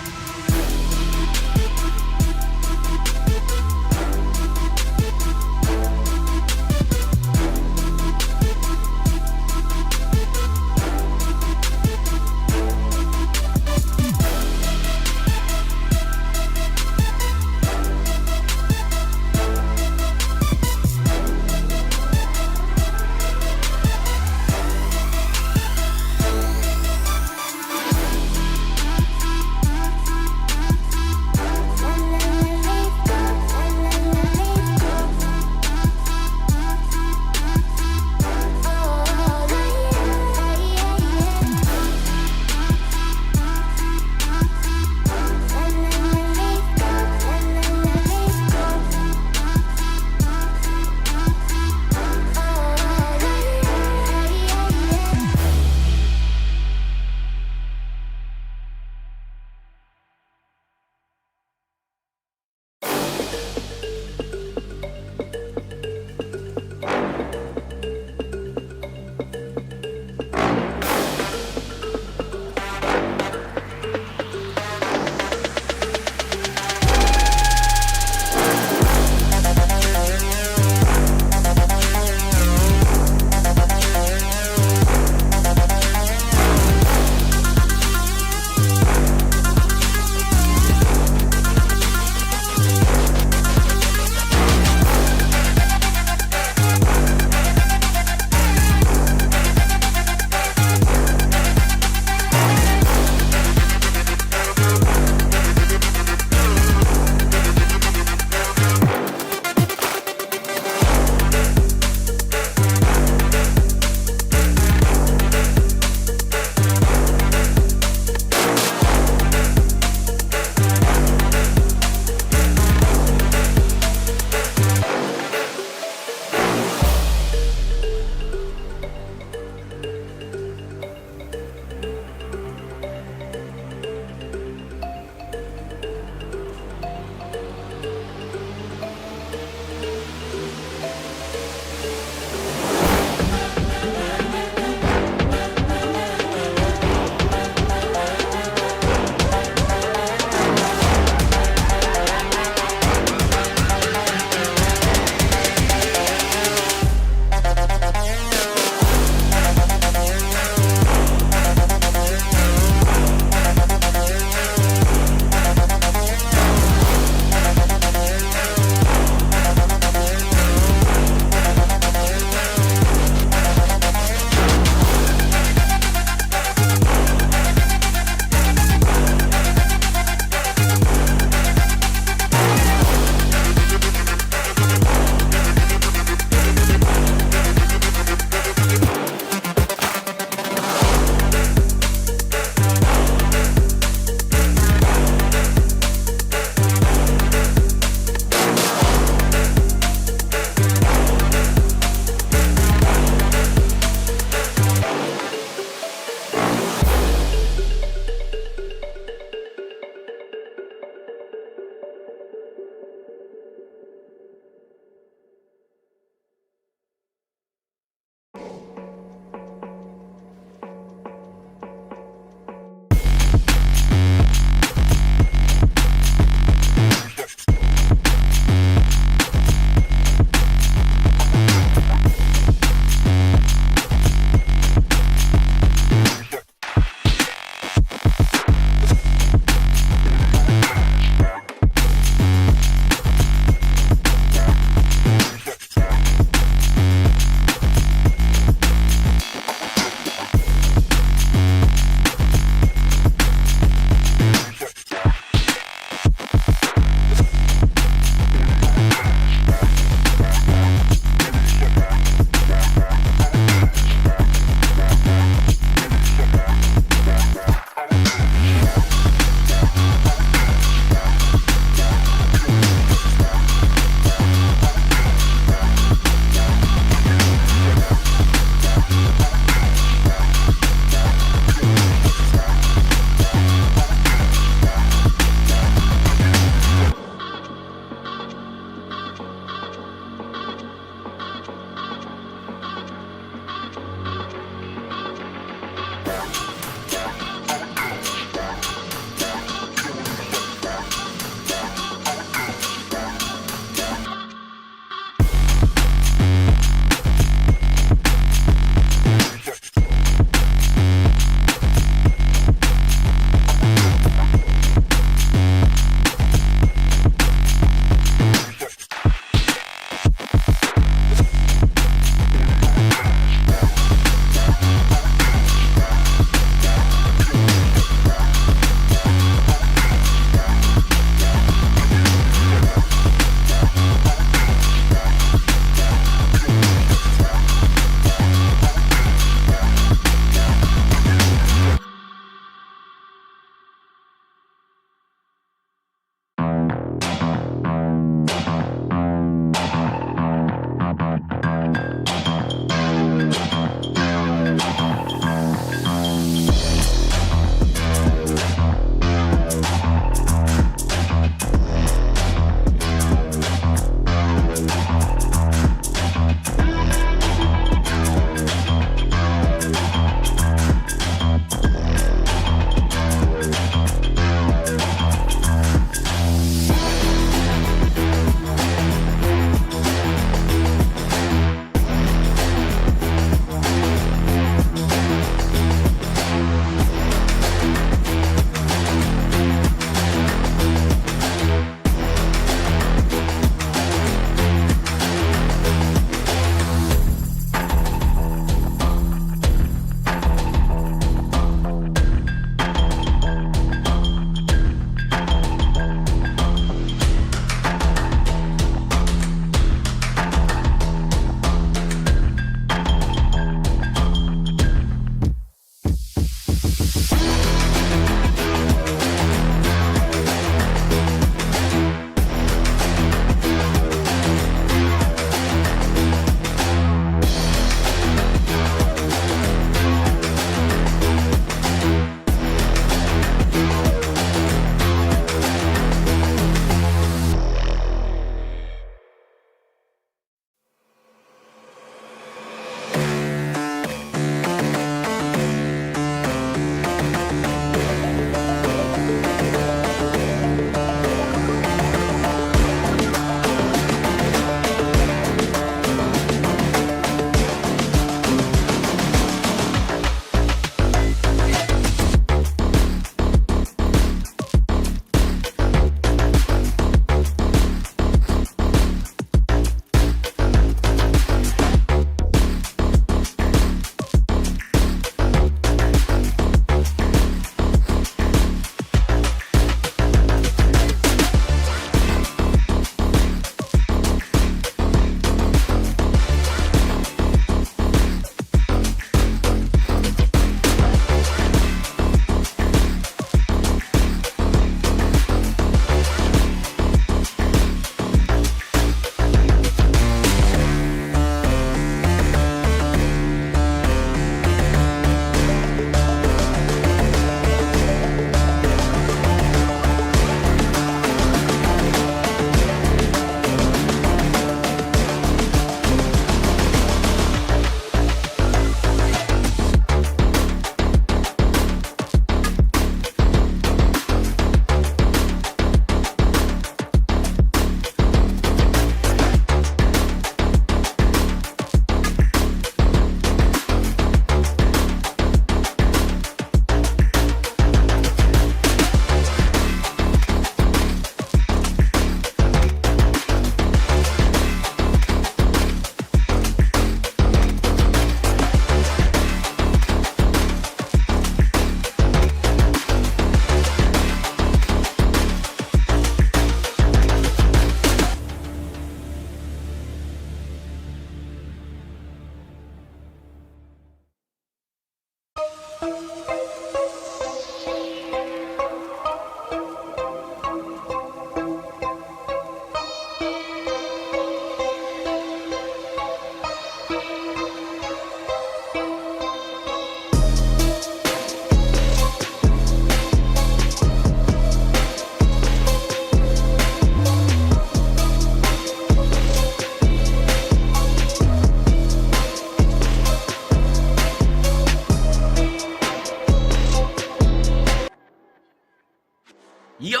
Yo!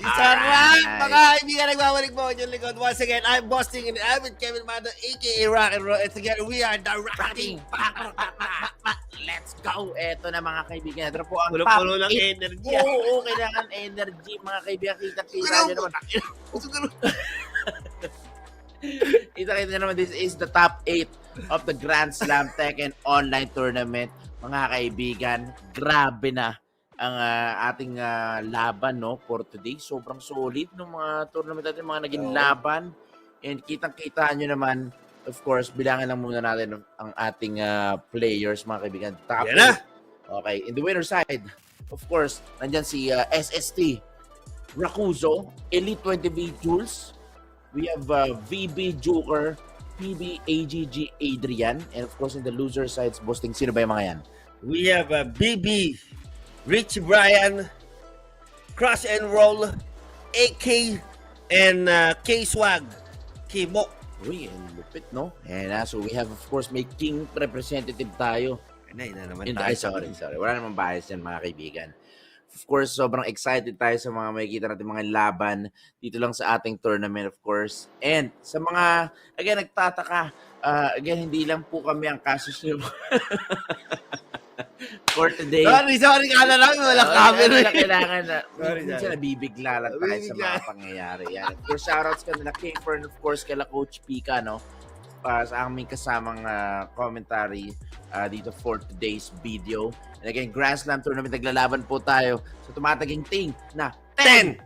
Sarap! Mga kaibigan, nagbabalik po yung likod. Once again, I'm Bosting and I'm with Kevin Mado, aka Rock and Roll. And together, we are the Rocking. Let's go! Eto na mga kaibigan. Ito na po ang Pulo-pulo top ng 8. energy. Oo, kailangan energy mga kaibigan. Kita-kita nyo naman. Kita-kita nyo naman, this is the top 8 of the Grand Slam Tekken online tournament. Mga kaibigan, grabe na ang ating laban no for today. Sobrang solid ng mga tournament natin, mga naging laban. And kitang-kita nyo naman, of course, bilangan lang muna natin ang ating players, mga kaibigan. Top Yan na! 8. Okay, in the winner side, of course, nandyan si SST Rakuzo, Elite 20V Jules. We have VB Joker, PB AGG Adrian, and of course in the loser sides, Boasting, sino ba yung mga yan? We have BB, Rich Brian, Crush and Roll, AK, and K-Swag, Kimo. Uy, ang lupit, no? And so we have, of course, may king representative tayo. Ay, na naman And, tayo. sorry. Wala namang bias yan, mga kaibigan. Of course, sobrang excited tayo sa mga makikita natin mga laban dito lang sa ating tournament, of course. And sa mga, again, nagtataka, again, hindi lang po kami ang kasus nyo for today. Sorry, kala lang, walang camera. Kailangan na, Sorry. minsan nabibigla lang tayo sa mga pangyayari. Yan. Of course, shoutouts ka nila Kiefer and of course kala Coach Pika, no? Sa aming kasamang commentary dito for today's video. And again, Grand Slam Tournament, naglalaban po tayo sa tumataginting na 10,000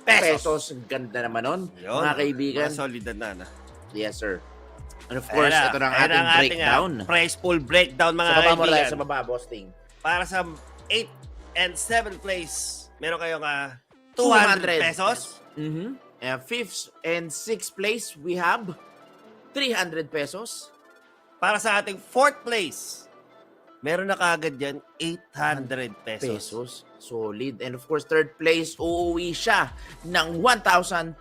pesos. Ang ganda naman nun, Yun. mga kaibigan. Mga solidad na. Yes, sir. And of course, ito na ang ating breakdown. Price pool breakdown, mga Sa baba mo kaibigan. sa baba, Boasting. Para sa 8 and 7 place, meron kayong 200 pesos. Mm-hmm. And 5th and 6th place, we have 300 pesos. Para sa ating 4th place, meron na kaagad yan 800 pesos. Solid. And of course, 3rd place, uuwi siya ng 1,200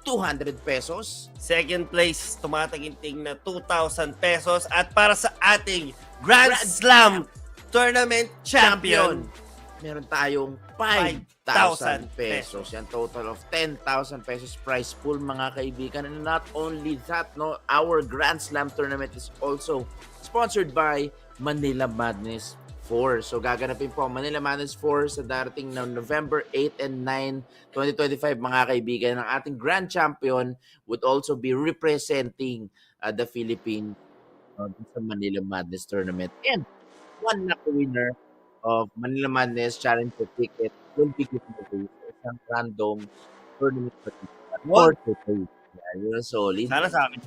pesos. 2nd place, tumataginting na 2,000 pesos. At para sa ating Grand Slam Tournament Champion, meron tayong 5,000 pesos. Yan, total of 10,000 pesos prize pool, mga kaibigan. And not only that, no, our Grand Slam tournament is also sponsored by Manila Madness 4. So gaganapin po ang Manila Madness 4 sa darating na November 8 and 9, 2025, mga kaibigan. Ang ating Grand Champion would also be representing the Philippines sa Manila Madness tournament. And one lucky winner of Manila Madness Challenge ticket will be given away sa isang random tournament participant. What? Yeah, yun, solid. sana sa amin.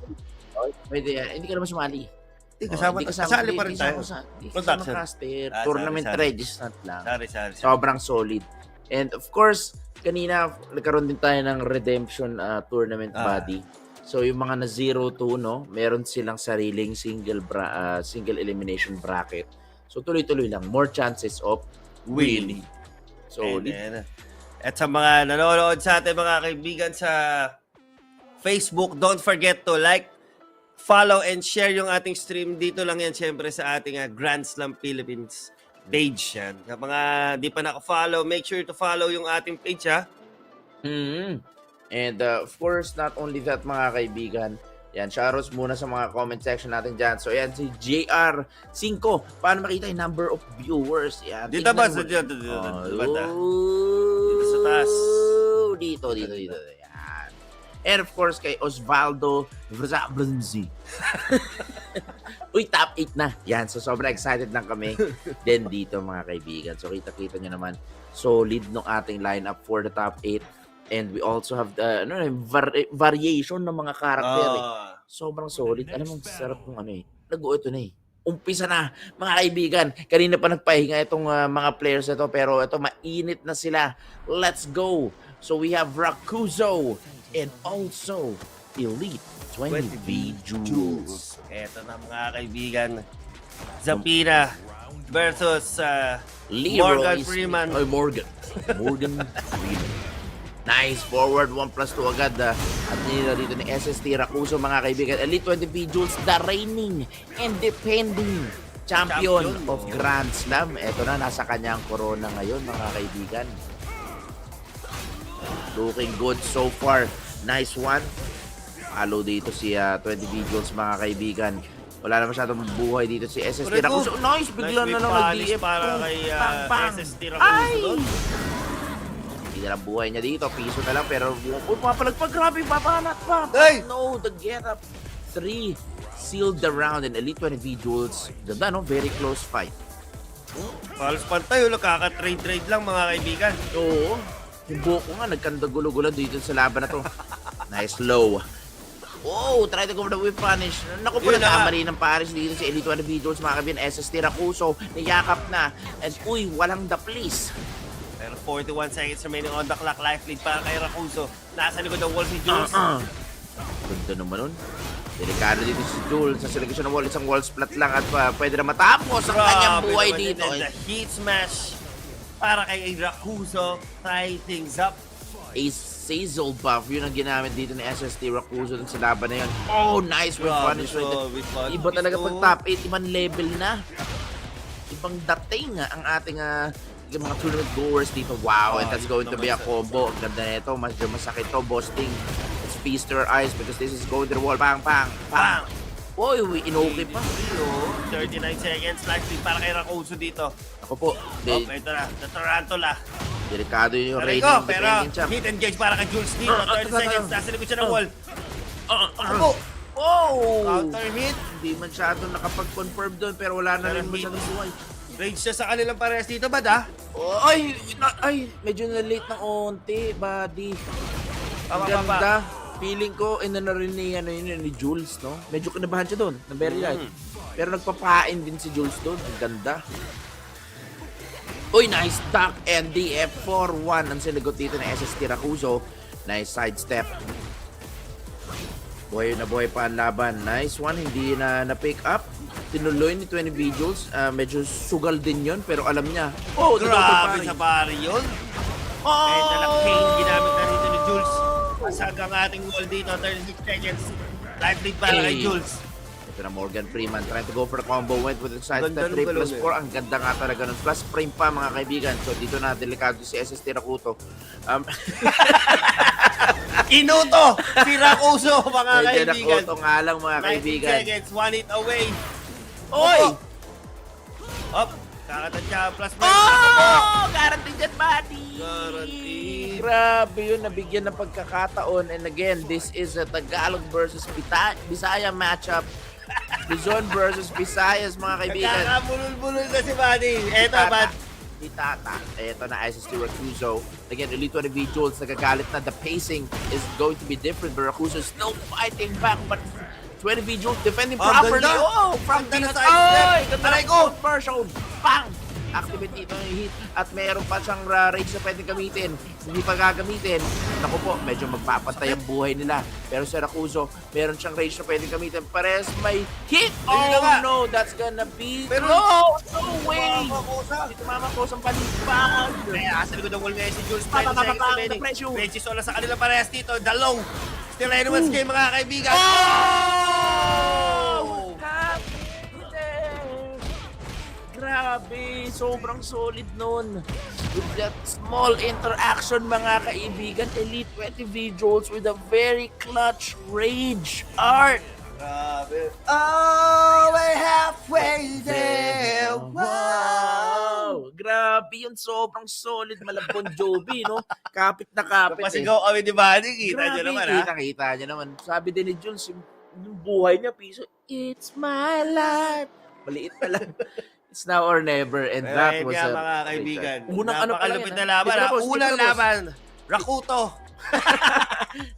Pwede, hindi ka naman sumali. Hindi kasali pa rin tayo. Hindi Production. kasama caster. Ah, Tournament sorry. registrant lang. Sorry. Sobrang solid. And of course, kanina nagkaroon din tayo ng redemption tournament body. So yung mga na 0-2, no, meron silang sariling single elimination bracket. So tuloy-tuloy lang, more chances of winning. Solid. At sa mga nanonood sa atin, mga kaibigan sa Facebook, don't forget to like, follow, and share yung ating stream. Dito lang yan, syempre, sa ating Grand Slam Philippines page. Yan. Sa mga di pa naka-follow, make sure to follow yung ating page, ha? Mm-hmm. And of course, not only that, mga kaibigan, yan, shoutouts muna sa mga comment section natin dyan. So, yan, si JR5. Paano makita yung number of viewers? Yan, Dito ba? tingnan mo. Dito banda. Dito sa taas. Dito. Yan. And of course, kay Osvaldo Vrzabrnzi. Uy, top 8 na. Yan, so sobrang excited lang kami din dito, mga kaibigan. So, kita-kita nyo naman, solid ng ating lineup for the top 8. And we also have the variation ng mga karakter. Sobrang solid. Alam mo, sarap kung Nag-uo ito na eh. Umpisa na, mga kaibigan. Kanina pa nagpahinga itong mga players ito, pero ito, mainit na sila. Let's go! So we have Rakuzo and also Elite 20V Jules. Eto na, mga kaibigan. Zapina versus Morgan Freeman. Ay, Morgan Freeman. Nice, forward 1+2 agad. At nila dito ni SST Rakuzo, mga kaibigan. Elite 20V Jules, the reigning and defending champion Champion, of Grand Slam. Ito na, nasa kanyang corona ngayon, mga kaibigan. Looking good so far. Nice one. Follow dito si 20 Vigils, mga kaibigan. Wala na masyadong buhay dito si SST Rakuso. Nice! Bigla na lang nag-DF. Para kay SST Ay! Rakuso doon. Hindi na lang buhay niya dito. Piso na lang. Pero mapalagpag. Grabe, papanat pa. Ay! No, the get up. 3 sealed the round and Elite 20 Vigils. Ganda, no? Very close fight. Halos pantay, kaka-trade-trade lang mga kaibigan. Oo. Yung buhok ko nga, nagkandagulo-gulo dito sa laban na to. Nice low. Oh, try to go for the whip punish. Naku po, Yun na. nagkamali ng Paris dito si Elite 1 Vigils, mga kaibigan. SST Rakuso, niyakap na. And uy, walang the please. Pero 41 seconds remaining on the clock. Life lead para kay Rakuso. Nasa likod ng wall si Jules. Ganda naman nun. Delikado dito si Jules. Sa selection ng wall, isang wall splat lang at pwede na matapos ang kanyang buhay naman dito. yun. And the heat smash para kay Rakuso. Try things up. Ace Sizzle buff, yun ang ginamit dito ni SST Rakuso dun sa laban na yun. Oh, nice with punish right there. Iba talaga pag top 8, ibang level na. Ibang dating ang ating yung mga tournament goers dito. Wow, and that's going to be a combo. Ang ganda nito, medyo masakit to, boasting. Let's feast your eyes because this is going to the wall. Bang, bang, bang. Uy, inokay pa. 39 seconds. Life lead para kay Rakuso dito. Ako po, Ito na. The Tarantula. delikado yung Pero reigning pero defending champ. hit and gauge para kay Jules dito. 30 seconds. Nasa likod siya ng wall. Ako. Oh! Counter hit. Hindi masyado nakapag-confirm doon pero wala na Pero rin masyadong buhay. Rage siya sa kanilang parehas dito, bad ha? Oh, ay, medyo na-late ng onti, buddy. Ang Papa. ganda. Feeling ko, na rin ni Jules, no? Medyo kinabahan siya doon, na very light. Pero nagpapain din si Jules doon. Ang ganda. Uy, nice duck and DF 4-1 ang sinagot dito ng SST Rakuso. Nice sidestep. Buhay na buhay pa ang laban. Nice one, hindi na-pick up. Tinuloy ni 20 Vigils. Medyo sugal din yon pero alam niya. Oh, Grabe sa pari yun. Kahit na pain ginamit na dito ni Jules. Masag ang ating wall dito. 36 seconds. Life lead para kay Jules. Ito na Morgan Freeman trying to go for the combo. Went with the side Ganda step ng 3 plus galaw 4. Ang ganda nga talaga nun. Plus frame pa mga kaibigan. So dito na delikado si SST Rakuto. Inuto si Rakuso mga kaibigan. Rakuto nga lang mga 19 kaibigan. seconds. One hit away. Oy! Up. Kakatansya. Plus Oh! Guaranteed yan, buddy! Guaranteed. Grabe yun. Nabigyan ng pagkakataon. And again, this is a Tagalog versus Bisaya matchup. Luzon versus Visayas, mga kaibigan. Nagkakamulul-bulul na si Buddy. Eto, Bad. Tata. Ito na SST Rakuso. Again, Elite 1 Vigils, nagagalit na. The pacing is going to be different. But Rakuso is still fighting back. But 20 Vigils defending properly. Ganda. Oh, from Ganda na Venus. side step. Ay, ganda Aray na ko. conversion. Bang! Activate dito yung hit. At meron pa siyang rage na pwedeng gamitin. Hindi pa gagamitin. Naku po, medyo magpapatay ang buhay nila. Pero si Rakuso, meron siyang rage na pwedeng gamitin. Pares may hit. Ayun na nga. Oh no, that's gonna be Pero- close. No way. Mamakosa. Hindi tumamakos ang palipad. Kaya asa likod ng wall ngayon si Jules. Pa, pa, 20 pa, seconds pa, remaining. the pressure. Reggie Sola sa kanilang parehas dito. The low. Still anyone's game mga kaibigan. Oh! Grabe, sobrang solid nun. With that small interaction, mga kaibigan, Elite 20 Vigils with a very clutch rage art. Grabe. Oh, we're halfway there. Wow! Grabe yun, sobrang solid. Malabon Joby, no? Kapit na kapit. Pasigaw kami ni Buddy. Kita nyo Grabe, naman ha. kita niya naman. Sabi din ni Jules, yung buhay niya, piso, it's my life. Maliit pa lang. It's now or never. And that was Kaya a... mga kaibigan. Unang ano pa lang Napakalupit yan, na laban ha. Dito na, boss, Unang dito na, boss. laban. Rakuto.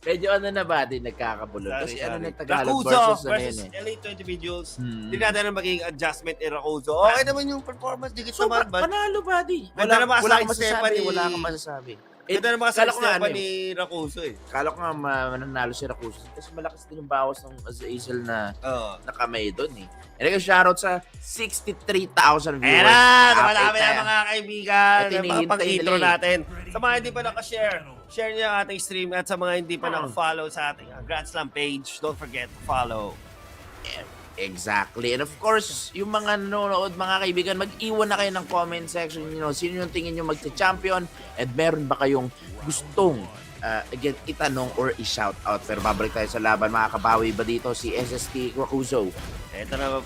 Medyo ano na ba din nagkakabulo. Kasi ano na Tagalog Rakuto versus ano yun versus eh. Elite 20 Vigils. Hmm. Hindi natin na magiging adjustment ni Rakuto. Okay naman yung performance. Dikit So, naman. But panalo buddy. Ganda naman Wala sa kang masasabi. Stephanie. Wala kang masasabi. ganda naman kala sa ko nga, stepan ano ni Rakuso eh. Kala ko nga mananalo si Rakuso. Kasi malakas din yung bawas ng Azazel na Oo. kamay doon eh. And again, shoutout sa 63,000 viewers. Ayan na! Update Marami na tayo. mga kaibigan. Ito yung Mga pang-intro hinihintay nila natin. Sa mga hindi pa nakashare, share niyo ang ating stream. At sa mga hindi pa naka-follow sa ating Grand Slam page, don't forget to follow. Exactly. And of course, yung mga nanonood, mga kaibigan, mag-iwan na kayo ng comment section. Sino yung tingin nyo magcha-champion? And meron ba kayong gustong again, itanong or i-shout out? Pero babalik tayo sa laban. Makakabawi ba dito si SST Rakuzo? Ito na,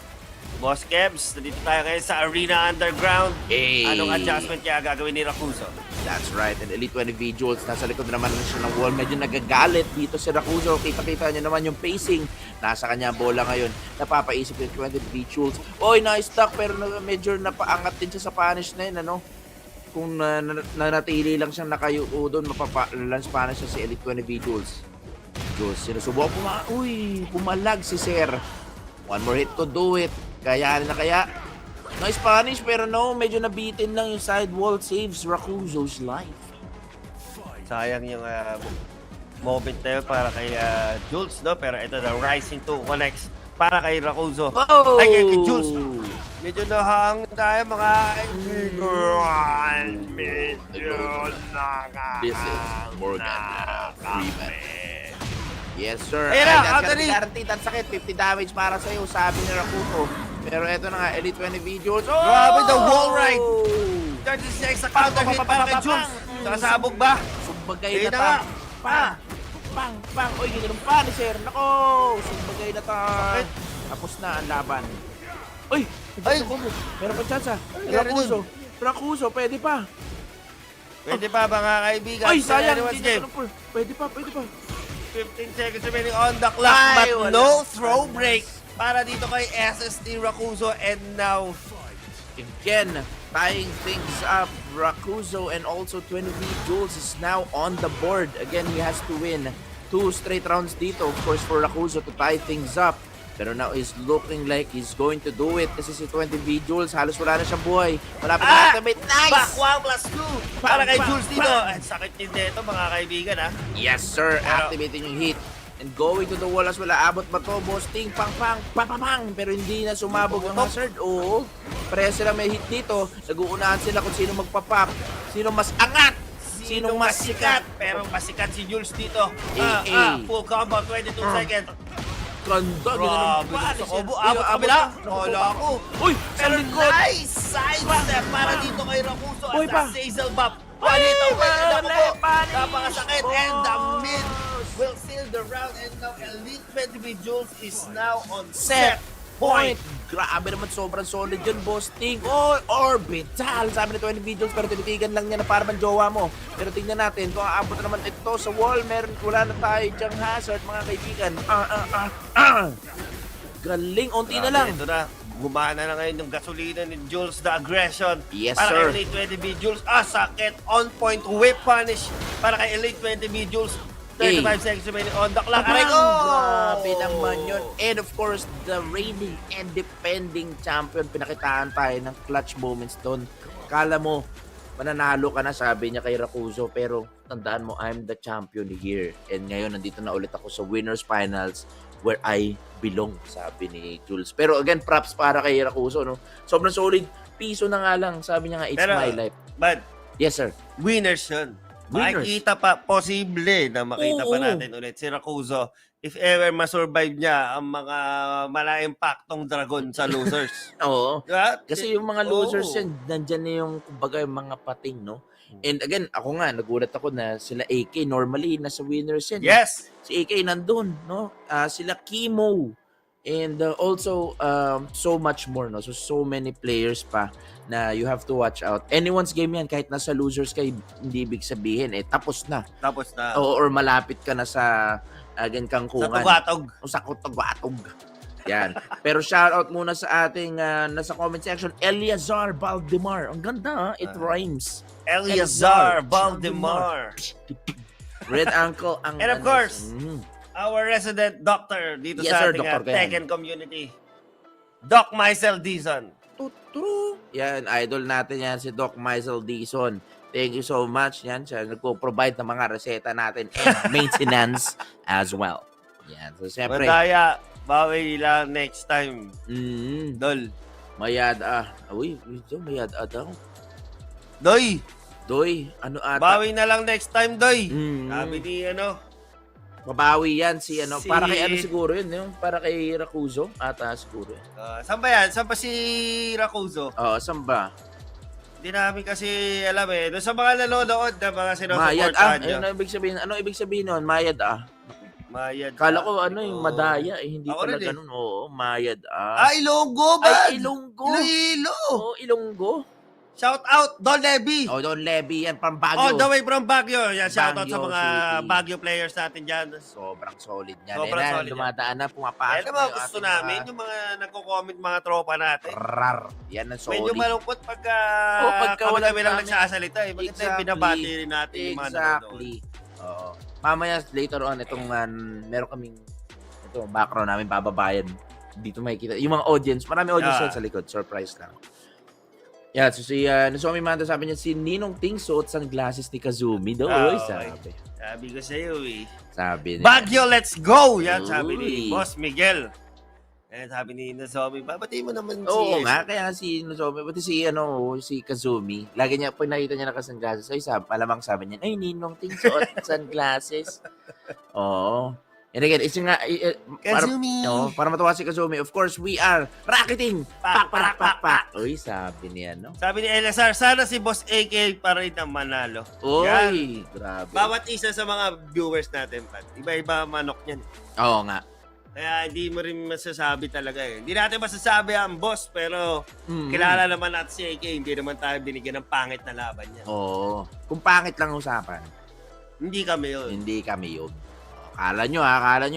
Boss Kebs. Nandito tayo ngayon sa Arena Underground. Hey. Anong adjustment kaya gagawin ni Rakuzo? That's right. And Elite 20 Jules, nasa likod na naman siya ng wall. Medyo nagagalit dito si Rakuzo. Kita-kita niyo naman yung pacing. Nasa kanya bola ngayon. Napapaisip yung 20 Jules. Oy, nice stuck. Pero medyo napaangat din siya sa punish na yun, ano? Kung nanatili lang siyang nakayuo doon, mapapalans punish siya si Elite 20 Jules. Jules, sinusubukan pumalag si Sir. One more hit to do it. Kaya na kaya. Nice punish, pero no, medyo nabitin lang yung sidewall. Saves Rakuzo's life. Sayang yung moment na yun para kay Jules, no? Pero ito na, Rising 2 connects para kay Rakuzo. Oh! Ay, kay Jules. Medyo nahang tayo mga kaibigan. Medyo This is Morgan Freeman. Yes, sir. Ayun na, Anthony! Guaranteed ang sakit. 50 damage para sa'yo, sabi ni Rakuzo. Pero eto na nga, Elite 20 videos. Oh! Grabe, the wall ride! 36 sa counter hit para kay Jules. Nakasabog ba? Sumbagay na Ayun na ta. nga. Pang. Uy, ginanong pa ni Sir. Nako, sumbagay na ta. Tapos na ang laban. Uy, Ay! meron pa chance ah. Meron Rakuzo, pwede pa. Pwede pa mga kaibigan. Ay, sayang. Anyone's Hindi game. na Pwede pa. 15 seconds remaining on the clock, Ay, but wala. no throw break para dito kay SST Rakuzo. And now, Again, tying things up. Rakuzo and also 20 Jules is now on the board. Again, he has to win 2 straight rounds dito, of course, for Rakuzo to tie things up. Pero now is looking like he's going to do it kasi si 20 Jules, halos wala na siyang buhay. Malapit na activate. Nice! back 1 plus 2 para kay Bang, Jules bang, dito. bang. Ang sakit din dito mga kaibigan ha. Yes, sir. Activating yung hit. And going to the wall as well. Abot ba to? Boosting, pang. Pero hindi na sumabog ang hazard. Oo. Pareha sila may hit dito. Nag-uunahan sila kung sino magpapap. Sino mas angat. Sinong mas sikat. Pero masikat si Jules dito. AA. Full combo, 22 seconds. Ganda. Grabe Ginanong sa combo. Abot kabila. Wala ako. Uy, sa Pero likod. nice sidestep para dito kay Rakuzo Uy, at pa. sa Hazel Bop. Uy, Panito, ako po. panish. Napakasakit. And the mid will seal the round. And now Elite 20 Jules is now on Set set point. point. Grabe naman, sobrang solid yun, boss. Oh, orbital. Sabi ni 20 videos, pero tinitigan lang niya na para man jowa mo. Pero tingnan natin, kung aabot na naman ito sa wall, wala na tayo dyang hazard, mga kaibigan. Galing, unti na lang. Ito na. Gumana na ngayon yung gasolina ni Jules, the aggression. Yes, para sir. kay Elite 20 Jules. Sakit. On point whip punish para kay Elite 20 Jules. 35 seconds remaining on the clock. Aray ko! Grabe naman yun. And of course, the reigning and defending champion. Pinakitaan tayo ng clutch moments doon. Kala mo, mananalo ka na, sabi niya kay Rakuzo. Pero tandaan mo, I'm the champion here. And ngayon, nandito na ulit ako sa winners finals where I belong, sabi ni Jules. Pero again, props para kay Rakuzo. No? Sobrang solid. Piso na nga lang. Sabi niya nga, it's Pero, my life. But, Yes, sir. winners yun. Winners. Makikita pa, posible na makita pa Oo. natin ulit si Rakuzo if ever masurvive niya ang mga mala-impactong dragon sa losers. Oo. Diba? Kasi yung mga losers yan, nandyan na yung, kumbaga, yung mga pating, no? And again, ako nga, nagulat ako na sila AK, normally, nasa winners yan. Yes! Si AK nandun, no? Sila Kimo. And also, so much more, no? So many players pa na you have to watch out. Anyone's game yan, kahit nasa losers kayo, hindi ibig sabihin, tapos na. Tapos na. Or malapit ka na sa Sa kangkungan. tugatog. O sa tugatog. Yan. Pero shoutout muna sa ating nasa comment section, Eliazar Baldemar. Ang ganda, it rhymes. Eliazar Baldemar. Red Uncle ang And of course, our resident doctor dito Yes, sa sir, ating Dr. Ken. Tekken community. Doc Michael Dizon. Tuturo. Yan, idol natin yan si Doc Michael Dizon. Thank you so much. Yan, siya nagpo-provide ng mga reseta natin and maintenance as well. Yan. So, siyempre, Madaya, bawi lang next time. Dol. mayada. Uy, mayada daw. Doy, Doy, ano ata? bawi na lang next time, Doy. Mm. Sabi ni Babawi yan si ano, Si- para kay ano siguro yun, yung para kay Rakuzo ata siguro yun. Saan ba yan? Saan pa si Rakuzo? Oo, saan ba? Hindi namin kasi alam eh. Doon sa mga nanonood na mga Mayad sinusuportahan nyo. Ayun, ano ibig sabihin nun? Mayad Mayad. Kala ko ano yung Madaya hindi Ako pala rin eh. ganun. Oo, Mayad Ilonggo ba? Ay, Ilonggo. Iloilo. Oo, Ilonggo. Shout out, Don Levy. Oh, Don Levy yan, from All Baguio. the way from Baguio. Yan, shout out sa Baguio mga City. Baguio players natin dyan. Sobrang solid yan. Sobrang Yan, solid yan. dumadaan na, pumapasok. Alam mo, gusto namin yung mga nagko-comment mga tropa natin. Rar. Yan ang solid. Medyo malungkot pagka, pagka kami wala lang namin. nagsasalita. Maganda yung Exactly. binabati rin natin yung mga nanonood. Exactly. Oo. Mamaya, later on, itong meron kaming background namin bababayan. Dito makikita. Yung mga audience, marami audience Yeah. sa likod. Surprise lang. Yeah, so si Nozomi Manda sabi niya, si Ninong Ting suot sunglasses ni Kazumi. Doy, Okay. sabi. Sabi ko sa iyo eh. Sabi niya. Baguio, let's go! Yan, sabi ni Uy. Boss Miguel. And sabi ni Nozomi, babati mo naman Oo si... nga, kaya si Nozomi, pati si Kazumi, lagi niya, pag nakita niya naka-sunglasses, ay malamang sabi niya, ay Ninong Ting suot sunglasses. Oo. And again, it's nga, Kazumi! para matawa si Kazumi, of course, we are rocketing! Pak, pak, pak, pak! Uy, sabi niya, no? Sabi ni LSR, sana si Boss AK pa rin ang manalo. Yan. Uy, grabe. Bawat isa sa mga viewers natin, Pat. Iba-iba manok niyan. Oo nga. Kaya hindi mo rin masasabi talaga eh. Hindi natin masasabi ang boss, pero Mm. kilala naman natin si AK. Hindi naman tayo binigyan ng pangit na laban niya. Oo. Kung pangit lang usapan, Hindi kami yun. hindi kami yun. Akala nyo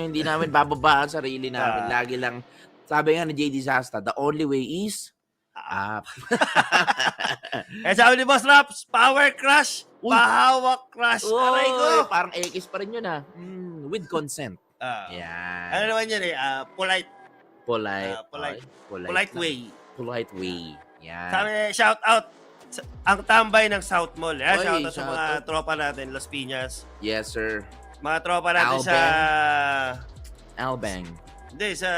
hindi namin bababa ang sarili namin. Lagi lang, sabi nga ni JD Zasta, the only way is up. Eh sabi ni Boss Raps, power crush, Uy. pahawak crush. Aray ko! Uy, parang X pa rin yun with consent. Yan. Ano naman yun eh, polite Polite. polite- Polite polite lang. way. Polite way. Yan. Sabi, shout out ang tambay ng South Mall. Oy, Shout out sa shout mga out. tropa natin, Los Piñas. Yes, sir. Mga tropa natin sa... Albang. Hindi, sa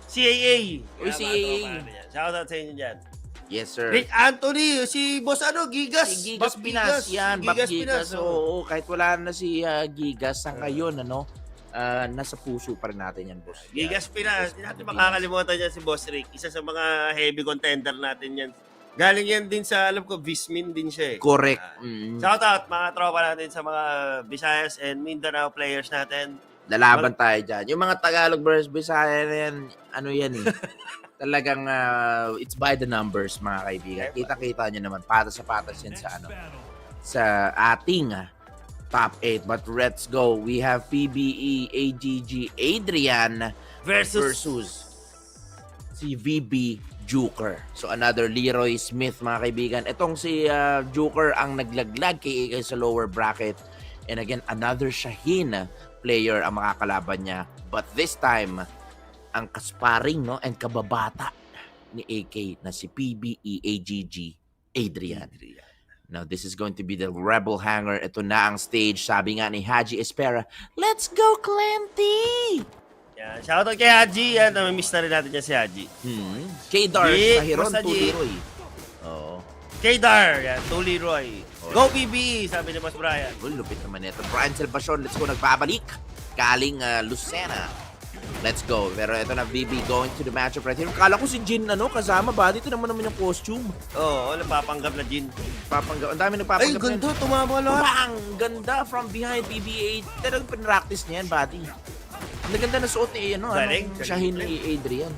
CAA. Uy, Mga CAA. tropa natin yan. Shout out sa inyo dyan. Yes, sir. Rick Anthony, si Boss Gigas. Si Gigas Bak Pinas. Yan, Bak Gigas Gigas. Pinas. Oo, kahit wala na si Gigas sa ngayon, nasa puso pa rin natin yan, boss. Gigas Yan. Pinas. Hindi Gigas natin Pinas. makakalimutan yan si Boss Rick. Isa sa mga heavy contender natin yan. Galing yan din sa, alam ko, Vismin din siya eh. Correct. Shout out mga tropa natin sa mga Visayas and Mindanao players natin. Lalaban tayo dyan. Yung mga Tagalog versus Bisaya na yan, yan eh. Talagang it's by the numbers, mga kaibigan. Kita-kita nyo naman, patas sa patas yan sa ating top 8. But let's go. We have PBE AGG Adrian versus si VB Joker. So another Leroy Smith, mga kaibigan. Itong si Joker ang naglaglag kay AK sa lower bracket. And again, another Shaheen player ang makakalaban niya. But this time, ang kasparing and kababata ni AK na si PBE AGG Adrian. Now, this is going to be the Rebel Hanger. Ito na ang stage. Sabi nga ni Haji Espera, let's go, Clenty! Yan. Shout out kay Haji. Yan, namimiss na rin natin yan si Haji. K-Dar G, sa Hiron, basta G. Tuliroy. Oo. K-Dar. Yan, Tuli Roy. Go PBE, sabi ni Mas Brian. Well, lupit naman ito. Brian Salvacion, let's go. Nagbabalik. Galing Lucena. Let's go. Pero ito na, VB going to the matchup right here. Kala ko si Jin, kasama ba? Dito naman yung costume. Oo, napapanggap na Jin. Ang dami Ay, nagpapanggap. ganda. Tumama lahat. Bang! Ganda from behind PBA. Talagang pinractice niya yan, buddy. Ang ganda na suot ni, Galing. Shaheen ni Adrian.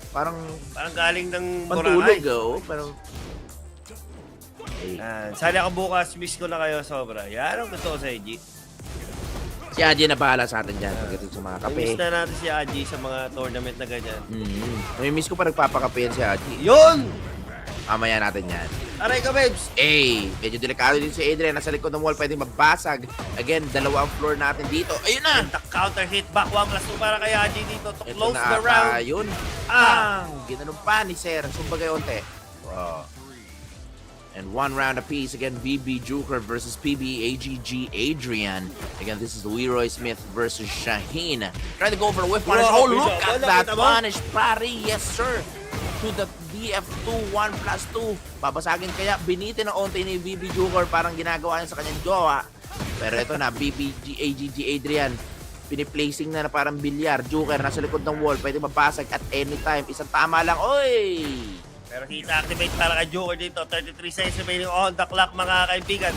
Parang Parang galing ng pantulog, Boracay. Pero, Sana ako bukas, miss ko na kayo sobra. Yan ang gusto ko sa AG. si Aji na bahala sa atin dyan. Pagdating sa mga kape. Miss na natin si AG sa mga tournament na ganyan. May miss ko pa nagpapakape yan si Aji. Yun! Mamaya natin yan. Aray ka, babes! Medyo delikado din si Adrian. Nasa likod ng wall, pwedeng mabasag. Again, dalawang floor natin dito. Ayun na! And the counter hit back 1+2 para kay AG dito to Ito close na the round. yun. Ginanong pa ni Sir. Sumbagay onte. And one round apiece. Again, VB Joker versus PBAGG Adrian. Again, this is Leroy Smith versus Shaheen. Trying to go for a whiff punish. Oh, look at that punish, pare. Yes, sir. To the BF2, 1+2. Babasagin kaya, binitin ng onte ni VB Joker. Parang ginagawa niya sa kanyang gawa. Pero ito na, BBAGG Adrian. piniplacing na parang bilyar. Joker nasa likod ng wall, pwede mabasag at anytime. Isang tama lang, oy! Pero hit activate para kay Joker dito. 33 seconds remaining on the clock, mga kaibigan.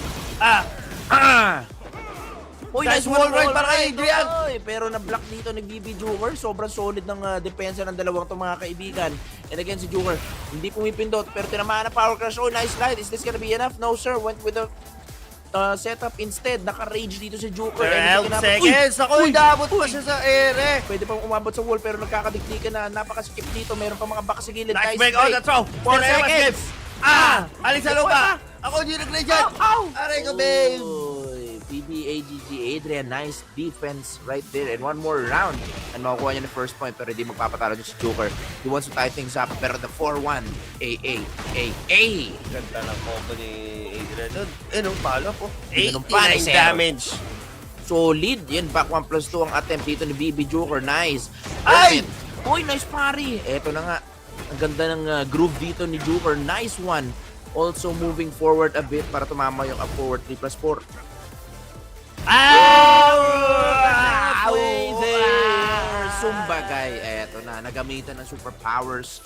Uy, nice wall ride para kay Adrian! Oy, pero na-block dito ni BB Joker. Sobrang solid ng depensa ng dalawang itong mga kaibigan. And again, si Joker, hindi pumipindot, pero tinamaan na power crush. Oh, nice ride. Is this gonna be enough? No, sir. Went with the setup instead. Naka-rage dito si Joker. 12 seconds. Ako, inabot pa siya sa ere. Pwede pang umabot sa wall, pero nagkakadikdikan na. Napaka-skip dito. Meron pa mga baka sa gilid. Nice break on the throw. 4 seconds. Alis sa lupa. Ako hindi nag-play dyan. Aray ko, babe. PBAGG Adrian, nice defense right there. And one more round. And makukuha niya ng first point, pero hindi magpapatalo niya si Joker. He wants to tie things up, pero the 4-1. Ganda ng combo ni Adrian doon. Palo po. Ganun 89 pa, ni Zero. damage. Solid. Yan, back 1+2 ang attempt dito ni BB Joker. Nice. Ay! Uy, nice pari. Eto na nga. Ang ganda ng groove dito ni Joker. Nice one. Also moving forward a bit para tumama yung up forward 3+4. Halfway there! Sumbagay. Eto na, nagamitan ng superpowers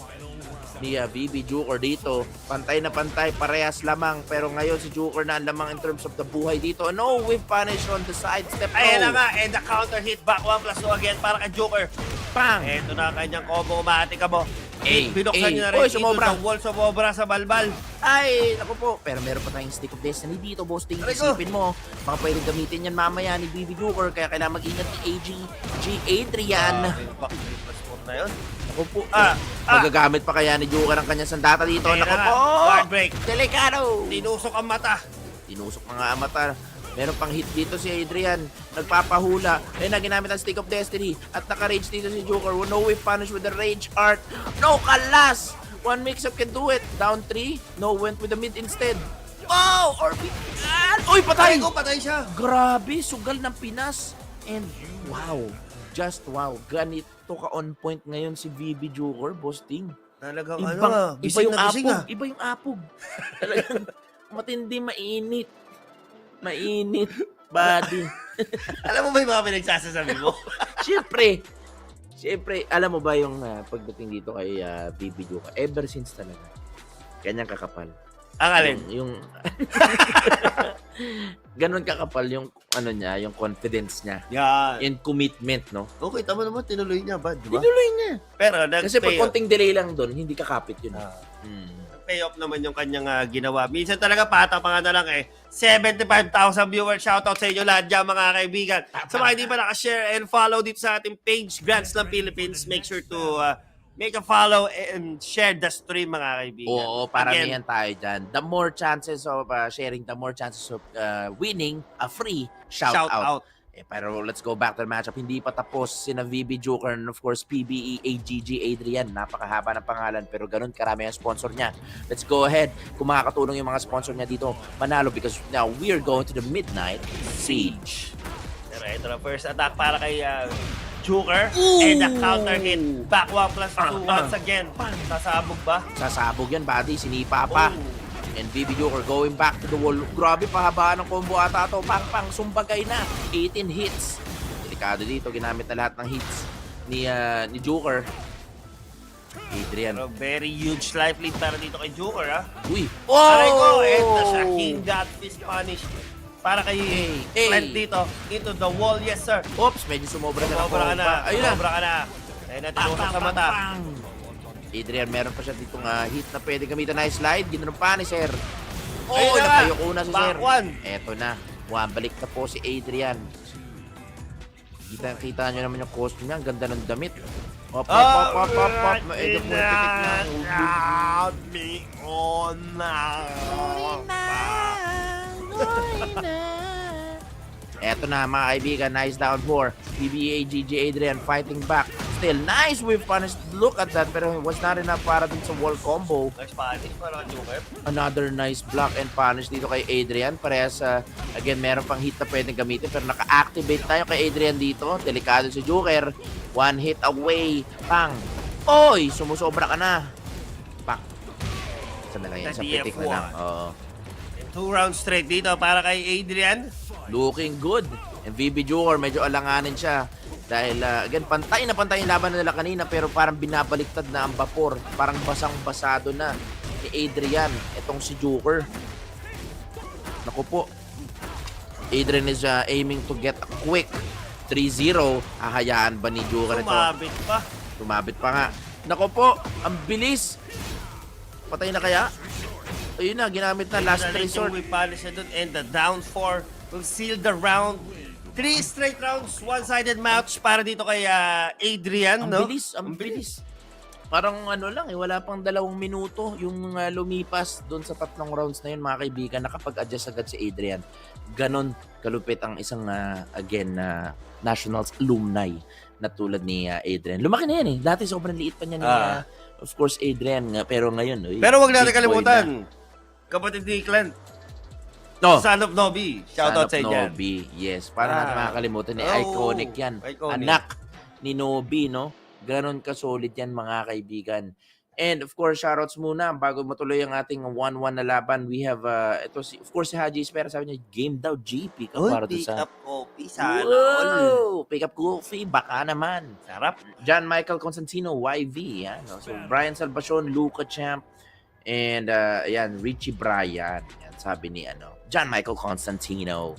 ni BB Joker dito. Pantay na pantay, parehas lamang. Pero ngayon si Joker na ang lamang in terms of the buhay dito. No, whiff punish on the side step. Ayan na nga, and the counter hit back 1+2 again para kay Joker. Pang! Eto na kanyang combo, umahati ka mo. Binuksan niya na Oy, rin dito sumobra. sa wall, sumobra sa balbal. Ay, naku po. Pero meron pa tayong stick of destiny dito, boss. Tingin, Aray ko. isipin mo. Baka pwedeng gamitin yan mamaya ni BB Joker. Kaya kailangan mag-ingat ni G Adrian. Back 3+4 na yun. Naku po. Magagamit pa kaya ni Joker ang kanyang sandata dito. Ayan Naku na nga, po. guard break. Delikado. Tinusok ang mata. Tinusok mga amatar. Meron pang hit dito si Adrian. Nagpapahula. Ayun na, ginamit ang Stick of Destiny. At naka-rage dito si Joker. No way punish with the Rage Art. No, kalas! One mix-up can do it. Down 3. No, went with the mid instead. Oh! Orbital! Uy, patay! Ay ko, patay siya. Grabe, sugal ng Pinas. And wow. Just wow. Ganito ka on point ngayon si VB Joker, boss Ting. Talagang Iba bising yung na bising apog. Iba yung apog. Talagang matindi, mainit. Mainit, buddy. Alam mo ba yung mga pinagsasasabi mo? Siyempre, alam mo ba yung pagdating dito kay BB Joker, ever since talaga, kanyang kakapal. Ang alin? Yung ganun kakapal yung ano niya, yung confidence niya. Yan. Yung commitment, no? Okay, tama naman, tinuloy niya ba? Diba? Tinuloy niya. Pero Kasi pag konting delay lang doon, hindi kakapit yun. payoff naman yung kanyang ginawa. Minsan talaga patapangan na lang 75,000 viewers. Shoutout sa inyo lahat dyan, mga kaibigan. Sa mga hindi pa nakashare and follow dito sa ating page, Grand Slam Philippines, make sure to make a follow and share the stream, mga kaibigan. Oo, paramihan tayo dyan. The more chances of sharing, the more chances of winning a free shout out. Pero let's go back to the matchup. Hindi pa tapos sina VB Joker and of course PBE AGG Adrian. Napakahaba ng pangalan pero ganun karami ang sponsor niya. Let's go ahead. Kung makakatulong yung mga sponsor niya dito, manalo because now we're going to the Midnight Siege. Pero ito na, first attack para kay Joker. And the counter hit. Back 1+2 once again. Sasabog ba? Sasabog yan, buddy. Sinipa pa. And BB Joker going back to the wall. Grabe, pahabaan ng combo ata ito. Pang sumbagay na. 18 hits. Delikado dito. Ginamit na lahat ng hits ni Joker. Adrian. Pero very huge life lead para dito kay Joker, ha? Uy! Aray ko! And the Shaheen got fist punish. Para kay Clint dito. Into the wall. Yes, sir. Oops, medyo sumobra na. Sumobra ka na. Ayun na. Sumobra ka na. Ayun na, tinusok sa mata. Adrian, meron pa siya ditong hit na pwede gamitan na slide. Ginanon pa ni Sir. Ayun na nga. Napayok una si Sir. Back one. Eto na. Balik na po si Adrian. Kita nyo naman yung costume niya. Ang ganda ng damit. Op. Medyo purpitik na. Out me on now. Eto na mga kaibigan, nice down 4. PBA GG Adrian fighting back. Still nice with punish. Look at that, pero was not enough para dun sa wall combo. Nice punish para kay Joker. Another nice block and punish dito kay Adrian. Parehas, again, meron pang hit na pwedeng gamitin pero naka-activate tayo kay Adrian dito. Delikado si Joker. One hit away. Pang. Oy! Sumusobra ka na. Pak. Sabi lang yan, sa pitik na lang. Oo. 2 rounds straight dito para kay Adrian. Looking good. And VB Junior, medyo alanganin siya. Dahil, again, pantay na pantay yung laban nila kanina pero parang binabaliktad na ang vapor. Parang basang-basado na ni Adrian. Itong si Joker. Naku po. Adrian is aiming to get a quick 3-0. Hahayaan ba ni Joker ito? Tumabit pa nga. Naku po, ang bilis. Patay na kaya? Ayun na, ginamit na last resort. And the down 4 will seal the round. 3 straight rounds, one-sided match para dito kay Adrian, Ang no? bilis. Parang ano lang, wala pang 2 minuto yung lumipas doon sa 3 rounds na yun, mga kaibigan, nakapag-adjust agad si Adrian. Ganon kalupit ang isang, Nationals alumni na tulad ni Adrian. Lumaki na yan eh. Dati sobrang liit pa niya ni, of course, Adrian. Pero ngayon, Pero wag natin big boy kalimutan, na. kapatid ni Clint, No. Son of Nobby. Shoutout sa inyo. Nobby. Yes, para natin makakalimutan ni iconic yan. Iconic. Anak ni Nobby, no? Ganon ka-solid yan, mga kaibigan. And of course, shoutouts muna. Bago matuloy ang ating 1-1 na laban, we have, of course, si Haji Espera. Sabi niya, game daw, GP. Para Pick sa... up coffee, sana all. Pick up coffee, baka naman. Sarap. John Michael Constantino, YV. Yan, no? So, Brian Salvacion, Luca Champ, and ayan, Richie Bryan. Yan, sabi ni John Michael Constantino.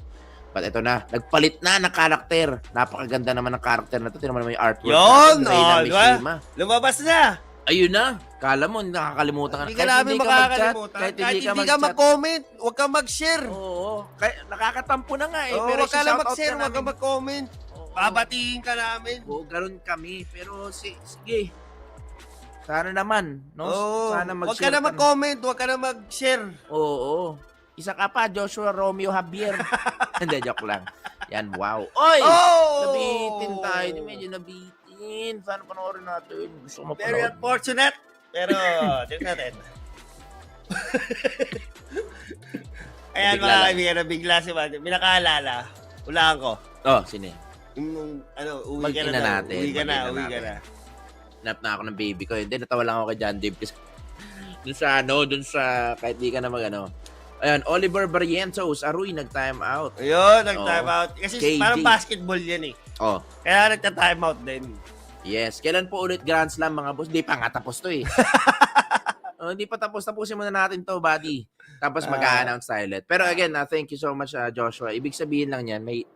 But ito na, nagpalit na ng karakter. Napakaganda naman ng karakter na ito. Tingnan mo naman yung artwork. Yun! natin, Reyna Mishima. Lumabas na! Ayun na. Kala mo, nakakalimutan ka na. Hindi ka namin makakalimutan. Kahit Kahit hindi ka hindi ka mag-chat. mag-comment, huwag ka mag-share. Oo. Kaya, nakakatampo na nga eh. Oo, pero huwag ka lang shoutout mag-share, huwag ka namin. mag-comment. Babatiin ka namin. Oo, ganun kami. Pero sige. Sana naman. No? Oo, Sana huwag mag-share ka na mag-comment, huwag ka na mag-share. Oo. Isa ka pa, Joshua Romeo Javier. Hindi, joke lang. Yan, wow. Oy! Oh! Nabitin tayo. Medyo nabitin. Sana panoorin natin. Gusto ko Very mapanood. unfortunate. Pero, tignan natin. Ayan Bigla mga lang. kaibigan, nabigla si Manny. May nakaalala. Ulaan ko. Oh, sino yun? Yung, uwi ka Mag-ina na daw. natin, Uwi ka na, mag-ina uwi ka natin. na. Hanap na ako ng baby ko. Hindi, natawa lang ako kay John Dave kasi dun sa, kahit di ka na Ayan, Oliver Barrientos, Aruy, nag-time out. Ayun, nag-time Oo. out. Kasi KD. parang basketball yan eh. Oh, Kaya nagta-time out din. yes. Kailan po ulit Grand Slam, mga boss? Di pa nga tapos to eh. Hindi pa tapos. Tapusin muna natin to, buddy. Tapos mag-a-announce tayo ulit. Pero again, thank you so much, Joshua. Ibig sabihin lang yan, may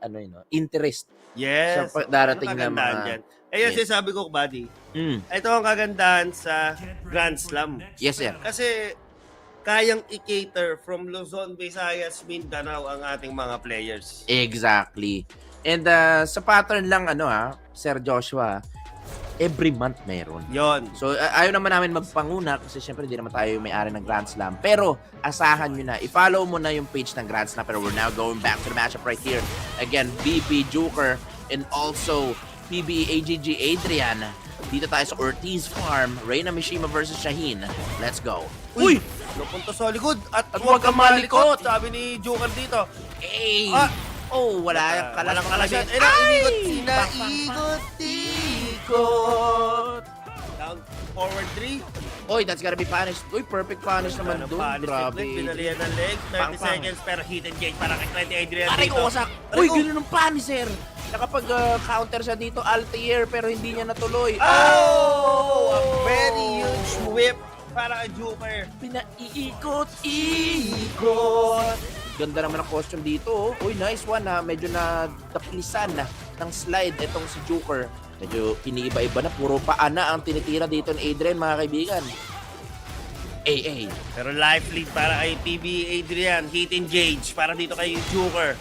interest Yes. sa darating na kagandahan mga... dyan. Ayun, Yes. sinasabi ko, buddy. Mm. Ito ang kagandahan sa Grand Slam. Yes, sir. Kasi kayang i-cater from Luzon, Visayas, Mindanao ang ating mga players. Exactly. And sa pattern lang, Sir Joshua, every month meron. Yon. So, ayaw naman namin magpanguna kasi syempre hindi naman tayo yung may-ari ng Grand Slam. Pero, asahan nyo na. I-follow mo na yung page ng Grand Slam. Pero we're now going back to the matchup right here. Again, BP Joker and also PB AGG Adrian. Dito tayo sa Ortiz Farm. Reyna Mishima versus Shaheen. Let's go. Uy! Napunta sa likod at huwag kang malikot. Sabi ni Joker dito. Hey! Ah! Oh, wala yung kalas. Walang kalasyan. Ay! Ikot. Down forward 3. Oy, that's gotta be punished. Uy, perfect punish naman doon. Grabe. Pinalihan ng leg. 30 Pang-pang. seconds pero hit and gate para kay 20 Adrian Aray dito. ko, wasak. Aray Uy, ko. gano'n ng punish, Nakapag counter siya dito, Altair, pero hindi niya natuloy. Oh! A very huge whip para kay Joker. Pinaiikot-ikot. Ganda naman ang costume dito. Uy, nice one ha. Medyo nadaplisan ng slide itong si Joker. Medyo iniiba-iba na. Puro paa na ang tinitira dito ni Adrian, mga kaibigan. AA. Pero life lead para kay PB Adrian. Hit engage para dito kay Joker.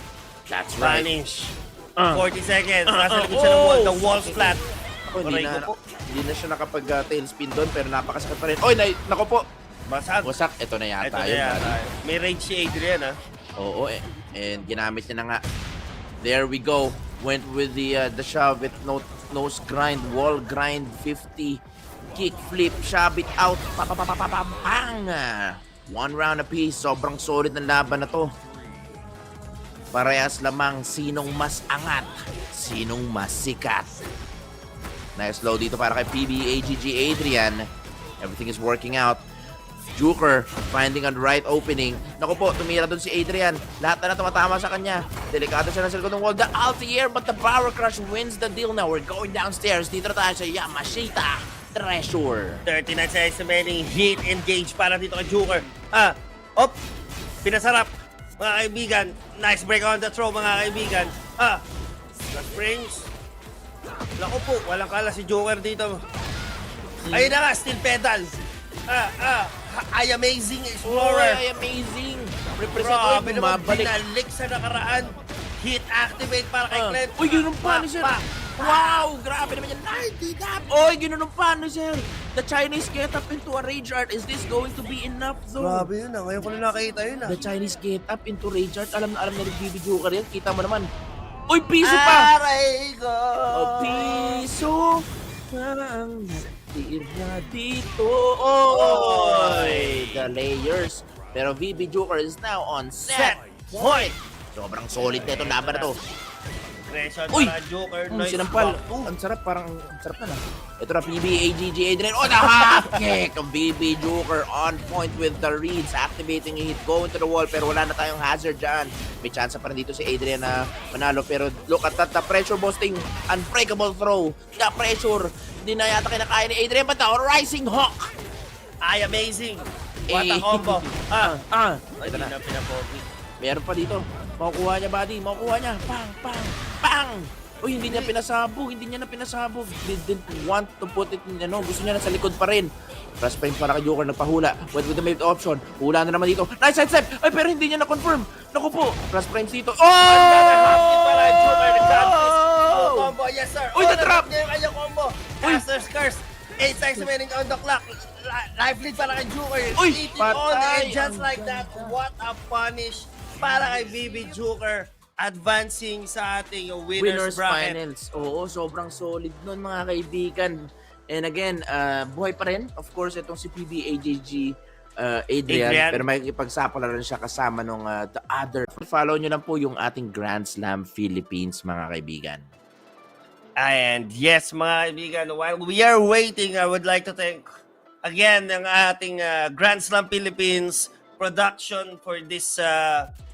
That's right. Vanish. 40 seconds. Nasa likod siya ng wall. The wall's flat. Ako, hindi Aray na, ko po. hindi na siya nakapag-tailspin doon, pero napakasakit pa rin. Oy, nako po. Basag. Wasak. Ito na Ito yata na yun. yata. buddy. May rage si Adrian ha. Oo, and ginamit niya na nga. There we go. Went with the shove it, nose grind, wall grind, 50, kick flip, shove it out, bang! One round apiece, sobrang solid ng laban na to. Parehas lamang sinong mas angat, sinong mas sikat. Nice low dito para kay PB AGG Adrian. Everything is working out. Juker finding a right opening. Naku po, tumira doon si Adrian. Lahat na tumatama sa kanya. Delikado siya sa likod ng wall. The anti-air, but the power crush wins the deal now. We're going downstairs. Dito na tayo sa Yamashita Treasure. 39 seconds remaining. Heat engage para dito kay Joker. Pinasarap. Mga kaibigan. Nice break on the throw, mga kaibigan. Springs. Naku po, walang kala si Joker dito. Ayun na nga, steel pedal. I amazing explorer. Ay, amazing. Represent Grabe ko, naman, bumabalik. binalik sa nakaraan. Hit activate para kay Clint. Uy, ganun pa ni Sir. Wow, grabe naman yan. 90 tap. Uy, ganun pa ni Sir. The Chinese get up into a rage art. Is this going to be enough though? Grabe yun ngayon ko na nakita yun The Chinese get up into rage art. Alam na rin BB Joker yan. Kita mo naman. Uy, piso pa. Aray ko. Piso. Parang natira dito. Oy, the layers. Pero BB Joker is now on set point. Sobrang solid na itong laban na to. Pressure Uy! para Joker. Nice Sinampal. block. Ang sarap, parang ang sarap na. Ito na, PB, Adrian. Oh, the half kick of BB Joker on point with the reads. Activating hit, going to the wall, pero wala na tayong hazard dyan. May chance pa rin dito si Adrian na manalo, pero look at that, the pressure boosting, unbreakable throw. The pressure, hindi na yata kinakaya ni Adrian, but the rising hawk. Ay, amazing. What a combo. Ito na. Na pinapogi. Meron pa dito. Makukuha niya, buddy. Makukuha niya. Pang, pang, pang! Uy, hindi niya pinasabog. Hindi niya na pinasabog. Didn't want to put it in, gusto niya na sa likod pa rin. Press frame para kay Joker, nagpahula. Went with the mid option. Hula na naman dito. Nice side step! Ay, pero hindi niya na-confirm. Naku po. Press frames dito. Oh! Para Joker, nag-justice. Combo, yes sir. Uy, na-trap! Niya yung kanyang combo. Caster's curse. 8 seconds remaining on the clock. Life lead para kay Joker. Uy, Eating all the patay. end just like that. What a punish para kay BB Joker. Advancing sa ating winners bracket. Finals. Oo, sobrang solid nun mga kaibigan. And again, buhay pa rin. Of course, itong si PBAJG Adrian. Pero makikipagsapala rin siya kasama nung the other. Follow nyo lang po yung ating Grand Slam Philippines mga kaibigan. And yes, mga kaibigan, while we are waiting, I would like to thank again ang ating Grand Slam Philippines production for this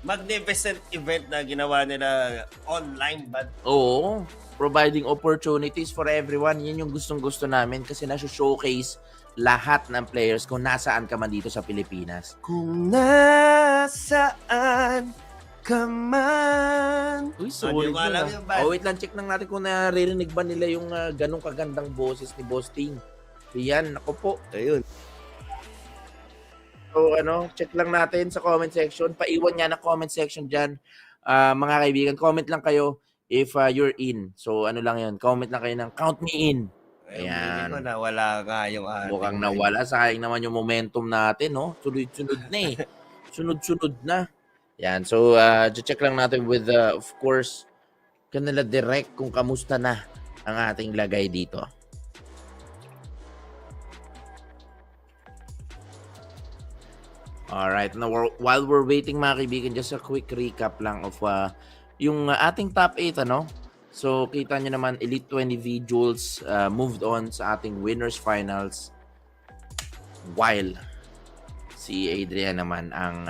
magnificent event na ginawa nila online. But Oo, providing opportunities for everyone. Yan yung gustong-gusto namin kasi nasa-showcase lahat ng players kung nasaan ka man dito sa Pilipinas. kung nasaan ka man. Uy, solid Ano, alam yun, yung band? wait lang, check lang natin kung naririnig ba nila yung ganong kagandang boses ni Boss Ting. Yan, ako po. Ayun. So, check lang natin sa comment section. Paiwan nga na comment section dyan. Mga kaibigan, comment lang kayo if you're in. So, lang yun. Comment lang kayo ng count me in. Ayan. Ayan. Nawala nga yung Mukhang nawala. Sayang naman yung momentum natin, no? Sunod-sunod na eh. Sunod-sunod na. Yan. So, check lang natin with, of course, kanila direct kung kamusta na ang ating lagay dito. Alright, now while we're waiting mga kaibigan, just a quick recap lang of yung ating top 8, So, kita nyo naman, Elite 20V Jules moved on sa ating winners finals while si Adrian naman ang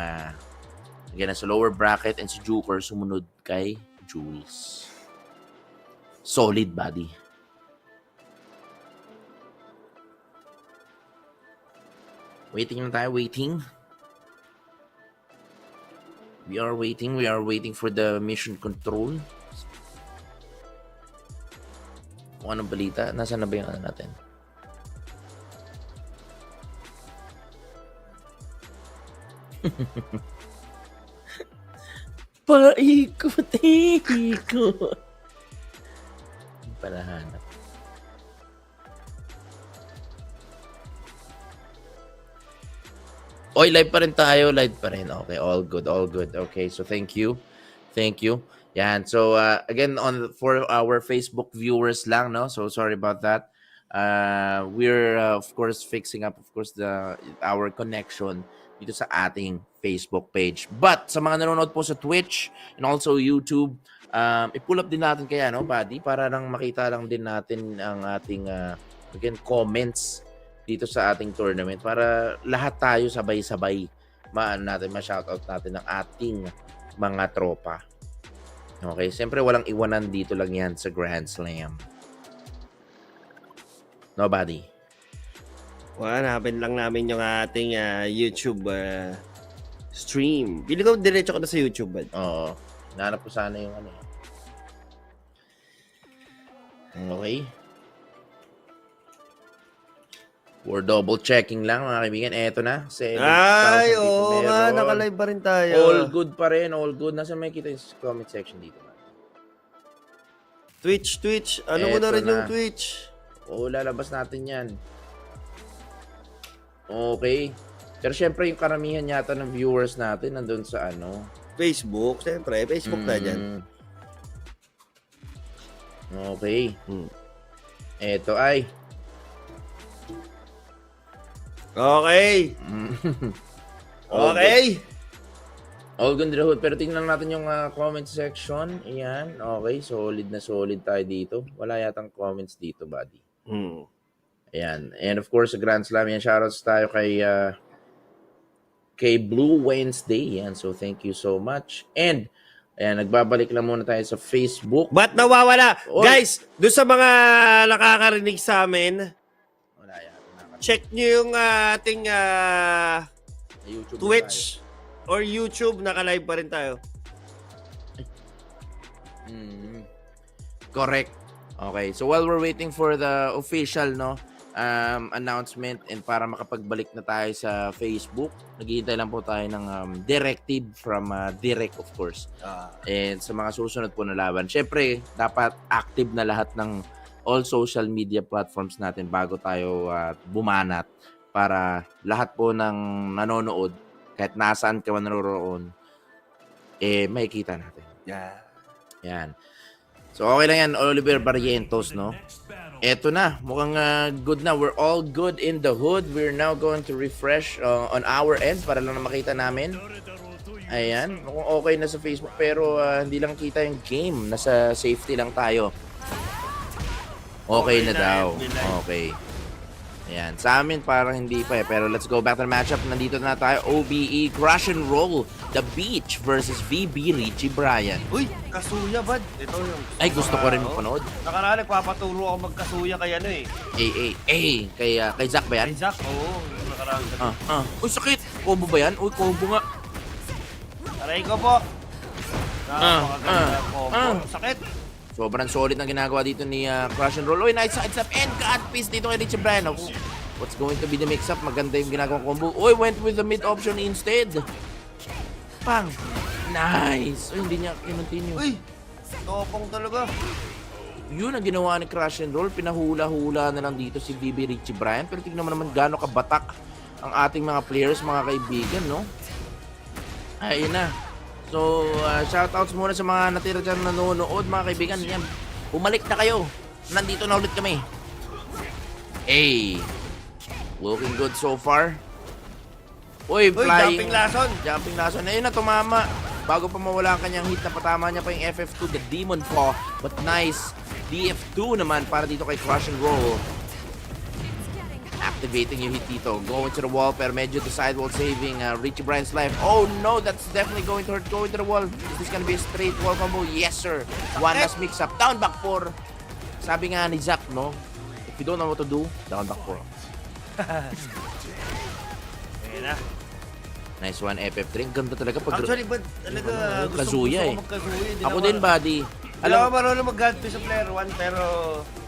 again, sa lower bracket and si Joker sumunod kay Jules. Solid body. Waiting na tayo, waiting. We are waiting for the mission control. Kung anong balita, nasaan na ba yung natin? Paikot-ikot. Palahanap. Oy, live pa rin tayo. Live pa rin. Okay, all good, all good. Okay, so thank you. Thank you. Yan. So, again, for our Facebook viewers lang, no? So, sorry about that. We're, of course, fixing up, of course, our connection dito sa ating Facebook page. But, sa mga nanonood po sa Twitch and also YouTube, i-pull up din natin kaya, no, buddy? Para lang makita lang din natin ang ating, again, comments dito sa ating tournament para lahat tayo sabay-sabay ma-shoutout natin ng ating mga tropa. Okay, siyempre walang iwanan dito lang yan sa Grand Slam. Nobody. Hanapin lang namin yung ating YouTube stream. Pili ko diretso ko na sa YouTube, bad. Oo. Nanap ko sana yung ano. Okay. We're double checking lang mga kaibigan. Eto na. Ay, oo nga. Naka-live pa rin tayo. All good pa rin. All good. Nasa may kita yung comment section dito. Twitch. Ano mo na rin yung Twitch? Oo, lalabas natin yan. Okay. Pero syempre yung karamihan yata ng viewers natin nandun sa ano. Facebook. Siyempre, Facebook na dyan. Okay. Eto ay. Okay. Okay. All good in the hood. Pero tingnan natin yung comment section. Ayan. Okay. Solid na solid tayo dito. Wala yatang comments dito, buddy. Ayan. And of course, sa Grand Slam yan. Shoutouts tayo kay Blue Wednesday. Yan. So, thank you so much. And, ayan, nagbabalik lang muna tayo sa Facebook. Ba't nawawala? Guys, doon sa mga nakakarinig sa amin, Wala yan. check nyo yung ating YouTube Twitch or YouTube. Naka-live pa rin tayo. Correct. Okay. So, while we're waiting for the official, announcement and para makapagbalik na tayo sa Facebook, naghihintay lang po tayo ng directive from Direct, of course. And sa mga susunod po na laban, syempre, dapat active na lahat ng all social media platforms natin bago tayo bumanat para lahat po ng nanonood, kahit nasaan ka man naroroon, makikita natin. Yan. So, okay lang yan, Oliver Barrientos, no? Eto na, mukhang good na. We're all good in the hood. We're now going to refresh on our end para lang na makita namin. Ayan, mukhang okay na sa Facebook pero hindi lang kita yung game. Nasa safety lang tayo. Okay na daw. Okay. Ayan, sa amin parang hindi pa pero let's go back to the matchup. Nandito na tayo, OBE, Crush and Roll, The Beach versus VB Richie Bryan. Uy, kasuya, bad. Ito yung... Ay, gusto ko rin mapanood. Nakaraan, nagpapaturo ako magkasuya kay ano Kay Zach ba yan? Kay Zach, oo. Nakaraan. Uy, sakit! Combo ba yan? Uy, combo nga. Aray ko po. Napakaganda combo. Sakit. Sobrang solid ang ginagawa dito ni Crush and Roll. Uy, nice side step and cut piece dito kay Richie Bryan. What's going to be the mix-up? Maganda yung ginagawang combo. Uy, went with the mid option instead. Pang! Nice! Uy, hindi niya kinontinue. Uy! Topong talaga. Yun ang ginawa ni Crush and Roll. Pinahula-hula na lang dito si VB Richie Bryan. Pero tignan mo naman gaano kabatak ang ating mga players, mga kaibigan, no? Ayun na. So, shoutouts muna sa mga natira dyan nanonood, mga kaibigan. Yan. Bumalik na kayo. Nandito na ulit kami. Hey. Looking good so far. Uy, flying. Jumping lason. Ayun na, tumama. Bago pa mawala ang kanyang hit, napatama niya pa yung FF2, the Demon Paw. But nice. DF2 naman para dito kay Crush and Roll. Activating yung hit dito. Going to the wall, pero medyo the sidewall saving Richie Bryan's life. Oh no, that's definitely going to hurt. Going to the wall. Is this gonna be a straight wall combo? Yes, sir. One last mix-up. Down back 4. Sabi nga ni Zach, no? If you don't know what to do, down back 4. Ayan na. Nice one, FF3. Ganda talaga pag... Actually, but talaga gusto Kazuya, ko magkazuya. Ako din, buddy. Alam ko marunong mag-godpiece sa player 1, pero...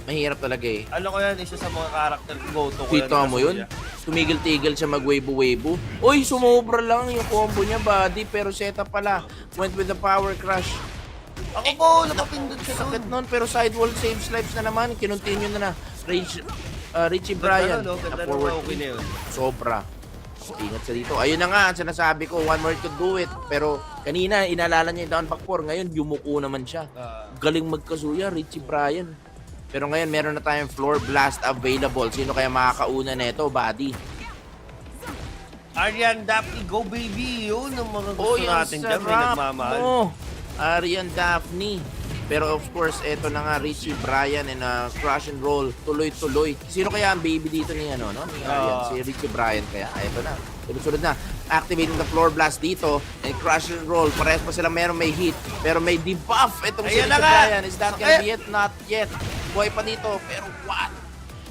Mahirap talaga eh. Alam ko yan, isa sa mga character ko go-to ko. Kita mo yun? Tumigil-tigil siya mag-wave-wave. Uy, sumobra lang yung combo niya, buddy. Pero setup pala. Went with the power crush. Ako po, napapindot siya doon. Sakit nun, pero sidewall save slides na naman. Kinontinue na na. Richie Bryan. Ganda Forward okay na yun. Sobra. Ingat sa dito. Ayun na nga, sinasabi ko, one more to do it. Pero kanina, inalala niya yung down back 4. Ngayon, yumuko naman siya. Galing magkasuya, Richie Bryan. Pero ngayon, meron na tayong floor blast available. Sino kaya makakauna nito, buddy? Aryan Daphne, go baby! Yun ang mga gusto natin dyan. May nagmamahal. Arian Daphne. Pero of course, eto na nga, Richie, Brian, and Crush and Roll, tuloy-tuloy. Sino kaya ang baby dito ni, ano, no? Ni Aryan? Si Richie Brian kaya. Eto na. Sunod na. Activating the floor blast dito. And Crush and Roll. Parehas pa sila meron may hit. Pero may debuff. Itong si Richie Brian. Is that gonna be it? Not yet. Buhay pa dito. Pero what?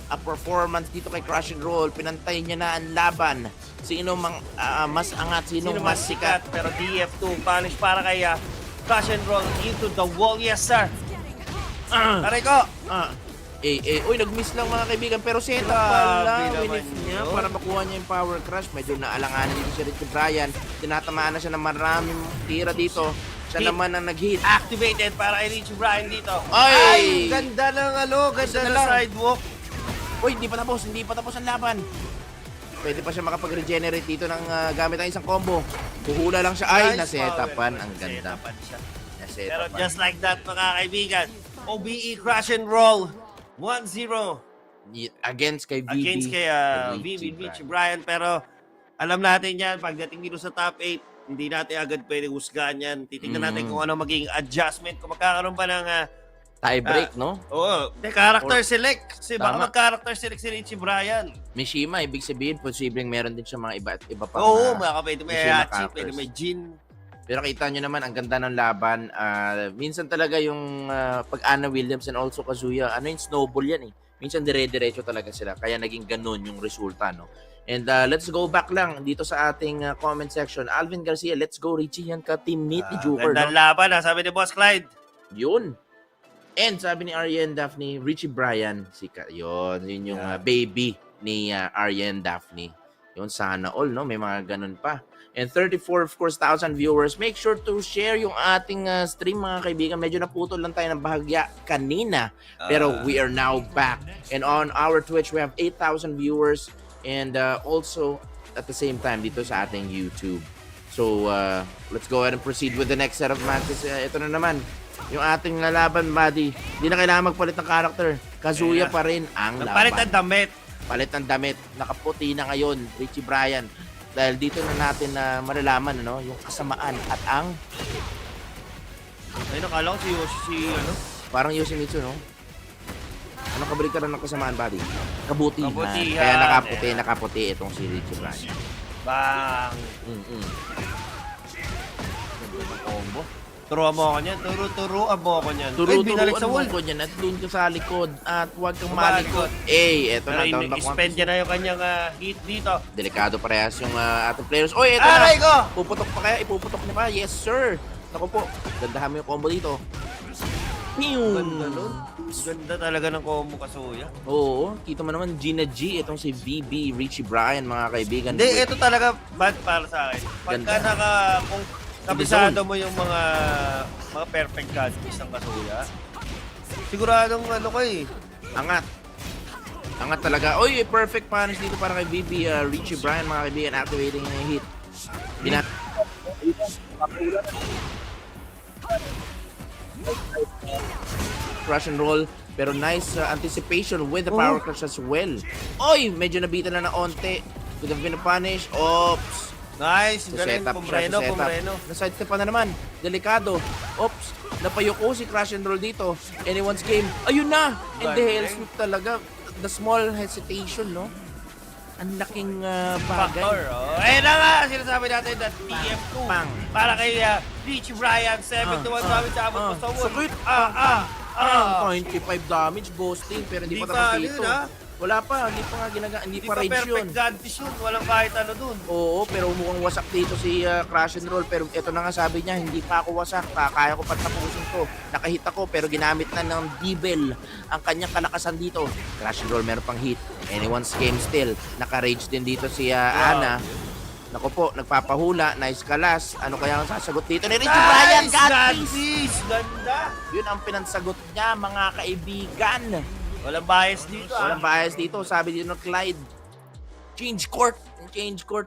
A performance dito kay Crush and Roll. Pinantay niya na ang laban. Sino mas angat? Sino mas sikat? Pero DF2 punish para kay Crush and Roll into the wall. Yes, sir. Aray ko. Uy, nag-miss lang mga kaibigan. Pero set up pala. Winif niya para makuha niya yung power crush. Medyo naalanganan dito si Richie Brian. Tinatamaan na siya ng maraming tira dito. Siya naman ang nag-hit. Activated para kay Richie Brian dito. Ay! Ganda ng ganda ng sidewalk. Uy, hindi pa tapos ang laban. Pwede pa siya makapag-regenerate dito ng gamit ang isang combo. Buhula lang siya. Ay, nasetapan. Ang ganda. Pero just like that, mga kaibigan, OBE Crush and Roll 1-0 against kay VB. against kay Richie Brian. Pero alam natin yan, pagdating dito sa top 8, hindi natin agad pwede husgahan yan. Titignan natin kung ano maging adjustment, kung magkakaroon pa ng tie break, no? Oo, character select. Kasi baka mag-character select si Richie Brian. Mishima, ibig sabihin, posibleng meron din siya mga iba pa. Oo, pwede may Mishima Hachi, pwede may Jin. Pero kita nyo naman, ang ganda ng laban. Minsan talaga yung pag Anna Williams and also Kazuya, yung snowball yan eh. Minsan dire-diretso talaga sila. Kaya naging ganun yung resulta, no? And let's go back lang dito sa ating comment section. Alvin Garcia, let's go Richie, yan ka teammate ni Joker, Ganda no? laban, sabi ni Boss Clyde. Yun. And sabi ni Aryan Daphne, Richie Brian, yun yung baby ni Aryan Daphne. Yun, sana all, no? May mga ganun pa. And 34, of course, 1,000 viewers. Make sure to share yung ating stream, mga kaibigan. Medyo naputol lang tayo ng bahagya kanina. Pero we are now back. And on our Twitch, we have 8,000 viewers. And also, at the same time, dito sa ating YouTube. So, let's go ahead and proceed with the next set of matches. Ito na naman. Yung ating laban, buddy. Hindi na kailangan magpalit ng character. Kazuya pa rin ang laban. Palit ang damit. Palit ng damit. Nakaputi na ngayon, Richie Brian. Dahil dito na natin malalaman yung kasamaan at ang... Ay, nakala ko si Parang Yoshimitsu, no? Anong kabalik ka ng kasamaan, buddy? Kabutihan. Kabutihan. Kaya nakaputi itong si Richie Brian. Bang! Combo. Turuan mo ako niyan. Turuan mo ako niyan. Binalik sa wall. Niyan at doon ka sa likod. At huwag kang malikod. Eto na. I-spend niya na yung kanyang hit dito. Delikado parehas yung ating players. Oy, eto Aray na. ko! Puputok pa kaya? Ipuputok niya pa? Yes, sir. Naku po. Gandahan mo yung combo dito. Ganda nun. Ganda talaga ng combo Kazuya. Oo. Kita mo naman Gina G. Itong si VB, Richie Brian, mga kaibigan. Hindi, ito talaga bad para sa akin. Pagka kung kabisado mo yung mga perfect gadgets ng Kazuya, siguradong ko eh. Angat. Angat talaga. Oy, perfect punish dito para kay VB, Richie Brian, mga kaibigan, activating yung hit. Crush and roll. Pero nice anticipation with the power crush as well. Oy, medyo nabitan na ng onte. Could have been a punish. Oops. Nice, galing, Pombreno. Naside pa na naman. Delikado. Oops. Napayuko si Crush and Roll dito. Anyone's game. Ayun na! And the hell sweep talaga. The small hesitation, no? Ang laking bagay. Factor, Ayun na nga, sinasabi natin na TF2. Para kay Richie Brian, 7-1 damage sa abot mo sa wall. Sakit! 25 damage, boosting, pero hindi pa tapos dito. Wala pa, hindi pa nga hindi pa rage yun. Perfect gadgets yun, walang kahit ano dun. Oo, pero mukhang wasak dito si Crush and Roll. Pero ito na nga sabi niya, hindi pa ako wasak. Kaya ko pa tapusin to. Nakahit ako, pero ginamit na ng Devil ang kanyang kalakasan dito. Crush and Roll, meron pang hit. Anyone's game still. Naka-rage din dito si Ana. Naku po, nagpapahula. Nice kalas. Ano kaya ang sasagot dito ni Richie Brian? Godpiece! Ganda! Yun ang pinansagot niya, mga kaibigan. Walang bias dito. Walang bias dito. Sabi dito ng Clyde. Change court.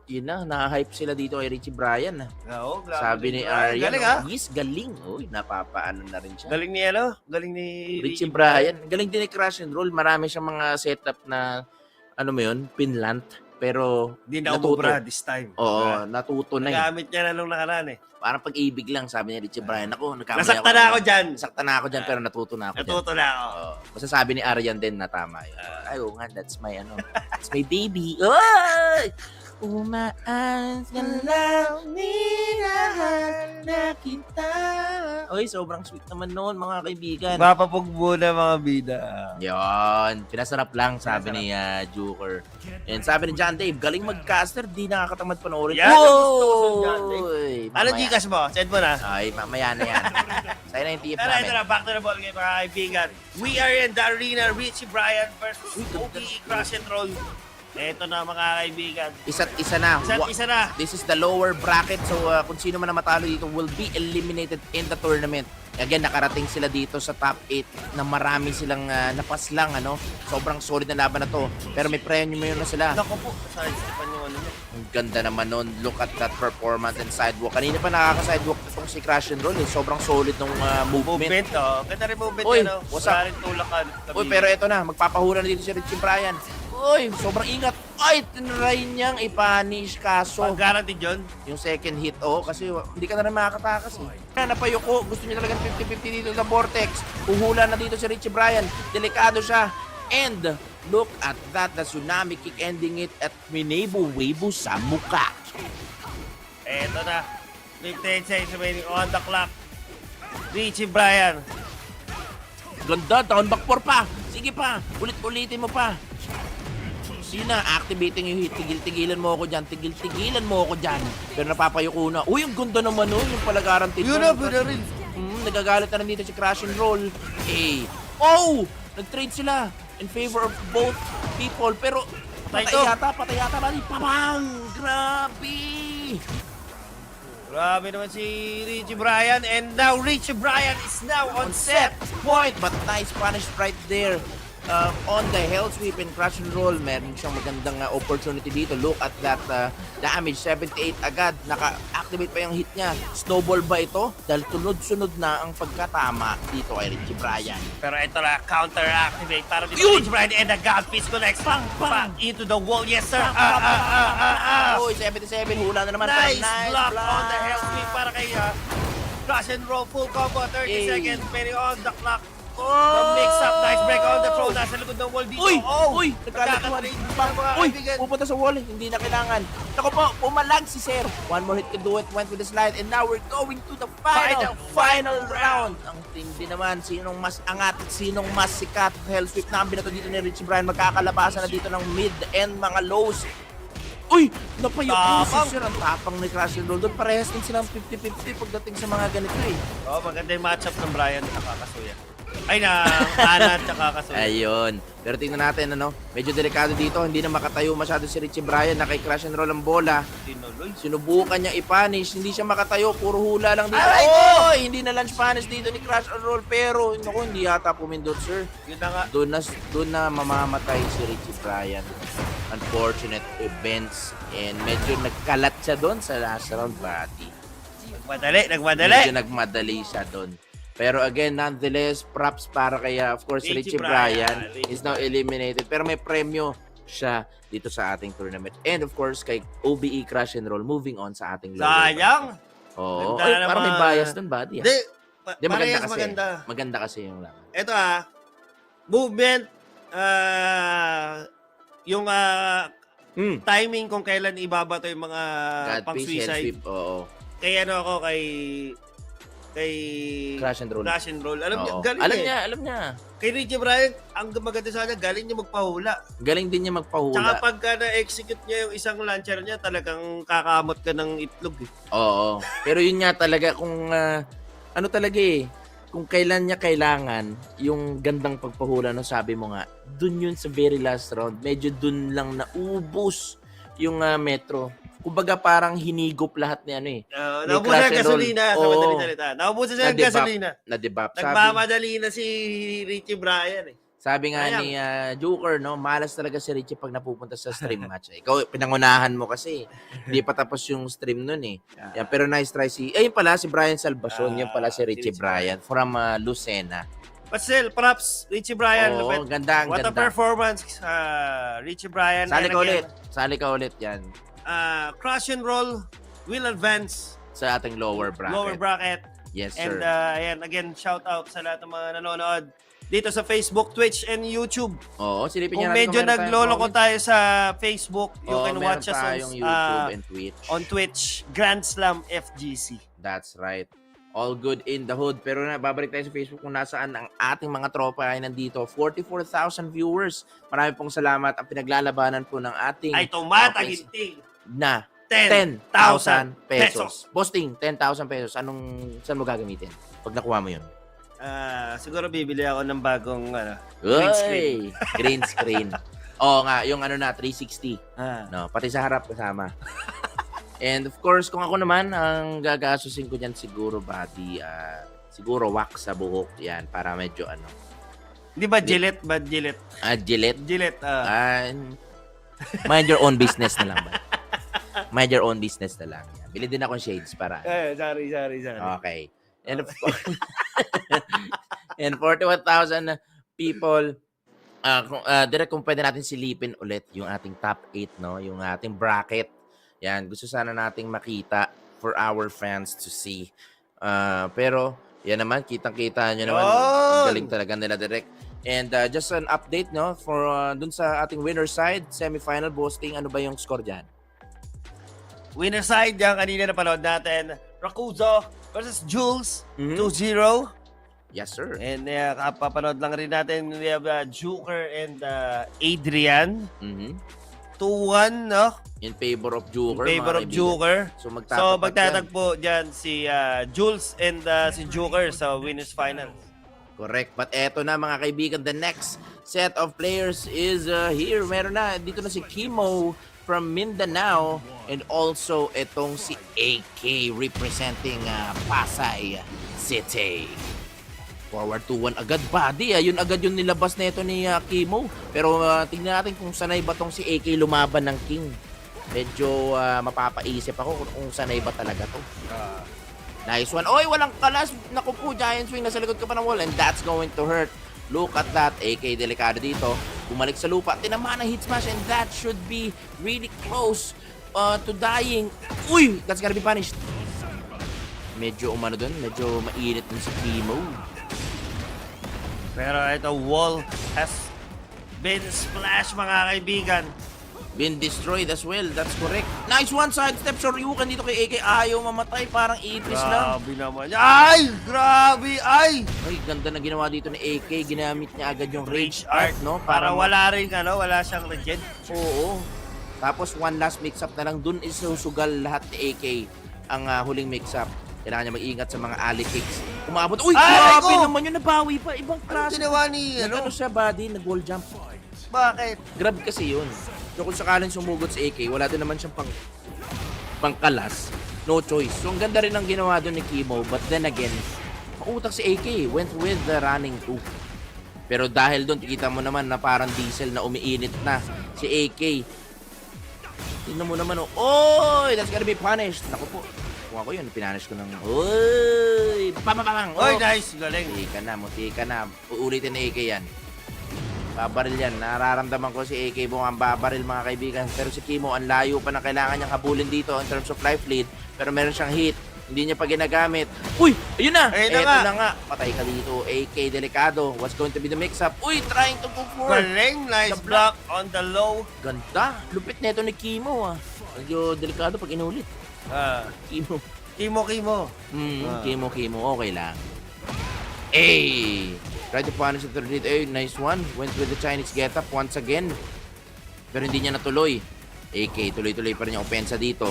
Yun na. Na-hype sila dito kay Richie Brian. Oo, sabi ni Aryan. Galing Yes, galing. Uy, napapaano na rin siya. Galing ni Galing ni Richie Brian. Galing din ni Crush and Roll. Marami siyang mga setup na, ano mo yun, pinlant. Pero Hindi na natuto. umubra this time. Oo, natuto na eh. Nagamit niya na nung nakaraan eh. Parang pag-ibig lang, sabi ni Richie Bryan. Ako, nagkamali Nasaktan na ako dyan. Nasaktan na ako dyan, pero natuto na ako dyan. Natuto na ako. Basta sabi ni Aryan din na tama yun. Ay, oo nga, that's my that's my baby. Oy! Umaas ka lang, minahal na kita. Oy, sobrang sweet naman noon, mga kaibigan. Mapapugbo na mga bida. Yon, pinasarap lang, sabi ni Joker. And sabi ni John Dave, galing mag-caster, di nakakatamad panoorin. Yan, gusto John Dave. Oy, Ano mamaya. Gcash mo? Send mo na. Ay, mamaya na yan. Sa'yo na yung TF Tara, namin. ito na. Back to the ball game, mga kaibigan. We are in the arena. Richie Bryan versus OBE Crash and Roll. Ito na, mga kaibigan. Isa't isa na. Isa't isa na. This is the lower bracket. So, kung sino man na matalo dito will be eliminated in the tournament. Again, nakarating sila dito sa top 8 na marami silang napaslang. Sobrang solid na laban na to. Pero may premium na sila. Naku po. Side-stepan yung ano niya. Ang ganda naman nun. Look at that performance and sidewalk. Kanina pa nakaka-sidewalk itong si Crash and Roll. Sobrang solid ng movement. Movement, oh. Ganda rin movement Uy, yan, oh. what's up? Wala rin tulakan. Uy, pero ito na. Magpapahura na dito si Richie Bryan. Uy, sobrang ingat. Ay, tinry niyang ipanish kaso. Pag-guaranteed yun. Yung second hit, kasi hindi ka na rin makakatakas eh. Napayuko, gusto niya talagang 50-50 dito sa Vortex. Uhula na dito si Richie Bryan. Delikado siya. And look at that, the tsunami kick ending it at Minebo-Webo sa muka. Eto na. 15 seconds remaining on the clock. Richie Bryan. Ganda, down back 4 pa. Sige pa, ulit-ulitin mo pa. Yun na, activating yung hit. Tigil-tigilan mo ako dyan. Tigil-tigilan mo ako dyan. Pero napapayuko na. Uy, ang ganda naman nun. Yung pala guaranteed. Yun na, pwede rin. Nagagalit na rin dito si Crash and Roll. Oh! Nag-trade sila in favor of both people. Pero patay yata. Bali, pabang! Grabe! Grabe naman si Richie Bryan. And now Richie Bryan is now on set point. But nice punish right there. On the Hell Sweep and Crash and Roll, meron siyang magandang opportunity dito. Look at that damage, 78 agad. Naka-activate pa yung hit niya. Snowball ba ito? Dahil sunod-sunod na ang pagkatama dito kay Richie Bryan. Pero ito na, counter-activate para dito Yun! Richie Bryan and the God Fist connects. Bang! Back into the wall. Yes, sir. Uy, 77, hula na naman. Nice Nice block on the Hell Sweep para kay Crash and Roll. Full combo, 30 seconds. Very on the clock. The mix-up, nice break on the throw. Nasa likod ng wall dito. Uy! Oh! Uy! Nagkakataling mga Uy! kaibigan. Pupunta sa wall. Hindi na kailangan. Naku po, pumalag si Sir. One more hit can do it. Went with the slide. And now we're going to the final round. Ang tindi naman. Sinong mas angat at sinong mas sikat. Hell sweep na ang binato dito ni Richie Bryan. Magkakalabasan na dito ng mid and mga lows. Uy! Napayok si Sir. Ang tapang ni Crash and Roll. Doon parehas din silang 50-50 pagdating sa mga ganito eh. Oh, maganda yung matchup ng Bryan at Kasuya. Ay na, Ana at Kasuya. Ayun. Pero tingnan natin, medyo delikado dito. Hindi na makatayo masyado si Richie Bryan na kay Crash and Roll ang bola. Sinubukan niya i-punish. Hindi siya makatayo. Puro hula lang dito. Oy! Hindi na lunge punish dito ni Crash and Roll. Pero, hindi yata pumindot, sir. Yun na nga. Doon na mamamatay si Richie Bryan. Unfortunate events. And medyo nagkalat siya doon sa last round, buddy. Nagmadali. Medyo nagmadali siya doon. Pero again, nonetheless, props para kay, of course, Richie Bryan is now eliminated. Pero may premyo siya dito sa ating tournament. And of course, kay OBE Crash and Roll, moving on sa ating Sayang! Oo. Ganda naman. Parang may bias doon, buddy. Hindi. Di, maganda kasi. Maganda. Maganda kasi yung laban. Ito movement, yung timing kung kailan ibabato yung mga pang-suicide. Oo. Kaya ako kay Crash and Roll. Alam niya, galing Alam niya. Kay Richie Bryan, ang maganda sa kanya, galing niya magpahula. Galing din niya magpahula. Tsaka pagka na-execute niya yung isang launcher niya, talagang kakamot ka ng itlog. Oo. Pero yun nga talaga kung ano talaga kung kailan niya kailangan yung gandang pagpahula, sabi mo nga, dun yun sa very last round. Medyo dun lang naubos yung Metro. Kumbaga parang hinigop lahat ni Naubusan ang gasolina sa madaling salita. Naubusan siya ng gasolina. Na-debap. Nagmamadali na si Richie Bryan Sabi nga ni Joker, malas talaga si Richie pag napupunta sa stream match. Ikaw, pinangunahan mo kasi. Hindi pa tapos yung stream nun Yan, pero nice try ayun pala, si Brian Salvacion. Yan pala si Richie Bryan from Lucena. But still, props, Richie Bryan. Oo, Lupit. ganda, What a ganda. performance, Richie Bryan. Sali And ka again, ulit. Sali ka ulit yan. Crush and Roll will advance Sa ating lower bracket. lower bracket. Yes, And sir. ayan, again, shout out sa lahat ng mga nanonood dito sa Facebook, Twitch, and YouTube. Oo, silipin Kung niya natin medyo meron tayong nagloloko comments. tayo sa Facebook, you Oo, can meron watch us tayong YouTube and Twitch. on Twitch, Grand Slam FGC. That's right. All good in the hood. Pero babalik tayo sa Facebook kung nasaan ang ating mga tropa ay nandito. 44,000 viewers. Marami pong salamat. Ang pinaglalabanan po ng ating Ay tumataginting na 10,000 pesos. Posting, 10,000 pesos. Saan mo gagamitin? Pag nakuha mo yun? Siguro bibili ako ng bagong green screen. Green screen. Oo nga, yung 360. Ah. No, pati sa harap kasama. And of course, kung ako naman, ang gagasusin ko dyan siguro, buddy, siguro wax sa buhok. Yan, para medyo Di ba Gillette? Gillette? Gillette. Gillette, Mind your own business na lang ba? Mind your own business na lang. Yan. Bili din akong shades para. sorry. Okay. And of course, and 41,000 people, direct kung pwede natin silipin ulit yung ating top 8, no? Yung ating bracket. Yan, gusto sana nating makita for our fans to see. Pero, yan naman, kitang-kita nyo naman. Galing talaga nila direct. And just an update, no? For dun sa ating winner side, semifinal boasting, ano ba yung score dyan? Winner side, yung kanina napanood natin, Rakuzo versus Jules, 2-0. Yes, sir. And kapapanood lang rin natin, we have Joker and Adrian. 2-1, no? In favor of Joker. In favor mga of kaibigan. Joker. So, So, magtatagpo dyan si Jules and si Joker sa winners final. Correct. But eto na mga kaibigan, the next set of players is here. Meron na. Dito na si Kimo from Mindanao and also etong si AK representing Pasay City. Forward 2-1 agad, buddy. Yun agad yung nilabas na ito ni Kimo. Pero tingnan natin kung sanay ba tong si AK lumaban ng King. Medyo mapapaisip ako kung sanay ba talaga to. Nice one. Oy, walang kalas. Naku po, giant swing. Nasa likod ka pa ng wall and that's going to hurt. Look at that. AK delikado dito. Bumalik sa lupa. Tinamaan ng hit smash and that should be really close to dying. Uy, that's gotta be punished. Medyo umano dun. Medyo mainit dun si Kimo. Pero ito, wall has been splashed, mga kaibigan. Been destroyed as well. That's correct. Nice one side step. Shoryuken dito kay AK. Ayaw mamatay. Parang ipis lang. Grabe naman. Ay! Grabe! Ay! Ay, ganda na ginawa dito ni AK. Ginamit niya agad yung rage Rage art, art, no? Para wala rin, wala siyang regen. Oo. Tapos one last mix-up na lang. Dun is susugal lahat ni AK ang huling mix-up. Kailangan niya mag-ingat sa mga alley kicks. Umabot. Uy, Ay, grabe ko! naman yun. Nabawi pa. Ibang Ano klase. ginawa ni, Nag-ano siya, body. Nag-wall jump. Bakit? Grab kasi yun. So kung sakaling sumugot si AK, wala din naman siyang pangkalas. No choice. So ang ganda rin ang ginawa doon ni Kimo. But then again, mautak si AK. Went with the running 2. Pero dahil doon, kita mo naman na parang diesel na umiinit na si AK. Tingnan mo naman, oh, that's gotta be punished. Naku po. Kung ako yun, pinanish ko ng, oy, pamamamang. Oy, nice. Galing. Muti ka na. Uulitin ni AK yan. Babaril yan. Nararamdaman ko si AK ang babaril, mga kaibigan. Pero si Kimo, ang layo pa na kailangan niyang habulin dito in terms of life lead. Pero meron siyang hit. Hindi niya pa ginagamit. Uy! Ayun na! Ayun na Eto nga. na nga. Patay ka dito. AK, delikado. What's going to be the mix-up? Uy! Trying to go for. Galing. Nice The block on the low. Ganda. Lupit nito ni Kimo, Medyo delikado pag inulit. Kimo. Kimo. Kimo. Okay lang. Hey! Try to punish the third hit. Hey, nice one. Went with the Chinese get-up once again. Pero hindi niya natuloy. AK, tuloy-tuloy pa rin yung opensa dito.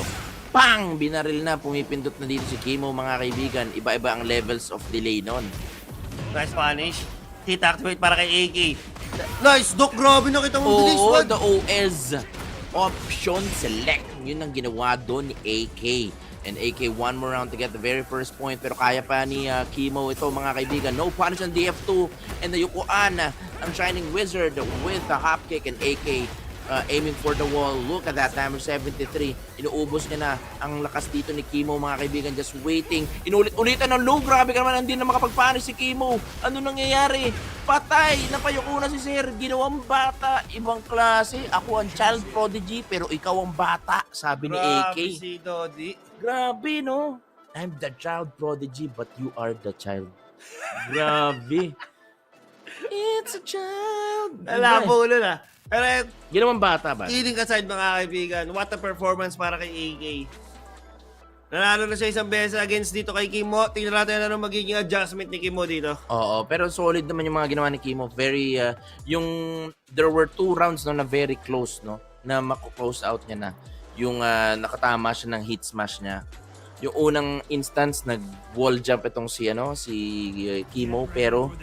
Pang! Binaril na. Pumipindot na dito si Kimo, mga kaibigan. Iba-iba ang levels of delay nun. Nice punish. Hit activate para kay AK. Nice, Doc. Grabe na kita mong bilis. Oo, What? the OS. Option select. Yun ang ginawa doon ni AK. And AK, one more round to get the very first point. Pero kaya pa ni Kimo ito, mga kaibigan. No punish on DF2. And the Yukuan, ang Shining Wizard with the hop kick. And AK aiming for the wall. Look at that, damage 73. Inuubos niya na ang lakas dito ni Kimo, mga kaibigan. Just waiting. Inulit-ulitan ng low. Grabe ka naman, hindi na makapag-punish si Kimo. Ano nangyayari? Patay! Napayuko na si Sir. Ginawang bata. Ibang klase. Ako ang child prodigy, pero ikaw ang bata, sabi ni AK. Grabe si Dodi. Grabe, no? I'm the child prodigy, but you are the child. Grabe. It's a child. Alam mo ulo na. Pero Ginawang bata ba? kidding aside mga kaibigan, what a performance para kay AK. Nanalo na siya isang beses against dito kay Kimo. Tingnan natin ano magiging adjustment ni Kimo dito. Oo, pero solid naman yung mga ginawa ni Kimo. Very, there were 2 rounds no, na very close, no? Na mako-close out niya na. Yung nakatama siya ng hit smash niya. Yung unang instance, nag-wall jump itong si Kimo, pero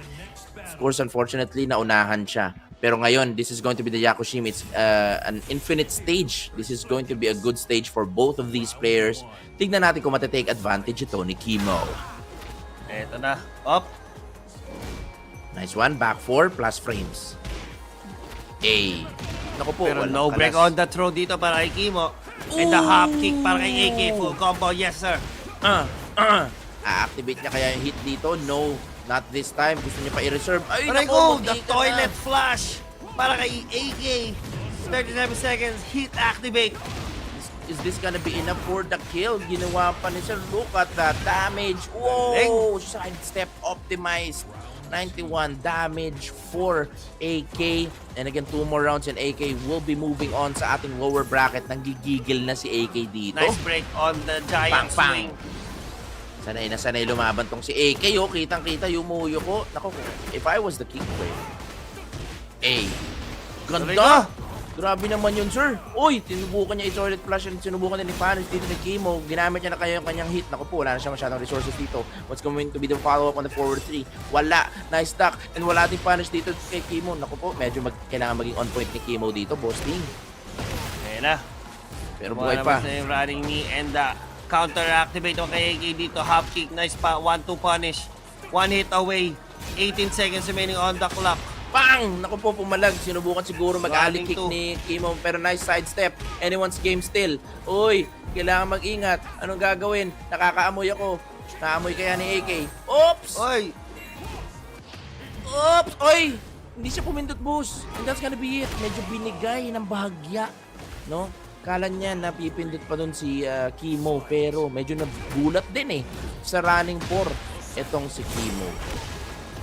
of course, unfortunately, naunahan siya. Pero ngayon, this is going to be the Yakushima. It's an infinite stage. This is going to be a good stage for both of these players. Tignan natin kung matatake advantage ito ni Kimo. Eto na. Up. Nice one. Back 4 plus frames. Naku po. Pero walang no break kalas. on the throw dito para kay Kimo. And the hop kick para kay AK. Full combo. Yes, sir. A-activate niya kaya yung hit dito? No. Not this time. Gusto niya pa i-reserve. Ay, Aray naku. ko, the mag-ika na. toilet flash para kay AK. 37 seconds. Hit activate. Is this gonna be enough for the kill? Ginawa pa ni Sir. Look at that damage. Whoa! Sidestep optimized. 91 damage for AK. And again, 2 more rounds and AK will be moving on sa ating lower bracket. Nanggigigil na si AK dito. Nice break on the giant Pang, pang. swing. Sanay na sanay lumaban tong si AK. Oh, kitang-kita yung muyo ko. Naku, if I was the king player. Ganda! Grabe naman yun, sir. Uy, tinubukan niya i-toilet flush and sinubukan din ni Panis dito ni Kimo. Ginamit niya na kayo yung kanyang hit. Naku po, wala na siya masyadong resources dito. What's going to be the follow-up on the forward 3? Wala. Nice duck. And wala din Panis dito kay Kimo. Naku po, medyo kailangan maging on point ni Kimo dito, boss team. Ayan na. Pero buhay pa. Na yung running knee and counter activate o kay AK dito. Hop kick. Nice pa. 1-2 punish. 1 hit away. 18 seconds remaining on the clock. Bang! Naku po, pumalag. Sinubukan siguro mag-alley Running kick to. ni Kimo. Pero nice sidestep. Anyone's game still. Uy, kailangan mag-ingat. Anong gagawin? Nakakaamoy ako. Naamoy kaya ni AK. Oops! Oy! Oops! Oy! Hindi siya pumindot, boss. And that's gonna be it. Medyo binigay ng bahagya. No? Kala niya napipindot pa dun si Kimo. Pero medyo nagulat din sa running 4. Etong si Kimo.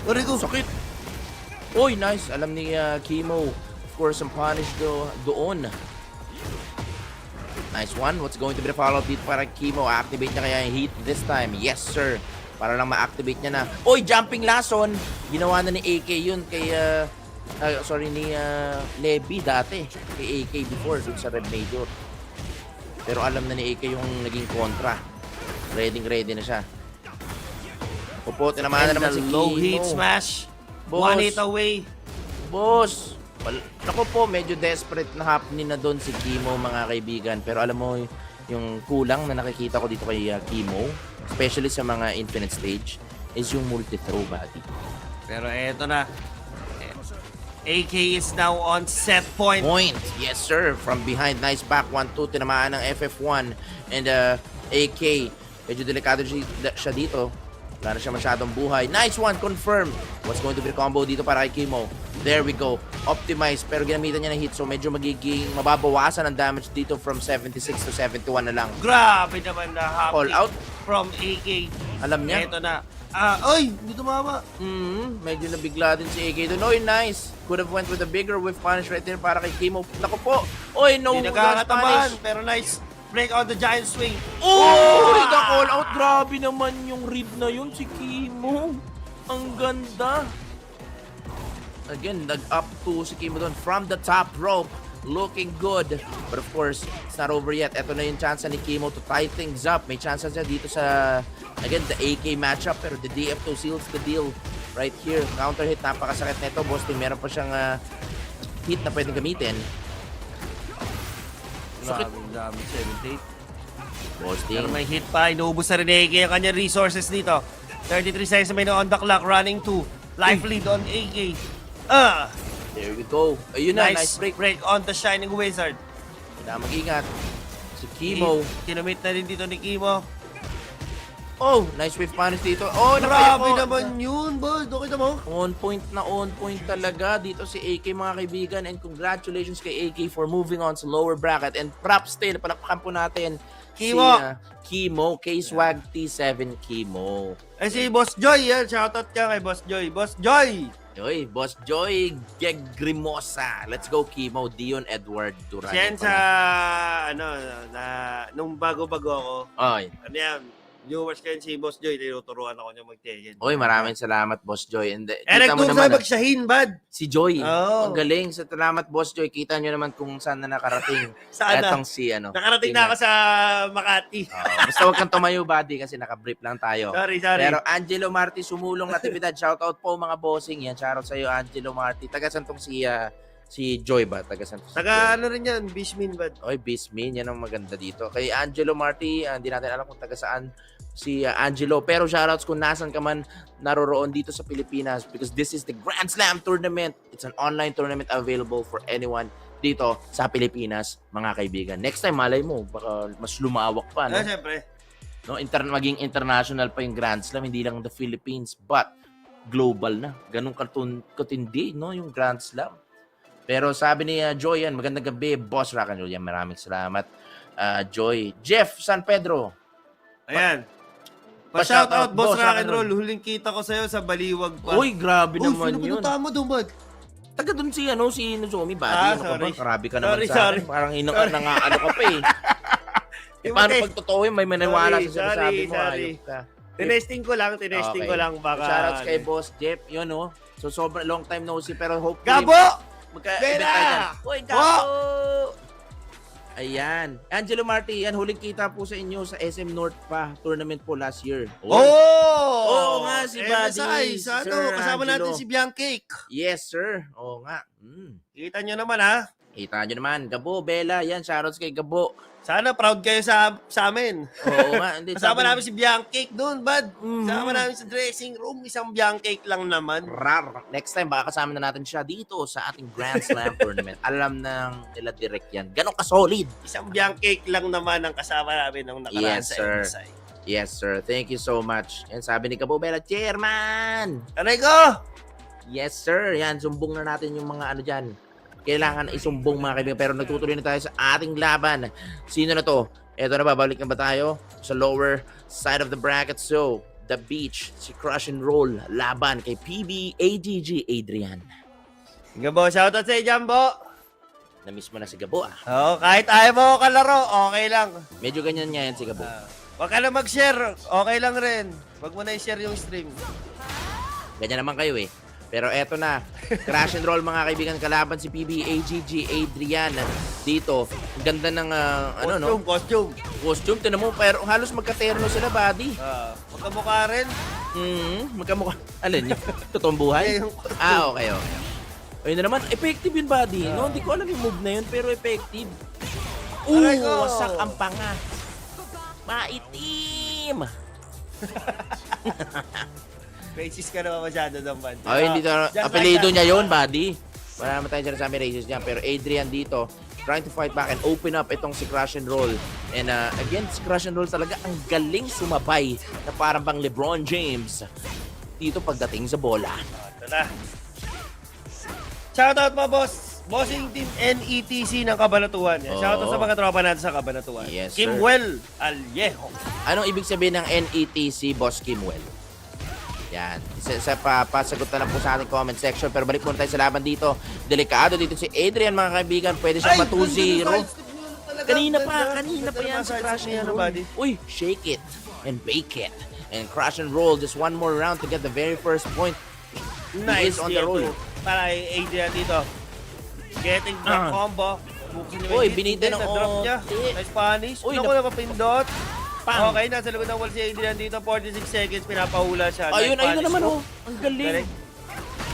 Aray ko! Sakit! Uy, nice. Alam ni Kimo. Of course, ang punish doon. Nice one. What's going to be the follow-up dito para Kimo? Activate niya kaya yung heat this time. Yes, sir. Para lang ma-activate niya na. Uy, jumping lason. Ginawa na ni AK yun kay... ni Levi dati. Kay AK before dun sa Red Major. Pero alam na ni AK yung naging kontra. Ready na siya. Opo, tinamahan na naman si Kimo. Low heat smash. Boss. 1 hit away. Boss, naku po, medyo desperate na happening na doon si Kimo, mga kaibigan. Pero alam mo, yung kulang na nakikita ko dito kay Kimo, especially sa mga infinite stage, is yung multi-throw body. Pero eto na. AK is now on set point. Yes, sir. From behind, nice back 1-2, tinamaan ng FF1. And AK, medyo delikado siya dito. Wala na siya masyadong buhay. Nice one, confirm. What's going to be the combo dito para kay Kimo? There we go. Optimize, pero ginamitan niya ng hit. So medyo magiging mababawasan ang damage dito from 76 to 71 na lang. Grabe naman na hop All kick out. from AK. Alam niya. Eto na. Oy! Hindi tumama. Medyo nabigla din si AK doon. Oy, nice. Could have went with a bigger whiff punish right there para kay Kimo. Naku po. Oy, no. Hindi last nagkakatamaan. punish. Pero nice. Break on the giant swing. Oh! The call out. Grabe naman yung rib na yun si Kimo. Ang ganda. Again, nag-up to si Kimo doon from the top rope. Looking good. But of course, it's not over yet. Ito na yung chance ni Kimo to tie things up. May chance siya dito sa, again, the AK matchup. Pero the DF2 seals the deal right here. Counter hit. Napakasakit nito. Boss team, meron pa siyang hit na pwedeng gamitin. Grabe, dami. 78. Boss team. Pero may hit pa. Inuubos na rin ni AK ang kanyang resources dito. 33 seconds na may on the clock. Running 2. Life lead on AK. There we go. Ayun na, nice break. Break on the Shining Wizard. Kailangan mag-ingat. Si Kimo. Kinumit na rin dito ni Kimo. Oh, nice wave punish dito. Oh, Grabe naman yun, boss. Dokita mo? On point talaga dito si AK, mga kaibigan. And congratulations kay AK for moving on sa lower bracket. And props still, palakpakan po natin Kimo. si Kimo, K-Swag T7 Kimo. Eh si Boss Joy, yan. Shoutout ka kay Boss Joy. Boss Joy! Joy, Boss Joy Gegrimosa. Let's go, Kimo. Dion Edward Duran. Siyan sa, nung bago-bago ako. Oy. Ano yan? Viewers kayo si Boss Joy, tinuturuan ako niya mag-Tekken. Oy, maraming salamat, Boss Joy. And nagturo sa mag-Shahin, bad. si Joy. Oh. Ang galing. Salamat, Boss Joy. Kita nyo naman kung saan na nakarating. Saan na? Etong si Nakarating na ako sa Makati. Basta huwag kang tumayo, buddy, kasi nakabrief lang tayo. Sorry. Pero Angelo Marti, sumulong natividad. Shoutout po mga bossing yan. Shoutout sa iyo, Angelo Marti. Taga saan tong si Joy ba? Taga saan to si Taga Joy? ano rin yan, Bishmin, bad. Oy, Bismin, yan ang maganda dito. Kay Angelo Marti, hindi natin alam kung taga saan si Angelo. Pero shoutouts kung nasan ka man naroroon dito sa Pilipinas because this is the Grand Slam Tournament. It's an online tournament available for anyone dito sa Pilipinas, mga kaibigan. Next time, malay mo, baka mas lumawak pa, no? Siyempre. No, maging international pa yung Grand Slam, hindi lang the Philippines, but global na. Ganun katindi, no, yung Grand Slam. Pero sabi ni Joy, yan, magandang gabi, Boss Rock and Roll. Yan, maraming salamat, Joy. Jeff San Pedro. Ayan. Pa-shoutout, Boss Rock and Roll. Huling kita ko sa'yo sa Baliwag pa. Uy, grabe naman sino yun. pinunta mo doon, bad? Taga doon si Nozomi, buddy. Sorry. Grabe ka naman Sorry. Parang ano ka pa eh. Paano pag totoo yun, may maniwala sa sinasabi mo. Sorry. Ayop ka. Tinesting ko lang baka. Shoutouts kay Boss Jeff, yun oh. So sobrang long time no see pero hopefully Gabo! magka-event Bella! tayo dyan. Uy, Gabo! Ayan. Angelo Marti, yan huling kita po sa inyo sa SM North pa tournament po last year. Oo nga, si Buddy. MSI, sa Sir kasama Angelo. natin si Biancake. Yes, sir. Oo nga. Kita nyo naman, ha? Kita nyo naman. Gabo, Bella, yan. Shoutouts kay Gabo. Sana proud kayo sa amin. Oo nga. Hindi, Kasama namin si Biancake doon, bad. Mhm. Kasama namin sa dressing room, isang Biancake lang naman. Rar. Next time, baka kasama na natin siya dito sa ating Grand Slam tournament. Alam ng nila direct yan. Ganon ka-solid. Isang Biancake lang naman ang kasama namin nung nakaraan Yes, sa sir. MSI. Yes, sir. Thank you so much. Yan, sabi ni Gabo Bella, Chairman! Aray ko! Yes, sir. Yan, sumbong na natin yung mga ano dyan. Kailangan isumbong mga kaibigan. Pero nagtutuloy na tayo sa ating laban. Sino na to? Eto na ba? Balik na ba tayo sa lower side of the bracket? So, the beach, si Crush and Roll, laban kay PB AGG Adrian. Gabo, shoutout sa Jumbo. Na-miss mo na si Gabo ah. Oo, kahit ayaw mo kalaro, okay lang. Medyo ganyan nga yan si Gabo. Huwag ka na mag-share, okay lang rin. Huwag mo na i-share yung stream. Ganyan naman kayo eh. Pero eto na, Crash and Roll mga kaibigan, kalaban si PB AGG Adrian dito. Ang ganda ng costume. Tinan mo, pero halos magkaterno sila, buddy. Magkamukha rin. Magkamukha. Alin yun? Totoong buhay? Okay. Ayun na naman, effective yun, buddy. No, hindi ko alam yung move na yun, pero effective. Wasak ang panga. Maitim. Racist ka naman masyado doon, bad. Ay, hindi to. Apelido niya yun, buddy. Wala naman tayong sinasabi racist niya. Pero Adrian dito, trying to fight back and open up itong si Crash and Roll. And again, si Crash and Roll talaga ang galing sumabay na parang bang LeBron James dito pagdating sa bola. Ito na. Shoutout mo, boss. Bossing Team NETC ng Cabanatuan. Shoutout sa mga tropa natin sa Cabanatuan. Yes, sir. Kimwell Alyejo. Anong ibig sabihin ng NETC, Boss Kimwell? Yan. Pasagot na lang po sa ating comment section. Pero balik muna tayo sa laban dito. Delikado dito si Adrian, mga kaibigan. Pwede siyang ma-2-0. Kanina pa yan si Crash and Roll. Uy, shake it and bake it. And Crash and Roll, just one more round to get the very first point. Nice on the roll. Para Adrian dito. Getting the combo. Uy, binita ng drop niya. Nice punish. Uy, Naku, nakapindot. Pang. Okay, nasa likod ng wall si Adrian dito. 46 seconds, pinapahula siya. Ayun Nice na naman punish. Ang galing. Correct.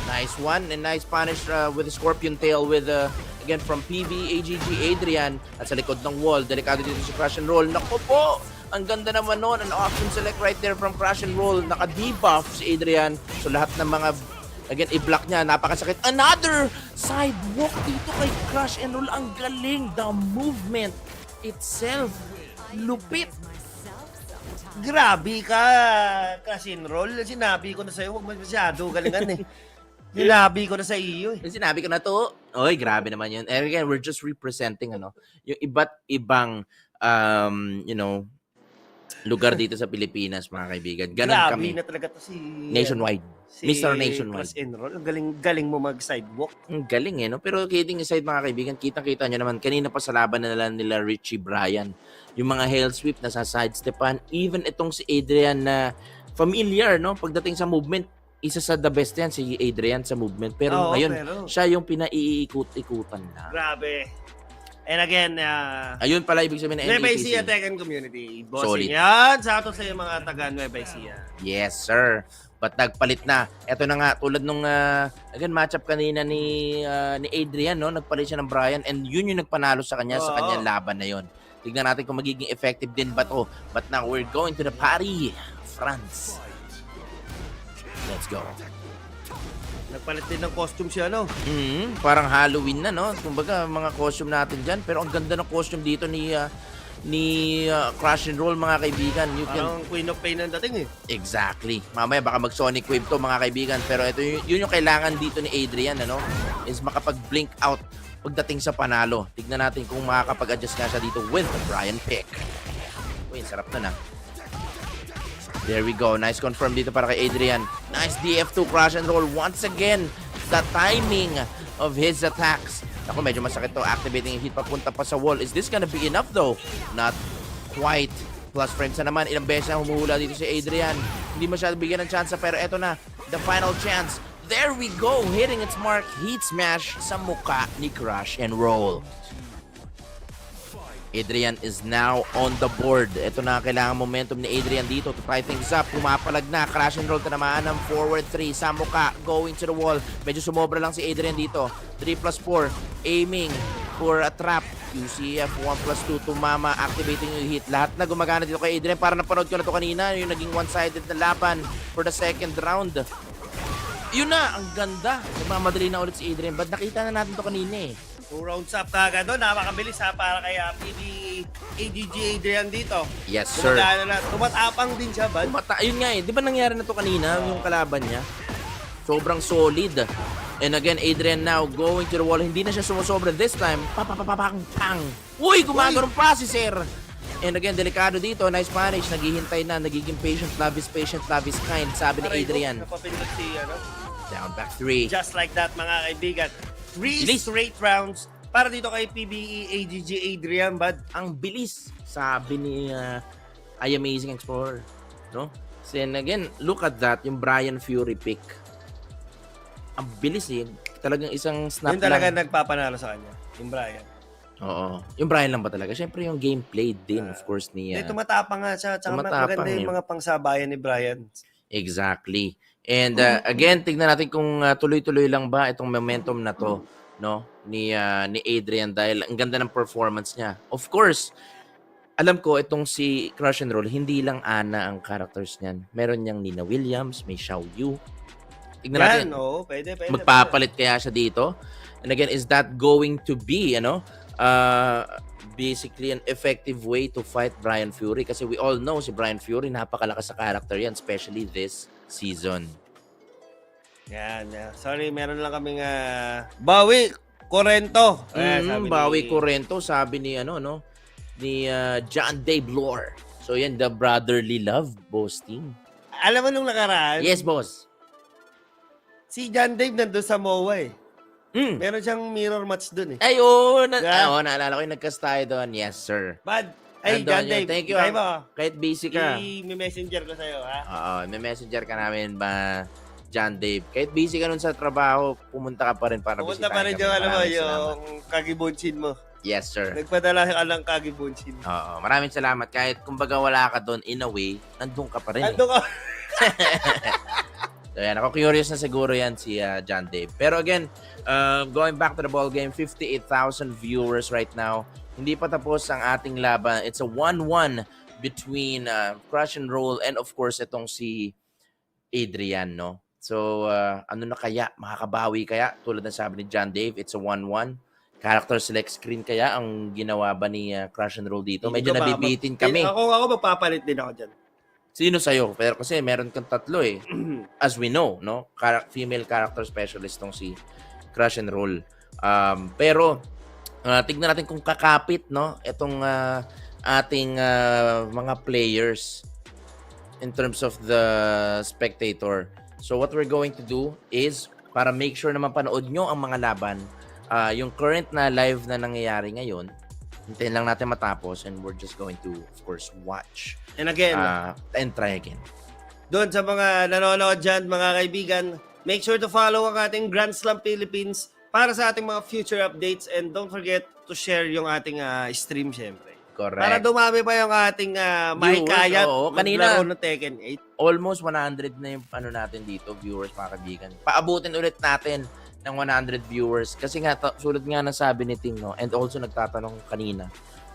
Nice one and nice punish with the scorpion tail with again from PB AGG Adrian at sa likod ng wall. Delikado dito si Crash and Roll. Naku po! Ang ganda naman nun. An option select right there from Crash and Roll. Naka-debuff si Adrian. So lahat ng mga Again, i-block niya. Napakasakit. Another sidewalk dito kay Crush and Roll. Ang galing. The movement itself. Lupit. Grabe ka, Crash and Roll. Sinabi ko na sa'yo, huwag masyado galingan eh. Sinabi ko na sa iyo eh. Yung sinabi ko na to, oy, grabe naman yun. And again, we're just representing, yung iba't ibang, lugar dito sa Pilipinas, mga kaibigan. Ganun Grabe kami. na talaga to si... Nationwide. Si Mr. Nationwide. Crash and Roll. Galing mo mag-sidewalk. Ang galing no? Pero kidding aside, mga kaibigan, kitang-kita nyo naman, kanina pa sa laban na nila Richie Bryan, yung mga hail sweep na sa sidestepan, even itong si Adrian na familiar, no? Pagdating sa movement, isa sa the best yan, si Adrian sa movement. Pero ngayon, siya yung pinaiikot-ikutan na. Grabe. And again, ayun pala ibig sabihin na Nueva NDPC. Ecija Tekken Community. Solid. Bossing yan. Sa ato sa mga taga Nueva Ecija. Yes, sir. But nagpalit na. Ito na nga, tulad nung again, matchup kanina ni Adrian, no? Nagpalit siya ng Bryan and yun yung nagpanalo sa kanya sa kanyang laban na yun. Tignan natin kung magiging effective din ba to. But now we're going to the Paris, France. Let's go. Nagpalit din ng costume siya, no? Parang Halloween na, no? Kumbaga, mga costume natin dyan. Pero ang ganda ng costume dito ni Crash and Roll, mga kaibigan. Parang Queen of Pain ang dating eh. Exactly. Mamaya baka mag-Sonic Wave to, mga kaibigan. Pero ito yun yung kailangan dito ni Adrian, is makapag-blink out pagdating sa panalo. Tignan natin kung makakapag-adjust nga siya dito with the Bryan pick. Uy, sarap na. There we go. Nice confirm dito para kay Adrian. Nice DF2 Crash and Roll. Once again, the timing of his attacks. Ako, medyo masakit to. Activating yung hit papunta pa sa wall. Is this gonna be enough though? Not quite. Plus frames na naman. Ilang beses na humuhula dito si Adrian. Hindi masyado bigyan ng chance. Pero eto na. The final chance. There we go. Hitting its mark. Heat smash sa mukha ni Crash and Roll. Adrian is now on the board. Ito na kailangan momentum ni Adrian dito to try things up. Pumapalag na. Crash and Roll, tinamaan ng forward 3. Sa mukha, going to the wall. Medyo sumobra lang si Adrian dito. 3+4. Aiming for a trap. UCF 1+2. Tumama. Activating yung hit. Lahat na gumagana dito kay Adrian. Para napanood ko na to kanina. Yung naging one-sided na laban for the second round. Yun na. Ang ganda. Nagmamadali na ulit si Adrian. But nakita na natin to kanina eh. 2 rounds up kagad doon. Napakabilis para kay ADG Adrian dito. Yes, sir. Tumatapang din siya, bad. Yun nga eh. Di ba nangyari na to kanina, yung kalaban niya? Sobrang solid. And again, Adrian now going to the wall. Hindi na siya sumusobra this time. Pang. Uy, gumagano'n pa si Sir. And again, delikado dito. Nice manage. Naghihintay na. Nagiging patient, love is kind. Sabi ni Adrian. Napapindot si, Down back 3. Just like that, mga kaibigan. 3 straight rounds para dito kay PBE AGG Adrian, bad. Ang bilis, sabi ni I Amazing Explorer. No? And again, look at that, yung Bryan Fury pick. Ang bilis eh. Talagang isang snap Yung talaga lang. nagpapanalo sa kanya, yung Bryan. Oo. Yung Bryan lang ba talaga? Siyempre yung gameplay din, of course, ni... tumatapang nga siya. Tsaka maganda yung mga pangsabayan ni Bryan. Exactly. And again, tignan natin kung tuloy-tuloy lang ba itong momentum na to, no, ni Adrian dahil ang ganda ng performance niya. Of course, alam ko itong si Crush and Roll, hindi lang Ana ang characters niyan. Meron niyang Nina Williams, may Xiao Yu. Tignan natin. Pwede. Magpapalit kaya siya dito. And again, is that going to be, basically an effective way to fight Bryan Fury? Kasi we all know si Bryan Fury, napakalakas sa character yan, especially this season. Yan. Sorry, meron lang kaming bawi Corrento. Bawi Corrento, sabi ni ni John Dave Lore. So yan, the brotherly love, boss team. Alam mo nung nakaraan? Yes, boss. Si John Dave nandun sa MOA eh. Meron siyang mirror match dun eh. Ay, naalala ko yung nagcast tayo doon. Yes, sir. Bad. Ay, John Dave. Thank you. Kahit busy ka. I-messenger ko sa'yo, ha? Oo, may messenger ka namin ba, John Dave? Kahit busy ka nun sa trabaho, pumunta ka pa rin para pumunta pa rin yung, yung kagibunchin mo. Yes, sir. Nagpadala ka ng kagibunchin. Oo, maraming salamat. Kahit kumbaga wala ka doon, in a way, nandun ka pa rin. Nandun ka. So yan, ako curious na siguro yan si John Dave. Pero again, going back to the ball game, 58,000 viewers right now. Hindi pa tapos ang ating laban. It's a 1-1 between Crush and Roll and of course itong si Adrian, no? So, ano na kaya? Makakabawi kaya? Tulad ng sabi ni John Dave, it's a 1-1. Character select screen kaya ang ginawa ba ni Crash and Roll dito? Medyo nabibitin kami. Ako magpapalit din ako dyan. Sino sa'yo? Pero kasi meron kang tatlo eh. As we know, no? Female character specialist tong si Crash and Roll. Pero, tignan natin kung kakapit, no? Itong ating mga players in terms of the spectator. So what we're going to do is, para make sure na mapanood nyo ang mga laban, yung current na live na nangyayari ngayon, hintayin lang natin matapos and we're just going to, of course, watch. And again, and try again. doon sa mga nanonood dyan, mga kaibigan, make sure to follow ang ating Grand Slam Philippines para sa ating mga future updates and don't forget to share yung ating stream, syempre. Correct. Para dumami pa yung ating maikayat kanina maglaro ng Tekken 8. Almost 100 na yung natin dito, viewers, mga kaibigan. Paabutin ulit natin ng 100 viewers. Kasi nga, sulat nga na sabi ni Ting, no? And also nagtatanong kanina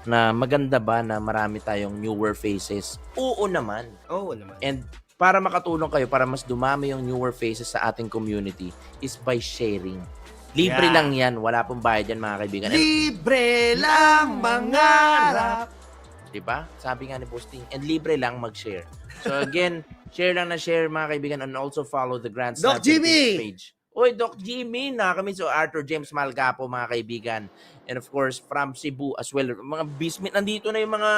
na maganda ba na marami tayong newer faces? Oo naman. Oo naman. And para makatulong kayo, para mas dumami yung newer faces sa ating community is by sharing. Libre lang yan. Wala pong bayad yan, mga kaibigan. Libre lang mangarap. Diba? Sabi nga ni Posting. And libre lang mag-share. So again, share lang na share, mga kaibigan. And also follow the Grand Slam Doc Jimmy! page. Oy, Doc Jimmy! Nakakami so Arthur James Malgapo, mga kaibigan. And of course, from Cebu as well. Mga bismit, nandito na yung mga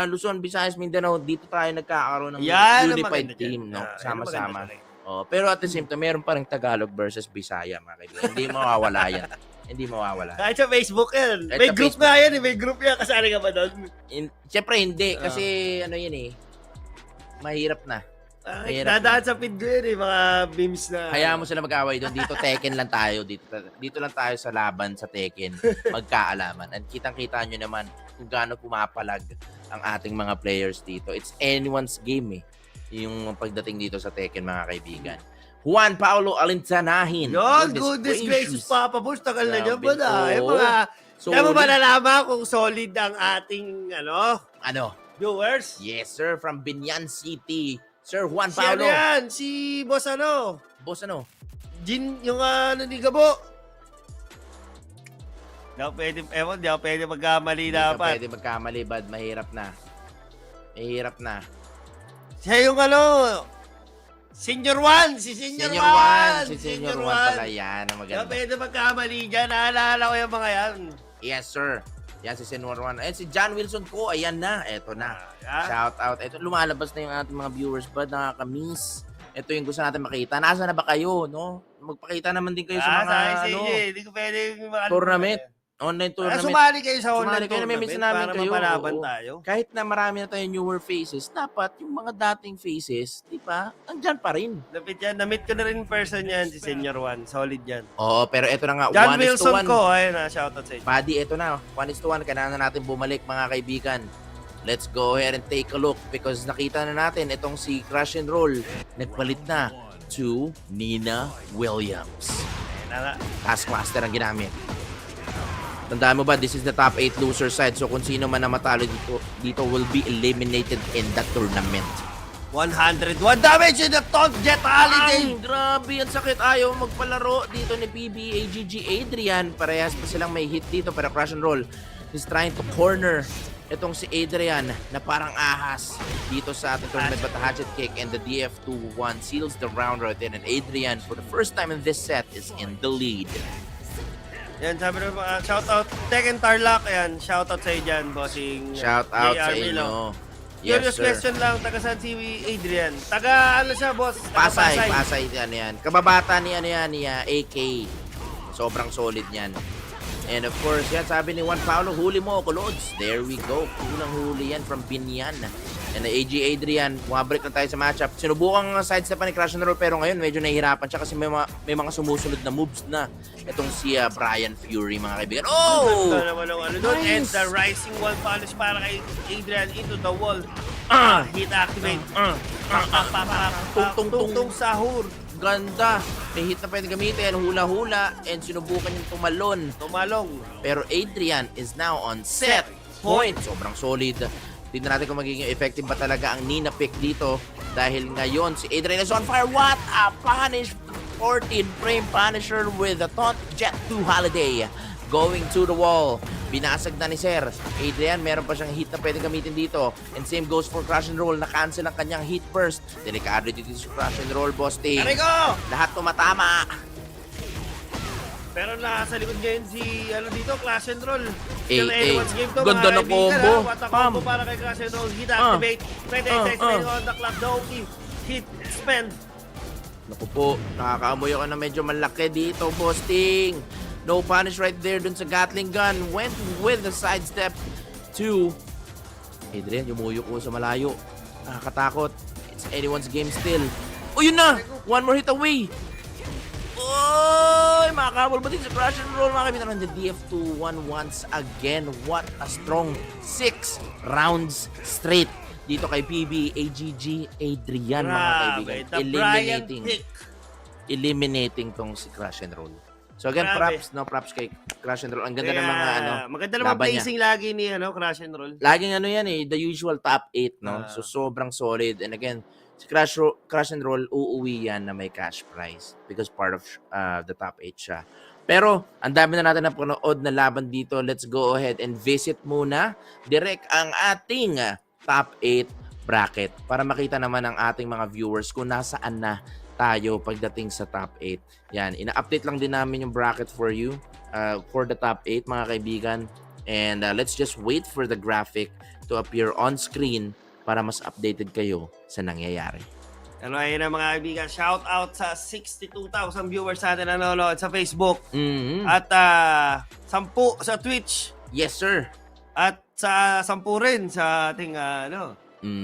Luzon, Visayas, Mindanao. Dito tayo nagkakaroon ng unified team. No? Sama-sama. Pero at the same time, meron pa rin Tagalog versus Bisaya, mga kaibigan. Hindi mawawala yan. Hindi mawawala. Kahit sa Facebook yan. Kahit May sa group Facebook. nga yan. May group yan. Kasali ka ba doon? Siyempre hindi. Kasi mahirap na. Mahirap Dadaan sa feed ko yun mga memes na. Hayaan mo sila mag-away doon. Dito Tekken lang tayo. Dito lang tayo sa laban sa Tekken. Magkaalaman. At kitang-kita nyo naman kung gaano pumapalag ang ating mga players dito. It's anyone's game yung pagdating dito sa Tekken, mga kaibigan. Juan Paulo Alintanahin. Yun, goodness gracious, Papa Bush. Tagal na dyan ba na? Kaya mo ba nalaman kung solid ang ating viewers? Yes, sir. From Binyan City. Sir Juan Si Paulo. yan? Si Boss Boss ano? Jin, yung ni Gabo. Di ako pwede magkamali Hindi ka dapat. pwede magkamali, bad. Mahirap na. Siya yung Senior One! Si Senior One! Si Senior One pala yan. Ang Di maganda. ako pwede magkamali dyan. Naalala ko yung mga yan. Yes, sir. Yan si Senior One. Ayan si John Wilson ko. Ayan na. Eto na. Shout out. Eto, lumalabas na yung ating mga viewers. Bad, nakakamiss. Ito yung gusto natin makita. Nasaan na ba kayo, no? Magpakita naman din kayo sa mga, Hindi ko pwede tournament. Online tournament. Sumali kayo sa online Sumali kayo, tournament namimiss namin para kayo. mapalaban Oo. tayo. Kahit na marami na tayong newer faces, dapat yung mga dating faces, di ba, andyan pa rin. Lapit yan. Na-meet ko na rin in person yan, si Senior One. Solid yan. Oo, pero ito na nga, John 1:1. Wilson ko, ayun na, shoutout sa inyo. Buddy, ito na, 1:1. Kailangan na natin bumalik, mga kaibigan. Let's go ahead and take a look because nakita na natin itong si Crash and Roll. Nagpalit na to Nina Williams. Taskmaster ang ginamit. Tandaan mo ba, this is the top 8 loser side. So kung sino man na matalo dito will be eliminated in the tournament. 101 damage in the Taunt Jet Holiday. Ay, grabe, ang sakit. Ayaw magpalaro dito ni PBAGG Adrian. Parehas pa silang may hit dito pero Crash and Roll is trying to corner itong si Adrian na parang ahas dito sa ating tournament, but the hatchet kick and the DF2-1 seals the round right there, and Adrian for the first time in this set is in the lead. Yan, sabi na shoutout Tekken Tarlac. Yan, shoutout sa iyo dyan, bossing. Shout out sa JR Milo. inyo. Yes, Curious sir. question lang, taga saan si Adrian? Taga ano siya, boss? Taga Pasay, yan. Kababata ni AK. Sobrang solid niyan. And of course, yan, sabi ni Juan Paulo, huli mo ako, Lods. There we go. Unang huli yan from Binyan. And AG Adrian, bumabalik na tayo sa matchup. Sinubukan ang sidestep pa ni Crash and Roll, pero ngayon medyo nahihirapan siya kasi may mga sumusunod na moves na. Itong si Brian Fury, mga kaibigan. Oh! Ito naman ang doon. Nice! And the rising wall punish para kay Adrian into the wall. Hit activate. Tung sahur. Ganda. May hit na pwede gamitin, hula-hula, and sinubukan yung tumalon. Tumalong. Pero Adrian is now on set point. Sobrang solid Tignan natin kung magiging effective ba talaga ang Nina pick dito. Dahil ngayon, si Adrian is on fire. What a punish! 14 frame Punisher with a taunt jet to Holiday. Going to the wall. Binasag na ni Sir. Adrian, meron pa siyang hit na pwedeng gamitin dito. And same goes for Crash and Roll. Na-cancel ang kanyang hit burst. Delikado dito sa Crash and Roll, boss team. Arigo! Lahat tumatama. Pero nasa likod ngayon si, dito, Clash and Roll. Eh, Still anyone's game to, ganda mga na kaibigan, combo. ha? What a combo para kay Clash and Roll. Hit activate. 28 seconds on the clock. Doki. Hit spend. Naku po, nakakaamoy ako na medyo malaki dito, bossting. No punish right there dun sa Gatling gun. Went with the sidestep to Adrian, yumuyo ko sa malayo. Nakakatakot. It's anyone's game still. Oh, yun na! One more hit away. Oh, makakabol ba din sa Crash and Roll, mga kaibigan? The DF2-1 once again. What a strong 6 rounds straight dito kay PB, AGG, Adrian, mga kaibigan. The Brian pick. Eliminating tong si Crash and Roll. So again, Grabe. props kay Crash and Roll. Ang ganda ng mga maganda naman laban niya. placing lagi ni Crash and Roll. Laging yan the usual top 8, no? So sobrang solid. And again, si Crash and Roll, uuwi yan na may cash prize because part of the top 8 siya. Pero, ang dami na natin napanood na laban dito. Let's go ahead and visit muna direct ang ating top 8 bracket para makita naman ng ating mga viewers kung nasaan na tayo pagdating sa top 8. Yan, ina-update lang din namin yung bracket for you for the top 8, mga kaibigan. And let's just wait for the graphic to appear on screen para mas updated kayo sa nangyayari. Ayun na mga kaibigan, shout out sa 62,000 viewers natin na nanonood sa Facebook. At 10 sa Twitch. Yes, sir. At sa 10 rin sa ating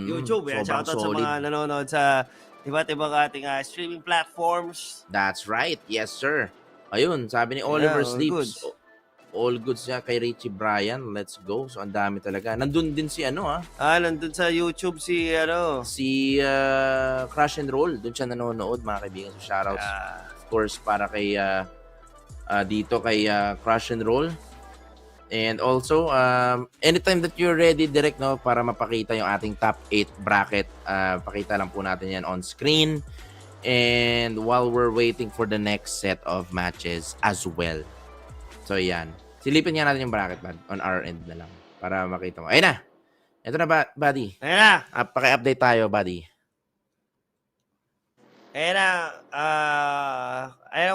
YouTube. Shout out sa solid. mga nanonood sa iba't ibang ating streaming platforms. That's right. Yes, sir. Ayun, sabi ni Oliver all Sleeps. goods. All goods siya kay Richie Bryan. Let's go. So, ang dami talaga. Nandun din si Nandun sa YouTube si si Crash and Roll. Doon siya nanonood, mga kaibigan. So, shoutouts, of course, para kay dito kay Crash and Roll. And also, anytime that you're ready, direct, no, para mapakita yung ating top 8 bracket, pakita lang po natin yan on screen. And while we're waiting for the next set of matches as well. So, yan. Silipin nga natin yung bracket, bud, on our end na lang para makita mo. Ayun na! Ito na, buddy. Ayun na! Paki-update tayo, buddy. Ayun na,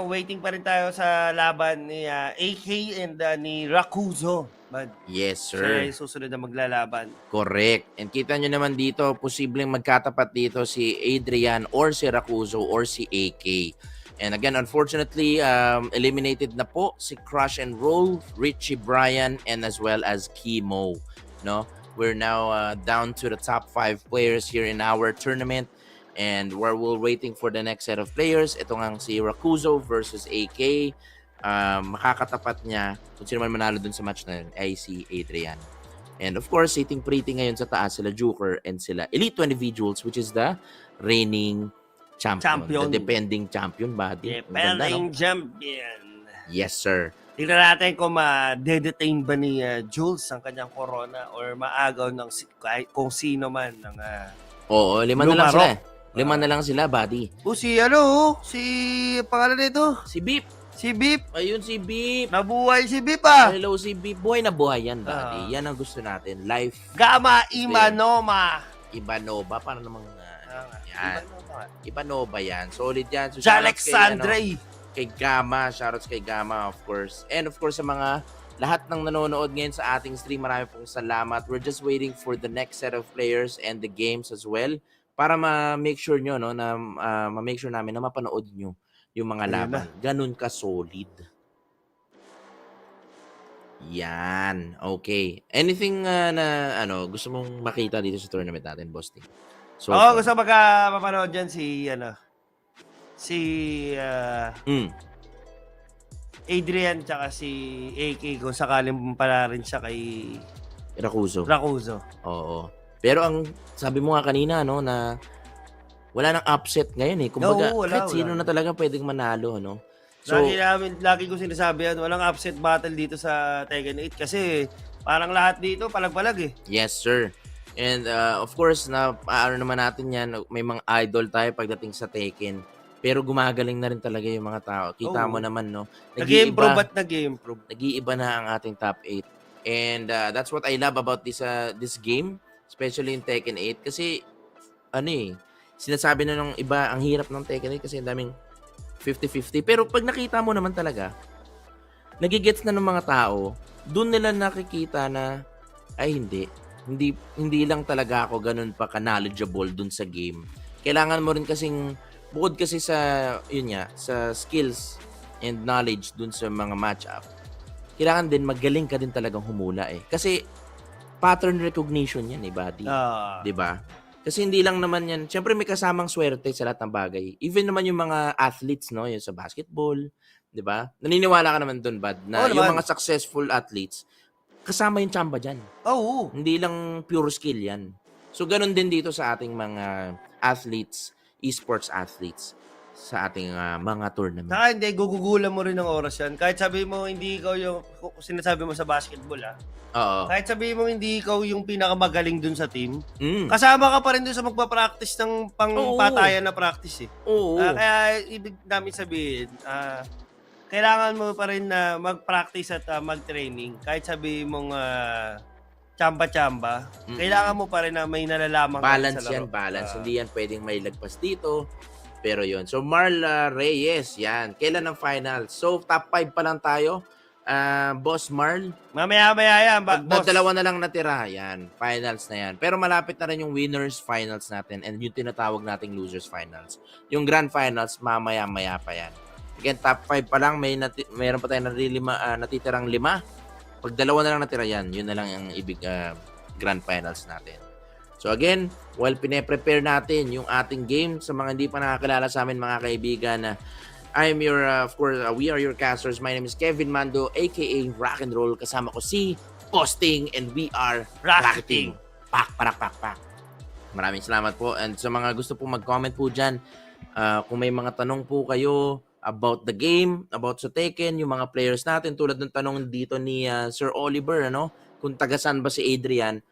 waiting pa rin tayo sa laban ni AK and ni Rakuzo. But Yes, siya sir. ay susunod na maglalaban. Correct. And kita nyo naman dito, posibleng magkatapat dito si Adrian or si Rakuzo or si AK. And again, unfortunately, eliminated na po si Crash and Roll, Richie Bryan, and as well as Kimo. No? We're now down to the top 5 players here in our tournament. And we're waiting for the next set of players. Ito nga si Rakuzo versus AK. Makakatapat niya, kung sino man manalo dun sa match na yun, ay si Adrian. And of course, sitting pretty ngayon sa taas, sila Joker and sila Elite 20 Individuals, which is the reigning champion. The defending champion, buddy. Defending champion. Yes, sir. Tingnan natin kung ma-detain ba ni Jules ang kanyang corona or maagaw ng kung sino man ng Oo, 5 na lang sila. 5 na lang sila, buddy. Si pangalan nito? Si Beep. Si Beep. Ayun, si Beep. Nabuhay si Beep ah. Hello, si Beep. Buhay na buhay yan, buddy. Yan ang gusto natin. Life. Gama Imanoma. Ibanova. Para namang yan. Ibanova yan. Solid yan. So, Alexandre. Kay Gama. Shoutouts kay Gama, of course. And of course, sa mga lahat ng nanonood ngayon sa ating stream, marami pong salamat. We're just waiting for the next set of players and the games as well para ma-make sure nyo, no, na ma-make sure namin na mapanood nyo yung mga laban. Ganun ka-solid. Yan. Okay. Anything na gusto mong makita dito sa tournament natin, boss team? So, gusto mapanood dyan si Adrian tsaka si AK kung sakaling pala rin siya kay Rakuzo. Oo. Pero ang sabi mo nga kanina, no, na wala nang upset ngayon eh. Kumbaga, kahit sino na talaga pwedeng manalo, no? So, lagi ko sinasabi yan, walang upset battle dito sa Tekken 8 kasi parang lahat dito palag-palag eh. Yes, sir. And of course, ano naman natin yan, may mga idol tayo pagdating sa Tekken. Pero gumagaling na rin talaga yung mga tao. Kita mo naman, no? Nag-i-improve at nag-i-improve. Nag-iiba na ang ating top 8. And that's what I love about this game, especially in Tekken 8. Kasi, sinasabi na ng iba, ang hirap ng Tekken 8 kasi ang daming 50-50. Pero pag nakita mo naman talaga, nagigets na ng mga tao, doon nila nakikita na, ay hindi lang talaga ako ganun pa ka-knowledgeable dun sa game. Kailangan mo rin kasing, bukod kasi sa, sa skills and knowledge dun sa mga matchup, kailangan din magaling ka din talagang humula eh. Kasi pattern recognition yan buddy. Diba? Kasi hindi lang naman yan, syempre may kasamang swerte sa lahat ng bagay. Even naman yung mga athletes, no, yung sa basketball, diba? Naniniwala ka naman dun, Bad, na yung mga successful athletes, kasama yung tsamba dyan. Hindi lang pure skill yan. So, ganun din dito sa ating mga athletes, esports athletes, sa ating mga tournament. Saka hindi, gugugulan mo rin ng oras yan. Kahit sabi mo, hindi ikaw yung, sinasabi mo sa basketball Oo. kahit sabi mo, hindi ikaw yung pinakamagaling dun sa team, kasama ka pa rin dun sa magpa-practice ng pangpatayan na practice eh. Oo. Kaya, ibig namin sabihin, kailangan mo pa rin na mag-practice at mag-training. Kahit sabi mong tsamba-tsamba, kailangan mo pa rin na may nalalaman balance sa laro. Balance. Hindi yan pwedeng may lagpas dito. Pero yun. So, Marla Reyes, yan. Kailan ang final? So, top 5 pa lang tayo. Boss Marl. Mamaya yan, boss. Dalawa na lang natira. Yan. Finals na yan. Pero malapit na rin yung winners finals natin and yung tinatawag nating losers finals. Yung grand finals, mamaya-maya pa yan. Again, top 5 pa lang. Mayroon pa tayong natitirang 5. Pag dalawa na lang natira yan, yun na lang ang ibig grand finals natin. So again, while pine-prepare natin yung ating game, sa mga hindi pa nakakilala sa amin mga kaibigan, I'm your, of course, we are your casters. My name is Kevin Mando, aka Rock and Roll. Kasama ko si Posting and we are Rocketing. Pak. Maraming salamat po. And sa mga gusto po mag-comment po dyan, kung may mga tanong po kayo about the game, about sa Tekken, yung mga players natin, tulad ng tanong dito ni Sir Oliver, kung tagasan ba si Adrian,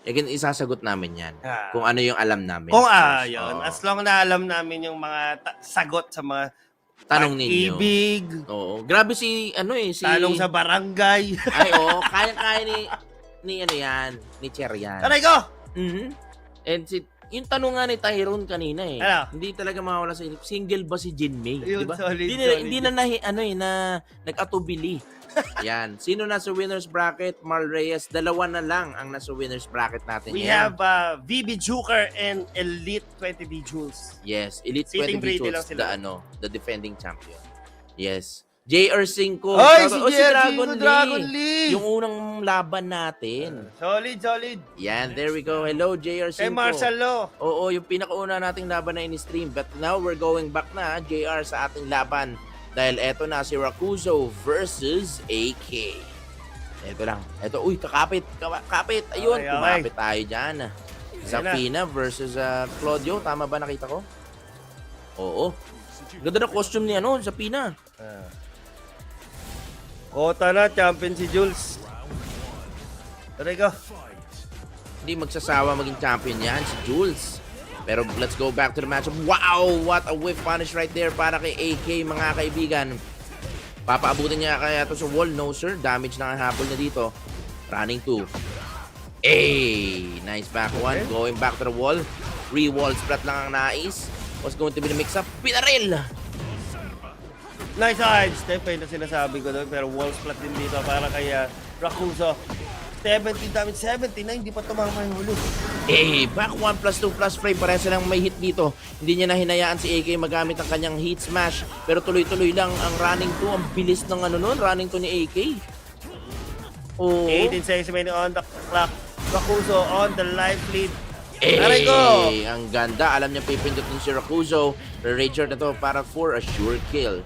again, isasagot namin yan. Kung ano yung alam namin. Yun. As long na alam namin yung mga sagot sa mga tanong ninyo. Ibig. Oo. Grabe si tanong sa barangay. Ay, kaya ni Cher yan. Aray ko! And yung tanong nga ni Tyrone kanina Ano? hindi talaga mawala sa isip. Single ba si Jinmei? Yun, diba? solid. Hindi na nag-atubili. Yan. Sino nasa winner's bracket? Marl Reyes. Dalawa na lang ang nasa winner's bracket natin. We have VB Joker and Elite 20B Jules. Yes. Elite Sitting 20B pretty lang Jules. sila. The defending champion. Yes. JR5. Si Dragon Lee. Yung unang laban natin. Solid. Yan. There we go. Hello, JR5. Kay Marcelo. Oo, yung pinakauna nating laban na in-stream. But now we're going back na, JR, sa ating laban. Dahil eto na si Rakuzo versus AK. Eto lang. Eto, kakapit. Ayun, Okay. kumapit tayo dyan. Zafina versus Claudio. Tama ba nakita ko? Oo. Ganda na costume ni Zafina. Kota na, champion si Jules. Aray ko. Hindi magsasawa maging champion yan, si Jules. Pero let's go back to the matchup. Wow! What a whiff punish right there para kay AK, mga kaibigan. Papaabutin niya kaya ito sa wall. No, sir. Damage na ang habol niya dito. Running 2. Nice back one. Going back to the wall. Re-wall splat lang ang nais. What's going to be the mix-up? Pinaril! Nice step na sinasabi ko doon. Pero wall splat din dito para kay Rakuzo. 70 damage, 79, hindi pa tumama yung huli. Back 1 plus 2 plus frame. Pareha silang may hit dito. Hindi niya nahinayaan si AK magamit ang kanyang heat smash. Pero tuloy-tuloy lang ang running 2. Ang bilis ng running 2 ni AK. 18 seconds remaining on the clock. Rakuzo on the live lead. Aray ko! Ang ganda. Alam niya pipindot din si Rakuzo. Rager na to para for a sure kill.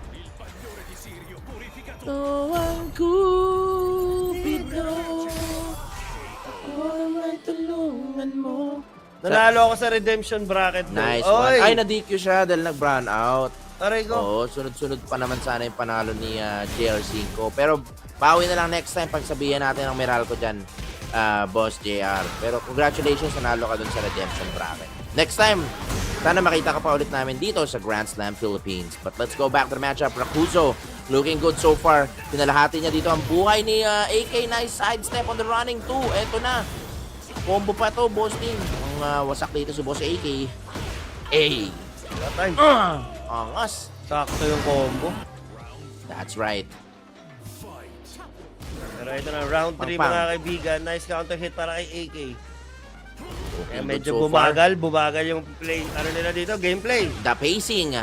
Ang Cupido, tulungan mo. Nanalo ako sa redemption bracket. Nice one. Ay, na-DQ siya dahil nag-brown out. Aray ko. Oo, sunod-sunod pa naman sana yung panalo ni JR5. Pero bawi na lang next time pag sabihan natin ang Meralco dyan. Boss JR. Pero congratulations, nanalo ka dun sa redemption bracket. Next time, sana makita ka pa ulit namin dito sa Grand Slam Philippines. But let's go back to the matchup. Rakuzo, looking good so far. Pinalahati niya dito ang buhay ni AK. Nice sidestep on the running too. Eto na. Combo pa to, Boss Team. Ang wasak dito si Boss AK. Time. Angas. Sakto yung combo. That's right. Pero ito na, round 3 Pang-pang. mga kaibigan. Nice counter hit para kay AK. Kaya Looking medyo good so far. bumagal yung play, ano nila dito, gameplay. The pacing.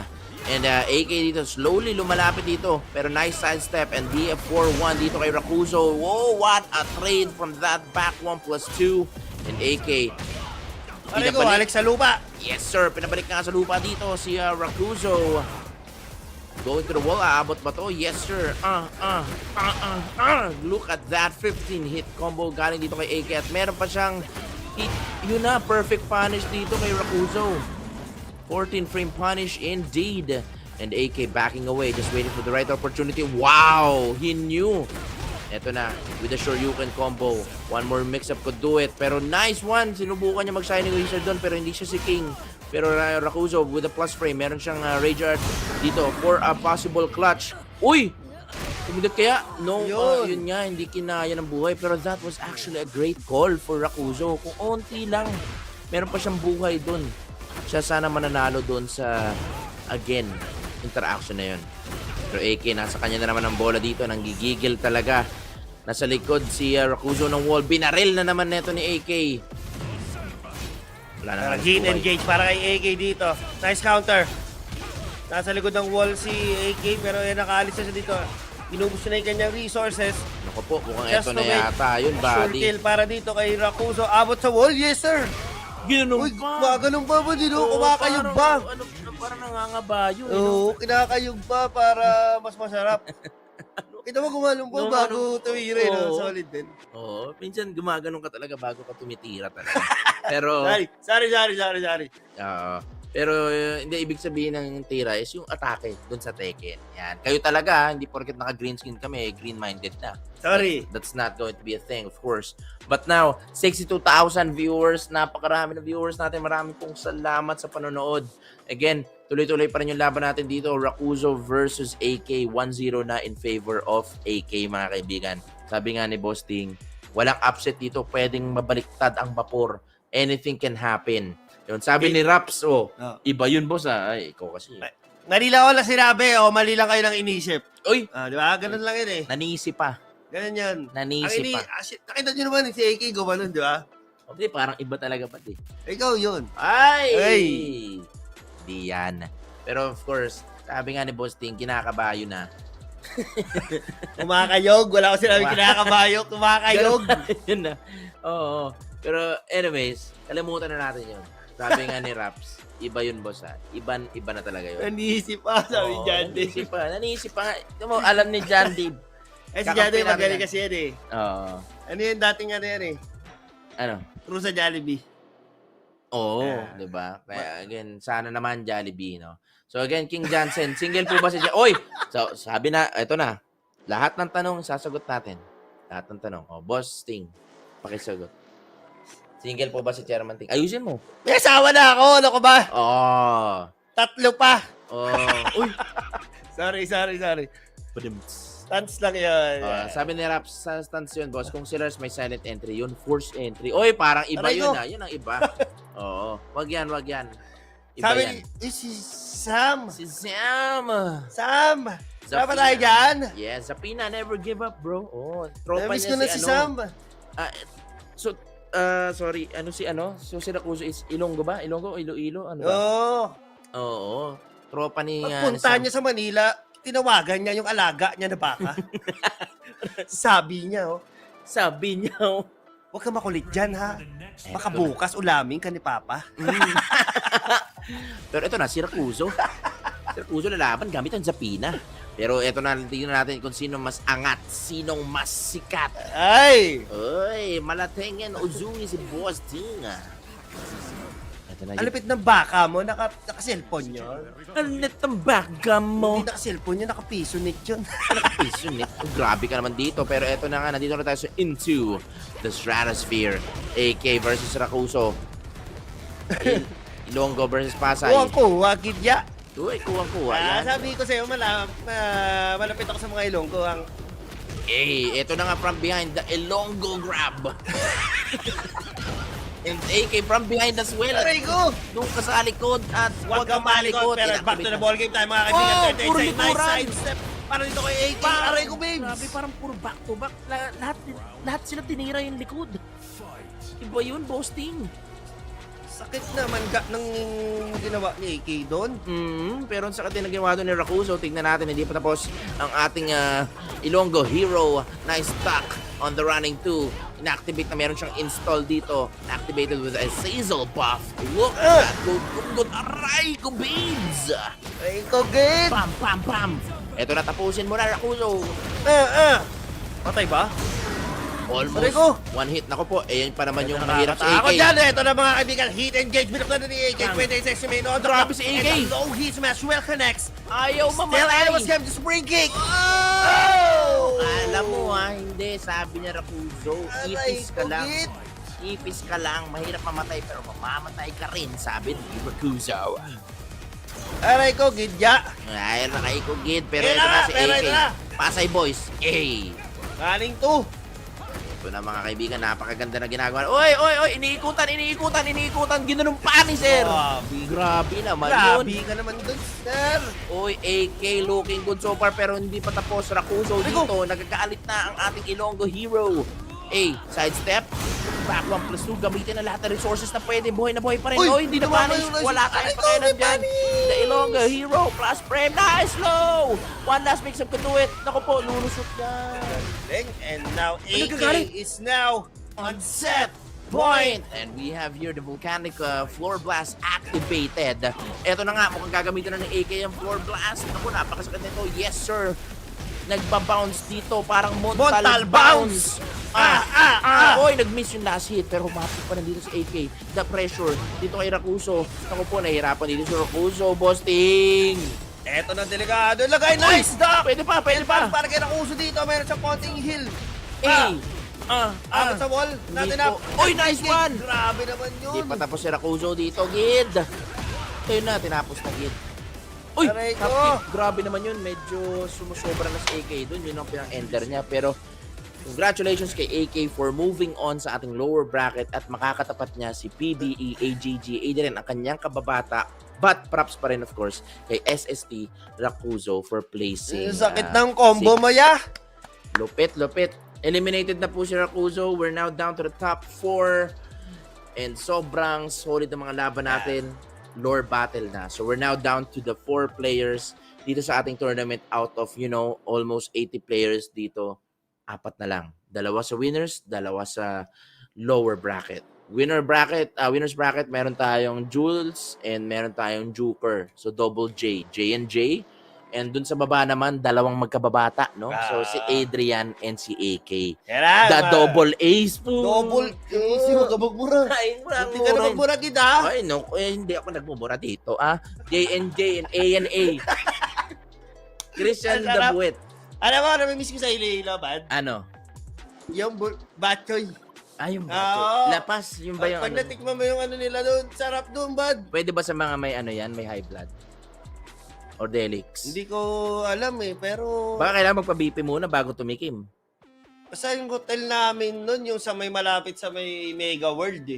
And AK dito, slowly lumalapit dito. Pero nice sidestep and DF4-1 dito kay Rakuzo. Whoa, what a trade from that back 1+2. And AK. Aray ko, Alex sa lupa. Yes sir, pinabalik nga sa lupa dito si Rakuzo. Going to the wall, aabot ba to? Yes sir. Look at that 15-hit combo galing dito kay AK. At meron pa siyang hit. Yun na, perfect punish dito kay Rakuzo. 14-frame punish indeed. And AK backing away, just waiting for the right opportunity. Wow! He knew. Eto na, with the Shoryuken combo. One more mix-up could do it. Pero nice one! Sinubukan niya mag-Shining Wizard doon, pero hindi siya si King. Pero Rakuzo with a plus frame, meron siyang Rage Art dito for a possible clutch. Uy! Tumidot kaya? No, yun nga, hindi kinaya ng buhay. Pero that was actually a great call for Rakuzo. Kung onti lang, meron pa siyang buhay doon. Siya sana mananalo doon sa, again, interaction na yun. Pero AK, nasa kanya na naman ang bola dito. Nanggigigil talaga. Nasa likod si Rakuzo ng wall. Binaril na naman neto ni AK. Wala na halos Hit buhay. engage para kay AK dito. Nice counter. Nasa likod ng wall si AK pero nakaalis na siya dito. Inubos na yung kanyang resources. Naku po, mukhang Just eto to na make yata. Yun, Sure buddy. kill para dito kay Rakuzo. Abot sa wall. Yes, sir. Ginanong Uy, ganun ba ba dito? Kumakayog ba? Parang nangangabayo. Oo, kinakayog ba para mas masarap? Kita mo gumalong pa bago tumira, no? Oo. Solid din. Oo, minsan gumaganon ka talaga bago ka tumitira talaga. Pero, Sorry. pero hindi ibig sabihin ng tira is yung atake dun sa Tekken. Yan. Kayo talaga, hindi porket naka-green skin kami, green-minded na. Sorry. That's not going to be a thing, of course. But now, 62,000 viewers, napakarami na viewers natin. Maraming pong salamat sa panonood. Again, tuloy-tuloy pa rin yung laban natin dito. Rakuzo versus AK, 1-0 na in favor of AK, mga kaibigan. Sabi nga ni Boss Ting, walang upset dito. Pwedeng mabaliktad ang vapor. Anything can happen. Yun, sabi ni Raps, iba yun, boss. Ay, ikaw kasi. Mali lang ako lang sinabi, mali lang kayo ng inisip. Uy! Di ba? Ganun lang yun eh. Nanisi pa. Ganun yun. Nanisi pa. Nakita nyo naman si AK gumanon, di ba? Okay, parang iba talaga pati. Ikaw yun. Ay! Di yan. Pero of course, sabi nga ni Boss Ting, kinakabayo na. Kumakayog. Wala ko sinabi kinakabayo. Kumakayog. Yun na. Oo. Pero anyways, kalimutan na natin yun. Sabi nga ni Raps, iba yun, boss ha. Iba na talaga yun. Nanisip pa, sabi ni John Dave. Nanisip pa. Ito mo, alam ni John Dave. Si John Dave magaling kasi yan eh. Oo. Ano yun, dating ano yan eh. Ano? True sa Jollibee. Oo, di ba? Kaya again, sana naman Jollibee, no? So again, King Johnson, single po ba si Oy! So, sabi na, ito na. Lahat ng tanong, sasagot natin. Lahat ng tanong. Boss Ting, pakisagot. Single po ba si Chairman Ting? Ayusin mo. May asawa na ako, ano ko ba? Oh. 3 pa. Oh. Uy. Sorry. Padimts. Stunts lang yun. Sabi ni Raps sa stunts yun, boss. Kung si Lars may silent entry, yun forced entry. Oy, parang iba Aray yun ko. Yun ang iba. Oo. Wag yan. Iba Sabi yan. si Sam. Si Sam. Sam. Sama tayo dyan. Yes, Zapina, never give up, bro. Oh, tropa Namiss niya ko na si Sam. Sorry, So si Rakuzo is Ilonggo ba? Ilonggo? Iloilo? Ano ba? Oo. Oo. Tropa ni Pagpunta niya sa Manila, tinawagan niya yung alaga niya na baka. Sabi niya, huwag ka makulit dyan, ha? Baka bukas ulamin ka ni Papa. Pero ito na, si Rakuzo. Si Rakuzo lalaban gamit ang Zapina. Pero ito na, tingnan natin kung sino mas angat, sinong mas sikat. Ay! Uy, malatengen Uzumi si Boss Ting. Ito na Ang lupit ng baka mo, naka-cellphone yun. Ang lit ng baga mo. Hindi naka-cellphone yun, naka-piso net yun. Nakapiso nit. Grabe ka naman dito. Pero eto na nga, nandito na tayo sa Into the Stratosphere. AK versus Rakuso. Ilonggo versus Pasay. Kuha, Gidya. Uy, kuwang-kuwa yan. Sabi ko sa'yo, malapit ako sa mga Ilonggo. Eto na nga from behind, the Ilonggo grab. And AK from behind as well. Aray ko! Doon ka sa likod at Huwag kang malikot, pero back to the ball game tayo mga kaibigan. Oh, 30 puro side, nice likuran. side step. Para dito kay AK. Aray ko, babes. Grabe, parang puro back to back. Lahat sila tinira yung likod. Iba yun, boasting. Sakit naman ng ginawa ni AK doon. Pero ang sakit din na ginawa doon ni Rakuso. Tignan natin, hindi pa tapos ang ating Ilonggo hero. Nice stock on the running 2. Inactivate na meron siyang install dito. Activated with a sizzle buff. Look at that. Good. Aray ko, babes. Aray ko, good. Pam, pam, pam. Eto na, tapusin mo na, Rakuso. Patay ba? Almost Aray ko. one hit. Nako po, yan pa naman yung mahirap sa Ako AK. dyan, ito na mga kaibigan. Hit engage. Binuklan na ni AK. 26 main on the Grabe clock. si AK. And the low hit smash well connects. Ayaw Still mamatay. Iowa's game to spring kick. Alam mo hindi. Sabi niya Rakuso, ipis ka lang. Gid. Ipis ka lang. Mahirap mamatay pero mamamatay ka rin, sabi ni Rakuso. Aray ko, Gidya. Ay, nakay ko gid. Pero Ito ito na, na si pero AK. ito na. Pasay boys. Running 2. Ito na mga kaibigan, napakaganda na ginagawa. Oy, iniikutan. Ginanong pa ni sir. Grabe naman yun. Grabe ka naman dun, sir. Oy, AK looking good so far pero hindi pa tapos. Rakuso dito, nagkakaalit na ang ating Ilonggo hero. Sidestep. Back 1+2, gamitin na lahat ng resources na pwede. Buhay na buhay pa rin. Uy, Hindi na tumama punish. yung Wala resource. tayong Ay, pakialam may dyan. punish. The Ilonggo hero plus frame. Nice low. One last mix-up can do it. Naku po, lulusot yan. And now AK nagkagalit? is now on set Point! And we have here the volcanic floor blast activated. Eto na nga, mukhang gagamitin na ng AK ang floor blast. Naku, napakasakit nito. Yes, sir. Nagba-bounce dito, parang Montal bounce. Oy, nag-miss yung last hit, pero humapit pa nandito si AK. The pressure dito kay Rakuso. Naku po, nahihirapan dito si Rakuso. Boasting! Eto na delikado. Lagay, nice stop. Pwede pa. Para kay Rakuso dito, mayroon sa konting hill. Abot sa wall. Natin Hindi up. po. Oy, nice one! Grabe naman yun. Hindi pa tapos si Rakuso dito, Gid. Ayun na, tinapos na Gid. Uy, Aray ko. grabe naman yun. Medyo sumusobra na si AK dun. Yun ang pinang-ender niya. Pero congratulations kay AK for moving on sa ating lower bracket at makakatapat niya si PBE, AGG, Adrian, ang kanyang kababata. But props pa rin of course kay SST Rakuso for placing. Sakit ng combo mo, ya. Lupit. Eliminated na po si Rakuso. We're now down to the top 4. And sobrang solid ang mga laban natin. Lore battle na. So we're now down to the 4 players dito sa ating tournament out of, almost 80 players dito. 4 na lang. 2 sa winners, 2 sa lower bracket. Winners bracket, meron tayong Jules and meron tayong Joker. So double J, J and J. And dun sa baba naman, 2 magkababata, no? So si Adrian and si AK. The double ace po. Double ace. Huwag ka magmura. Ay, Hindi ka na magmura, kita. Ay, no. Hindi ako nagmumura dito, J and J and A and A. Christian Ang sarap. Dabuet. Alam mo, namimiss ko sa Iloilo, bad? Ano? Yung batchoy. Yung Oo. lapas, yung ba yung Pag ano? natikman mo yung ano nila doon, sarap doon, bad. Pwede ba sa mga may may high blood? Or Delix? Hindi ko alam pero... Baka kailangan magpa-BP muna bago tumikim. Basta yung hotel namin nun, yung sa may malapit sa may Mega World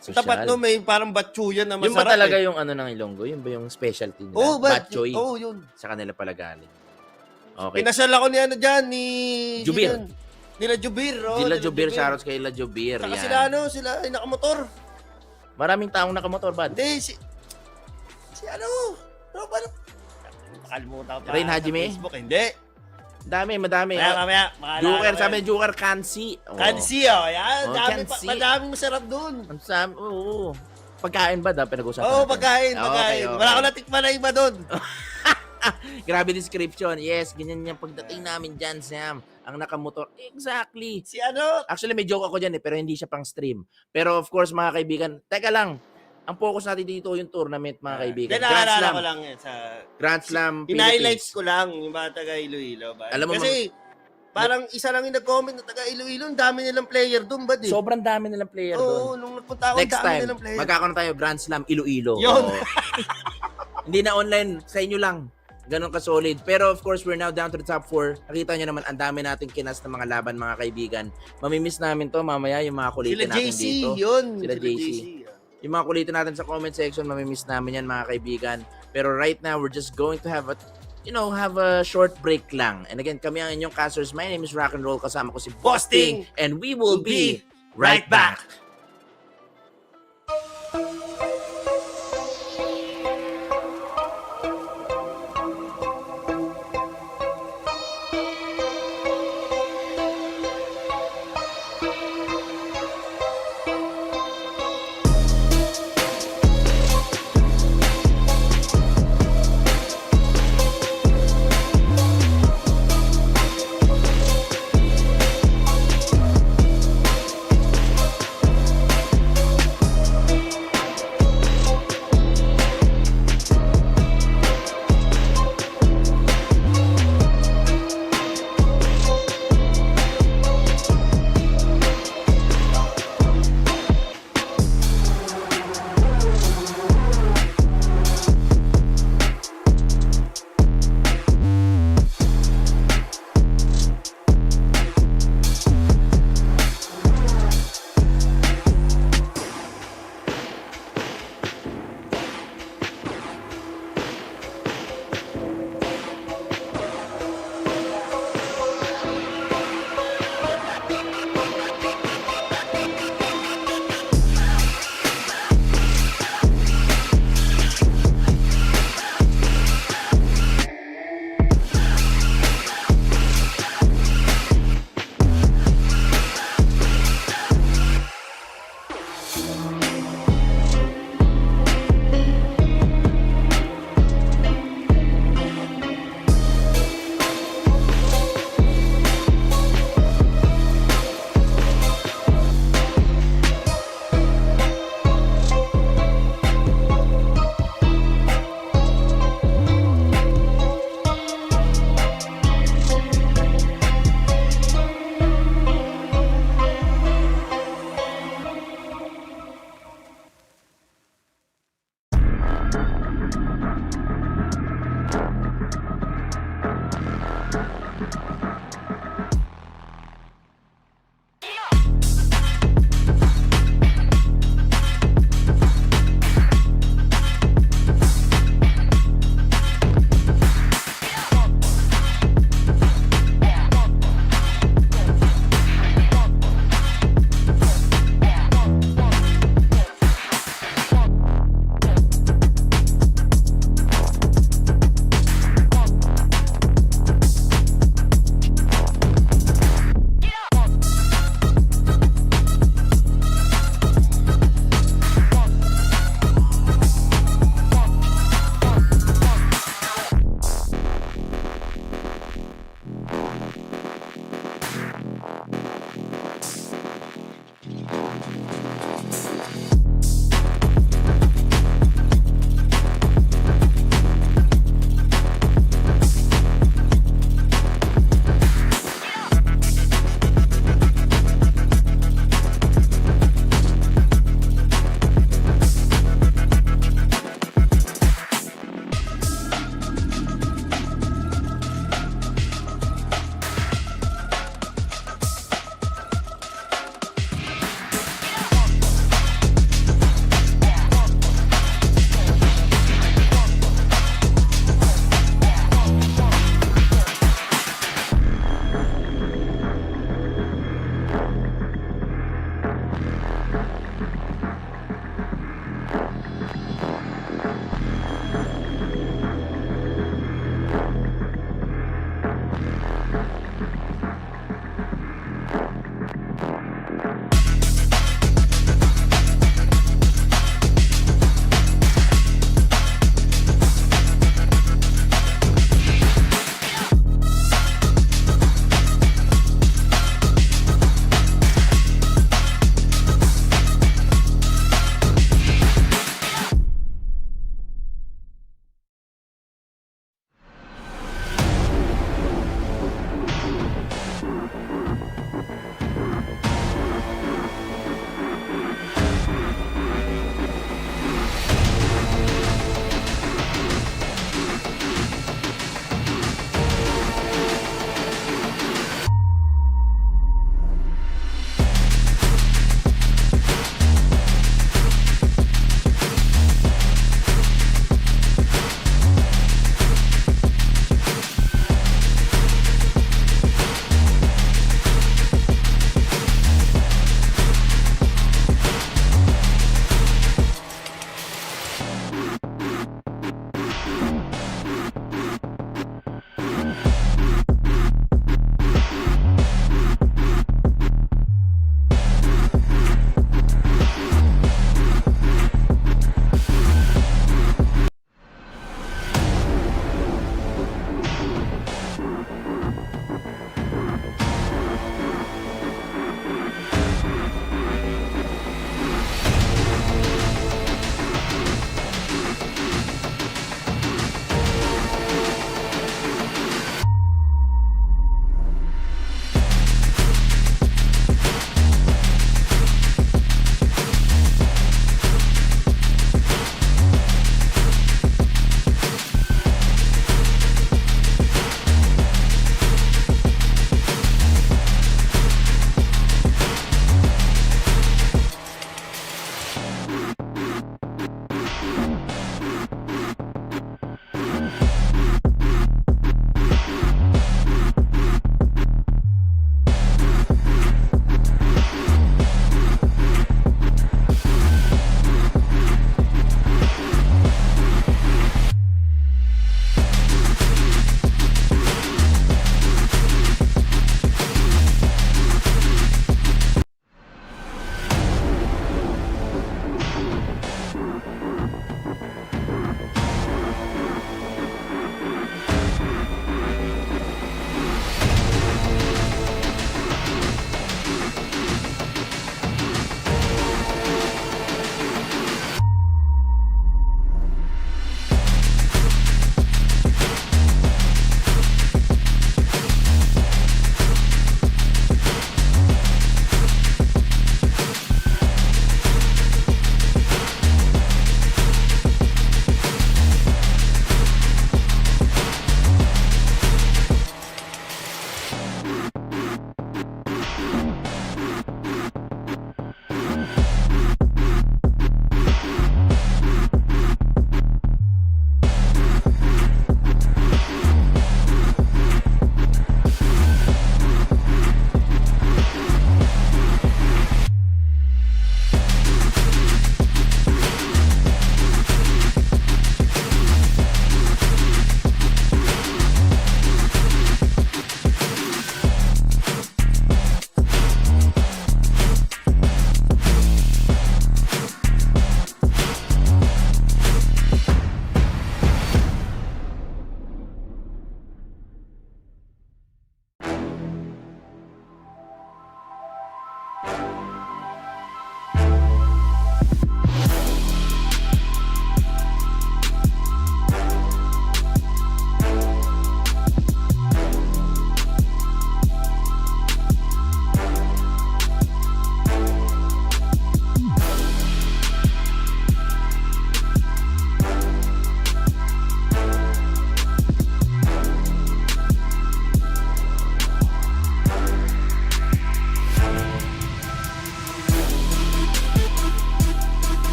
Social. Tapat no, may parang batchuyan na masarap. Yung ba talaga yung ano ng Ilonggo? Yung ba yung specialty nila? Oo, Batchoy. Oo, yun. Sa kanila pala galing. Okay. Pinasal ako ni ano dyan, ni... Jubir. Nila Jubir, Nila Jubir, shoutouts kay Nila Jubir. Saka Yan. sila ay nakamotor. Maraming taong nakamotor, bad. Hindi, si ano? Nakalimutan pa. Rain Hajime? Sa Facebook, hindi. Madami. Mamaya. Joker, sabi ni Joker, Kansi. Kansi, yan. Kansi. Madaming masarap dun. Ang sabi, oo. Pagkain ba, pinag-usapan Oo, natin? pagkain. Okay. Wala ko natikman na iba dun. Grabe description. Yes, ganyan yung pagdating namin dyan, Sam. Ang nakamotor. Exactly. Si ano? Actually, may joke ako dyan pero hindi siya pang stream. Pero of course, mga kaibigan, teka lang. Ang focus natin dito yung tournament, mga kaibigan. Grand Slam. ko lang yan sa... Grand Slam In-highlights Philippines. ko lang yung mga taga Iloilo. Alam mo, Kasi Parang isa lang yung nag-comment na taga Iloilo, ang dami nilang player doon, ba di? Sobrang dami nilang player Oo, doon. nung nagpunta ako, ang Next dami time, nilang player. magkakaroon tayo Grand Slam Iloilo. Yun. Oo. Hindi na online, sa inyo lang. Ganun ka-solid. Pero of course, we're now down to the top 4. Nakita nyo naman, ang dami nating kinas na mga laban, mga kaibigan. Mamimiss namin to mamaya, yung mga kulitin Sila natin JC, dito. yun. Sila JC. Yung mga kulitin natin sa comment section, mamimiss namin yan, mga kaibigan. Pero right now, we're just going to have a short break lang. And again, kami ang inyong casters. My name is Rock and Roll. Kasama ko si Bosting. And we will be right back.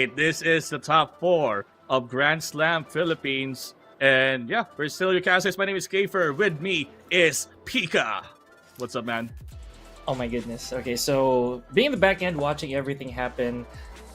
8. This is the top 4 of Grand Slam Philippines. And yeah, we're still your casters. My name is Kafer. With me is Pika. What's up, man? Oh my goodness. Okay, so being in the back end, watching everything happen,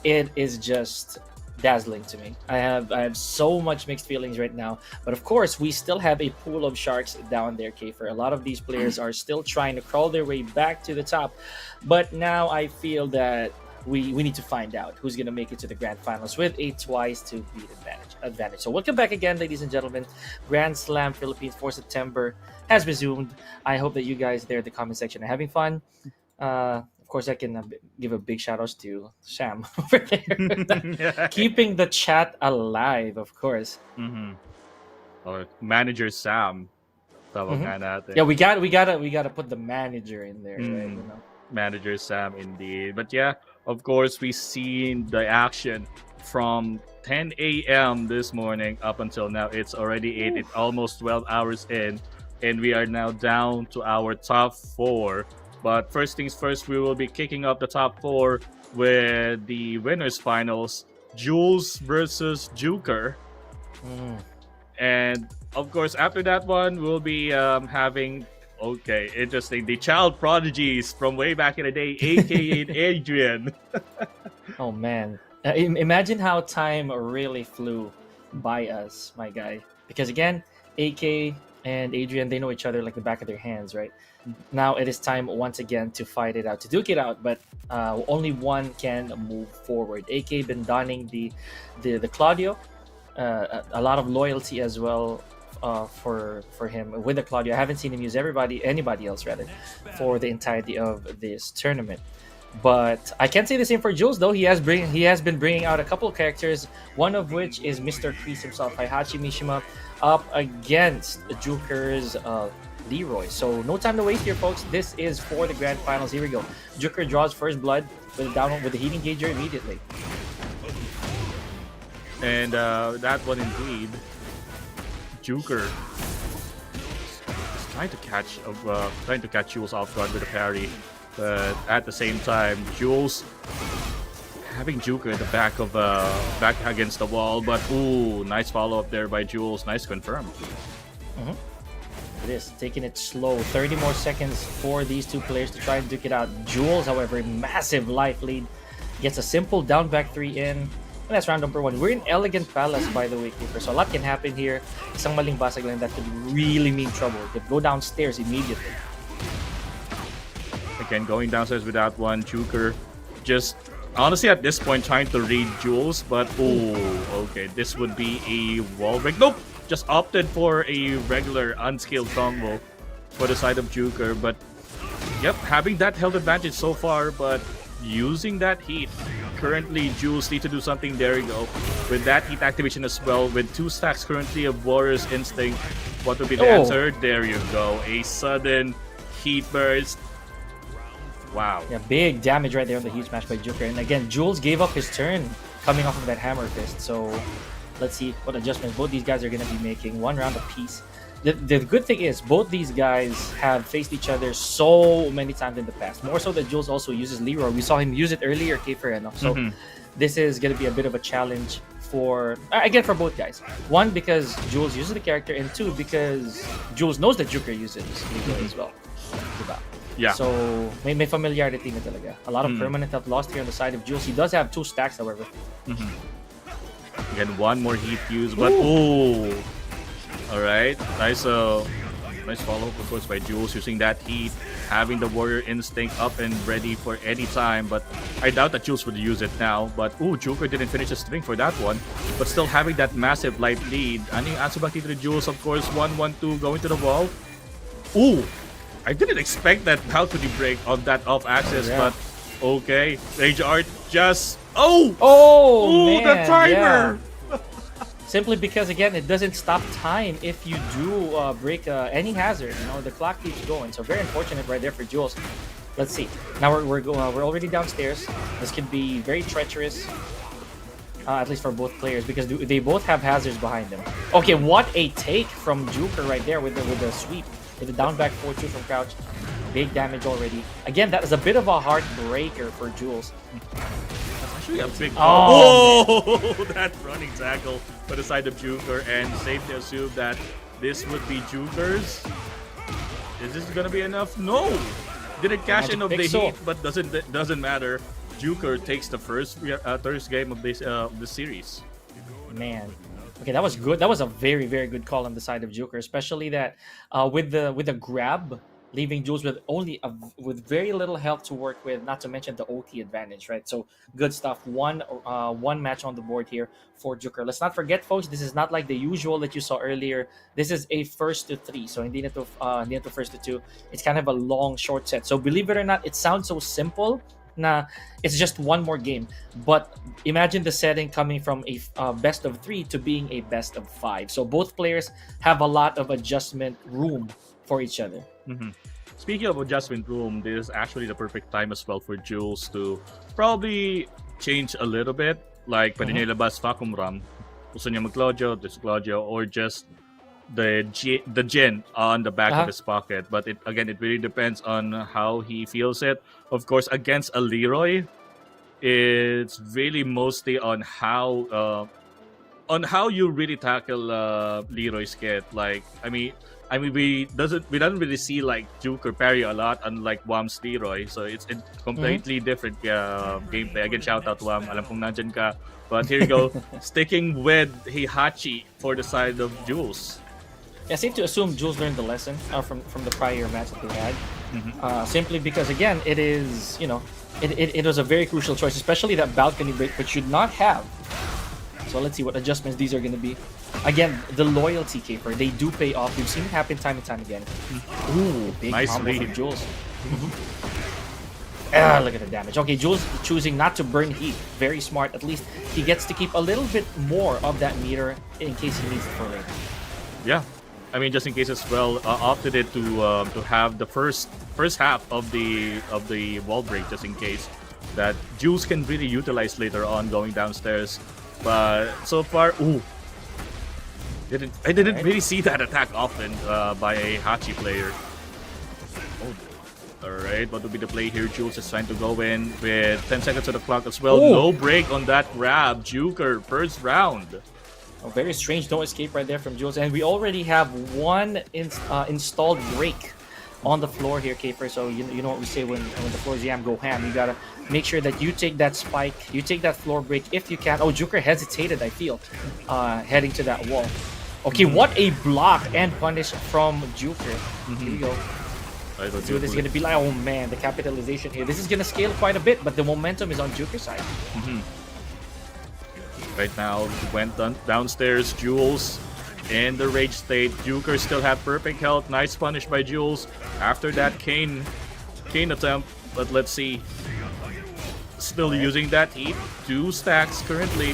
it is just dazzling to me. I have so much mixed feelings right now. But of course, we still have a pool of sharks down there, Kafer. A lot of these players are still trying to crawl their way back to the top. But now I feel that we need to find out who's going to make it to the grand finals with a twice to beat advantage. So welcome back again, ladies and gentlemen. Grand Slam Philippines for September has resumed. I hope that you guys there in the comment section are having fun. Of course, I can give a big shout out to Sam over there, keeping the chat alive, of course. Or Manager Sam. Yeah, we gotta put the manager in there, right? You know? Manager Sam, indeed. But yeah, of course, we seen the action from 10 a.m. this morning up until now. It's already 8. It's almost 12 hours in, and we are now down to our top 4. But first things first, we will be kicking up the top 4 with the winners finals, Jules versus Juker. And of course, after that one, we'll be having, okay, interesting, the child prodigies from way back in the day, aka Adrian. Oh man, imagine how time really flew by us, my guy. Because again, AK and Adrian, they know each other like the back of their hands, right? Now it is time once again to fight it out, to duke it out, but only one can move forward. AK been donning the Claudio, a lot of loyalty as well for him with the Claudio. I haven't seen him use anybody else rather, for the entirety of this tournament. But I can't say the same for Jules though. He has been bringing out a couple of characters, one of which is Mr. Kreese himself, Heihachi Mishima, up against Juker's Leroy. So no time to waste here, folks. This is for the grand finals. Here we go. Juker draws first blood with the heat engager immediately. And that one indeed, Juker is trying to catch Jules off guard with a parry, but at the same time, Jules having Juker at the back against the wall. But ooh, nice follow up there by Jules. Nice confirm. It is taking it slow. 30 more seconds for these two players to try and duke it out. Jules, however, massive life lead, gets a simple down back 3 in. And that's round number 1. We're in Elegant Palace, by the way, Keeper. So a lot can happen here. Isang maling basag lang that could really mean trouble. It could go downstairs immediately. Again, going downstairs with that one. Juker just honestly at this point trying to read Jules, but oh, okay, this would be a wall break. Nope, just opted for a regular unskilled combo for the side of Juker. But yep, having that health advantage so far, but using that heat. Currently, Jules need to do something. There you go. With that heat activation as well, with 2 stacks currently of Warrior's Instinct, what would be the answer? There you go. A sudden heat burst. Wow. Yeah, big damage right there on the huge smash by Juker. And again, Jules gave up his turn coming off of that hammer fist. So let's see what adjustments both these guys are going to be making. 1 round apiece. The good thing is both these guys have faced each other so many times in the past. More so that Jules also uses Leroy. We saw him use it earlier, Kafer. So this is going to be a bit of a challenge for both guys. 1, because Jules uses the character, and 2, because Jules knows that Juker uses Leroy as well. Diba? Yeah. So may familiarity na talaga. A lot of permanent health lost here on the side of Jules. He does have 2 stacks, however. Again, 1 more heat use, but ooh. Alright, nice follow-up, of course, by Jules, using that heat, having the Warrior Instinct up and ready for any time, but I doubt that Jules would use it now. But ooh, Juker didn't finish the string for that one, but still having that massive light lead. Aning Atsubaki to the Jules, of course, 1-1-2 going to the wall. Ooh, I didn't expect that balcony break on that off-axis, but okay. Rage Art just... Oh, man, the timer! Yeah. Simply because, again, it doesn't stop time if you do break any hazard. You know, the clock keeps going. So very unfortunate right there for Jules. Let's see. Now we're already downstairs. This could be very treacherous, at least for both players, because they both have hazards behind them. Okay, what a take from Juker right there with the sweep, with the down back 4-2 from crouch. Big damage already. Again, that is a bit of a heartbreaker for Jules. actually a big Oh, oh, that running tackle by the side of Juker, and safe to assume that this would be Juker's. Is this gonna be enough? No! Didn't cash in of the heat, but doesn't matter. Juker takes the first game of this series. man. Okay, that was good. That was a very, very good call on the side of Joker, especially that with the grab, leaving Jules with with very little health to work with. Not to mention the OT advantage, right? So good stuff. One match on the board here for Joker. Let's not forget, folks. This is not like the usual that you saw earlier. This is a first to three. So hindi na to first to two. It's kind of a long, short set. So believe it or not, it sounds so simple. Nah, it's just one more game. But imagine the setting coming from a best of three to being a best of five. So both players have a lot of adjustment room for each other. Mm-hmm. Speaking of adjustment room, this is actually the perfect time as well for Jules to probably change a little bit. Like, pwede niya ilabas Vacuum Ram. Gusto niya mag-Claudio, or just the gen on the back of his pocket. But it really depends on how he feels it. Of course, against a Leroy, it's really mostly on how you really tackle Leroy's kit. Like, I mean, we don't really see like Duke or parry a lot, unlike Wam's Leroy. So it's a completely different gameplay. Again, shout out to Wam. Alam kong nandyan ka. But here you go, sticking with Heihachi for the side of Jules. Yeah, safe to assume Jules learned the lesson from the prior match that they had. Simply because, again, it is, it was a very crucial choice, especially that balcony break, which should not have. So let's see what adjustments these are going to be. Again, the loyalty caper, they do pay off. We've seen it happen time and time again. Ooh, big nice combo lead from Jules. Look at the damage. Okay, Jules choosing not to burn heat. Very smart. At least he gets to keep a little bit more of that meter in case he needs it for range. Yeah. I mean, just in case as well, opted it to have the first half of the wall break, just in case that Jules can really utilize later on going downstairs. But so far, I didn't really see that attack often by a Hachi player. All right, what will be the play here? Jules is trying to go in with 10 seconds on the clock as well. No break on that grab. Juker, first round. Oh, very strange no escape right there from Jules. And we already have one installed break on the floor here, Kafer. So you know what we say when the floors jam, go ham. You gotta make sure that you take that spike, you take that floor break if you can. Oh, Juker hesitated, I feel, heading to that wall. Okay, what a block and punish from Juker. Here we go. Let's see what this is going to be like. Oh man, the capitalization here. This is going to scale quite a bit, but the momentum is on Juker's side. Right now, went downstairs. Jules in the rage state. Juker still have perfect health. Nice punish by Jules. After that Kane attempt, but let's see. Still using that heat. 2 stacks currently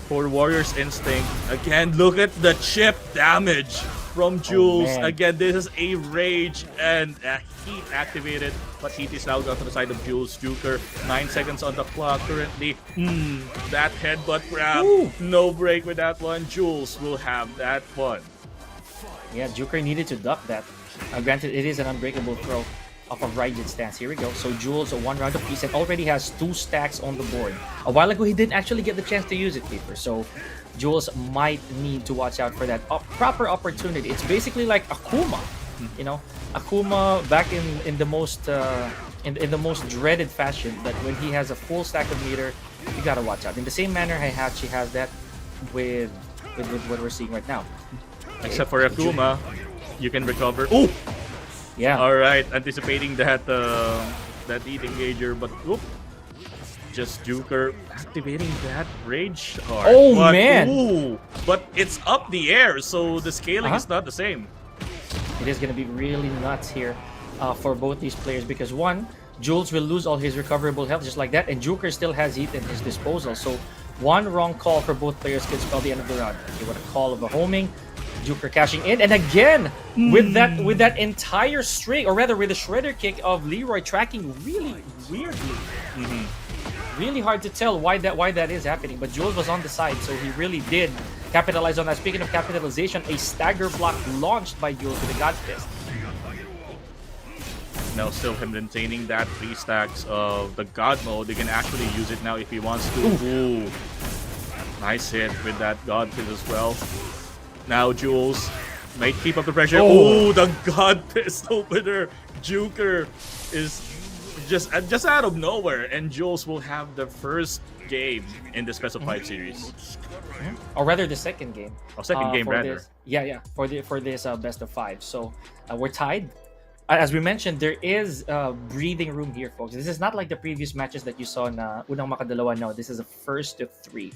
for Warrior's Instinct. Again, look at the chip damage from Jules. Again, this is a rage and a heat activated, but heat is now gone to the side of Jules. Juker, 9 seconds on the clock currently. That headbutt grab. No break with that one. Jules will have that one. Yeah, Juker needed to duck that. Granted, it is an unbreakable throw off of rigid stance. Here we go. So Jules, a 1 round apiece, and already has 2 stacks on the board. A while ago, he didn't actually get the chance to use it, Keeper. So Jules might need to watch out for that proper opportunity. It's basically like Akuma, Akuma back in the most in the most dreaded fashion. That when he has a full stack of meter, you gotta watch out. In the same manner, Heihachi has that with what we're seeing right now. Except for Akuma, you can recover. Oh, yeah. All right, anticipating that that heat engager, but just Juker activating that rage card. Oh, man! But it's up the air, so the scaling is not the same. It is going to be really nuts here for both these players because, one, Jules will lose all his recoverable health just like that, and Juker still has heat in his disposal. So one wrong call for both players could spell the end of the round. Okay, what a call of a homing. Juker cashing in, and again with that entire string, or rather with the shredder kick of Leroy tracking really weirdly. Really hard to tell why that is happening, but Jules was on the side, so he really did capitalize on that. Speaking of capitalization, a stagger block launched by Jules with a God Fist. Now, still him maintaining that 3 stacks of the God mode. He can actually use it now if he wants to. Ooh. Nice hit with that God Fist as well. Now, Jules might keep up the pressure. Oh, the God Fist opener. Juker is just out of nowhere, and Jules will have the first game in the specified series. Or rather, the second game. Second game, for rather. This, yeah, for this best of 5. So we're tied. As we mentioned, there is breathing room here, folks. This is not like the previous matches that you saw na unang makadalawa. No, this is a first of 3.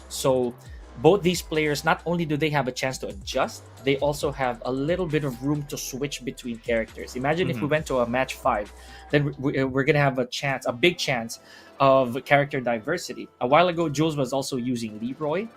So both these players, not only do they have a chance to adjust, they also have a little bit of room to switch between characters. Imagine if we went to a match 5, then we're gonna have a big chance of character diversity. A while ago, Jules was also using Leroy.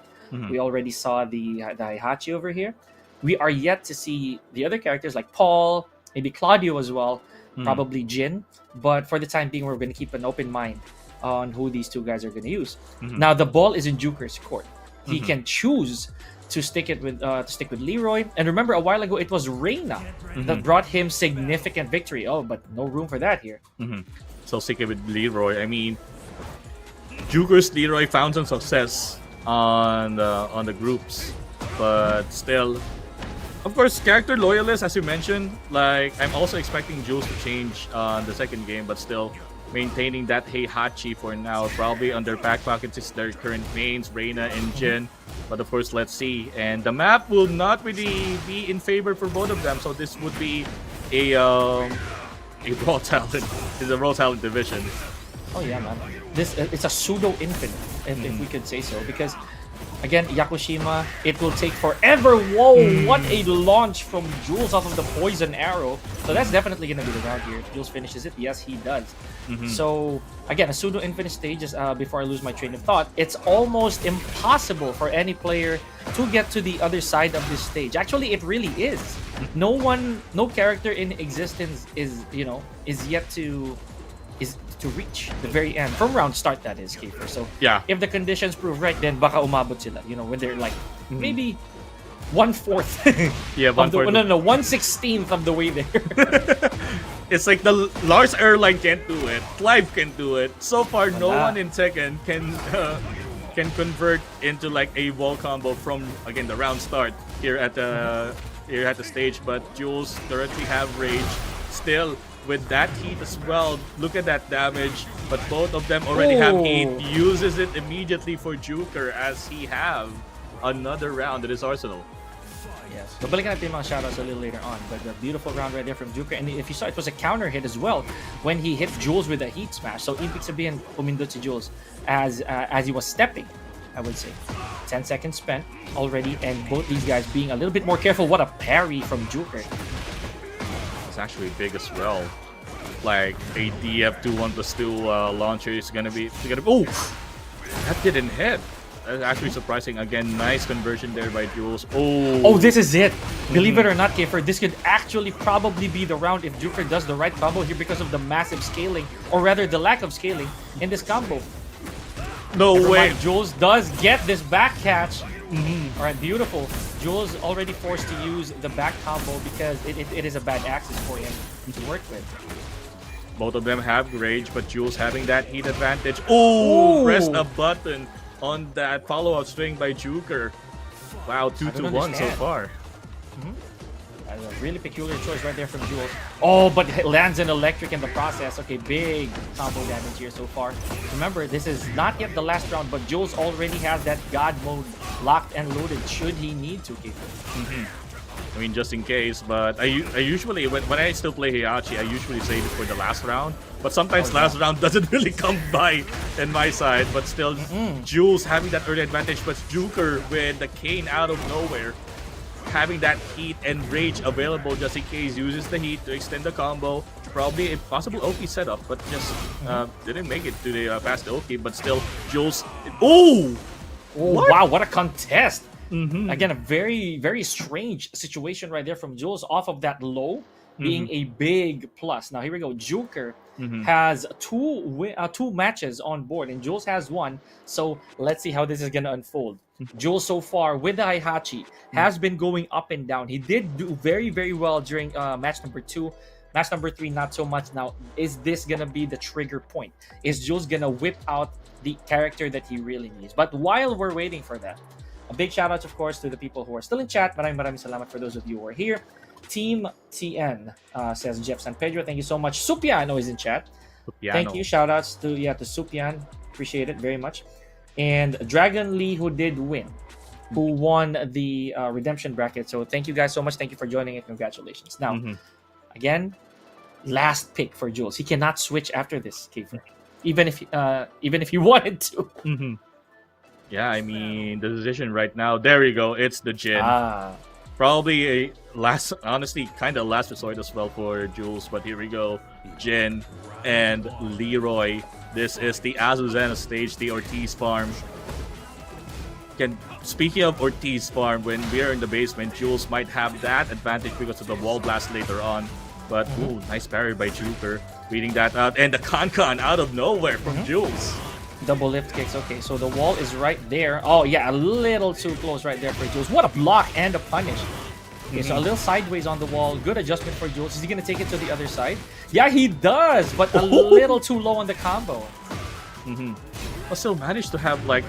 We already saw the Heihachi over here. We are yet to see the other characters like Paul, maybe Claudio as well, probably Jin. But for the time being, we're going to keep an open mind on who these two guys are going to use. Now, the ball is in Juker's court. He can choose to stick with Leroy. And remember, a while ago, it was Reina that brought him significant victory. Oh, but no room for that here. So stick it with Leroy. I mean, Juker's Leroy found some success on the groups, but still, of course, character loyalist, as you mentioned. Like, I'm also expecting Jules to change on the second game, but still maintaining that Heihachi for now. Probably under back pockets is their current mains, Reina and Jin. But of course, let's see. And the map will not really be in favor for both of them, so this would be a raw talent. It's a raw talent division. Oh yeah, man. It's a pseudo infinite, if we could say so, because again, Yakushima, it will take forever. Whoa, what a launch from Jules off of the poison arrow. So that's definitely gonna be the round here. If Jules finishes it, yes, he does. So again, a pseudo infinite stage is before I lose my train of thought. It's almost impossible for any player to get to the other side of this stage. Actually, it really is. No character in existence is yet to reach the very end from round start, that is, Kiefer. So yeah, if the conditions prove right, then baka umabot sila, when they're like maybe 1/4 yeah, 1/4 no 1/16 of the way there. It's like the Lars Airline can't do it, Clive can do it. So far, no one in Tekken can convert into like a wall combo from, again, the round start here at the stage. But Jules currently have rage still with that heat as well. Look at that damage, but both of them already have heat. Uses it immediately for Juker as he have another round in his arsenal. Yes. Babalikan natin yung mga shoutouts a little later on, but the beautiful round right there from Juker. And if you saw, it was a counter hit as well when he hit Jules with a heat smash. So ibig sabihin, pumindot si Jules as he was stepping, I would say. 10 seconds spent already, and both these guys being a little bit more careful. What a parry from Juker. It's actually big as well. Like a DF2-1+2 launcher is gonna be. Oh, that didn't hit. That's actually surprising. Again, nice conversion there by Jules. Oh, this is it. Believe it or not, Kiefer, this could actually probably be the round if Juker does the right combo here because of the massive scaling, or rather the lack of scaling in this combo. No way. Jules does get this back catch. All right, beautiful. Jules already forced to use the back combo because it is a bad axis for him to work with. Both of them have rage, but Jules having that heat advantage. Oh, press a button on that follow-up swing by Juker. Wow, 2-1 so far. That's a really peculiar choice right there from Jules. Oh, but it lands an electric in the process. Okay, big combo damage here so far. Remember, this is not yet the last round, but Jules already has that God mode locked and loaded should he need to, Kiefer. I mean, just in case, but I usually, when I still play Heihachi, I usually save it for the last round. But sometimes last round doesn't really come by in my side. But still, Jules having that early advantage, but Juker with the cane out of nowhere, having that heat and rage available just in case, uses the heat to extend the combo. Probably a possible Oki setup, but just didn't make it to the past Oki. But still, Jules. Oh, wow, what a contest! Again, a very, very strange situation right there from Jules off of that low being a big plus. Now, here we go. Juker has two matches on board, and Jules has one. So let's see how this is going to unfold. Jules, so far, with the Heihachi, has been going up and down. He did do very, very well during match number 2. Match number 3, not so much. Now, is this gonna be the trigger point? Is Jules gonna whip out the character that he really needs? But while we're waiting for that, a big shout out, of course, to the people who are still in chat. Maraming salamat for those of you who are here. Team TN says Jeff San Pedro. Thank you so much. Supiano is in chat. Thank you. Shout outs to Supian. Appreciate it very much. And Dragon Lee, who did win, who won the redemption bracket. So thank you guys so much. Thank you for joining and congratulations. Now, again, last pick for Jules. He cannot switch after this, Kiefer. Even if he wanted to. Yeah, I mean the decision right now. There you go. It's the Jin. Probably a honestly, kind of last resort as well for Jules. But here we go, Jin and Leroy. This is the Azucena stage, the Ortiz farm. Speaking of Ortiz farm, when we're in the basement, Jules might have that advantage because of the wall blast later on. But ooh, nice parry by Joker, reading that out, and the Kankan out of nowhere from Jules. Double lift kicks. Okay, so the wall is right there. Oh yeah, a little too close right there for Jules. What a block and a punish. Okay, so a little sideways on the wall. Good adjustment for Jules. Is he gonna take it to the other side? Yeah, he does, but a little too low on the combo. But still managed to have like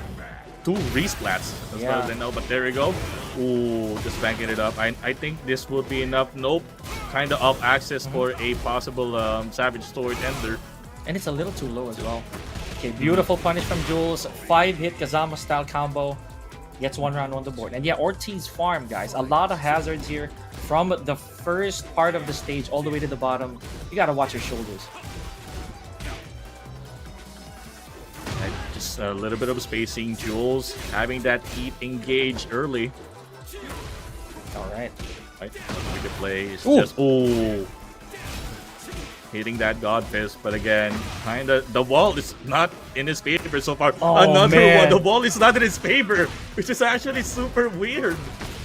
2 resplats as far as I know. But there we go. Ooh, just banking it up. I think this would be enough. Nope. Kind of off access for a possible Savage Sword Ender. And it's a little too low as well. Okay, beautiful punish from Jules. 5-hit Kazama style combo. Gets 1 round on the board. And yeah, Ortiz farm, guys. A lot of hazards here from the first part of the stage all the way to the bottom. You gotta watch your shoulders. And just a little bit of spacing. Jules having that heat engage early. Alright. Right, the play is just hitting that God Fist, but again, kinda the wall is not in his favor so far. Another one, the wall is not in his favor, which is actually super weird.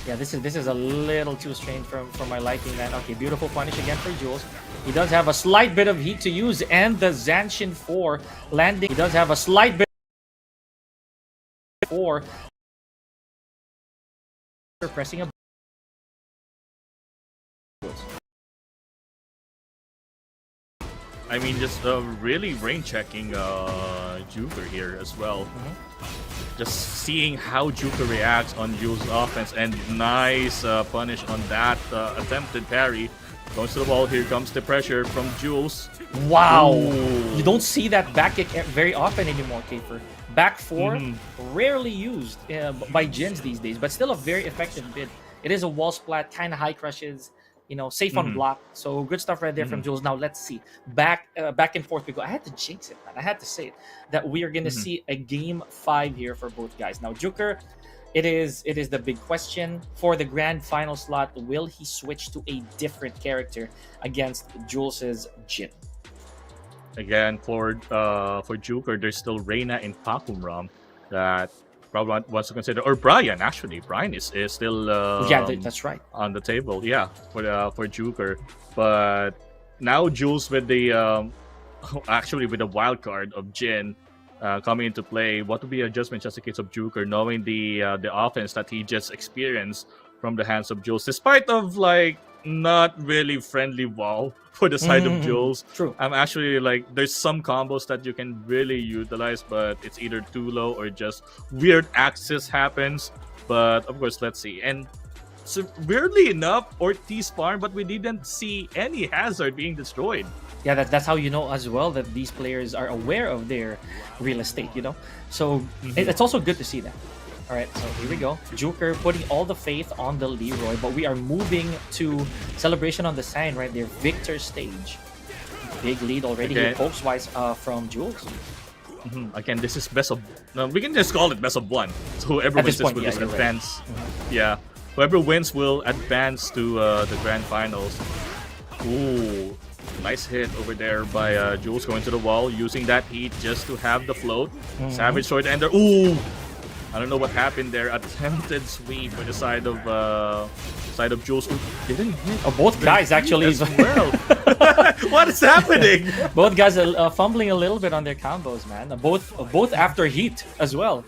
Yeah, this is a little too strange for my liking, man. Okay, beautiful punish again for Jules. He does have a slight bit of heat to use, and the Zanshin 4 landing. He does have a slight bit for pressing a. I mean, just really rain checking Joker here as well. Just seeing how Joker reacts on Jules' offense, and nice punish on that attempted parry. Goes to the wall. Here comes the pressure from Jules. Wow! You don't see that back kick very often anymore, Kiefer. Back 4, rarely used by Jins these days, but still a very effective bid. It is a wall splat, kind of high crushes. You know, safe on block. So good stuff right there from Jules. Now let's see. Back and forth we go. I had to jinx it, man. I had to say it. That we are going to see a game 5 here for both guys. Now, Joker, it is the big question for the grand final slot. Will he switch to a different character against Jules's Jin? Again, for Joker, there's still Reina and Pakumram that probably wants to consider, or Brian actually. Brian is still that's right, on the table. Yeah, for Joker, but now Jules with the actually with the wild card of Jin coming into play. What would be adjustment just in case of Joker, knowing the offense that he just experienced from the hands of Jules, despite of like not really friendly wall for the side of Jules. True. I'm actually like, there's some combos that you can really utilize, but it's either too low or just weird access happens. But of course, let's see. And so weirdly enough, Ortiz farm, but we didn't see any hazard being destroyed. Yeah, that's how you know as well that these players are aware of their real estate, you know? So it's also good to see that. All right, so here we go. Joker putting all the faith on the Leroy, but we are moving to Celebration on the Sign right there. Victor stage. Big lead already here, pokes-wise from Jules. Again, this is best of... No, we can just call it best of 1. So whoever wins this will just advance. Right. Yeah, whoever wins will advance to the grand finals. Ooh, nice hit over there by Jules, going to the wall, using that heat just to have the float. Savage Sword Ender. Ooh! I don't know what happened there. Attempted sweep for the side of Jules, who didn't hit. Oh, both guys actually as well. What is happening? Both guys are fumbling a little bit on their combos, man. Both after heat as well.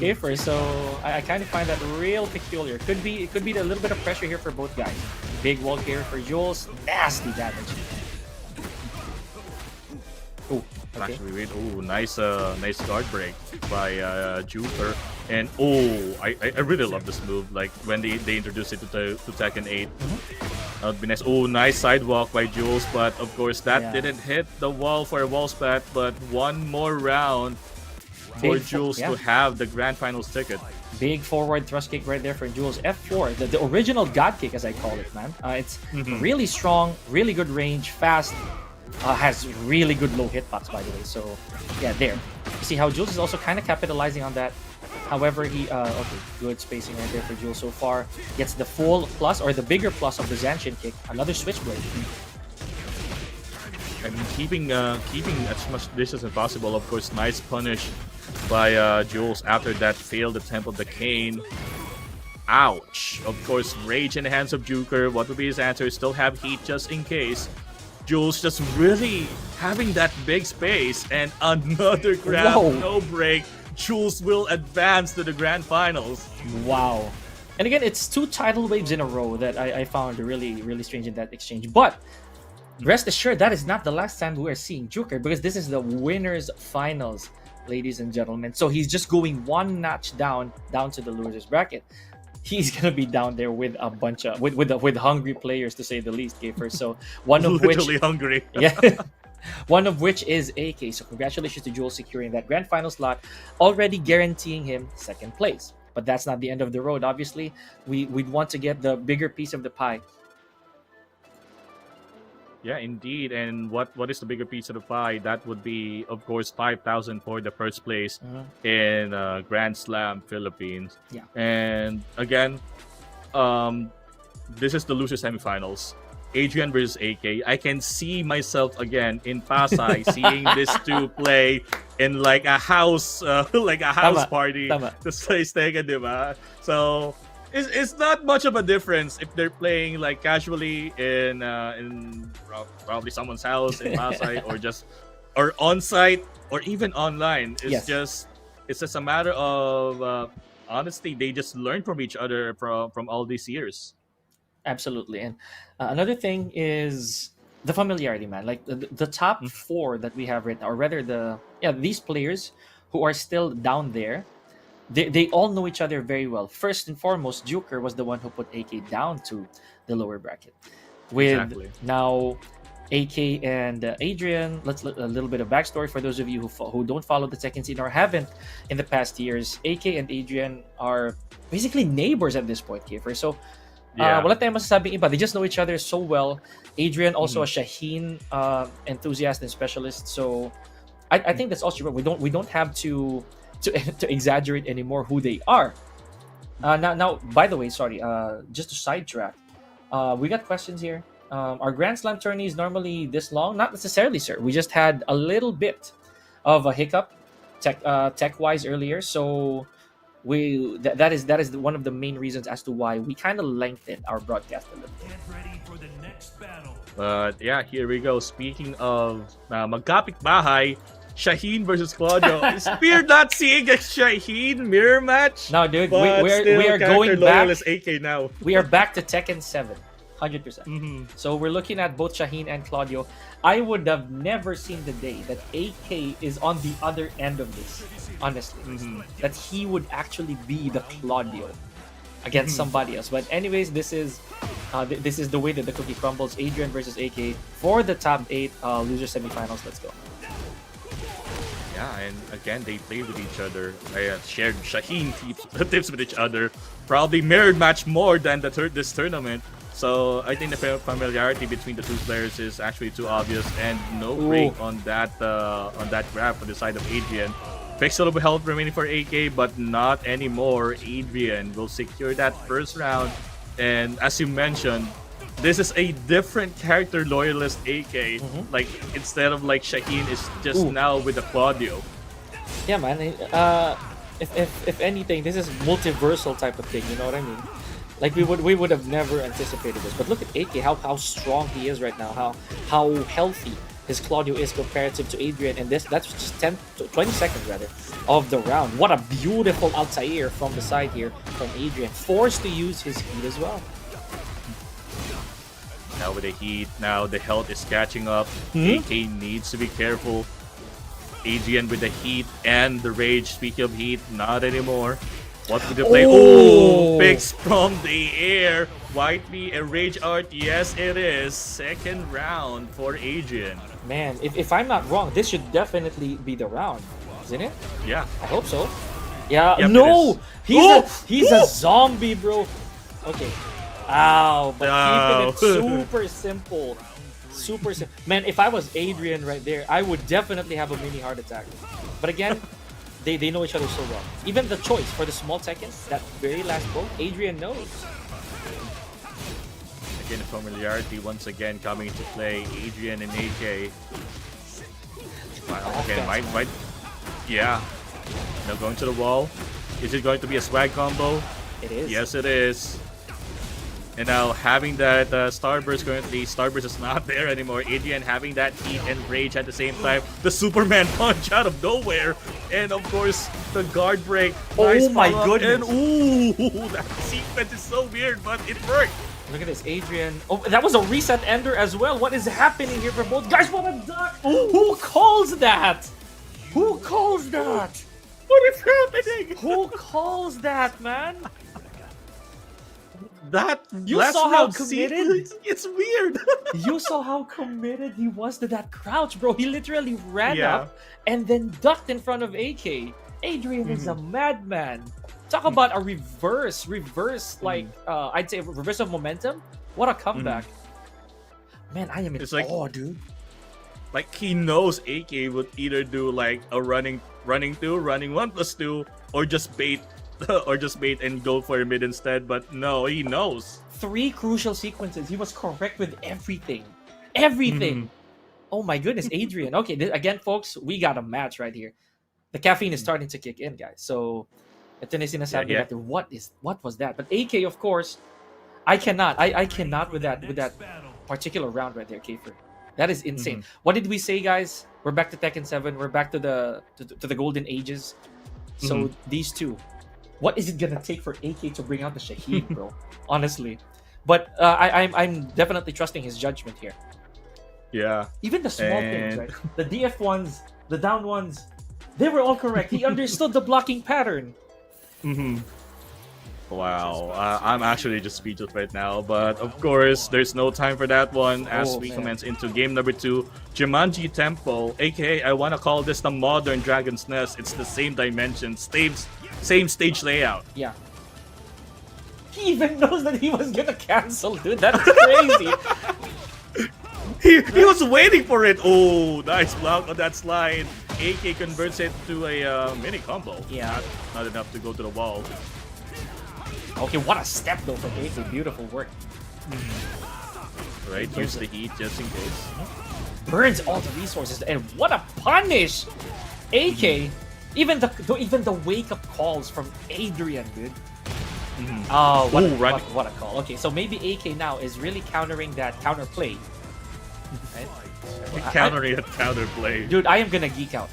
Kiefer, so I kind of find that real peculiar. It could be a little bit of pressure here for both guys. Big wall here for Jules. Nasty damage. Oh, okay. Actually, wait. Oh, nice guard break by Juker. And I really love this move. Like when they introduced it to Tekken 8. That would be nice. Oh, nice sidewalk by Jules, but of course that didn't hit the wall for a wall spat. But one more round for Jules to have the grand finals ticket. Big forward thrust kick right there for Jules. F4, the original God kick, as I call it, man. It's really strong, really good range, fast. Has really good low hitbox, by the way. So, yeah, there. You see how Jules is also kind of capitalizing on that. However, okay, good spacing right there for Jules so far. Gets the full plus, or the bigger plus of the Zanshin kick. Another switchblade. And keeping as much distance as possible. Of course, nice punish by Jules after that failed attempt of the cane. Ouch. Of course, rage in the hands of Juker. What would be his answer? Still have heat just in case. Jules just really having that big space, and another grab, no break. Jules will advance to the grand finals. Wow. And again, it's 2 tidal waves in a row that I found really, really strange in that exchange. But rest assured, that is not the last time we are seeing Juker, because this is the winners finals, ladies and gentlemen. So he's just going 1 notch down to the losers bracket. He's gonna be down there with a bunch of with hungry players, to say the least, Gafer. So one of literally which hungry. Yeah. One of which is AK. So congratulations to Jules securing that grand final slot, already guaranteeing him 2nd place. But that's not the end of the road. Obviously, we'd want to get the bigger piece of the pie. Yeah, indeed. And what is the bigger piece of the pie? That would be, of course, 5,000 for the first place in Grand Slam Philippines. Yeah. And again, this is the loser semifinals. Adrian versus AK. I can see myself again in Pasay seeing these two play in like a house, party. Tama. To play Tekken, diba? So it's not much of a difference if they're playing like casually in probably someone's house in Pasay or on site or even online. It's just a matter of honestly, they just learn from each other from all these years. Absolutely. And another thing is the familiarity, man. Like the top 4 that we have right now, or rather these players who are still down there, they all know each other very well. First and foremost, Juker was the one who put AK down to the lower bracket. With now AK and Adrian, let's a little bit of backstory for those of you who don't follow the Tekken scene or haven't in the past years. AK and Adrian are basically neighbors at this point, Kiefer. So wala tayong masasabing iba. They just know each other so well. Adrian also a Shaheen enthusiast and specialist. So I think that's also true. We don't have to exaggerate anymore who they are. Now, by the way, sorry, just to sidetrack, we got questions here. Are Grand Slam tourneys normally this long? Not necessarily, sir. We just had a little bit of a hiccup tech-wise earlier, so that is one of the main reasons as to why we kind of lengthened our broadcast a little bit. Get ready for the next battle. But yeah, here we go. Speaking of magkapit-bahay, Shaheen versus Claudio. It's weird not seeing a Shaheen mirror match. No, dude, we are going back. AK now. We are back to Tekken 7, 100%. So we're looking at both Shaheen and Claudio. I would have never seen the day that AK is on the other end of this. Honestly, that he would actually be the Claudio against somebody else. But anyways, this is the way that the cookie crumbles. Adrian versus AK for the top 8 loser semifinals. Let's go. Yeah, and again, they played with each other. They shared Shaheen tips with each other. Probably mirrored match more than this tournament. So I think the familiarity between the two players is actually too obvious, and no break on that grab on the side of Adrian. Pixel of health remaining for AK, but not anymore. Adrian will secure that first round, and as you mentioned, this is a different character loyalist AK. Like instead of like Shaheen is just now with the Claudio. Yeah, man. If anything, this is multiversal type of thing. You know what I mean? Like we would have never anticipated this. But look at AK, how strong he is right now. How healthy his Claudio is comparative to Adrian, and that's just 20 seconds rather of the round. What a beautiful Altair from the side here from Adrian, forced to use his heat as well. Now with the heat, now the health is catching up. AK needs to be careful. Adrian with the heat and the rage. Speaking of heat, not anymore. What would they play? Oh, picks from the air. Whitey and Rage Art. Yes, it is. Second round for Adrian. Man, if I'm not wrong, this should definitely be the round, isn't it? Yeah. I hope so. Yeah. Yep, No, it is. he's a zombie, bro. Okay. Ow, but keeping it Ow. super simple. Super simple. Man, if I was Adrian right there, I would definitely have a mini heart attack. But again, they know each other so well. Even the choice for the small Tekken, that very last poke, Adrian knows. Again, familiarity once again coming into play. Adrian and AK. Wow, again, might. Yeah. Now going to the wall. Is it going to be a swag combo? It is. Yes, it is. And now having that Starburst currently, Starburst is not there anymore. Adrian having that heat and rage at the same time. The Superman punch out of nowhere. And of course, the guard break. Oh my follow-up. goodness. And ooh, that sequence is so weird, but it worked. Look at this, Adrian. Oh, that was a reset ender as well. What is happening here for both guys? What a duck! Who calls that? Who calls that? What is happening? Who calls that, man? That You last saw how round committed? sequence, it's weird. You saw how committed he was to that crouch, bro. He literally ran Yeah. up and then ducked in front of AK. Adrian is a madman. Talk about a reverse, like I'd say reverse of momentum. What a comeback. Man, I am in It's like- awe, dude. Like he knows AK would either do like a running 1+2, or just bait and go for a mid instead. But no, he knows. 3 crucial sequences. He was correct with everything. Everything. Oh my goodness, Adrian. Okay, again, folks, we got a match right here. The caffeine is starting to kick in, guys. So, ito na sinasabi Yeah. natin, what was that? But AK, of course, I cannot with that particular round right there, Kiefer. That is insane. What did we say, guys? We're back to Tekken 7. We're back to the golden ages. So these two, what is it gonna take for AK to bring out the Shahid, bro? Honestly, but I'm definitely trusting his judgment here. Yeah. Even the small things, right? The DF ones, the down ones, they were all correct. He understood the blocking pattern. Wow, I'm actually just speechless right now. But of course, there's no time for that one as we commence into game number 2. Jumanji Temple, aka I want to call this the modern Dragon's Nest. It's the same dimensions, same stage layout. Yeah. He even knows that he was gonna cancel, dude. That's crazy. He was waiting for it. Oh, nice block on that slide. AK converts it to a mini combo. Yeah. Not enough to go to the wall. Okay, what a step though from AK. Beautiful work. Right, use the heat just in case. Burns all the resources, and what a punish! AK, even the wake up calls from Adrian, dude. Oh, what a call. Okay, so maybe AK now is really countering that counterplay. Right? Countering a counterplay. Dude, I am gonna geek out.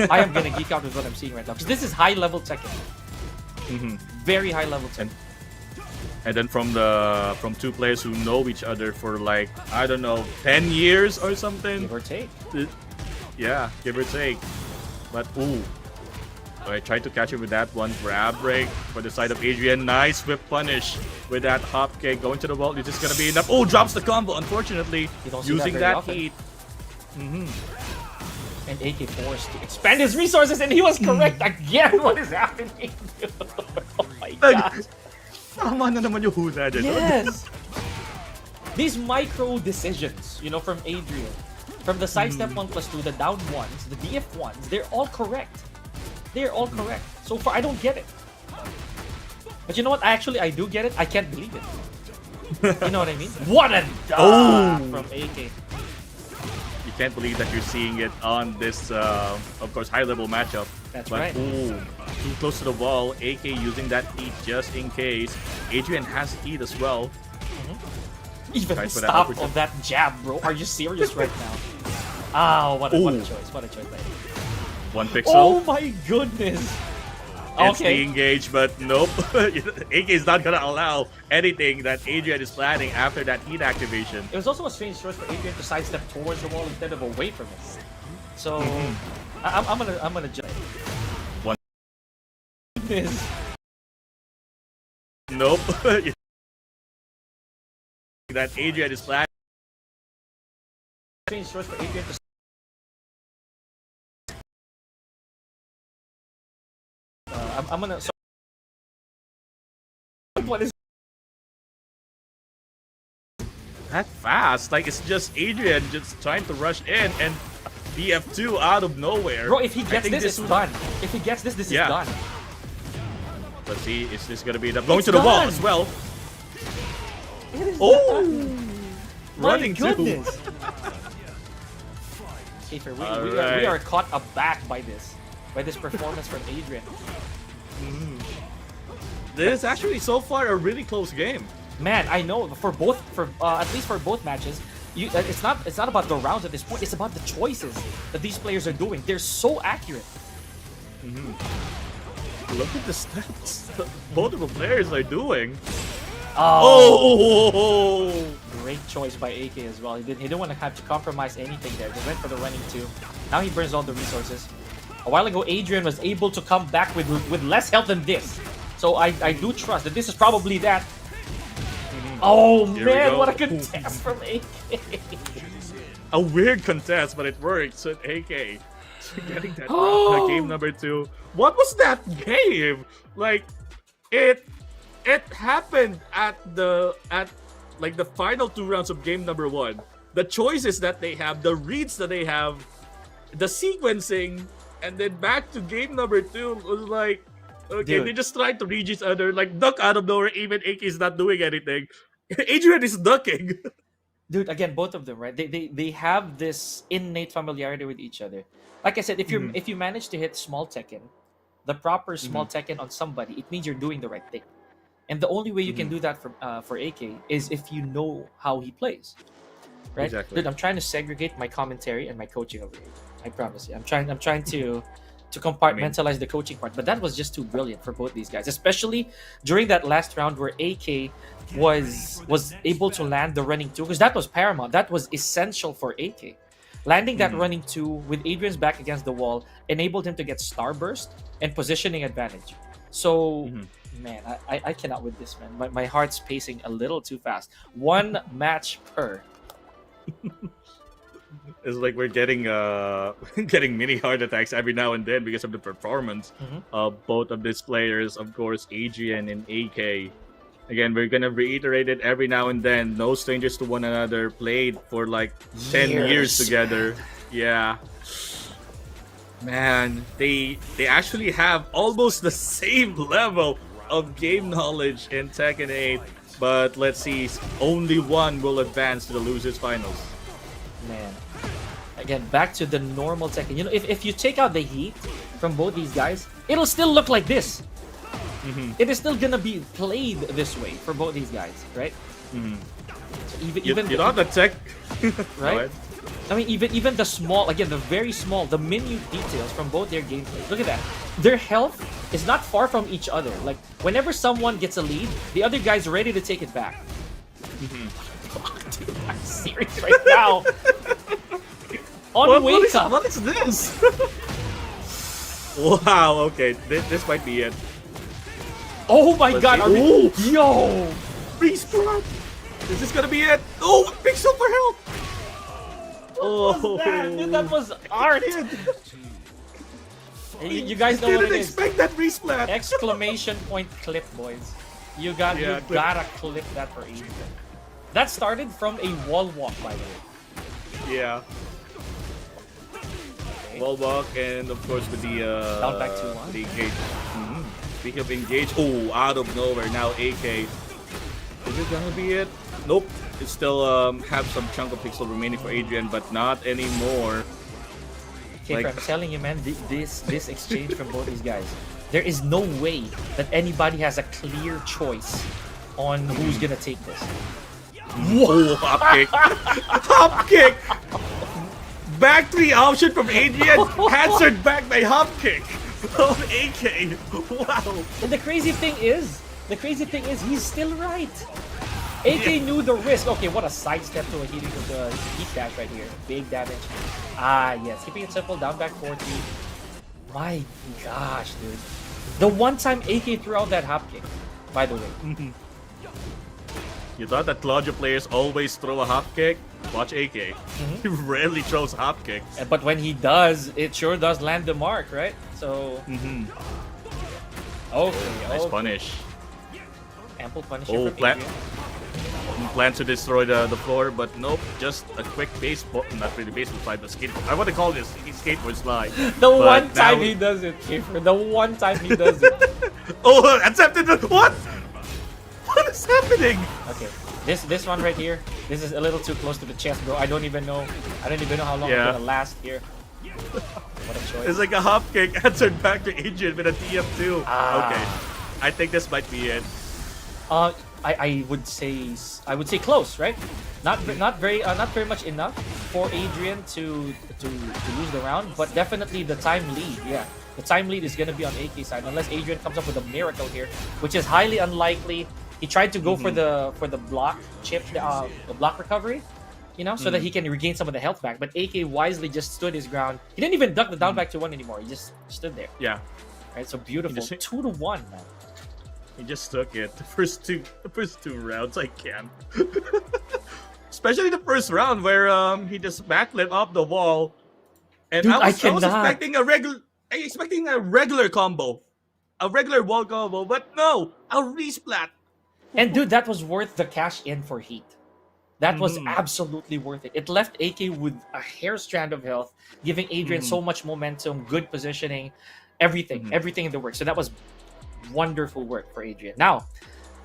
I am gonna geek out with what I'm seeing right now because this is high level Tekken. Very high level Tekken. And then from two players who know each other for like, I don't know, 10 years or something. Give or take. Yeah, give or take. But ooh. I tried to catch him with that one. Grab break for the side of Adrian. Nice whip punish with that hop kick. Going to the wall. Is this gonna be enough? Oh, drops the combo, unfortunately. You don't see Using that very that often. heat. And AK forced to expand his resources, and he was correct again. What is happening? Oh my god. Tama na naman yung hula dyan. Yes. These micro decisions, from Adrian, from the sidestep 1+2, the down ones, the DF ones, they're all correct. They're all correct. So far, I don't get it. But you know what? I do get it. I can't believe it. You know what I mean? What a dog from AK. You can't believe that you're seeing it on this, of course, high-level matchup. That's but, right. Ooh, too close to the wall. AK using that heat just in case. Adrian has heat as well. Even the Tries for that stop uppercut. of that jab, bro. Are you serious right now? Ah, what a choice. What a choice. One pixel. Oh my goodness. It's Okay. the engage, but nope. AK is not gonna allow anything that Adrian is planning after that heat activation. It was also a strange choice for Adrian to sidestep towards the wall instead of away from it. So, I'm gonna jump. One. This. Nope. That Adrian is flat. Change choice for Adrian to. I'm gonna. So, what is That fast? Like it's just Adrian just trying to rush in and BF2 out of nowhere. bro? If he I gets think this, it's done. If he gets this, Yeah. is done. Let's see, is this gonna be enough? Going It's to the wall done. as well. It is Oh, done. running My too. goodness. Kiefer, we Alright. are caught aback by this performance from Adrian. This is actually so far a really close game. Man, I know for at least for both matches, it's not about the rounds at this point. It's about the choices that these players are doing. They're so accurate. Look at the stats both of the players are doing. Oh, Oh, great choice by AK as well. He didn't want to have to compromise anything there. He went for the running two. Now he burns all the resources. A while ago, Adrian was able to come back with less health than this. So I do trust that this is probably that. Oh Here we man, go. what a contest from AK. a weird contest, but it works with AK. Getting that game number 2. What was that game? Like, it happened at like the final 2 rounds of game number 1. The choices that they have, the reads that they have, the sequencing, and then back to game number 2 was like, okay, Dude. they just tried to read each other, like duck out of nowhere. Even AK is not doing anything. Adrian is ducking. Dude, again, both of them, right? They have this innate familiarity with each other. Like I said, if you manage to hit small Tekken, the proper small Tekken on somebody, it means you're doing the right thing. And the only way you can do that for AK is if you know how he plays, right? Exactly. Dude, I'm trying to segregate my commentary and my coaching over here. I promise you, I'm trying to compartmentalize the coaching part. But that was just too brilliant for both these guys, especially during that last round where AK was able to land the running two, because that was paramount. That was essential for AK. Landing that running two with Adrian's back against the wall enabled him to get starburst and positioning advantage. So, man, I cannot with this, man. My heart's pacing a little too fast. One match per. It's like we're getting getting mini heart attacks every now and then because of the performance of both of these players. Of course, Adrian and AK. Again, we're gonna reiterate it every now and then. No strangers to one another. Played for like 10 years together. Yeah. Man, they actually have almost the same level of game knowledge in Tekken 8. But let's see, only one will advance to the losers finals. Man. Again, back to the normal Tekken. You know, if you take out the heat from both these guys, it'll still look like this. It is still gonna be played this way for both these guys, right? So even You know the tech, right? I mean, even the small, again, the very small, the minute details from both their gameplay. Look at that. Their health is not far from each other. Like, whenever someone gets a lead, the other guy's ready to take it back. Dude, I'm serious right now. Wake up. What is this? Wow, okay, this might be it. Oh my god, are we... Ooh. Yo! Respawn! Is this gonna be it? Oh, pixel for help! Oh, Dude, that was art! You guys know what didn't it is. expect that resplat. Exclamation point clip, boys. You Yeah, clip. gotta clip that for Adrian. That started from a wall walk, by the way. Yeah. Wall walk, and of course with the Down back 2-1. the engage. Speaking of engage, oh, out of nowhere now AK. Is it gonna be it? Nope. It still have some chunk of pixel remaining for Adrian, but not anymore. Okay, Like- I'm telling you, man, this exchange from both these guys, there is no way that anybody has a clear choice on who's gonna take this. Oh, hop kick! Hop kick! Back 3 option from Adrian, answered back by hop kick of AK. Wow. And the crazy thing is, he's still right. AK knew the risk. Okay, what a sidestep to a heat dash right here. Big damage. Yes. Keeping it simple. Down back 40. My gosh, dude. The one time AK threw out that hop kick, by the way. You thought that Claudio players always throw a hop kick? Watch AK. He rarely throws hop kicks. But when he does, it sure does land the mark, right? So. Okay. Nice punish. Ample punish Oh, from Adrian. Plan to destroy the floor, but nope. Just a quick baseball, not really baseball slide, but skateboard. I want to call this skateboard slide. The But one time now- he does it, Kiefer. The one time he does it. Oh, accepted. What? What is happening? Okay, this one right here. This is a little too close to the chest, bro. I don't even know how long Yeah. it's gonna last here. What a choice. It's like a hop kick answered back to Adrian with a TF2. Ah. Okay, I think this might be it. I would say close, right? Not very much enough for Adrian to lose the round, but definitely the time lead. Yeah, the time lead is gonna be on AK side unless Adrian comes up with a miracle here, which is highly unlikely. He tried to go for the block chip, the block recovery, so that he can regain some of the health back. But AK wisely just stood his ground. He didn't even duck the down back to 1 anymore. He just stood there. Yeah, Right, so beautiful. 2-1, man. he just took it. The first two rounds, I can. Especially the first round where he just backlit off the wall, and Dude, I was cannot. expecting a regular combo, a regular wall combo, but no, a resplat. And dude, that was worth the cash in for Heat. That was absolutely worth it. It left AK with a hair strand of health, giving Adrian so much momentum, good positioning, everything in the works. So that was wonderful work for Adrian. Now,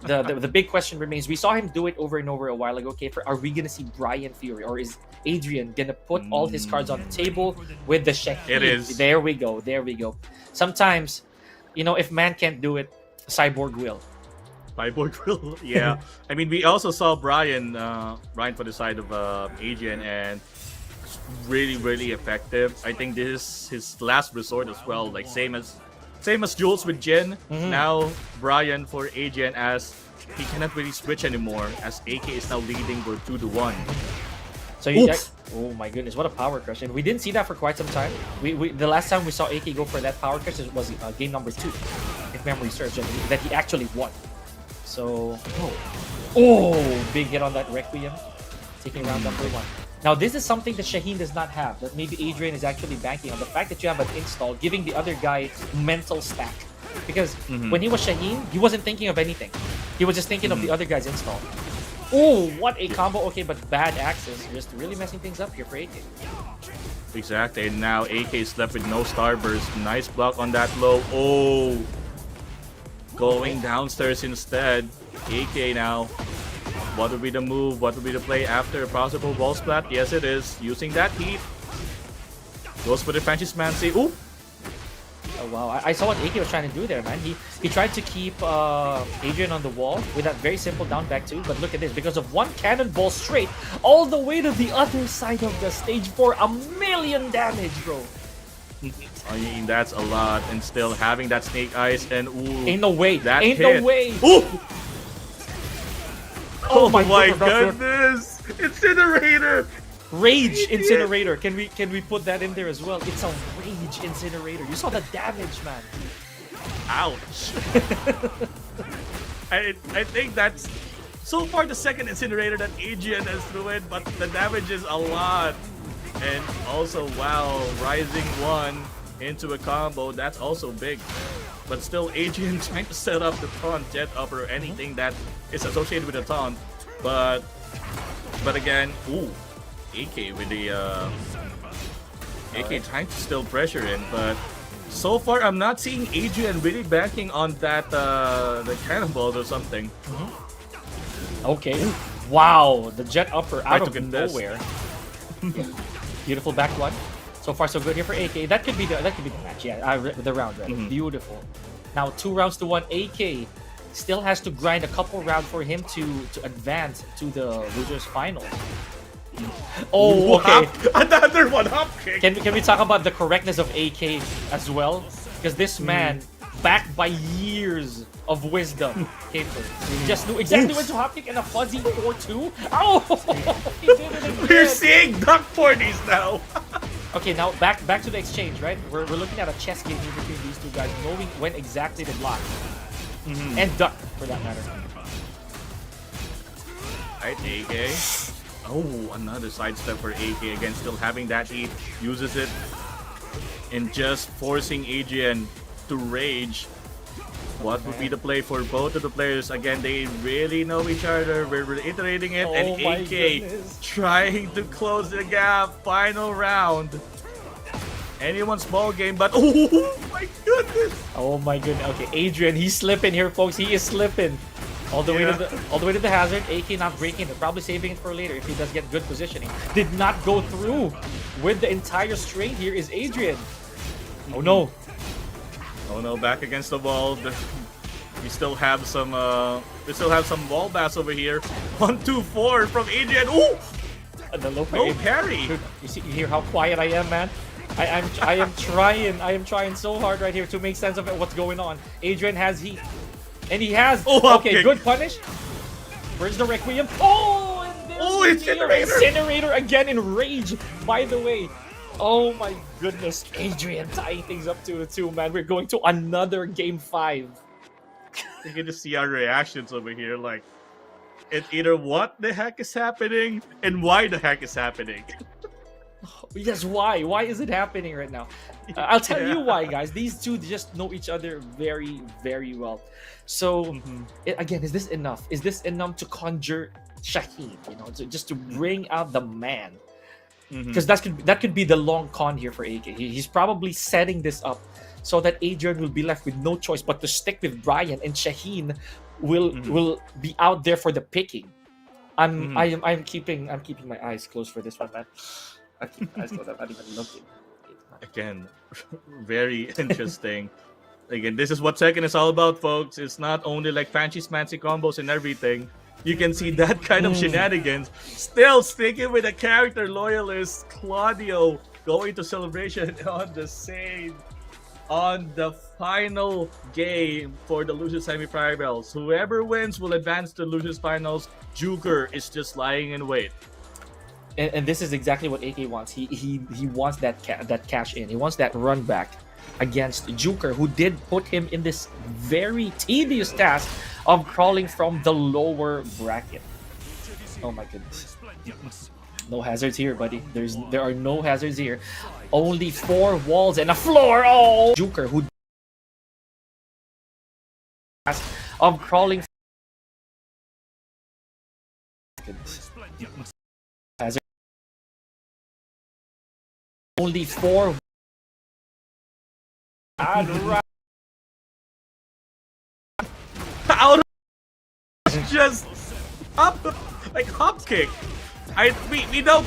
the big question remains. We saw him do it over and over a while ago. Okay, are we gonna see Brian Fury, or is Adrian gonna put all his cards on the table with the Shaheen? It is. There we go. Sometimes, if man can't do it, Cyborg will. Cyborg Grill, yeah. I mean, we also saw Brian for the side of Adrian, and it's really, really effective. I think this is his last resort as well. Like same as Jules with Jin. Now Brian for Adrian, as he cannot really switch anymore, as AK is now leading for 2-1. So oh my goodness, what a power crush! And we didn't see that for quite some time. We the last time we saw AK go for that power crush was game number 2, if memory serves, that he actually won. So, big hit on that Requiem, taking round number 1. Now, this is something that Shaheen does not have, that maybe Adrian is actually banking on. The fact that you have an install, giving the other guy mental stack. Because when he was Shaheen, he wasn't thinking of anything. He was just thinking of the other guy's install. Oh, what a combo. Okay, but bad access. Just really messing things up here for AK. Exactly, and now AK is left with no starburst. Nice block on that low. Oh! Going downstairs instead. AK now. What would be the move? What would be the play after a possible wall splat? Yes, it is. Using that heat. Goes for the Francis Mancy. Ooh! Oh wow, I saw what AK was trying to do there, man. He tried to keep Adrian on the wall with that very simple down back too, but look at this. Because of one cannonball straight, all the way to the other side of the stage for 1,000,000 damage, bro. I mean, that's a lot, and still having that snake eyes, and ooh, Ain't no way. that Ain't hit. no way. Ooh! Oh my goodness! Incinerator! Rage Incinerator. Can we put that in there as well? It's a Rage Incinerator. You saw the damage, man. Ouch! I think that's so far the second incinerator that Adrian has threw in, but the damage is a lot. And also, wow, rising 1 into a combo, that's also big. But still, Adrian trying to set up the taunt, jet up, or anything that is associated with the taunt. But again, ooh, AK with the AK trying to still pressure in, but so far I'm not seeing Adrian really backing on that the cannonballs or something. Okay. Wow, the jet upper out of goodness. nowhere. Yeah. Beautiful back one. So far, so good here for AK. That could be the match. Yeah, the round. Right? Beautiful. Now 2 rounds to 1. AK still has to grind a couple rounds for him to advance to the losers final. Oh, okay. Another one hop kick. Can we talk about the correctness of AK as well? Because this man backed by years of wisdom. Caper just knew exactly when to hop kick and a fuzzy 4-2. Oh, he did it again. We're seeing duck 40s now. Okay, now back to the exchange, right? We're looking at a chess game here between these two guys, knowing when exactly to block and duck, for that matter. Right, AK. Oh, another sidestep for AK again, still having that heat, uses it, and just forcing Adrian to rage. What would be the play for both of the players? Again, they really know each other. We're reiterating it, and my AK goodness. trying to close the gap. Final round. Anyone's ball game, but oh my goodness! Oh my goodness. Okay, Adrian, he's slipping here, folks. He is slipping. All the way to the hazard. AK not breaking it. Probably saving it for later if he does get good positioning. Did not go through with the entire string. Here is Adrian. Oh no. Oh no, back against the wall. We still have some wall bats over here. 1-2-4 from Adrian. Ooh! The low No parry. Dude, you hear how quiet I am, man? I am trying so hard right here to make sense of it, what's going on. Adrian has heat. And he has okay, good punish. Where's the Requiem? Oh, and there's Incinerator again in rage, by the way. Oh my goodness, Adrian tying things up 2-2, man. We're going to another game 5. You can just see our reactions over here, like it's either what the heck is happening and why the heck is happening. Yes, why? Why is it happening right now? I'll tell you why, guys. These two just know each other very, very well. So, again, is this enough? Is this enough to conjure Shaheen? You know, just to bring out the man? Because that could be the long con here for AK. He's probably setting this up so that Adrian will be left with no choice but to stick with Brian, and Shaheen will be out there for the picking. I'm keeping my eyes closed for this one, man. I keep my eyes closed. I'm not even looking. Again, very interesting. Again, this is what Tekken is all about, folks. It's not only like fancy combos and everything. You can see that kind of shenanigans. Still sticking with the character loyalist Claudio going to celebration on the final game for the Lucius semi-finals. Whoever wins will advance to Lucius finals. Joker is just lying in wait. And this is exactly what AK wants. He wants that cash in. He wants that run back against Joker, who did put him in this very tedious task of crawling from the lower bracket. Oh my goodness. No hazards here, buddy. There are no hazards here. Only 4 walls and a floor. Oh, Joker, who of crawling. Hazard. Only 4. Out just up like hop kick. We know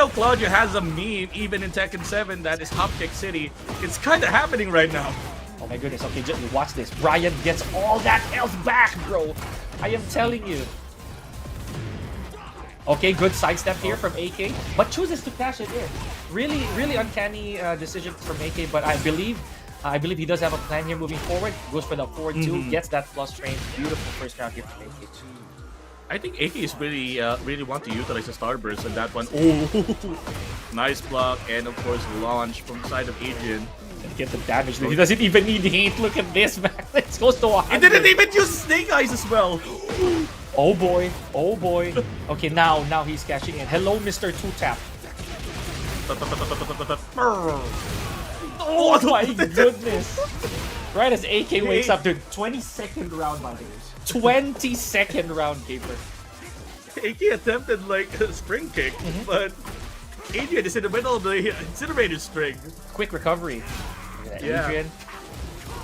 Claudio has a meme even in Tekken 7 that is hop kick city. It's kind of happening right now. Oh my goodness. Okay, just watch this. Brian gets all that health back, bro. I am telling you. Okay, good sidestep here from AK, but chooses to cash it in. Really, really uncanny decision from AK, but I believe he does have a plan here moving forward. Goes for the 4-2, gets that plus train. Beautiful first round here from AK. I think AK is really want to utilize the starburst in that one. Oh, nice block, and of course launch from the side of Adrian. And get the damage. He doesn't even need heat. Look at this, man. It's close to 100. He didn't even use Snake Eyes as well. Oh boy. Oh boy. Okay, now he's cashing in. Hello, Mr. 2-Tap. Oh my goodness. Right as AK wakes up, dude. 22nd round, by the way. 22nd round, Gaper. AK attempted like a spring kick, but Adrian is in the middle of the incinerator string. Quick recovery. Yeah. Adrian.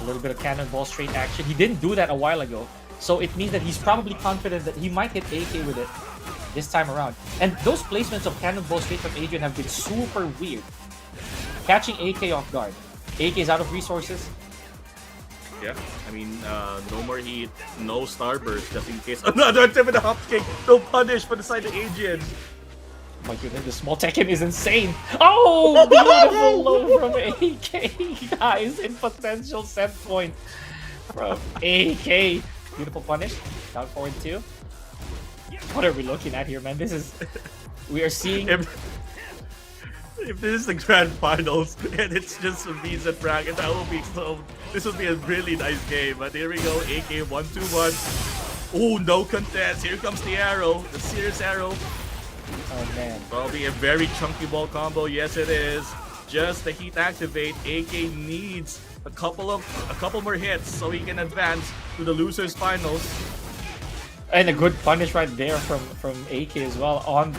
A little bit of cannonball straight action. He didn't do that a while ago. So it means that he's probably confident that he might hit AK with it this time around. And those placements of cannonball straight from Adrian have been super weird. Catching AK off guard. AK is out of resources. Yeah, I mean, no more heat, no starburst just in case. Another attempt with a hop kick, no punish for the side of Adrian. Oh my goodness, the small Tekken is insane. Oh, beautiful low from AK, guys, in potential set point. from AK. Beautiful punish. Down forward 2. What are we looking at here, man? We are seeing... If this is the grand finals and it's just a visa bracket, that will be so. This will be a really nice game. But here we go, AK 1-2-1. Oh, no contest. Here comes the arrow, the serious arrow. Oh man. Probably a very chunky ball combo. Yes, it is. Just the heat activate. AK needs a couple more hits so he can advance to the losers finals. And a good punish right there from AK as well on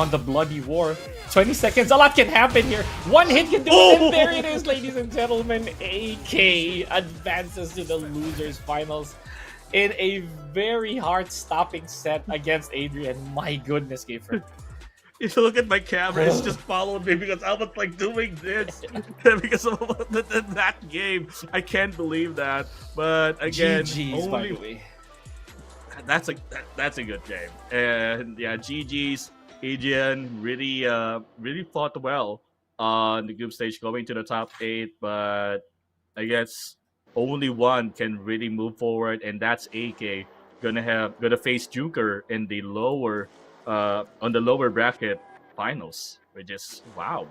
the bloody war. 20 seconds, a lot can happen here. One hit can do it, and there it is, ladies and gentlemen. AK advances to the losers finals in a very heart-stopping set against Adrian. My goodness, Kiefer. If you look at my camera, it's just followed me because I was like doing this because of that game. I can't believe that. But again, GG's, by the way. That's a good game. And yeah, GG's. Adrian really fought well on the group stage, going to the top 8, but I guess only one can really move forward, and that's AK. Gonna face Joker in the lower on the lower bracket finals, which is wow.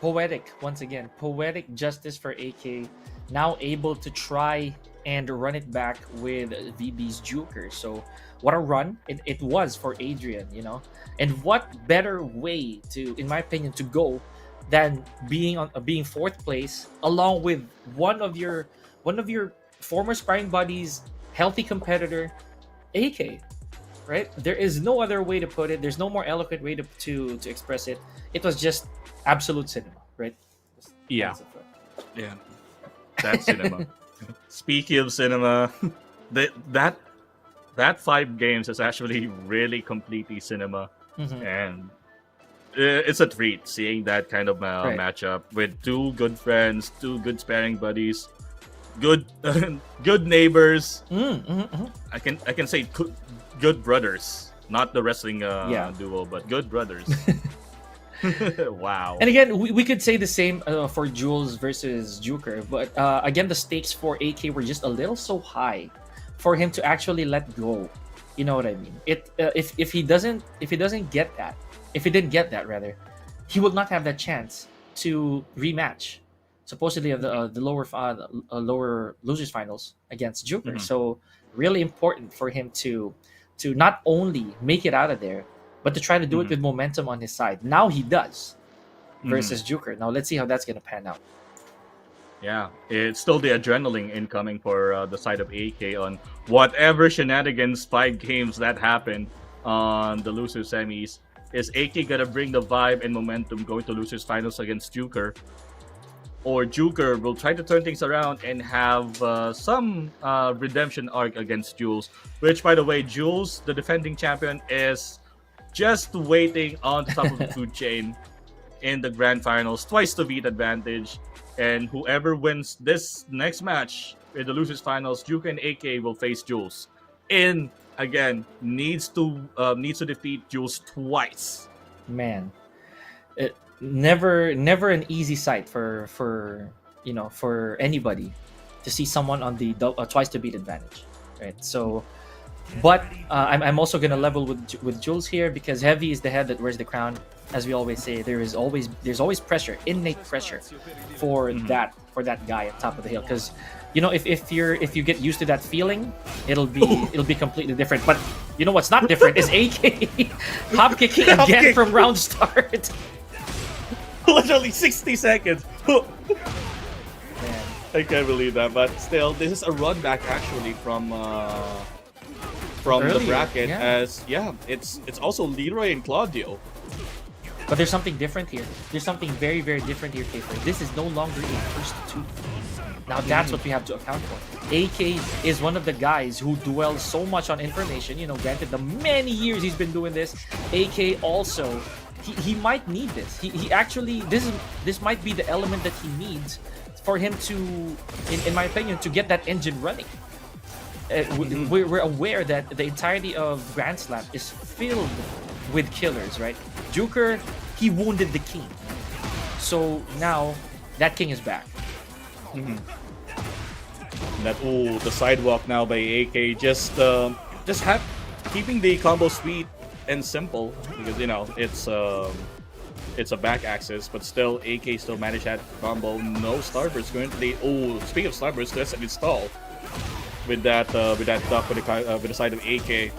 Poetic, once again, poetic justice for AK. Now able to try and run it back with VB's Joker. So what a run it was for Adrian, you know. And what better way to, in my opinion, to go than being 4th place along with one of your former sparring buddies, healthy competitor, AK. Right? There is no other way to put it. There's no more eloquent way to express it. It was just absolute cinema, right? Yeah. Yeah. That's cinema. Speaking of cinema, that 5 games is actually really completely cinema, and it's a treat seeing that kind of matchup with 2 good friends, 2 good sparring buddies, good good neighbors. I can say good brothers, not the wrestling duo, but good brothers. Wow. And again, we could say the same for Jules versus Joker, but again, the stakes for AK were just a little so high for him to actually let go. You know what I mean? If he didn't get that rather, he will not have that chance to rematch, supposedly of the lower losers finals against Joker. So really important for him to not only make it out of there, but to try to do it with momentum on his side. Now he does versus Joker. Now let's see how that's gonna pan out. Yeah, it's still the adrenaline incoming for the side of AK on whatever shenanigans 5 games that happened on the losers semis. Is AK gonna bring the vibe and momentum going to losers finals against Joker? Or Joker will try to turn things around and have some redemption arc against Jules, which, by the way, Jules, the defending champion, is just waiting on the top of the food chain in the grand finals, twice to beat advantage. And whoever wins this next match in the losers finals, Joker and AK will face Jules. And again, needs to defeat Jules twice. Man, never an easy sight for anybody to see someone on the twice to beat advantage, right? So, but I'm also gonna level with Jules here because Heavy is the head that wears the crown. As we always say, there's always pressure, innate pressure for that guy at top of the hill. Because if you get used to that feeling, it'll be completely different. But you know what's not different is AK hop kicking again from round start. Literally 60 seconds. Man. I can't believe that, but still, this is a run back actually from Earlier, the bracket. yeah. It's also Leroy and Claudio. But there's something different here. There's something very, very different here, Kiefer. This is no longer a first 2. Now that's what we have to account for. AK is one of the guys who dwells so much on information. Granted, the many years he's been doing this, AK also, he might need this. He actually, this might be the element that he needs for him to, in my opinion, to get that engine running. We're aware that the entirety of Grand Slam is filled with killers, right? Joker, he wounded the king. So now that king is back. that the sidewalk now by AK just keeping the combo sweet and simple because it's a back axis, but still AK still managed that combo. No Starburst going to the speaking of Starburst, let's install with that duck with the side of AK.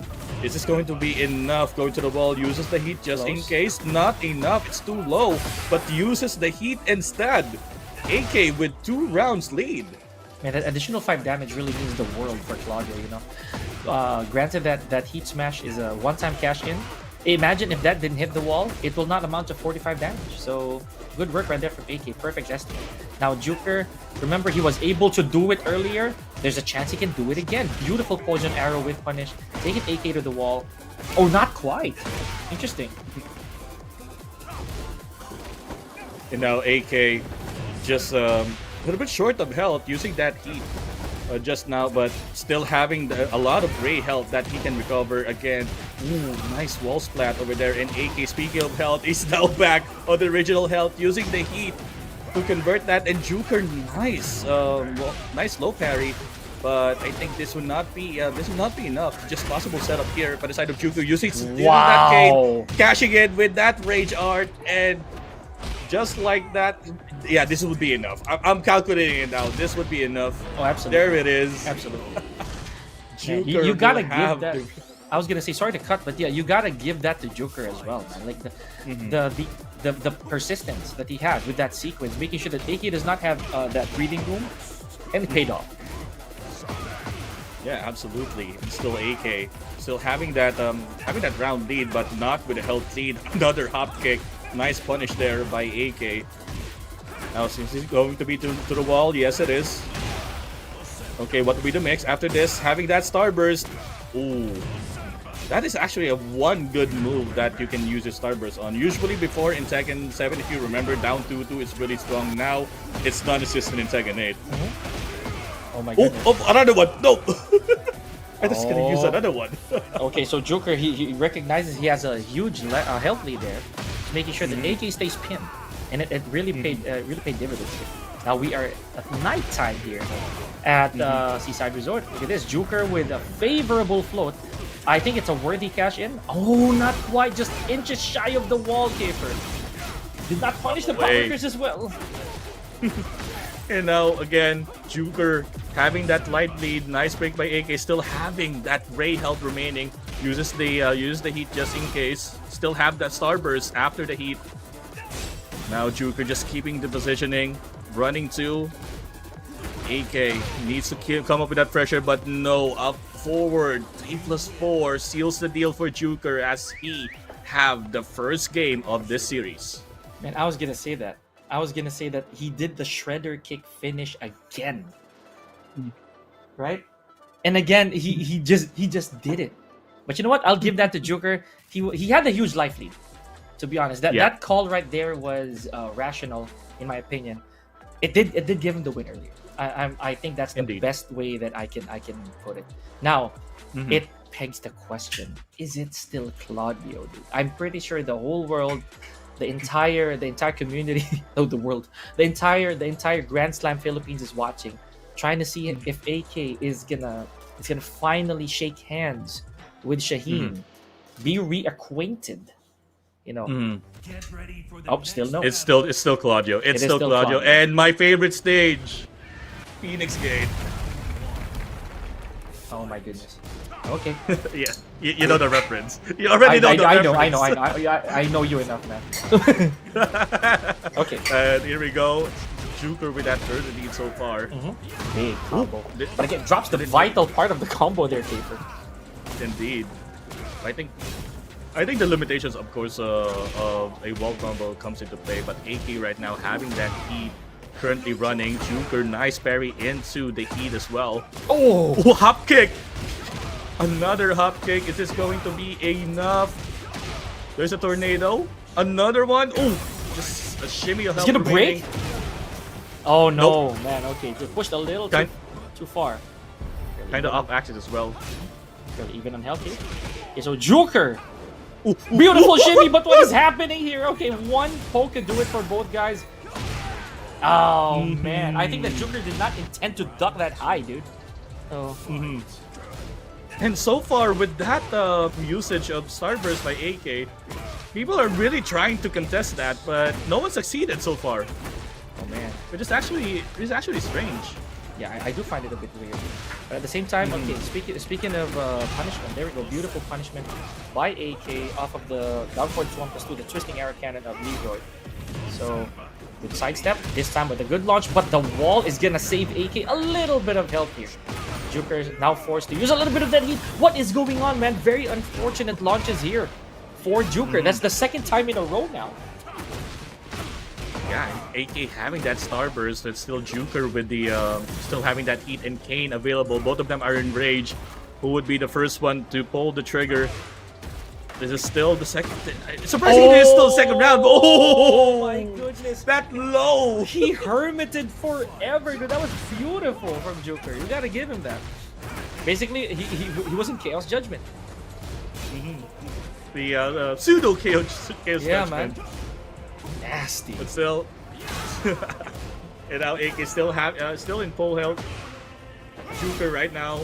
Is this going to be enough? Going to the wall, uses the heat just in case. Not enough, it's too low, but uses the heat instead. AK with 2 rounds lead. Man, that additional 5 damage really means the world for Claudio, Granted that heat smash is a one-time cash in. Imagine if that didn't hit the wall, it will not amount to 45 damage. So, good work right there from AK. Perfect estimate. Now, Juker, remember he was able to do it earlier. There's a chance he can do it again. Beautiful poison arrow with punish. Taking AK to the wall. Oh, not quite. Interesting. And now AK just a little bit short of health using that heat just now, but still having a lot of gray health that he can recover again. Ooh, nice wall splat over there. And AK, speaking of health, is now back on the original health using the heat to convert that. And Juker, nice low parry. But I think this would not be enough. Just possible setup here by the side of Juker using that cane, cashing in with that rage art, and just like that, yeah, this would be enough. I'm calculating it now. This would be enough. Oh, absolutely. There it is. Absolutely. Juker you gotta give have that. I was gonna say sorry to cut, but yeah, you gotta give that to Joker as well, man. Like the persistence that he had with that sequence, making sure that AK does not have that breathing room, and it paid off. Yeah, absolutely. And still AK, still having that round lead, but not with a health lead. Another hop kick, nice punish there by AK. Now, since he's going to be to the wall, yes, it is. Okay, what will be the mix after this? Having that Starburst. Ooh. That is actually one good move that you can use your Starburst on. Usually before in Tekken 7, if you remember, down 2-2 is really strong. Now, it's non-existent in Tekken 8. Oh my goodness. Oh, another one! No! I was gonna use another one. Okay, so Joker, he recognizes he has a huge health lead there, making sure that AK stays pinned. And it really paid dividends here. Now we are at nighttime here at Seaside Resort. Look at this, Joker with a favorable float. I think it's a worthy cash in. Oh, not quite, just inches shy of the wall, Caper. Did not punish the blockers as well. And now again, Joker having that light lead. Nice break by AK, still having that ray health remaining. Uses the heat just in case. Still have that Starburst after the heat. Now Joker just keeping the positioning, running to AK. Needs to come up with that pressure, but no, up forward. 3+4 seals the deal for Joker as he have the first game of this series. Man, I was gonna say that. He did the shredder kick finish again. Right? And again, he just did it. But you know what? I'll give that to Joker. He had a huge life lead. To be honest, that call right there was rational, in my opinion. It did give him the win earlier. I think that's the best way that I can put it. Now, it pegs the question: is it still Claudio, dude? I'm pretty sure the whole world, the entire community, the entire Grand Slam Philippines is watching, trying to see if AK is gonna finally shake hands with Shaheen, be reacquainted. Get ready for the Still no. It's still Claudio. It's still Claudio. And my favorite stage, Phoenix Gate. Oh my goodness. Okay. Yeah, you know the reference. You already know the reference. I know you enough, man. Okay. And here we go. Joker with that third lead so far. Big combo. But again, drops the vital part of the combo there, Caper. Indeed. I think the limitations, of course, of a wall combo comes into play, but AK right now having that heat currently running. Joker, nice parry into the heat as well. Oh, hop kick! Another hop kick. Is this going to be enough? There's a tornado. Another one. Oh, just a shimmy of health. It's gonna remaining. break? Oh no, man. Okay, just pushed a little too far. Kind of off axis as well. Even on health here. Okay, so Joker. Beautiful shimmy, but what is happening here? Okay, one poke can do it for both guys. Oh man, I think that Joker did not intend to duck that high, dude. So And so far, with that usage of Starburst by AK, people are really trying to contest that, but no one succeeded so far. oh man. Which is actually strange. Yeah, I do find it a bit weird. But at the same time, okay, speaking of punishment, there we go. Beautiful punishment by AK off of the down forward 1+2, the twisting arrow cannon of Leroy. So, good sidestep, this time with a good launch, but the wall is gonna save AK a little bit of health here. Joker is now forced to use a little bit of that heat. What is going on, man? Very unfortunate launches here for Joker. That's the second time in a row now. Yeah, AK having that Starburst, and still Juker with the still having that heat and Kane available. Both of them are in rage. Who would be the first one to pull the trigger? This is still the second. Surprisingly, it's still the second round. Oh my goodness. That low. He hermited forever, dude. That was beautiful from Joker. You gotta give him that. Basically, he was in Chaos Judgment. The pseudo chaos judgment. Man. Nasty. But still, and now AK still in full health. Joker right now,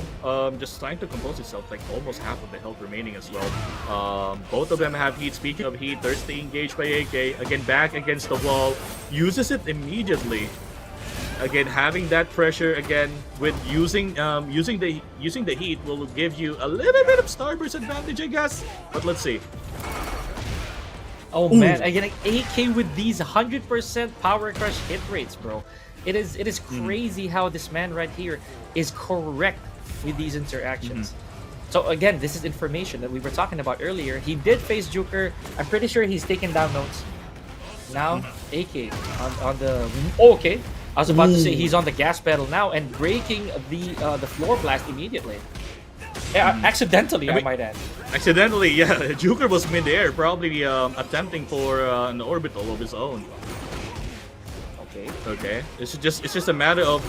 just trying to compose himself, like almost half of the health remaining as well. Both of them have heat. Speaking of heat, thirsty engaged by AK. Again, back against the wall, uses it immediately. Again, having that pressure again with using the heat will give you a little bit of Starburst advantage, I guess. But let's see. Oh man, again, AK with these 100% power crush hit rates, bro. It is crazy how this man right here is correct with these interactions. So again, this is information that we were talking about earlier. He did face Joker. I'm pretty sure he's taken down notes. Now, AK on the... Oh, okay. I was about to say he's on the gas pedal now and breaking the floor blast immediately. Yeah, accidentally, I might add. Accidentally, yeah. Joker was mid-air, probably attempting for an orbital of his own. Okay. It's just a matter of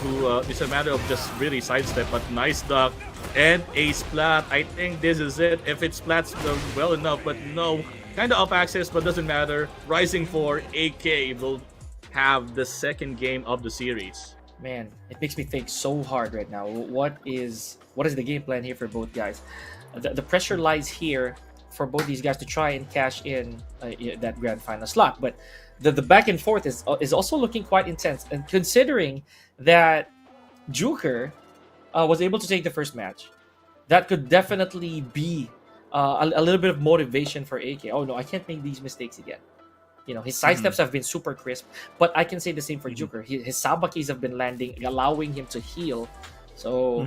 just really sidestep, but nice duck and a splat. I think this is it. If it splats well enough, but no, kind of off axis, but doesn't matter. Rising for AK will have the second game of the series. Man, it makes me think so hard right now. What is the game plan here for both guys? The pressure lies here for both these guys to try and cash in that grand final slot, but the back and forth is also looking quite intense. And considering that Joker was able to take the first match, that could definitely be a little bit of motivation for AK. Oh no, I can't make these mistakes again. You know, his sidesteps have been super crisp, but I can say the same for Joker. His Sabakis have been landing, allowing him to heal. So,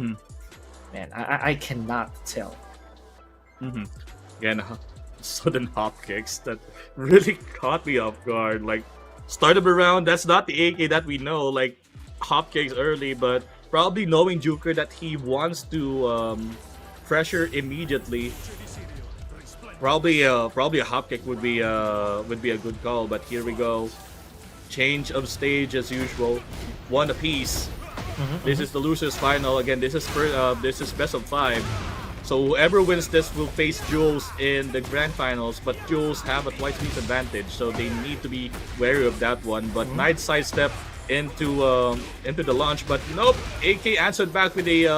man, I cannot tell. Again, sudden hop kicks that really caught me off guard. Like, start of the round, that's not the AK that we know. Like, hop kicks early, but probably knowing Joker that he wants to pressure immediately. Probably a hop kick would be a good call. But here we go, change of stage as usual, one apiece. This is the losers final. Again, this is best of 5. So whoever wins this will face Jules in the grand finals, but Jules have a twice piece advantage, so they need to be wary of that one. But nice sidestep into the launch, but nope. AK answered back with a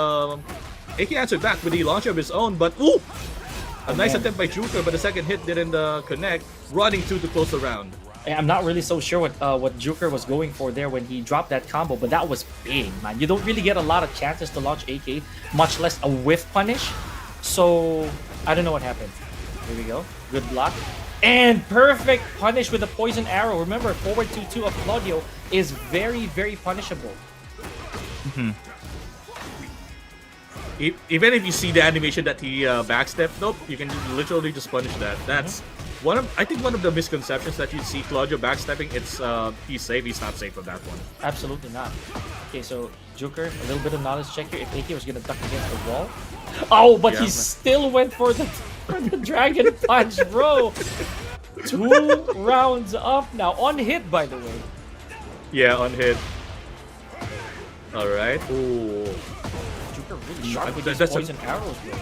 launch of his own, but ooh, a nice attempt by Joker, but the second hit didn't connect. Running to close the round. I'm not really so sure what Joker was going for there when he dropped that combo, but that was big, man. You don't really get a lot of chances to launch AK, much less a whiff punish. So, I don't know what happened. Here we go. Good block. And perfect punish with the poison arrow. Remember, forward 2-2 of Claudio is very, very punishable. Even if you see the animation that he backstepped, nope, you can literally just punish that. That's one of the misconceptions that you see Claudio backstepping. It's he's safe. He's not safe on that one. Absolutely not. Okay, so Joker, a little bit of knowledge check here. If AK was gonna duck against the wall, oh, but he still went for the dragon punch, bro. 2 rounds up now, on hit, by the way. Yeah, on hit. All right. Ooh. Joker really sharp with these poison arrows, bro.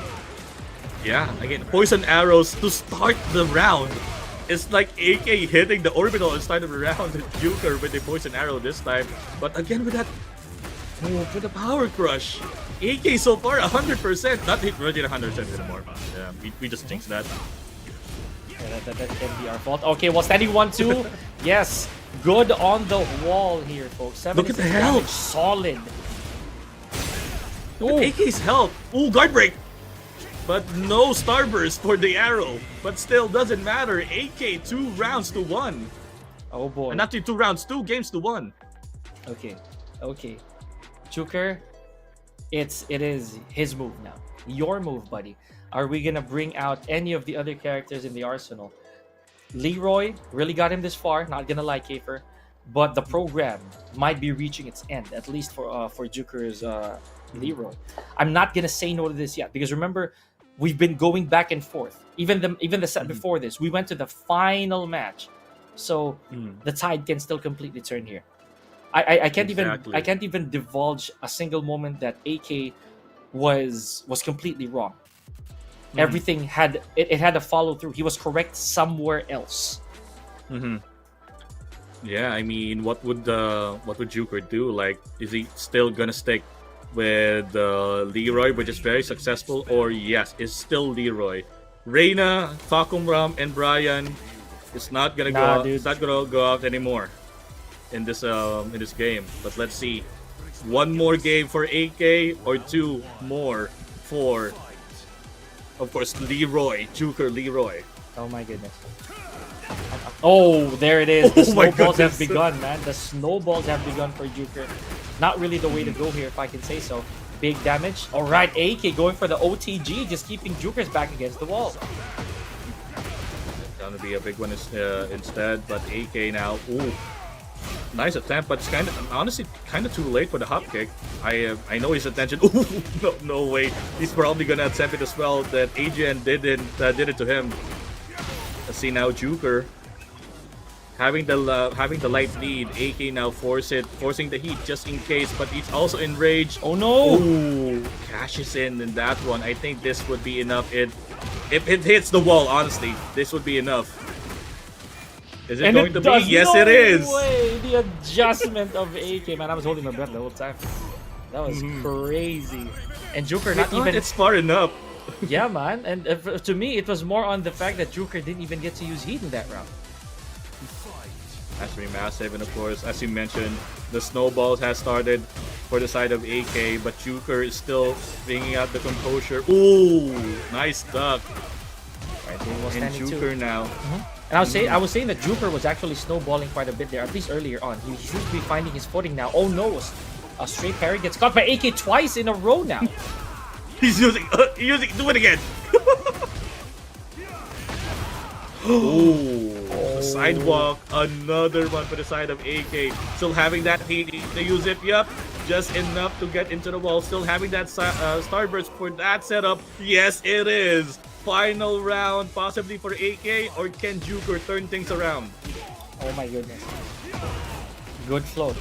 Yeah, again, poison arrows to start the round. It's like AK hitting the orbital at the start of the round. Joker with the poison arrow this time. But again, with that Oh, for the power crush. AK so far 100%. Not really 100% anymore. Yeah, we just jinxed that. Yeah, that can be our fault. Okay, well, standing 1-2. Yes, good on the wall here, folks. Look at the 76 health. damage, solid. Oh, AK's health. Oh, guard break. But no starburst for the arrow. But still doesn't matter. AK 2 rounds to 1. Oh boy. And after 2 rounds, 2 games to 1. Okay. Joker, it is his move now. Your move, buddy. Are we gonna bring out any of the other characters in the arsenal? Leroy really got him this far. Not gonna lie, Kafer, but the program might be reaching its end, at least for Joker's Leroy. I'm not gonna say no to this yet because remember, we've been going back and forth. Even the set before this, we went to the final match, so the tide can still completely turn here. I can't even divulge a single moment that AK was completely wrong. Everything had a follow through. He was correct somewhere else. Yeah, I mean, what would Joker do? Like, is he still gonna stick with Leroy, which is very successful, or yes, is still Leroy? Reina, Falcon Ram, and Brian is not gonna go out. It's not gonna go out anymore in this game. But let's see, one more game for AK or 2 more for, of course, Leroy, Joker Leroy. Oh my goodness. Oh, there it is. The Oh my snowballs have goodness. begun, man. The snowballs have begun for Joker. Not really the way to go here, if I can say so. Big damage. All right, AK going for the OTG, just keeping Joker's back against the wall. It's gonna be a big one instead, but AK now. Ooh, nice attempt, but it's honestly kind of too late for the hop kick. I know his attention. Ooh, no way. He's probably gonna attempt it as well. That Adrian did it to him. Let's see now, Joker having the light lead. AK now forcing the heat just in case, but he's also enraged. Oh no! Ooh, cashes in that one. I think this would be enough. If it hits the wall, honestly, this would be enough. Is it going to be? Yes, it is. Way. The adjustment of AK, man. I was holding my breath the whole time. That was crazy. And Joker not even. It's far enough. Yeah, man. And to me, it was more on the fact that Joker didn't even get to use heat in that round. Has to be massive, and of course, as you mentioned, the snowballs has started for the side of AK, but Joker is still bringing out the composure. Ooh, nice duck. Right, they will And stand Joker too. now. And I was saying that Joker was actually snowballing quite a bit there, at least earlier on. He seems to be finding his footing now. Oh no, a straight parry gets caught by AK twice in a row now. He's using, do it again. Ooh, sidewalk, another one for the side of AK. Still having that heat to use it. Yep, just enough to get into the wall. Still having that starburst for that setup. Yes, it is. Final round, possibly for AK, or can Joker turn things around? Oh my goodness. Good float.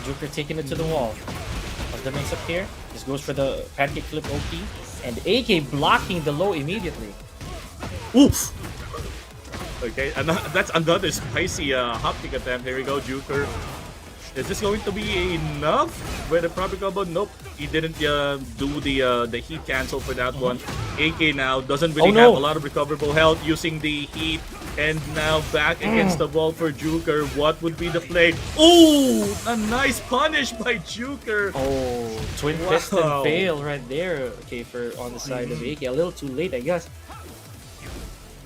Joker taking it to the wall. What's the mix up here? This goes for the pancake flip OP. And AK blocking the low immediately. Oof. Okay, and that's another spicy hop kick attempt. Here we go, Joker. Is this going to be enough with the proper combo? Nope, he didn't do the heat cancel for that one. AK now doesn't really have a lot of recoverable health using the heat, and now back against the wall for Joker. What would be the play? Ooh, a nice punish by Joker. Oh, twin fist and fail right there. Okay, for on the side of AK. A little too late, I guess.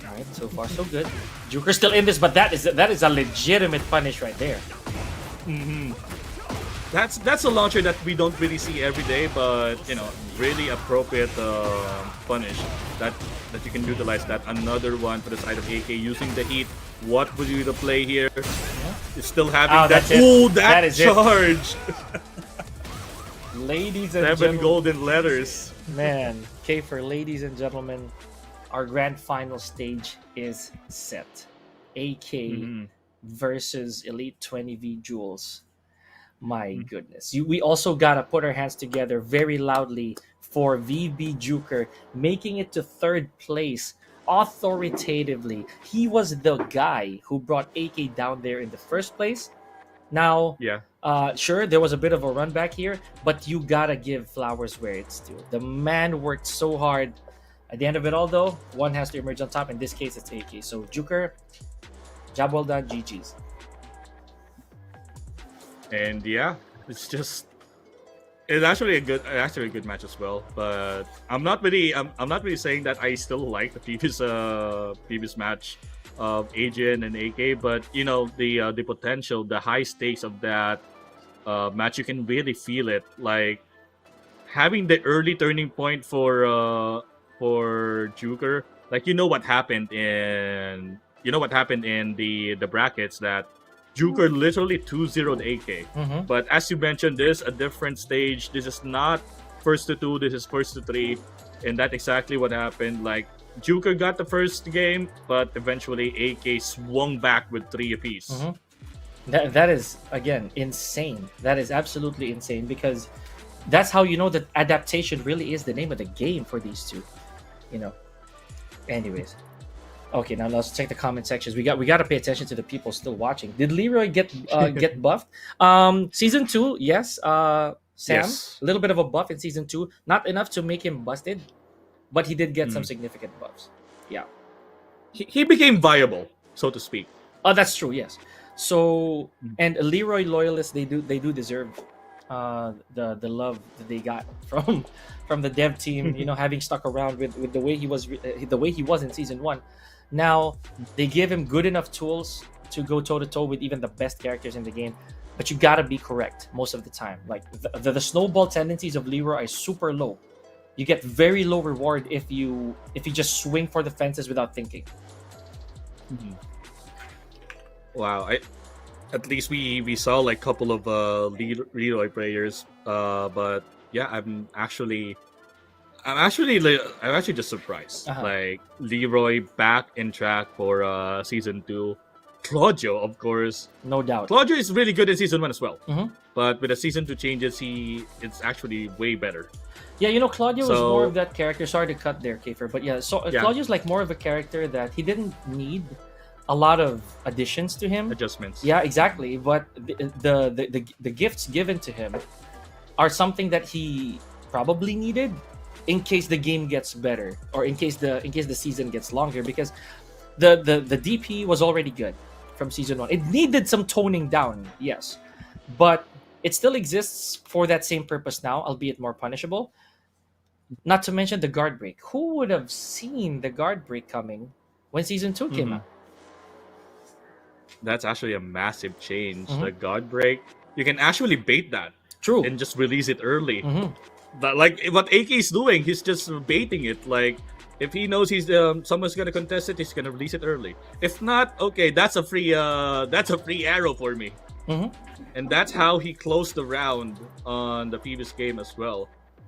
Alright, so far so good. Joker's still in this, but that is a legitimate punish right there. That's a launcher that we don't really see every day, but you know, really appropriate punish that you can utilize. That another one for the side of AK using the heat. What would be the play here? It's still having that. Oh, that charge! Ladies and 7 gentlemen, golden letters. man. Okay, for ladies and gentlemen, our grand final stage is set. AK versus Elite 20V Jules. My goodness. We also gotta put our hands together very loudly for VB Joker, making it to 3rd place authoritatively. He was the guy who brought AK down there in the first place. Now, Sure, there was a bit of a run back here, but you gotta give flowers where it's due. The man worked so hard. At the end of it all, though, one has to emerge on top. In this case, it's AK. So Juker, job well done, GG's. And yeah, it's actually a good match as well. But I'm not really saying that I still like the previous match of Agent and AK, but the potential, the high stakes of that match, you can really feel it. Like having the early turning point for Juker. Like what happened in the brackets, that Juker literally 2-0'd AK. Mm-hmm. But as you mentioned, this is a different stage. This is not first to 2, this is first to 3. And that's exactly what happened. Like Juker got the first game, but eventually AK swung back with 3 apiece. Mm-hmm. That is, again, insane. That is absolutely insane, because that's how you know that adaptation really is the name of the game for these two. Anyways. Okay, now let's check the comment sections. We got to pay attention to the people still watching. Did Leroy get buffed? Season 2, yes. Sam, Yes. a little bit of a buff in season 2, not enough to make him busted, but he did get some significant buffs. Yeah. He became viable, so to speak. Oh, that's true. Yes. So, and Leroy loyalists, they do deserve the love that they got from the dev team. Having stuck around with the way he was in season 1. Now they give him good enough tools to go toe to toe with even the best characters in the game, but you gotta be correct most of the time. Like the snowball tendencies of Leroy are super low. You get very low reward if you just swing for the fences without thinking. Wow, at least we saw like a couple of Leroy players, but yeah, I'm actually just surprised. Like Leroy back in track for season 2. Claudio, of course, No doubt. Claudio is really good in season 1 as well. Mhm. But with the season 2 changes, it's actually way better. Yeah, Claudio was So- more of that character. Sorry to cut there, Kafer, but yeah, so Yeah. Claudio's like more of a character that he didn't need a lot of additions to him. Adjustments. Yeah, exactly. But the gifts given to him are something that he probably needed in case the game gets better, or in case the season gets longer, because the DP was already good from season 1. It needed some toning down, yes, but it still exists for that same purpose now, albeit more punishable. Not to mention the guard break. Who would have seen the guard break coming when season 2 came out? That's actually a massive change. Mhm. The guard break, you can actually bait that True. and just release it early. Mhm. But like what AK is doing, he's just baiting it. Like if he knows someone's gonna contest it, he's gonna release it early. If not, okay, that's a free arrow for me. Mhm. And that's how he closed the round on the previous game as well.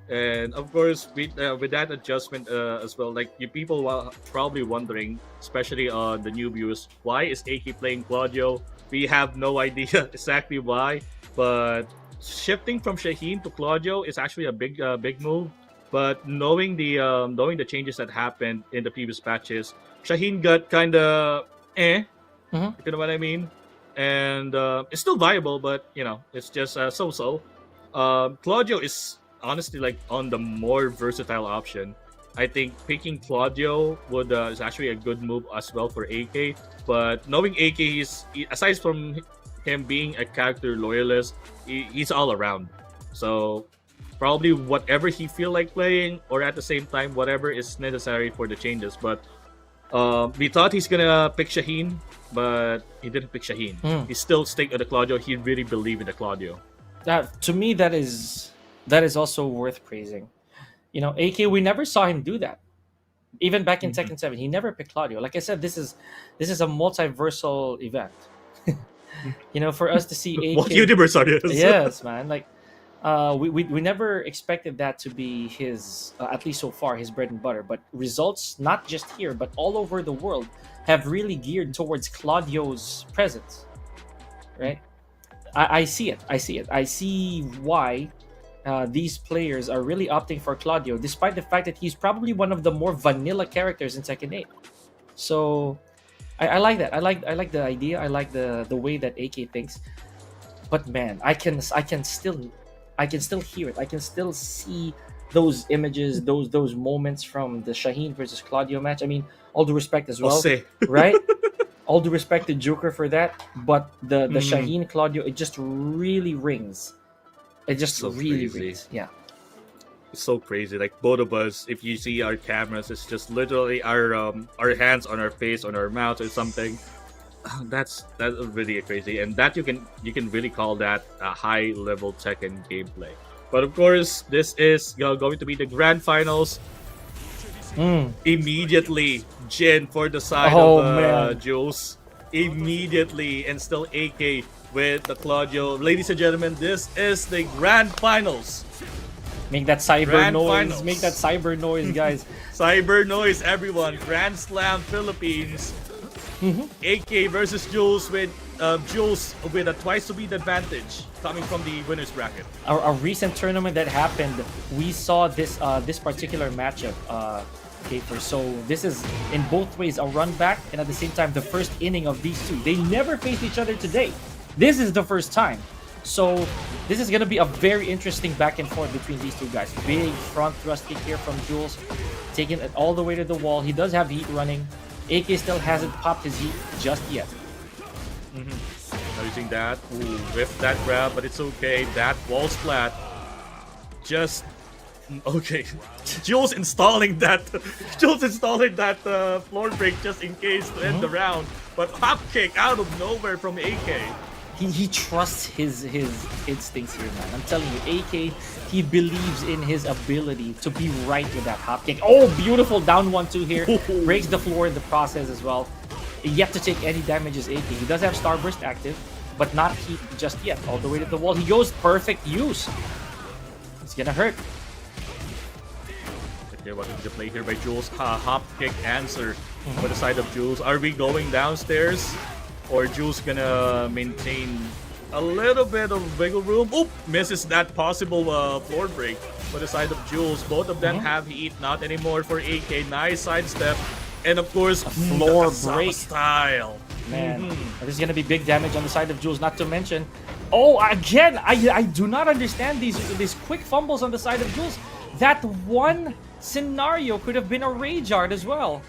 And of course, with that adjustment as well, like you people are probably wondering, especially on the new viewers, why is AK playing Claudio? We have no idea exactly why, but shifting from Shaheen to Claudio is actually a big move. But knowing the changes that happened in the previous patches, Shaheen got kind of Mhm. if you know what I mean. And it's still viable, but it's just so-so. Claudio is honestly like on the more versatile option. I think picking Claudio is actually a good move as well for AK. But knowing AK, aside from him being a character loyalist, he's all around. So probably whatever he feel like playing, or at the same time whatever is necessary for the changes. But we thought he's gonna pick Shaheen, but he didn't pick Shaheen. He still stick with the Claudio. He really believed in the Claudio. To me, that is also worth praising. AK, we never saw him do that. Even back in Tekken 7, he never picked Claudio. Like I said, this is a multiversal event. For us to see AK. What universe are you? Yes, man. Like, we never expected that to be his, at least so far, his bread and butter. But results, not just here, but all over the world, have really geared towards Claudio's presence. Right? I see it. I see why these players are really opting for Claudio, despite the fact that he's probably one of the more vanilla characters in Tekken 8. So I like that. I like the idea. I like the way that AK thinks. But man, I can still hear it. I can still see those images, those moments from the Shaheen versus Claudio match. I mean, all due respect as well, Jose. right? All due respect to Joker for that, but the Mhm. Shaheen Claudio, it just really rings. It just So really crazy. rings. Yeah. It's so crazy. Like both of us, if you see our cameras, it's just literally our hands on our face, on our mouth, or something. That's really crazy, and that you can really call that a high level Tekken gameplay. But of course, this is going to be the grand finals. Mm. Immediately, Jin for the side Oh, of man. Jules. Immediately, and still AK with the Claudio. Ladies and gentlemen, this is the grand finals. Make that cyber Grand noise. finals. Make that cyber noise, guys. Cyber noise, everyone. Grand Slam Philippines. AK versus Jules with Jules with a twice speed advantage coming from the winners bracket. A recent tournament that happened, we saw this particular matchup. Caper. So this is in both ways a run back, and at the same time the first inning of these two. They never faced each other today. This is the first time. So this is gonna be a very interesting back and forth between these two guys. Big front thrust kick here from Jules, taking it all the way to the wall. He does have heat running. AK still hasn't popped his heat just yet. Using that, ooh, whiff that grab, but it's okay. That wall splat, just okay. Jules installing that, floor break just in case to end the round. But hop kick out of nowhere from AK. He trusts his instincts here, man. I'm telling you, AK, he believes in his ability to be right with that hop kick. Oh, beautiful down 1-2 here. Breaks the floor in the process as well. Yet to take any damages, AK. He does have Starburst active, but not heat just yet. All the way to the wall. He goes perfect use. It's gonna hurt. Okay, what is the play here by Jules? Hop kick answer for the side of Jules. Are we going downstairs? Or Jules gonna maintain a little bit of wiggle room? Oop! Misses that possible floor break for the side of Jules. Both of them have heat, not anymore for AK. Nice sidestep. And of course, floor break style. Man, this is gonna be big damage on the side of Jules. Not to mention, oh, again, I do not understand these quick fumbles on the side of Jules. That one scenario could have been a rage art as well.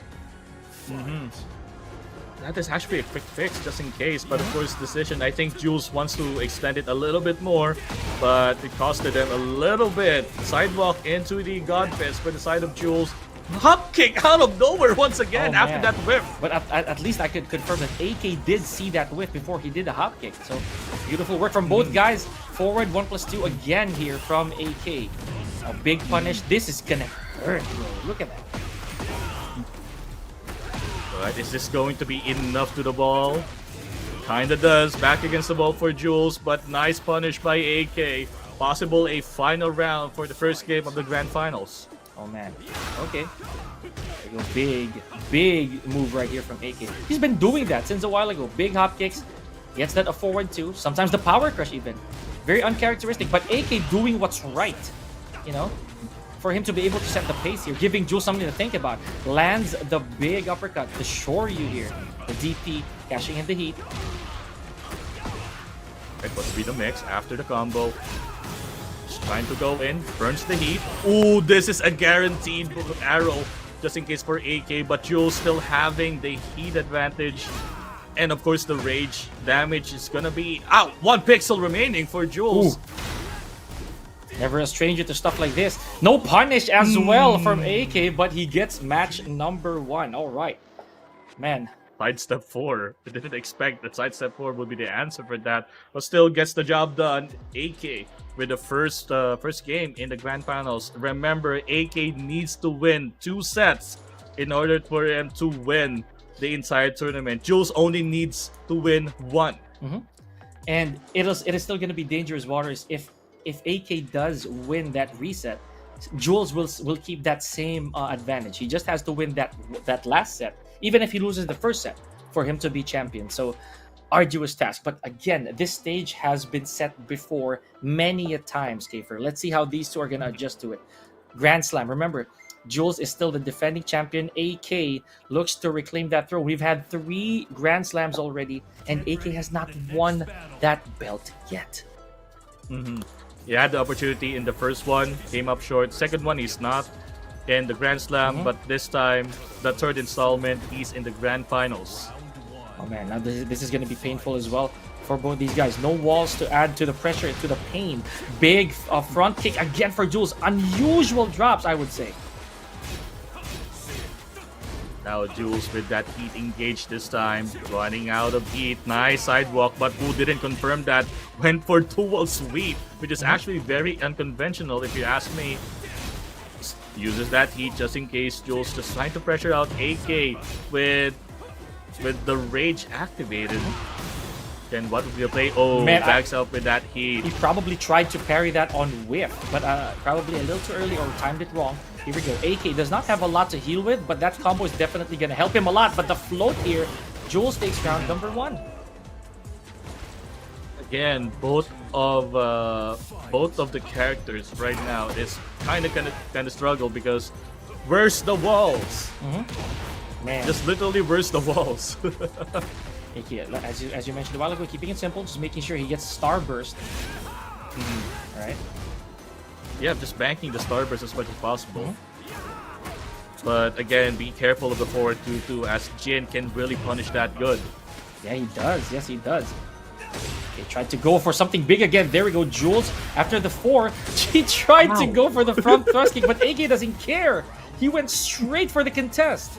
That is actually a quick fix just in case, but of course decision. I think Jules wants to extend it a little bit more, but it costed them a little bit. Sidewalk into the God Fist for the side of Jules. Hop kick out of nowhere once again after that whiff. But at least I could confirm that AK did see that whiff before he did the hop kick. So beautiful work from both guys. Forward 1+2 again here from AK. A big punish. This is gonna hurt, bro. Look at that. But is this going to be enough to the ball? Kinda does. Back against the ball for Jules, but nice punish by AK. Possible a final round for the first game of the Grand Finals. Oh man. Okay. There you go. Big move right here from AK. He's been doing that since a while ago. Big hop kicks. Gets that a forward 2. Sometimes the power crush even. Very uncharacteristic. But AK doing what's right. You know? For him to be able to set the pace here, giving Jules something to think about. Lands the big uppercut to shore you here. The DP cashing in the heat. It must be the mix after the combo. Just trying to go in, burns the heat. Ooh, this is a guaranteed arrow just in case for AK, but Jules still having the heat advantage. And of course the rage damage is gonna be out. 1 pixel remaining for Jules. Ooh. Never a stranger to stuff like this. No punish as well from AK, but he gets match number 1. All right. Man. Sidestep 4. I didn't expect that sidestep 4 would be the answer for that, but still gets the job done. AK with the first game in the Grand Finals. Remember, AK needs to win 2 sets in order for him to win the entire tournament. Jules only needs to win 1. And it is still going to be dangerous waters if AK does win that reset. Jules will keep that same advantage. He just has to win that last set, even if he loses the first set, for him to be champion. So arduous task. But again, this stage has been set before many a times, Kafer. Let's see how these two are gonna adjust to it. Grand Slam. Remember, Jules is still the defending champion. AK looks to reclaim that throne. We've had 3 Grand Slams already, and AK has not won that belt yet. He had the opportunity in the first one, came up short. Second one, he's not in the Grand Slam, but this time, the third installment, he's in the Grand Finals. Oh man, now this is going to be painful as well for both these guys. No walls to add to the pressure, to the pain. Big front kick again for Jules. Unusual drops, I would say. Now Jules with that heat engaged this time, running out of heat. Nice sidewalk, but who didn't confirm that? Went for dual sweep, which is actually very unconventional if you ask me. Uses that heat just in case. Jules just trying to pressure out AK with the rage activated. Then what would be the play? Oh, Man, backs up with that heat. He probably tried to parry that on whiff, but probably a little too early or timed it wrong. Here we go. AK does not have a lot to heal with, but that combo is definitely going to help him a lot. But the float here, Jules takes round number 1. Again, both of the characters right now is kind of struggle because where's the walls? Man, Just literally where's the walls? AK, as you mentioned a while ago, keeping it simple, just making sure he gets Starburst. All right. Yeah, just banking the Starburst as much as possible. But again, be careful of the forward 2-2 as Jin can really punish that good. Yeah, he does. Yes, he does. Okay, tried to go for something big again. There we go. Jules, after the 4, he tried to go for the front thrust kick, but AK doesn't care. He went straight for the contest.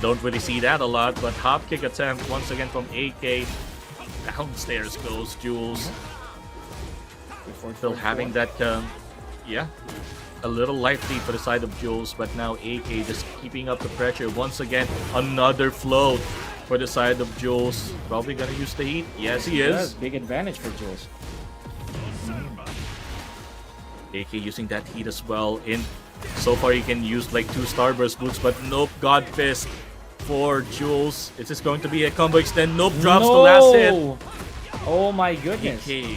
Don't really see that a lot, but hop kick attempt once again from AK. Downstairs goes Jules. Still having that, yeah, a little life lead for the side of Jules, but now AK just keeping up the pressure. Once again, another float for the side of Jules. Probably gonna use the heat. Yes, he is. Big advantage for Jules. AK using that heat as well. So far, he can use like 2 Starburst boots, but nope, God Fist for Jules. Is this going to be a combo extend? Nope, drops the last hit. Oh my goodness. AK.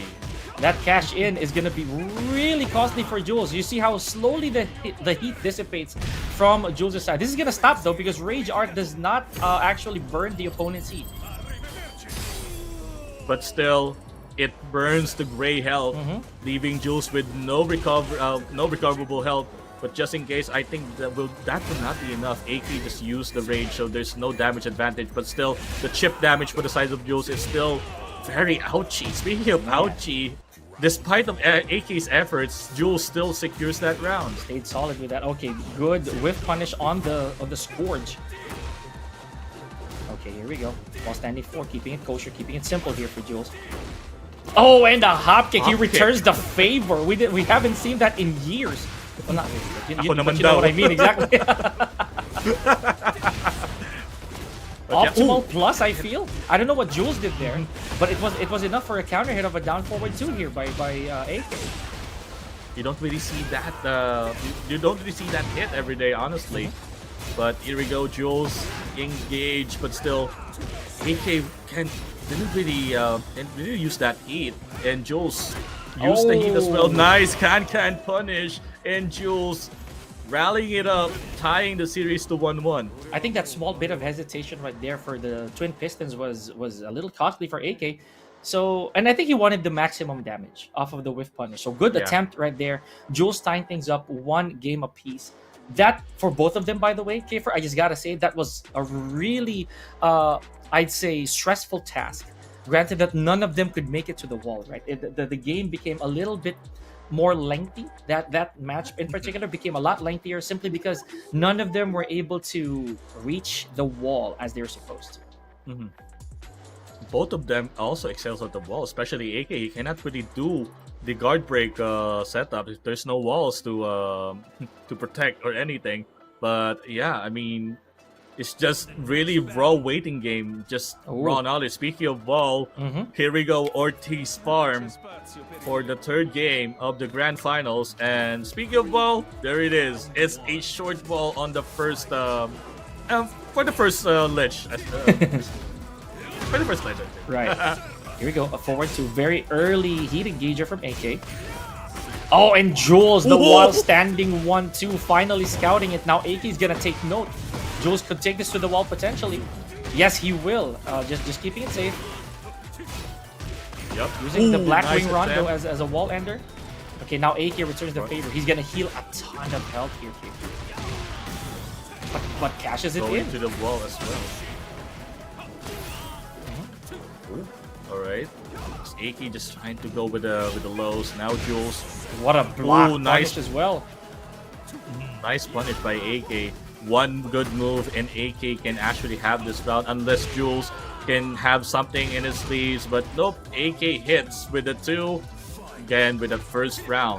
That cash in is going to be really costly for Jules. You see how slowly the heat dissipates from Jules' side. This is going to stop though because Rage Art does not actually burn the opponent's heat. But still, it burns the gray health, leaving Jules with no recoverable health. But just in case, I think that will not be enough. AK just used the rage, so there's no damage advantage. But still, the chip damage for the side of Jules is still very ouchy. Speaking of ouchy, despite of AK's efforts, Jules still secures that round. Stayed solid with that. Okay, good whiff punish on the Scourge. Okay, here we go. While standing 4, keeping it kosher, keeping it simple here for Jules. Oh, and the hop kick. He returns the favor. We haven't seen that in years. Well, not really, but you know what I mean exactly. Optimal plus, I feel. I don't know what Jules did there, but it was enough for a counter hit of a down forward 2 here by AK. You don't really see that. You don't really see that hit every day, honestly. But here we go, Jules engaged, but still, AK didn't really use that heat, and Jules used the heat as well. Nice can punish, and Jules rallying it up, tying the series to 1-1. I think that small bit of hesitation right there for the Twin Pistons was a little costly for AK. So, and I think he wanted the maximum damage off of the whiff punish. So good attempt right there. Jules tying things up 1 game apiece. That, for both of them, by the way, Kiefer, I just gotta say, that was a really, I'd say, stressful task. Granted that none of them could make it to the wall, right? The game became a little bit more lengthy. That match in particular became a lot lengthier simply because none of them were able to reach the wall as they're supposed to. Both of them also excels at the wall, especially AK. He cannot really do the guard break setup. There's no walls to protect or anything. But yeah, I mean, it's just really raw waiting game, just raw knowledge. Speaking of wall, here we go, Ortiz Farm for the 3rd game of the Grand Finals. And speaking of wall, there it is. It's a short wall on the first, for the first lich. For the first lich, I think. Right. Here we go. A forward to very early heat engager from AK. Oh, and Jules, the Whoa. wall standing 1-2, finally scouting it. Now AK's gonna take note. Jules could take this to the wall potentially. Yes, he will. Just keeping it safe. Yep. Using the Blackwing nice Rondo attempt. as a wall ender. Okay, now AK returns the favor. He's gonna heal a ton of health here. But cashes it Going in. to the wall as well. All right. AK just trying to go with the lows. Now Jules. What a block nice. punish as well. Nice punish by AK. One good move and AK can actually have this round unless Jules can have something in his sleeves. But nope, AK hits with the 2. Again with the first round.